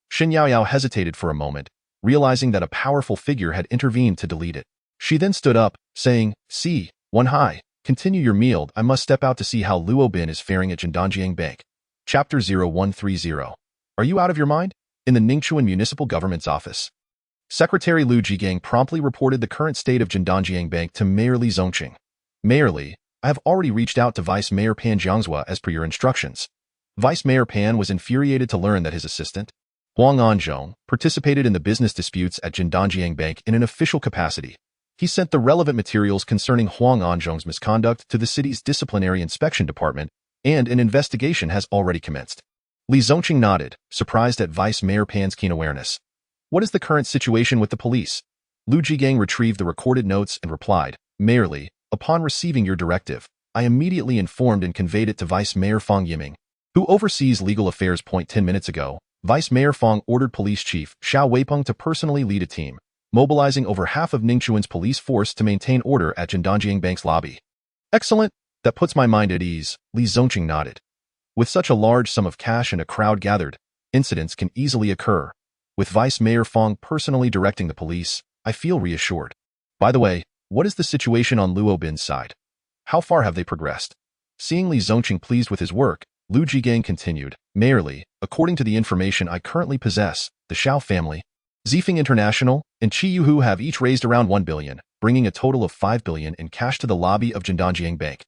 Shen Yaoyao hesitated for a moment, realizing that a powerful figure had intervened to delete it. She then stood up, saying, "Si, Wenhai, continue your meal. I must step out to see how Luo Bin is faring at Jindanjiang Bank." Chapter 0130. Are you out of your mind? In the Ningchuan Municipal Government's office, Secretary Liu Jigang promptly reported the current state of Jindanjiang Bank to Mayor Li Zongqing. "Mayor Li, I have already reached out to Vice Mayor Pan Jiangzhua as per your instructions." Vice Mayor Pan was infuriated to learn that his assistant, Huang Anzhong, participated in the business disputes at Jindanjiang Bank in an official capacity. He sent the relevant materials concerning Huang Anzhong's misconduct to the city's disciplinary inspection department, and an investigation has already commenced. Li Zongqing nodded, surprised at Vice Mayor Pan's keen awareness. What is the current situation with the police? Lu Jigang retrieved the recorded notes and replied, Mayor Li, upon receiving your directive, I immediately informed and conveyed it to Vice Mayor Fang Yiming, who oversees legal affairs. 10 minutes ago, Vice Mayor Fang ordered Police Chief Xiao Weipeng to personally lead a team, mobilizing over half of Ningchuan's police force to maintain order at Jindanjiang Bank's lobby. Excellent. That puts my mind at ease, Li Zongqing nodded. With such a large sum of cash and a crowd gathered, incidents can easily occur. With Vice Mayor Fang personally directing the police, I feel reassured. By the way, what is the situation on Luo Bin's side? How far have they progressed? Seeing Li Zongqing pleased with his work, Lu Jigang continued, Mayor Li, according to the information I currently possess, the Xiao family, Zifeng International, and Qi Yuhu have each raised around 1 billion, bringing a total of 5 billion in cash to the lobby of Jindanjiang Bank.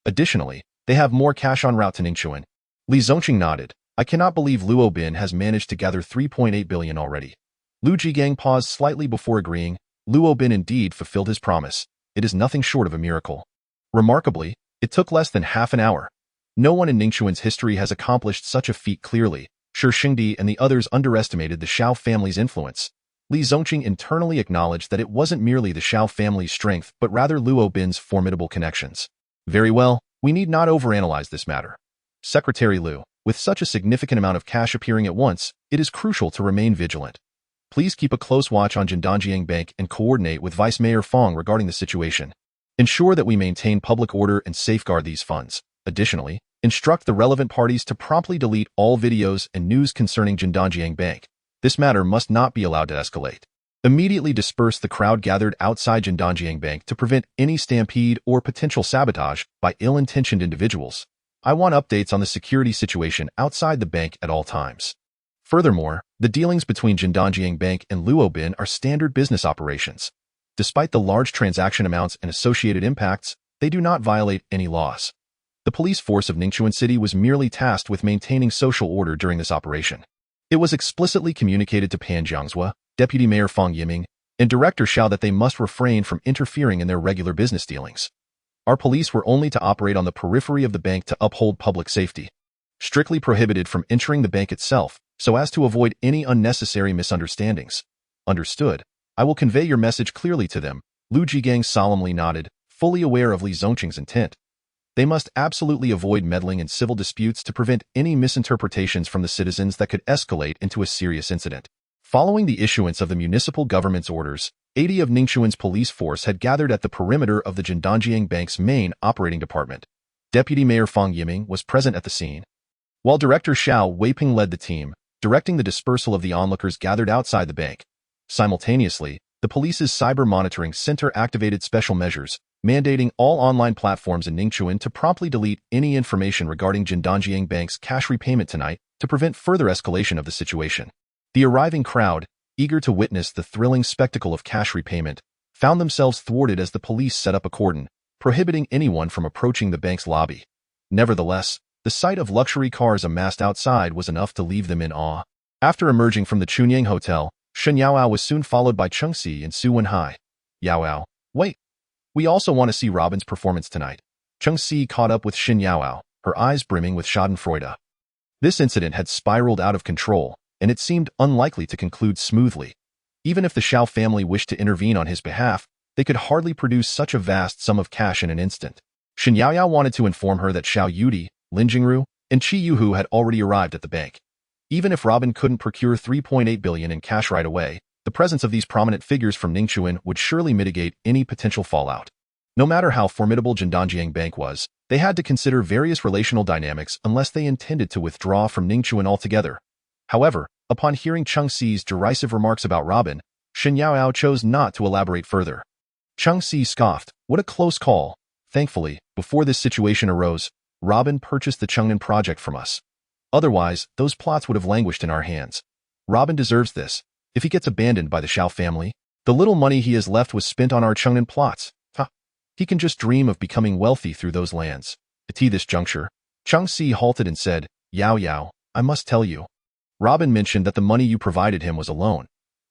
Additionally, they have more cash en route to Ningchuan. Li Zongqing nodded. I cannot believe Luo Bin has managed to gather 3.8 billion already. Lu Jigang paused slightly before agreeing. Luo Bin indeed fulfilled his promise. It is nothing short of a miracle. Remarkably, it took less than half an hour. No one in Ningchuan's history has accomplished such a feat clearly. Shi Xingdi and the others underestimated the Xiao family's influence. Li Zongqing internally acknowledged that it wasn't merely the Xiao family's strength but rather Luo Bin's formidable connections. Very well, we need not overanalyze this matter. Secretary Lu, with such a significant amount of cash appearing at once, it is crucial to remain vigilant. Please keep a close watch on Jindanjiang Bank and coordinate with Vice Mayor Fang regarding the situation. Ensure that we maintain public order and safeguard these funds. Additionally, instruct the relevant parties to promptly delete all videos and news concerning Jindanjiang Bank. This matter must not be allowed to escalate. Immediately disperse the crowd gathered outside Jindanjiang Bank to prevent any stampede or potential sabotage by ill-intentioned individuals. I want updates on the security situation outside the bank at all times. Furthermore, the dealings between Jindanjiang Bank and Luo Bin are standard business operations. Despite the large transaction amounts and associated impacts, they do not violate any laws. The police force of Ningchuan City was merely tasked with maintaining social order during this operation. It was explicitly communicated to Pan Jiangzhua, Deputy Mayor Fang Yiming, and Director Xiao that they must refrain from interfering in their regular business dealings. Our police were only to operate on the periphery of the bank to uphold public safety, strictly prohibited from entering the bank itself, so as to avoid any unnecessary misunderstandings. Understood. I will convey your message clearly to them. Lu Jigang solemnly nodded, fully aware of Li Zongqing's intent. They must absolutely avoid meddling in civil disputes to prevent any misinterpretations from the citizens that could escalate into a serious incident. Following the issuance of the municipal government's orders, 80 of Ningchuan's police force had gathered at the perimeter of the Jindanjiang Bank's main operating department. Deputy Mayor Fang Yiming was present at the scene, while Director Xiao Weipeng led the team, directing the dispersal of the onlookers gathered outside the bank. Simultaneously, the police's cyber monitoring center activated special measures, mandating all online platforms in Ningchuan to promptly delete any information regarding Jindanjiang Bank's cash repayment tonight to prevent further escalation of the situation. The arriving crowd, eager to witness the thrilling spectacle of cash repayment, found themselves thwarted as the police set up a cordon, prohibiting anyone from approaching the bank's lobby. Nevertheless, the sight of luxury cars amassed outside was enough to leave them in awe. After emerging from the Chunyang Hotel, Shen Yaoao was soon followed by Cheng Si and Su Wenhai. Yaoao, wait. We also want to see Robin's performance tonight. Cheng Si caught up with Shen Yaoao, her eyes brimming with schadenfreude. This incident had spiraled out of control, and it seemed unlikely to conclude smoothly. Even if the Xiao family wished to intervene on his behalf, they could hardly produce such a vast sum of cash in an instant. Shen Yaoao wanted to inform her that Xiao Yudi, Lin Jingru, and Qi Yuhu had already arrived at the bank. Even if Robin couldn't procure 3.8 billion in cash right away, the presence of these prominent figures from Ningchuan would surely mitigate any potential fallout. No matter how formidable Jindanjiang Bank was, they had to consider various relational dynamics unless they intended to withdraw from Ningchuan altogether. However, upon hearing Cheng Si's derisive remarks about Robin, Shen Yaoao chose not to elaborate further. Cheng Si scoffed, "What a close call. Thankfully, before this situation arose, Robin purchased the Chengnan project from us. Otherwise, those plots would have languished in our hands. Robin deserves this. If he gets abandoned by the Xiao family, the little money he has left was spent on our Chengnan plots. He can just dream of becoming wealthy through those lands." At this juncture, Cheng Si halted and said, "Yao Yao, I must tell you. Robin mentioned that the money you provided him was a loan.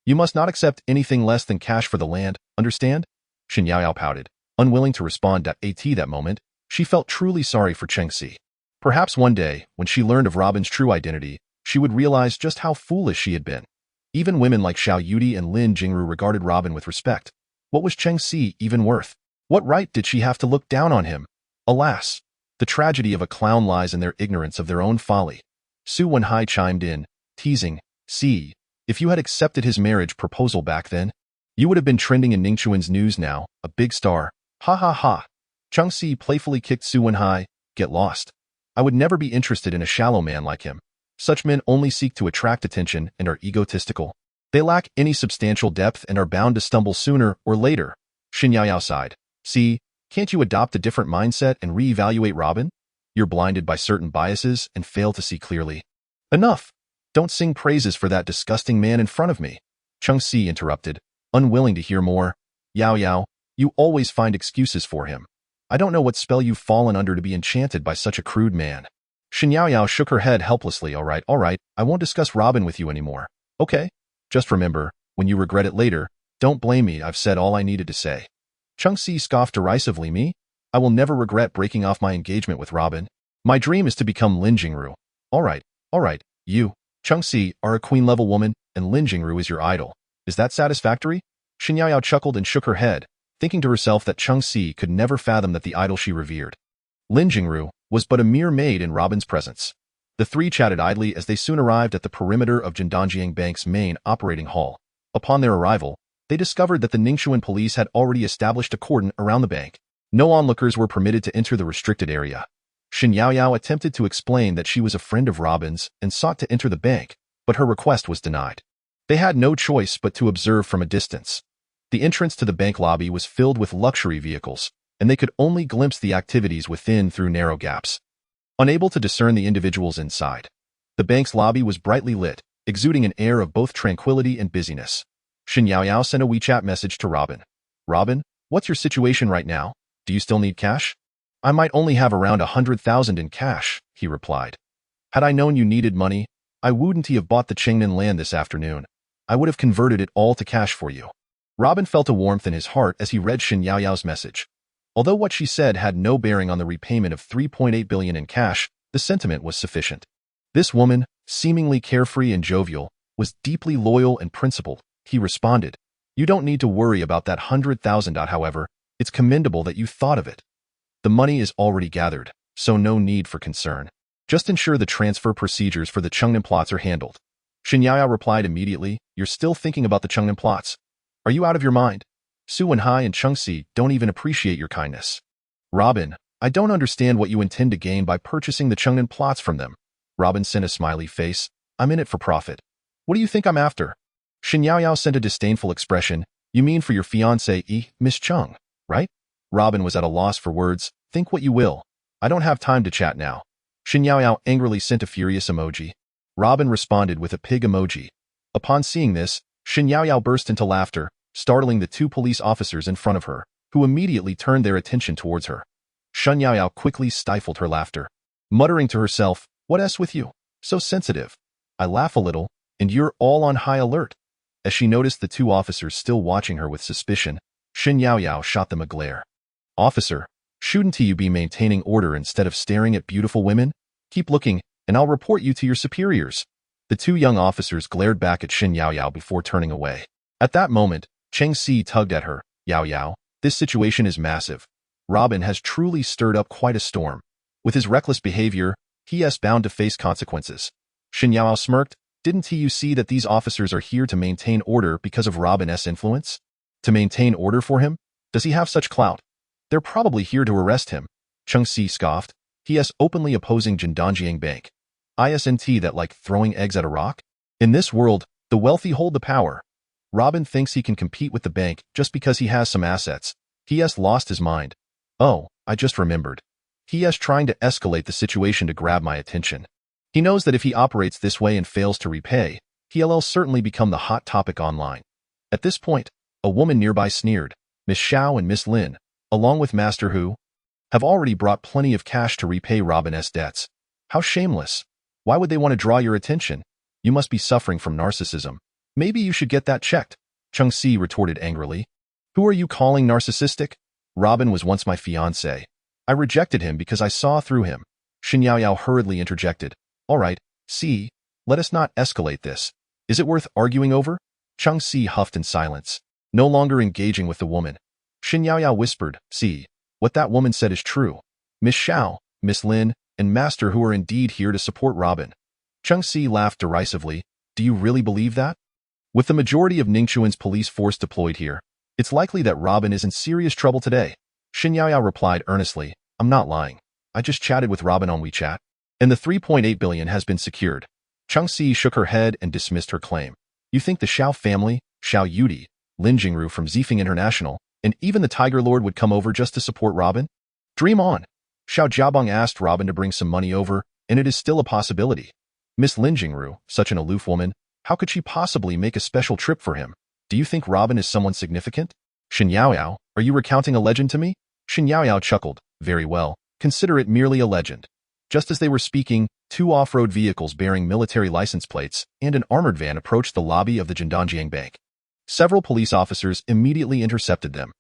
You must not accept anything less than cash for the land, understand?" Shen Yaoao pouted, unwilling to respond. At that moment, she felt truly sorry for Cheng Si. Perhaps one day, when she learned of Robin's true identity, she would realize just how foolish she had been. Even women like Xiao Yudi and Lin Jingru regarded Robin with respect. What was Cheng Si even worth? What right did she have to look down on him? Alas, the tragedy of a clown lies in their ignorance of their own folly. Su Wenhai chimed in, teasing, "See, if you had accepted his marriage proposal back then, you would have been trending in Ningxuan's news now, a big star. Ha ha ha." Cheng Si playfully kicked Su Wenhai, "Get lost. I would never be interested in a shallow man like him. Such men only seek to attract attention and are egotistical. They lack any substantial depth and are bound to stumble sooner or later." Shin Yaoyao sighed. "See, can't you adopt a different mindset and reevaluate Robin? You're blinded by certain biases and fail to see clearly." "Enough. Don't sing praises for that disgusting man in front of me." Cheng Si interrupted, unwilling to hear more. "Yao Yao, you always find excuses for him. I don't know what spell you've fallen under to be enchanted by such a crude man." Shin Yaoyao shook her head helplessly. All right, I won't discuss Robin with you anymore. Okay? Just remember, when you regret it later, don't blame me. I've said all I needed to say." Cheng Si scoffed derisively. "Me? I will never regret breaking off my engagement with Robin. My dream is to become Lin Jingru." All right, you, Cheng Si, are a queen-level woman, and Lin Jingru is your idol. Is that satisfactory?" Shin Yaoyao chuckled and shook her head, thinking to herself that Cheng Si could never fathom that the idol she revered, Lin Jingru, was but a mere maid in Robin's presence. The three chatted idly as they soon arrived at the perimeter of Jindanjiang Bank's main operating hall. Upon their arrival, they discovered that the Ningxuan police had already established a cordon around the bank. No onlookers were permitted to enter the restricted area. Shin Yaoyao attempted to explain that she was a friend of Robin's and sought to enter the bank, but her request was denied. They had no choice but to observe from a distance. The entrance to the bank lobby was filled with luxury vehicles, and they could only glimpse the activities within through narrow gaps. Unable to discern the individuals inside, the bank's lobby was brightly lit, exuding an air of both tranquility and busyness. Shin Yaoyao sent a WeChat message to Robin. "Robin, what's your situation right now? Do you still need cash?" "I might only have around 100,000 in cash," he replied. "Had I known you needed money, I wouldn't have bought the Chengnan land this afternoon. I would have converted it all to cash for you." Robin felt a warmth in his heart as he read Shin Yaoyao's message. Although what she said had no bearing on the repayment of 3.8 billion in cash, the sentiment was sufficient. This woman, seemingly carefree and jovial, was deeply loyal and principled. He responded, "You don't need to worry about that 100,000. However, it's commendable that you thought of it. The money is already gathered, so no need for concern. Just ensure the transfer procedures for the Chengnan plots are handled." Shin Yaoyao replied immediately, "You're still thinking about the Chengnan plots? Are you out of your mind? Su Wenhai and Cheng Si don't even appreciate your kindness." "Robin, I don't understand what you intend to gain by purchasing the Chengnan plots from them." Robin sent a smiley face. "I'm in it for profit. What do you think I'm after?" Shin Yaoyao sent a disdainful expression. "You mean for your fiancée, Miss Cheng, right?" Robin was at a loss for words. "Think what you will. I don't have time to chat now." Shin Yaoyao angrily sent a furious emoji. Robin responded with a pig emoji. Upon seeing this, Shin Yaoyao burst into laughter, startling the two police officers in front of her, who immediately turned their attention towards her. Shin Yaoyao quickly stifled her laughter, muttering to herself, "What s with you? So sensitive. I laugh a little, and you're all on high alert." As she noticed the two officers still watching her with suspicion, Shin Yaoyao shot them a glare. "Officer, shouldn't you be maintaining order instead of staring at beautiful women? Keep looking, and I'll report you to your superiors." The two young officers glared back at Shin Yaoyao before turning away. At that moment, Cheng Si tugged at her. "Yaoyao, this situation is massive. Robin has truly stirred up quite a storm. With his reckless behavior, he is bound to face consequences." Shin Yaoyao smirked. "Didn't you see that these officers are here to maintain order because of Robin's influence? To maintain order for him? Does he have such clout? They're probably here to arrest him." Cheng Si scoffed. "He is openly opposing Jindanjiang Bank. Isn't that like throwing eggs at a rock? In this world, the wealthy hold the power. Robin thinks he can compete with the bank just because he has some assets. He has lost his mind. Oh, I just remembered. He is trying to escalate the situation to grab my attention. He knows that if he operates this way and fails to repay, he'll certainly become the hot topic online." At this point, a woman nearby sneered. "Miss Xiao and Miss Lin, along with Master Hu, have already brought plenty of cash to repay Robin's debts. How shameless. Why would they want to draw your attention? You must be suffering from narcissism. Maybe you should get that checked." Cheng Si retorted angrily. "Who are you calling narcissistic? Robin was once my fiancé. I rejected him because I saw through him. Xin Yaoyao hurriedly interjected. All right, see, let us not escalate this. Is it worth arguing over? Cheng Si huffed in silence, no longer engaging with the woman. Xin Yaoyao whispered, see, what that woman said is true. Miss Xiao, Miss Lin, and Master who are indeed here to support Robin. Cheng Si laughed derisively. Do you really believe that? With the majority of Ningchuan's police force deployed here, it's likely that Robin is in serious trouble today. Xin Yaoyao replied earnestly, I'm not lying. I just chatted with Robin on WeChat, and the 3.8 billion has been secured. Cheng Si shook her head and dismissed her claim. You think the Xiao family, Xiao Yudi, Lin Jingru from Zifeng International, and even the Tiger Lord would come over just to support Robin? Dream on. Xiao Jiabong asked Robin to bring some money over, and it is still a possibility. Miss Lin Jingru, such an aloof woman, how could she possibly make a special trip for him? Do you think Robin is someone significant? Xin Yaoyao, are you recounting a legend to me? Xin Yaoyao chuckled. Very well, consider it merely a legend. Just as they were speaking, 2 off-road vehicles bearing military license plates and an armored van approached the lobby of the Jindanjiang Bank. Several police officers immediately intercepted them.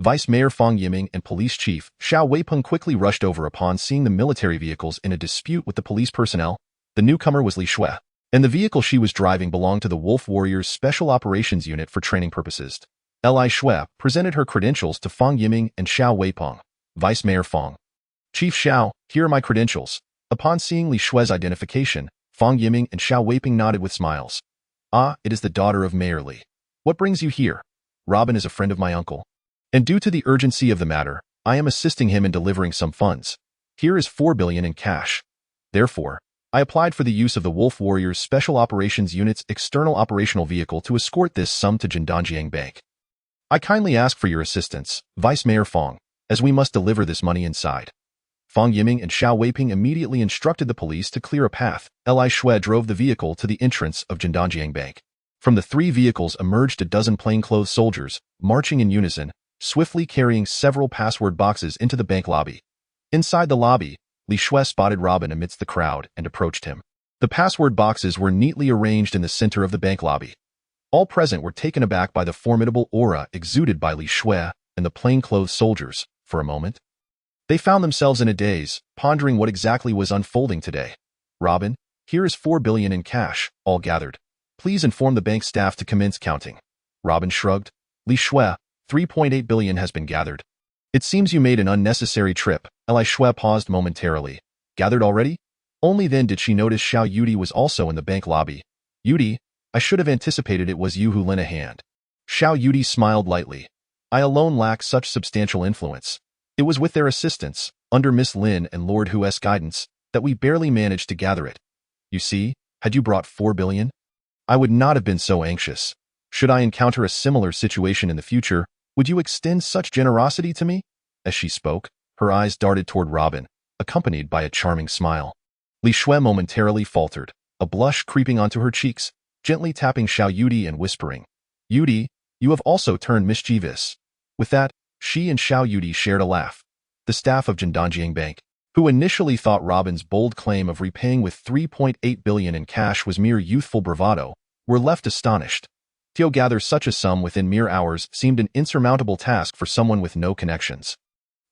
Vice Mayor Fang Yiming and Police Chief Xiao Weipeng quickly rushed over upon seeing the military vehicles in a dispute with the police personnel. The newcomer was Li Shui, and the vehicle she was driving belonged to the Wolf Warriors Special Operations Unit for training purposes. Li Shui presented her credentials to Fang Yiming and Xiao Weipeng. Vice Mayor Fang. Chief Xiao, here are my credentials. Upon seeing Li Shui's identification, Fang Yiming and Xiao Weipeng nodded with smiles. Ah, it is the daughter of Mayor Li. What brings you here? Robin is a friend of my uncle, and due to the urgency of the matter, I am assisting him in delivering some funds. Here is 4 billion in cash. Therefore, I applied for the use of the Wolf Warriors Special Operations Unit's external operational vehicle to escort this sum to Jindanjiang Bank. I kindly ask for your assistance, Vice Mayor Fang, as we must deliver this money inside. Fang Yiming and Xiao Weipeng immediately instructed the police to clear a path. Li Shui drove the vehicle to the entrance of Jindanjiang Bank. From the 3 vehicles emerged a dozen plainclothes soldiers, marching in unison, swiftly carrying several password boxes into the bank lobby. Inside the lobby, Li Shui spotted Robin amidst the crowd and approached him. The password boxes were neatly arranged in the center of the bank lobby. All present were taken aback by the formidable aura exuded by Li Shui and the plainclothes soldiers. For a moment, they found themselves in a daze, pondering what exactly was unfolding today. Robin, here is 4 billion in cash, all gathered. Please inform the bank staff to commence counting. Robin shrugged. Li Shui, 3.8 billion has been gathered. It seems you made an unnecessary trip. Li Shui paused momentarily. Gathered already? Only then did she notice Xiao Yudi was also in the bank lobby. Yudi, I should have anticipated it was you who lent a hand. Xiao Yudi smiled lightly. I alone lack such substantial influence. It was with their assistance, under Miss Lin and Lord Hu's guidance, that we barely managed to gather it. You see, had you brought 4 billion, I would not have been so anxious. Should I encounter a similar situation in the future, would you extend such generosity to me? As she spoke, her eyes darted toward Robin, accompanied by a charming smile. Li Shui momentarily faltered, a blush creeping onto her cheeks, gently tapping Xiao Yudi and whispering, Yudi, you have also turned mischievous. With that, she and Xiao Yudi shared a laugh. The staff of Jindanjiang Bank, who initially thought Robin's bold claim of repaying with 3.8 billion in cash was mere youthful bravado, were left astonished. To gather such a sum within mere hours seemed an insurmountable task for someone with no connections.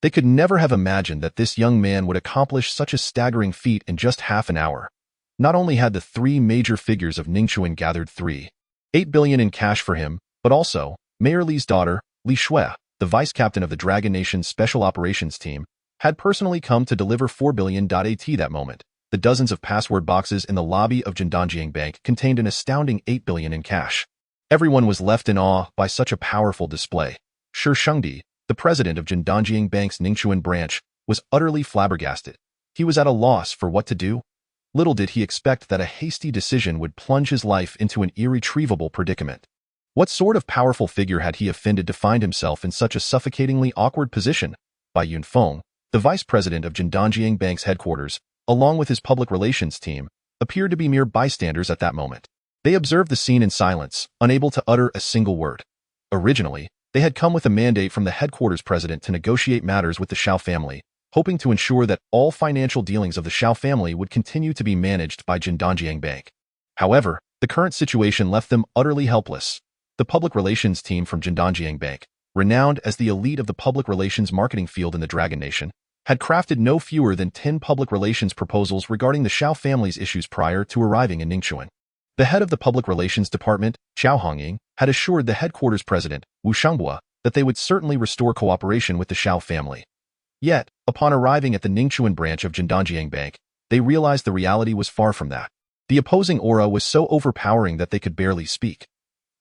They could never have imagined that this young man would accomplish such a staggering feat in just half an hour. Not only had the 3 major figures of Ningchuan gathered 3.8 billion in cash for him, but also, Mayor Li's daughter, Li Shui, the vice captain of the Dragon Nation's Special Operations Team, had personally come to deliver 4 billion. At that moment, the dozens of password boxes in the lobby of Jindanjiang Bank contained an astounding 8 billion in cash. Everyone was left in awe by such a powerful display. Shi Shengdi, the president of Jindanjiang Bank's Ningchuan branch, was utterly flabbergasted. He was at a loss for what to do. Little did he expect that a hasty decision would plunge his life into an irretrievable predicament. What sort of powerful figure had he offended to find himself in such a suffocatingly awkward position? Bai Yunfeng, the vice president of Jindanjiang Bank's headquarters, along with his public relations team, appeared to be mere bystanders at that moment. They observed the scene in silence, unable to utter a single word. Originally, they had come with a mandate from the headquarters president to negotiate matters with the Xiao family, hoping to ensure that all financial dealings of the Xiao family would continue to be managed by Jindanjiang Bank. However, the current situation left them utterly helpless. The public relations team from Jindanjiang Bank, renowned as the elite of the public relations marketing field in the Dragon Nation, had crafted no fewer than 10 public relations proposals regarding the Xiao family's issues prior to arriving in Ningxuan. The head of the public relations department, Xiao Hongying, had assured the headquarters president, Wu Shenghua, that they would certainly restore cooperation with the Xiao family. Yet, upon arriving at the Ningxuan branch of Jindanjiang Bank, they realized the reality was far from that. The opposing aura was so overpowering that they could barely speak.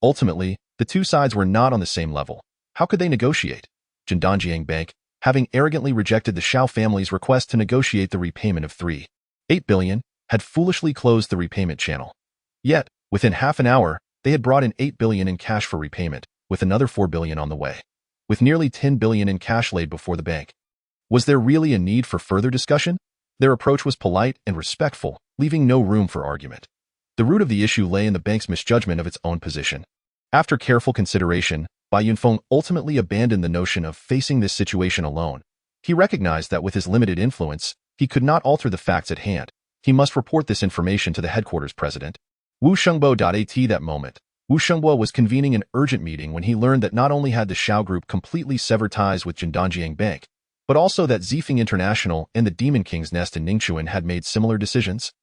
Ultimately, the two sides were not on the same level. How could they negotiate? Jindanjiang Bank, having arrogantly rejected the Xiao family's request to negotiate the repayment of 3.8 billion, had foolishly closed the repayment channel. Yet, within half an hour, they had brought in 8 billion in cash for repayment, with another 4 billion on the way. With nearly 10 billion in cash laid before the bank. Was there really a need for further discussion? Their approach was polite and respectful, leaving no room for argument. The root of the issue lay in the bank's misjudgment of its own position. After careful consideration, Bai Yunfeng ultimately abandoned the notion of facing this situation alone. He recognized that with his limited influence, he could not alter the facts at hand. He must report this information to the headquarters president. Wu Shengbo.at that moment. Wu Shengbo was convening an urgent meeting when he learned that not only had the Xiao Group completely severed ties with Jindanjiang Bank, but also that Zifeng International and the Demon King's Nest in Ningxuan had made similar decisions,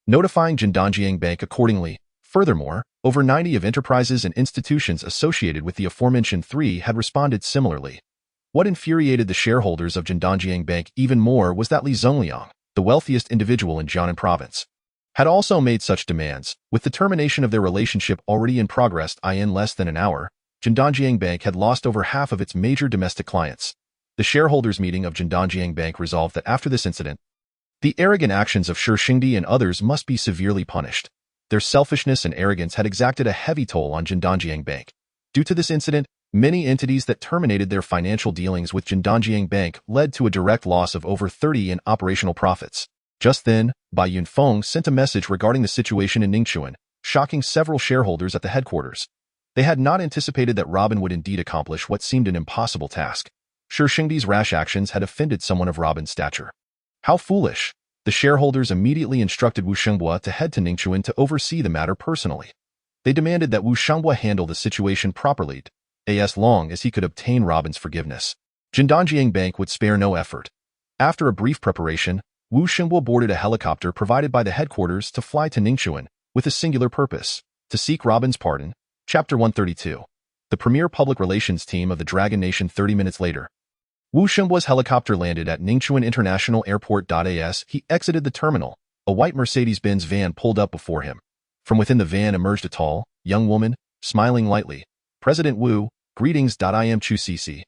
notifying Jindanjiang Bank accordingly. Furthermore, over 90 of enterprises and institutions associated with the aforementioned three had responded similarly. What infuriated the shareholders of Jindanjiang Bank even more was that Li Zongliang, the wealthiest individual in Jiangnan province, had also made such demands. With the termination of their relationship already in progress in less than an hour, Jindanjiang Bank had lost over half of its major domestic clients. The shareholders' meeting of Jindanjiang Bank resolved that after this incident, the arrogant actions of Shi Xingdi and others must be severely punished. Their selfishness and arrogance had exacted a heavy toll on Jindanjiang Bank. Due to this incident, many entities that terminated their financial dealings with Jindanjiang Bank led to a direct loss of over 30 in operational profits. Just then, Bai Yunfeng sent a message regarding the situation in Ningxuan, shocking several shareholders at the headquarters. They had not anticipated that Robin would indeed accomplish what seemed an impossible task. Shi Xingdi's rash actions had offended someone of Robin's stature. How foolish! The shareholders immediately instructed Wu Shenghua to head to Ningxuan to oversee the matter personally. They demanded that Wu Shenghua handle the situation properly, as long as he could obtain Robin's forgiveness. Jindanjiang Bank would spare no effort. After a brief preparation, Wu Shenghua boarded a helicopter provided by the headquarters to fly to Ningxuan with a singular purpose, to seek Robin's pardon. Chapter 132. The premier public relations team of the Dragon Nation 30 minutes later. Wu Shenghua's helicopter landed at Ningxuan International Airport. As he exited the terminal, a white Mercedes-Benz van pulled up before him. From within the van emerged a tall, young woman, smiling lightly. President Wu, greetings. I am Chu Cece,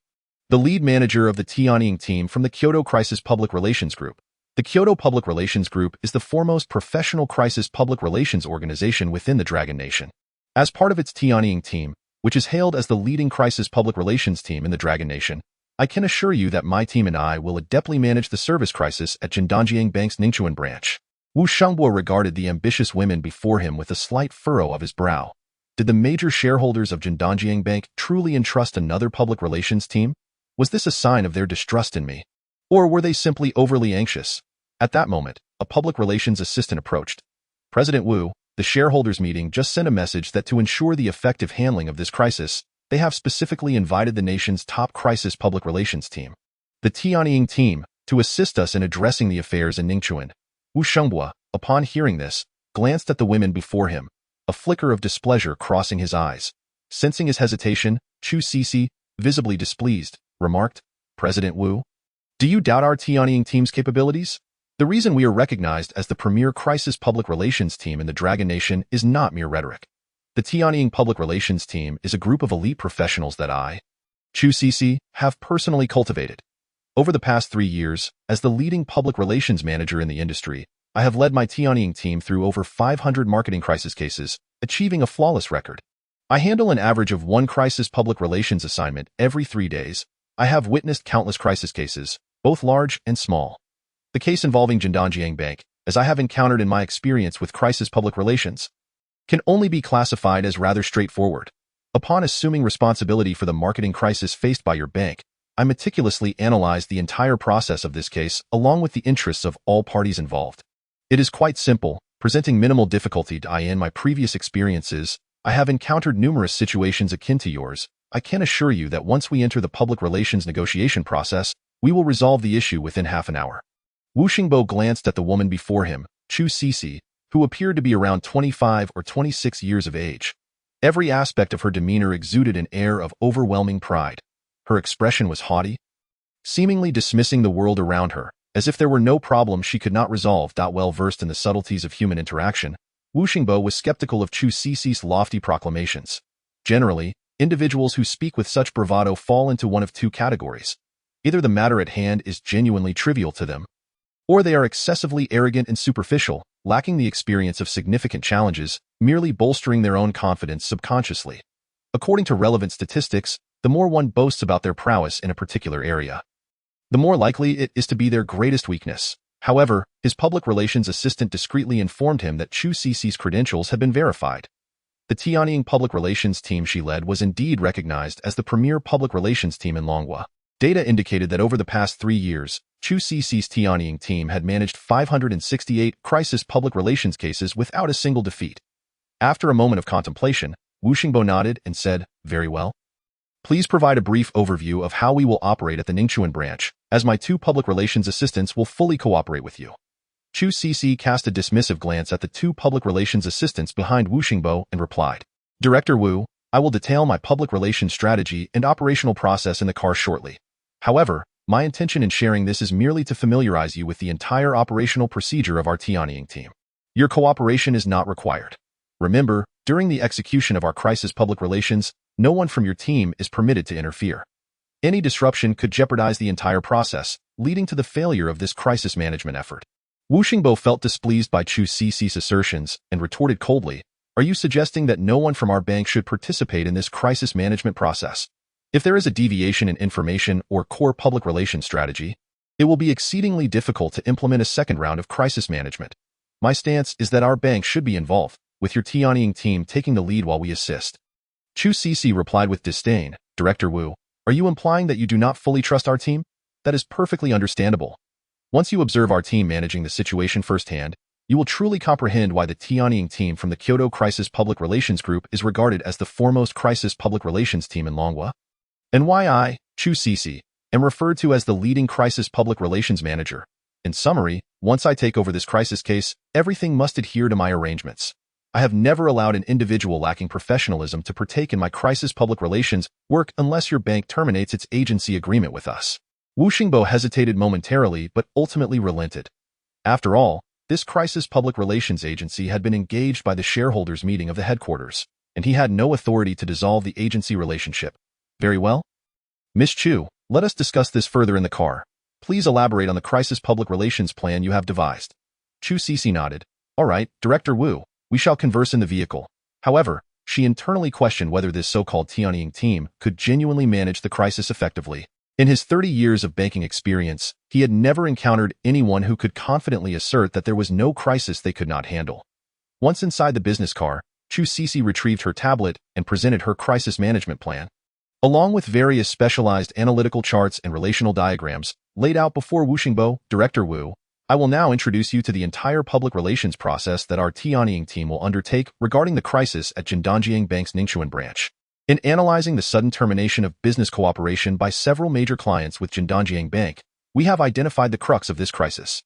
the lead manager of the Tianying team from the Kyoto Crisis Public Relations Group. The Kyoto Public Relations Group is the foremost professional crisis public relations organization within the Dragon Nation. As part of its Tianying team, which is hailed as the leading crisis public relations team in the Dragon Nation, I can assure you that my team and I will adeptly manage the service crisis at Jindanjiang Bank's Ningxuan branch. Wu Shenghua regarded the ambitious women before him with a slight furrow of his brow. Did the major shareholders of Jindanjiang Bank truly entrust another public relations team? Was this a sign of their distrust in me? Or were they simply overly anxious? At that moment, a public relations assistant approached. President Wu, the shareholders meeting just sent a message that to ensure the effective handling of this crisis, they have specifically invited the nation's top crisis public relations team, the Tianying team, to assist us in addressing the affairs in Ningxuan. Wu Shenghua, upon hearing this, glanced at the women before him, a flicker of displeasure crossing his eyes. Sensing his hesitation, Chu Cece, visibly displeased, remarked, President Wu, do you doubt our Tianying team's capabilities? The reason we are recognized as the premier crisis public relations team in the Dragon Nation is not mere rhetoric. The Tianying Public Relations Team is a group of elite professionals that I, Chu Cece, have personally cultivated. Over the past 3 years, as the leading public relations manager in the industry, I have led my Tianying team through over 500 marketing crisis cases, achieving a flawless record. I handle an average of 1 crisis public relations assignment every 3 days. I have witnessed countless crisis cases, both large and small. The case involving Jindanjiang Bank, as I have encountered in my experience with crisis public relations, can only be classified as rather straightforward. Upon assuming responsibility for the marketing crisis faced by your bank, I meticulously analyzed the entire process of this case along with the interests of all parties involved. It is quite simple, presenting minimal difficulty. In my previous experiences, I have encountered numerous situations akin to yours. I can assure you that once we enter the public relations negotiation process, We will resolve the issue within half an hour. Wu Xingbo glanced at the woman before him, Chu Cece, who appeared to be around 25 or 26 years of age. Every aspect of her demeanor exuded an air of overwhelming pride. Her expression was haughty, seemingly dismissing the world around her, as if there were no problem she could not resolve. Well versed in the subtleties of human interaction, Wu Xingbo was skeptical of Chu Cece's lofty proclamations. Generally, individuals who speak with such bravado fall into one of two categories. Either the matter at hand is genuinely trivial to them, or they are excessively arrogant and superficial, lacking the experience of significant challenges, merely bolstering their own confidence subconsciously. According to relevant statistics, the more one boasts about their prowess in a particular area, the more likely it is to be their greatest weakness. However, his public relations assistant discreetly informed him that Chu Cece's credentials had been verified. The Tianying public relations team she led was indeed recognized as the premier public relations team in Longhua. Data indicated that over the past 3 years, Chu Cece's Tianying team had managed 568 crisis public relations cases without a single defeat. After a moment of contemplation, Wu Xingbo nodded and said, "Very well. Please provide a brief overview of how we will operate at the Ningchuan branch, as my 2 public relations assistants will fully cooperate with you." Chu Cece cast a dismissive glance at the 2 public relations assistants behind Wu Xingbo and replied, "Director Wu, I will detail my public relations strategy and operational process in the car shortly. However, my intention in sharing this is merely to familiarize you with the entire operational procedure of our Tianying team. Your cooperation is not required. Remember, during the execution of our crisis public relations, no one from your team is permitted to interfere. Any disruption could jeopardize the entire process, leading to the failure of this crisis management effort." Wu Xingbo felt displeased by Chu Cece's assertions and retorted coldly, "Are you suggesting that no one from our bank should participate in this crisis management process? If there is a deviation in information or core public relations strategy, it will be exceedingly difficult to implement a second round of crisis management. My stance is that our bank should be involved, with your Tianying team taking the lead while we assist." Chu Cece replied with disdain, "Director Wu, are you implying that you do not fully trust our team? That is perfectly understandable. Once you observe our team managing the situation firsthand, you will truly comprehend why the Tianying team from the Kyoto Crisis Public Relations Group is regarded as the foremost crisis public relations team in Longhua, and why I, Chu Cece, am referred to as the leading crisis public relations manager. In summary, once I take over this crisis case, everything must adhere to my arrangements. I have never allowed an individual lacking professionalism to partake in my crisis public relations work unless your bank terminates its agency agreement with us." Wu Xingbo hesitated momentarily but ultimately relented. After all, this crisis public relations agency had been engaged by the shareholders' meeting of the headquarters, and he had no authority to dissolve the agency relationship. "Very well. Miss Chu, let us discuss this further in the car. Please elaborate on the crisis public relations plan you have devised." Chu Cece nodded. "All right, Director Wu, we shall converse in the vehicle." However, she internally questioned whether this so-called Tianying team could genuinely manage the crisis effectively. In his 30 years of banking experience, he had never encountered anyone who could confidently assert that there was no crisis they could not handle. Once inside the business car, Chu Cece retrieved her tablet and presented her crisis management plan, along with various specialized analytical charts and relational diagrams laid out before Wu Xingbo. "Director Wu, I will now introduce you to the entire public relations process that our Tianying team will undertake regarding the crisis at Jindanjiang Bank's Ningchuan branch. In analyzing the sudden termination of business cooperation by several major clients with Jindanjiang Bank, we have identified the crux of this crisis.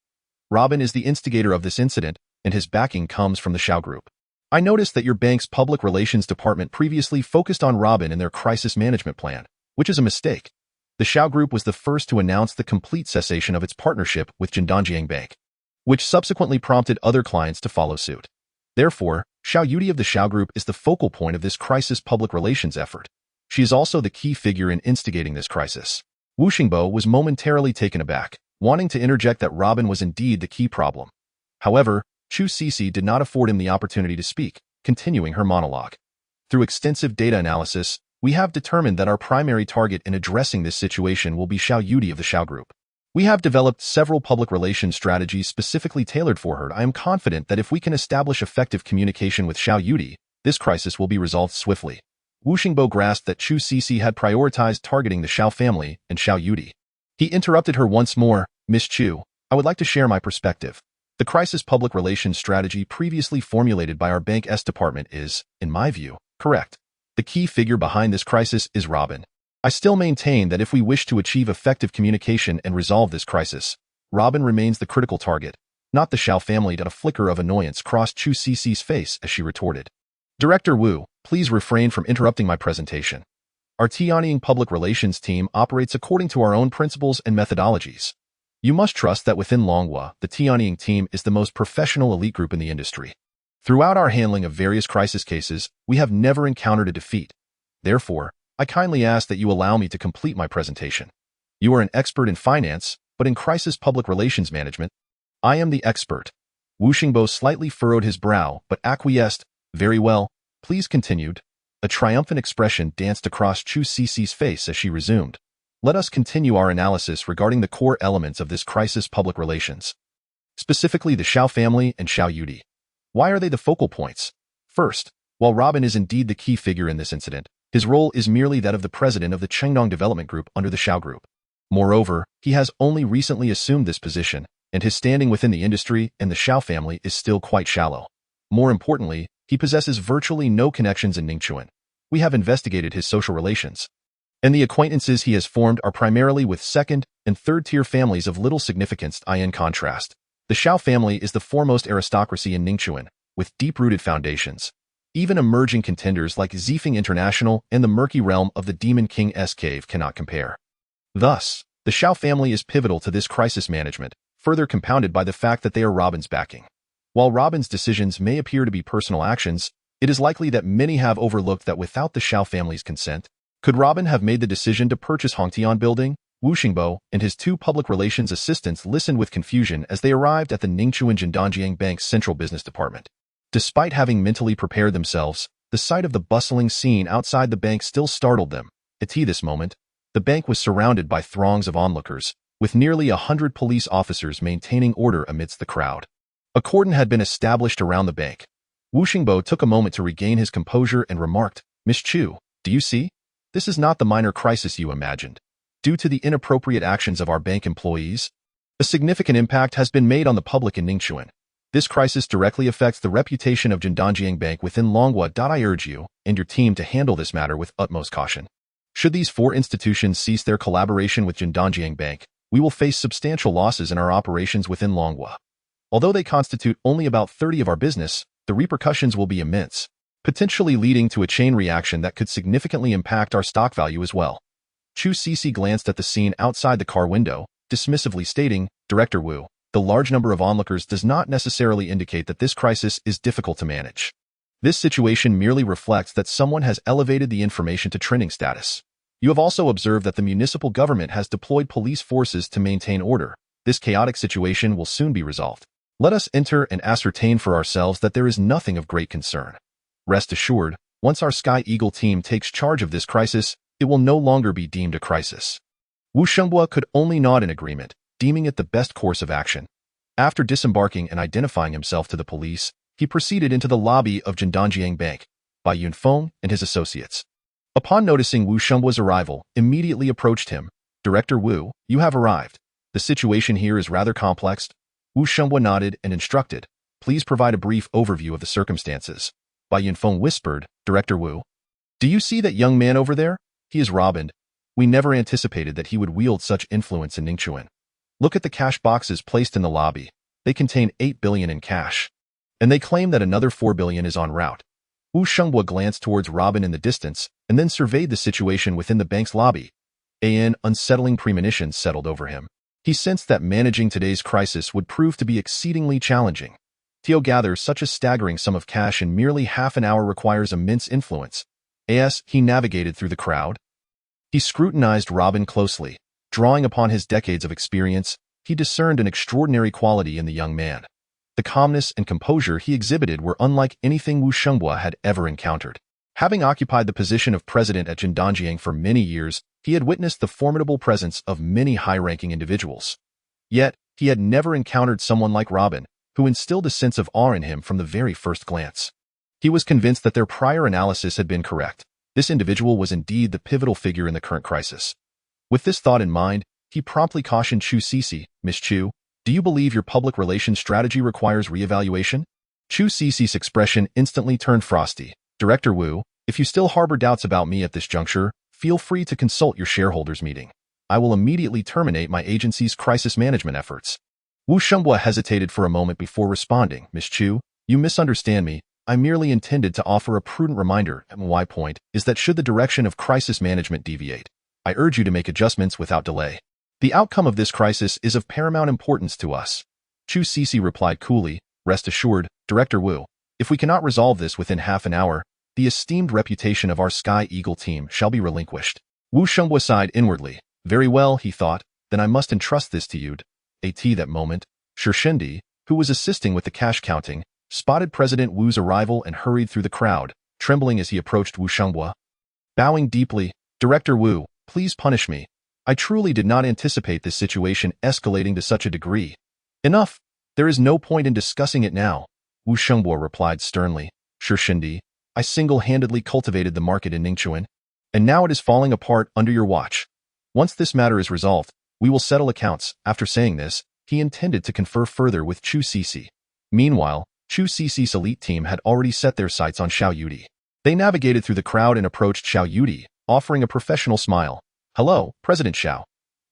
Robin is the instigator of this incident, and his backing comes from the Xiao Group. I noticed that your bank's public relations department previously focused on Robin in their crisis management plan, which is a mistake. The Xiao Group was the first to announce the complete cessation of its partnership with Jindanjiang Bank, which subsequently prompted other clients to follow suit. Therefore, Xiao Yudi of the Xiao Group is the focal point of this crisis public relations effort. She is also the key figure in instigating this crisis." Wu Xingbo was momentarily taken aback, wanting to interject that Robin was indeed the key problem. However, Chu Cece did not afford him the opportunity to speak, continuing her monologue. "Through extensive data analysis, we have determined that our primary target in addressing this situation will be Xiao Yudi of the Xiao Group. We have developed several public relations strategies specifically tailored for her. I am confident that if we can establish effective communication with Xiao Yudi, this crisis will be resolved swiftly." Wu Xingbo grasped that Chu Cece had prioritized targeting the Xiao family and Xiao Yudi. He interrupted her once more. "Miss Chu, I would like to share my perspective. The crisis public relations strategy previously formulated by our Bank S department is, in my view, correct. The key figure behind this crisis is Robin. I still maintain that if we wish to achieve effective communication and resolve this crisis, Robin remains the critical target, not the Xiao family. A flicker of annoyance crossed Chu Cici's face as she retorted. Director Wu, please refrain from interrupting my presentation. Our Tianying public relations team operates according to our own principles and methodologies. You must trust that within Longhua, the Tianying team is the most professional elite group in the industry. Throughout our handling of various crisis cases, we have never encountered a defeat. Therefore, I kindly ask that you allow me to complete my presentation. You are an expert in finance, but in crisis public relations management, I am the expert. Wu Xingbo slightly furrowed his brow, but acquiesced. Very well, please continued. A triumphant expression danced across Chu Cici's face as she resumed. Let us continue our analysis regarding the core elements of this crisis public relations. Specifically the Xiao family and Xiao Yudi. Why are they the focal points? First, while Robin is indeed the key figure in this incident, his role is merely that of the president of the Chengdong Development Group under the Xiao Group. Moreover, he has only recently assumed this position, and his standing within the industry and the Xiao family is still quite shallow. More importantly, he possesses virtually no connections in Ningchuan. We have investigated his social relations, and the acquaintances he has formed are primarily with second- and third-tier families of little significance. In contrast, the Xiao family is the foremost aristocracy in Ningchuan, with deep-rooted foundations. Even emerging contenders like Zifeng International and the murky realm of the Demon King's cave cannot compare. Thus, the Xiao family is pivotal to this crisis management, further compounded by the fact that they are Robin's backing. While Robin's decisions may appear to be personal actions, it is likely that many have overlooked that without the Xiao family's consent, could Robin have made the decision to purchase Hongtian Building? Wu Xingbo and his two public relations assistants listened with confusion as they arrived at the Ningchuan Jindanjiang Bank's central business department. Despite having mentally prepared themselves, the sight of the bustling scene outside the bank still startled them. At this moment, the bank was surrounded by throngs of onlookers, with nearly 100 police officers maintaining order amidst the crowd. A cordon had been established around the bank. Wu Xingbo took a moment to regain his composure and remarked, Miss Chu, do you see? This is not the minor crisis you imagined. Due to the inappropriate actions of our bank employees, a significant impact has been made on the public in Ningchuan. This crisis directly affects the reputation of Jindanjiang Bank within Longhua. I urge you and your team to handle this matter with utmost caution. Should these four institutions cease their collaboration with Jindanjiang Bank, we will face substantial losses in our operations within Longhua. Although they constitute only about 30% of our business, the repercussions will be immense, potentially leading to a chain reaction that could significantly impact our stock value as well. Chu Cici glanced at the scene outside the car window, dismissively stating, Director Wu, the large number of onlookers does not necessarily indicate that this crisis is difficult to manage. This situation merely reflects that someone has elevated the information to trending status. You have also observed that the municipal government has deployed police forces to maintain order. This chaotic situation will soon be resolved. Let us enter and ascertain for ourselves that there is nothing of great concern. Rest assured, once our Sky Eagle team takes charge of this crisis, it will no longer be deemed a crisis. Wu Shenghua could only nod in agreement, deeming it the best course of action. After disembarking and identifying himself to the police, he proceeded into the lobby of Jindanjiang Bank by Yunfeng and his associates. Upon noticing Wu Shenghua's arrival, immediately approached him. Director Wu, you have arrived. The situation here is rather complex. Wu Shenghua nodded and instructed, please provide a brief overview of the circumstances. Bai Yunfeng whispered, Director Wu, do you see that young man over there? He is Robin. We never anticipated that he would wield such influence in Ningchuan. Look at the cash boxes placed in the lobby. They contain 8 billion in cash. And they claim that another 4 billion is en route. Wu Shenghua glanced towards Robin in the distance and then surveyed the situation within the bank's lobby. An unsettling premonition settled over him. He sensed that managing today's crisis would prove to be exceedingly challenging. To gather such a staggering sum of cash in merely half an hour requires immense influence. As he navigated through the crowd, he scrutinized Robin closely. Drawing upon his decades of experience, he discerned an extraordinary quality in the young man. The calmness and composure he exhibited were unlike anything Wu Shenghua had ever encountered. Having occupied the position of president at Jindanjiang for many years, he had witnessed the formidable presence of many high-ranking individuals. Yet, he had never encountered someone like Robin, who instilled a sense of awe in him from the very first glance. He was convinced that their prior analysis had been correct. This individual was indeed the pivotal figure in the current crisis. With this thought in mind, he promptly cautioned Chu Cici, Miss Chu, do you believe your public relations strategy requires reevaluation? Chu Cici's expression instantly turned frosty. Director Wu, if you still harbor doubts about me at this juncture, Feel free to consult your shareholders meeting. I will immediately terminate my agency's crisis management efforts. Wu Shenghua hesitated for a moment before responding. Miss Chu, you misunderstand me. I merely intended to offer a prudent reminder. My point is that should the direction of crisis management deviate, I urge you to make adjustments without delay. The outcome of this crisis is of paramount importance to us. Chu Cece replied coolly, rest assured, Director Wu, if we cannot resolve this within half an hour, the esteemed reputation of our Sky Eagle team shall be relinquished. Wu Shenghua sighed inwardly. Very well, he thought, then I must entrust this to you. At that moment, Shishindi, who was assisting with the cash counting, spotted President Wu's arrival and hurried through the crowd, trembling as he approached Wu Shenghua. Bowing deeply, Director Wu, please punish me. I truly did not anticipate this situation escalating to such a degree. Enough. There is no point in discussing it now, Wu Shenghua replied sternly. Shishindi, I single-handedly cultivated the market in Ningchuan, and now it is falling apart under your watch. Once this matter is resolved, we will settle accounts. After saying this, he intended to confer further with Chu Cece. Meanwhile, Chu Cece's elite team had already set their sights on Xiao Yudi. They navigated through the crowd and approached Xiao Yudi, offering a professional smile. Hello, President Xiao.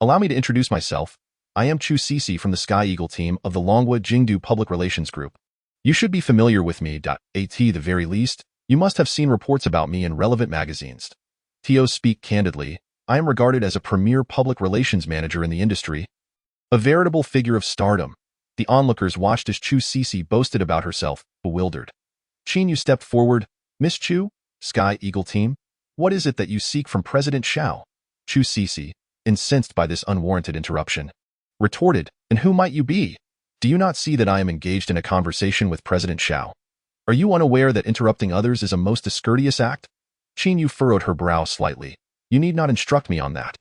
Allow me to introduce myself. I am Chu Cece from the Sky Eagle team of the Longhua Jingdu Public Relations Group. You should be familiar with me. At the very least, you must have seen reports about me in relevant magazines. To speak candidly, I am regarded as a premier public relations manager in the industry. A veritable figure of stardom. The onlookers watched as Chu Cece boasted about herself, bewildered. Qin Yu stepped forward. Miss Chu, Sky Eagle team, what is it that you seek from President Xiao? Chu Cece, incensed by this unwarranted interruption, retorted, and who might you be? Do you not see that I am engaged in a conversation with President Xiao? Are you unaware that interrupting others is a most discourteous act? Qin Yu furrowed her brow slightly. You need not instruct me on that.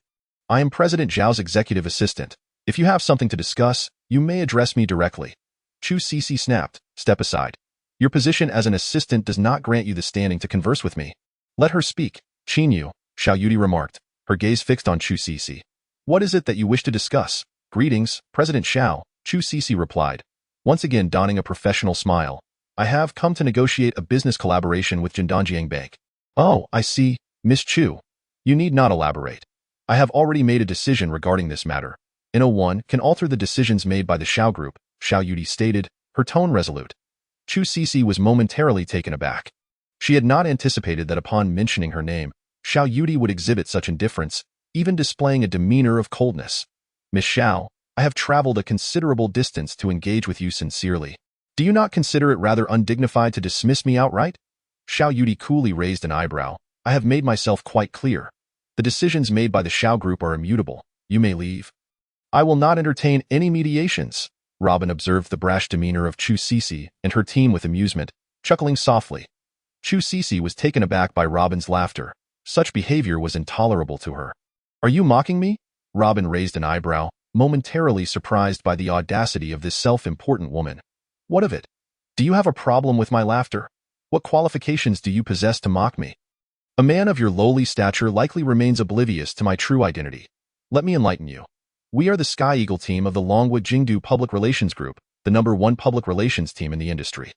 I am President Zhao's executive assistant. If you have something to discuss, you may address me directly. Chu Cece snapped, step aside. Your position as an assistant does not grant you the standing to converse with me. Let her speak. Qin Yu, Xiao Yudi remarked, her gaze fixed on Chu Cece. What is it that you wish to discuss? Greetings, President Xiao, Chu Cece replied, once again donning a professional smile. I have come to negotiate a business collaboration with Jindanjiang Bank. Oh, I see, Miss Chu. You need not elaborate. I have already made a decision regarding this matter. No one can alter the decisions made by the Xiao Group, Xiao Yudi stated, her tone resolute. Chu Cece was momentarily taken aback. She had not anticipated that upon mentioning her name, Xiao Yudi would exhibit such indifference, even displaying a demeanor of coldness. Miss Xiao, I have traveled a considerable distance to engage with you sincerely. Do you not consider it rather undignified to dismiss me outright? Xiao Yudi coolly raised an eyebrow. I have made myself quite clear. The decisions made by the Xiao Group are immutable. You may leave. I will not entertain any mediations. Robin observed the brash demeanor of Chu Cece and her team with amusement, chuckling softly. Chu Cece was taken aback by Robin's laughter. Such behavior was intolerable to her. Are you mocking me? Robin raised an eyebrow, momentarily surprised by the audacity of this self-important woman. What of it? Do you have a problem with my laughter? What qualifications do you possess to mock me? A man of your lowly stature likely remains oblivious to my true identity. Let me enlighten you. We are the Sky Eagle team of the Longhua Jingdu Public Relations Group, the #1 public relations team in the industry.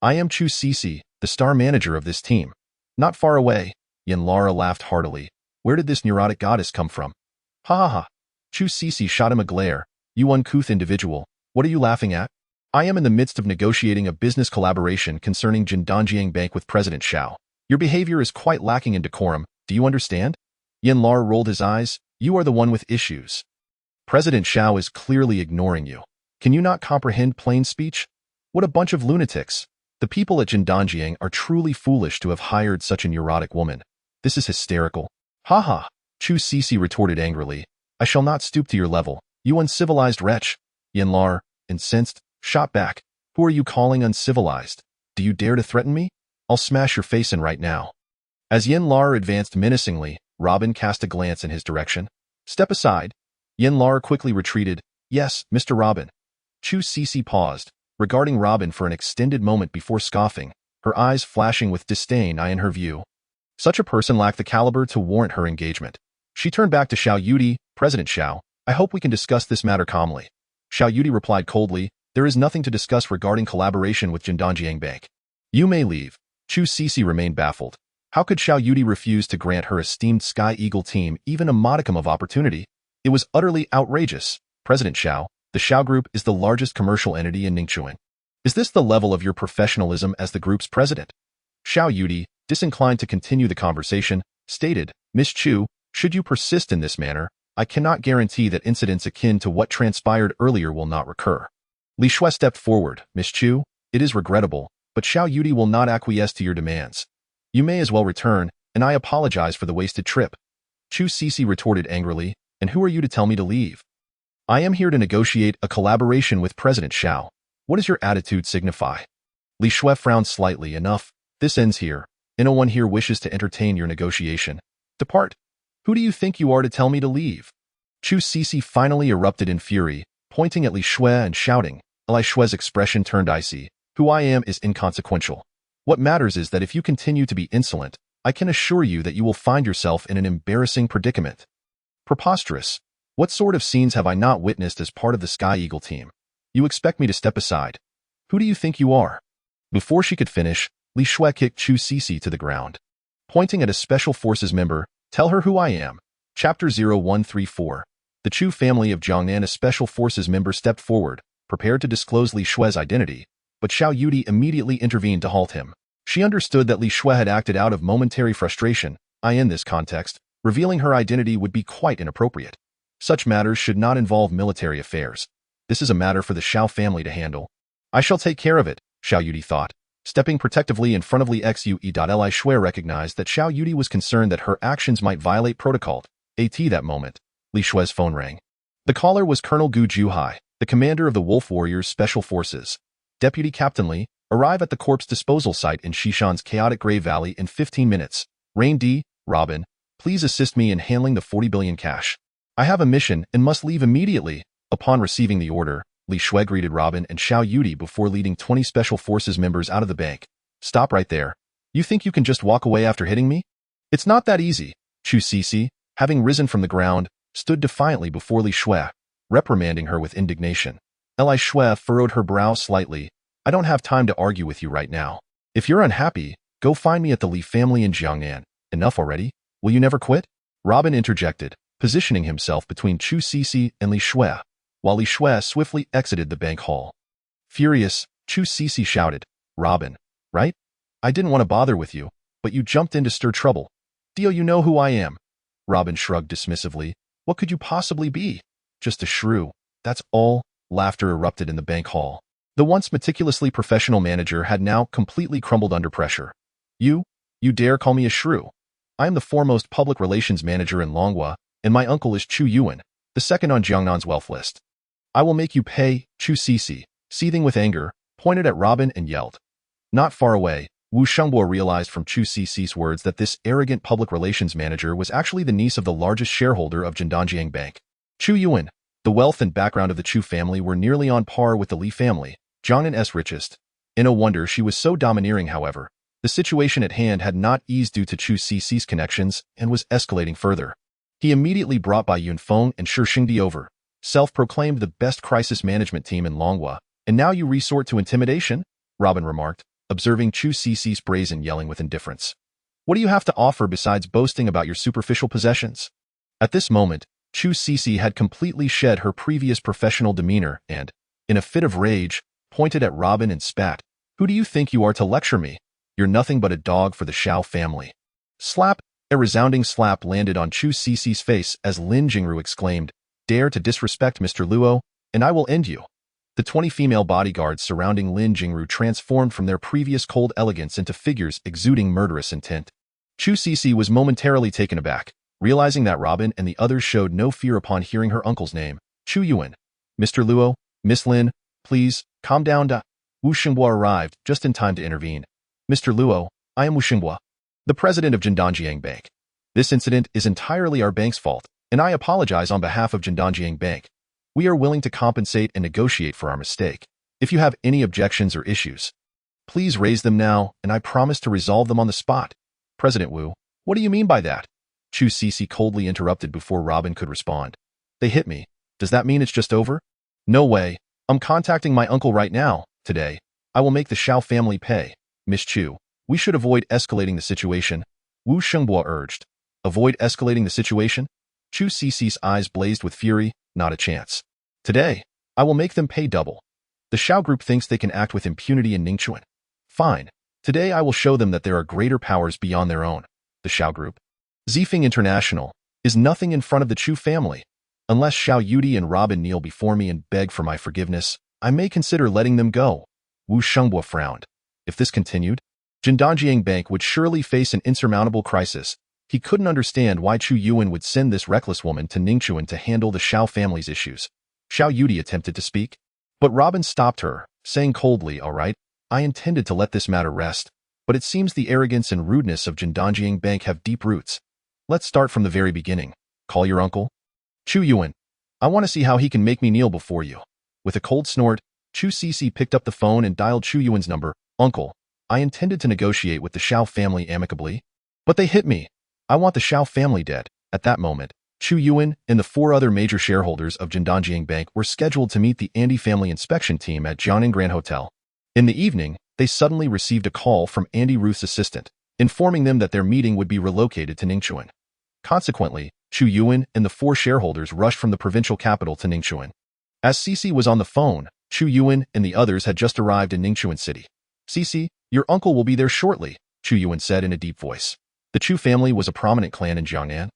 I am Chu Cece, the star manager of this team. Not far away, Yin Lara laughed heartily. Where did this neurotic goddess come from? Ha ha ha. Chu Cece shot him a glare. You uncouth individual, what are you laughing at? I am in the midst of negotiating a business collaboration concerning Jindanjiang Bank with President Xiao. Your behavior is quite lacking in decorum, do you understand? Yin Lar rolled his eyes. You are the one with issues. President Xiao is clearly ignoring you. Can you not comprehend plain speech? What a bunch of lunatics. The people at Jindanjiang are truly foolish to have hired such a neurotic woman. This is hysterical. Ha ha. Chu Cece retorted angrily. I shall not stoop to your level, you uncivilized wretch. Yin Lar, incensed, shot back. Who are you calling uncivilized? Do you dare to threaten me? I'll smash your face in right now. As Yin Lar advanced menacingly, Robin cast a glance in his direction. Step aside. Yin Lar quickly retreated. Yes, Mr. Robin. Chu Cece paused, regarding Robin for an extended moment before scoffing, her eyes flashing with disdain in her view. Such a person lacked the caliber to warrant her engagement. She turned back to Xiao Yudi. President Xiao, I hope we can discuss this matter calmly. Xiao Yudi replied coldly, there is nothing to discuss regarding collaboration with Jindanjiang Bank. You may leave. Chu Cece remained baffled. How could Xiao Yudi refuse to grant her esteemed Sky Eagle team even a modicum of opportunity? It was utterly outrageous. President Xiao, the Xiao Group is the largest commercial entity in Ningchuan. Is this the level of your professionalism as the group's president? Xiao Yudi, disinclined to continue the conversation, stated, Miss Chu, should you persist in this manner, I cannot guarantee that incidents akin to what transpired earlier will not recur. Li Shui stepped forward. Miss Chu, it is regrettable, but Xiao Yudi will not acquiesce to your demands. You may as well return, and I apologize for the wasted trip. Chu Cece retorted angrily, and who are you to tell me to leave? I am here to negotiate a collaboration with President Xiao. What does your attitude signify? Li Shui frowned slightly. Enough. This ends here. No one here wishes to entertain your negotiation. Depart. Who do you think you are to tell me to leave? Chu Cece finally erupted in fury, pointing at Li Shui and shouting. Li Shui's expression turned icy. Who I am is inconsequential. What matters is that if you continue to be insolent, I can assure you that you will find yourself in an embarrassing predicament. Preposterous. What sort of scenes have I not witnessed as part of the Sky Eagle team? You expect me to step aside. Who do you think you are? Before she could finish, Li Shui kicked Chu Cece to the ground. Pointing at a Special Forces member, tell her who I am. Chapter 0134. The Chu family of Jiangnan, a Special Forces member, stepped forward, prepared to disclose Li Shui's identity, but Xiao Yudi immediately intervened to halt him. She understood that Li Shui had acted out of momentary frustration. In this context, revealing her identity would be quite inappropriate. Such matters should not involve military affairs. This is a matter for the Xiao family to handle. I shall take care of it, Xiao Yudi thought. Stepping protectively in front of Li Xue. Li Shui recognized that Xiao Yudi was concerned that her actions might violate protocol. That moment, Li Shui's phone rang. The caller was Colonel Gu Juhai, the commander of the Wolf Warriors Special Forces. Deputy Captain Li, arrive at the corpse disposal site in Xishan's chaotic Gray Valley in 15 minutes. Rain D. Robin, please assist me in handling the 40 billion cash. I have a mission and must leave immediately. Upon receiving the order, Li Shui greeted Robin and Xiao Yudi before leading 20 Special Forces members out of the bank. Stop right there. You think you can just walk away after hitting me? It's not that easy. Chu Cece, having risen from the ground, stood defiantly before Li Shui, reprimanding her with indignation. Li Shui furrowed her brow slightly. I don't have time to argue with you right now. If you're unhappy, go find me at the Li family in Jiangnan. Enough already? Will you never quit? Robin interjected, positioning himself between Chu Cece and Li Shui, while Li Shui swiftly exited the bank hall. Furious, Chu Cece shouted, Robin, right? I didn't want to bother with you, but you jumped in to stir trouble. Dio, you know who I am. Robin shrugged dismissively. What could you possibly be? Just a shrew. That's all. Laughter erupted in the bank hall. The once meticulously professional manager had now completely crumbled under pressure. You dare call me a shrew? I am the foremost public relations manager in Longhua, and my uncle is Chu Yuan, the second on Jiangnan's wealth list. I will make you pay. Chu Cece, seething with anger, pointed at Robin and yelled. Not far away, Wu Shengbo realized from Chu Cece's words that this arrogant public relations manager was actually the niece of the largest shareholder of Jindanjiang Bank. Chu Yuan. The wealth and background of the Chu family were nearly on par with the Li family, Jiangnan's richest. No wonder she was so domineering, however. The situation at hand had not eased due to Chu Cece's connections and was escalating further. He immediately brought Bai Yunfeng and Shi Xingdi over, self-proclaimed the best crisis management team in Longhua, and now you resort to intimidation? Robin remarked, observing Chu Cece's brazen yelling with indifference. What do you have to offer besides boasting about your superficial possessions? At this moment, Chu Cece had completely shed her previous professional demeanor and, in a fit of rage, pointed at Robin and spat. Who do you think you are to lecture me? You're nothing but a dog for the Xiao family. Slap! A resounding slap landed on Chu Cece's face as Lin Jingru exclaimed, Dare to disrespect Mr. Luo, and I will end you. The 20 female bodyguards surrounding Lin Jingru transformed from their previous cold elegance into figures exuding murderous intent. Chu Cece was momentarily taken aback, realizing that Robin and the others showed no fear upon hearing her uncle's name, Chu Yuan. Mr. Luo, Miss Lin, please, calm down. Wu Xingbo arrived just in time to intervene. Mr. Luo, I am Wu Xingbo, the president of Jindanjiang Bank. This incident is entirely our bank's fault, and I apologize on behalf of Jindanjiang Bank. We are willing to compensate and negotiate for our mistake. If you have any objections or issues, please raise them now, and I promise to resolve them on the spot. President Wu, what do you mean by that? Chu Cece coldly interrupted before Robin could respond. They hit me. Does that mean it's just over? No way. I'm contacting my uncle right now, today. I will make the Xiao family pay. Miss Chu, we should avoid escalating the situation. Wu Shenghua urged. Avoid escalating the situation? Chu Cici's eyes blazed with fury. Not a chance. Today, I will make them pay double. The Xiao group thinks they can act with impunity in Ningchuan. Fine. Today I will show them that there are greater powers beyond their own. The Xiao group, Zifeng International, is nothing in front of the Chu family. Unless Xiao Yudi and Robin kneel before me and beg for my forgiveness, I may consider letting them go. Wu Shenghua frowned. If this continued, Jindanjiang Bank would surely face an insurmountable crisis. He couldn't understand why Chu Yuan would send this reckless woman to Ningchuan to handle the Xiao family's issues. Xiao Yudi attempted to speak, but Robin stopped her, saying coldly, "All right, I intended to let this matter rest, but it seems the arrogance and rudeness of Jindanjiang Bank have deep roots. Let's start from the very beginning. Call your uncle." Chu Yuan, I want to see how he can make me kneel before you. With a cold snort, Chu Cici picked up the phone and dialed Chu Yuan's number. Uncle, I intended to negotiate with the Xiao family amicably, but they hit me. I want the Xiao family dead. At that moment, Chu Yuan and the 4 other major shareholders of Jindanjiang Bank were scheduled to meet the Andy family inspection team at Jiangnan Grand Hotel. In the evening, they suddenly received a call from Andy Ruth's assistant, informing them that their meeting would be relocated to Ningchuan. Consequently, Chu Yuan and the 4 shareholders rushed from the provincial capital to Ningchuan. As Cici was on the phone, Chu Yuan and the others had just arrived in Ningchuan City. "Cici, your uncle will be there shortly," Chu Yuan said in a deep voice. The Chu family was a prominent clan in Jiangnan,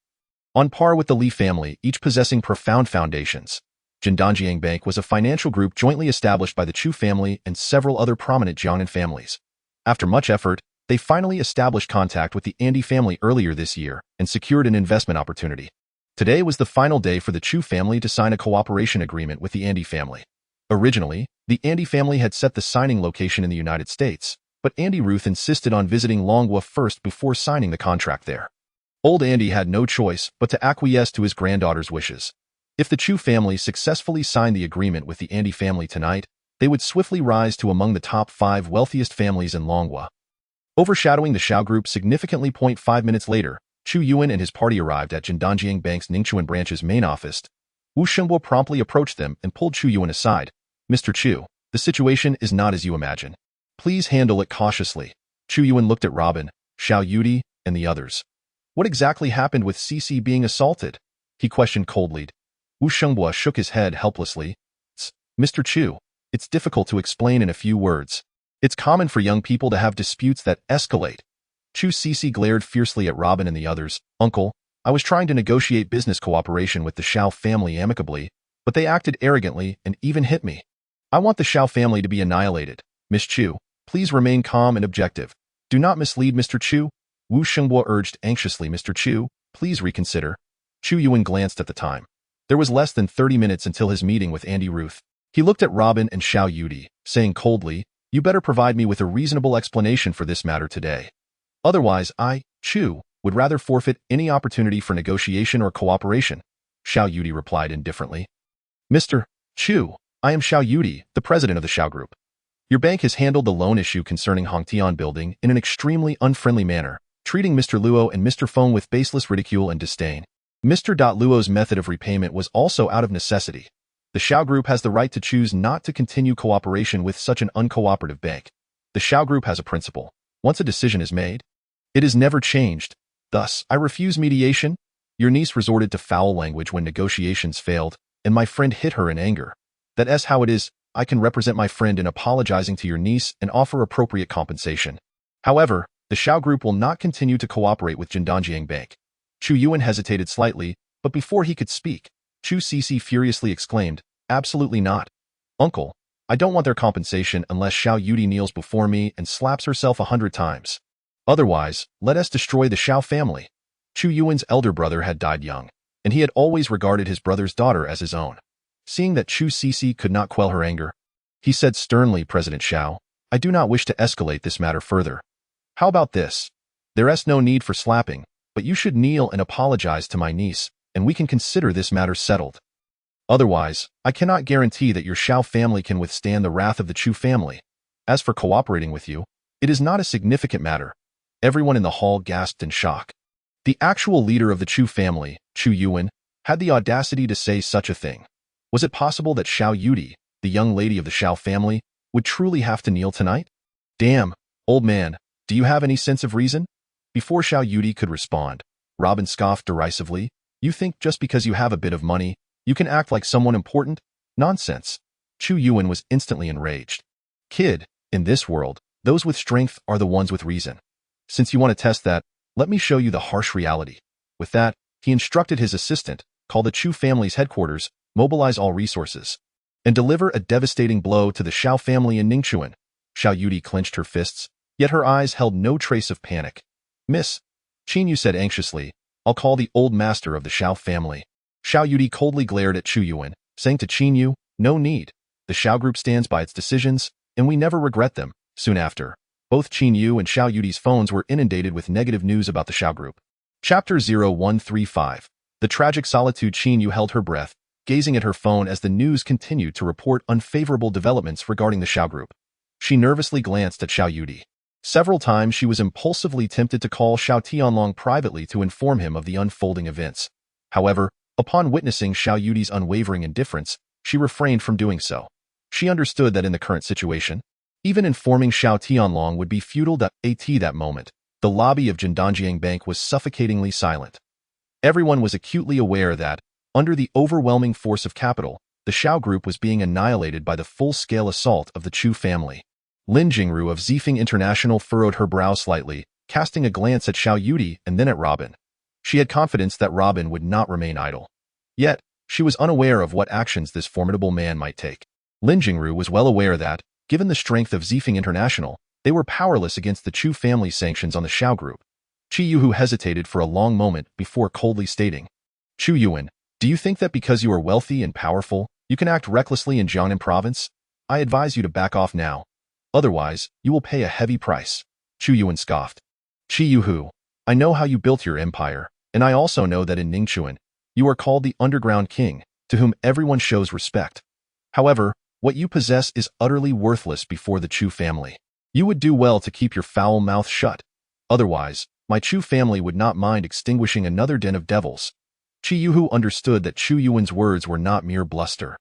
on par with the Li family, each possessing profound foundations. Jindanjiang Bank was a financial group jointly established by the Chu family and several other prominent Jiangnan families. After much effort, they finally established contact with the Andy family earlier this year and secured an investment opportunity. Today was the final day for the Chu family to sign a cooperation agreement with the Andy family. Originally, the Andy family had set the signing location in the United States, but Andy Ruth insisted on visiting Longhua first before signing the contract there. Old Andy had no choice but to acquiesce to his granddaughter's wishes. If the Chu family successfully signed the agreement with the Andy family tonight, they would swiftly rise to among the top 5 wealthiest families in Longhua. Overshadowing the Xiao group significantly. 5 minutes later, Chu Yuan and his party arrived at Jindanjiang Bank's Ningchuan branch's main office. Wu Shenghua promptly approached them and pulled Chu Yuan aside. "Mr. Chu, the situation is not as you imagine. Please handle it cautiously." Chu Yuan looked at Robin, Xiao Yudi, and the others. "What exactly happened with Cici being assaulted?" he questioned coldly. Wu Shenghua shook his head helplessly. "Mr. Chu, it's difficult to explain in a few words. It's common for young people to have disputes that escalate." Chu Cici glared fiercely at Robin and the others. "Uncle, I was trying to negotiate business cooperation with the Xiao family amicably, but they acted arrogantly and even hit me. I want the Xiao family to be annihilated. Miss Chu, please remain calm and objective. Do not mislead Mr. Chu." Wu Shenghua urged anxiously. "Mr. Chu, please reconsider." Chu Yuan glanced at the time. There was less than 30 minutes until his meeting with Andy Ruth. He looked at Robin and Xiao Yudi, saying coldly, "You better provide me with a reasonable explanation for this matter today. Otherwise I, Chu, would rather forfeit any opportunity for negotiation or cooperation." Xiao Yudi replied indifferently. "Mr. Chu, I am Xiao Yudi, the president of the Xiao Group. Your bank has handled the loan issue concerning Hongtian building in an extremely unfriendly manner, treating Mr. Luo and Mr. Feng with baseless ridicule and disdain. Mr. Luo's method of repayment was also out of necessity. The Xiao Group has the right to choose not to continue cooperation with such an uncooperative bank. The Xiao Group has a principle. Once a decision is made, it is never changed. Thus, I refuse mediation. Your niece resorted to foul language when negotiations failed, and my friend hit her in anger. That's how it is. I can represent my friend in apologizing to your niece and offer appropriate compensation. However, the Xiao Group will not continue to cooperate with Jindanjiang Bank." Chu Yuan hesitated slightly, but before he could speak, Chu Cici furiously exclaimed, "Absolutely not. Uncle, I don't want their compensation unless Xiao Yudi kneels before me and slaps herself 100 times. Otherwise, let us destroy the Xiao family." Chu Yuan's elder brother had died young, and he had always regarded his brother's daughter as his own. Seeing that Chu Cici could not quell her anger, he said sternly, "President Xiao, I do not wish to escalate this matter further. How about this? There is no need for slapping, but you should kneel and apologize to my niece, and we can consider this matter settled. Otherwise, I cannot guarantee that your Xiao family can withstand the wrath of the Chu family. As for cooperating with you, it is not a significant matter." Everyone in the hall gasped in shock. The actual leader of the Chu family, Chu Yuan, had the audacity to say such a thing. Was it possible that Xiao Yudi, the young lady of the Xiao family, would truly have to kneel tonight? "Damn, old man, do you have any sense of reason?" Before Xiao Yudi could respond, Robin scoffed derisively. You think just because you have a bit of money, you can act like someone important? Nonsense. Chu Yuan was instantly enraged. Kid, in this world, those with strength are the ones with reason. Since you want to test that, let me show you the harsh reality. With that, he instructed his assistant, call the Chu family's headquarters, mobilize all resources, and deliver a devastating blow to the Xiao family in Ningchuan. Xiao Yudi clenched her fists, yet her eyes held no trace of panic. Miss, Qin Yu said anxiously, I'll call the old master of the Xiao family. Xiao Yudi coldly glared at Chu Yuan, saying to Qin Yu, no need. The Xiao group stands by its decisions, and we never regret them. Soon after, both Qin Yu and Xiao Yudi's phones were inundated with negative news about the Xiao group. Chapter 0135. The tragic solitude. Qin Yu held her breath, gazing at her phone as the news continued to report unfavorable developments regarding the Xiao group. She nervously glanced at Xiao Yudi. Several times she was impulsively tempted to call Xiao Tianlong privately to inform him of the unfolding events. However, upon witnessing Xiao Yudi's unwavering indifference, she refrained from doing so. She understood that in the current situation, even informing Xiao Tianlong would be futile. At that moment, the lobby of Jindanjiang Bank was suffocatingly silent. Everyone was acutely aware that, under the overwhelming force of capital, the Xiao group was being annihilated by the full-scale assault of the Chu family. Lin Jingru of Zifeng International furrowed her brow slightly, casting a glance at Xiao Yudi and then at Robin. She had confidence that Robin would not remain idle. Yet, she was unaware of what actions this formidable man might take. Lin Jingru was well aware that, given the strength of Zifeng International, they were powerless against the Chu family's sanctions on the Xiao group. Qi Yuhu hesitated for a long moment before coldly stating, Chu Yuan, do you think that because you are wealthy and powerful, you can act recklessly in Jiangnan province? I advise you to back off now. Otherwise, you will pay a heavy price. Chu Yuan scoffed. Qi Yuhu, I know how you built your empire, and I also know that in Ningchuan, you are called the Underground King, to whom everyone shows respect. However, what you possess is utterly worthless before the Chu family. You would do well to keep your foul mouth shut. Otherwise, my Chu family would not mind extinguishing another den of devils. Qi Yuhu understood that Chu Yuan's words were not mere bluster.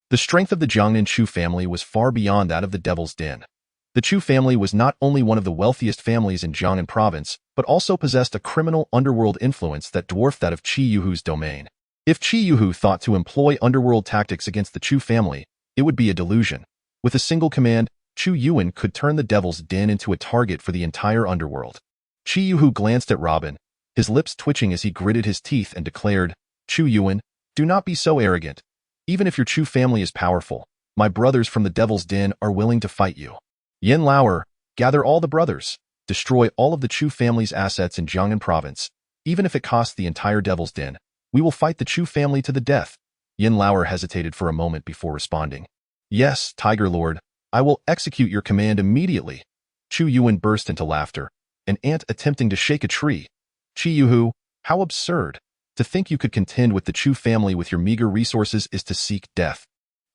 The strength of the Jiangnan Chu family was far beyond that of the Devil's Den. The Chu family was not only one of the wealthiest families in Jiangnan province, but also possessed a criminal underworld influence that dwarfed that of Qi Yuhu's domain. If Qi Yuhu thought to employ underworld tactics against the Chu family, it would be a delusion. With a single command, Chu Yuan could turn the Devil's Den into a target for the entire underworld. Qi Yuhu glanced at Robin, his lips twitching as he gritted his teeth and declared, Chu Yuan, do not be so arrogant. Even if your Chu family is powerful, my brothers from the Devil's Den are willing to fight you. Yin Lauer, gather all the brothers, destroy all of the Chu family's assets in Jiangnan province. Even if it costs the entire Devil's Den, we will fight the Chu family to the death. Yin Lauer hesitated for a moment before responding. Yes, Tiger Lord, I will execute your command immediately. Chu Yuan burst into laughter, an ant attempting to shake a tree. Qi Yuhu, how absurd. To think you could contend with the Chu family with your meager resources is to seek death.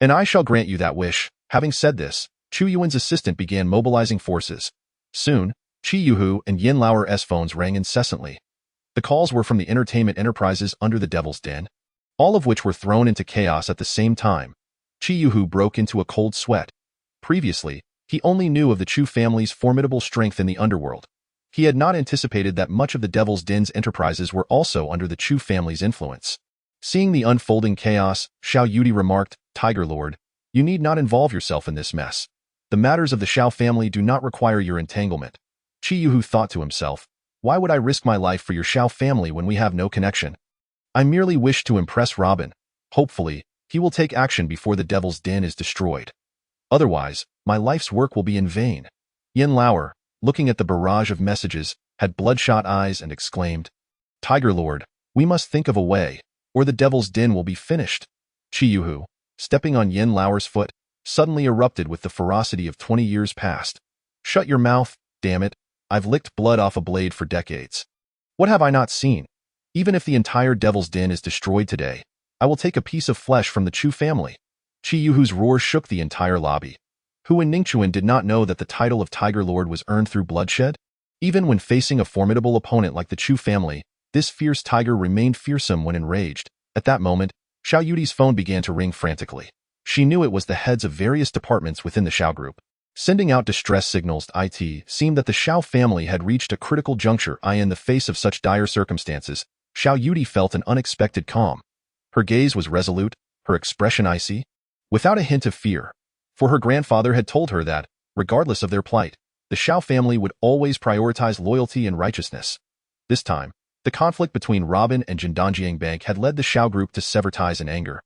And I shall grant you that wish. Having said this, Chu Yuan's assistant began mobilizing forces. Soon, Qi Yuhu and Yin Lauer's phones rang incessantly. The calls were from the entertainment enterprises under the Devil's Den, all of which were thrown into chaos at the same time. Qi Yuhu broke into a cold sweat. Previously, he only knew of the Chu family's formidable strength in the underworld. He had not anticipated that much of the Devil's Den's enterprises were also under the Chu family's influence. Seeing the unfolding chaos, Xiao Yudi remarked, Tiger Lord, you need not involve yourself in this mess. The matters of the Xiao family do not require your entanglement. Qi Yuhu thought to himself, why would I risk my life for your Xiao family when we have no connection? I merely wish to impress Robin. Hopefully, he will take action before the Devil's Den is destroyed. Otherwise, my life's work will be in vain. Yin Lauer, looking at the barrage of messages, had bloodshot eyes and exclaimed, Tiger Lord, we must think of a way, or the Devil's Den will be finished. Qi Yuhu, stepping on Yin Lauer's foot, suddenly erupted with the ferocity of 20 years past. Shut your mouth, damn it, I've licked blood off a blade for decades. What have I not seen? Even if the entire Devil's Den is destroyed today, I will take a piece of flesh from the Chu family. Qi Yuhu's roar shook the entire lobby. Who in Ningchuan did not know that the title of Tiger Lord was earned through bloodshed? Even when facing a formidable opponent like the Chu family, this fierce tiger remained fearsome when enraged. At that moment, Xiao Yudi's phone began to ring frantically. She knew it was the heads of various departments within the Xiao group. Sending out distress signals to IT seemed that the Xiao family had reached a critical juncture. In the face of such dire circumstances, Xiao Yudi felt an unexpected calm. Her gaze was resolute, her expression icy, without a hint of fear. For her grandfather had told her that, regardless of their plight, the Xiao family would always prioritize loyalty and righteousness. This time, the conflict between Robin and Jindanjiang Bank had led the Xiao group to sever ties in anger.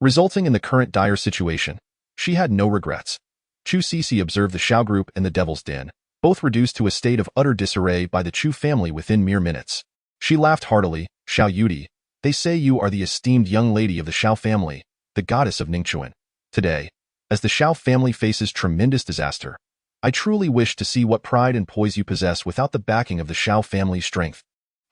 Resulting in the current dire situation, she had no regrets. Chu Cece observed the Xiao group and the Devil's Den, both reduced to a state of utter disarray by the Chu family within mere minutes. She laughed heartily. Xiao Yudi, they say you are the esteemed young lady of the Xiao family, the goddess of Ningchuan. Today, as the Xiao family faces tremendous disaster, I truly wish to see what pride and poise you possess without the backing of the Xiao family's strength.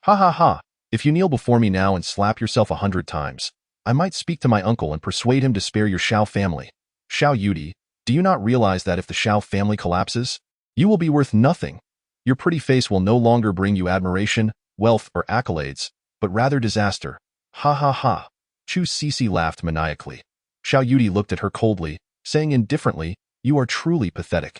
Ha ha ha, if you kneel before me now and slap yourself 100 times, I might speak to my uncle and persuade him to spare your Xiao family. Xiao Yudi, do you not realize that if the Xiao family collapses, you will be worth nothing? Your pretty face will no longer bring you admiration, wealth, or accolades, but rather disaster. Ha ha ha. Chu Cece laughed maniacally. Xiao Yudi looked at her coldly, saying indifferently, you are truly pathetic.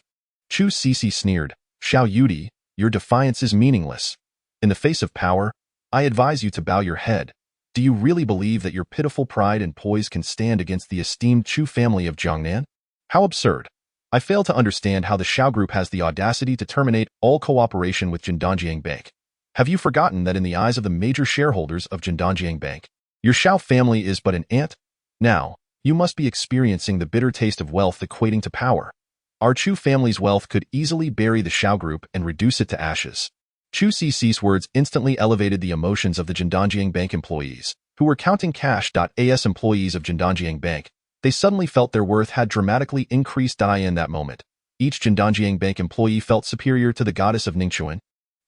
Chu Cece sneered. Xiao Yudi, your defiance is meaningless. In the face of power, I advise you to bow your head. Do you really believe that your pitiful pride and poise can stand against the esteemed Chu family of Jiangnan? How absurd. I fail to understand how the Xiao group has the audacity to terminate all cooperation with Jindanjiang Bank. Have you forgotten that in the eyes of the major shareholders of Jindanjiang Bank, your Xiao family is but an ant? Now, you must be experiencing the bitter taste of wealth equating to power. Our Chu family's wealth could easily bury the Xiao group and reduce it to ashes. Chu Cece's words instantly elevated the emotions of the Jindanjiang Bank employees, who were counting cash. As employees of Jindanjiang Bank, they suddenly felt their worth had dramatically increased. In that moment, each Jindanjiang Bank employee felt superior to the goddess of Ningchuan.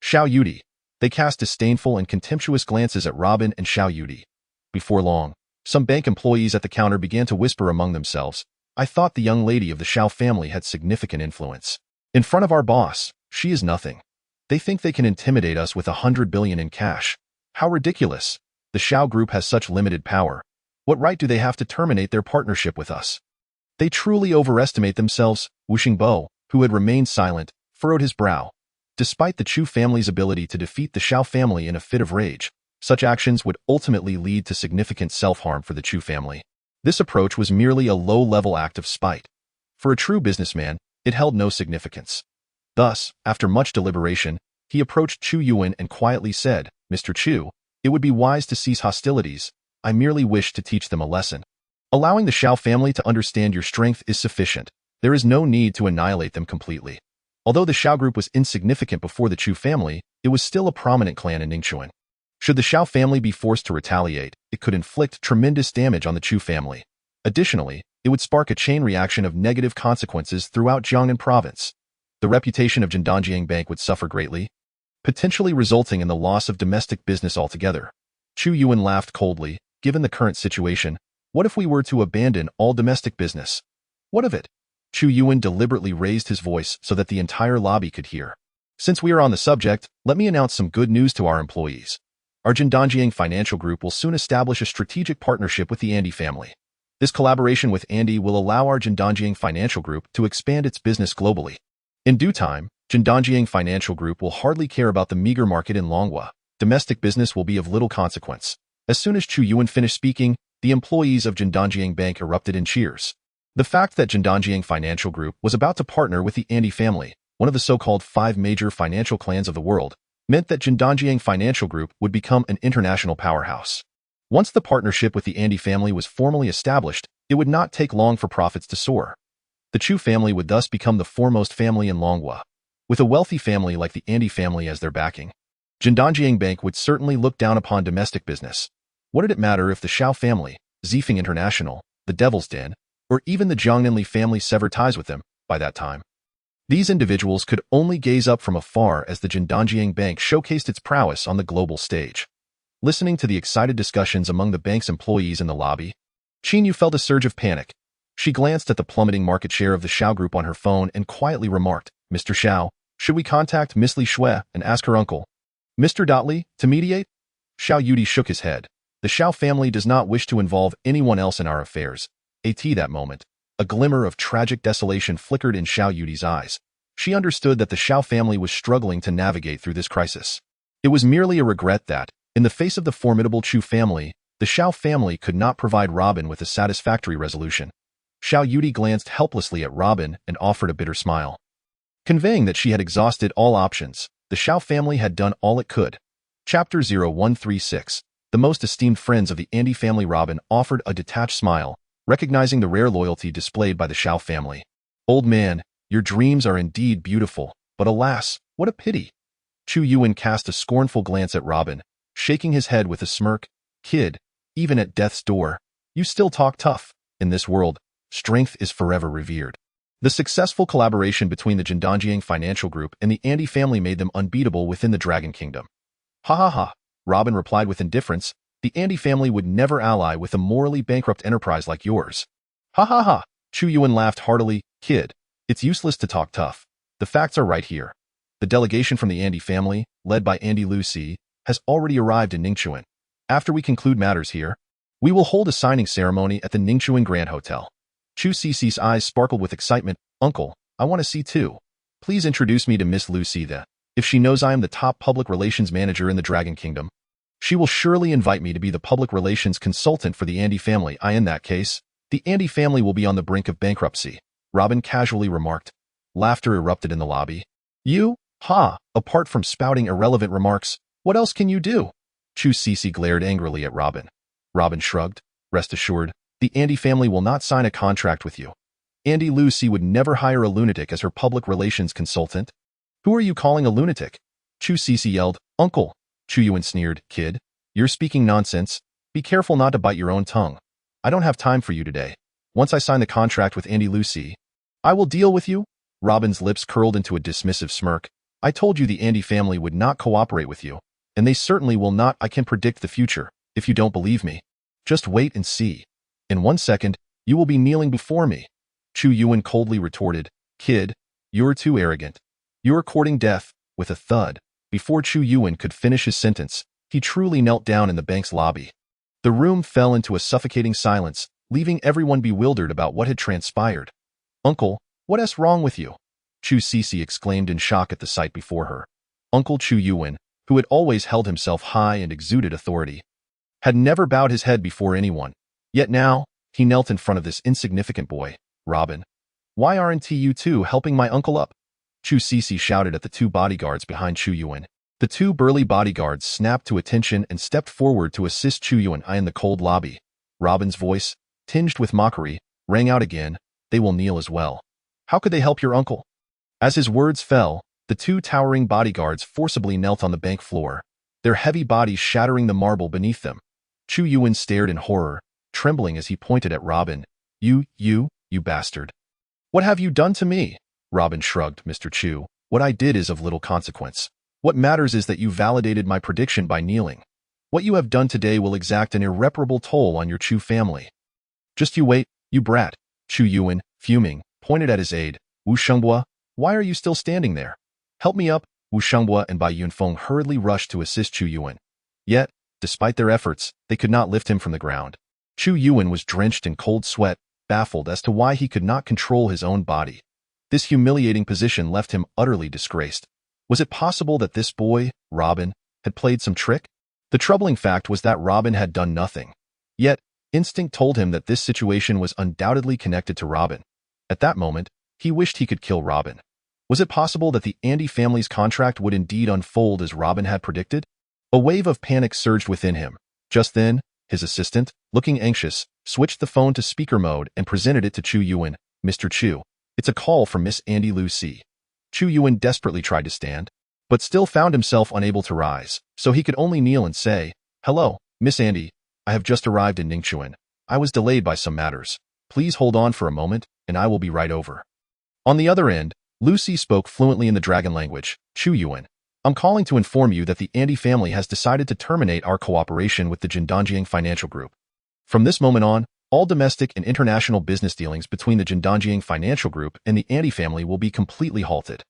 Xiao Yudi. They cast disdainful and contemptuous glances at Robin and Xiao Yudi. Before long, some bank employees at the counter began to whisper among themselves, I thought the young lady of the Xiao family had significant influence. In front of our boss, she is nothing. They think they can intimidate us with 100 billion in cash. How ridiculous. The Xiao group has such limited power. What right do they have to terminate their partnership with us? They truly overestimate themselves. Wu Xingbo, who had remained silent, furrowed his brow. Despite the Chu family's ability to defeat the Xiao family in a fit of rage, such actions would ultimately lead to significant self-harm for the Chu family. This approach was merely a low-level act of spite. For a true businessman, it held no significance. Thus, after much deliberation, he approached Chu Yuan and quietly said, Mr. Chu, it would be wise to cease hostilities. I merely wish to teach them a lesson. Allowing the Xiao family to understand your strength is sufficient. There is no need to annihilate them completely. Although the Xiao group was insignificant before the Chu family, it was still a prominent clan in Ningchuan. Should the Xiao family be forced to retaliate, it could inflict tremendous damage on the Chu family. Additionally, it would spark a chain reaction of negative consequences throughout Jiangnan province. The reputation of Jindanjiang Bank would suffer greatly, potentially resulting in the loss of domestic business altogether. Chu Yuan laughed coldly. Given the current situation, what if we were to abandon all domestic business? What of it? Chu Yuan deliberately raised his voice so that the entire lobby could hear. Since we are on the subject, let me announce some good news to our employees. Our Jindanjiang Financial Group will soon establish a strategic partnership with the Andy family. This collaboration with Andy will allow our Jindanjiang Financial Group to expand its business globally. In due time, Jindanjiang Financial Group will hardly care about the meager market in Longhua. Domestic business will be of little consequence. As soon as Chu Yuan finished speaking, the employees of Jindanjiang Bank erupted in cheers. The fact that Jindanjiang Financial Group was about to partner with the Andy family, one of the so-called 5 major financial clans of the world, meant that Jindanjiang Financial Group would become an international powerhouse. Once the partnership with the Andy family was formally established, it would not take long for profits to soar. The Chu family would thus become the foremost family in Longhua. With a wealthy family like the Andy family as their backing, Jindanjiang Bank would certainly look down upon domestic business. What did it matter if the Xiao family, Zifeng International, the Devil's Den, or even the Jiangnanli family severed ties with them by that time? These individuals could only gaze up from afar as the Jindanjiang Bank showcased its prowess on the global stage. Listening to the excited discussions among the bank's employees in the lobby, Qin Yu felt a surge of panic. She glanced at the plummeting market share of the Xiao group on her phone and quietly remarked, Mr. Xiao, should we contact Miss Li Shui and ask her uncle, Mr. Li, to mediate? Xiao Yudi shook his head. The Xiao family does not wish to involve anyone else in our affairs. At that moment, A glimmer of tragic desolation flickered in Xiao Yudi's eyes. She understood that the Xiao family was struggling to navigate through this crisis. It was merely a regret that, in the face of the formidable Chu family, the Xiao family could not provide Robin with a satisfactory resolution. Xiao Yudi glanced helplessly at Robin and offered a bitter smile. Conveying that she had exhausted all options, the Xiao family had done all it could. Chapter 0136. The most esteemed friends of the Andy family. Robin offered a detached smile, recognizing the rare loyalty displayed by the Xiao family. Old man, your dreams are indeed beautiful, but alas, what a pity. Chu Yuan cast a scornful glance at Robin, shaking his head with a smirk. Kid, even at death's door, you still talk tough. In this world, strength is forever revered. The successful collaboration between the Jindanjiang Financial Group and the Andy family made them unbeatable within the Dragon Kingdom. Ha ha ha, Robin replied with indifference. The Andy family would never ally with a morally bankrupt enterprise like yours. Ha ha ha, Chu Yuan laughed heartily. Kid, it's useless to talk tough. The facts are right here. The delegation from the Andy family, led by Andy Lucy, has already arrived in Ningchuan. After we conclude matters here, we will hold a signing ceremony at the Ningchuan Grand Hotel. Chu Cici's eyes sparkled with excitement. Uncle, I want to see too. Please introduce me to Miss Lucy. If she knows I am the top public relations manager in the Dragon Kingdom, she will surely invite me to be the public relations consultant for the Andy family. In that case, the Andy family will be on the brink of bankruptcy, Robin casually remarked. Laughter erupted in the lobby. You? Ha! Apart from spouting irrelevant remarks, what else can you do? Chu Cici glared angrily at Robin. Robin shrugged. Rest assured, the Andy family will not sign a contract with you. Andy Lucy would never hire a lunatic as her public relations consultant. Who are you calling a lunatic? Chu Cici yelled. Uncle. Chu Yuan sneered. Kid, you're speaking nonsense. Be careful not to bite your own tongue. I don't have time for you today. Once I sign the contract with Andy Lucy, I will deal with you. Robin's lips curled into a dismissive smirk. I told you the Andy family would not cooperate with you, and they certainly will not. I can predict the future. If you don't believe me, just wait and see. In 1 second, you will be kneeling before me. Chu Yuan coldly retorted. Kid, you're too arrogant. You're courting death. With a thud, before Chu Yuan could finish his sentence, he truly knelt down in the bank's lobby. The room fell into a suffocating silence, leaving everyone bewildered about what had transpired. Uncle, what's wrong with you? Chu Cici exclaimed in shock at the sight before her. Uncle Chu Yuan, who had always held himself high and exuded authority, had never bowed his head before anyone. Yet now, he knelt in front of this insignificant boy. Robin, why aren't you two helping my uncle up? Chu Cici shouted at the two bodyguards behind Chu Yuan. The two burly bodyguards snapped to attention and stepped forward to assist Chu Yuan in the cold lobby. Robin's voice, tinged with mockery, rang out again. They will kneel as well. How could they help your uncle? As his words fell, the two towering bodyguards forcibly knelt on the bank floor, their heavy bodies shattering the marble beneath them. Chu Yuan stared in horror, trembling as he pointed at Robin. You bastard. What have you done to me? Robin shrugged. Mr. Chu, what I did is of little consequence. What matters is that you validated my prediction by kneeling. What you have done today will exact an irreparable toll on your Chu family. Just you wait, you brat. Chu Yuan, fuming, pointed at his aide. Wu Shenghua, why are you still standing there? Help me up. Wu Shenghua and Bai Yunfeng hurriedly rushed to assist Chu Yuan. Yet, despite their efforts, they could not lift him from the ground. Chu Yuan was drenched in cold sweat, baffled as to why he could not control his own body. This humiliating position left him utterly disgraced. Was it possible that this boy, Robin, had played some trick? The troubling fact was that Robin had done nothing. Yet, instinct told him that this situation was undoubtedly connected to Robin. At that moment, he wished he could kill Robin. Was it possible that the Andy family's contract would indeed unfold as Robin had predicted? A wave of panic surged within him. Just then, his assistant, looking anxious, switched the phone to speaker mode and presented it to Chu Yuan. Mr. Chu, it's a call from Miss Andy Lucy. Chu Yuan desperately tried to stand, but still found himself unable to rise, so he could only kneel and say, Hello, Miss Andy, I have just arrived in Ningchuan. I was delayed by some matters. Please hold on for a moment, and I will be right over. On the other end, Lucy spoke fluently in the dragon language. Chu Yuan, I'm calling to inform you that the Andy family has decided to terminate our cooperation with the Jindanjiang Financial Group. From this moment on, all domestic and international business dealings between the Jindanjiang Financial Group and the Andy family will be completely halted.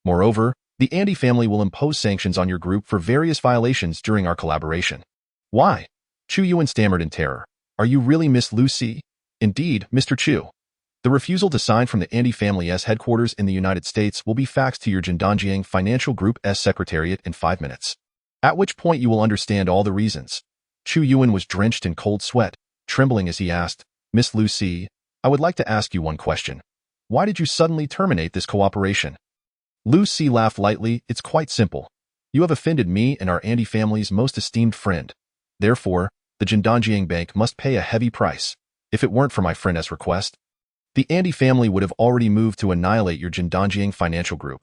Moreover, the Andy family will impose sanctions on your group for various violations during our collaboration. Why? Chu Yuan stammered in terror. Are you really Miss Lucy? Indeed, Mr. Chu. The refusal to sign from the Andy family's headquarters in the United States will be faxed to your Jindanjiang Financial Group's secretariat in 5 minutes. At which point you will understand all the reasons. Chu Yuan was drenched in cold sweat, trembling as he asked, Miss Lu Si, I would like to ask you one question. Why did you suddenly terminate this cooperation? Lu Si laughed lightly. It's quite simple. You have offended me and our Andy family's most esteemed friend. Therefore, the Jindanjiang Bank must pay a heavy price. If it weren't for my friend's request, the Andy family would have already moved to annihilate your Jindanjiang Financial Group.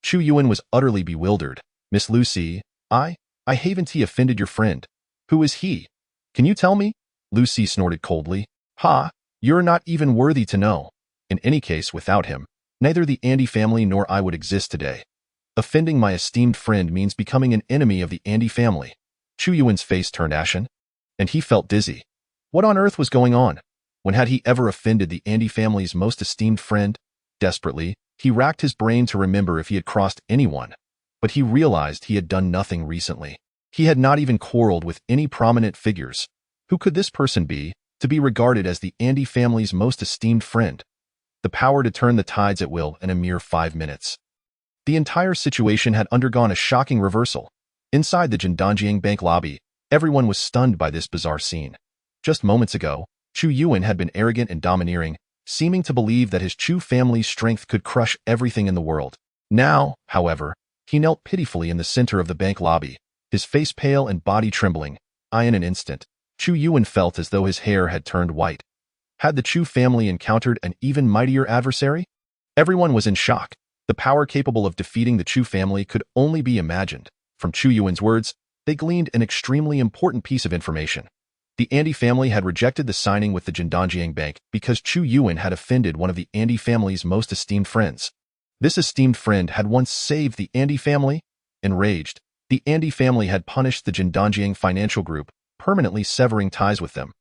Chu Yuan was utterly bewildered. Miss Lu Si, I haven't offended your friend. Who is he? Can you tell me? Lu Si snorted coldly. Ha, you're not even worthy to know. In any case, without him, neither the Andy family nor I would exist today. Offending my esteemed friend means becoming an enemy of the Andy family. Chu Yuan's face turned ashen, and he felt dizzy. What on earth was going on? When had he ever offended the Andy family's most esteemed friend? Desperately, he racked his brain to remember if he had crossed anyone, but he realized he had done nothing recently. He had not even quarreled with any prominent figures. Who could this person be, to be regarded as the Andy family's most esteemed friend? The power to turn the tides at will in a mere 5 minutes. The entire situation had undergone a shocking reversal. Inside the Jindanjiang Bank lobby, everyone was stunned by this bizarre scene. Just moments ago, Chu Yuan had been arrogant and domineering, seeming to believe that his Chu family's strength could crush everything in the world. Now, however, he knelt pitifully in the center of the bank lobby, his face pale and body trembling. In an instant, Chu Yuan felt as though his hair had turned white. Had the Chu family encountered an even mightier adversary? Everyone was in shock. The power capable of defeating the Chu family could only be imagined. From Chu Yuan's words, they gleaned an extremely important piece of information. The Andy family had rejected the signing with the Jindanjiang Bank because Chu Yuan had offended one of the Andy family's most esteemed friends. This esteemed friend had once saved the Andy family. Enraged, the Andy family had punished the Jindanjiang Financial Group, permanently severing ties with them.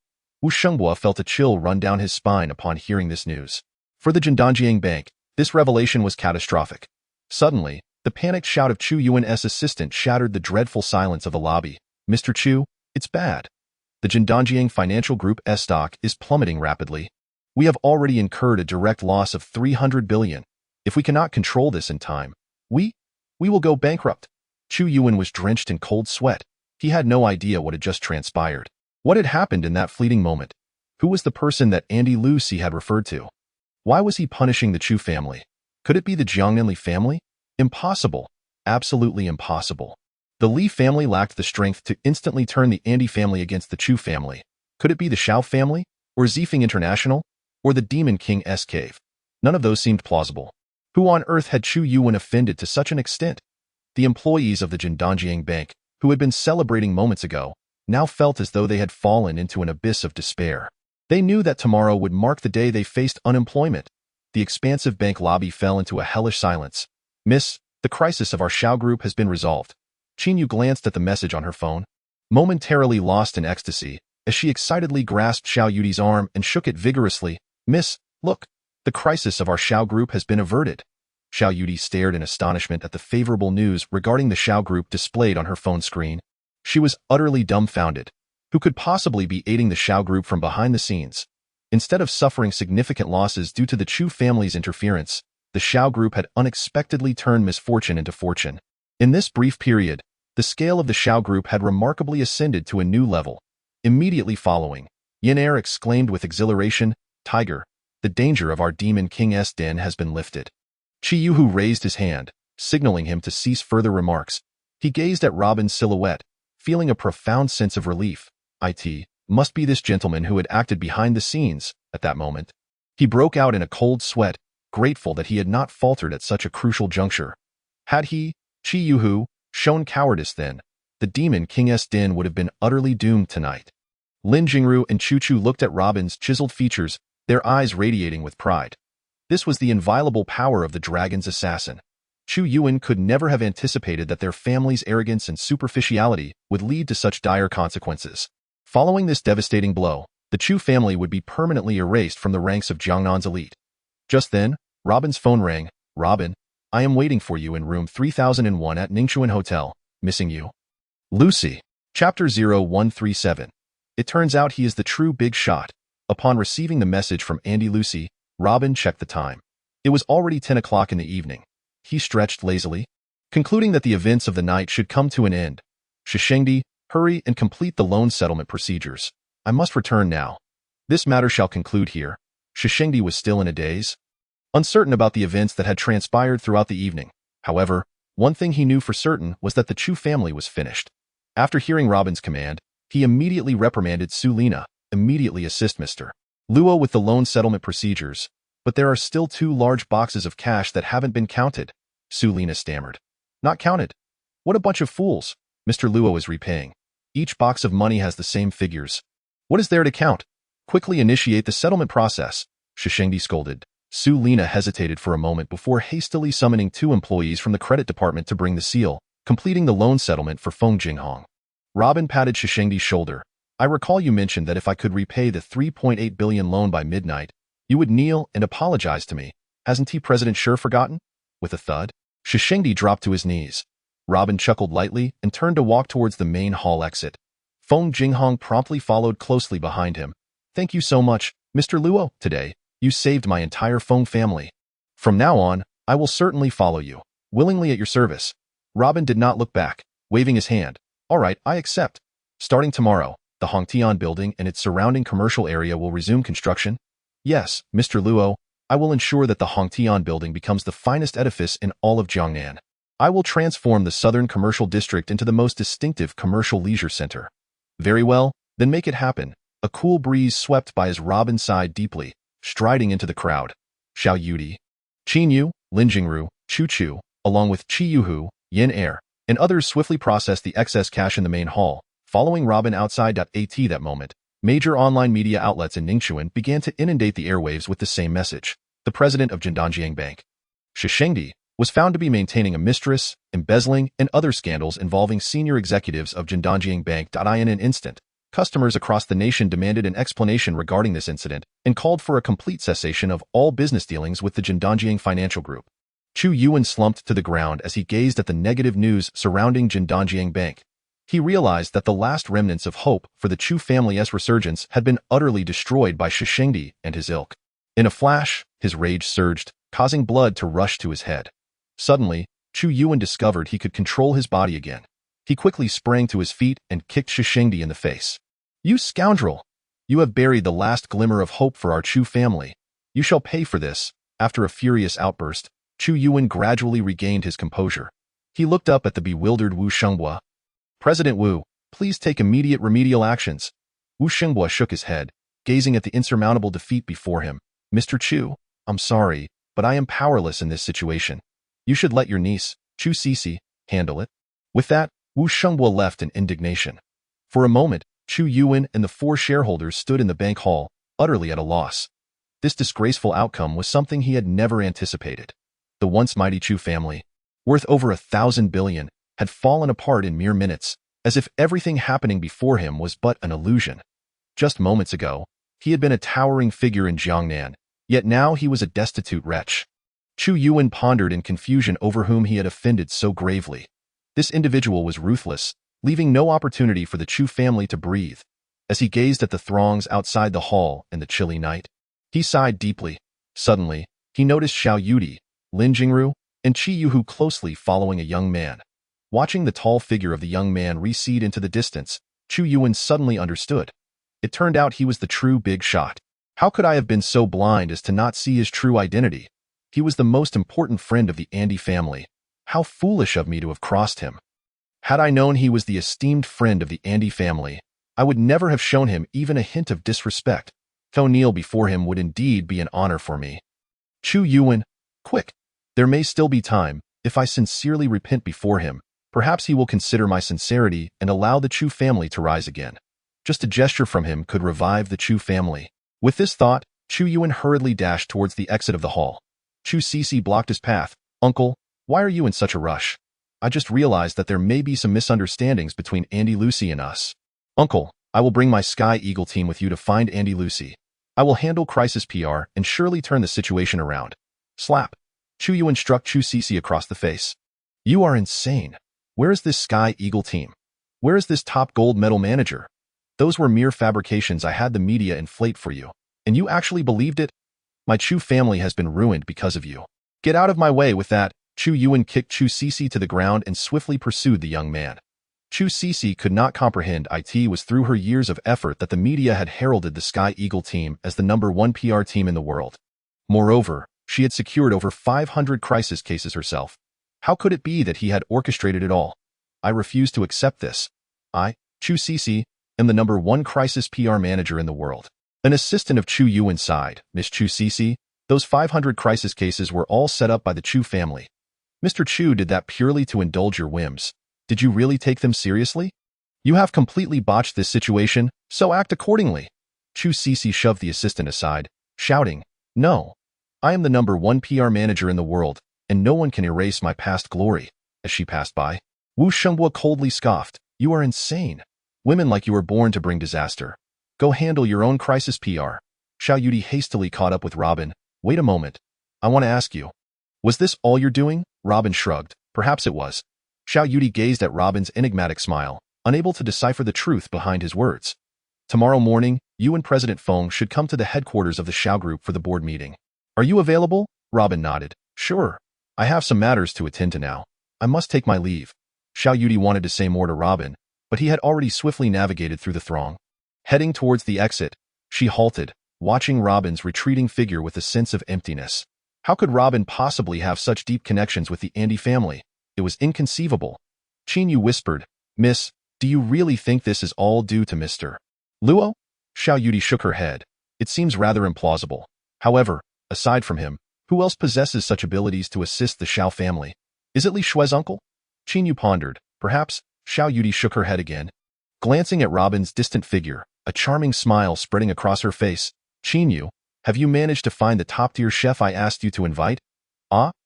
Wu Shenghua felt a chill run down his spine upon hearing this news. For the Jindanjiang Bank, this revelation was catastrophic. Suddenly, the panicked shout of Chu Yuan's assistant shattered the dreadful silence of the lobby. Mr. Chu, it's bad. The Jindanjiang Financial Group's stock is plummeting rapidly. We have already incurred a direct loss of 300 billion. If we cannot control this in time, we will go bankrupt. Chu Yuan was drenched in cold sweat. He had no idea what had just transpired. What had happened in that fleeting moment? Who was the person that Andy Lu Si had referred to? Why was he punishing the Chu family? Could it be the Jiangnan Li family? Impossible. Absolutely impossible. The Li family lacked the strength to instantly turn the Andy family against the Chu family. Could it be the Shao family? Or Zifeng International? Or the Demon King's cave? None of those seemed plausible. Who on earth had Chu Yuan offended to such an extent? The employees of the Jindanjiang Bank, who had been celebrating moments ago, now felt as though they had fallen into an abyss of despair. They knew that tomorrow would mark the day they faced unemployment. The expansive bank lobby fell into a hellish silence. Miss, the crisis of our Shao Group has been resolved. Qin Yu glanced at the message on her phone, momentarily lost in ecstasy, as she excitedly grasped Xiao Yudi's arm and shook it vigorously. Miss, look, the crisis of our Shao Group has been averted. Xiao Yudi stared in astonishment at the favorable news regarding the Shao Group displayed on her phone screen. She was utterly dumbfounded. Who could possibly be aiding the Shao Group from behind the scenes? Instead of suffering significant losses due to the Chu family's interference, the Shao Group had unexpectedly turned misfortune into fortune. In this brief period, the scale of the Shao Group had remarkably ascended to a new level. Immediately following, Yin Er exclaimed with exhilaration, Tiger, the danger of our Demon King's den has been lifted. Chi Yuhu raised his hand, signaling him to cease further remarks. He gazed at Robin's silhouette, feeling a profound sense of relief. It must be this gentleman who had acted behind the scenes. At that moment, he broke out in a cold sweat, grateful that he had not faltered at such a crucial juncture. Had he, Chi Yuhu, shown cowardice then, the Demon King's den would have been utterly doomed tonight. Lin Jingru and Chu Chu looked at Robin's chiseled features, their eyes radiating with pride. This was the inviolable power of the dragon's assassin. Chu Yuan could never have anticipated that their family's arrogance and superficiality would lead to such dire consequences. Following this devastating blow, the Chu family would be permanently erased from the ranks of Jiangnan's elite. Just then, Robin's phone rang. Robin, I am waiting for you in room 3001 at Ningchuan Hotel. Missing you. Lucy. Chapter 0137. It turns out he is the true big shot. Upon receiving the message from Andy Lucy, Robin checked the time. It was already 10 o'clock in the evening. He stretched lazily, concluding that the events of the night should come to an end. Shishengdi, hurry and complete the loan settlement procedures. I must return now. This matter shall conclude here. Shishengdi was still in a daze, uncertain about the events that had transpired throughout the evening. However, one thing he knew for certain was that the Chu family was finished. After hearing Robin's command, he immediately reprimanded Sulina. Immediately assist Mr. Luo with the loan settlement procedures, but there are still 2 large boxes of cash that haven't been counted. Sulina stammered. Not counted? What a bunch of fools. Mr. Luo is repaying. Each box of money has the same figures. What is there to count? Quickly initiate the settlement process, Shishengdi scolded. Sulina hesitated for a moment before hastily summoning 2 employees from the credit department to bring the seal, completing the loan settlement for Feng Jinghong. Robin patted Shishengdi's shoulder. I recall you mentioned that if I could repay the 3.8 billion loan by midnight, you would kneel and apologize to me. Hasn't he, President Sure, forgotten? With a thud, Shishengdi dropped to his knees. Robin chuckled lightly and turned to walk towards the main hall exit. Feng Jinghong promptly followed closely behind him. Thank you so much, Mr. Luo. Today, you saved my entire Feng family. From now on, I will certainly follow you, willingly at your service. Robin did not look back, waving his hand. All right, I accept. Starting tomorrow, the Hongtian building and its surrounding commercial area will resume construction? Yes, Mr. Luo, I will ensure that the Hongtian building becomes the finest edifice in all of Jiangnan. I will transform the southern commercial district into the most distinctive commercial leisure center. Very well, then make it happen. A cool breeze swept by as Robin sighed deeply, striding into the crowd. Xiao Yudi, Qin Yu, Lin Jingru, Chu Chu, along with Chi Yuhu, Yin Er, and others swiftly processed the excess cash in the main hall. Following Robin outside at that moment, major online media outlets in Ningxuan began to inundate the airwaves with the same message. The president of Jindanjiang Bank, Shishengdi, was found to be maintaining a mistress, embezzling, and other scandals involving senior executives of Jindanjiang Bank. In an instant, customers across the nation demanded an explanation regarding this incident and called for a complete cessation of all business dealings with the Jindanjiang Financial Group. Chu Yuan slumped to the ground as he gazed at the negative news surrounding Jindanjiang Bank. He realized that the last remnants of hope for the Chu family's resurgence had been utterly destroyed by Shishengdi and his ilk. In a flash, his rage surged, causing blood to rush to his head. Suddenly, Chu Yuan discovered he could control his body again. He quickly sprang to his feet and kicked Shishengdi in the face. You scoundrel! You have buried the last glimmer of hope for our Chu family. You shall pay for this. After a furious outburst, Chu Yuan gradually regained his composure. He looked up at the bewildered Wu Shenghua. President Wu, please take immediate remedial actions. Wu Shenghua shook his head, gazing at the insurmountable defeat before him. Mr. Chu, I'm sorry, but I am powerless in this situation. You should let your niece, Chu Cece, handle it. With that, Wu Shenghua left in indignation. For a moment, Chu Yuan and the 4 shareholders stood in the bank hall, utterly at a loss. This disgraceful outcome was something he had never anticipated. The once mighty Chu family, worth over 1,000 billion, had fallen apart in mere minutes, as if everything happening before him was but an illusion. Just moments ago, he had been a towering figure in Jiangnan, yet now he was a destitute wretch. Chu Yuan pondered in confusion over whom he had offended so gravely. This individual was ruthless, leaving no opportunity for the Chu family to breathe. As he gazed at the throngs outside the hall in the chilly night, he sighed deeply. Suddenly, he noticed Xiao Yudi, Lin Jingru, and Chi Yuhu closely following a young man. Watching the tall figure of the young man recede into the distance, Chu Yuan suddenly understood. It turned out he was the true big shot. How could I have been so blind as to not see his true identity? He was the most important friend of the Andy family. How foolish of me to have crossed him. Had I known he was the esteemed friend of the Andy family, I would never have shown him even a hint of disrespect. To kneel before him would indeed be an honor for me. Chu Yuan, quick! There may still be time. If I sincerely repent before him, perhaps he will consider my sincerity and allow the Chu family to rise again. Just a gesture from him could revive the Chu family. With this thought, Chu Yuan hurriedly dashed towards the exit of the hall. Chu Cece blocked his path. Uncle, why are you in such a rush? I just realized that there may be some misunderstandings between Andy Lucy and us. Uncle, I will bring my Sky Eagle team with you to find Andy Lucy. I will handle crisis PR and surely turn the situation around. Slap. Chu Yuan struck Chu Cece across the face. You are insane. Where is this Sky Eagle team? Where is this top gold medal manager? Those were mere fabrications I had the media inflate for you, and you actually believed it? My Chu family has been ruined because of you. Get out of my way with that. Chu Yuan kicked Chu Cece to the ground and swiftly pursued the young man. Chu Cece could not comprehend it was through her years of effort that the media had heralded the Sky Eagle team as the #1 PR team in the world. Moreover, she had secured over 500 crisis cases herself. How could it be that he had orchestrated it all? I refuse to accept this. I, Chu Cece, am the #1 crisis PR manager in the world. An assistant of Chu Yuan sighed. Miss Chu Cece, those 500 crisis cases were all set up by the Chu family. Mr. Chu did that purely to indulge your whims. Did you really take them seriously? You have completely botched this situation, so act accordingly. Chu Cece shoved the assistant aside, shouting, No. I am the #1 PR manager in the world, and no one can erase my past glory. As she passed by, Wu Shenghua coldly scoffed, You are insane. Women like you are born to bring disaster. Go handle your own crisis PR. Xiao Yudi hastily caught up with Robin. Wait a moment. I want to ask you. Was this all you're doing? Robin shrugged. Perhaps it was. Xiao Yudi gazed at Robin's enigmatic smile, unable to decipher the truth behind his words. Tomorrow morning, you and President Feng should come to the headquarters of the Xiao Group for the board meeting. Are you available? Robin nodded. Sure. I have some matters to attend to now. I must take my leave. Xiao Yudi wanted to say more to Robin, but he had already swiftly navigated through the throng. Heading towards the exit, she halted, watching Robin's retreating figure with a sense of emptiness. How could Robin possibly have such deep connections with the Andy family? It was inconceivable. Qin Yu whispered, Miss, do you really think this is all due to Mr. Luo? Xiao Yudi shook her head. It seems rather implausible. However, aside from him, who else possesses such abilities to assist the Xiao family? Is it Li Shui's uncle? Qin Yu pondered. Perhaps. Xiao Yudi shook her head again. Glancing at Robin's distant figure, a charming smile spreading across her face. Qin Yu, have you managed to find the top-tier chef I asked you to invite? I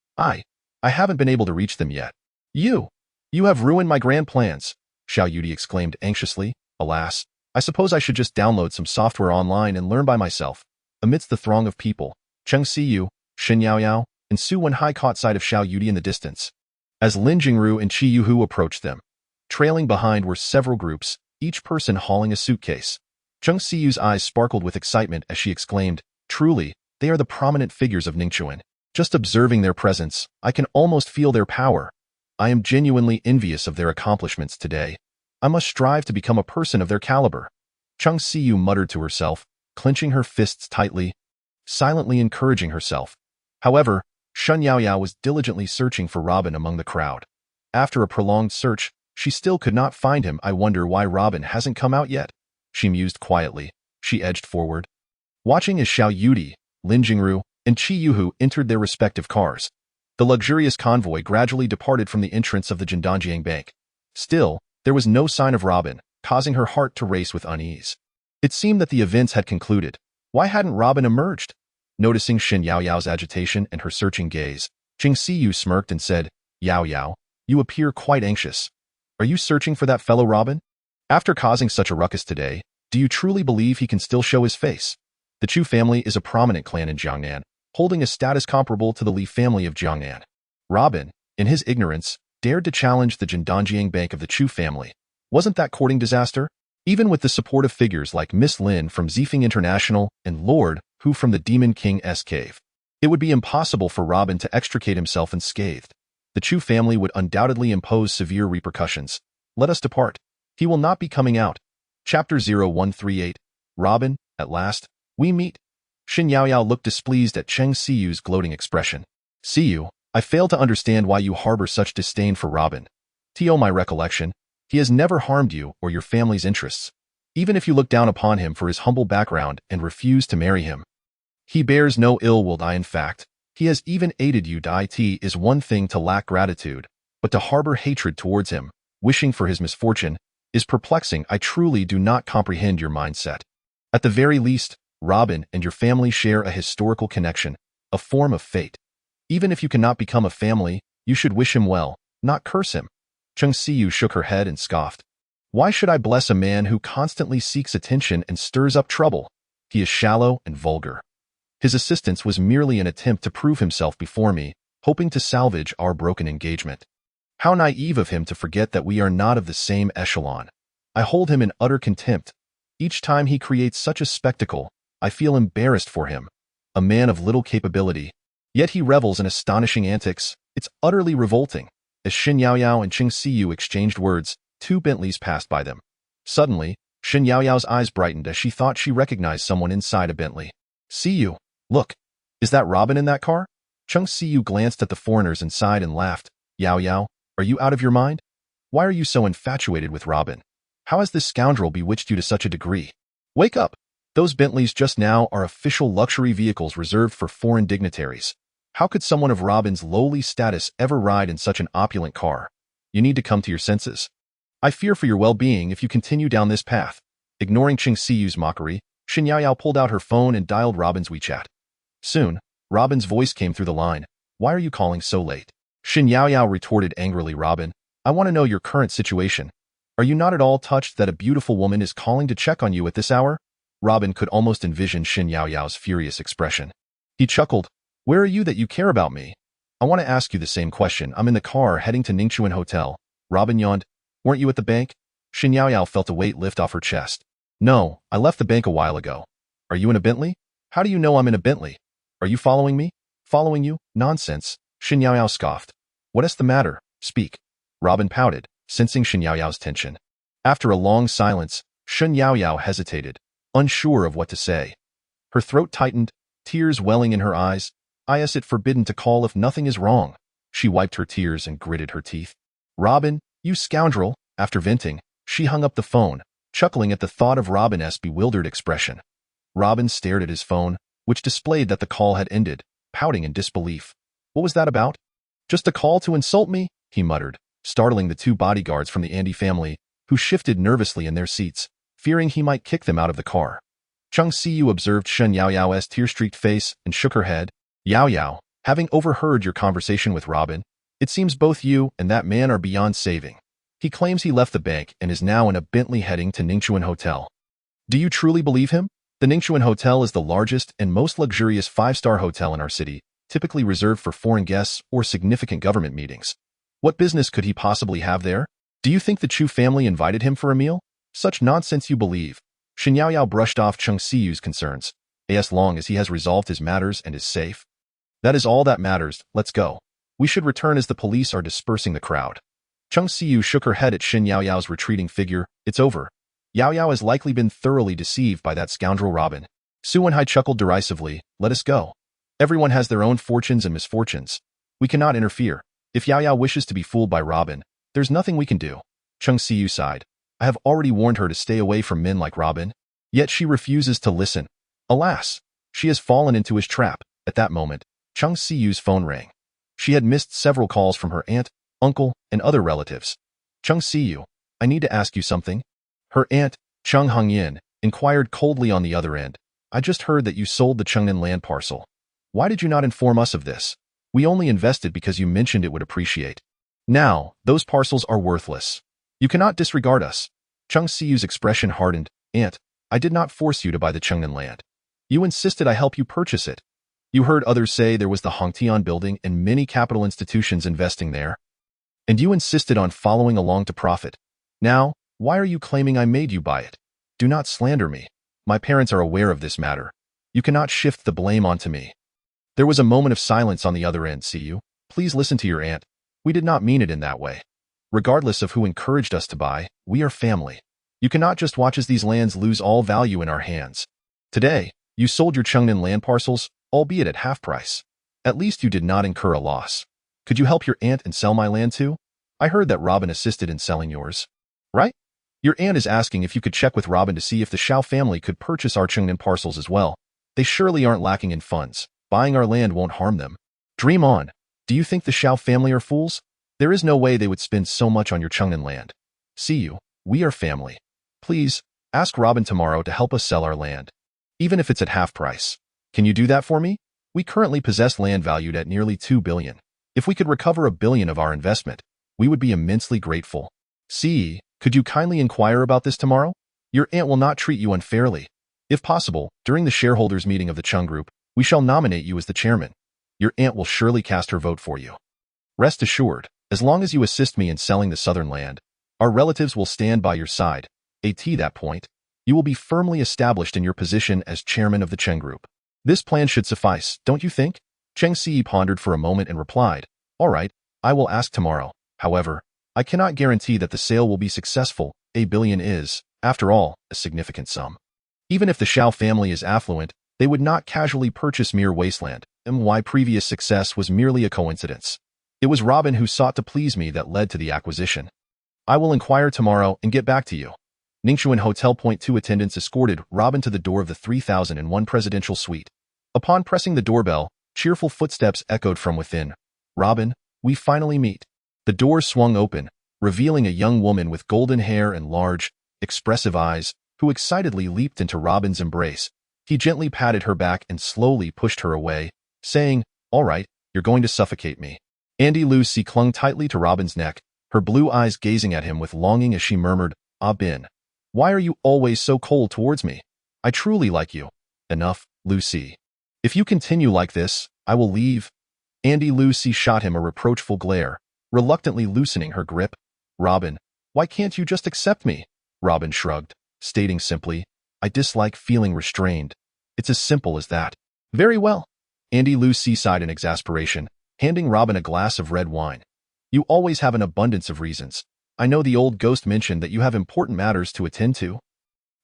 haven't been able to reach them yet. You have ruined my grand plans, Xiao Yudi exclaimed anxiously. Alas, I suppose I should just download some software online and learn by myself. Amidst the throng of people, Cheng Siyu, Shen Yaoyao, and Su Wenhai caught sight of Xiao Yudi in the distance. As Lin Jingru and Qi Yuhu approached them, trailing behind were several groups, each person hauling a suitcase. Cheng Siyu's eyes sparkled with excitement as she exclaimed, Truly, they are the prominent figures of Ningchuan. Just observing their presence, I can almost feel their power. I am genuinely envious of their accomplishments today. I must strive to become a person of their caliber. Cheng Siyu muttered to herself, clenching her fists tightly, silently encouraging herself. However, Shen Yaoyao was diligently searching for Robin among the crowd. After a prolonged search, she still could not find him. I wonder why Robin hasn't come out yet. She mused quietly. She edged forward. Watching as Xiao Yudi, Lin Jingru, and Qi Yuhu entered their respective cars, the luxurious convoy gradually departed from the entrance of the Jindanjiang Bank. Still, there was no sign of Robin, causing her heart to race with unease. It seemed that the events had concluded. Why hadn't Robin emerged? Noticing Shen Yaoyao's agitation and her searching gaze, Cheng Siyu smirked and said, Yao Yao, you appear quite anxious. Are you searching for that fellow Robin? After causing such a ruckus today, do you truly believe he can still show his face? The Chu family is a prominent clan in Jiangnan, holding a status comparable to the Li family of Jiangnan. Robin, in his ignorance, dared to challenge the Jindanjiang Bank of the Chu family. Wasn't that courting disaster? Even with the support of figures like Miss Lin from Zifeng International and Lord Hu from the Demon King's cave, it would be impossible for Robin to extricate himself unscathed. The Chu family would undoubtedly impose severe repercussions. Let us depart. He will not be coming out. Chapter 0138. Robin, at last, we meet. Shen Yaoyao looked displeased at Cheng Siyu's gloating expression. Siyu, I fail to understand why you harbor such disdain for Robin. To my recollection, he has never harmed you or your family's interests, even if you look down upon him for his humble background and refuse to marry him. He bears no ill will. In fact, he has even aided you. It is one thing to lack gratitude, but to harbor hatred towards him, wishing for his misfortune, is perplexing. I truly do not comprehend your mindset. At the very least, Robin and your family share a historical connection, a form of fate. Even if you cannot become a family, you should wish him well, not curse him. Cheng Siyu shook her head and scoffed. Why should I bless a man who constantly seeks attention and stirs up trouble? He is shallow and vulgar. His assistance was merely an attempt to prove himself before me, hoping to salvage our broken engagement. How naive of him to forget that we are not of the same echelon. I hold him in utter contempt. Each time he creates such a spectacle, I feel embarrassed for him. a man of little capability. Yet he revels in astonishing antics. It's utterly revolting. As Shin Yaoyao and Qing Siyu exchanged words, 2 Bentleys passed by them. Suddenly, Shin Yaoyao's eyes brightened as she thought she recognized someone inside a Bentley. Siyu, look, is that Robin in that car? Chung Siyu glanced at the foreigners inside and laughed. Yaoyao, are you out of your mind? Why are you so infatuated with Robin? How has this scoundrel bewitched you to such a degree? Wake up! Those Bentleys just now are official luxury vehicles reserved for foreign dignitaries. How could someone of Robin's lowly status ever ride in such an opulent car? You need to come to your senses. I fear for your well-being if you continue down this path. Ignoring Qing Siyu's mockery, Shin Yaoyao pulled out her phone and dialed Robin's WeChat. Soon, Robin's voice came through the line. Why are you calling so late? Shin Yaoyao retorted angrily. Robin, I want to know your current situation. Are you not at all touched that a beautiful woman is calling to check on you at this hour? Robin could almost envision Shin Yaoyao's furious expression. He chuckled. Where are you that you care about me? I want to ask you the same question. I'm in the car heading to Ningchuan Hotel. Robin yawned. Weren't you at the bank? Shin Yaoyao felt a weight lift off her chest. No, I left the bank a while ago. Are you in a Bentley? How do you know I'm in a Bentley? Are you following me? Following you? Nonsense. Shin Yaoyao scoffed. What is the matter? Speak. Robin pouted, sensing Shin Yaoyao's tension. After a long silence, Shin Yaoyao hesitated, unsure of what to say. Her throat tightened, tears welling in her eyes. Is it forbidden to call if nothing is wrong? She wiped her tears and gritted her teeth. Robin, you scoundrel. After venting, she hung up the phone, chuckling at the thought of Robin's bewildered expression. Robin stared at his phone, which displayed that the call had ended, pouting in disbelief. What was that about? Just a call to insult me? He muttered, startling the 2 bodyguards from the Andy family, who shifted nervously in their seats, fearing he might kick them out of the car. Chung Siyu observed Shin Yaoyao's tear-streaked face and shook her head. Yaoyao, having overheard your conversation with Robin, it seems both you and that man are beyond saving. He claims he left the bank and is now in a Bentley heading to Ningchuan Hotel. Do you truly believe him? The Ningchuan Hotel is the largest and most luxurious 5-star hotel in our city, typically reserved for foreign guests or significant government meetings. What business could he possibly have there? Do you think the Chu family invited him for a meal? Such nonsense you believe. Shin Yaoyao brushed off Chung Siyu's concerns. As long as he has resolved his matters and is safe. That is all that matters. Let's go. We should return as the police are dispersing the crowd. Chung Siyu shook her head at Shin Yaoyao's retreating figure. It's over. Yaoyao has likely been thoroughly deceived by that scoundrel Robin. Su Wenhai chuckled derisively. Let us go. Everyone has their own fortunes and misfortunes. We cannot interfere. If Yaoyao wishes to be fooled by Robin, there's nothing we can do. Chung Siyu sighed. I have already warned her to stay away from men like Robin. Yet she refuses to listen. Alas, she has fallen into his trap. At that moment, Chung Siyu's phone rang. She had missed several calls from her aunt, uncle, and other relatives. Chung Siyu, I need to ask you something. Her aunt, Chung Hongyin, inquired coldly on the other end. I just heard that you sold the Chengnan land parcel. Why did you not inform us of this? We only invested because you mentioned it would appreciate. Now, those parcels are worthless. You cannot disregard us. Chung Siyu's expression hardened. Aunt, I did not force you to buy the Chengnan land. You insisted I help you purchase it. You heard others say there was the Hongtian building and many capital institutions investing there. And you insisted on following along to profit. Now, why are you claiming I made you buy it? Do not slander me. My parents are aware of this matter. You cannot shift the blame onto me. There was a moment of silence on the other end. Siyu, please listen to your aunt. We did not mean it in that way. Regardless of who encouraged us to buy, we are family. You cannot just watch as these lands lose all value in our hands. Today, you sold your Chengnan land parcels, albeit at half price. At least you did not incur a loss. Could you help your aunt and sell my land too? I heard that Robin assisted in selling yours. Right? Your aunt is asking if you could check with Robin to see if the Shao family could purchase our Chengnan parcels as well. They surely aren't lacking in funds. Buying our land won't harm them. Dream on. Do you think the Shao family are fools? There is no way they would spend so much on your Chengnan land. See you. We are family. Please, ask Robin tomorrow to help us sell our land. Even if it's at half price. Can you do that for me? We currently possess land valued at nearly 2 billion. If we could recover 1 billion of our investment, we would be immensely grateful. See, could you kindly inquire about this tomorrow? Your aunt will not treat you unfairly. If possible, during the shareholders meeting of the Chung Group, we shall nominate you as the chairman. Your aunt will surely cast her vote for you. Rest assured, as long as you assist me in selling the southern land, our relatives will stand by your side. At that point, you will be firmly established in your position as chairman of the Cheng Group. This plan should suffice, don't you think? Cheng Si pondered for a moment and replied, all right, I will ask tomorrow. However, I cannot guarantee that the sale will be successful. A billion is, after all, a significant sum. Even if the Xiao family is affluent, they would not casually purchase mere wasteland, and why previous success was merely a coincidence. It was Robin who sought to please me that led to the acquisition. I will inquire tomorrow and get back to you. Ningxuan Hotel Point 2 attendants escorted Robin to the door of the 3001 presidential suite. Upon pressing the doorbell, cheerful footsteps echoed from within. Robin, we finally meet. The door swung open, revealing a young woman with golden hair and large, expressive eyes, who excitedly leaped into Robin's embrace. He gently patted her back and slowly pushed her away, saying, all right, you're going to suffocate me. Andy Lucy clung tightly to Robin's neck, her blue eyes gazing at him with longing as she murmured, Ah Bin, why are you always so cold towards me? I truly like you. Enough, Lucy. If you continue like this, I will leave. Andy Lucy shot him a reproachful glare, reluctantly loosening her grip. Robin, why can't you just accept me? Robin shrugged, stating simply, I dislike feeling restrained. It's as simple as that. Very well. Andy Lucy sighed in exasperation, handing Robin a glass of red wine. You always have an abundance of reasons. I know the old ghost mentioned that you have important matters to attend to.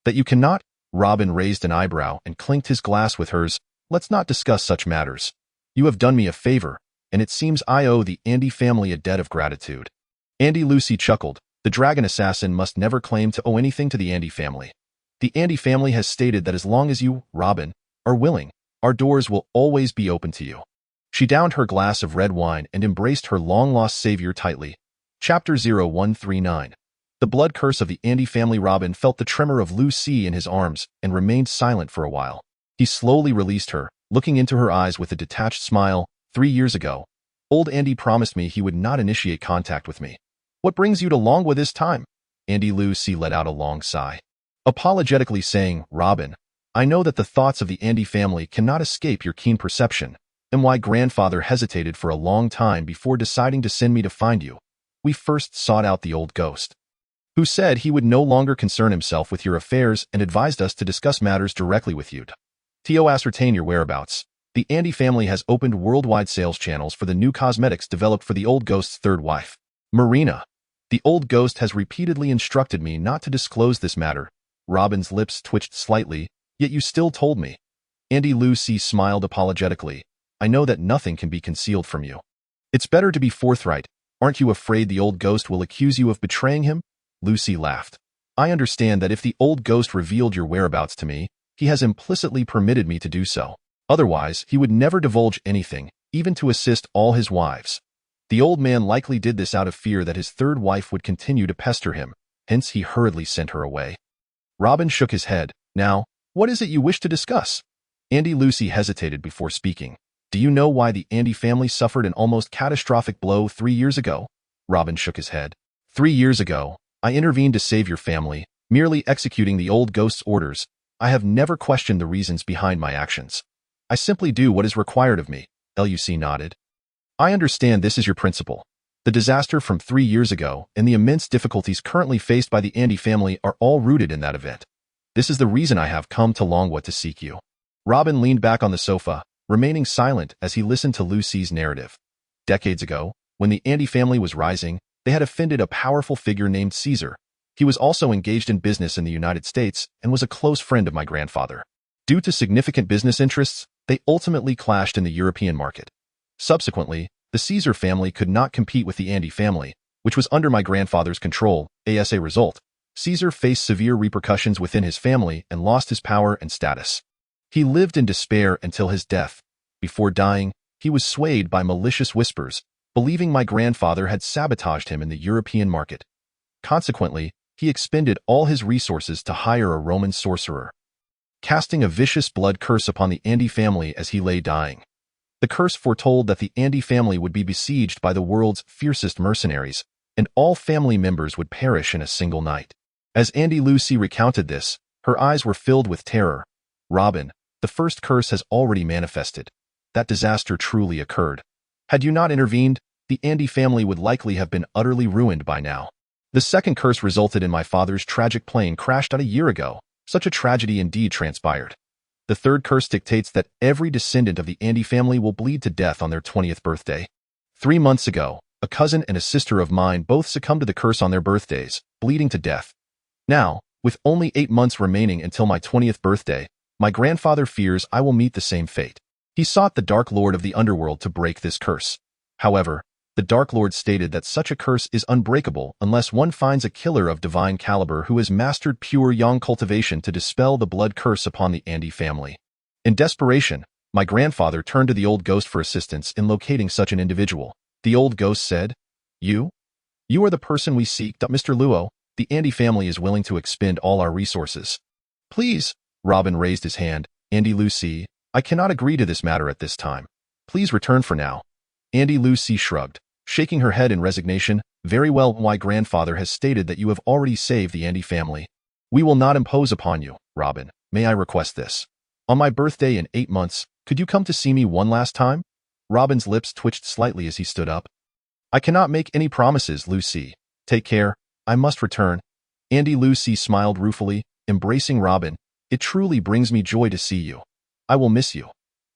That you cannot? Robin raised an eyebrow and clinked his glass with hers. Let's not discuss such matters. You have done me a favor, and it seems I owe the Andy family a debt of gratitude. Andy Lucy chuckled. The dragon assassin must never claim to owe anything to the Andy family. The Andy family has stated that as long as you, Robin, are willing, our doors will always be open to you. She downed her glass of red wine and embraced her long-lost savior tightly. Chapter 0139. The blood curse of the Andy family. Robin felt the tremor of Lucy in his arms and remained silent for a while. He slowly released her, looking into her eyes with a detached smile. 3 years ago, old Andy promised me he would not initiate contact with me. What brings you to Longwa this time? Andy Lucy let out a long sigh, apologetically saying, Robin, I know that the thoughts of the Andy family cannot escape your keen perception, and why grandfather hesitated for a long time before deciding to send me to find you. We first sought out the old ghost, who said he would no longer concern himself with your affairs and advised us to discuss matters directly with you. To ascertain your whereabouts, the Andy family has opened worldwide sales channels for the new cosmetics developed for the old ghost's third wife, Marina. The old ghost has repeatedly instructed me not to disclose this matter. Robin's lips twitched slightly, yet you still told me. Andy Lucy smiled apologetically. I know that nothing can be concealed from you. It's better to be forthright. Aren't you afraid the old ghost will accuse you of betraying him? Lucy laughed. I understand that if the old ghost revealed your whereabouts to me, he has implicitly permitted me to do so. Otherwise, he would never divulge anything, even to assist all his wives. The old man likely did this out of fear that his third wife would continue to pester him, hence he hurriedly sent her away. Robin shook his head. Now, what is it you wish to discuss? Andy Lucy hesitated before speaking. Do you know why the Andy family suffered an almost catastrophic blow 3 years ago? Robin shook his head. 3 years ago, I intervened to save your family, merely executing the old ghost's orders. I have never questioned the reasons behind my actions. I simply do what is required of me. Lucy nodded. I understand this is your principle. The disaster from 3 years ago and the immense difficulties currently faced by the Andy family are all rooted in that event. This is the reason I have come to Longwa to seek you. Robin leaned back on the sofa, remaining silent as he listened to Lucy's narrative. Decades ago, when the Andy family was rising, they had offended a powerful figure named Caesar. He was also engaged in business in the United States and was a close friend of my grandfather. Due to significant business interests, they ultimately clashed in the European market. Subsequently, the Caesar family could not compete with the Andy family, which was under my grandfather's control. As a result, Caesar faced severe repercussions within his family and lost his power and status. He lived in despair until his death. Before dying, he was swayed by malicious whispers, believing my grandfather had sabotaged him in the European market. Consequently, he expended all his resources to hire a Roman sorcerer, casting a vicious blood curse upon the Andy family as he lay dying. The curse foretold that the Andy family would be besieged by the world's fiercest mercenaries, and all family members would perish in a single night. As Andy Lucy recounted this, her eyes were filled with terror. Robin, the first curse has already manifested. That disaster truly occurred. Had you not intervened, the Andy family would likely have been utterly ruined by now. The second curse resulted in my father's tragic plane crashed out a year ago. Such a tragedy indeed transpired. The third curse dictates that every descendant of the Andy family will bleed to death on their 20th birthday. 3 months ago, a cousin and a sister of mine both succumbed to the curse on their birthdays, bleeding to death. Now, with only 8 months remaining until my 20th birthday, my grandfather fears I will meet the same fate. He sought the Dark Lord of the Underworld to break this curse. However, the Dark Lord stated that such a curse is unbreakable unless one finds a killer of divine caliber who has mastered pure yang cultivation to dispel the blood curse upon the Andy family. In desperation, my grandfather turned to the old ghost for assistance in locating such an individual. The old ghost said, You are the person we seek, Mr. Luo. The Andy family is willing to expend all our resources. Please, Robin raised his hand. Andy Lucy, I cannot agree to this matter at this time. Please return for now. Andy Lucy shrugged, shaking her head in resignation. Very well, my grandfather has stated that you have already saved the Andy family. We will not impose upon you, Robin. May I request this? On my birthday in 8 months, could you come to see me one last time? Robin's lips twitched slightly as he stood up. I cannot make any promises, Lucy. Take care. I must return. Andy Lucy smiled ruefully, embracing Robin. It truly brings me joy to see you. I will miss you.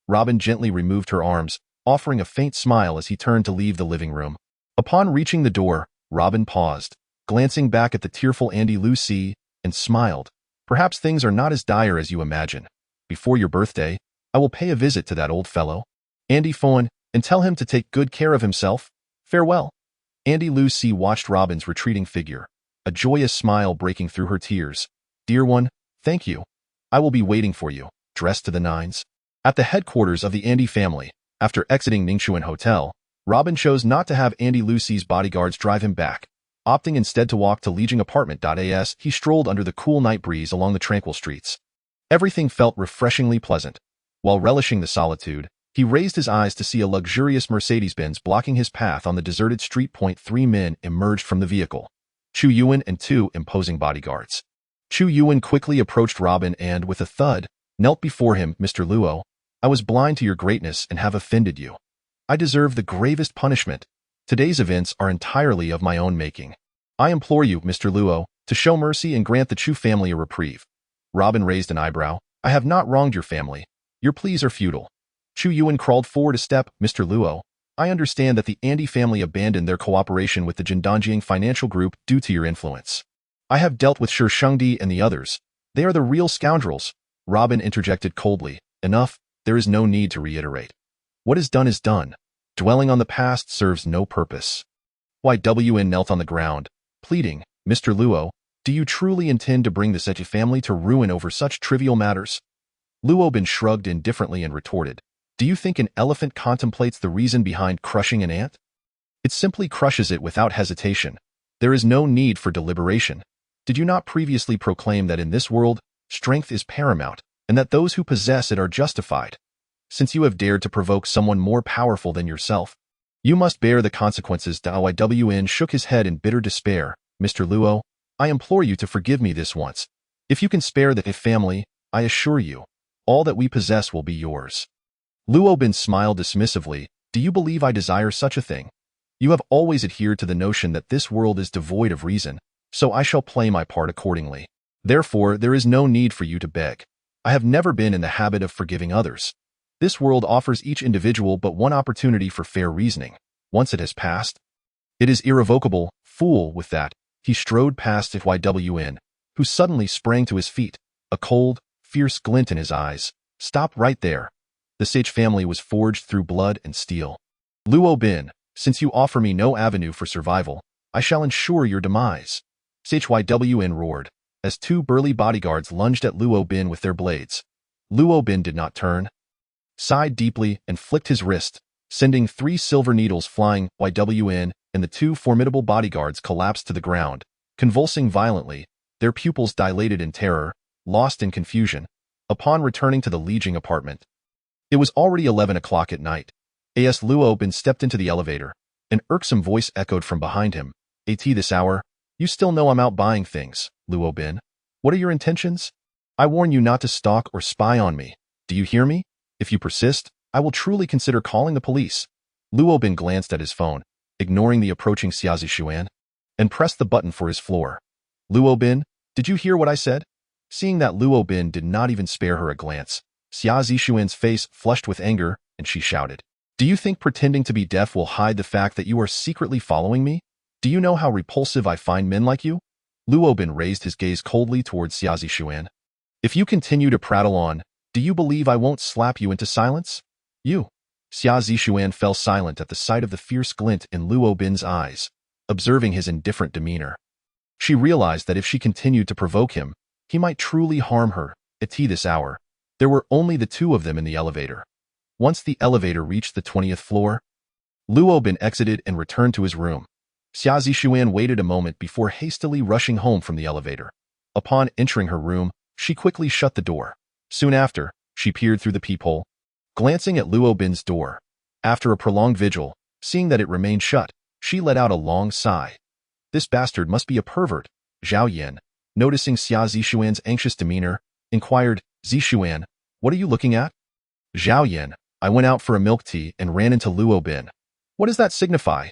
Robin gently removed her arms, offering a faint smile as he turned to leave the living room. Upon reaching the door, Robin paused, glancing back at the tearful Andy Lucy, and smiled. Perhaps things are not as dire as you imagine. Before your birthday, I will pay a visit to that old fellow, Andy Fohn, and tell him to take good care of himself. Farewell. Andy Lucy watched Robin's retreating figure, a joyous smile breaking through her tears. Dear one, thank you. I will be waiting for you, dressed to the nines. At the headquarters of the Andy family, after exiting Ningxuan Hotel, Robin chose not to have Andy Lucy's bodyguards drive him back. Opting instead to walk to Lijiang Apartment.as, he strolled under the cool night breeze along the tranquil streets. Everything felt refreshingly pleasant. While relishing the solitude, he raised his eyes to see a luxurious Mercedes-Benz blocking his path on the deserted street. 3 men emerged from the vehicle. Chu Yuan and 2 imposing bodyguards. Chu Yuan quickly approached Robin and, with a thud, knelt before him. Mr. Luo, I was blind to your greatness and have offended you. I deserve the gravest punishment. Today's events are entirely of my own making. I implore you, Mr. Luo, to show mercy and grant the Chu family a reprieve. Robin raised an eyebrow. I have not wronged your family. Your pleas are futile. Chu Yuan crawled forward a step. Mr. Luo, I understand that the Andy family abandoned their cooperation with the Jindanjiang Financial Group due to your influence. I have dealt with Shi Shengdi and the others. They are the real scoundrels. Robin interjected coldly. Enough, there is no need to reiterate. What is done is done. Dwelling on the past serves no purpose. YWN knelt on the ground, pleading, Mr. Luo, do you truly intend to bring the Sechi family to ruin over such trivial matters? Luo Bin shrugged indifferently and retorted, do you think an elephant contemplates the reason behind crushing an ant? It simply crushes it without hesitation. There is no need for deliberation. Did you not previously proclaim that in this world, strength is paramount, and that those who possess it are justified? Since you have dared to provoke someone more powerful than yourself, you must bear the consequences. YWN shook his head in bitter despair. Mr. Luo, I implore you to forgive me this once. If you can spare the family, I assure you, all that we possess will be yours. Luo Bin smiled dismissively. Do you believe I desire such a thing? You have always adhered to the notion that this world is devoid of reason, so I shall play my part accordingly. Therefore, there is no need for you to beg. I have never been in the habit of forgiving others. This world offers each individual but one opportunity for fair reasoning. Once it has passed, it is irrevocable. Fool, with that, he strode past YWN, who suddenly sprang to his feet, a cold, fierce glint in his eyes. Stop right there. The Sage family was forged through blood and steel. Luo Bin, since you offer me no avenue for survival, I shall ensure your demise. Sage YWN roared, as 2 burly bodyguards lunged at Luo Bin with their blades. Luo Bin did not turn, sighed deeply, and flicked his wrist, sending 3 silver needles flying. YWN and the 2 formidable bodyguards collapsed to the ground, convulsing violently, their pupils dilated in terror, lost in confusion. Upon returning to the Lijiang apartment, it was already 11 o'clock at night. As Luo Bin stepped into the elevator, an irksome voice echoed from behind him. At this hour, you still know I'm out buying things, Luo Bin. What are your intentions? I warn you not to stalk or spy on me. Do you hear me? If you persist, I will truly consider calling the police. Luo Bin glanced at his phone, ignoring the approaching Xia Zishuan, and pressed the button for his floor. Luo Bin, did you hear what I said? Seeing that Luo Bin did not even spare her a glance, Xia Zixuan's face flushed with anger, and she shouted, "Do you think pretending to be deaf will hide the fact that you are secretly following me? Do you know how repulsive I find men like you?" Luo Bin raised his gaze coldly towards Xia Zixuan. "If you continue to prattle on, do you believe I won't slap you into silence? You." Xia Zixuan fell silent at the sight of the fierce glint in Luo Bin's eyes, observing his indifferent demeanor. She realized that if she continued to provoke him, he might truly harm her. At this hour, there were only the two of them in the elevator. Once the elevator reached the 20th floor, Luo Bin exited and returned to his room. Xia Zixuan waited a moment before hastily rushing home from the elevator. Upon entering her room, she quickly shut the door. Soon after, she peered through the peephole, glancing at Luo Bin's door. After a prolonged vigil, seeing that it remained shut, she let out a long sigh. This bastard must be a pervert. Zhao Yin, noticing Xia Zixuan's anxious demeanor, inquired, "Zixuan, what are you looking at?" "Zhao Yin, I went out for a milk tea and ran into Luo Bin." "What does that signify?"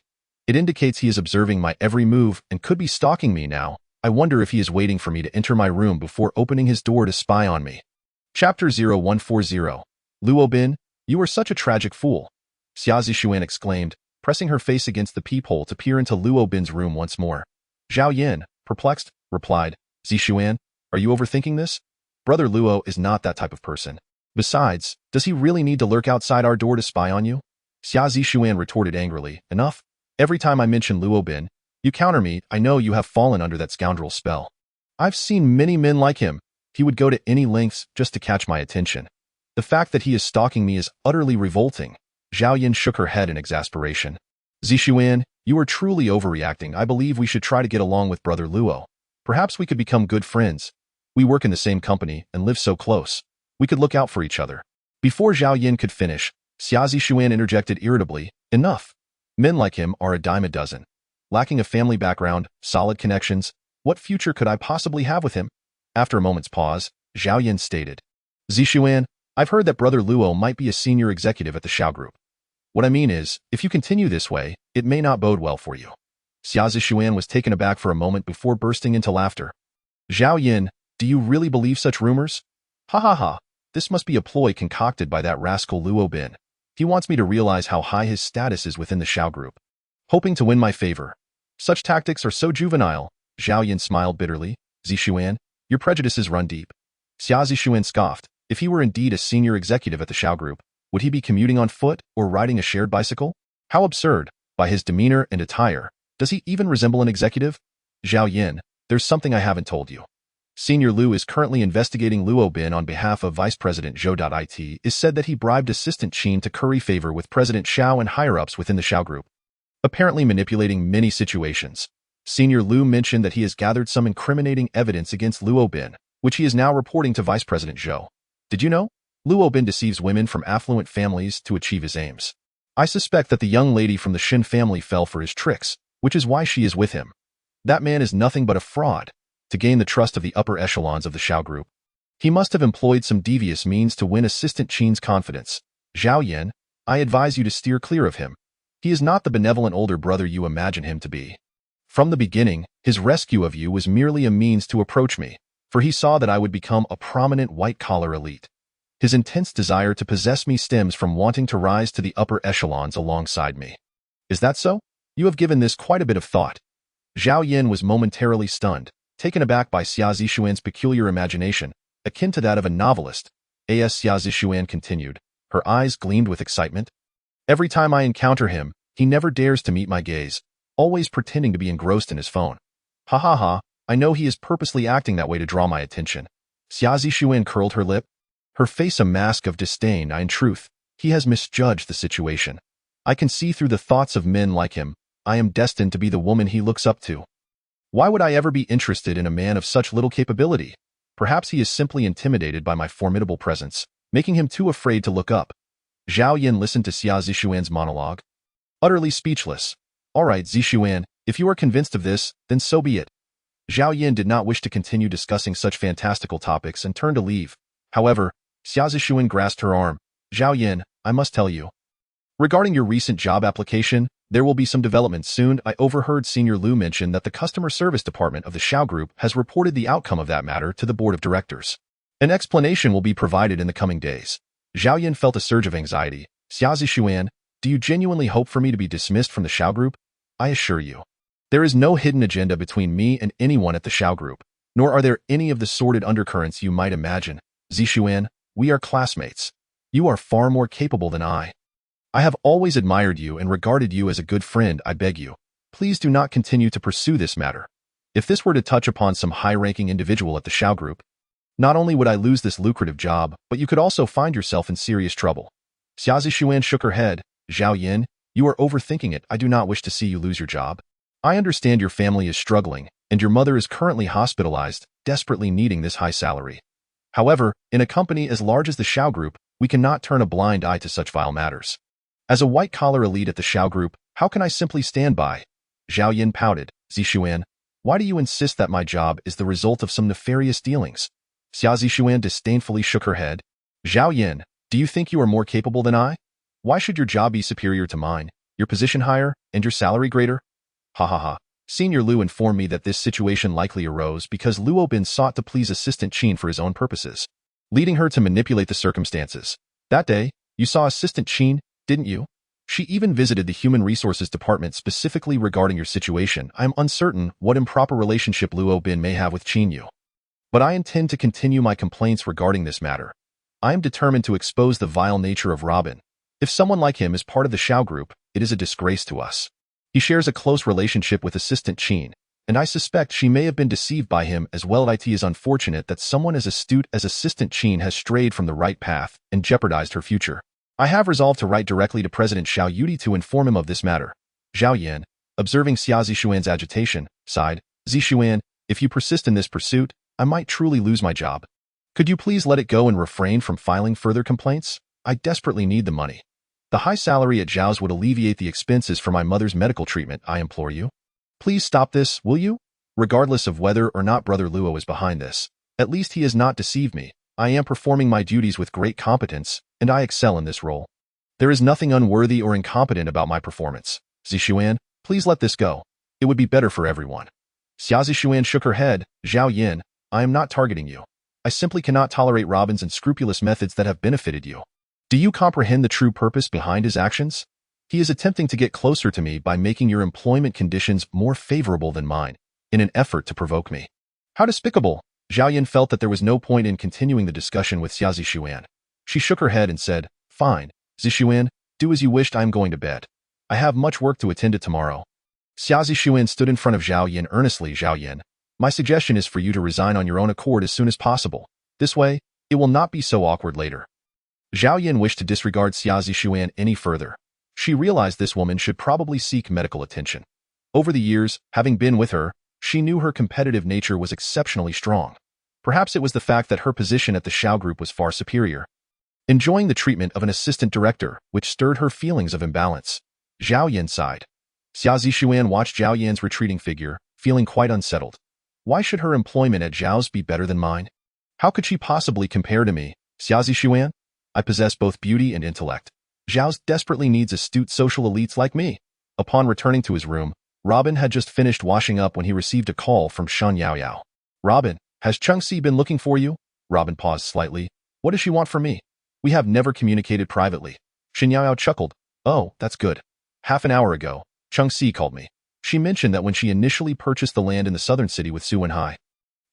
"It indicates he is observing my every move and could be stalking me now. I wonder if he is waiting for me to enter my room before opening his door to spy on me." Chapter 0140. Luo Bin, you are such a tragic fool. Xia Zixuan exclaimed, pressing her face against the peephole to peer into Luo Bin's room once more. Zhao Yin, perplexed, replied, "Zixuan, are you overthinking this? Brother Luo is not that type of person. Besides, does he really need to lurk outside our door to spy on you?" Xia Zixuan retorted angrily, "Enough. Every time I mention Luo Bin, you counter me. I know you have fallen under that scoundrel's spell. I've seen many men like him. He would go to any lengths just to catch my attention. The fact that he is stalking me is utterly revolting." Zhao Yin shook her head in exasperation. "Zixuan, you are truly overreacting. I believe we should try to get along with Brother Luo. Perhaps we could become good friends. We work in the same company and live so close. We could look out for each other." Before Zhao Yin could finish, Xia Zixuan interjected irritably, "Enough. Men like him are a dime a dozen. Lacking a family background, solid connections, what future could I possibly have with him?" After a moment's pause, Zhao Yin stated, "Zixuan, I've heard that Brother Luo might be a senior executive at the Shao Group. What I mean is, if you continue this way, it may not bode well for you." Xia Zixuan was taken aback for a moment before bursting into laughter. "Zhao Yin, do you really believe such rumors? Ha ha ha, this must be a ploy concocted by that rascal Luo Bin. He wants me to realize how high his status is within the Shao Group, hoping to win my favor. Such tactics are so juvenile." Zhao Yin smiled bitterly. "Zixuan, your prejudices run deep." Xia Zixuan scoffed. If he were indeed a senior executive at the Shao Group, would he be commuting on foot or riding a shared bicycle? How absurd. By his demeanor and attire, does he even resemble an executive? "Zhao Yin, there's something I haven't told you. Senior Lu is currently investigating Luo Bin on behalf of Vice President Zhou. It is said that he bribed Assistant Qin to curry favor with President Xiao and higher-ups within the Shao Group, apparently manipulating many situations. Senior Lu mentioned that he has gathered some incriminating evidence against Luo Bin, which he is now reporting to Vice President Zhou. Did you know? Luo Bin deceives women from affluent families to achieve his aims. I suspect that the young lady from the Shin family fell for his tricks, which is why she is with him. That man is nothing but a fraud. To gain the trust of the upper echelons of the Shao Group, he must have employed some devious means to win Assistant Qin's confidence. Zhao Yin, I advise you to steer clear of him. He is not the benevolent older brother you imagine him to be. From the beginning, his rescue of you was merely a means to approach me, for he saw that I would become a prominent white-collar elite. His intense desire to possess me stems from wanting to rise to the upper echelons alongside me. Is that so? You have given this quite a bit of thought." Zhao Yin was momentarily stunned, taken aback by Xia Zixuan's peculiar imagination, akin to that of a novelist. As Xia Zixuan continued, her eyes gleamed with excitement. "Every time I encounter him, he never dares to meet my gaze, always pretending to be engrossed in his phone. Ha ha ha, I know he is purposely acting that way to draw my attention." Xia Zixuan curled her lip, her face a mask of disdain. In truth, he has misjudged the situation. I can see through the thoughts of men like him. I am destined to be the woman he looks up to. Why would I ever be interested in a man of such little capability? Perhaps he is simply intimidated by my formidable presence, making him too afraid to look up. Zhao Yin listened to Xia Zixuan's monologue, utterly speechless. All right, Zixuan, if you are convinced of this, then so be it. Zhao Yin did not wish to continue discussing such fantastical topics and turned to leave. However, Xia Zixuan grasped her arm. Zhao Yin, I must tell you. Regarding your recent job application, there will be some developments soon. I overheard Senior Lu mention that the customer service department of the Shao Group has reported the outcome of that matter to the board of directors. An explanation will be provided in the coming days. Zhao Yin felt a surge of anxiety. Xia Zishuan, do you genuinely hope for me to be dismissed from the Xiao Group? I assure you. There is no hidden agenda between me and anyone at the Xiao Group, nor are there any of the sordid undercurrents you might imagine. Zishuan, we are classmates. You are far more capable than I. I have always admired you and regarded you as a good friend. I beg you, please do not continue to pursue this matter. If this were to touch upon some high-ranking individual at the Xiao Group, not only would I lose this lucrative job, but you could also find yourself in serious trouble. Xia Zishuan shook her head. Zhao Yin, you are overthinking it. I do not wish to see you lose your job. I understand your family is struggling, and your mother is currently hospitalized, desperately needing this high salary. However, in a company as large as the Xiao Group, we cannot turn a blind eye to such vile matters. As a white-collar elite at the Xiao Group, how can I simply stand by? Zhao Yin pouted. Zishuan, why do you insist that my job is the result of some nefarious dealings? Xia Zishuan disdainfully shook her head. Zhao Yin, do you think you are more capable than I? Why should your job be superior to mine, your position higher, and your salary greater? Ha ha ha. Senior Liu informed me that this situation likely arose because Luo Bin sought to please Assistant Qin for his own purposes, leading her to manipulate the circumstances. That day, you saw Assistant Qin, didn't you? She even visited the Human Resources Department specifically regarding your situation. I am uncertain what improper relationship Luo Bin may have with Qin Yu, but I intend to continue my complaints regarding this matter. I am determined to expose the vile nature of Robin. If someone like him is part of the Xiao Group, it is a disgrace to us. He shares a close relationship with Assistant Qin, and I suspect she may have been deceived by him as well. It is unfortunate that someone as astute as Assistant Qin has strayed from the right path and jeopardized her future. I have resolved to write directly to President Xiao Yudi to inform him of this matter. Zhao Yan, observing Xia Zishuan's agitation, sighed. Zishuan, if you persist in this pursuit, I might truly lose my job. Could you please let it go and refrain from filing further complaints? I desperately need the money. The high salary at Zhao's would alleviate the expenses for my mother's medical treatment, I implore you. Please stop this, will you? Regardless of whether or not Brother Luo is behind this, at least he has not deceived me. I am performing my duties with great competence, and I excel in this role. There is nothing unworthy or incompetent about my performance. Zishuan, please let this go. It would be better for everyone. Xia Zishuan shook her head. Zhao Yin, I am not targeting you. I simply cannot tolerate Robin's unscrupulous methods that have benefited you. Do you comprehend the true purpose behind his actions? He is attempting to get closer to me by making your employment conditions more favorable than mine, in an effort to provoke me. How despicable! Zhao Yin felt that there was no point in continuing the discussion with Xia Zishuan. She shook her head and said, Fine, Zishuan, do as you wished. I am going to bed. I have much work to attend to tomorrow. Xia Zishuan stood in front of Zhao Yin earnestly. Zhao Yin, my suggestion is for you to resign on your own accord as soon as possible. This way, it will not be so awkward later. Zhao Yin wished to disregard Xia Zishuan any further. She realized this woman should probably seek medical attention. Over the years, having been with her, she knew her competitive nature was exceptionally strong. Perhaps it was the fact that her position at the Xiao Group was far superior. Enjoying the treatment of an assistant director, which stirred her feelings of imbalance. Zhao Yin sighed. Xia Zishuan watched Zhao Yan's retreating figure, feeling quite unsettled. Why should her employment at Zhao's be better than mine? How could she possibly compare to me? Xia Zishuan? I possess both beauty and intellect. Zhao's desperately needs astute social elites like me. Upon returning to his room, Robin had just finished washing up when he received a call from Shen Yaoyao. Robin, has Chengxi been looking for you? Robin paused slightly. What does she want from me? We have never communicated privately. Shen Yaoyao chuckled. Oh, that's good. Half an hour ago, Chengxi called me. She mentioned that when she initially purchased the land in the southern city with Su Wenhai,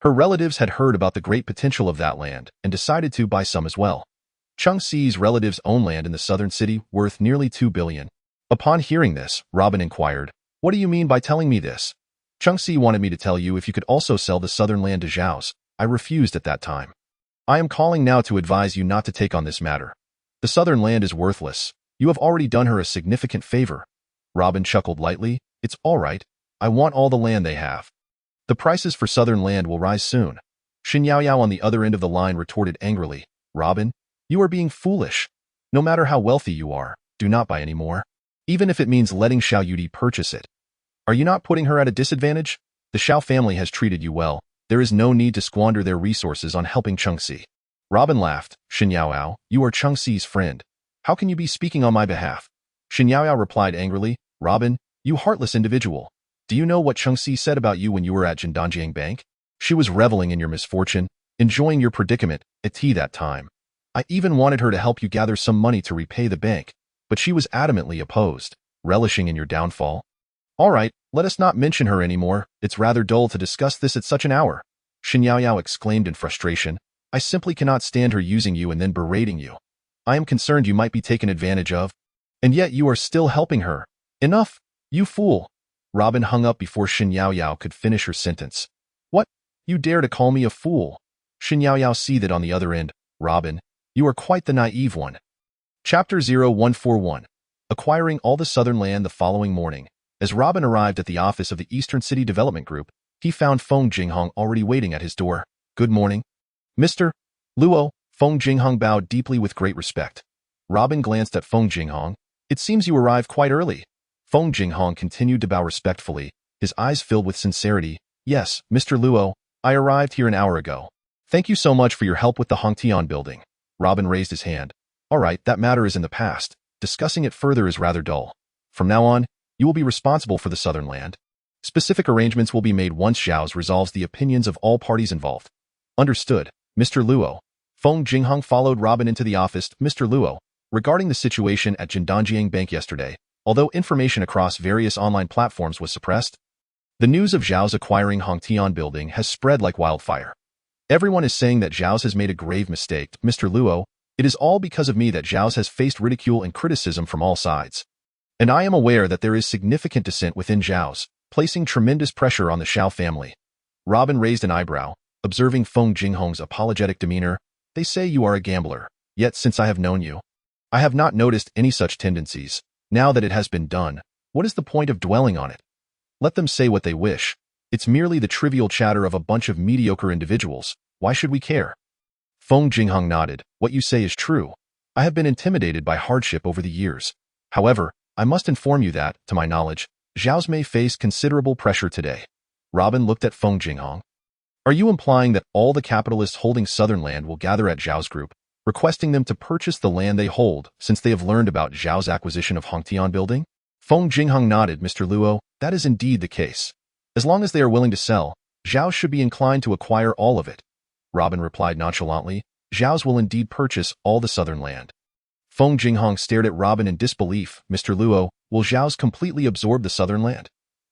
her relatives had heard about the great potential of that land and decided to buy some as well. Chengxi's relatives own land in the southern city worth nearly 2 billion. Upon hearing this, Robin inquired, What do you mean by telling me this? Chengxi wanted me to tell you if you could also sell the southern land to Zhao's. I refused at that time. I am calling now to advise you not to take on this matter. The southern land is worthless. You have already done her a significant favor. Robin chuckled lightly. It's all right. I want all the land they have. The prices for southern land will rise soon. Shen Yaoyao on the other end of the line retorted angrily. Robin, you are being foolish. No matter how wealthy you are, do not buy any more, even if it means letting Xiao Yudi purchase it. Are you not putting her at a disadvantage? The Xiao family has treated you well. There is no need to squander their resources on helping Chengxi. Robin laughed. Shen Yaoyao, you are Chengxi's friend. How can you be speaking on my behalf? Shen Yaoyao replied angrily. Robin, you heartless individual. Do you know what Chengxi said about you when you were at Jindanjiang Bank? She was reveling in your misfortune. enjoying your predicament at tea that time. I even wanted her to help you gather some money to repay the bank, but she was adamantly opposed, relishing in your downfall. All right, let us not mention her anymore. It's rather dull to discuss this at such an hour. Shen Yaoyao exclaimed in frustration. I simply cannot stand her using you and then berating you. I am concerned you might be taken advantage of. And yet you are still helping her. Enough, you fool. Robin hung up before Shen Yaoyao could finish her sentence. What? You dare to call me a fool? Shen Yaoyao seethed on the other end. Robin, you are quite the naive one. Chapter 0141. Acquiring all the southern land the following morning. As Robin arrived at the office of the Eastern City Development Group, he found Feng Jinghong already waiting at his door. Good morning. Mr. Luo. Feng Jinghong bowed deeply with great respect. Robin glanced at Feng Jinghong. It seems you arrived quite early. Feng Jinghong continued to bow respectfully, his eyes filled with sincerity. Yes, Mr. Luo, I arrived here an hour ago. Thank you so much for your help with the Hongtian building. Robin raised his hand. All right, that matter is in the past. Discussing it further is rather dull. From now on, you will be responsible for the southern land. Specific arrangements will be made once Zhao's resolves the opinions of all parties involved. Understood, Mr. Luo. Feng Jinghong followed Robin into the office. Mr. Luo, regarding the situation at Jindanjiang Bank yesterday, although information across various online platforms was suppressed, the news of Zhao's acquiring Hongtian building has spread like wildfire. Everyone is saying that Zhao's has made a grave mistake. Mr. Luo, it is all because of me that Zhao's has faced ridicule and criticism from all sides. And I am aware that there is significant dissent within Zhao's, placing tremendous pressure on the Xiao family. Robin raised an eyebrow, observing Feng Jinghong's apologetic demeanor. They say you are a gambler, yet since I have known you, I have not noticed any such tendencies. Now that it has been done, what is the point of dwelling on it? Let them say what they wish. It's merely the trivial chatter of a bunch of mediocre individuals. Why should we care? Feng Jinghong nodded. What you say is true. I have been intimidated by hardship over the years. However, I must inform you that, to my knowledge, Zhao's may face considerable pressure today. Robin looked at Feng Jinghong. Are you implying that all the capitalists holding southern land will gather at Zhao's group, requesting them to purchase the land they hold since they have learned about Zhao's acquisition of Hongtian building? Feng Jinghong nodded. Mr. Luo, that is indeed the case. As long as they are willing to sell, Zhao should be inclined to acquire all of it. Robin replied nonchalantly. Zhao's will indeed purchase all the southern land. Feng Jinghong stared at Robin in disbelief. Mr. Luo, will Zhao's completely absorb the southern land?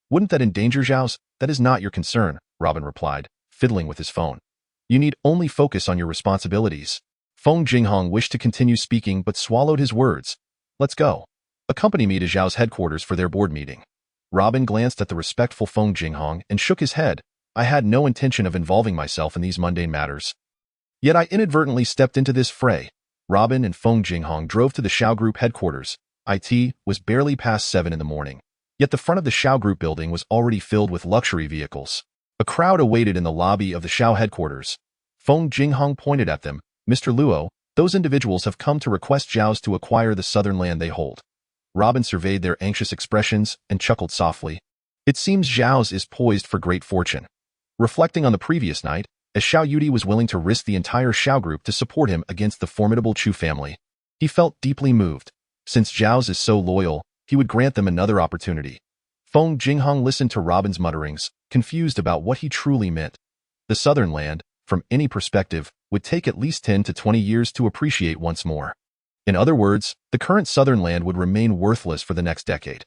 Wouldn't that endanger Zhao's? That is not your concern, Robin replied, fiddling with his phone. You need only focus on your responsibilities. Feng Jinghong wished to continue speaking but swallowed his words. Let's go. Accompany me to Zhao's headquarters for their board meeting. Robin glanced at the respectful Feng Jinghong and shook his head. I had no intention of involving myself in these mundane matters. Yet I inadvertently stepped into this fray. Robin and Feng Jinghong drove to the Xiao Group headquarters. It was barely past 7 in the morning. Yet the front of the Xiao Group building was already filled with luxury vehicles. A crowd awaited in the lobby of the Xiao headquarters. Feng Jinghong pointed at them. Mr. Luo, those individuals have come to request Zhao's to acquire the southern land they hold. Robin surveyed their anxious expressions and chuckled softly. It seems Zhao's is poised for great fortune. Reflecting on the previous night, as Xiao Yudi was willing to risk the entire Xiao Group to support him against the formidable Chu family, he felt deeply moved. Since Zhao's is so loyal, he would grant them another opportunity. Feng Jinghong listened to Robin's mutterings, confused about what he truly meant. The southern land, from any perspective, would take at least 10 to 20 years to appreciate once more. In other words, the current southern land would remain worthless for the next decade.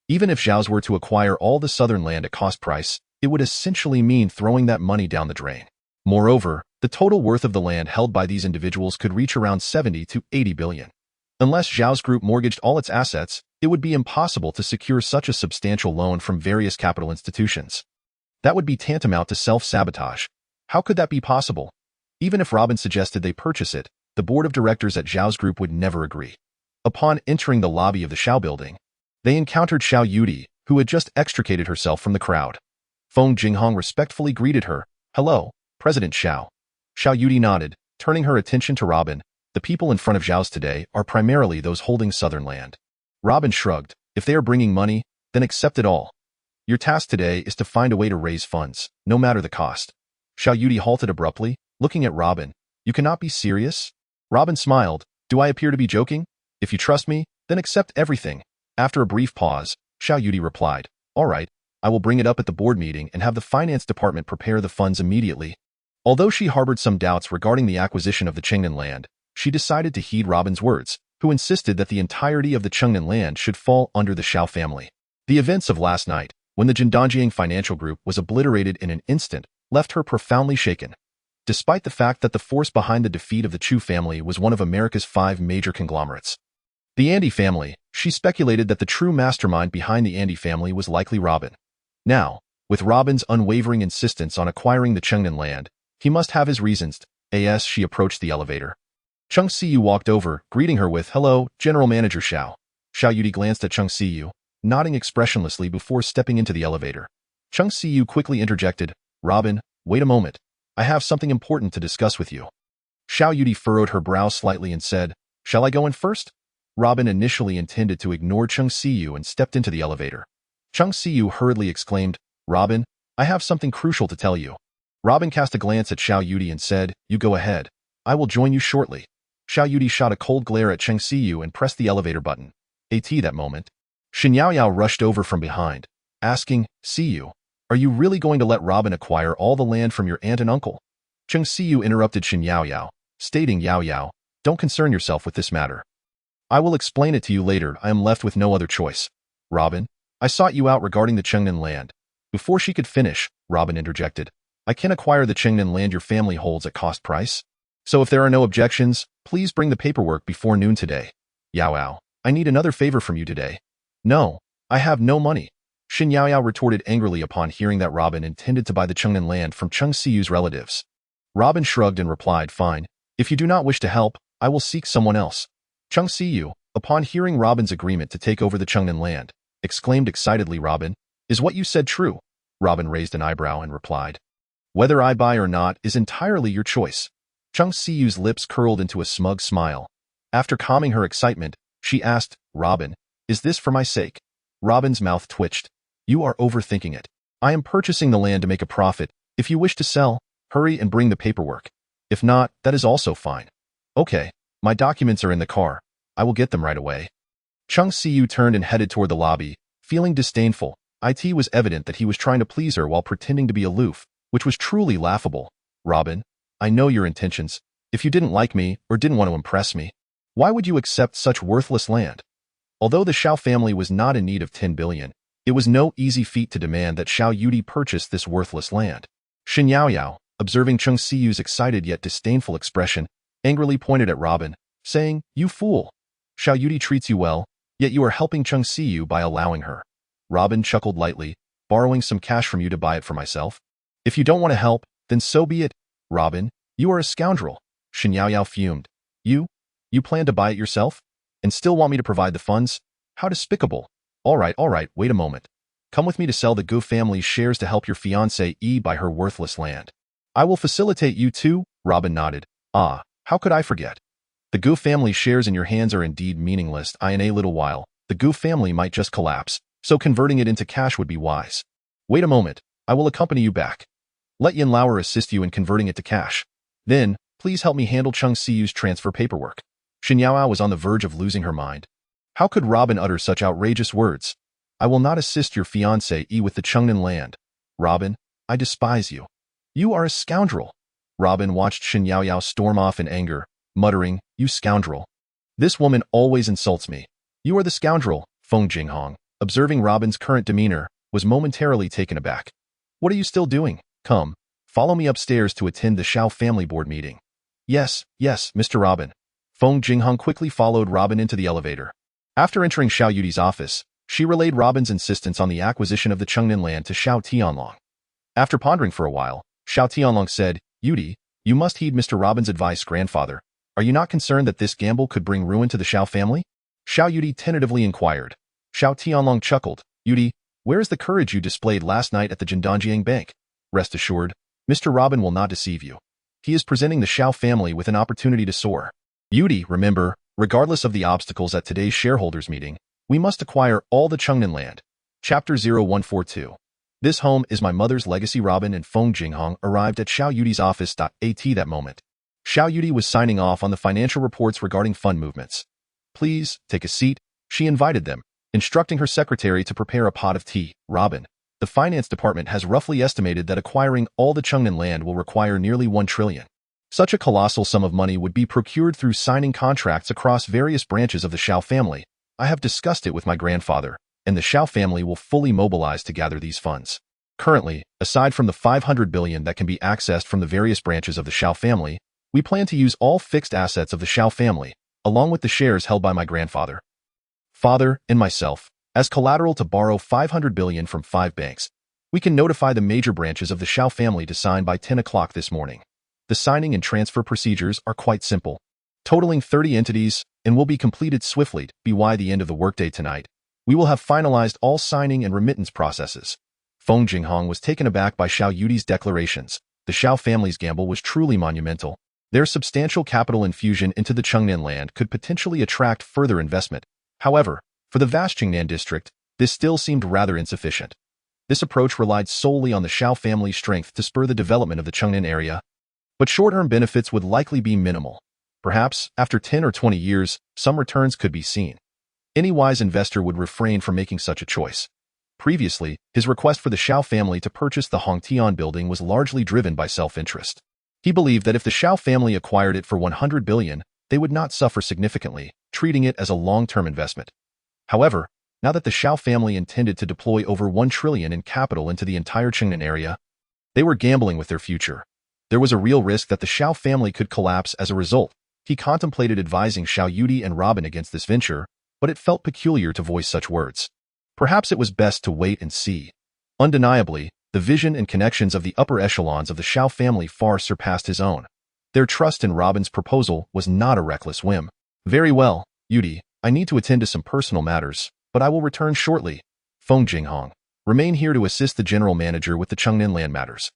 Even if Zhao's were to acquire all the southern land at cost price, it would essentially mean throwing that money down the drain. Moreover, the total worth of the land held by these individuals could reach around 70 to 80 billion. Unless Zhao's group mortgaged all its assets, it would be impossible to secure such a substantial loan from various capital institutions. That would be tantamount to self-sabotage. How could that be possible? Even if Robin suggested they purchase it, the board of directors at Zhao's group would never agree. Upon entering the lobby of the Xiao building, they encountered Xiao Yudi, who had just extricated herself from the crowd. Feng Jinghong respectfully greeted her. Hello, President Xiao. Xiao Yudi nodded, turning her attention to Robin. The people in front of Zhao's today are primarily those holding southern land. Robin shrugged. If they are bringing money, then accept it all. Your task today is to find a way to raise funds, no matter the cost. Xiao Yudi halted abruptly, looking at Robin. You cannot be serious? Robin smiled. Do I appear to be joking? If you trust me, then accept everything. After a brief pause, Xiao Yudi replied. All right, I will bring it up at the board meeting and have the finance department prepare the funds immediately. Although she harbored some doubts regarding the acquisition of the Chengnan land, she decided to heed Robin's words, who insisted that the entirety of the Chengnan land should fall under the Shao family. The events of last night, when the Jindanjiang financial group was obliterated in an instant, left her profoundly shaken. Despite the fact that the force behind the defeat of the Chu family was one of America's 5 major conglomerates, the Andy family, she speculated that the true mastermind behind the Andy family was likely Robin. Now, with Robin's unwavering insistence on acquiring the Chengnan land, he must have his reasons. As she approached the elevator, Chung Siyu walked over, greeting her with, "Hello, General Manager Shao." Xiao Yudi glanced at Chung Siyu, nodding expressionlessly before stepping into the elevator. Chung Siyu quickly interjected, "Robin, wait a moment. I have something important to discuss with you." Xiao Yudi furrowed her brow slightly and said, "Shall I go in first?" Robin initially intended to ignore Chung Siyu and stepped into the elevator. Chung Siyu hurriedly exclaimed, "Robin, I have something crucial to tell you." Robin cast a glance at Xiao Yudi and said, "You go ahead. I will join you shortly." Xiao Yudi shot a cold glare at Chung Siyu and pressed the elevator button. At that moment, Shen Yaoyao rushed over from behind, asking, "Siyu, are you really going to let Robin acquire all the land from your aunt and uncle?" Chung Siyu interrupted Shen Yaoyao, stating, "Yaoyao, don't concern yourself with this matter. I will explain it to you later. I am left with no other choice. Robin, I sought you out regarding the Chengnan land." Before she could finish, Robin interjected, "I can acquire the Chengnan land your family holds at cost price. So if there are no objections, please bring the paperwork before noon today." "Yaoyao, I need another favor from you today." "No, I have no money." Shen Yaoyao retorted angrily upon hearing that Robin intended to buy the Chengnan land from Chung Siyu's relatives. Robin shrugged and replied, "Fine. If you do not wish to help, I will seek someone else." Chung Siyu, upon hearing Robin's agreement to take over the Chengnan land, exclaimed excitedly, "Robin, is what you said true?" Robin raised an eyebrow and replied, "Whether I buy or not is entirely your choice." Chung Siyu's lips curled into a smug smile. After calming her excitement, she asked, "Robin, is this for my sake?" Robin's mouth twitched. "You are overthinking it. I am purchasing the land to make a profit. If you wish to sell, hurry and bring the paperwork. If not, that is also fine." "Okay, my documents are in the car. I will get them right away." Chung Siyu turned and headed toward the lobby, feeling disdainful. It was evident that he was trying to please her while pretending to be aloof, which was truly laughable. "Robin, I know your intentions. If you didn't like me or didn't want to impress me, why would you accept such worthless land?" Although the Shao family was not in need of 10 billion, it was no easy feat to demand that Xiao Yudi purchase this worthless land. Shen Yaoyao, observing Chung Siyu's excited yet disdainful expression, angrily pointed at Robin, saying, "You fool! Xiao Yudi treats you well, yet you are helping Chung Siyu by allowing her." Robin chuckled lightly, "Borrowing some cash from you to buy it for myself? If you don't want to help, then so be it. Robin, you are a scoundrel." Shen Yaoyao fumed. You plan to buy it yourself? And still want me to provide the funds? How despicable." All right, wait a moment. Come with me to sell the Gu family's shares to help your fiancée buy her worthless land. I will facilitate you too." Robin nodded. "Ah, how could I forget? The Gu family shares in your hands are indeed meaningless. In a little while, the Gu family might just collapse, so converting it into cash would be wise. Wait a moment, I will accompany you back. Let Yin Lauer assist you in converting it to cash. Then, please help me handle Chung Siyu's transfer paperwork." Shen Yaoyao was on the verge of losing her mind. How could Robin utter such outrageous words? "I will not assist your fiancée with the Chengnan land. Robin, I despise you. You are a scoundrel." Robin watched Shen Yaoyao storm off in anger, muttering, "You scoundrel. This woman always insults me." "You are the scoundrel." Feng Jinghong, observing Robin's current demeanor, was momentarily taken aback. "What are you still doing? Come, follow me upstairs to attend the Shao family board meeting." Yes, Mr. Robin." Feng Jinghong quickly followed Robin into the elevator. After entering Xiao Yudi's office, she relayed Robin's insistence on the acquisition of the Chengnan land to Xiao Tianlong. After pondering for a while, Xiao Tianlong said, "Yudi, you must heed Mr. Robin's advice, grandfather. Are you not concerned that this gamble could bring ruin to the Xiao family?" Xiao Yudi tentatively inquired. Xiao Tianlong chuckled. "Yudi, where is the courage you displayed last night at the Jindanjiang Bank? Rest assured, Mr. Robin will not deceive you. He is presenting the Xiao family with an opportunity to soar. Yudi, remember, regardless of the obstacles at today's shareholders meeting, we must acquire all the Chengnan land." Chapter 0142. This home is my mother's legacy. Robin and Feng Jinghong arrived at Xiao Yudi's office. At that moment, Xiao Yudi was signing off on the financial reports regarding fund movements. "Please, take a seat," she invited them, instructing her secretary to prepare a pot of tea. "Robin, The finance department has roughly estimated that acquiring all the Chengnan land will require nearly 1 trillion. Such a colossal sum of money would be procured through signing contracts across various branches of the Shao family. I have discussed it with my grandfather, and the Shao family will fully mobilize to gather these funds. Currently, aside from the 500 billion that can be accessed from the various branches of the Shao family, we plan to use all fixed assets of the Shao family, along with the shares held by my grandfather, father, and myself, as collateral to borrow 500 billion from 5 banks. We can notify the major branches of the Shao family to sign by 10 o'clock this morning. The signing and transfer procedures are quite simple, totaling 30 entities, and will be completed swiftly. By the end of the workday tonight, we will have finalized all signing and remittance processes. Feng Jinghong was taken aback by Xiao Yudi's declarations. The Shao family's gamble was truly monumental. Their substantial capital infusion into the Chengnan land could potentially attract further investment. However, for the vast Chengnan district, this still seemed rather insufficient. This approach relied solely on the Shao family's strength to spur the development of the Chengnan area, but short-term benefits would likely be minimal. Perhaps, after 10 or 20 years, some returns could be seen. Any wise investor would refrain from making such a choice. Previously, his request for the Shao family to purchase the Hongtian building was largely driven by self-interest. He believed that if the Shao family acquired it for 100 billion, they would not suffer significantly, treating it as a long-term investment. However, now that the Shao family intended to deploy over 1 trillion in capital into the entire Chengnan area, they were gambling with their future. There was a real risk that the Shao family could collapse as a result. He contemplated advising Xiao Yudi and Robin against this venture, but it felt peculiar to voice such words. Perhaps it was best to wait and see. Undeniably, the vision and connections of the upper echelons of the Shao family far surpassed his own. Their trust in Robin's proposal was not a reckless whim. Very well, Yudi, I need to attend to some personal matters, but I will return shortly. Feng Jinghong, remain here to assist the general manager with the Chengnan land matters.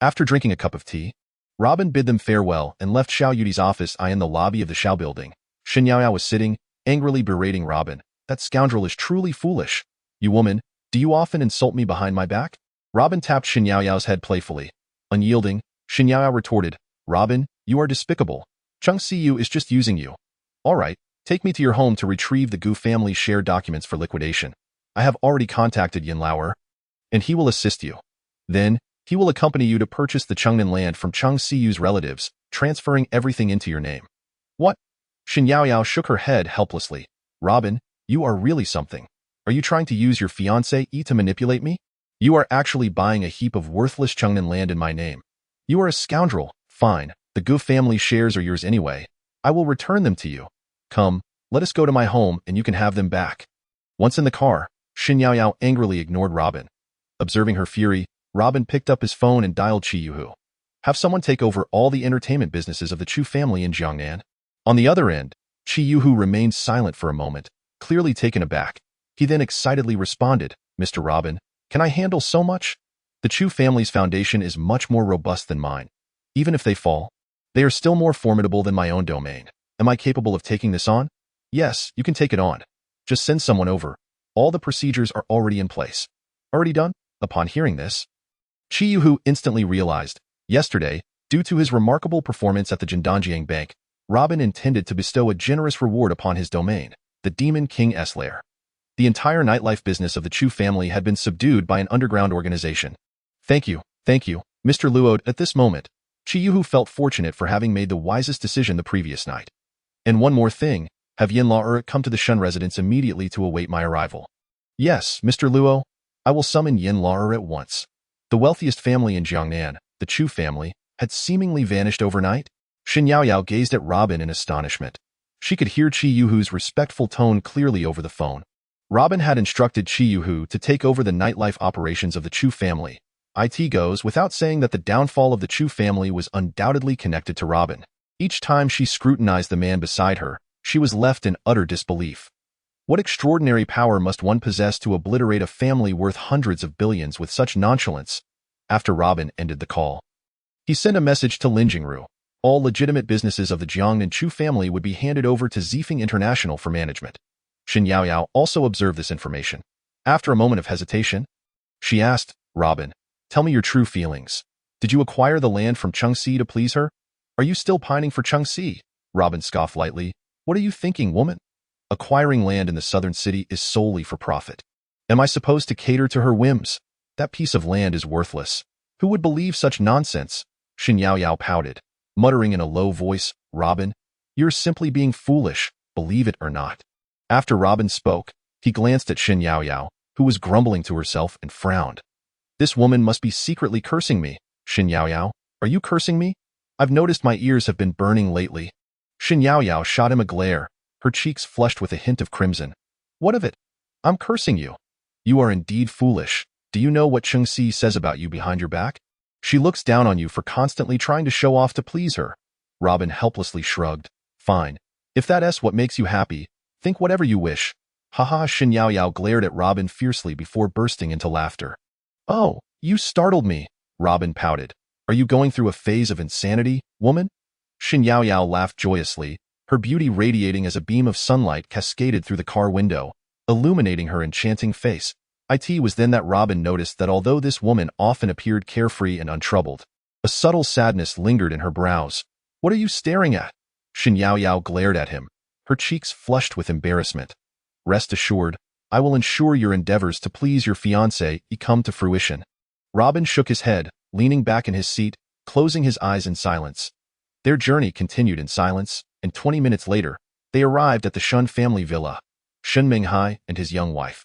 After drinking a cup of tea, Robin bid them farewell and left Xiao Yudi's office in the lobby of the Shao building. Shen Yaoyao was sitting, angrily berating Robin. That scoundrel is truly foolish. You woman, do you often insult me behind my back? Robin tapped Shen Yaoyao's head playfully. Unyielding, Shen Yaoyao retorted, Robin, you are despicable. Cheng Siyu is just using you. All right, take me to your home to retrieve the Gu family's shared documents for liquidation. I have already contacted Yin Lauer, and he will assist you. Then, he will accompany you to purchase the Chengnan land from Cheng Siyu's relatives, transferring everything into your name. What? Shen Yaoyao shook her head helplessly. Robin, you are really something. Are you trying to use your fiancé to manipulate me? You are actually buying a heap of worthless Chengnan land in my name. You are a scoundrel. Fine, the Gu family shares are yours anyway. I will return them to you. Come, let us go to my home and you can have them back. Once in the car, Shen Yaoyao angrily ignored Robin. Observing her fury, Robin picked up his phone and dialed Qi Yuhu. Have someone take over all the entertainment businesses of the Chu family in Jiangnan. On the other end, Qi Yuhu remained silent for a moment, clearly taken aback. He then excitedly responded, Mr. Robin, can I handle so much? The Chu family's foundation is much more robust than mine. Even if they fall, they are still more formidable than my own domain. Am I capable of taking this on? Yes, you can take it on. Just send someone over. All the procedures are already in place. Already done? Upon hearing this, Qi Yuhu instantly realized, yesterday, due to his remarkable performance at the Jindanjiang Bank, Robin intended to bestow a generous reward upon his domain, the Demon King's lair. The entire nightlife business of the Chu family had been subdued by an underground organization. Thank you, Mr. Luode. At this moment, Qi Yuhu felt fortunate for having made the wisest decision the previous night. And one more thing, have Yin Lao come to the Shun residence immediately to await my arrival? Yes, Mr. Luo, I will summon Yin Lao at once. The wealthiest family in Jiangnan, the Chu family, had seemingly vanished overnight. Shen Yaoyao gazed at Robin in astonishment. She could hear Qi Yuhu's respectful tone clearly over the phone. Robin had instructed Qi Yuhu to take over the nightlife operations of the Chu family. It goes without saying that the downfall of the Chu family was undoubtedly connected to Robin. Each time she scrutinized the man beside her, she was left in utter disbelief. What extraordinary power must one possess to obliterate a family worth hundreds of billions with such nonchalance? After Robin ended the call, he sent a message to Lin Jingru. All legitimate businesses of the Jiang and Chu family would be handed over to Zifeng International for management. Shen Yaoyao also observed this information. After a moment of hesitation, she asked, Robin, tell me your true feelings. Did you acquire the land from Cheng Si to please her? Are you still pining for Cheng Si? Robin scoffed lightly. What are you thinking, woman? Acquiring land in the southern city is solely for profit. Am I supposed to cater to her whims? That piece of land is worthless. Who would believe such nonsense? Shen Yaoyao pouted, muttering in a low voice, Robin, you're simply being foolish, believe it or not. After Robin spoke, he glanced at Shen Yaoyao, who was grumbling to herself, and frowned. This woman must be secretly cursing me. Shen Yaoyao, are you cursing me? I've noticed my ears have been burning lately. Shen Yaoyao shot him a glare, her cheeks flushed with a hint of crimson. What of it? I'm cursing you. You are indeed foolish. Do you know what Cheng Si says about you behind your back? She looks down on you for constantly trying to show off to please her. Robin helplessly shrugged. Fine. If that's what makes you happy, think whatever you wish. Haha. Shen Yaoyao glared at Robin fiercely before bursting into laughter. Oh, you startled me, Robin pouted. Are you going through a phase of insanity, woman? Shen Yaoyao laughed joyously, her beauty radiating as a beam of sunlight cascaded through the car window, illuminating her enchanting face. It was then that Robin noticed that although this woman often appeared carefree and untroubled, a subtle sadness lingered in her brows. What are you staring at? Shen Yaoyao glared at him, her cheeks flushed with embarrassment. Rest assured, I will ensure your endeavors to please your fiancé come to fruition. Robin shook his head, leaning back in his seat, closing his eyes in silence. Their journey continued in silence, and 20 minutes later, they arrived at the Shun family villa. Shen Minghai and his young wife,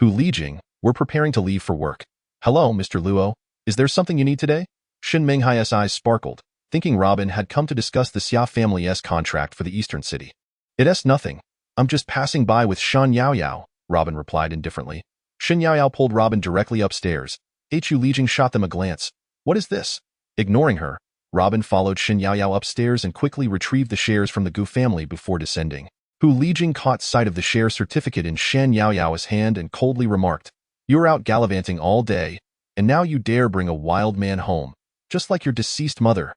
Hu Lijing, were preparing to leave for work. Hello, Mr. Luo. Is there something you need today? Shen Minghai's eyes sparkled, thinking Robin had come to discuss the Xia family's contract for the eastern city. It's nothing. I'm just passing by with Shen Yaoyao, Robin replied indifferently. Shen Yaoyao pulled Robin directly upstairs. Hu Lijing shot them a glance. What is this? Ignoring her, Robin followed Shen Yaoyao upstairs and quickly retrieved the shares from the Gu family before descending. Hu Lijing caught sight of the share certificate in Shen Yaoyao's hand and coldly remarked, You're out gallivanting all day, and now you dare bring a wild man home, just like your deceased mother.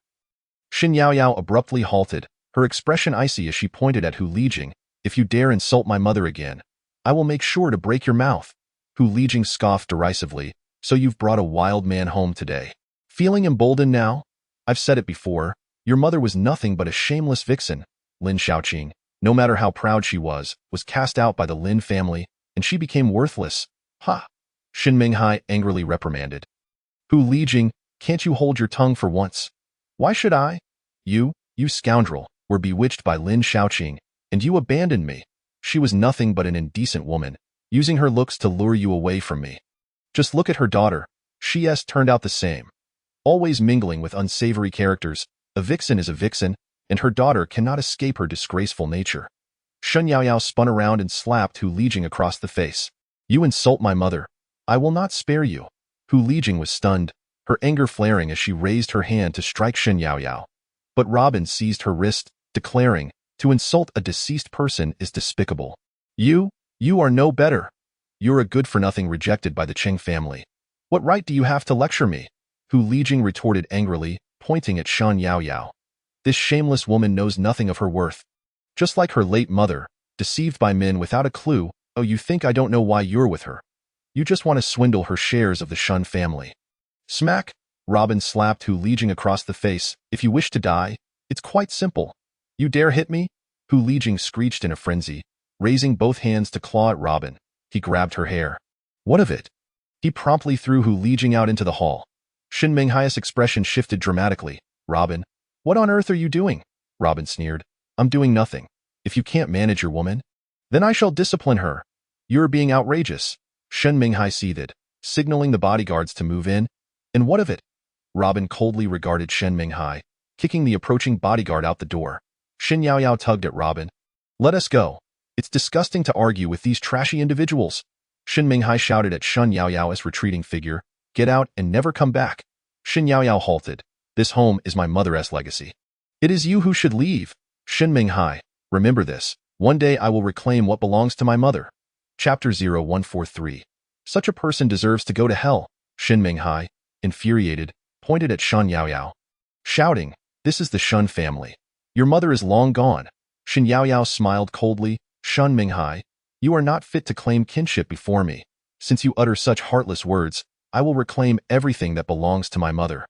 Shen Yaoyao abruptly halted, her expression icy as she pointed at Hu Lijing. If you dare insult my mother again, I will make sure to break your mouth. Hu Lijing scoffed derisively. So you've brought a wild man home today. Feeling emboldened now? I've said it before, your mother was nothing but a shameless vixen. Lin Shaoqing, no matter how proud she was cast out by the Lin family, and she became worthless. Ha! Shen Minghai angrily reprimanded. Hu Lijing, can't you hold your tongue for once? Why should I? You scoundrel, were bewitched by Lin Shaoqing, and you abandoned me. She was nothing but an indecent woman, using her looks to lure you away from me. Just look at her daughter. She's turned out the same. Always mingling with unsavory characters, a vixen is a vixen, and her daughter cannot escape her disgraceful nature. Shen Yaoyao spun around and slapped Hu Lijing across the face. You insult my mother. I will not spare you. Hu Lijing was stunned, her anger flaring as she raised her hand to strike Shen Yaoyao. But Robin seized her wrist, declaring, to insult a deceased person is despicable. You are no better. You're a good-for-nothing rejected by the Cheng family. What right do you have to lecture me? Hu Lijing retorted angrily, pointing at Shen Yaoyao. This shameless woman knows nothing of her worth. Just like her late mother, deceived by men without a clue. Oh, you think I don't know why you're with her? You just want to swindle her shares of the Shun family. Smack! Robin slapped Hu Lijing across the face. If you wish to die, it's quite simple. You dare hit me? Hu Lijing screeched in a frenzy, raising both hands to claw at Robin. He grabbed her hair. What of it? He promptly threw Hu Lijing out into the hall. Shen Minghai's expression shifted dramatically. Robin, what on earth are you doing? Robin sneered. I'm doing nothing. If you can't manage your woman, then I shall discipline her. You're being outrageous. Shen Minghai seethed, signaling the bodyguards to move in. And what of it? Robin coldly regarded Shen Minghai, kicking the approaching bodyguard out the door. Shen Yaoyao tugged at Robin. Let us go. It's disgusting to argue with these trashy individuals. Shen Minghai shouted at Shen Yaoyao's retreating figure. Get out and never come back. Shen Yaoyao halted. This home is my mother's legacy. It is you who should leave. Shen Minghai, remember this. One day I will reclaim what belongs to my mother. Chapter 0143. Such a person deserves to go to hell. Shen Minghai, infuriated, pointed at Shen Yaoyao, shouting, This is the Shun family. Your mother is long gone. Shen Yaoyao smiled coldly. Shen Minghai, you are not fit to claim kinship before me. Since you utter such heartless words, I will reclaim everything that belongs to my mother.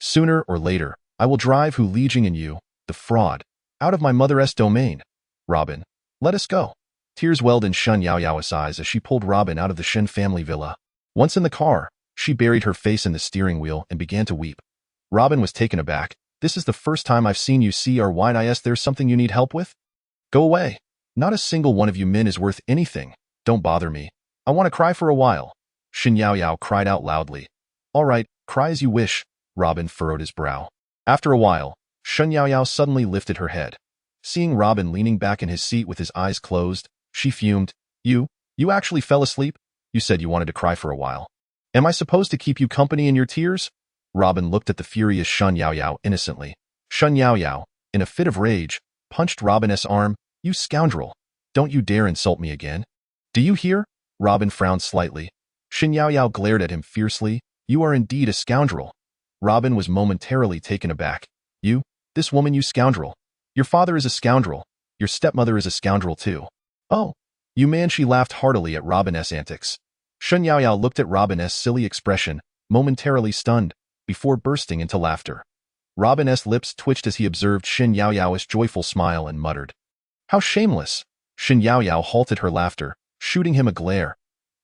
Sooner or later, I will drive Hu Lijing and you, the fraud, out of my mother's domain. Robin, let us go. Tears welled in Shen Yaoyao's eyes as she pulled Robin out of the Shen family villa. Once in the car, She buried her face in the steering wheel and began to weep. Robin was taken aback. This is the first time I've seen you cry. There's something you need help with? Go away. Not a single one of you men is worth anything. Don't bother me. I want to cry for a while. Shen Yaoyao cried out loudly. All right, cry as you wish. Robin furrowed his brow. After a while, Shen Yaoyao suddenly lifted her head. Seeing Robin leaning back in his seat with his eyes closed, she fumed. You actually fell asleep? You said you wanted to cry for a while. Am I supposed to keep you company in your tears? Robin looked at the furious Shen Yaoyao innocently. Shen Yaoyao, in a fit of rage, punched Robin's arm. You scoundrel! Don't you dare insult me again. Do you hear? Robin frowned slightly. Shen Yaoyao glared at him fiercely. You are indeed a scoundrel. Robin was momentarily taken aback. This woman, you scoundrel. Your father is a scoundrel. Your stepmother is a scoundrel too. Oh, you man, she laughed heartily at Robin's antics. Shen Yaoyao looked at Robin's silly expression, momentarily stunned, before bursting into laughter. Robin's lips twitched as he observed Shen Yaoyao's joyful smile and muttered. How shameless! Shen Yaoyao halted her laughter, shooting him a glare.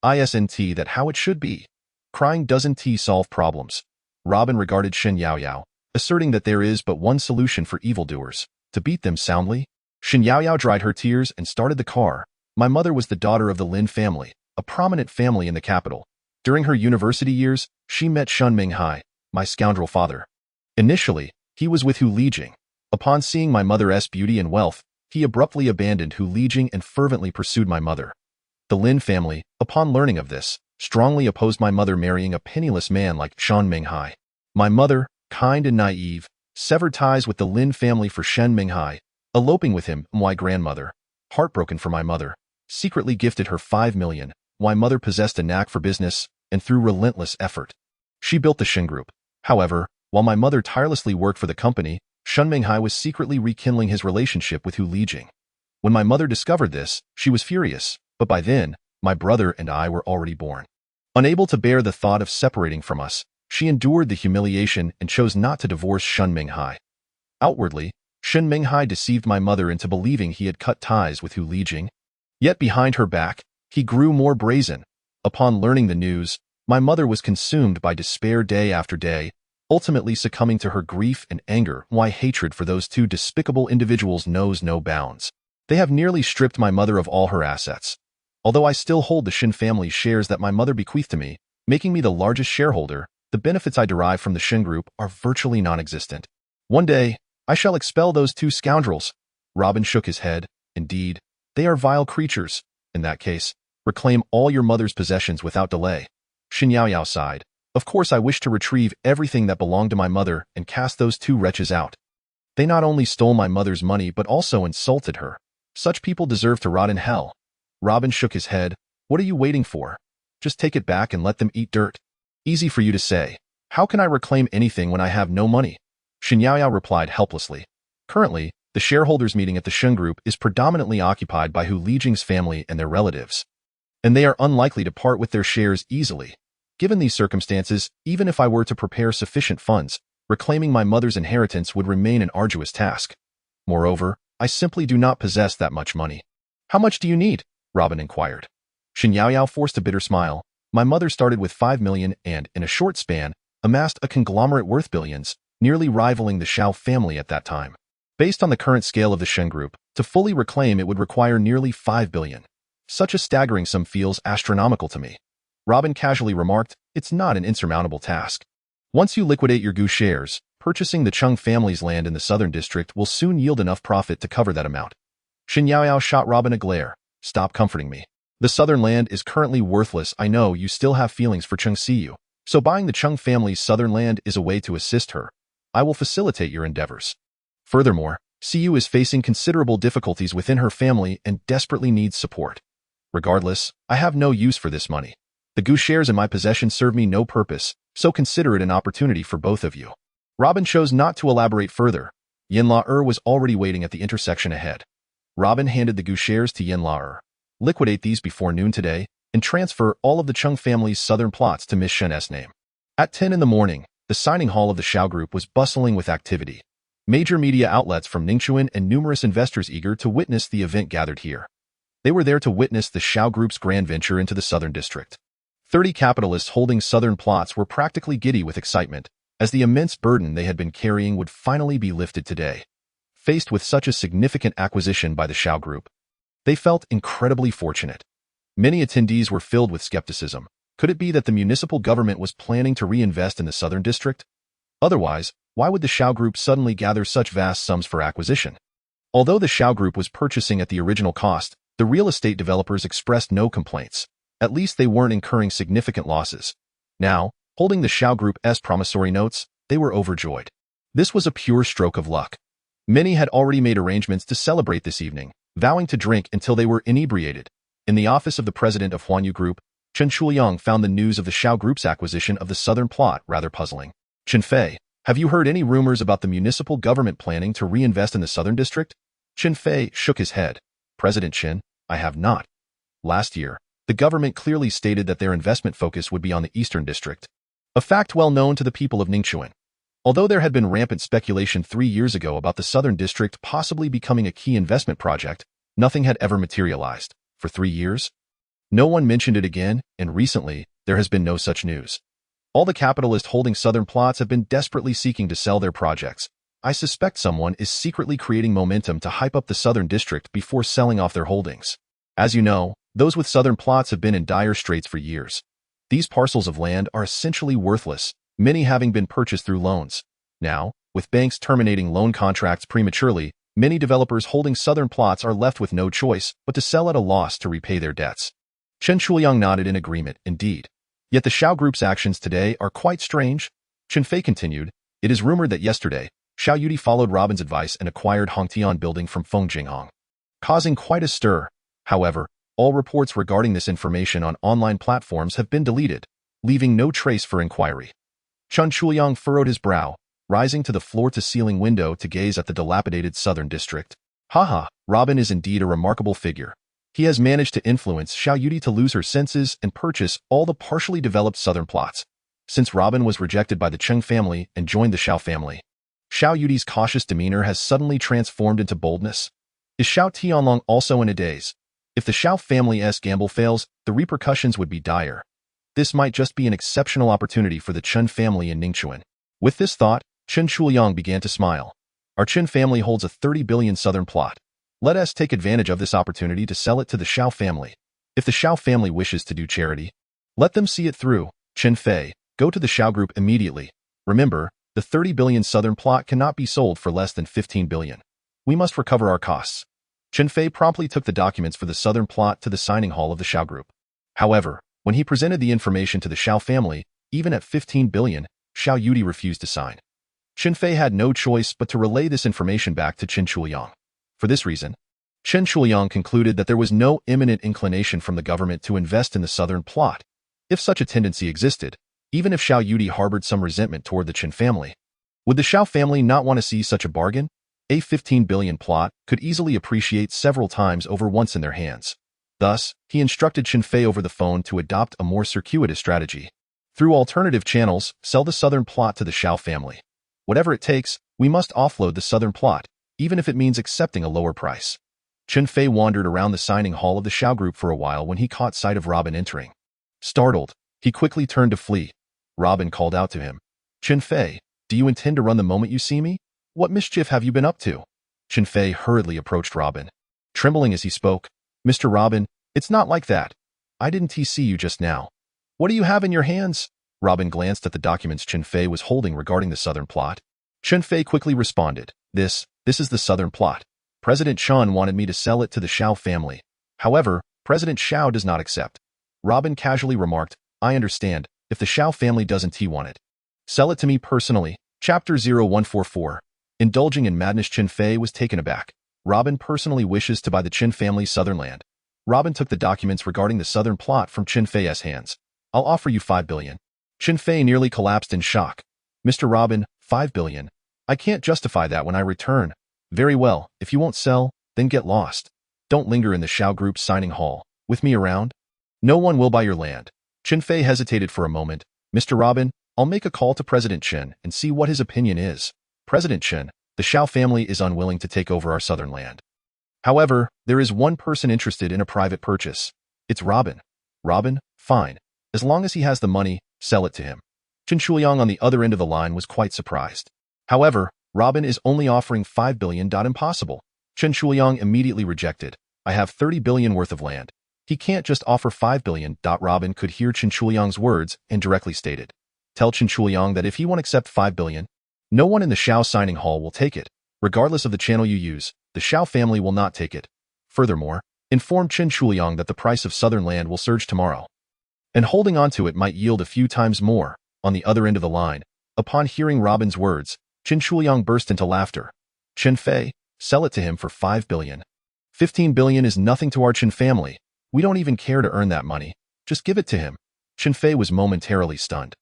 Isn't that how it should be? Crying doesn't solve problems. Robin regarded Shen Yaoyao, asserting that there is but one solution for evildoers, to beat them soundly. Shen Yaoyao dried her tears and started the car. My mother was the daughter of the Lin family, a prominent family in the capital. During her university years, she met Shun Minghai, my scoundrel father. Initially, he was with Hu Lijing. Upon seeing my mother's beauty and wealth, he abruptly abandoned Hu Lijing and fervently pursued my mother. The Lin family, upon learning of this, strongly opposed my mother marrying a penniless man like Shen Minghai. My mother, kind and naive, severed ties with the Lin family for Shen Minghai, eloping with him. My grandmother, heartbroken for my mother, secretly gifted her 5 million. My mother possessed a knack for business, and through relentless effort, she built the Shen Group. However, while my mother tirelessly worked for the company, Shen Minghai was secretly rekindling his relationship with Hu Lijing. When my mother discovered this, she was furious, but by then, my brother and I were already born. Unable to bear the thought of separating from us, she endured the humiliation and chose not to divorce Shen Minghai. Outwardly, Shen Minghai deceived my mother into believing he had cut ties with Hu Lijing. Yet behind her back, he grew more brazen. Upon learning the news, my mother was consumed by despair day after day, ultimately succumbing to her grief and anger. Why hatred for those two despicable individuals knows no bounds. They have nearly stripped my mother of all her assets. Although I still hold the Shen family's shares that my mother bequeathed to me, making me the largest shareholder, the benefits I derive from the Shen Group are virtually non-existent. One day, I shall expel those two scoundrels. Robin shook his head. Indeed, they are vile creatures. In that case, reclaim all your mother's possessions without delay. Shen Yaoyao sighed. Of course I wish to retrieve everything that belonged to my mother and cast those two wretches out. They not only stole my mother's money but also insulted her. Such people deserve to rot in hell. Robin shook his head. What are you waiting for? Just take it back and let them eat dirt. Easy for you to say. How can I reclaim anything when I have no money? Shen Yaoyao replied helplessly. Currently, the shareholders' meeting at the Shen Group is predominantly occupied by Hu Lijing's family and their relatives, and they are unlikely to part with their shares easily. Given these circumstances, even if I were to prepare sufficient funds, reclaiming my mother's inheritance would remain an arduous task. Moreover, I simply do not possess that much money. How much do you need? Robin inquired. Shen Yaoyao forced a bitter smile. My mother started with 5 million and, in a short span, amassed a conglomerate worth billions, nearly rivaling the Shao family at that time. Based on the current scale of the Shen Group, to fully reclaim it would require nearly 5 billion. Such a staggering sum feels astronomical to me. Robin casually remarked, it's not an insurmountable task. Once you liquidate your Gu shares, purchasing the Chung family's land in the southern district will soon yield enough profit to cover that amount. Shen Yaoyao shot Robin a glare. Stop comforting me. The southern land is currently worthless. I know you still have feelings for Chung Siyu, so buying the Chung family's southern land is a way to assist her. I will facilitate your endeavors. Furthermore, Siyu is facing considerable difficulties within her family and desperately needs support. Regardless, I have no use for this money. The Gu shares in my possession serve me no purpose, so consider it an opportunity for both of you. Robin chose not to elaborate further. Yin La was already waiting at the intersection ahead. Robin handed the Gu shares to Yin La. Liquidate these before noon today, and transfer all of the Chung family's southern plots to Miss Shen's name. At 10 in the morning, the signing hall of the Shao Group was bustling with activity. Major media outlets from Ningchuan and numerous investors eager to witness the event gathered here. They were there to witness the Shao Group's grand venture into the southern district. 30 capitalists holding southern plots were practically giddy with excitement, as the immense burden they had been carrying would finally be lifted today. Faced with such a significant acquisition by the Shao Group, they felt incredibly fortunate. Many attendees were filled with skepticism. Could it be that the municipal government was planning to reinvest in the southern district? Otherwise, why would the Shao Group suddenly gather such vast sums for acquisition? Although the Shao Group was purchasing at the original cost, the real estate developers expressed no complaints. At least they weren't incurring significant losses. Now, holding the Shao Group's promissory notes, they were overjoyed. This was a pure stroke of luck. Many had already made arrangements to celebrate this evening, vowing to drink until they were inebriated. In the office of the president of Huanyu Group, Chen Shuliang found the news of the Shao Group's acquisition of the southern plot rather puzzling. Chen Fei, have you heard any rumors about the municipal government planning to reinvest in the southern district? Chen Fei shook his head. President Chen, I have not. Last year, the government clearly stated that their investment focus would be on the eastern district, a fact well known to the people of Ningxuan. Although there had been rampant speculation 3 years ago about the southern district possibly becoming a key investment project, nothing had ever materialized. For 3 years? No one mentioned it again, and recently, there has been no such news. All the capitalists holding southern plots have been desperately seeking to sell their projects. I suspect someone is secretly creating momentum to hype up the southern district before selling off their holdings. As you know, those with southern plots have been in dire straits for years. These parcels of land are essentially worthless, many having been purchased through loans. Now, with banks terminating loan contracts prematurely, many developers holding southern plots are left with no choice but to sell at a loss to repay their debts. Chen Shuliang nodded in agreement, indeed. Yet the Shao Group's actions today are quite strange. Chen Fei continued, it is rumored that yesterday, Xiao Yudi followed Robin's advice and acquired Hongtian building from Feng Jinghong, causing quite a stir. However, all reports regarding this information on online platforms have been deleted, leaving no trace for inquiry. Chen Shuliang furrowed his brow, rising to the floor-to-ceiling window to gaze at the dilapidated southern district. Haha, Robin is indeed a remarkable figure. He has managed to influence Xiao Yudi to lose her senses and purchase all the partially developed southern plots. Since Robin was rejected by the Cheng family and joined the Xiao family, Xiao Yudi's cautious demeanor has suddenly transformed into boldness. Is Xiao Tianlong also in a daze? If the Xiao family's gamble fails, the repercussions would be dire. This might just be an exceptional opportunity for the Chen family in Ningxuan. With this thought, Chen Shuliang began to smile. Our Chen family holds a 30 billion southern plot. Let us take advantage of this opportunity to sell it to the Xiao family. If the Xiao family wishes to do charity, let them see it through. Chen Fei, go to the Xiao Group immediately. Remember, the 30 billion southern plot cannot be sold for less than 15 billion. We must recover our costs. Chen Fei promptly took the documents for the southern plot to the signing hall of the Xiao Group. However, when he presented the information to the Xiao family, even at 15 billion, Xiao Yudi refused to sign. Chen Fei had no choice but to relay this information back to Chen Shuliang. For this reason, Chen Shuliang concluded that there was no imminent inclination from the government to invest in the southern plot. If such a tendency existed, even if Xiao Yudi harbored some resentment toward the Chen family, would the Xiao family not want to see such a bargain? A 15 billion plot could easily appreciate several times over once in their hands. Thus, he instructed Chen Fei over the phone to adopt a more circuitous strategy. Through alternative channels, sell the southern plot to the Xiao family. Whatever it takes, we must offload the southern plot, even if it means accepting a lower price. Chen Fei wandered around the signing hall of the Xiao Group for a while when he caught sight of Robin entering. Startled, he quickly turned to flee. Robin called out to him. Chen Fei, do you intend to run the moment you see me? What mischief have you been up to? Chen Fei hurriedly approached Robin, trembling as he spoke. Mr. Robin, it's not like that. I didn't see you just now. What do you have in your hands? Robin glanced at the documents Chen Fei was holding regarding the southern plot. Chen Fei quickly responded. This is the southern plot. President Shan wanted me to sell it to the Xiao family. However, President Xiao does not accept. Robin casually remarked, I understand, if the Xiao family doesn't want it. Sell it to me personally. Chapter 0144. Indulging in madness. Chen Fei was taken aback. Robin personally wishes to buy the Chen family's southern land. Robin took the documents regarding the southern plot from Chen Fei's hands. I'll offer you 5 billion. Chen Fei nearly collapsed in shock. Mr. Robin, 5 billion. I can't justify that when I return. Very well, if you won't sell, then get lost. Don't linger in the Xiao Group's signing hall. With me around, no one will buy your land. Chen Fei hesitated for a moment. Mr. Robin, I'll make a call to President Chen and see what his opinion is. President Chen, the Xiao family is unwilling to take over our southern land. However, there is one person interested in a private purchase. It's Robin. Robin, fine. As long as he has the money, sell it to him. Chen Shuliang on the other end of the line was quite surprised. However, Robin is only offering 5 billion. Impossible. Chen Shuliang immediately rejected. I have 30 billion worth of land. He can't just offer 5 billion. Robin could hear Chen Shuliang's words and directly stated. Tell Chen Shuliang that if he won't accept 5 billion, no one in the Shao signing hall will take it. Regardless of the channel you use, the Shao family will not take it. Furthermore, inform Chen Shuliang that the price of southern land will surge tomorrow, and holding on to it might yield a few times more. On the other end of the line, upon hearing Robin's words, Chen Shuliang burst into laughter. Chen Fei, sell it to him for 5 billion. 15 billion is nothing to our Chen family. We don't even care to earn that money. Just give it to him. Chen Fei was momentarily stunned.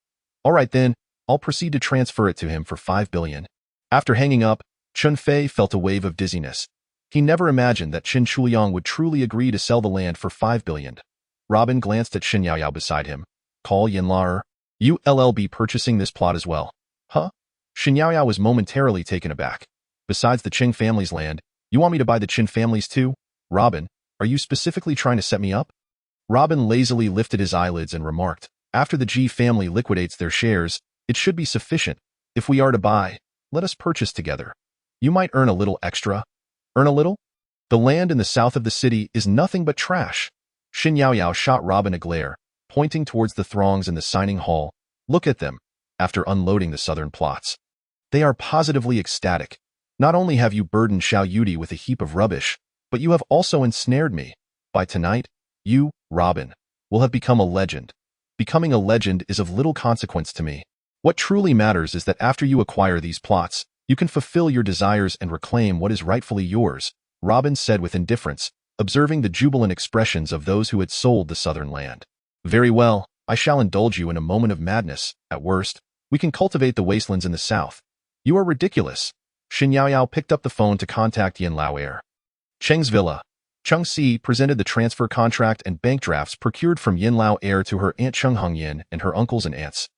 All right then, I'll proceed to transfer it to him for 5 billion. After hanging up, Chen Fei felt a wave of dizziness. He never imagined that Chen Shuliang would truly agree to sell the land for 5 billion. Robin glanced at Shin Yaoyao beside him. Call Yin Laer. You'll be purchasing this plot as well. Huh? Shin Yaoyao was momentarily taken aback. Besides the Qing family's land, you want me to buy the Qin family's too? Robin, are you specifically trying to set me up? Robin lazily lifted his eyelids and remarked, after the Ji family liquidates their shares, it should be sufficient. If we are to buy, let us purchase together. You might earn a little extra. Earn a little? The land in the south of the city is nothing but trash. Shin Yaoyao shot Robin a glare, pointing towards the throngs in the signing hall. Look at them, after unloading the southern plots. They are positively ecstatic. Not only have you burdened Xiao Yudi with a heap of rubbish, but you have also ensnared me. By tonight, you, Robin, will have become a legend. Becoming a legend is of little consequence to me. What truly matters is that after you acquire these plots, you can fulfill your desires and reclaim what is rightfully yours, Robin said with indifference, observing the jubilant expressions of those who had sold the southern land. Very well, I shall indulge you in a moment of madness. At worst, we can cultivate the wastelands in the south. You are ridiculous. Shin Yaoyao picked up the phone to contact Yin Laer. Cheng's villa. Cheng Si presented the transfer contract and bank drafts procured from Yin Laer to her aunt Cheng Hongyin and her uncles and aunts.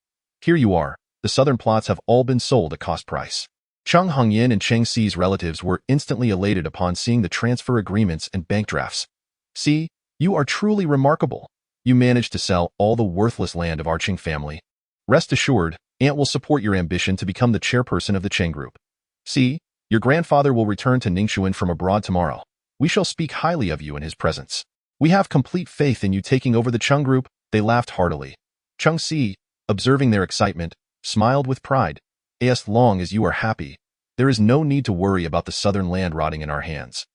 Here you are. The southern plots have all been sold at cost price. Cheng Hongyin and Cheng Si's relatives were instantly elated upon seeing the transfer agreements and bank drafts. See, you are truly remarkable. You managed to sell all the worthless land of our Qing family. Rest assured, Aunt will support your ambition to become the chairperson of the Cheng Group. See, your grandfather will return to Ningxuan from abroad tomorrow. We shall speak highly of you in his presence. We have complete faith in you taking over the Cheng Group. They laughed heartily. Cheng Si, observing their excitement, smiled with pride. As long as you are happy, there is no need to worry about the southern land rotting in our hands.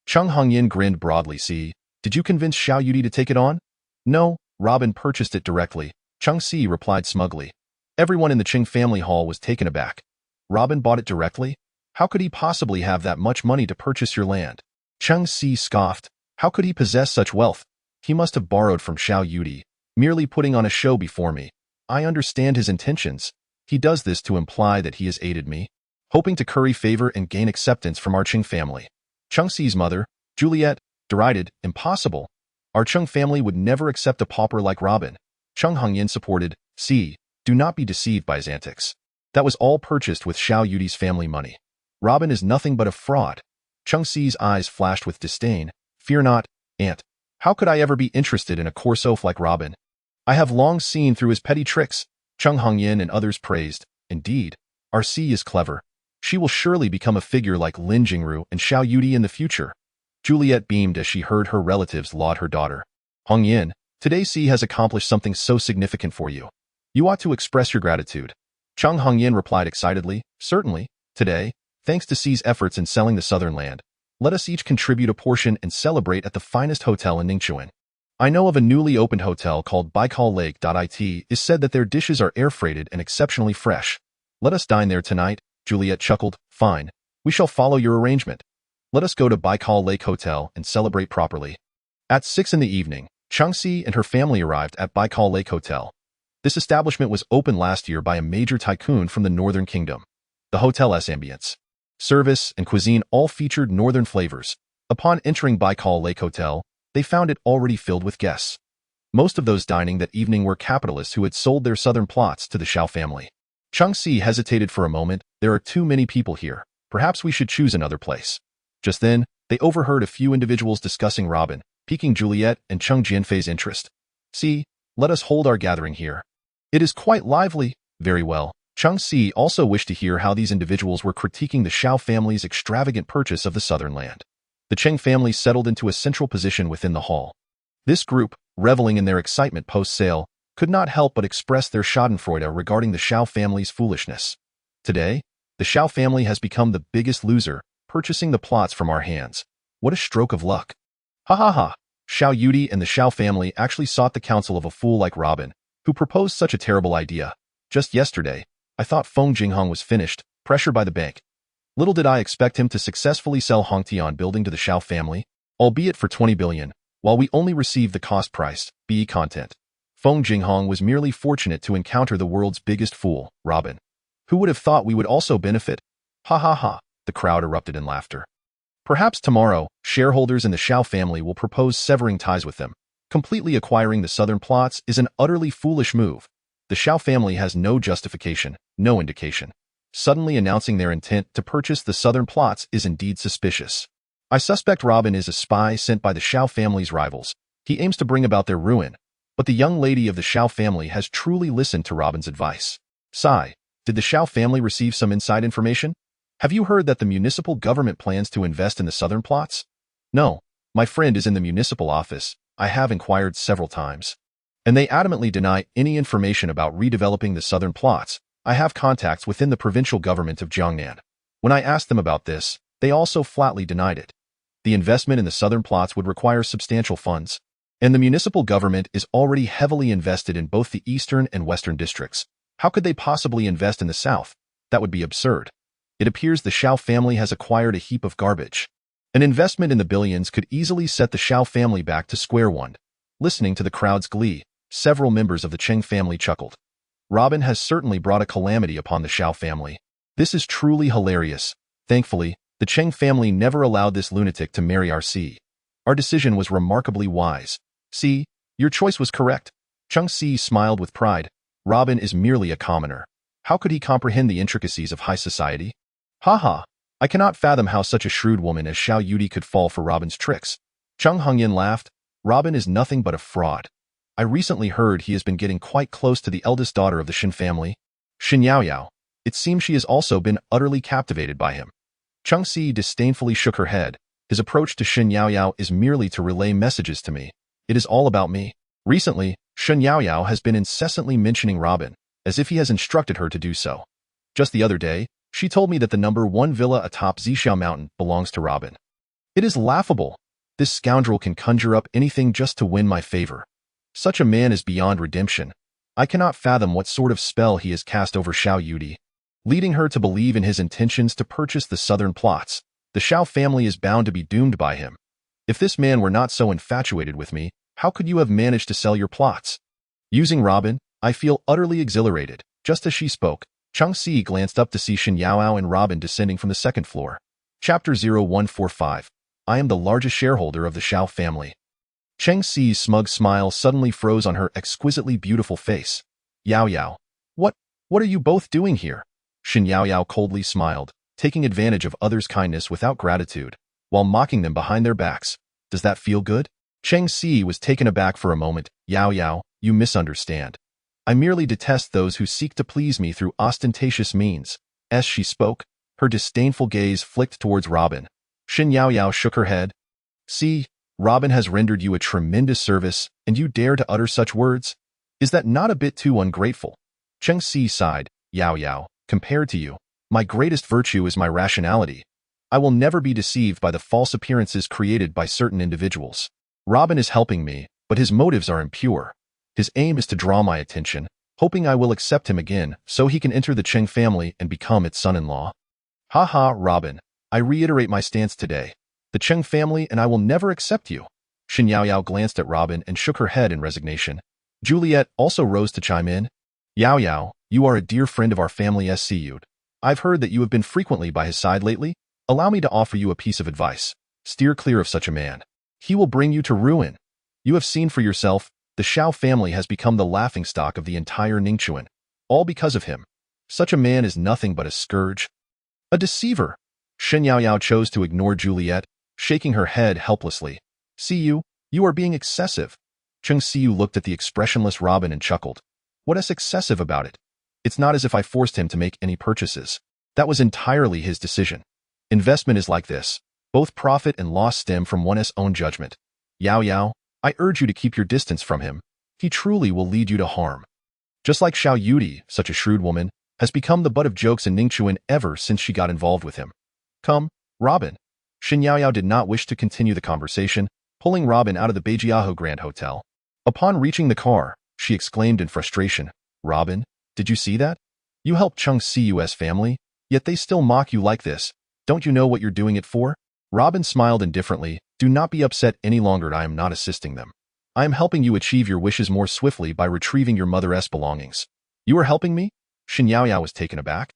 Cheng Hongyin grinned broadly. See, did you convince Xiao Yudi to take it on? No, Robin purchased it directly. Cheng Si replied smugly. Everyone in the Qing family hall was taken aback. Robin bought it directly? How could he possibly have that much money to purchase your land? Cheng Si scoffed. How could he possess such wealth? He must have borrowed from Xiao Yudi, merely putting on a show before me. I understand his intentions. He does this to imply that he has aided me, hoping to curry favor and gain acceptance from our Qing family. Cheng Si's mother, Juliet, derided. Impossible. Our Qing family would never accept a pauper like Robin. Cheng Hongyin supported. See, do not be deceived by his antics. That was all purchased with Xiao Yudi's family money. Robin is nothing but a fraud. Cheng Si's eyes flashed with disdain. Fear not, aunt. How could I ever be interested in a coarse oaf like Robin? I have long seen through his petty tricks. Cheng Hongyin and others praised. Indeed, our Si is clever. She will surely become a figure like Lin Jingru and Xiao Yudi in the future. Juliet beamed as she heard her relatives laud her daughter. Hongyin, today Si has accomplished something so significant for you. You ought to express your gratitude. Cheng Hongyin replied excitedly. Certainly, today, thanks to Si's efforts in selling the southern land, let us each contribute a portion and celebrate at the finest hotel in Ningxuan. I know of a newly opened hotel called Baikal Lake. It is said that their dishes are air-freighted and exceptionally fresh. Let us dine there tonight. Juliet chuckled. Fine. We shall follow your arrangement. Let us go to Baikal Lake Hotel and celebrate properly. At 6 in the evening, Cheng Si and her family arrived at Baikal Lake Hotel. This establishment was opened last year by a major tycoon from the Northern Kingdom. The hotel's ambience, service, and cuisine all featured northern flavors. Upon entering Baikal Lake Hotel, they found it already filled with guests. Most of those dining that evening were capitalists who had sold their southern plots to the Xiao family. Cheng Si hesitated for a moment. There are too many people here. Perhaps we should choose another place. Just then, they overheard a few individuals discussing Robin, piquing Juliet and Cheng Jianfei's interest. See, let us hold our gathering here. It is quite lively. Very well. Cheng Si also wished to hear how these individuals were critiquing the Shao family's extravagant purchase of the southern land. The Cheng family settled into a central position within the hall. This group, reveling in their excitement post-sale, could not help but express their schadenfreude regarding the Shao family's foolishness. Today, the Shao family has become the biggest loser, purchasing the plots from our hands. What a stroke of luck. Ha ha ha. Shao Yudi and the Shao family actually sought the counsel of a fool like Robin, who proposed such a terrible idea. Just yesterday, I thought Feng Jinghong was finished, pressured by the bank. Little did I expect him to successfully sell Hongtian building to the Shao family, albeit for 20 billion, while we only received the cost price, BE content. Feng Jinghong was merely fortunate to encounter the world's biggest fool, Robin. Who would have thought we would also benefit? Ha ha ha, the crowd erupted in laughter. Perhaps tomorrow, shareholders in the Shao family will propose severing ties with them. Completely acquiring the southern plots is an utterly foolish move. The Shao family has no justification, no indication. Suddenly announcing their intent to purchase the southern plots is indeed suspicious. I suspect Robin is a spy sent by the Shao family's rivals. He aims to bring about their ruin. But the young lady of the Shao family has truly listened to Robin's advice. Sigh, did the Shao family receive some inside information? Have you heard that the municipal government plans to invest in the southern plots? No, my friend is in the municipal office. I have inquired several times. And they adamantly deny any information about redeveloping the southern plots. I have contacts within the provincial government of Jiangnan. When I asked them about this, they also flatly denied it. The investment in the southern plots would require substantial funds, and the municipal government is already heavily invested in both the eastern and western districts. How could they possibly invest in the south? That would be absurd. It appears the Shao family has acquired a heap of garbage. An investment in the billions could easily set the Shao family back to square one. Listening to the crowd's glee, several members of the Cheng family chuckled. Robin has certainly brought a calamity upon the Shao family. This is truly hilarious. Thankfully, the Cheng family never allowed this lunatic to marry our Si. Our decision was remarkably wise. Si, your choice was correct. Cheng Si smiled with pride. Robin is merely a commoner. How could he comprehend the intricacies of high society? Ha ha. I cannot fathom how such a shrewd woman as Xiao Yudi could fall for Robin's tricks. Cheng Hongyan laughed. Robin is nothing but a fraud. I recently heard he has been getting quite close to the eldest daughter of the Shin family, Shin Yaoyao. It seems she has also been utterly captivated by him. Cheng Si disdainfully shook her head. His approach to Shin Yaoyao is merely to relay messages to me. It is all about me. Recently, Shin Yaoyao has been incessantly mentioning Robin, as if he has instructed her to do so. Just the other day, she told me that the number 1 villa atop Zhixiao Mountain belongs to Robin. It is laughable. This scoundrel can conjure up anything just to win my favor. Such a man is beyond redemption. I cannot fathom what sort of spell he has cast over Xiao Yudi, leading her to believe in his intentions to purchase the southern plots. The Shao family is bound to be doomed by him. If this man were not so infatuated with me, how could you have managed to sell your plots? Using Robin, I feel utterly exhilarated. Just as she spoke, Cheng Si glanced up to see Shin Yaoyao and Robin descending from the second floor. Chapter 0145. I am the largest shareholder of the Shao family. Cheng Si's smug smile suddenly froze on her exquisitely beautiful face. Yaoyao. What are you both doing here? Shin Yaoyao coldly smiled, taking advantage of others' kindness without gratitude, while mocking them behind their backs. Does that feel good? Cheng Si was taken aback for a moment. Yaoyao, you misunderstand. I merely detest those who seek to please me through ostentatious means. As she spoke, her disdainful gaze flicked towards Robin. Shin Yaoyao shook her head. See, Robin has rendered you a tremendous service, and you dare to utter such words? Is that not a bit too ungrateful? Cheng Si sighed. Yaoyao, compared to you, my greatest virtue is my rationality. I will never be deceived by the false appearances created by certain individuals. Robin is helping me, but his motives are impure. His aim is to draw my attention, hoping I will accept him again so he can enter the Cheng family and become its son-in-law. Ha ha, Robin, I reiterate my stance today. The Cheng family and I will never accept you. Shin Yaoyao glanced at Robin and shook her head in resignation. Juliet also rose to chime in. Yaoyao, you are a dear friend of our family SCU'd. I've heard that you have been frequently by his side lately. Allow me to offer you a piece of advice. Steer clear of such a man. He will bring you to ruin. You have seen for yourself, the Shao family has become the laughingstock of the entire Ningchuan. All because of him. Such a man is nothing but a scourge. A deceiver. Shin Yaoyao chose to ignore Juliet, shaking her head helplessly. See you are being excessive. Cheng Siu looked at the expressionless Robin and chuckled. What is excessive about it? It's not as if I forced him to make any purchases. That was entirely his decision. Investment is like this. Both profit and loss stem from one's own judgment. Yao Yao, I urge you to keep your distance from him. He truly will lead you to harm. Just like Xiao Yudi, such a shrewd woman, has become the butt of jokes in Ningchuan ever since she got involved with him. Come, Robin. Xin Yaoyao did not wish to continue the conversation, pulling Robin out of the Beijiaho Grand Hotel. Upon reaching the car, she exclaimed in frustration, Robin, did you see that? You helped Cheng Siu's family, yet they still mock you like this. Don't you know what you're doing it for? Robin smiled indifferently. Do not be upset any longer. I am not assisting them. I am helping you achieve your wishes more swiftly by retrieving your mother's belongings. You are helping me? Xin Yaoyao was taken aback.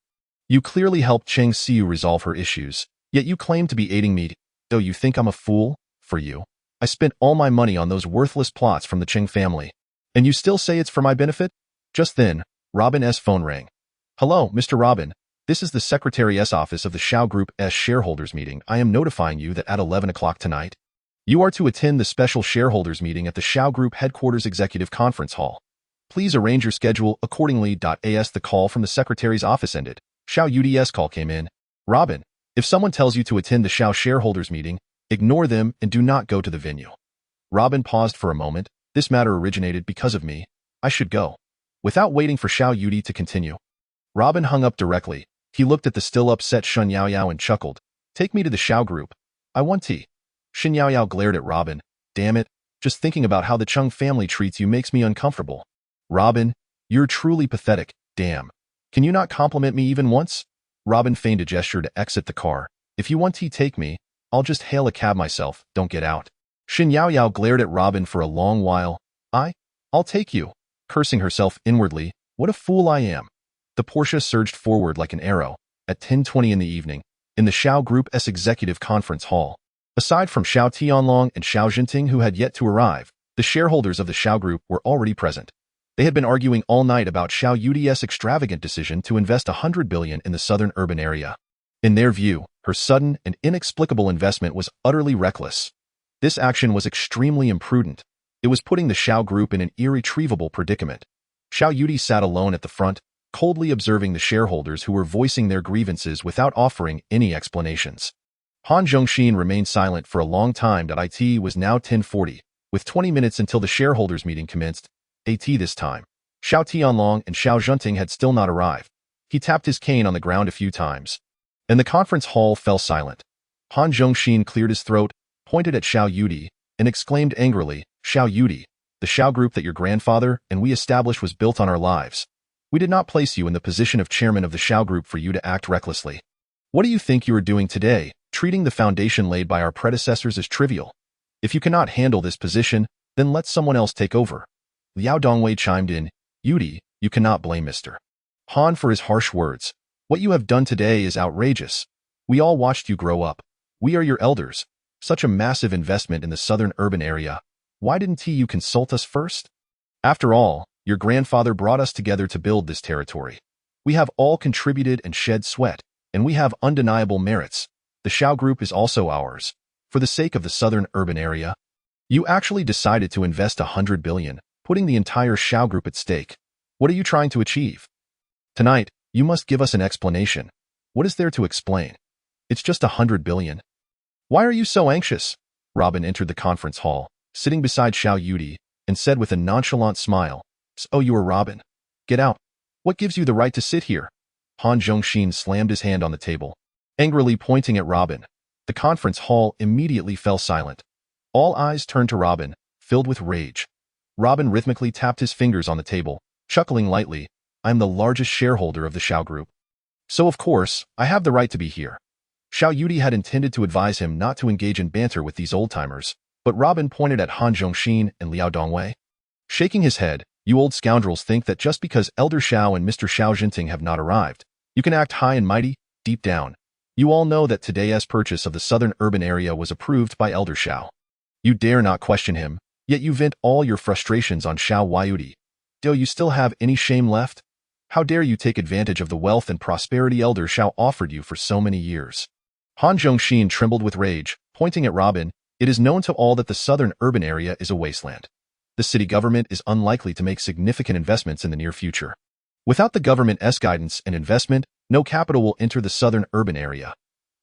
You clearly helped Cheng Siu resolve her issues, yet you claim to be aiding me. Though you think I'm a fool? For you, I spent all my money on those worthless plots from the Cheng family. And you still say it's for my benefit? Just then, Robin's phone rang. Hello, Mr. Robin. This is the Secretary's office of the Xiao Group's shareholders meeting. I am notifying you that at 11 o'clock tonight, you are to attend the special shareholders meeting at the Xiao Group headquarters executive conference hall. Please arrange your schedule accordingly. As the call from the secretary's office ended, Xiao Yudi's call came in. Robin, if someone tells you to attend the Xiao shareholders meeting, ignore them and do not go to the venue. Robin paused for a moment. This matter originated because of me. I should go. Without waiting for Xiao Yudi to continue, Robin hung up directly. He looked at the still upset Shen Yaoyao and chuckled. Take me to the Xiao Group. I want tea. Shen Yaoyao glared at Robin. Damn it, just thinking about how the Cheng family treats you makes me uncomfortable. Robin, you're truly pathetic. Damn. Can you not compliment me even once? Robin feigned a gesture to exit the car. If you want tea, take me. I'll just hail a cab myself. Don't get out. Shen Yaoyao glared at Robin for a long while. I'll take you. Cursing herself inwardly. What a fool I am. The Porsche surged forward like an arrow. At 10:20 in the evening, in the Xiao Group's executive conference hall. Aside from Xiao Tianlong and Xiao Jinting who had yet to arrive, the shareholders of the Xiao Group were already present. They had been arguing all night about Xiao Yudi's extravagant decision to invest 100 billion in the southern urban area. In their view, her sudden and inexplicable investment was utterly reckless. This action was extremely imprudent. It was putting the Xiao Group in an irretrievable predicament. Xiao Yudi sat alone at the front, coldly observing the shareholders who were voicing their grievances without offering any explanations. Han Zhongxin remained silent for a long time. It was now 10:40, with 20 minutes until the shareholders meeting commenced. This time, Xiao Tianlong and Xiao Zhenting had still not arrived. He tapped his cane on the ground a few times, and the conference hall fell silent. Han Zhongxin cleared his throat, pointed at Xiao Yudi, and exclaimed angrily, Xiao Yudi, the Xiao Group that your grandfather and we established was built on our lives. We did not place you in the position of chairman of the Xiao Group for you to act recklessly. What do you think you are doing today, treating the foundation laid by our predecessors as trivial? If you cannot handle this position, then let someone else take over. Liao Dongwei chimed in, Yudi, you cannot blame Mr. Han for his harsh words. What you have done today is outrageous. We all watched you grow up. We are your elders. Such a massive investment in the southern urban area. Why didn't you consult us first? After all, your grandfather brought us together to build this territory. We have all contributed and shed sweat, and we have undeniable merits. The Xiao Group is also ours. For the sake of the southern urban area, you actually decided to invest 100 billion, putting the entire Xiao Group at stake. What are you trying to achieve? Tonight, you must give us an explanation. What is there to explain? It's just 100 billion. Why are you so anxious? Robin entered the conference hall, sitting beside Xiao Yudi, and said with a nonchalant smile, So you are Robin. Get out. What gives you the right to sit here? Han Zhongxin slammed his hand on the table, angrily pointing at Robin. The conference hall immediately fell silent. All eyes turned to Robin, filled with rage. Robin rhythmically tapped his fingers on the table, chuckling lightly. I am the largest shareholder of the Xiao Group. So of course, I have the right to be here. Xiao Yudi had intended to advise him not to engage in banter with these old-timers, but Robin pointed at Han Zhongxin and Liao Dongwei. Shaking his head, you old scoundrels think that just because Elder Xiao and Mr. Xiao Jinting have not arrived, you can act high and mighty. Deep down, you all know that today's purchase of the southern urban area was approved by Elder Xiao. You dare not question him, yet you vent all your frustrations on Xiao Yudi. Do you still have any shame left? How dare you take advantage of the wealth and prosperity Elder Xiao offered you for so many years? Han Zhongxin trembled with rage, pointing at Robin. It is known to all that the southern urban area is a wasteland. the city government is unlikely to make significant investments in the near future. Without the government's guidance and investment, no capital will enter the southern urban area.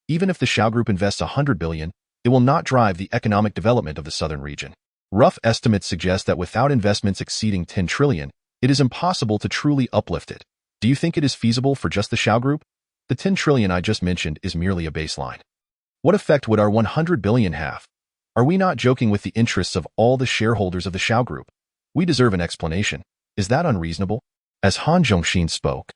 Even if the Shao Group invests 100 billion, it will not drive the economic development of the southern region. Rough estimates suggest that without investments exceeding 10 trillion, it is impossible to truly uplift it. Do you think it is feasible for just the Shao Group? The 10 trillion I just mentioned is merely a baseline. What effect would our 100 billion have? Are we not joking with the interests of all the shareholders of the Shao Group? We deserve an explanation. Is that unreasonable? As Han Zhongxin spoke,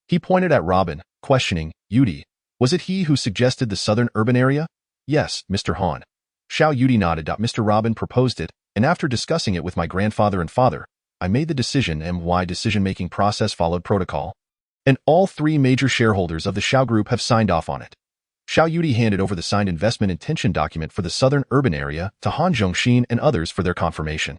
he pointed at Robin, questioning, Yudi, was it he who suggested the southern urban area? Yes, Mr. Han. Xiao Yudi nodded. Mr. Robin proposed it, and after discussing it with my grandfather and father, I made the decision and why decision-making process followed protocol. And all three major shareholders of the Shao Group have signed off on it. Xiao Yudi handed over the signed investment intention document for the southern urban area to Han Zhongxin and others for their confirmation.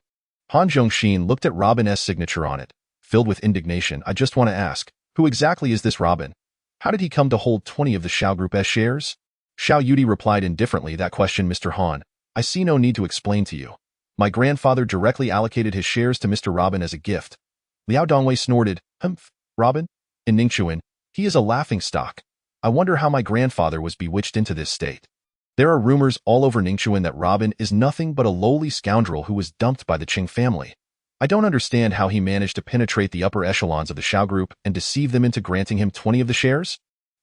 Han Zhongxin looked at Robin's signature on it, filled with indignation. I just want to ask, who exactly is this Robin? How did he come to hold 20 of the Shao Group's shares? Xiao Yudi replied indifferently, that question, Mr. Han, I see no need to explain to you. My grandfather directly allocated his shares to Mr. Robin as a gift. Liao Dongwei snorted, Humph, Robin? In Ningxuan, he is a laughingstock. I wonder how my grandfather was bewitched into this state. There are rumors all over Ningxuan that Robin is nothing but a lowly scoundrel who was dumped by the Qing family. I don't understand how he managed to penetrate the upper echelons of the Shao Group and deceive them into granting him 20 of the shares?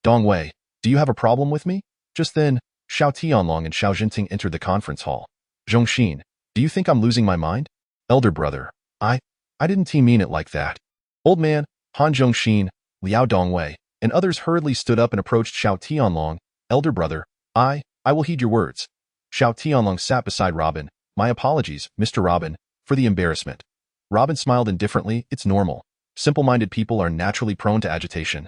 Dongwei, do you have a problem with me? Just then, Xiao Tianlong and Xiao Jinting entered the conference hall. Zhongxin, do you think I'm losing my mind? Elder brother, I didn't mean it like that. Old man, Han Zhongxin, Liao Dongwei, and others hurriedly stood up and approached Xiao Tianlong. Elder brother, I will heed your words. Xiao Tianlong sat beside Robin. My apologies, Mr. Robin, for the embarrassment. Robin smiled indifferently. It's normal. Simple-minded people are naturally prone to agitation.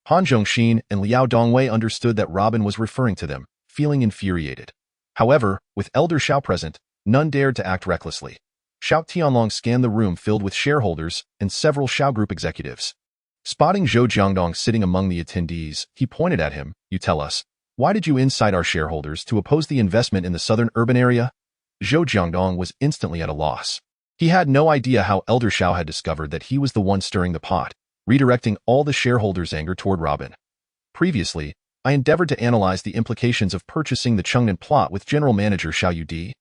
Han Zhongxin and Liao Dongwei understood that Robin was referring to them, feeling infuriated. However, with Elder Xiao present, none dared to act recklessly. Xiao Tianlong scanned the room filled with shareholders and several Shao Group executives. Spotting Zhou Jiangdong sitting among the attendees, he pointed at him, You tell us, why did you incite our shareholders to oppose the investment in the southern urban area? Zhou Jiangdong was instantly at a loss. He had no idea how Elder Xiao had discovered that he was the one stirring the pot, redirecting all the shareholders' anger toward Robin. Previously, I endeavored to analyze the implications of purchasing the Chengnan plot with General Manager Xiao Yudi.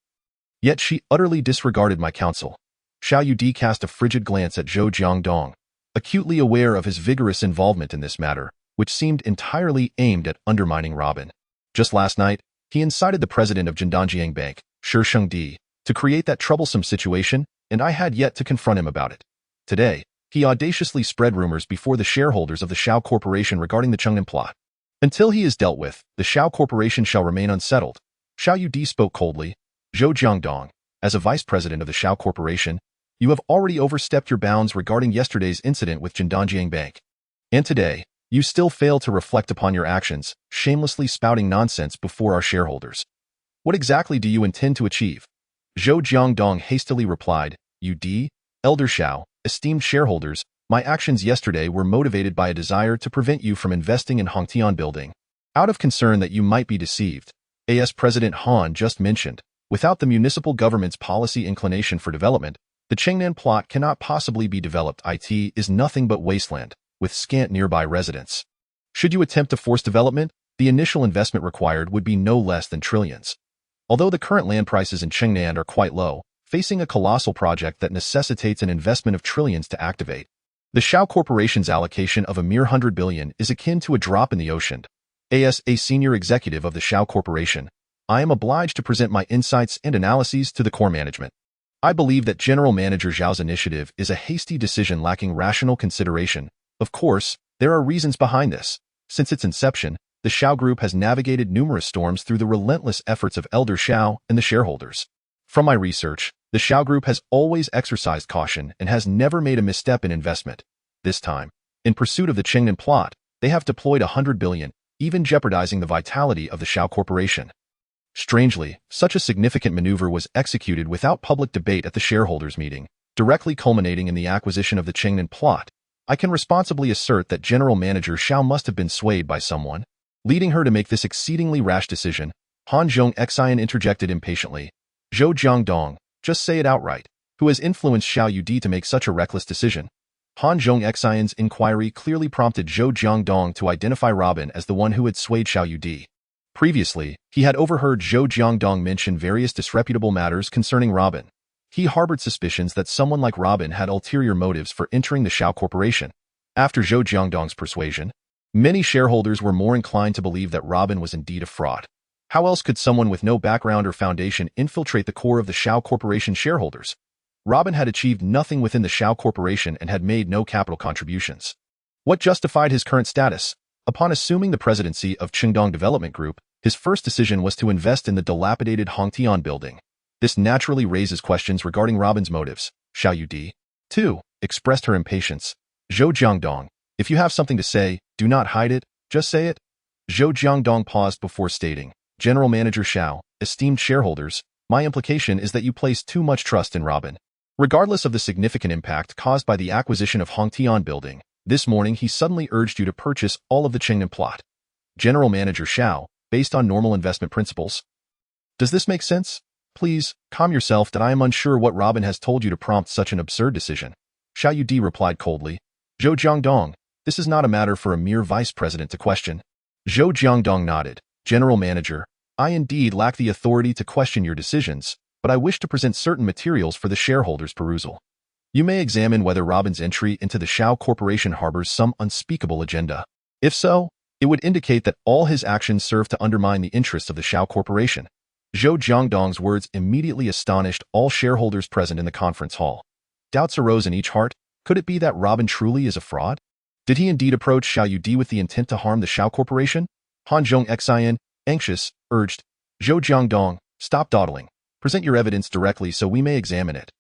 Yet she utterly disregarded my counsel. Xiao Yudi cast a frigid glance at Zhou Jiangdong, acutely aware of his vigorous involvement in this matter, which seemed entirely aimed at undermining Robin. Just last night, he incited the president of Jindanjiang Bank, Shi Shengdi, to create that troublesome situation, and I had yet to confront him about it. Today, he audaciously spread rumors before the shareholders of the Shao Corporation regarding the Chengnan plot. Until he is dealt with, the Shao Corporation shall remain unsettled. Xiao Yudi spoke coldly. Zhou Jiangdong, as a vice president of the Shao Corporation, you have already overstepped your bounds regarding yesterday's incident with Jindanjiang Bank. And today, you still fail to reflect upon your actions, shamelessly spouting nonsense before our shareholders. What exactly do you intend to achieve? Zhou Jiangdong hastily replied, Yudi, Elder Xiao, esteemed shareholders, my actions yesterday were motivated by a desire to prevent you from investing in Hongtian Building. Out of concern that you might be deceived, as President Han just mentioned, without the municipal government's policy inclination for development, the Chengnan plot cannot possibly be developed. It is nothing but wasteland, with scant nearby residents. Should you attempt to force development, the initial investment required would be no less than trillions. Although the current land prices in Chengnan are quite low, facing a colossal project that necessitates an investment of trillions to activate, the Shao Corporation's allocation of a mere 100 billion is akin to a drop in the ocean. As a senior executive of the Shao Corporation, I am obliged to present my insights and analyses to the core management. I believe that General Manager Zhao's initiative is a hasty decision lacking rational consideration. Of course, there are reasons behind this. Since its inception, the Shao Group has navigated numerous storms through the relentless efforts of Elder Xiao and the shareholders. From my research, the Shao Group has always exercised caution and has never made a misstep in investment. This time, in pursuit of the Chengnan plot, they have deployed 100 billion, even jeopardizing the vitality of the Shao Corporation. Strangely, such a significant maneuver was executed without public debate at the shareholders' meeting, directly culminating in the acquisition of the Chengnan plot. I can responsibly assert that General Manager Xiao must have been swayed by someone, leading her to make this exceedingly rash decision. Han Zhongxian interjected impatiently. Zhou Jiangdong, just say it outright. Who has influenced Xiao Yudi to make such a reckless decision? Han Zhongxian's inquiry clearly prompted Zhou Jiangdong to identify Robin as the one who had swayed Xiao Yudi. Previously, he had overheard Zhou Jiangdong mention various disreputable matters concerning Robin. He harbored suspicions that someone like Robin had ulterior motives for entering the Xiao Corporation. After Zhou Jiangdong's persuasion, many shareholders were more inclined to believe that Robin was indeed a fraud. How else could someone with no background or foundation infiltrate the core of the Xiao Corporation shareholders? Robin had achieved nothing within the Xiao Corporation and had made no capital contributions. What justified his current status? Upon assuming the presidency of Qingdong Development Group, his first decision was to invest in the dilapidated Hongtian building. This naturally raises questions regarding Robin's motives. Xiao Yudi, too, expressed her impatience. Zhou Jiangdong, if you have something to say, do not hide it, just say it. Zhou Jiangdong paused before stating, General Manager Xiao, esteemed shareholders, my implication is that you place too much trust in Robin. Regardless of the significant impact caused by the acquisition of Hongtian building, this morning he suddenly urged you to purchase all of the Qingnan plot. General Manager Xiao, based on normal investment principles. Does this make sense? Please, calm yourself that I am unsure what Robin has told you to prompt such an absurd decision. Xiao Yudi replied coldly. Zhou Jiangdong, this is not a matter for a mere vice president to question. Zhou Jiangdong nodded. General Manager, I indeed lack the authority to question your decisions, but I wish to present certain materials for the shareholders' perusal. You may examine whether Robin's entry into the Xiao Corporation harbors some unspeakable agenda. If so, it would indicate that all his actions serve to undermine the interests of the Xiao Corporation. Zhou Jiangdong's words immediately astonished all shareholders present in the conference hall. Doubts arose in each heart. Could it be that Robin truly is a fraud? Did he indeed approach Xiao Yudi with the intent to harm the Xiao Corporation? Han Zhongxian, anxious, urged, Zhou Jiangdong, stop dawdling. Present your evidence directly so we may examine it.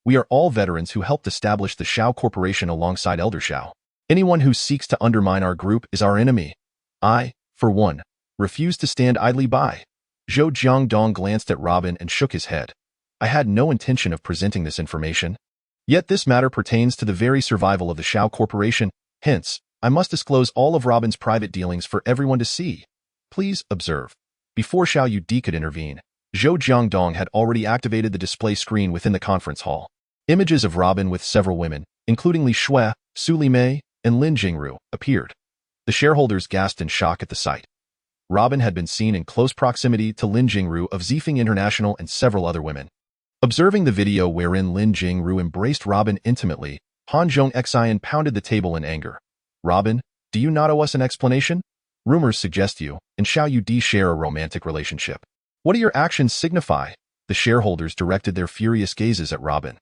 We are all veterans who helped establish the Xiao Corporation alongside Elder Xiao. Anyone who seeks to undermine our group is our enemy. I, for one, refuse to stand idly by. Zhou Jiangdong glanced at Robin and shook his head. I had no intention of presenting this information. Yet this matter pertains to the very survival of the Xiao Corporation, hence, I must disclose all of Robin's private dealings for everyone to see. Please observe. Before Xiao Yudi could intervene, Zhou Jiangdong had already activated the display screen within the conference hall. Images of Robin with several women, including Li Shui, Su Limei, and Lin Jingru, appeared. The shareholders gasped in shock at the sight. Robin had been seen in close proximity to Lin Jingru of Zifeng International and several other women. Observing the video wherein Lin Jingru embraced Robin intimately, Han Zhongxian pounded the table in anger. Robin, do you not owe us an explanation? Rumors suggest you and Xiao Yudi share a romantic relationship. What do your actions signify? The shareholders directed their furious gazes at Robin.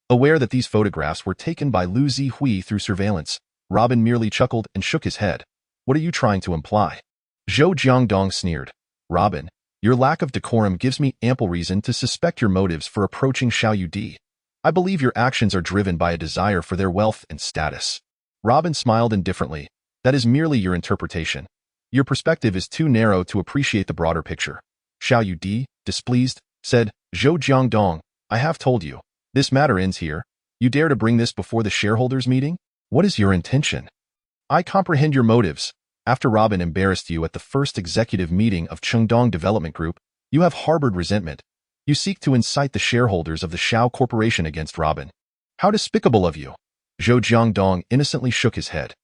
Aware that these photographs were taken by Lu Zihui through surveillance, Robin merely chuckled and shook his head. What are you trying to imply? Zhou Jiangdong sneered. Robin, your lack of decorum gives me ample reason to suspect your motives for approaching Xiao Yudi. I believe your actions are driven by a desire for their wealth and status. Robin smiled indifferently. That is merely your interpretation. Your perspective is too narrow to appreciate the broader picture. Xiao Yudi, displeased, said, Zhou Jiangdong, I have told you. This matter ends here. You dare to bring this before the shareholders' meeting? What is your intention? I comprehend your motives. After Robin embarrassed you at the first executive meeting of Qingdong Development Group, you have harbored resentment. You seek to incite the shareholders of the Xiao Corporation against Robin. How despicable of you! Zhou Jiangdong innocently shook his head.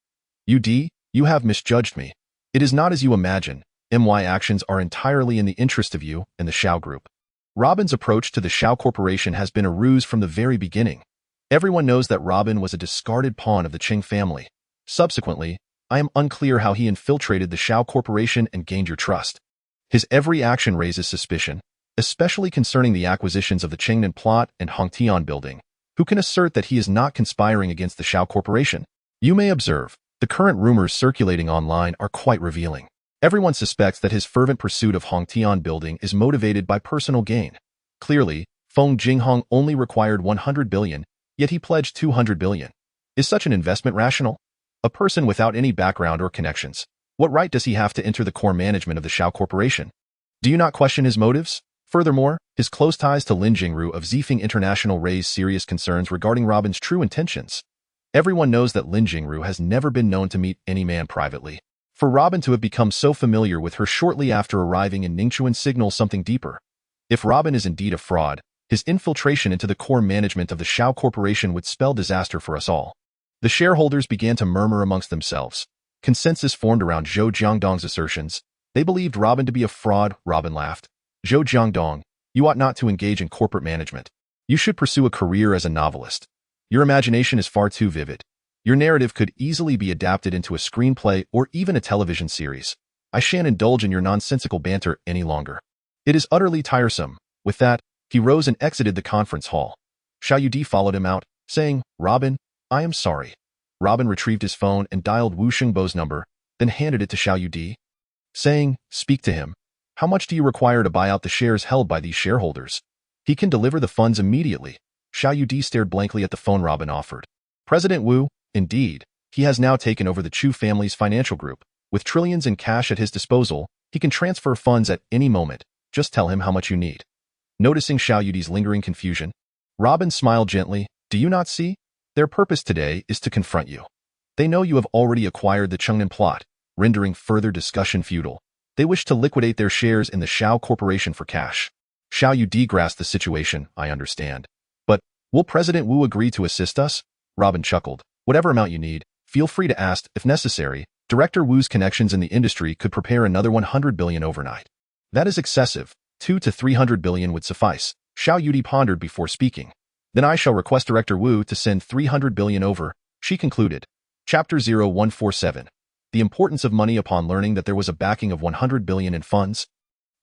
Yudi, you have misjudged me. It is not as you imagine. My actions are entirely in the interest of you and the Xiao Group. Robin's approach to the Xiao Corporation has been a ruse from the very beginning. Everyone knows that Robin was a discarded pawn of the Qing family. Subsequently, I am unclear how he infiltrated the Xiao Corporation and gained your trust. His every action raises suspicion, especially concerning the acquisitions of the Qingnan plot and Hongtian building. Who can assert that he is not conspiring against the Xiao Corporation? You may observe, the current rumors circulating online are quite revealing. Everyone suspects that his fervent pursuit of Hongtian building is motivated by personal gain. Clearly, Feng Jinghong only required 100 billion, yet he pledged 200 billion. Is such an investment rational? A person without any background or connections, what right does he have to enter the core management of the Xiao Corporation? Do you not question his motives? Furthermore, his close ties to Lin Jingru of Zifeng International raise serious concerns regarding Robin's true intentions. Everyone knows that Lin Jingru has never been known to meet any man privately. For Robin to have become so familiar with her shortly after arriving in Ningchuan signals something deeper. If Robin is indeed a fraud, His infiltration into the core management of the Shao Corporation would spell disaster for us all. The shareholders began to murmur amongst themselves. Consensus formed around Zhou Jiangdong's assertions. They believed Robin to be a fraud. Robin laughed. Zhou Jiangdong, you ought not to engage in corporate management. You should pursue a career as a novelist. Your imagination is far too vivid. Your narrative could easily be adapted into a screenplay or even a television series. I shan't indulge in your nonsensical banter any longer. It is utterly tiresome. With that, he rose and exited the conference hall. Xiao Yudi followed him out, saying, Robin, I am sorry. Robin retrieved his phone and dialed Wu Xingbo's number, then handed it to Xiao Yudi, saying, speak to him. How much do you require to buy out the shares held by these shareholders? He can deliver the funds immediately. Xiao Yudi stared blankly at the phone Robin offered. President Wu, indeed, he has now taken over the Chu family's financial group. With trillions in cash at his disposal, he can transfer funds at any moment. Just tell him how much you need. Noticing Xiao Yudi's lingering confusion, Robin smiled gently. Do you not see? Their purpose today is to confront you. They know you have already acquired the Chengnan plot, rendering further discussion futile. They wish to liquidate their shares in the Shao Corporation for cash. Xiao Yudi grasped the situation, I understand. But, will President Wu agree to assist us? Robin chuckled. Whatever amount you need, feel free to ask. If necessary, Director Wu's connections in the industry could prepare another 100 billion overnight. That is excessive. 2 to 300 billion would suffice. Xiao Yudi pondered before speaking. Then I shall request Director Wu to send 300 billion over, she concluded. Chapter 0147. The importance of money upon learning that there was a backing of 100 billion in funds.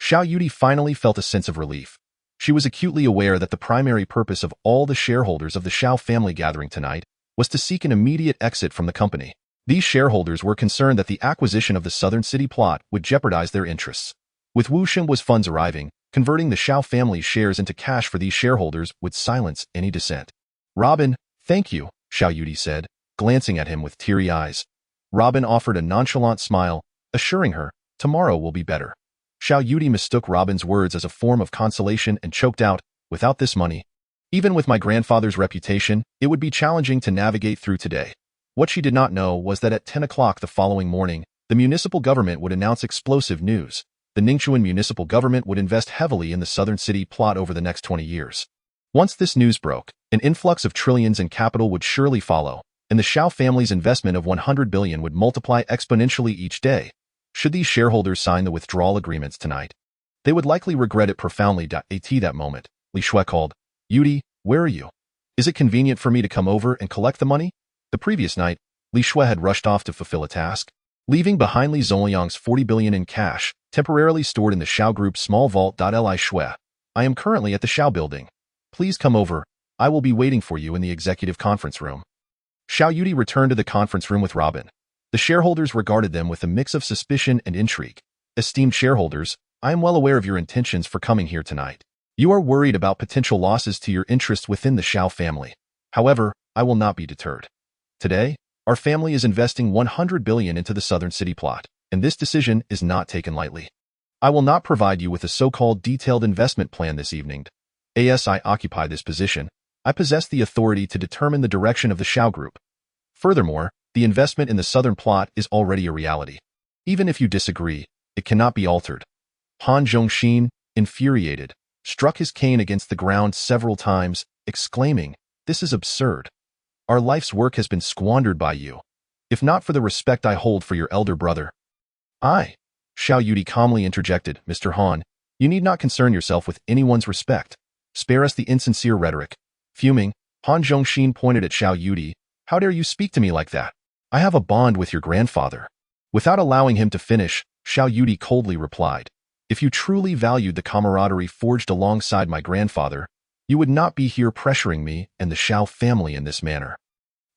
Xiao Yudi finally felt a sense of relief. She was acutely aware that the primary purpose of all the shareholders of the Shao family gathering tonight was to seek an immediate exit from the company. These shareholders were concerned that the acquisition of the Southern City plot would jeopardize their interests. With Wu Xingbo's funds arriving, converting the Shao family's shares into cash for these shareholders would silence any dissent. Robin, thank you, Xiao Yudi said, glancing at him with teary eyes. Robin offered a nonchalant smile, assuring her, tomorrow will be better. Xiao Yudi mistook Robin's words as a form of consolation and choked out, without this money. Even with my grandfather's reputation, it would be challenging to navigate through today. What she did not know was that at 10 o'clock the following morning, the municipal government would announce explosive news. The Ningxuan municipal government would invest heavily in the Southern City plot over the next 20 years. Once this news broke, an influx of trillions in capital would surely follow, and the Shao family's investment of 100 billion would multiply exponentially each day. Should these shareholders sign the withdrawal agreements tonight, they would likely regret it profoundly. At that moment, Li Shui called, Yudi, where are you? Is it convenient for me to come over and collect the money? The previous night, Li Shui had rushed off to fulfill a task, leaving behind Li Zongliang's 40 billion in cash, temporarily stored in the Shao Group's small vault. Li Shui, I am currently at the Shao building. Please come over. I will be waiting for you in the executive conference room. Xiao Yudi returned to the conference room with Robin. The shareholders regarded them with a mix of suspicion and intrigue. Esteemed shareholders, I am well aware of your intentions for coming here tonight. You are worried about potential losses to your interests within the Shao family. However, I will not be deterred. Today, our family is investing 100 billion into the Southern City plot, and this decision is not taken lightly. I will not provide you with a so-called detailed investment plan this evening. As I occupy this position, I possess the authority to determine the direction of the Shao Group. Furthermore, the investment in the Southern plot is already a reality. Even if you disagree, it cannot be altered. Han Zhongxin, infuriated, struck his cane against the ground several times, exclaiming, This is absurd. Our life's work has been squandered by you. If not for the respect I hold for your elder brother. Xiao Yudi calmly interjected, Mr. Han, you need not concern yourself with anyone's respect. Spare us the insincere rhetoric. Fuming, Han Zhongxin pointed at Xiao Yudi. How dare you speak to me like that? I have a bond with your grandfather. Without allowing him to finish, Xiao Yudi coldly replied, If you truly valued the camaraderie forged alongside my grandfather, you would not be here pressuring me and the Shao family in this manner.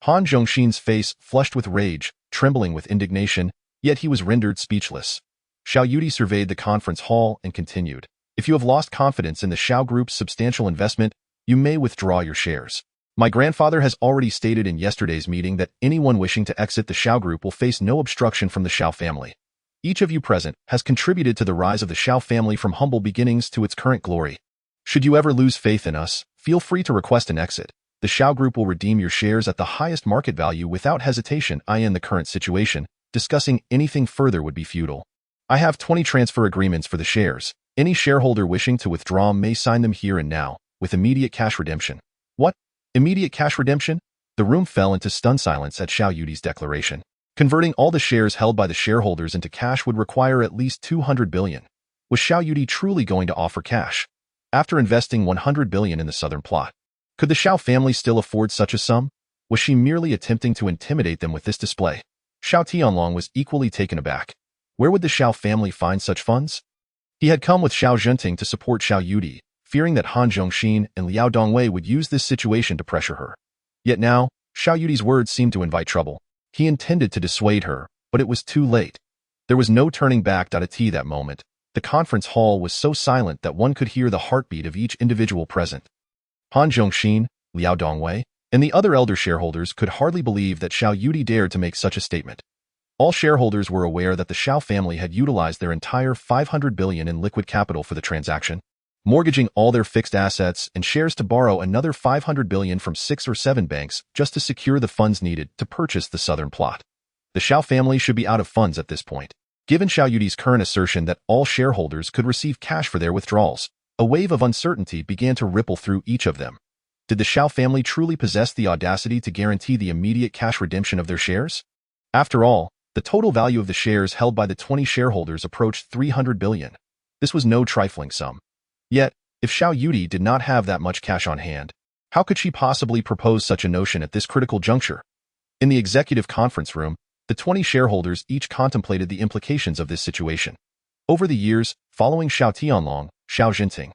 Han Zhongxin's face flushed with rage, trembling with indignation, yet he was rendered speechless. Xiao Yudi surveyed the conference hall and continued, If you have lost confidence in the Shao Group's substantial investment, you may withdraw your shares. My grandfather has already stated in yesterday's meeting that anyone wishing to exit the Shao Group will face no obstruction from the Shao family. Each of you present has contributed to the rise of the Shao family from humble beginnings to its current glory. Should you ever lose faith in us, feel free to request an exit. The Shao Group will redeem your shares at the highest market value without hesitation. In the current situation, discussing anything further would be futile. I have 20 transfer agreements for the shares. Any shareholder wishing to withdraw may sign them here and now. with immediate cash redemption. What? Immediate cash redemption? The room fell into stunned silence at Xiao Yudi's declaration. Converting all the shares held by the shareholders into cash would require at least 200 billion. Was Xiao Yudi truly going to offer cash? After investing 100 billion in the southern plot, could the Xiao family still afford such a sum? Was she merely attempting to intimidate them with this display? Xiao Tianlong was equally taken aback. Where would the Xiao family find such funds? He had come with Xiao Zhenting to support Xiao Yudi, fearing that Han Zhongxin and Liao Dongwei would use this situation to pressure her. Yet now, Xiao Yudi's words seemed to invite trouble. He intended to dissuade her, but it was too late. There was no turning back. At that moment, the conference hall was so silent that one could hear the heartbeat of each individual present. Han Zhongxin, Liao Dongwei, and the other elder shareholders could hardly believe that Xiao Yudi dared to make such a statement. All shareholders were aware that the Xiao family had utilized their entire 500 billion in liquid capital for the transaction, mortgaging all their fixed assets and shares to borrow another 500 billion from 6 or 7 banks just to secure the funds needed to purchase the southern plot. The Xiao family should be out of funds at this point. Given Xiao Yudi's current assertion that all shareholders could receive cash for their withdrawals, a wave of uncertainty began to ripple through each of them. Did the Xiao family truly possess the audacity to guarantee the immediate cash redemption of their shares? After all, the total value of the shares held by the 20 shareholders approached 300 billion. This was no trifling sum. Yet, if Xiao Yudi did not have that much cash on hand, how could she possibly propose such a notion at this critical juncture? In the executive conference room, the 20 shareholders each contemplated the implications of this situation. Over the years, following Xiao Tianlong, Xiao Zhenting,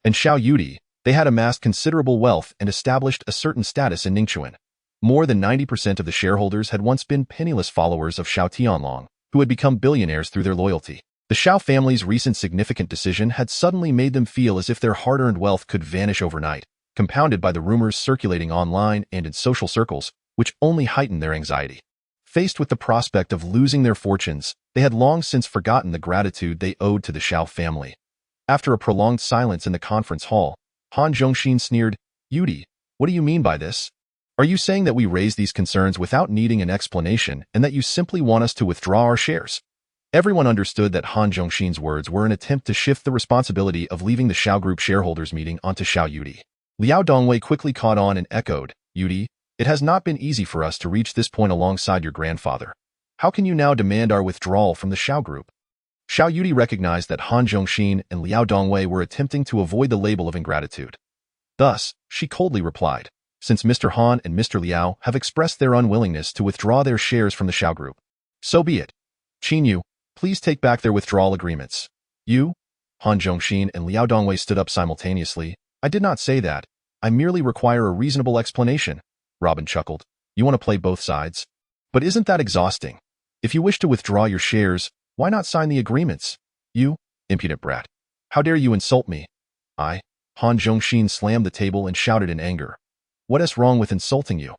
and Xiao Yudi, they had amassed considerable wealth and established a certain status in Ningchuan. More than 90% of the shareholders had once been penniless followers of Xiao Tianlong, who had become billionaires through their loyalty. The Xiao family's recent significant decision had suddenly made them feel as if their hard-earned wealth could vanish overnight, compounded by the rumors circulating online and in social circles, which only heightened their anxiety. Faced with the prospect of losing their fortunes, they had long since forgotten the gratitude they owed to the Xiao family. After a prolonged silence in the conference hall, Han Zhongxin sneered, "Yudi, what do you mean by this? Are you saying that we raise these concerns without needing an explanation and that you simply want us to withdraw our shares?" Everyone understood that Han Zhongxin's words were an attempt to shift the responsibility of leaving the Xiao Group shareholders meeting onto Xiao Yudi. Liao Dongwei quickly caught on and echoed, "Yudi, it has not been easy for us to reach this point alongside your grandfather. How can you now demand our withdrawal from the Xiao Group?" Xiao Yudi recognized that Han Zhongxin and Liao Dongwei were attempting to avoid the label of ingratitude. Thus, she coldly replied, "Since Mr. Han and Mr. Liao have expressed their unwillingness to withdraw their shares from the Xiao Group, so be it. Qin Yu, please take back their withdrawal agreements." "You?" Han Zhongxin and Liao Dongwei stood up simultaneously. "I did not say that. I merely require a reasonable explanation." Robin chuckled. "You want to play both sides? But isn't that exhausting? If you wish to withdraw your shares, why not sign the agreements? You, impudent brat. How dare you insult me?" "I?" Han Zhongxin slammed the table and shouted in anger. "What is wrong with insulting you?"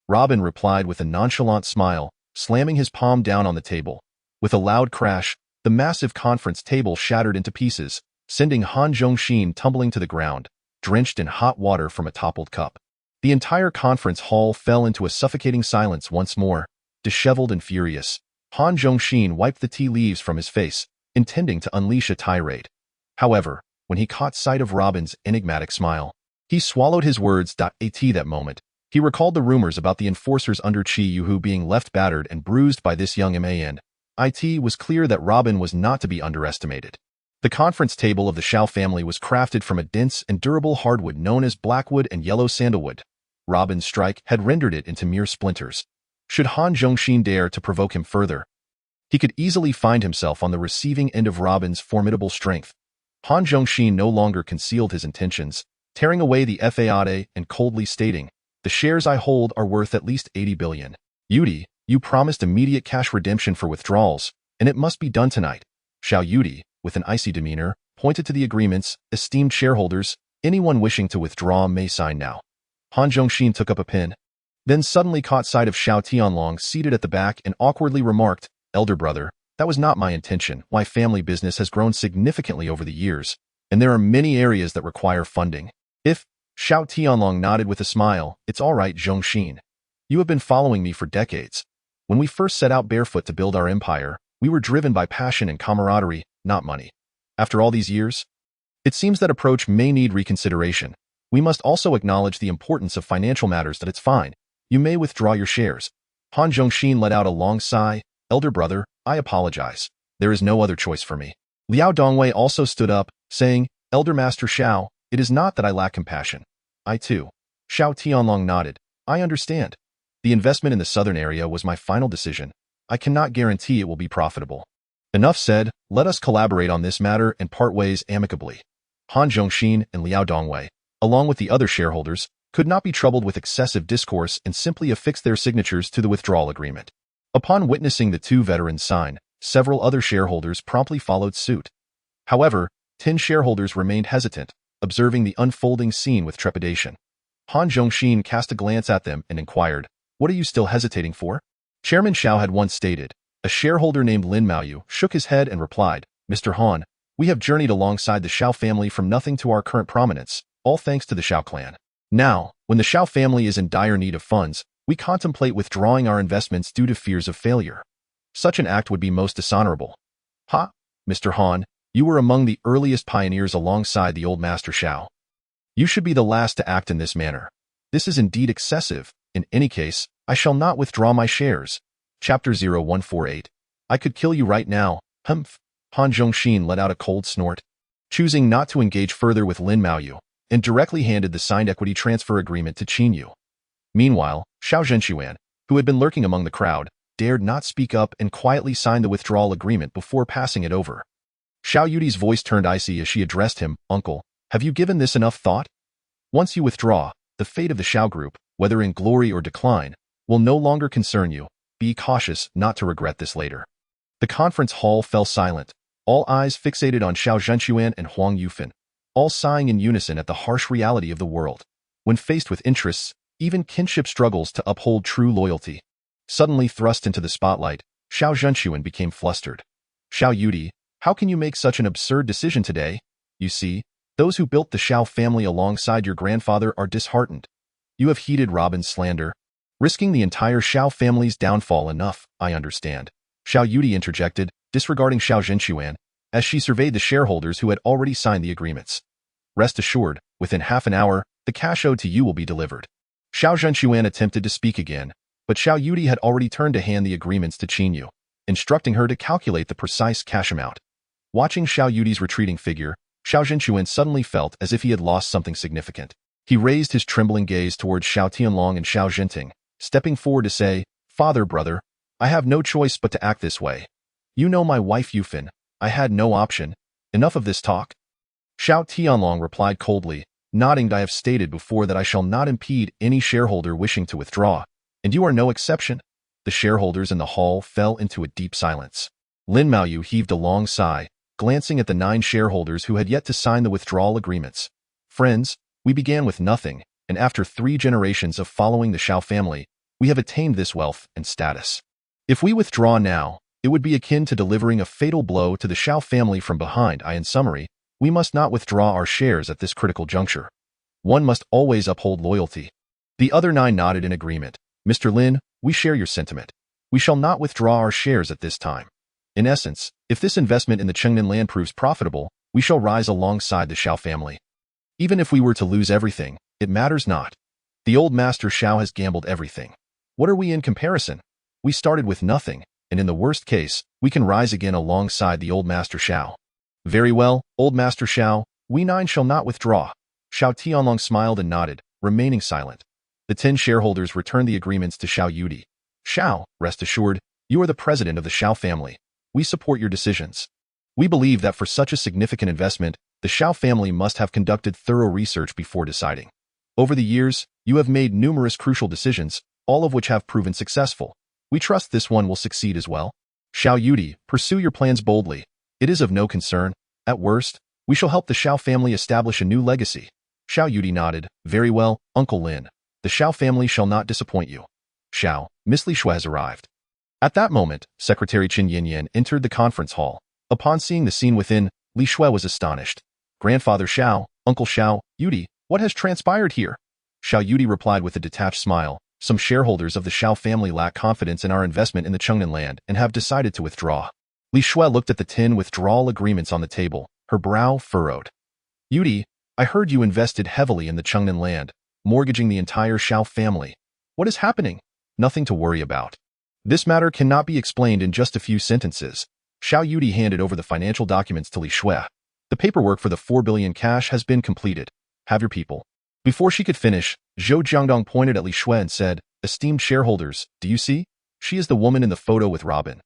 Robin replied with a nonchalant smile, slamming his palm down on the table. With a loud crash, the massive conference table shattered into pieces, sending Han Zhongxin tumbling to the ground, drenched in hot water from a toppled cup. The entire conference hall fell into a suffocating silence once more. Disheveled and furious, Han Zhongxin wiped the tea leaves from his face, intending to unleash a tirade. However, when he caught sight of Robin's enigmatic smile, he swallowed his words. At that moment, he recalled the rumors about the enforcers under Qi Yuhu being left battered and bruised by this young man. It was clear that Robin was not to be underestimated. The conference table of the Xiao family was crafted from a dense and durable hardwood known as blackwood and yellow sandalwood. Robin's strike had rendered it into mere splinters. Should Han Zhongxin dare to provoke him further, he could easily find himself on the receiving end of Robin's formidable strength. Han Zhongxin no longer concealed his intentions, tearing away the FAAD and coldly stating, "The shares I hold are worth at least 80 billion. Yudi, you promised immediate cash redemption for withdrawals, and it must be done tonight." Xiao Yudi, with an icy demeanor, pointed to the agreements. "Esteemed shareholders, anyone wishing to withdraw may sign now." Han Zhongxin took up a pen, then suddenly caught sight of Xiao Tianlong seated at the back and awkwardly remarked, "Elder brother, that was not my intention. My family business has grown significantly over the years, and there are many areas that require funding." "If," Xiao Tianlong nodded with a smile, "it's all right, Zhongxin. You have been following me for decades. When we first set out barefoot to build our empire, we were driven by passion and camaraderie, not money. After all these years, it seems that approach may need reconsideration. We must also acknowledge the importance of financial matters. That it's fine. You may withdraw your shares. Han Zhongxin let out a long sigh. Elder brother, I apologize. There is no other choice for me. Liao Dongwei also stood up, saying, Elder Master Xiao, it is not that I lack compassion. I too. Xiao Tianlong nodded. I understand. The investment in the southern area was my final decision. I cannot guarantee it will be profitable. Enough said, let us collaborate on this matter and part ways amicably. Han Zhongxin and Liao Dongwei, along with the other shareholders, could not be troubled with excessive discourse and simply affixed their signatures to the withdrawal agreement. Upon witnessing the two veterans sign, several other shareholders promptly followed suit. However, 10 shareholders remained hesitant, observing the unfolding scene with trepidation. Han Zhongxin cast a glance at them and inquired, What are you still hesitating for? Chairman Xiao had once stated. A shareholder named Lin Maoyu shook his head and replied, Mr. Han, we have journeyed alongside the Xiao family from nothing to our current prominence, all thanks to the Xiao clan. Now, when the Xiao family is in dire need of funds, we contemplate withdrawing our investments due to fears of failure. Such an act would be most dishonorable. Ha, Mr. Han, you were among the earliest pioneers alongside the old Master Xiao. You should be the last to act in this manner. This is indeed excessive. In any case, I shall not withdraw my shares. Chapter 0148. I could kill you right now. Humph. Han Zhongxin let out a cold snort, choosing not to engage further with Lin Maoyu, and directly handed the signed equity transfer agreement to Qin Yu. Meanwhile, Xiao Zhenxuan, who had been lurking among the crowd, dared not speak up and quietly signed the withdrawal agreement before passing it over. Xiao Yudi's voice turned icy as she addressed him, Uncle, have you given this enough thought? Once you withdraw, the fate of the Xiao group, whether in glory or decline, will no longer concern you. Be cautious not to regret this later. The conference hall fell silent, all eyes fixated on Xiao Zhenxuan and Huang Yufan, all sighing in unison at the harsh reality of the world. When faced with interests, even kinship struggles to uphold true loyalty. Suddenly thrust into the spotlight, Xiao Zhenxuan became flustered. Xiao Yudi, how can you make such an absurd decision today? You see, those who built the Xiao family alongside your grandfather are disheartened. You have heeded Robin's slander, risking the entire Xiao family's downfall. Enough, I understand. Xiao Yudi interjected, disregarding Xiao Zhenxuan, as she surveyed the shareholders who had already signed the agreements. Rest assured, within half an hour, the cash owed to you will be delivered. Xiao Zhenxuan attempted to speak again, but Xiao Yudi had already turned to hand the agreements to Qin Yu, instructing her to calculate the precise cash amount. Watching Xiao Yudi's retreating figure, Xiao Zhenxuan suddenly felt as if he had lost something significant. He raised his trembling gaze towards Xiao Tianlong and Xiao Zhenting, stepping forward to say, Father, brother, I have no choice but to act this way. You know my wife Yufan. I had no option. Enough of this talk. Xiao Tianlong replied coldly, nodding, I have stated before that I shall not impede any shareholder wishing to withdraw, and you are no exception. The shareholders in the hall fell into a deep silence. Lin Maoyu heaved a long sigh, glancing at the 9 shareholders who had yet to sign the withdrawal agreements. Friends, we began with nothing, and after 3 generations of following the Xiao family, we have attained this wealth and status. If we withdraw now, it would be akin to delivering a fatal blow to the Xiao family from behind. In summary, we must not withdraw our shares at this critical juncture. One must always uphold loyalty. The other 9 nodded in agreement. Mr. Lin, we share your sentiment. We shall not withdraw our shares at this time. In essence, if this investment in the Chengnan land proves profitable, we shall rise alongside the Xiao family. Even if we were to lose everything, it matters not. The old Master Xiao has gambled everything. What are we in comparison? We started with nothing, and in the worst case, we can rise again alongside the old Master Xiao. Very well, old Master Xiao, we 9 shall not withdraw. Xiao Tianlong smiled and nodded, remaining silent. The 10 shareholders returned the agreements to Xiao Yudi. Xiao, rest assured, you are the president of the Xiao family. We support your decisions. We believe that for such a significant investment, the Xiao family must have conducted thorough research before deciding. Over the years, you have made numerous crucial decisions, all of which have proven successful. We trust this one will succeed as well. Xiao Yudi, pursue your plans boldly. It is of no concern. At worst, we shall help the Xiao family establish a new legacy. Xiao Yudi nodded. Very well, Uncle Lin. The Xiao family shall not disappoint you. Xiao, Miss Li Shui has arrived. At that moment, Secretary Qin Yinyan entered the conference hall. Upon seeing the scene within, Li Shui was astonished. Grandfather Xiao, Uncle Xiao, Yudi, what has transpired here? Xiao Yudi replied with a detached smile. Some shareholders of the Xiao family lack confidence in our investment in the Chengnan land and have decided to withdraw. Li Shui looked at the 10 withdrawal agreements on the table, her brow furrowed. Yudi, I heard you invested heavily in the Chengnan land, mortgaging the entire Xiao family. What is happening? Nothing to worry about. This matter cannot be explained in just a few sentences. Xiao Yudi handed over the financial documents to Li Shui. The paperwork for the 4 billion cash has been completed. Have your people. Before she could finish, Zhou Jiangdong pointed at Li Shui and said, "Esteemed shareholders, do you see? She is the woman in the photo with Robin."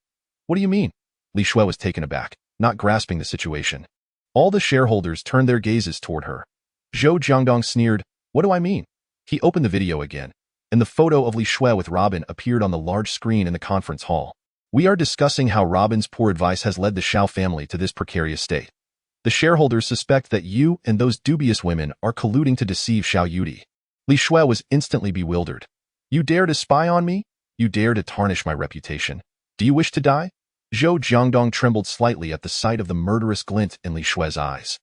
"What do you mean?" Li Shui was taken aback, not grasping the situation. All the shareholders turned their gazes toward her. Zhou Jiangdong sneered, "What do I mean?" He opened the video again, and the photo of Li Shui with Robin appeared on the large screen in the conference hall. "We are discussing how Robin's poor advice has led the Xiao family to this precarious state. The shareholders suspect that you and those dubious women are colluding to deceive Xiao Yudi." Li Shui was instantly bewildered. "You dare to spy on me? You dare to tarnish my reputation? Do you wish to die?" Zhou Jiangdong trembled slightly at the sight of the murderous glint in Li Shui's eyes.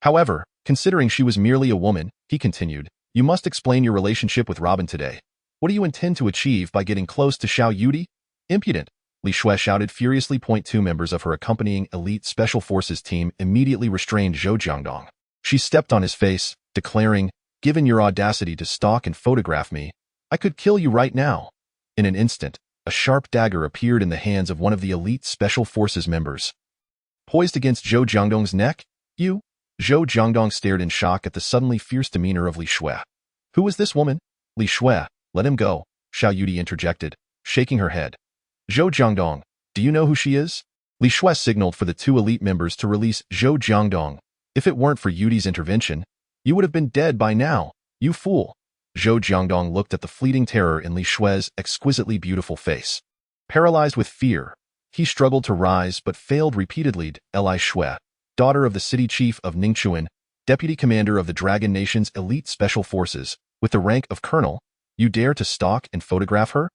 However, considering she was merely a woman, he continued, "You must explain your relationship with Robin today. What do you intend to achieve by getting close to Xiao Yudi?" "Impudent!" Li Shui shouted furiously. Two members of her accompanying elite special forces team immediately restrained Zhou Jiangdong. She stepped on his face, declaring, "Given your audacity to stalk and photograph me, I could kill you right now." In an instant, a sharp dagger appeared in the hands of one of the elite special forces members. Poised against Zhou Jiangdong's neck, "You?" Zhou Jiangdong stared in shock at the suddenly fierce demeanor of Li Shui. "Who is this woman?" "Li Shui, let him go," Xiao Yudi interjected, shaking her head. "Zhou Jiangdong, do you know who she is?" Li Shui signaled for the two elite members to release Zhou Jiangdong. "If it weren't for Yudi's intervention, you would have been dead by now, you fool." Zhou Jiangdong looked at the fleeting terror in Li Shui's exquisitely beautiful face. Paralyzed with fear, he struggled to rise but failed repeatedly. Li Shui, daughter of the city chief of Ningchuan, deputy commander of the Dragon Nation's elite special forces, with the rank of colonel, you dare to stalk and photograph her?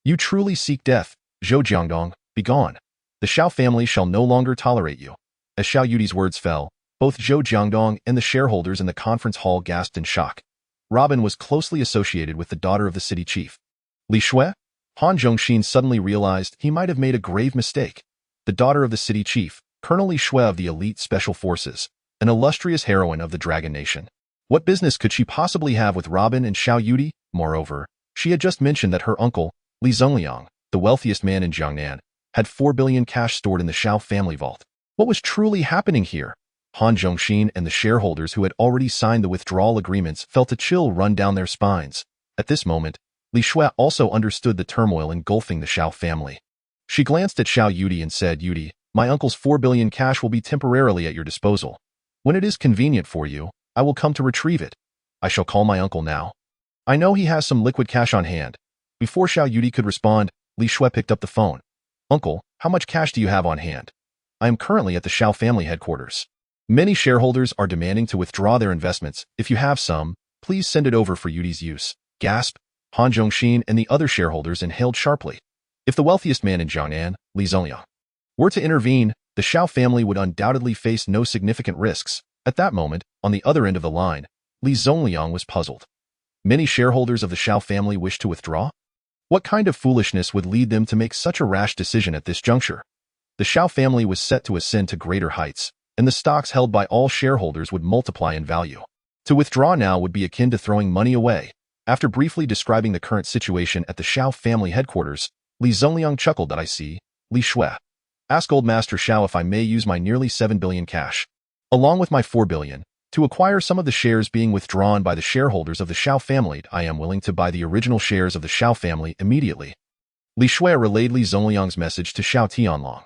You truly seek death. Zhou Jiangdong, begone. The Xiao family shall no longer tolerate you. As Xiao Yudi's words fell, both Zhou Jiangdong and the shareholders in the conference hall gasped in shock. Robin was closely associated with the daughter of the city chief. Li Shui? Han Zhongxin suddenly realized he might have made a grave mistake. The daughter of the city chief, Colonel Li Shui of the elite special forces, an illustrious heroine of the Dragon Nation. What business could she possibly have with Robin and Xiao Yudi? Moreover, she had just mentioned that her uncle, Li Zongliang, the wealthiest man in Jiangnan, had 4 billion cash stored in the Xiao family vault. What was truly happening here? Han Zhongxin and the shareholders who had already signed the withdrawal agreements felt a chill run down their spines. At this moment, Li Shui also understood the turmoil engulfing the Xiao family. She glanced at Xiao Yudi and said, "Yudi, my uncle's 4 billion cash will be temporarily at your disposal. When it is convenient for you, I will come to retrieve it. I shall call my uncle now. I know he has some liquid cash on hand." Before Xiao Yudi could respond, Li Shui picked up the phone. "Uncle, how much cash do you have on hand? I am currently at the Xiao family headquarters. Many shareholders are demanding to withdraw their investments. If you have some, please send it over for Yudi's use." Gasp! Han Zhongxin and the other shareholders inhaled sharply. If the wealthiest man in Jiangnan, Li Zongliang, were to intervene, the Xiao family would undoubtedly face no significant risks. At that moment, on the other end of the line, Li Zongliang was puzzled. Many shareholders of the Xiao family wished to withdraw? What kind of foolishness would lead them to make such a rash decision at this juncture? The Xiao family was set to ascend to greater heights, and the stocks held by all shareholders would multiply in value. To withdraw now would be akin to throwing money away. After briefly describing the current situation at the Xiao family headquarters, Li Zongliang chuckled. "I see, Li Shui. Ask old Master Xiao if I may use my nearly 7 billion cash, along with my 4 billion, to acquire some of the shares being withdrawn by the shareholders of the Xiao family. I am willing to buy the original shares of the Xiao family immediately." Li Shui relayed Li Zongliang's message to Xiao Tianlong.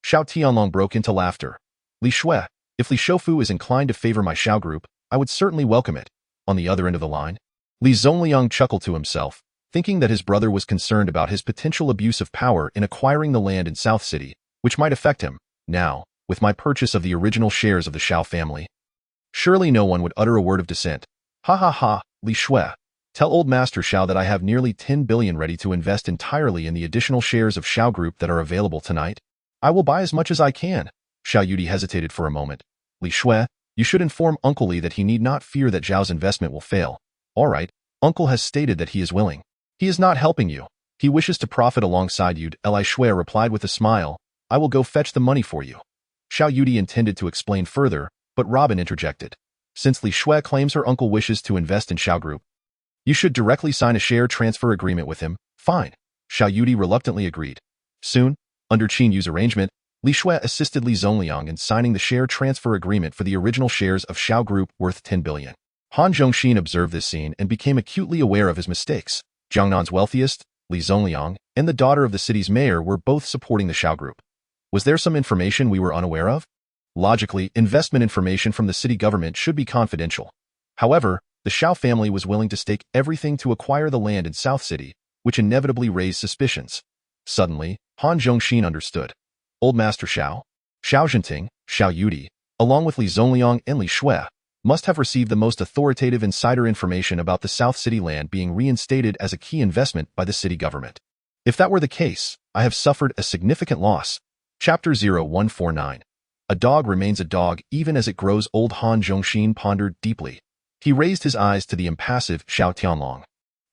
Xiao Tianlong broke into laughter. "Li Shui, if Li Shoufu is inclined to favor my Xiao group, I would certainly welcome it." On the other end of the line, Li Zongliang chuckled to himself, thinking that his brother was concerned about his potential abuse of power in acquiring the land in South City, which might affect him. Now, with my purchase of the original shares of the Xiao family, surely no one would utter a word of dissent. "Ha ha ha, Li Shui. Tell old Master Xiao that I have nearly 10 billion ready to invest entirely in the additional shares of Xiao Group that are available tonight. I will buy as much as I can." Xiao Yudi hesitated for a moment. "Li Shui, you should inform Uncle Li that he need not fear that Zhao's investment will fail." "All right, Uncle has stated that he is willing. He is not helping you. He wishes to profit alongside you." Li Shui replied with a smile, "I will go fetch the money for you." Xiao Yudi intended to explain further, but Robin interjected. Since Li Shui claims her uncle wishes to invest in Xiao Group, you should directly sign a share transfer agreement with him. Fine. Xiao Yudi reluctantly agreed. Soon, under Qin Yu's arrangement, Li Shui assisted Li Zongliang in signing the share transfer agreement for the original shares of Xiao Group worth 10 billion. Han Zhongxin observed this scene and became acutely aware of his mistakes. Jiangnan's wealthiest, Li Zongliang, and the daughter of the city's mayor were both supporting the Xiao Group. Was there some information we were unaware of? Logically, investment information from the city government should be confidential. However, the Xiao family was willing to stake everything to acquire the land in South City, which inevitably raised suspicions. Suddenly, Han Zhongxin understood. Old Master Xiao, Xiao Zhenting, Xiao Yudi, along with Li Zongliang and Li Shui, must have received the most authoritative insider information about the South City land being reinstated as a key investment by the city government. If that were the case, I have suffered a significant loss. Chapter 0149. A dog remains a dog even as it grows old. Han Zhongxin pondered deeply. He raised his eyes to the impassive Xiao Tianlong.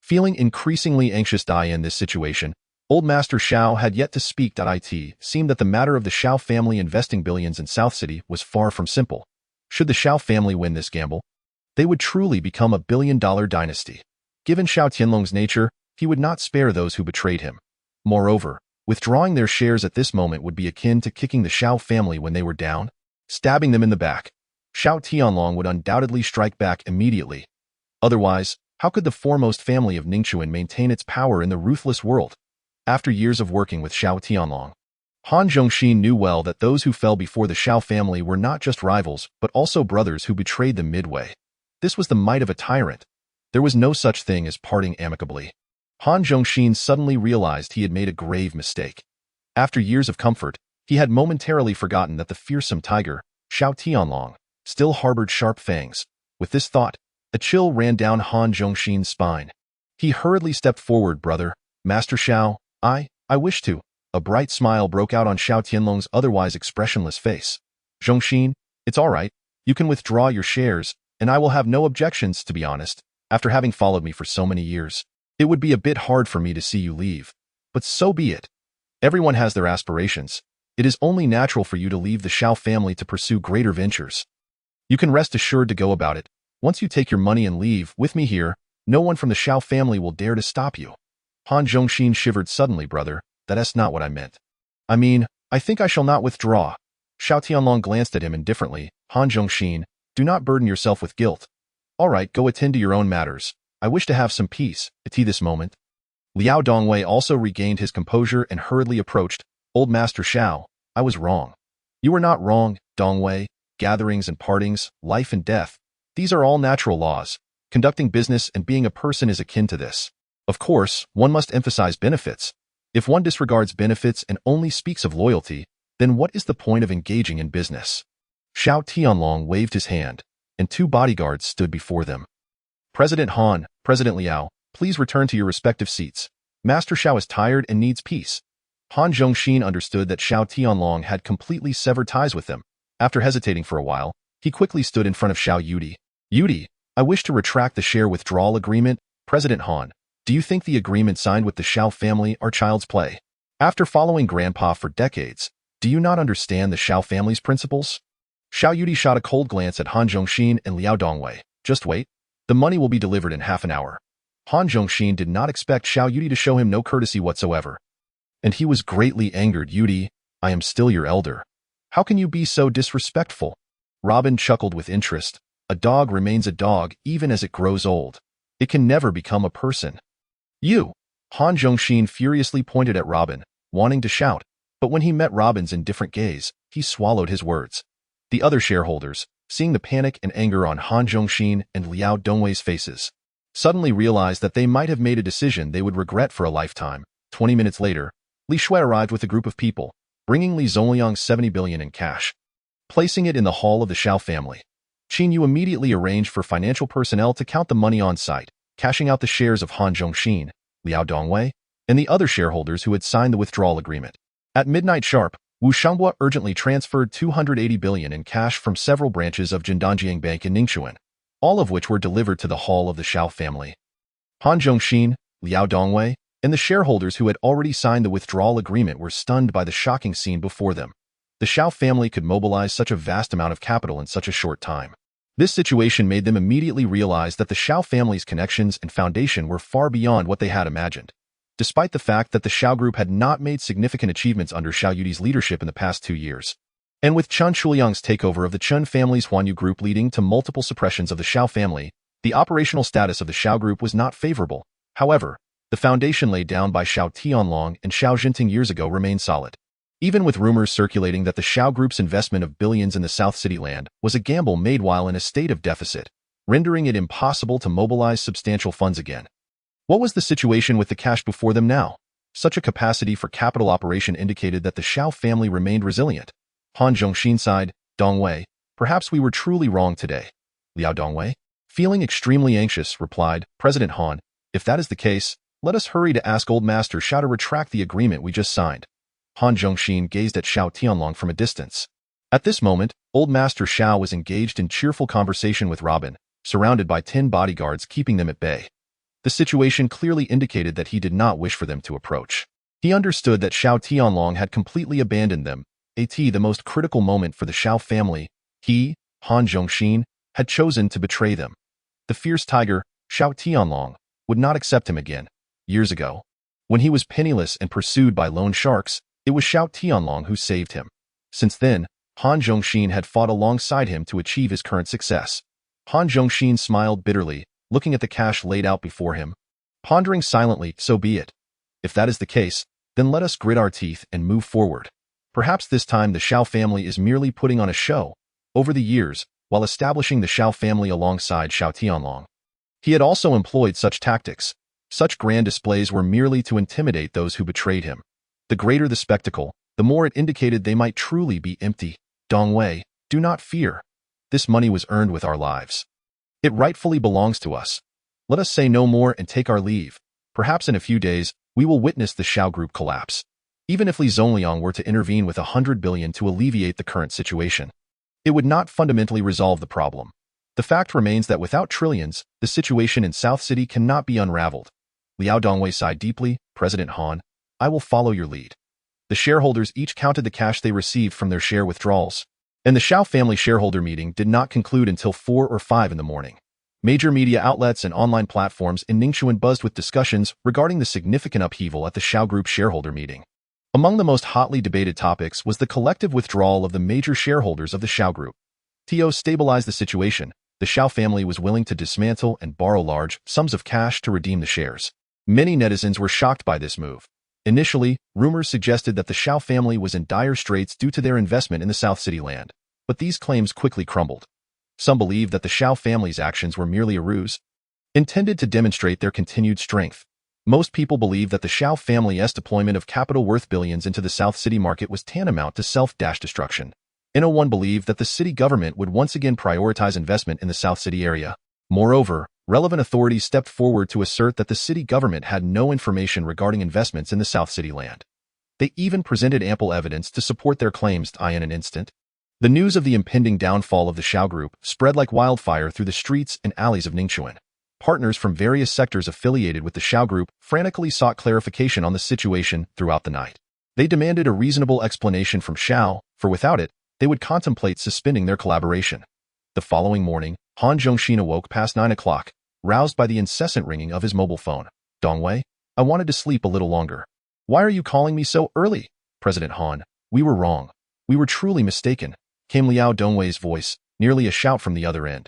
Feeling increasingly anxious in this situation, Old Master Xiao had yet to speak. It seemed that the matter of the Xiao family investing billions in South City was far from simple. Should the Xiao family win this gamble, they would truly become a billion-dollar dynasty. Given Xiao Tianlong's nature, he would not spare those who betrayed him. Moreover, withdrawing their shares at this moment would be akin to kicking the Xiao family when they were down, stabbing them in the back. Xiao Tianlong would undoubtedly strike back immediately. Otherwise, how could the foremost family of Ningchuan maintain its power in the ruthless world? After years of working with Xiao Tianlong, Han Zhongxin knew well that those who fell before the Xiao family were not just rivals, but also brothers who betrayed them midway. This was the might of a tyrant. There was no such thing as parting amicably. Han Zhongxin suddenly realized he had made a grave mistake. After years of comfort, he had momentarily forgotten that the fearsome tiger, Xiao Tianlong, still harbored sharp fangs. With this thought, a chill ran down Han Zhongxin's spine. He hurriedly stepped forward. Brother, Master Xiao, I wish to. A bright smile broke out on Xiao Tianlong's otherwise expressionless face. Zhongxin, it's all right. You can withdraw your shares, and I will have no objections, to be honest. After having followed me for so many years, it would be a bit hard for me to see you leave. But so be it. Everyone has their aspirations. It is only natural for you to leave the Xiao family to pursue greater ventures. You can rest assured to go about it. Once you take your money and leave with me here, no one from the Xiao family will dare to stop you. Han Zhongxin shivered suddenly. Brother, that's not what I meant. I mean, I think I shall not withdraw. Xiao Tianlong glanced at him indifferently. Han Zhongxin, do not burden yourself with guilt. All right, go attend to your own matters. I wish to have some peace at this moment. Liao Dongwei also regained his composure and hurriedly approached. Old Master Xiao, I was wrong. You were not wrong, Dongwei. Gatherings and partings, life and death. These are all natural laws. Conducting business and being a person is akin to this. Of course, one must emphasize benefits. If one disregards benefits and only speaks of loyalty, then what is the point of engaging in business? Xiao Tianlong waved his hand, and two bodyguards stood before them. President Han, President Liao, please return to your respective seats. Master Xiao is tired and needs peace. Han Zhongxin understood that Xiao Tianlong had completely severed ties with them. After hesitating for a while, he quickly stood in front of Xiao Yudi. Yudi, I wish to retract the share withdrawal agreement. President Han, do you think the agreement signed with the Xiao family are child's play? After following Grandpa for decades, do you not understand the Xiao family's principles? Xiao Yudi shot a cold glance at Han Zhongxin and Liao Dongwei. Just wait. The money will be delivered in half an hour. Han Zhongxin did not expect Xiao Yudi to show him no courtesy whatsoever. And he was greatly angered. Yudi, I am still your elder. How can you be so disrespectful? Robin chuckled with interest. A dog remains a dog even as it grows old. It can never become a person. You! Han Zhongxin furiously pointed at Robin, wanting to shout, but when he met Robin's indifferent gaze, he swallowed his words. The other shareholders, seeing the panic and anger on Han Zhongxin and Liao Dongwei's faces, suddenly realized that they might have made a decision they would regret for a lifetime. 20 minutes later, Li Shui arrived with a group of people, bringing Li Zongliang 70 billion in cash. Placing it in the hall of the Xiao family, Qin Yu immediately arranged for financial personnel to count the money on site, cashing out the shares of Han Zhongxin, Liao Dongwei, and the other shareholders who had signed the withdrawal agreement. At midnight sharp, Wu Shanghua urgently transferred 280 billion in cash from several branches of Jindanjiang Bank in Ningchuan, all of which were delivered to the hall of the Xiao family. Han Zhongxin, Liao Dongwei, and the shareholders who had already signed the withdrawal agreement were stunned by the shocking scene before them. The Xiao family could mobilize such a vast amount of capital in such a short time. This situation made them immediately realize that the Shao family's connections and foundation were far beyond what they had imagined. Despite the fact that the Shao group had not made significant achievements under Xiao Yudi's leadership in the past 2 years, and with Chen Shuliang's takeover of the Chen family's Huanyu group leading to multiple suppressions of the Shao family, the operational status of the Shao group was not favorable. However, the foundation laid down by Xiao Tianlong and Xiao Jinting years ago remained solid. Even with rumors circulating that the Shao group's investment of billions in the South City land was a gamble made while in a state of deficit, rendering it impossible to mobilize substantial funds again. What was the situation with the cash before them now? Such a capacity for capital operation indicated that the Shao family remained resilient. Han Zhongxin sighed, Dongwei, perhaps we were truly wrong today. Liao Dongwei, feeling extremely anxious, replied, President Han, if that is the case, let us hurry to ask Old Master Xiao to retract the agreement we just signed. Han Zhongxin gazed at Xiao Tianlong from a distance. At this moment, Old Master Xiao was engaged in cheerful conversation with Robin, surrounded by 10 bodyguards keeping them at bay. The situation clearly indicated that he did not wish for them to approach. He understood that Xiao Tianlong had completely abandoned them. At the most critical moment for the Shao family, he, Han Zhongxin, had chosen to betray them. The fierce tiger, Xiao Tianlong, would not accept him again. Years ago, when he was penniless and pursued by loan sharks, it was Xiao Tianlong who saved him. Since then, Han Zhongxin had fought alongside him to achieve his current success. Han Zhongxin smiled bitterly, looking at the cash laid out before him. Pondering silently, so be it. If that is the case, then let us grit our teeth and move forward. Perhaps this time the Shao family is merely putting on a show. Over the years, while establishing the Shao family alongside Xiao Tianlong, he had also employed such tactics. Such grand displays were merely to intimidate those who betrayed him. The greater the spectacle, the more it indicated they might truly be empty. Dongwei, do not fear. This money was earned with our lives. It rightfully belongs to us. Let us say no more and take our leave. Perhaps in a few days, we will witness the Shao group collapse. Even if Li Zongliang were to intervene with 100 billion to alleviate the current situation, it would not fundamentally resolve the problem. The fact remains that without trillions, the situation in South City cannot be unraveled. Liao Dongwei sighed deeply, President Han, I will follow your lead. The shareholders each counted the cash they received from their share withdrawals, and the Shao family shareholder meeting did not conclude until 4 or 5 in the morning. Major media outlets and online platforms in Ningxuan buzzed with discussions regarding the significant upheaval at the Shao Group shareholder meeting. Among the most hotly debated topics was the collective withdrawal of the major shareholders of the Shao Group. To stabilize the situation, the Shao family was willing to dismantle and borrow large sums of cash to redeem the shares. Many netizens were shocked by this move. Initially, rumors suggested that the Shao family was in dire straits due to their investment in the South City land, but these claims quickly crumbled. Some believed that the Shao family's actions were merely a ruse, intended to demonstrate their continued strength. Most people believed that the Shao family's deployment of capital worth billions into the South City market was tantamount to self-destruction. No one believed that the city government would once again prioritize investment in the South City area. Moreover, relevant authorities stepped forward to assert that the city government had no information regarding investments in the South City land. They even presented ample evidence to support their claims. In an instant, the news of the impending downfall of the Shao Group spread like wildfire through the streets and alleys of Ningxuan. Partners from various sectors affiliated with the Shao Group frantically sought clarification on the situation throughout the night. They demanded a reasonable explanation from Shao, for without it, they would contemplate suspending their collaboration. The following morning, Han Zhongxin awoke past 9 o'clock, roused by the incessant ringing of his mobile phone. Dongwei, I wanted to sleep a little longer. Why are you calling me so early? President Han, we were wrong. We were truly mistaken, came Liao Dongwei's voice, nearly a shout from the other end.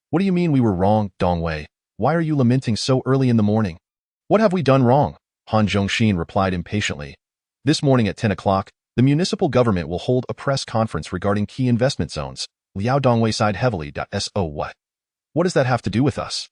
What do you mean we were wrong, Dongwei? Why are you lamenting so early in the morning? What have we done wrong? Han Zhongxin replied impatiently. This morning at 10 o'clock, the municipal government will hold a press conference regarding key investment zones. Liao Dongwei sighed heavily. So what? What does that have to do with us?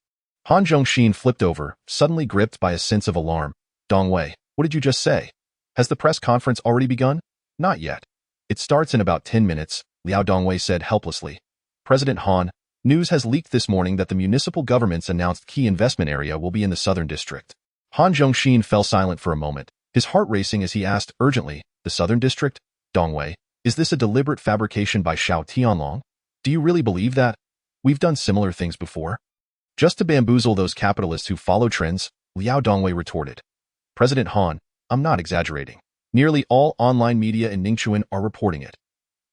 Han Zhongxin flipped over, suddenly gripped by a sense of alarm. Dongwei, what did you just say? Has the press conference already begun? Not yet. It starts in about 10 minutes, Liao Dongwei said helplessly. President Han, news has leaked this morning that the municipal government's announced key investment area will be in the southern district. Han Zhongxin fell silent for a moment, his heart racing as he asked urgently, the southern district? Dongwei, is this a deliberate fabrication by Xiao Tianlong? Do you really believe that? We've done similar things before. Just to bamboozle those capitalists who follow trends, Liao Dongwei retorted. President Han, I'm not exaggerating. Nearly all online media in Ningxuan are reporting it.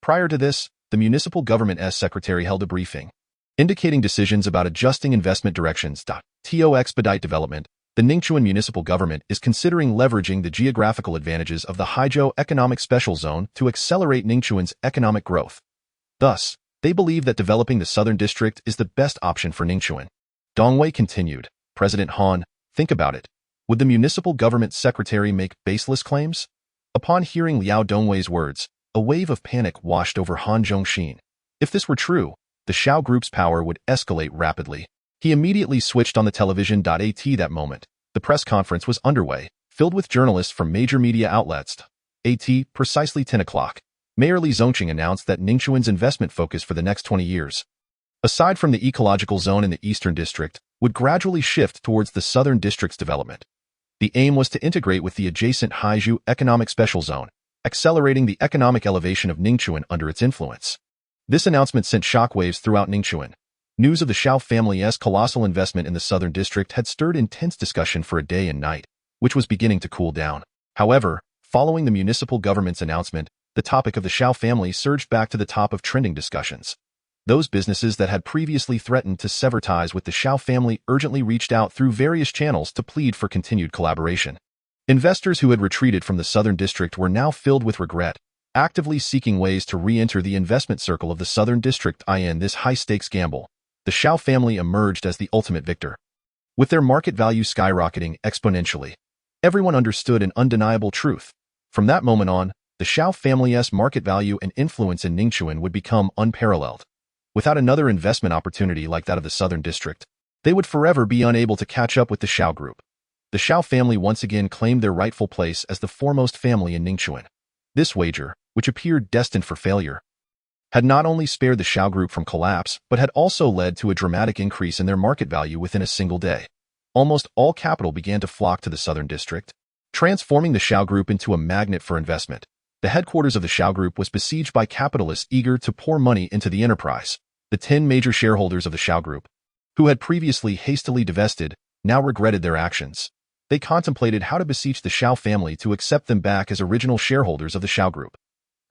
Prior to this, the municipal government's secretary held a briefing. indicating decisions about adjusting investment directions. To expedite development, the Ningchuan municipal government is considering leveraging the geographical advantages of the Haizhou Economic Special Zone to accelerate Ningchuan's economic growth. Thus, they believe that developing the southern district is the best option for Ningchuan. Dongwei continued, President Han, think about it. Would the municipal government secretary make baseless claims? Upon hearing Liao Dongwei's words, a wave of panic washed over Han Zhongxin. If this were true, the Shao Group's power would escalate rapidly. He immediately switched on the television. At that moment, the press conference was underway, filled with journalists from major media outlets. At precisely 10 o'clock, Mayor Li Zongqing announced that Ningchuan's investment focus for the next 20 years, aside from the ecological zone in the eastern district, would gradually shift towards the southern district's development. The aim was to integrate with the adjacent Haizhou Economic Special Zone, accelerating the economic elevation of Ningchuan under its influence. This announcement sent shockwaves throughout Ningchuan. News of the Shao family's colossal investment in the southern district had stirred intense discussion for a day and night, which was beginning to cool down. However, following the municipal government's announcement, the topic of the Shao family surged back to the top of trending discussions. Those businesses that had previously threatened to sever ties with the Shao family urgently reached out through various channels to plead for continued collaboration. Investors who had retreated from the southern district were now filled with regret, actively seeking ways to re-enter the investment circle of the southern district. In this high-stakes gamble, the Shao family emerged as the ultimate victor. With their market value skyrocketing exponentially, everyone understood an undeniable truth. From that moment on, the Shao family's market value and influence in Ningchuan would become unparalleled. Without another investment opportunity like that of the southern district, they would forever be unable to catch up with the Shao group. The Shao family once again claimed their rightful place as the foremost family in Ningchuan. This wager, which appeared destined for failure, had not only spared the Shao group from collapse, but had also led to a dramatic increase in their market value within a single day. Almost all capital began to flock to the southern district, transforming the Shao group into a magnet for investment. The headquarters of the Shao group was besieged by capitalists eager to pour money into the enterprise. The 10 major shareholders of the Shao group, who had previously hastily divested, now regretted their actions. They contemplated how to beseech the Shao family to accept them back as original shareholders of the Shao group.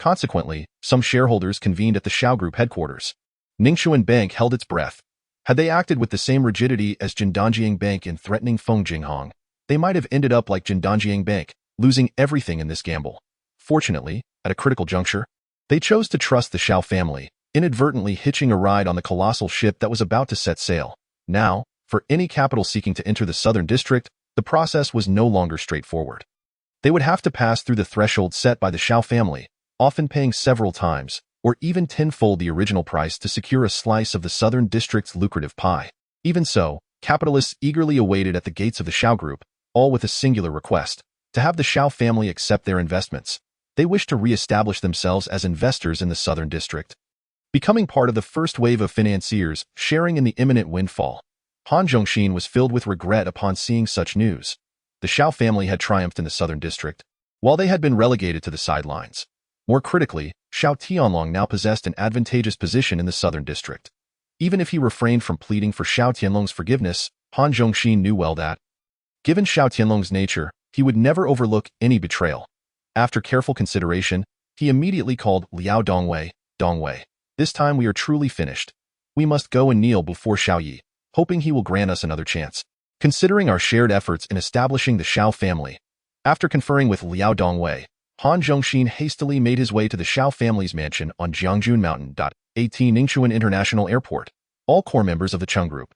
Consequently, some shareholders convened at the Shao group headquarters. Ningchuan Bank held its breath. Had they acted with the same rigidity as Jindanjiang Bank in threatening Feng Jinghong, they might have ended up like Jindanjiang Bank, losing everything in this gamble. Fortunately, at a critical juncture, they chose to trust the Shao family, inadvertently hitching a ride on the colossal ship that was about to set sail. Now, for any capital seeking to enter the southern district, the process was no longer straightforward. They would have to pass through the threshold set by the Shao family, often paying several times, or even tenfold the original price to secure a slice of the southern district's lucrative pie. Even so, capitalists eagerly awaited at the gates of the Shao group, all with a singular request: to have the Shao family accept their investments. They wished to re-establish themselves as investors in the southern district, becoming part of the first wave of financiers sharing in the imminent windfall. Han Zhongxin was filled with regret upon seeing such news. The Shao family had triumphed in the southern district, while they had been relegated to the sidelines. More critically, Shao Tianlong now possessed an advantageous position in the southern district. Even if he refrained from pleading for Shao Tianlong's forgiveness, Han Zhongxin knew well that, given Shao Tianlong's nature, he would never overlook any betrayal. After careful consideration, he immediately called Liao Dongwei. Dongwei, this time we are truly finished. We must go and kneel before Shao Yi, hoping he will grant us another chance. Considering our shared efforts in establishing the Shao family, after conferring with Liao Dongwei, Han Zhongxin hastily made his way to the Shao family's mansion on Jiangjun Mountain. At Ningchuan International Airport, all core members of the Cheng Group,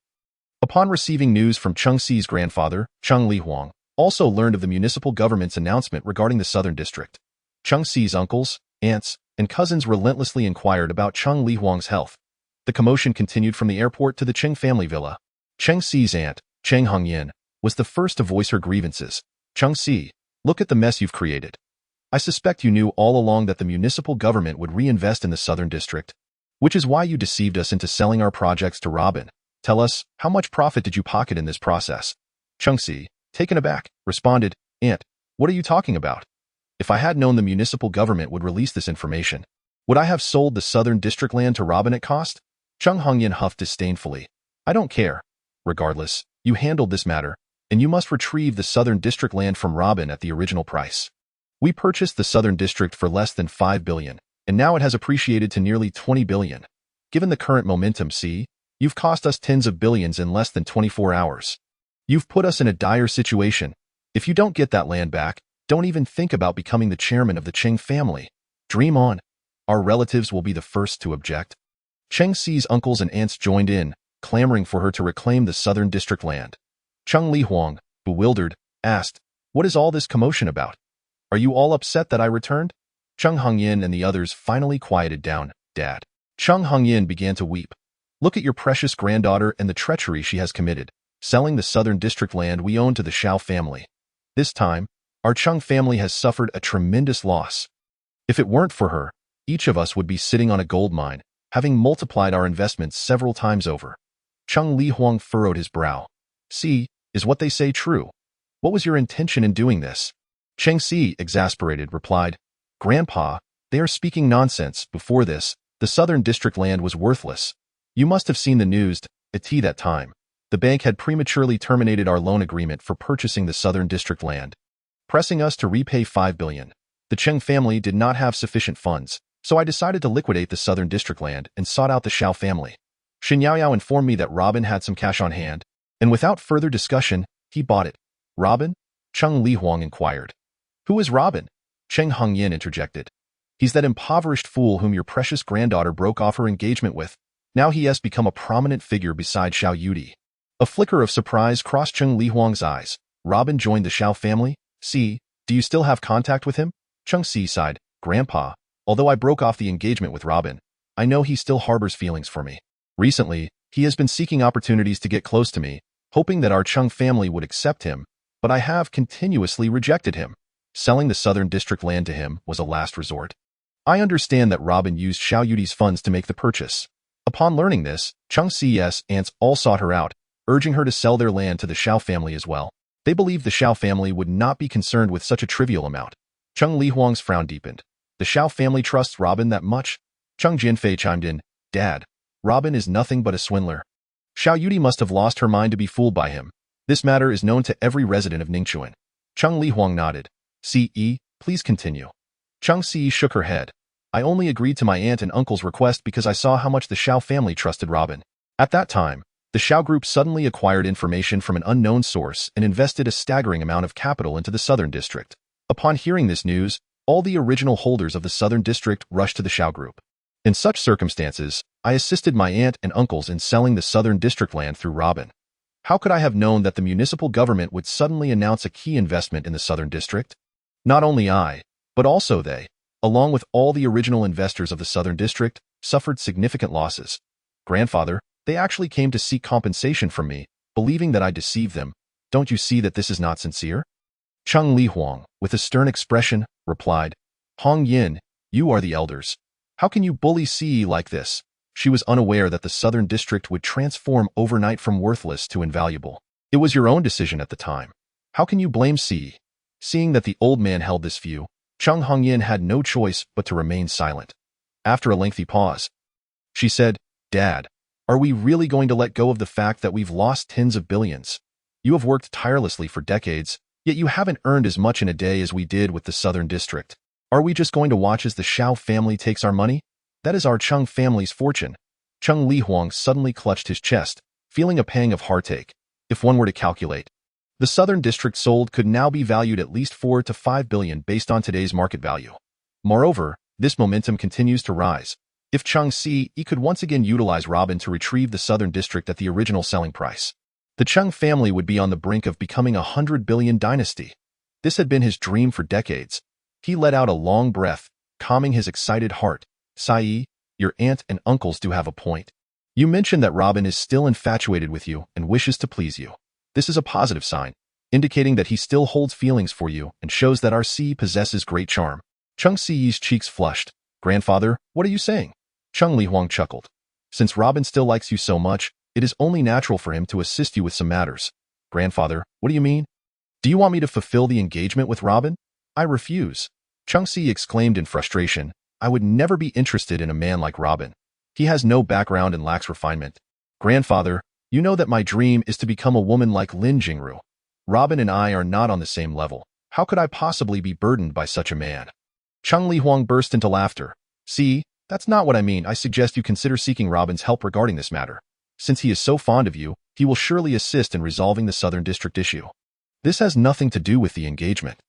upon receiving news from Cheng Xi's grandfather, Cheng Lihuang, also learned of the municipal government's announcement regarding the southern district. Cheng Xi's uncles, aunts, and cousins relentlessly inquired about Cheng Lihuang's health. The commotion continued from the airport to the Cheng family villa. Cheng Xi's aunt, Cheng Hongyan, was the first to voice her grievances. Cheng Xi, look at the mess you've created. I suspect you knew all along that the municipal government would reinvest in the southern district, which is why you deceived us into selling our projects to Robin. Tell us, how much profit did you pocket in this process? Cheng Xi, taken aback, responded, Aunt, what are you talking about? If I had known the municipal government would release this information, would I have sold the southern district land to Robin at cost? Cheng Hongyan huffed disdainfully. I don't care. Regardless, you handled this matter, and you must retrieve the southern district land from Robin at the original price. We purchased the southern district for less than 5 billion, and now it has appreciated to nearly 20 billion. Given the current momentum, see, You've cost us tens of billions in less than 24 hours. You've put us in a dire situation. If you don't get that land back, don't even think about becoming the chairman of the Qing family. Dream on. Our relatives will be the first to object. Cheng Xi's uncles and aunts joined in, clamoring for her to reclaim the southern district land. Cheng Li Huang, bewildered, asked, "What is all this commotion about? Are you all upset that I returned?" Cheng Hongyin and the others finally quieted down. "Dad." Cheng Hongyin began to weep. "Look at your precious granddaughter and the treachery she has committed, selling the southern district land we own to the Xiao family. This time, our Cheng family has suffered a tremendous loss. If it weren't for her, each of us would be sitting on a gold mine, having multiplied our investments several times over." Cheng Li Huang furrowed his brow. "See, is what they say true? What was your intention in doing this?" Cheng Xi, exasperated, replied, "Grandpa, they are speaking nonsense. Before this, the southern district land was worthless. You must have seen the news. At that time, the bank had prematurely terminated our loan agreement for purchasing the southern district land, pressing us to repay 5 billion. The Cheng family did not have sufficient funds, so I decided to liquidate the southern district land and sought out the Xiao family. Xin Yaoyao informed me that Robin had some cash on hand, and without further discussion, he bought it." "Robin?" Cheng Li Huang inquired. "Who is Robin?" Cheng Hongyin interjected. "He's that impoverished fool whom your precious granddaughter broke off her engagement with. Now he has become a prominent figure beside Xiao Yudi." A flicker of surprise crossed Cheng Li Huang's eyes. "Robin joined the Xiao family? See, do you still have contact with him?" Cheng Xi sighed. "Grandpa, although I broke off the engagement with Robin, I know he still harbors feelings for me. Recently, he has been seeking opportunities to get close to me, hoping that our Cheng family would accept him, but I have continuously rejected him. Selling the southern district land to him was a last resort. I understand that Robin used Xiao Yudi's funds to make the purchase." Upon learning this, Cheng Xi's aunts all sought her out, urging her to sell their land to the Xiao family as well. They believed the Xiao family would not be concerned with such a trivial amount. Cheng Li Huang's frown deepened. "The Xiao family trusts Robin that much?" Cheng Jianfei chimed in. "Dad, Robin is nothing but a swindler. Xiao Yudi must have lost her mind to be fooled by him. This matter is known to every resident of Ningchuan." Cheng Li Huang nodded. "Ce, please continue." Cheng Xi shook her head. "I only agreed to my aunt and uncle's request because I saw how much the Xiao family trusted Robin. At that time, the Xiao group suddenly acquired information from an unknown source and invested a staggering amount of capital into the southern district. Upon hearing this news, all the original holders of the southern district rushed to the Xiao group. In such circumstances, I assisted my aunt and uncles in selling the southern district land through Robin. How could I have known that the municipal government would suddenly announce a key investment in the southern district? Not only I, but also they, along with all the original investors of the southern district, suffered significant losses. Grandfather, they actually came to seek compensation from me, believing that I deceived them. Don't you see that this is not sincere?" Cheng Li Huang, with a stern expression, replied, "Hong Yin, you are the elders. How can you bully Ce like this?" She was unaware that the southern district would transform overnight from worthless to invaluable. "It was your own decision at the time. How can you blame Ce?" Seeing that the old man held this view, Cheng Hongyin had no choice but to remain silent. After a lengthy pause, she said, "Dad, are we really going to let go of the fact that we've lost tens of billions? You have worked tirelessly for decades, yet you haven't earned as much in a day as we did with the southern district. Are we just going to watch as the Xiao family takes our money? That is our Cheng family's fortune." Cheng Li Huang suddenly clutched his chest, feeling a pang of heartache. If one were to calculate, the southern district sold could now be valued at least 4 to 5 billion based on today's market value. Moreover, this momentum continues to rise. If Cheng Ce could once again utilize Robin to retrieve the southern district at the original selling price, the Cheng family would be on the brink of becoming a 100 billion dynasty. This had been his dream for decades. He let out a long breath, calming his excited heart. "Sai, your aunt and uncles do have a point. You mentioned that Robin is still infatuated with you and wishes to please you. This is a positive sign, indicating that he still holds feelings for you and shows that our Ce possesses great charm." Cheng Ci's cheeks flushed. "Grandfather, what are you saying?" Cheng Li Huang chuckled. "Since Robin still likes you so much, it is only natural for him to assist you with some matters." "Grandfather, what do you mean? Do you want me to fulfill the engagement with Robin?" "I refuse." Cheng Ce exclaimed in frustration. "I would never be interested in a man like Robin. He has no background and lacks refinement." "Grandfather, you know that my dream is to become a woman like Lin Jingru. Robin and I are not on the same level. How could I possibly be burdened by such a man?" Cheng Li Huang burst into laughter. "See, that's not what I mean. I suggest you consider seeking Robin's help regarding this matter. Since he is so fond of you, he will surely assist in resolving the Southern District issue. This has nothing to do with the engagement.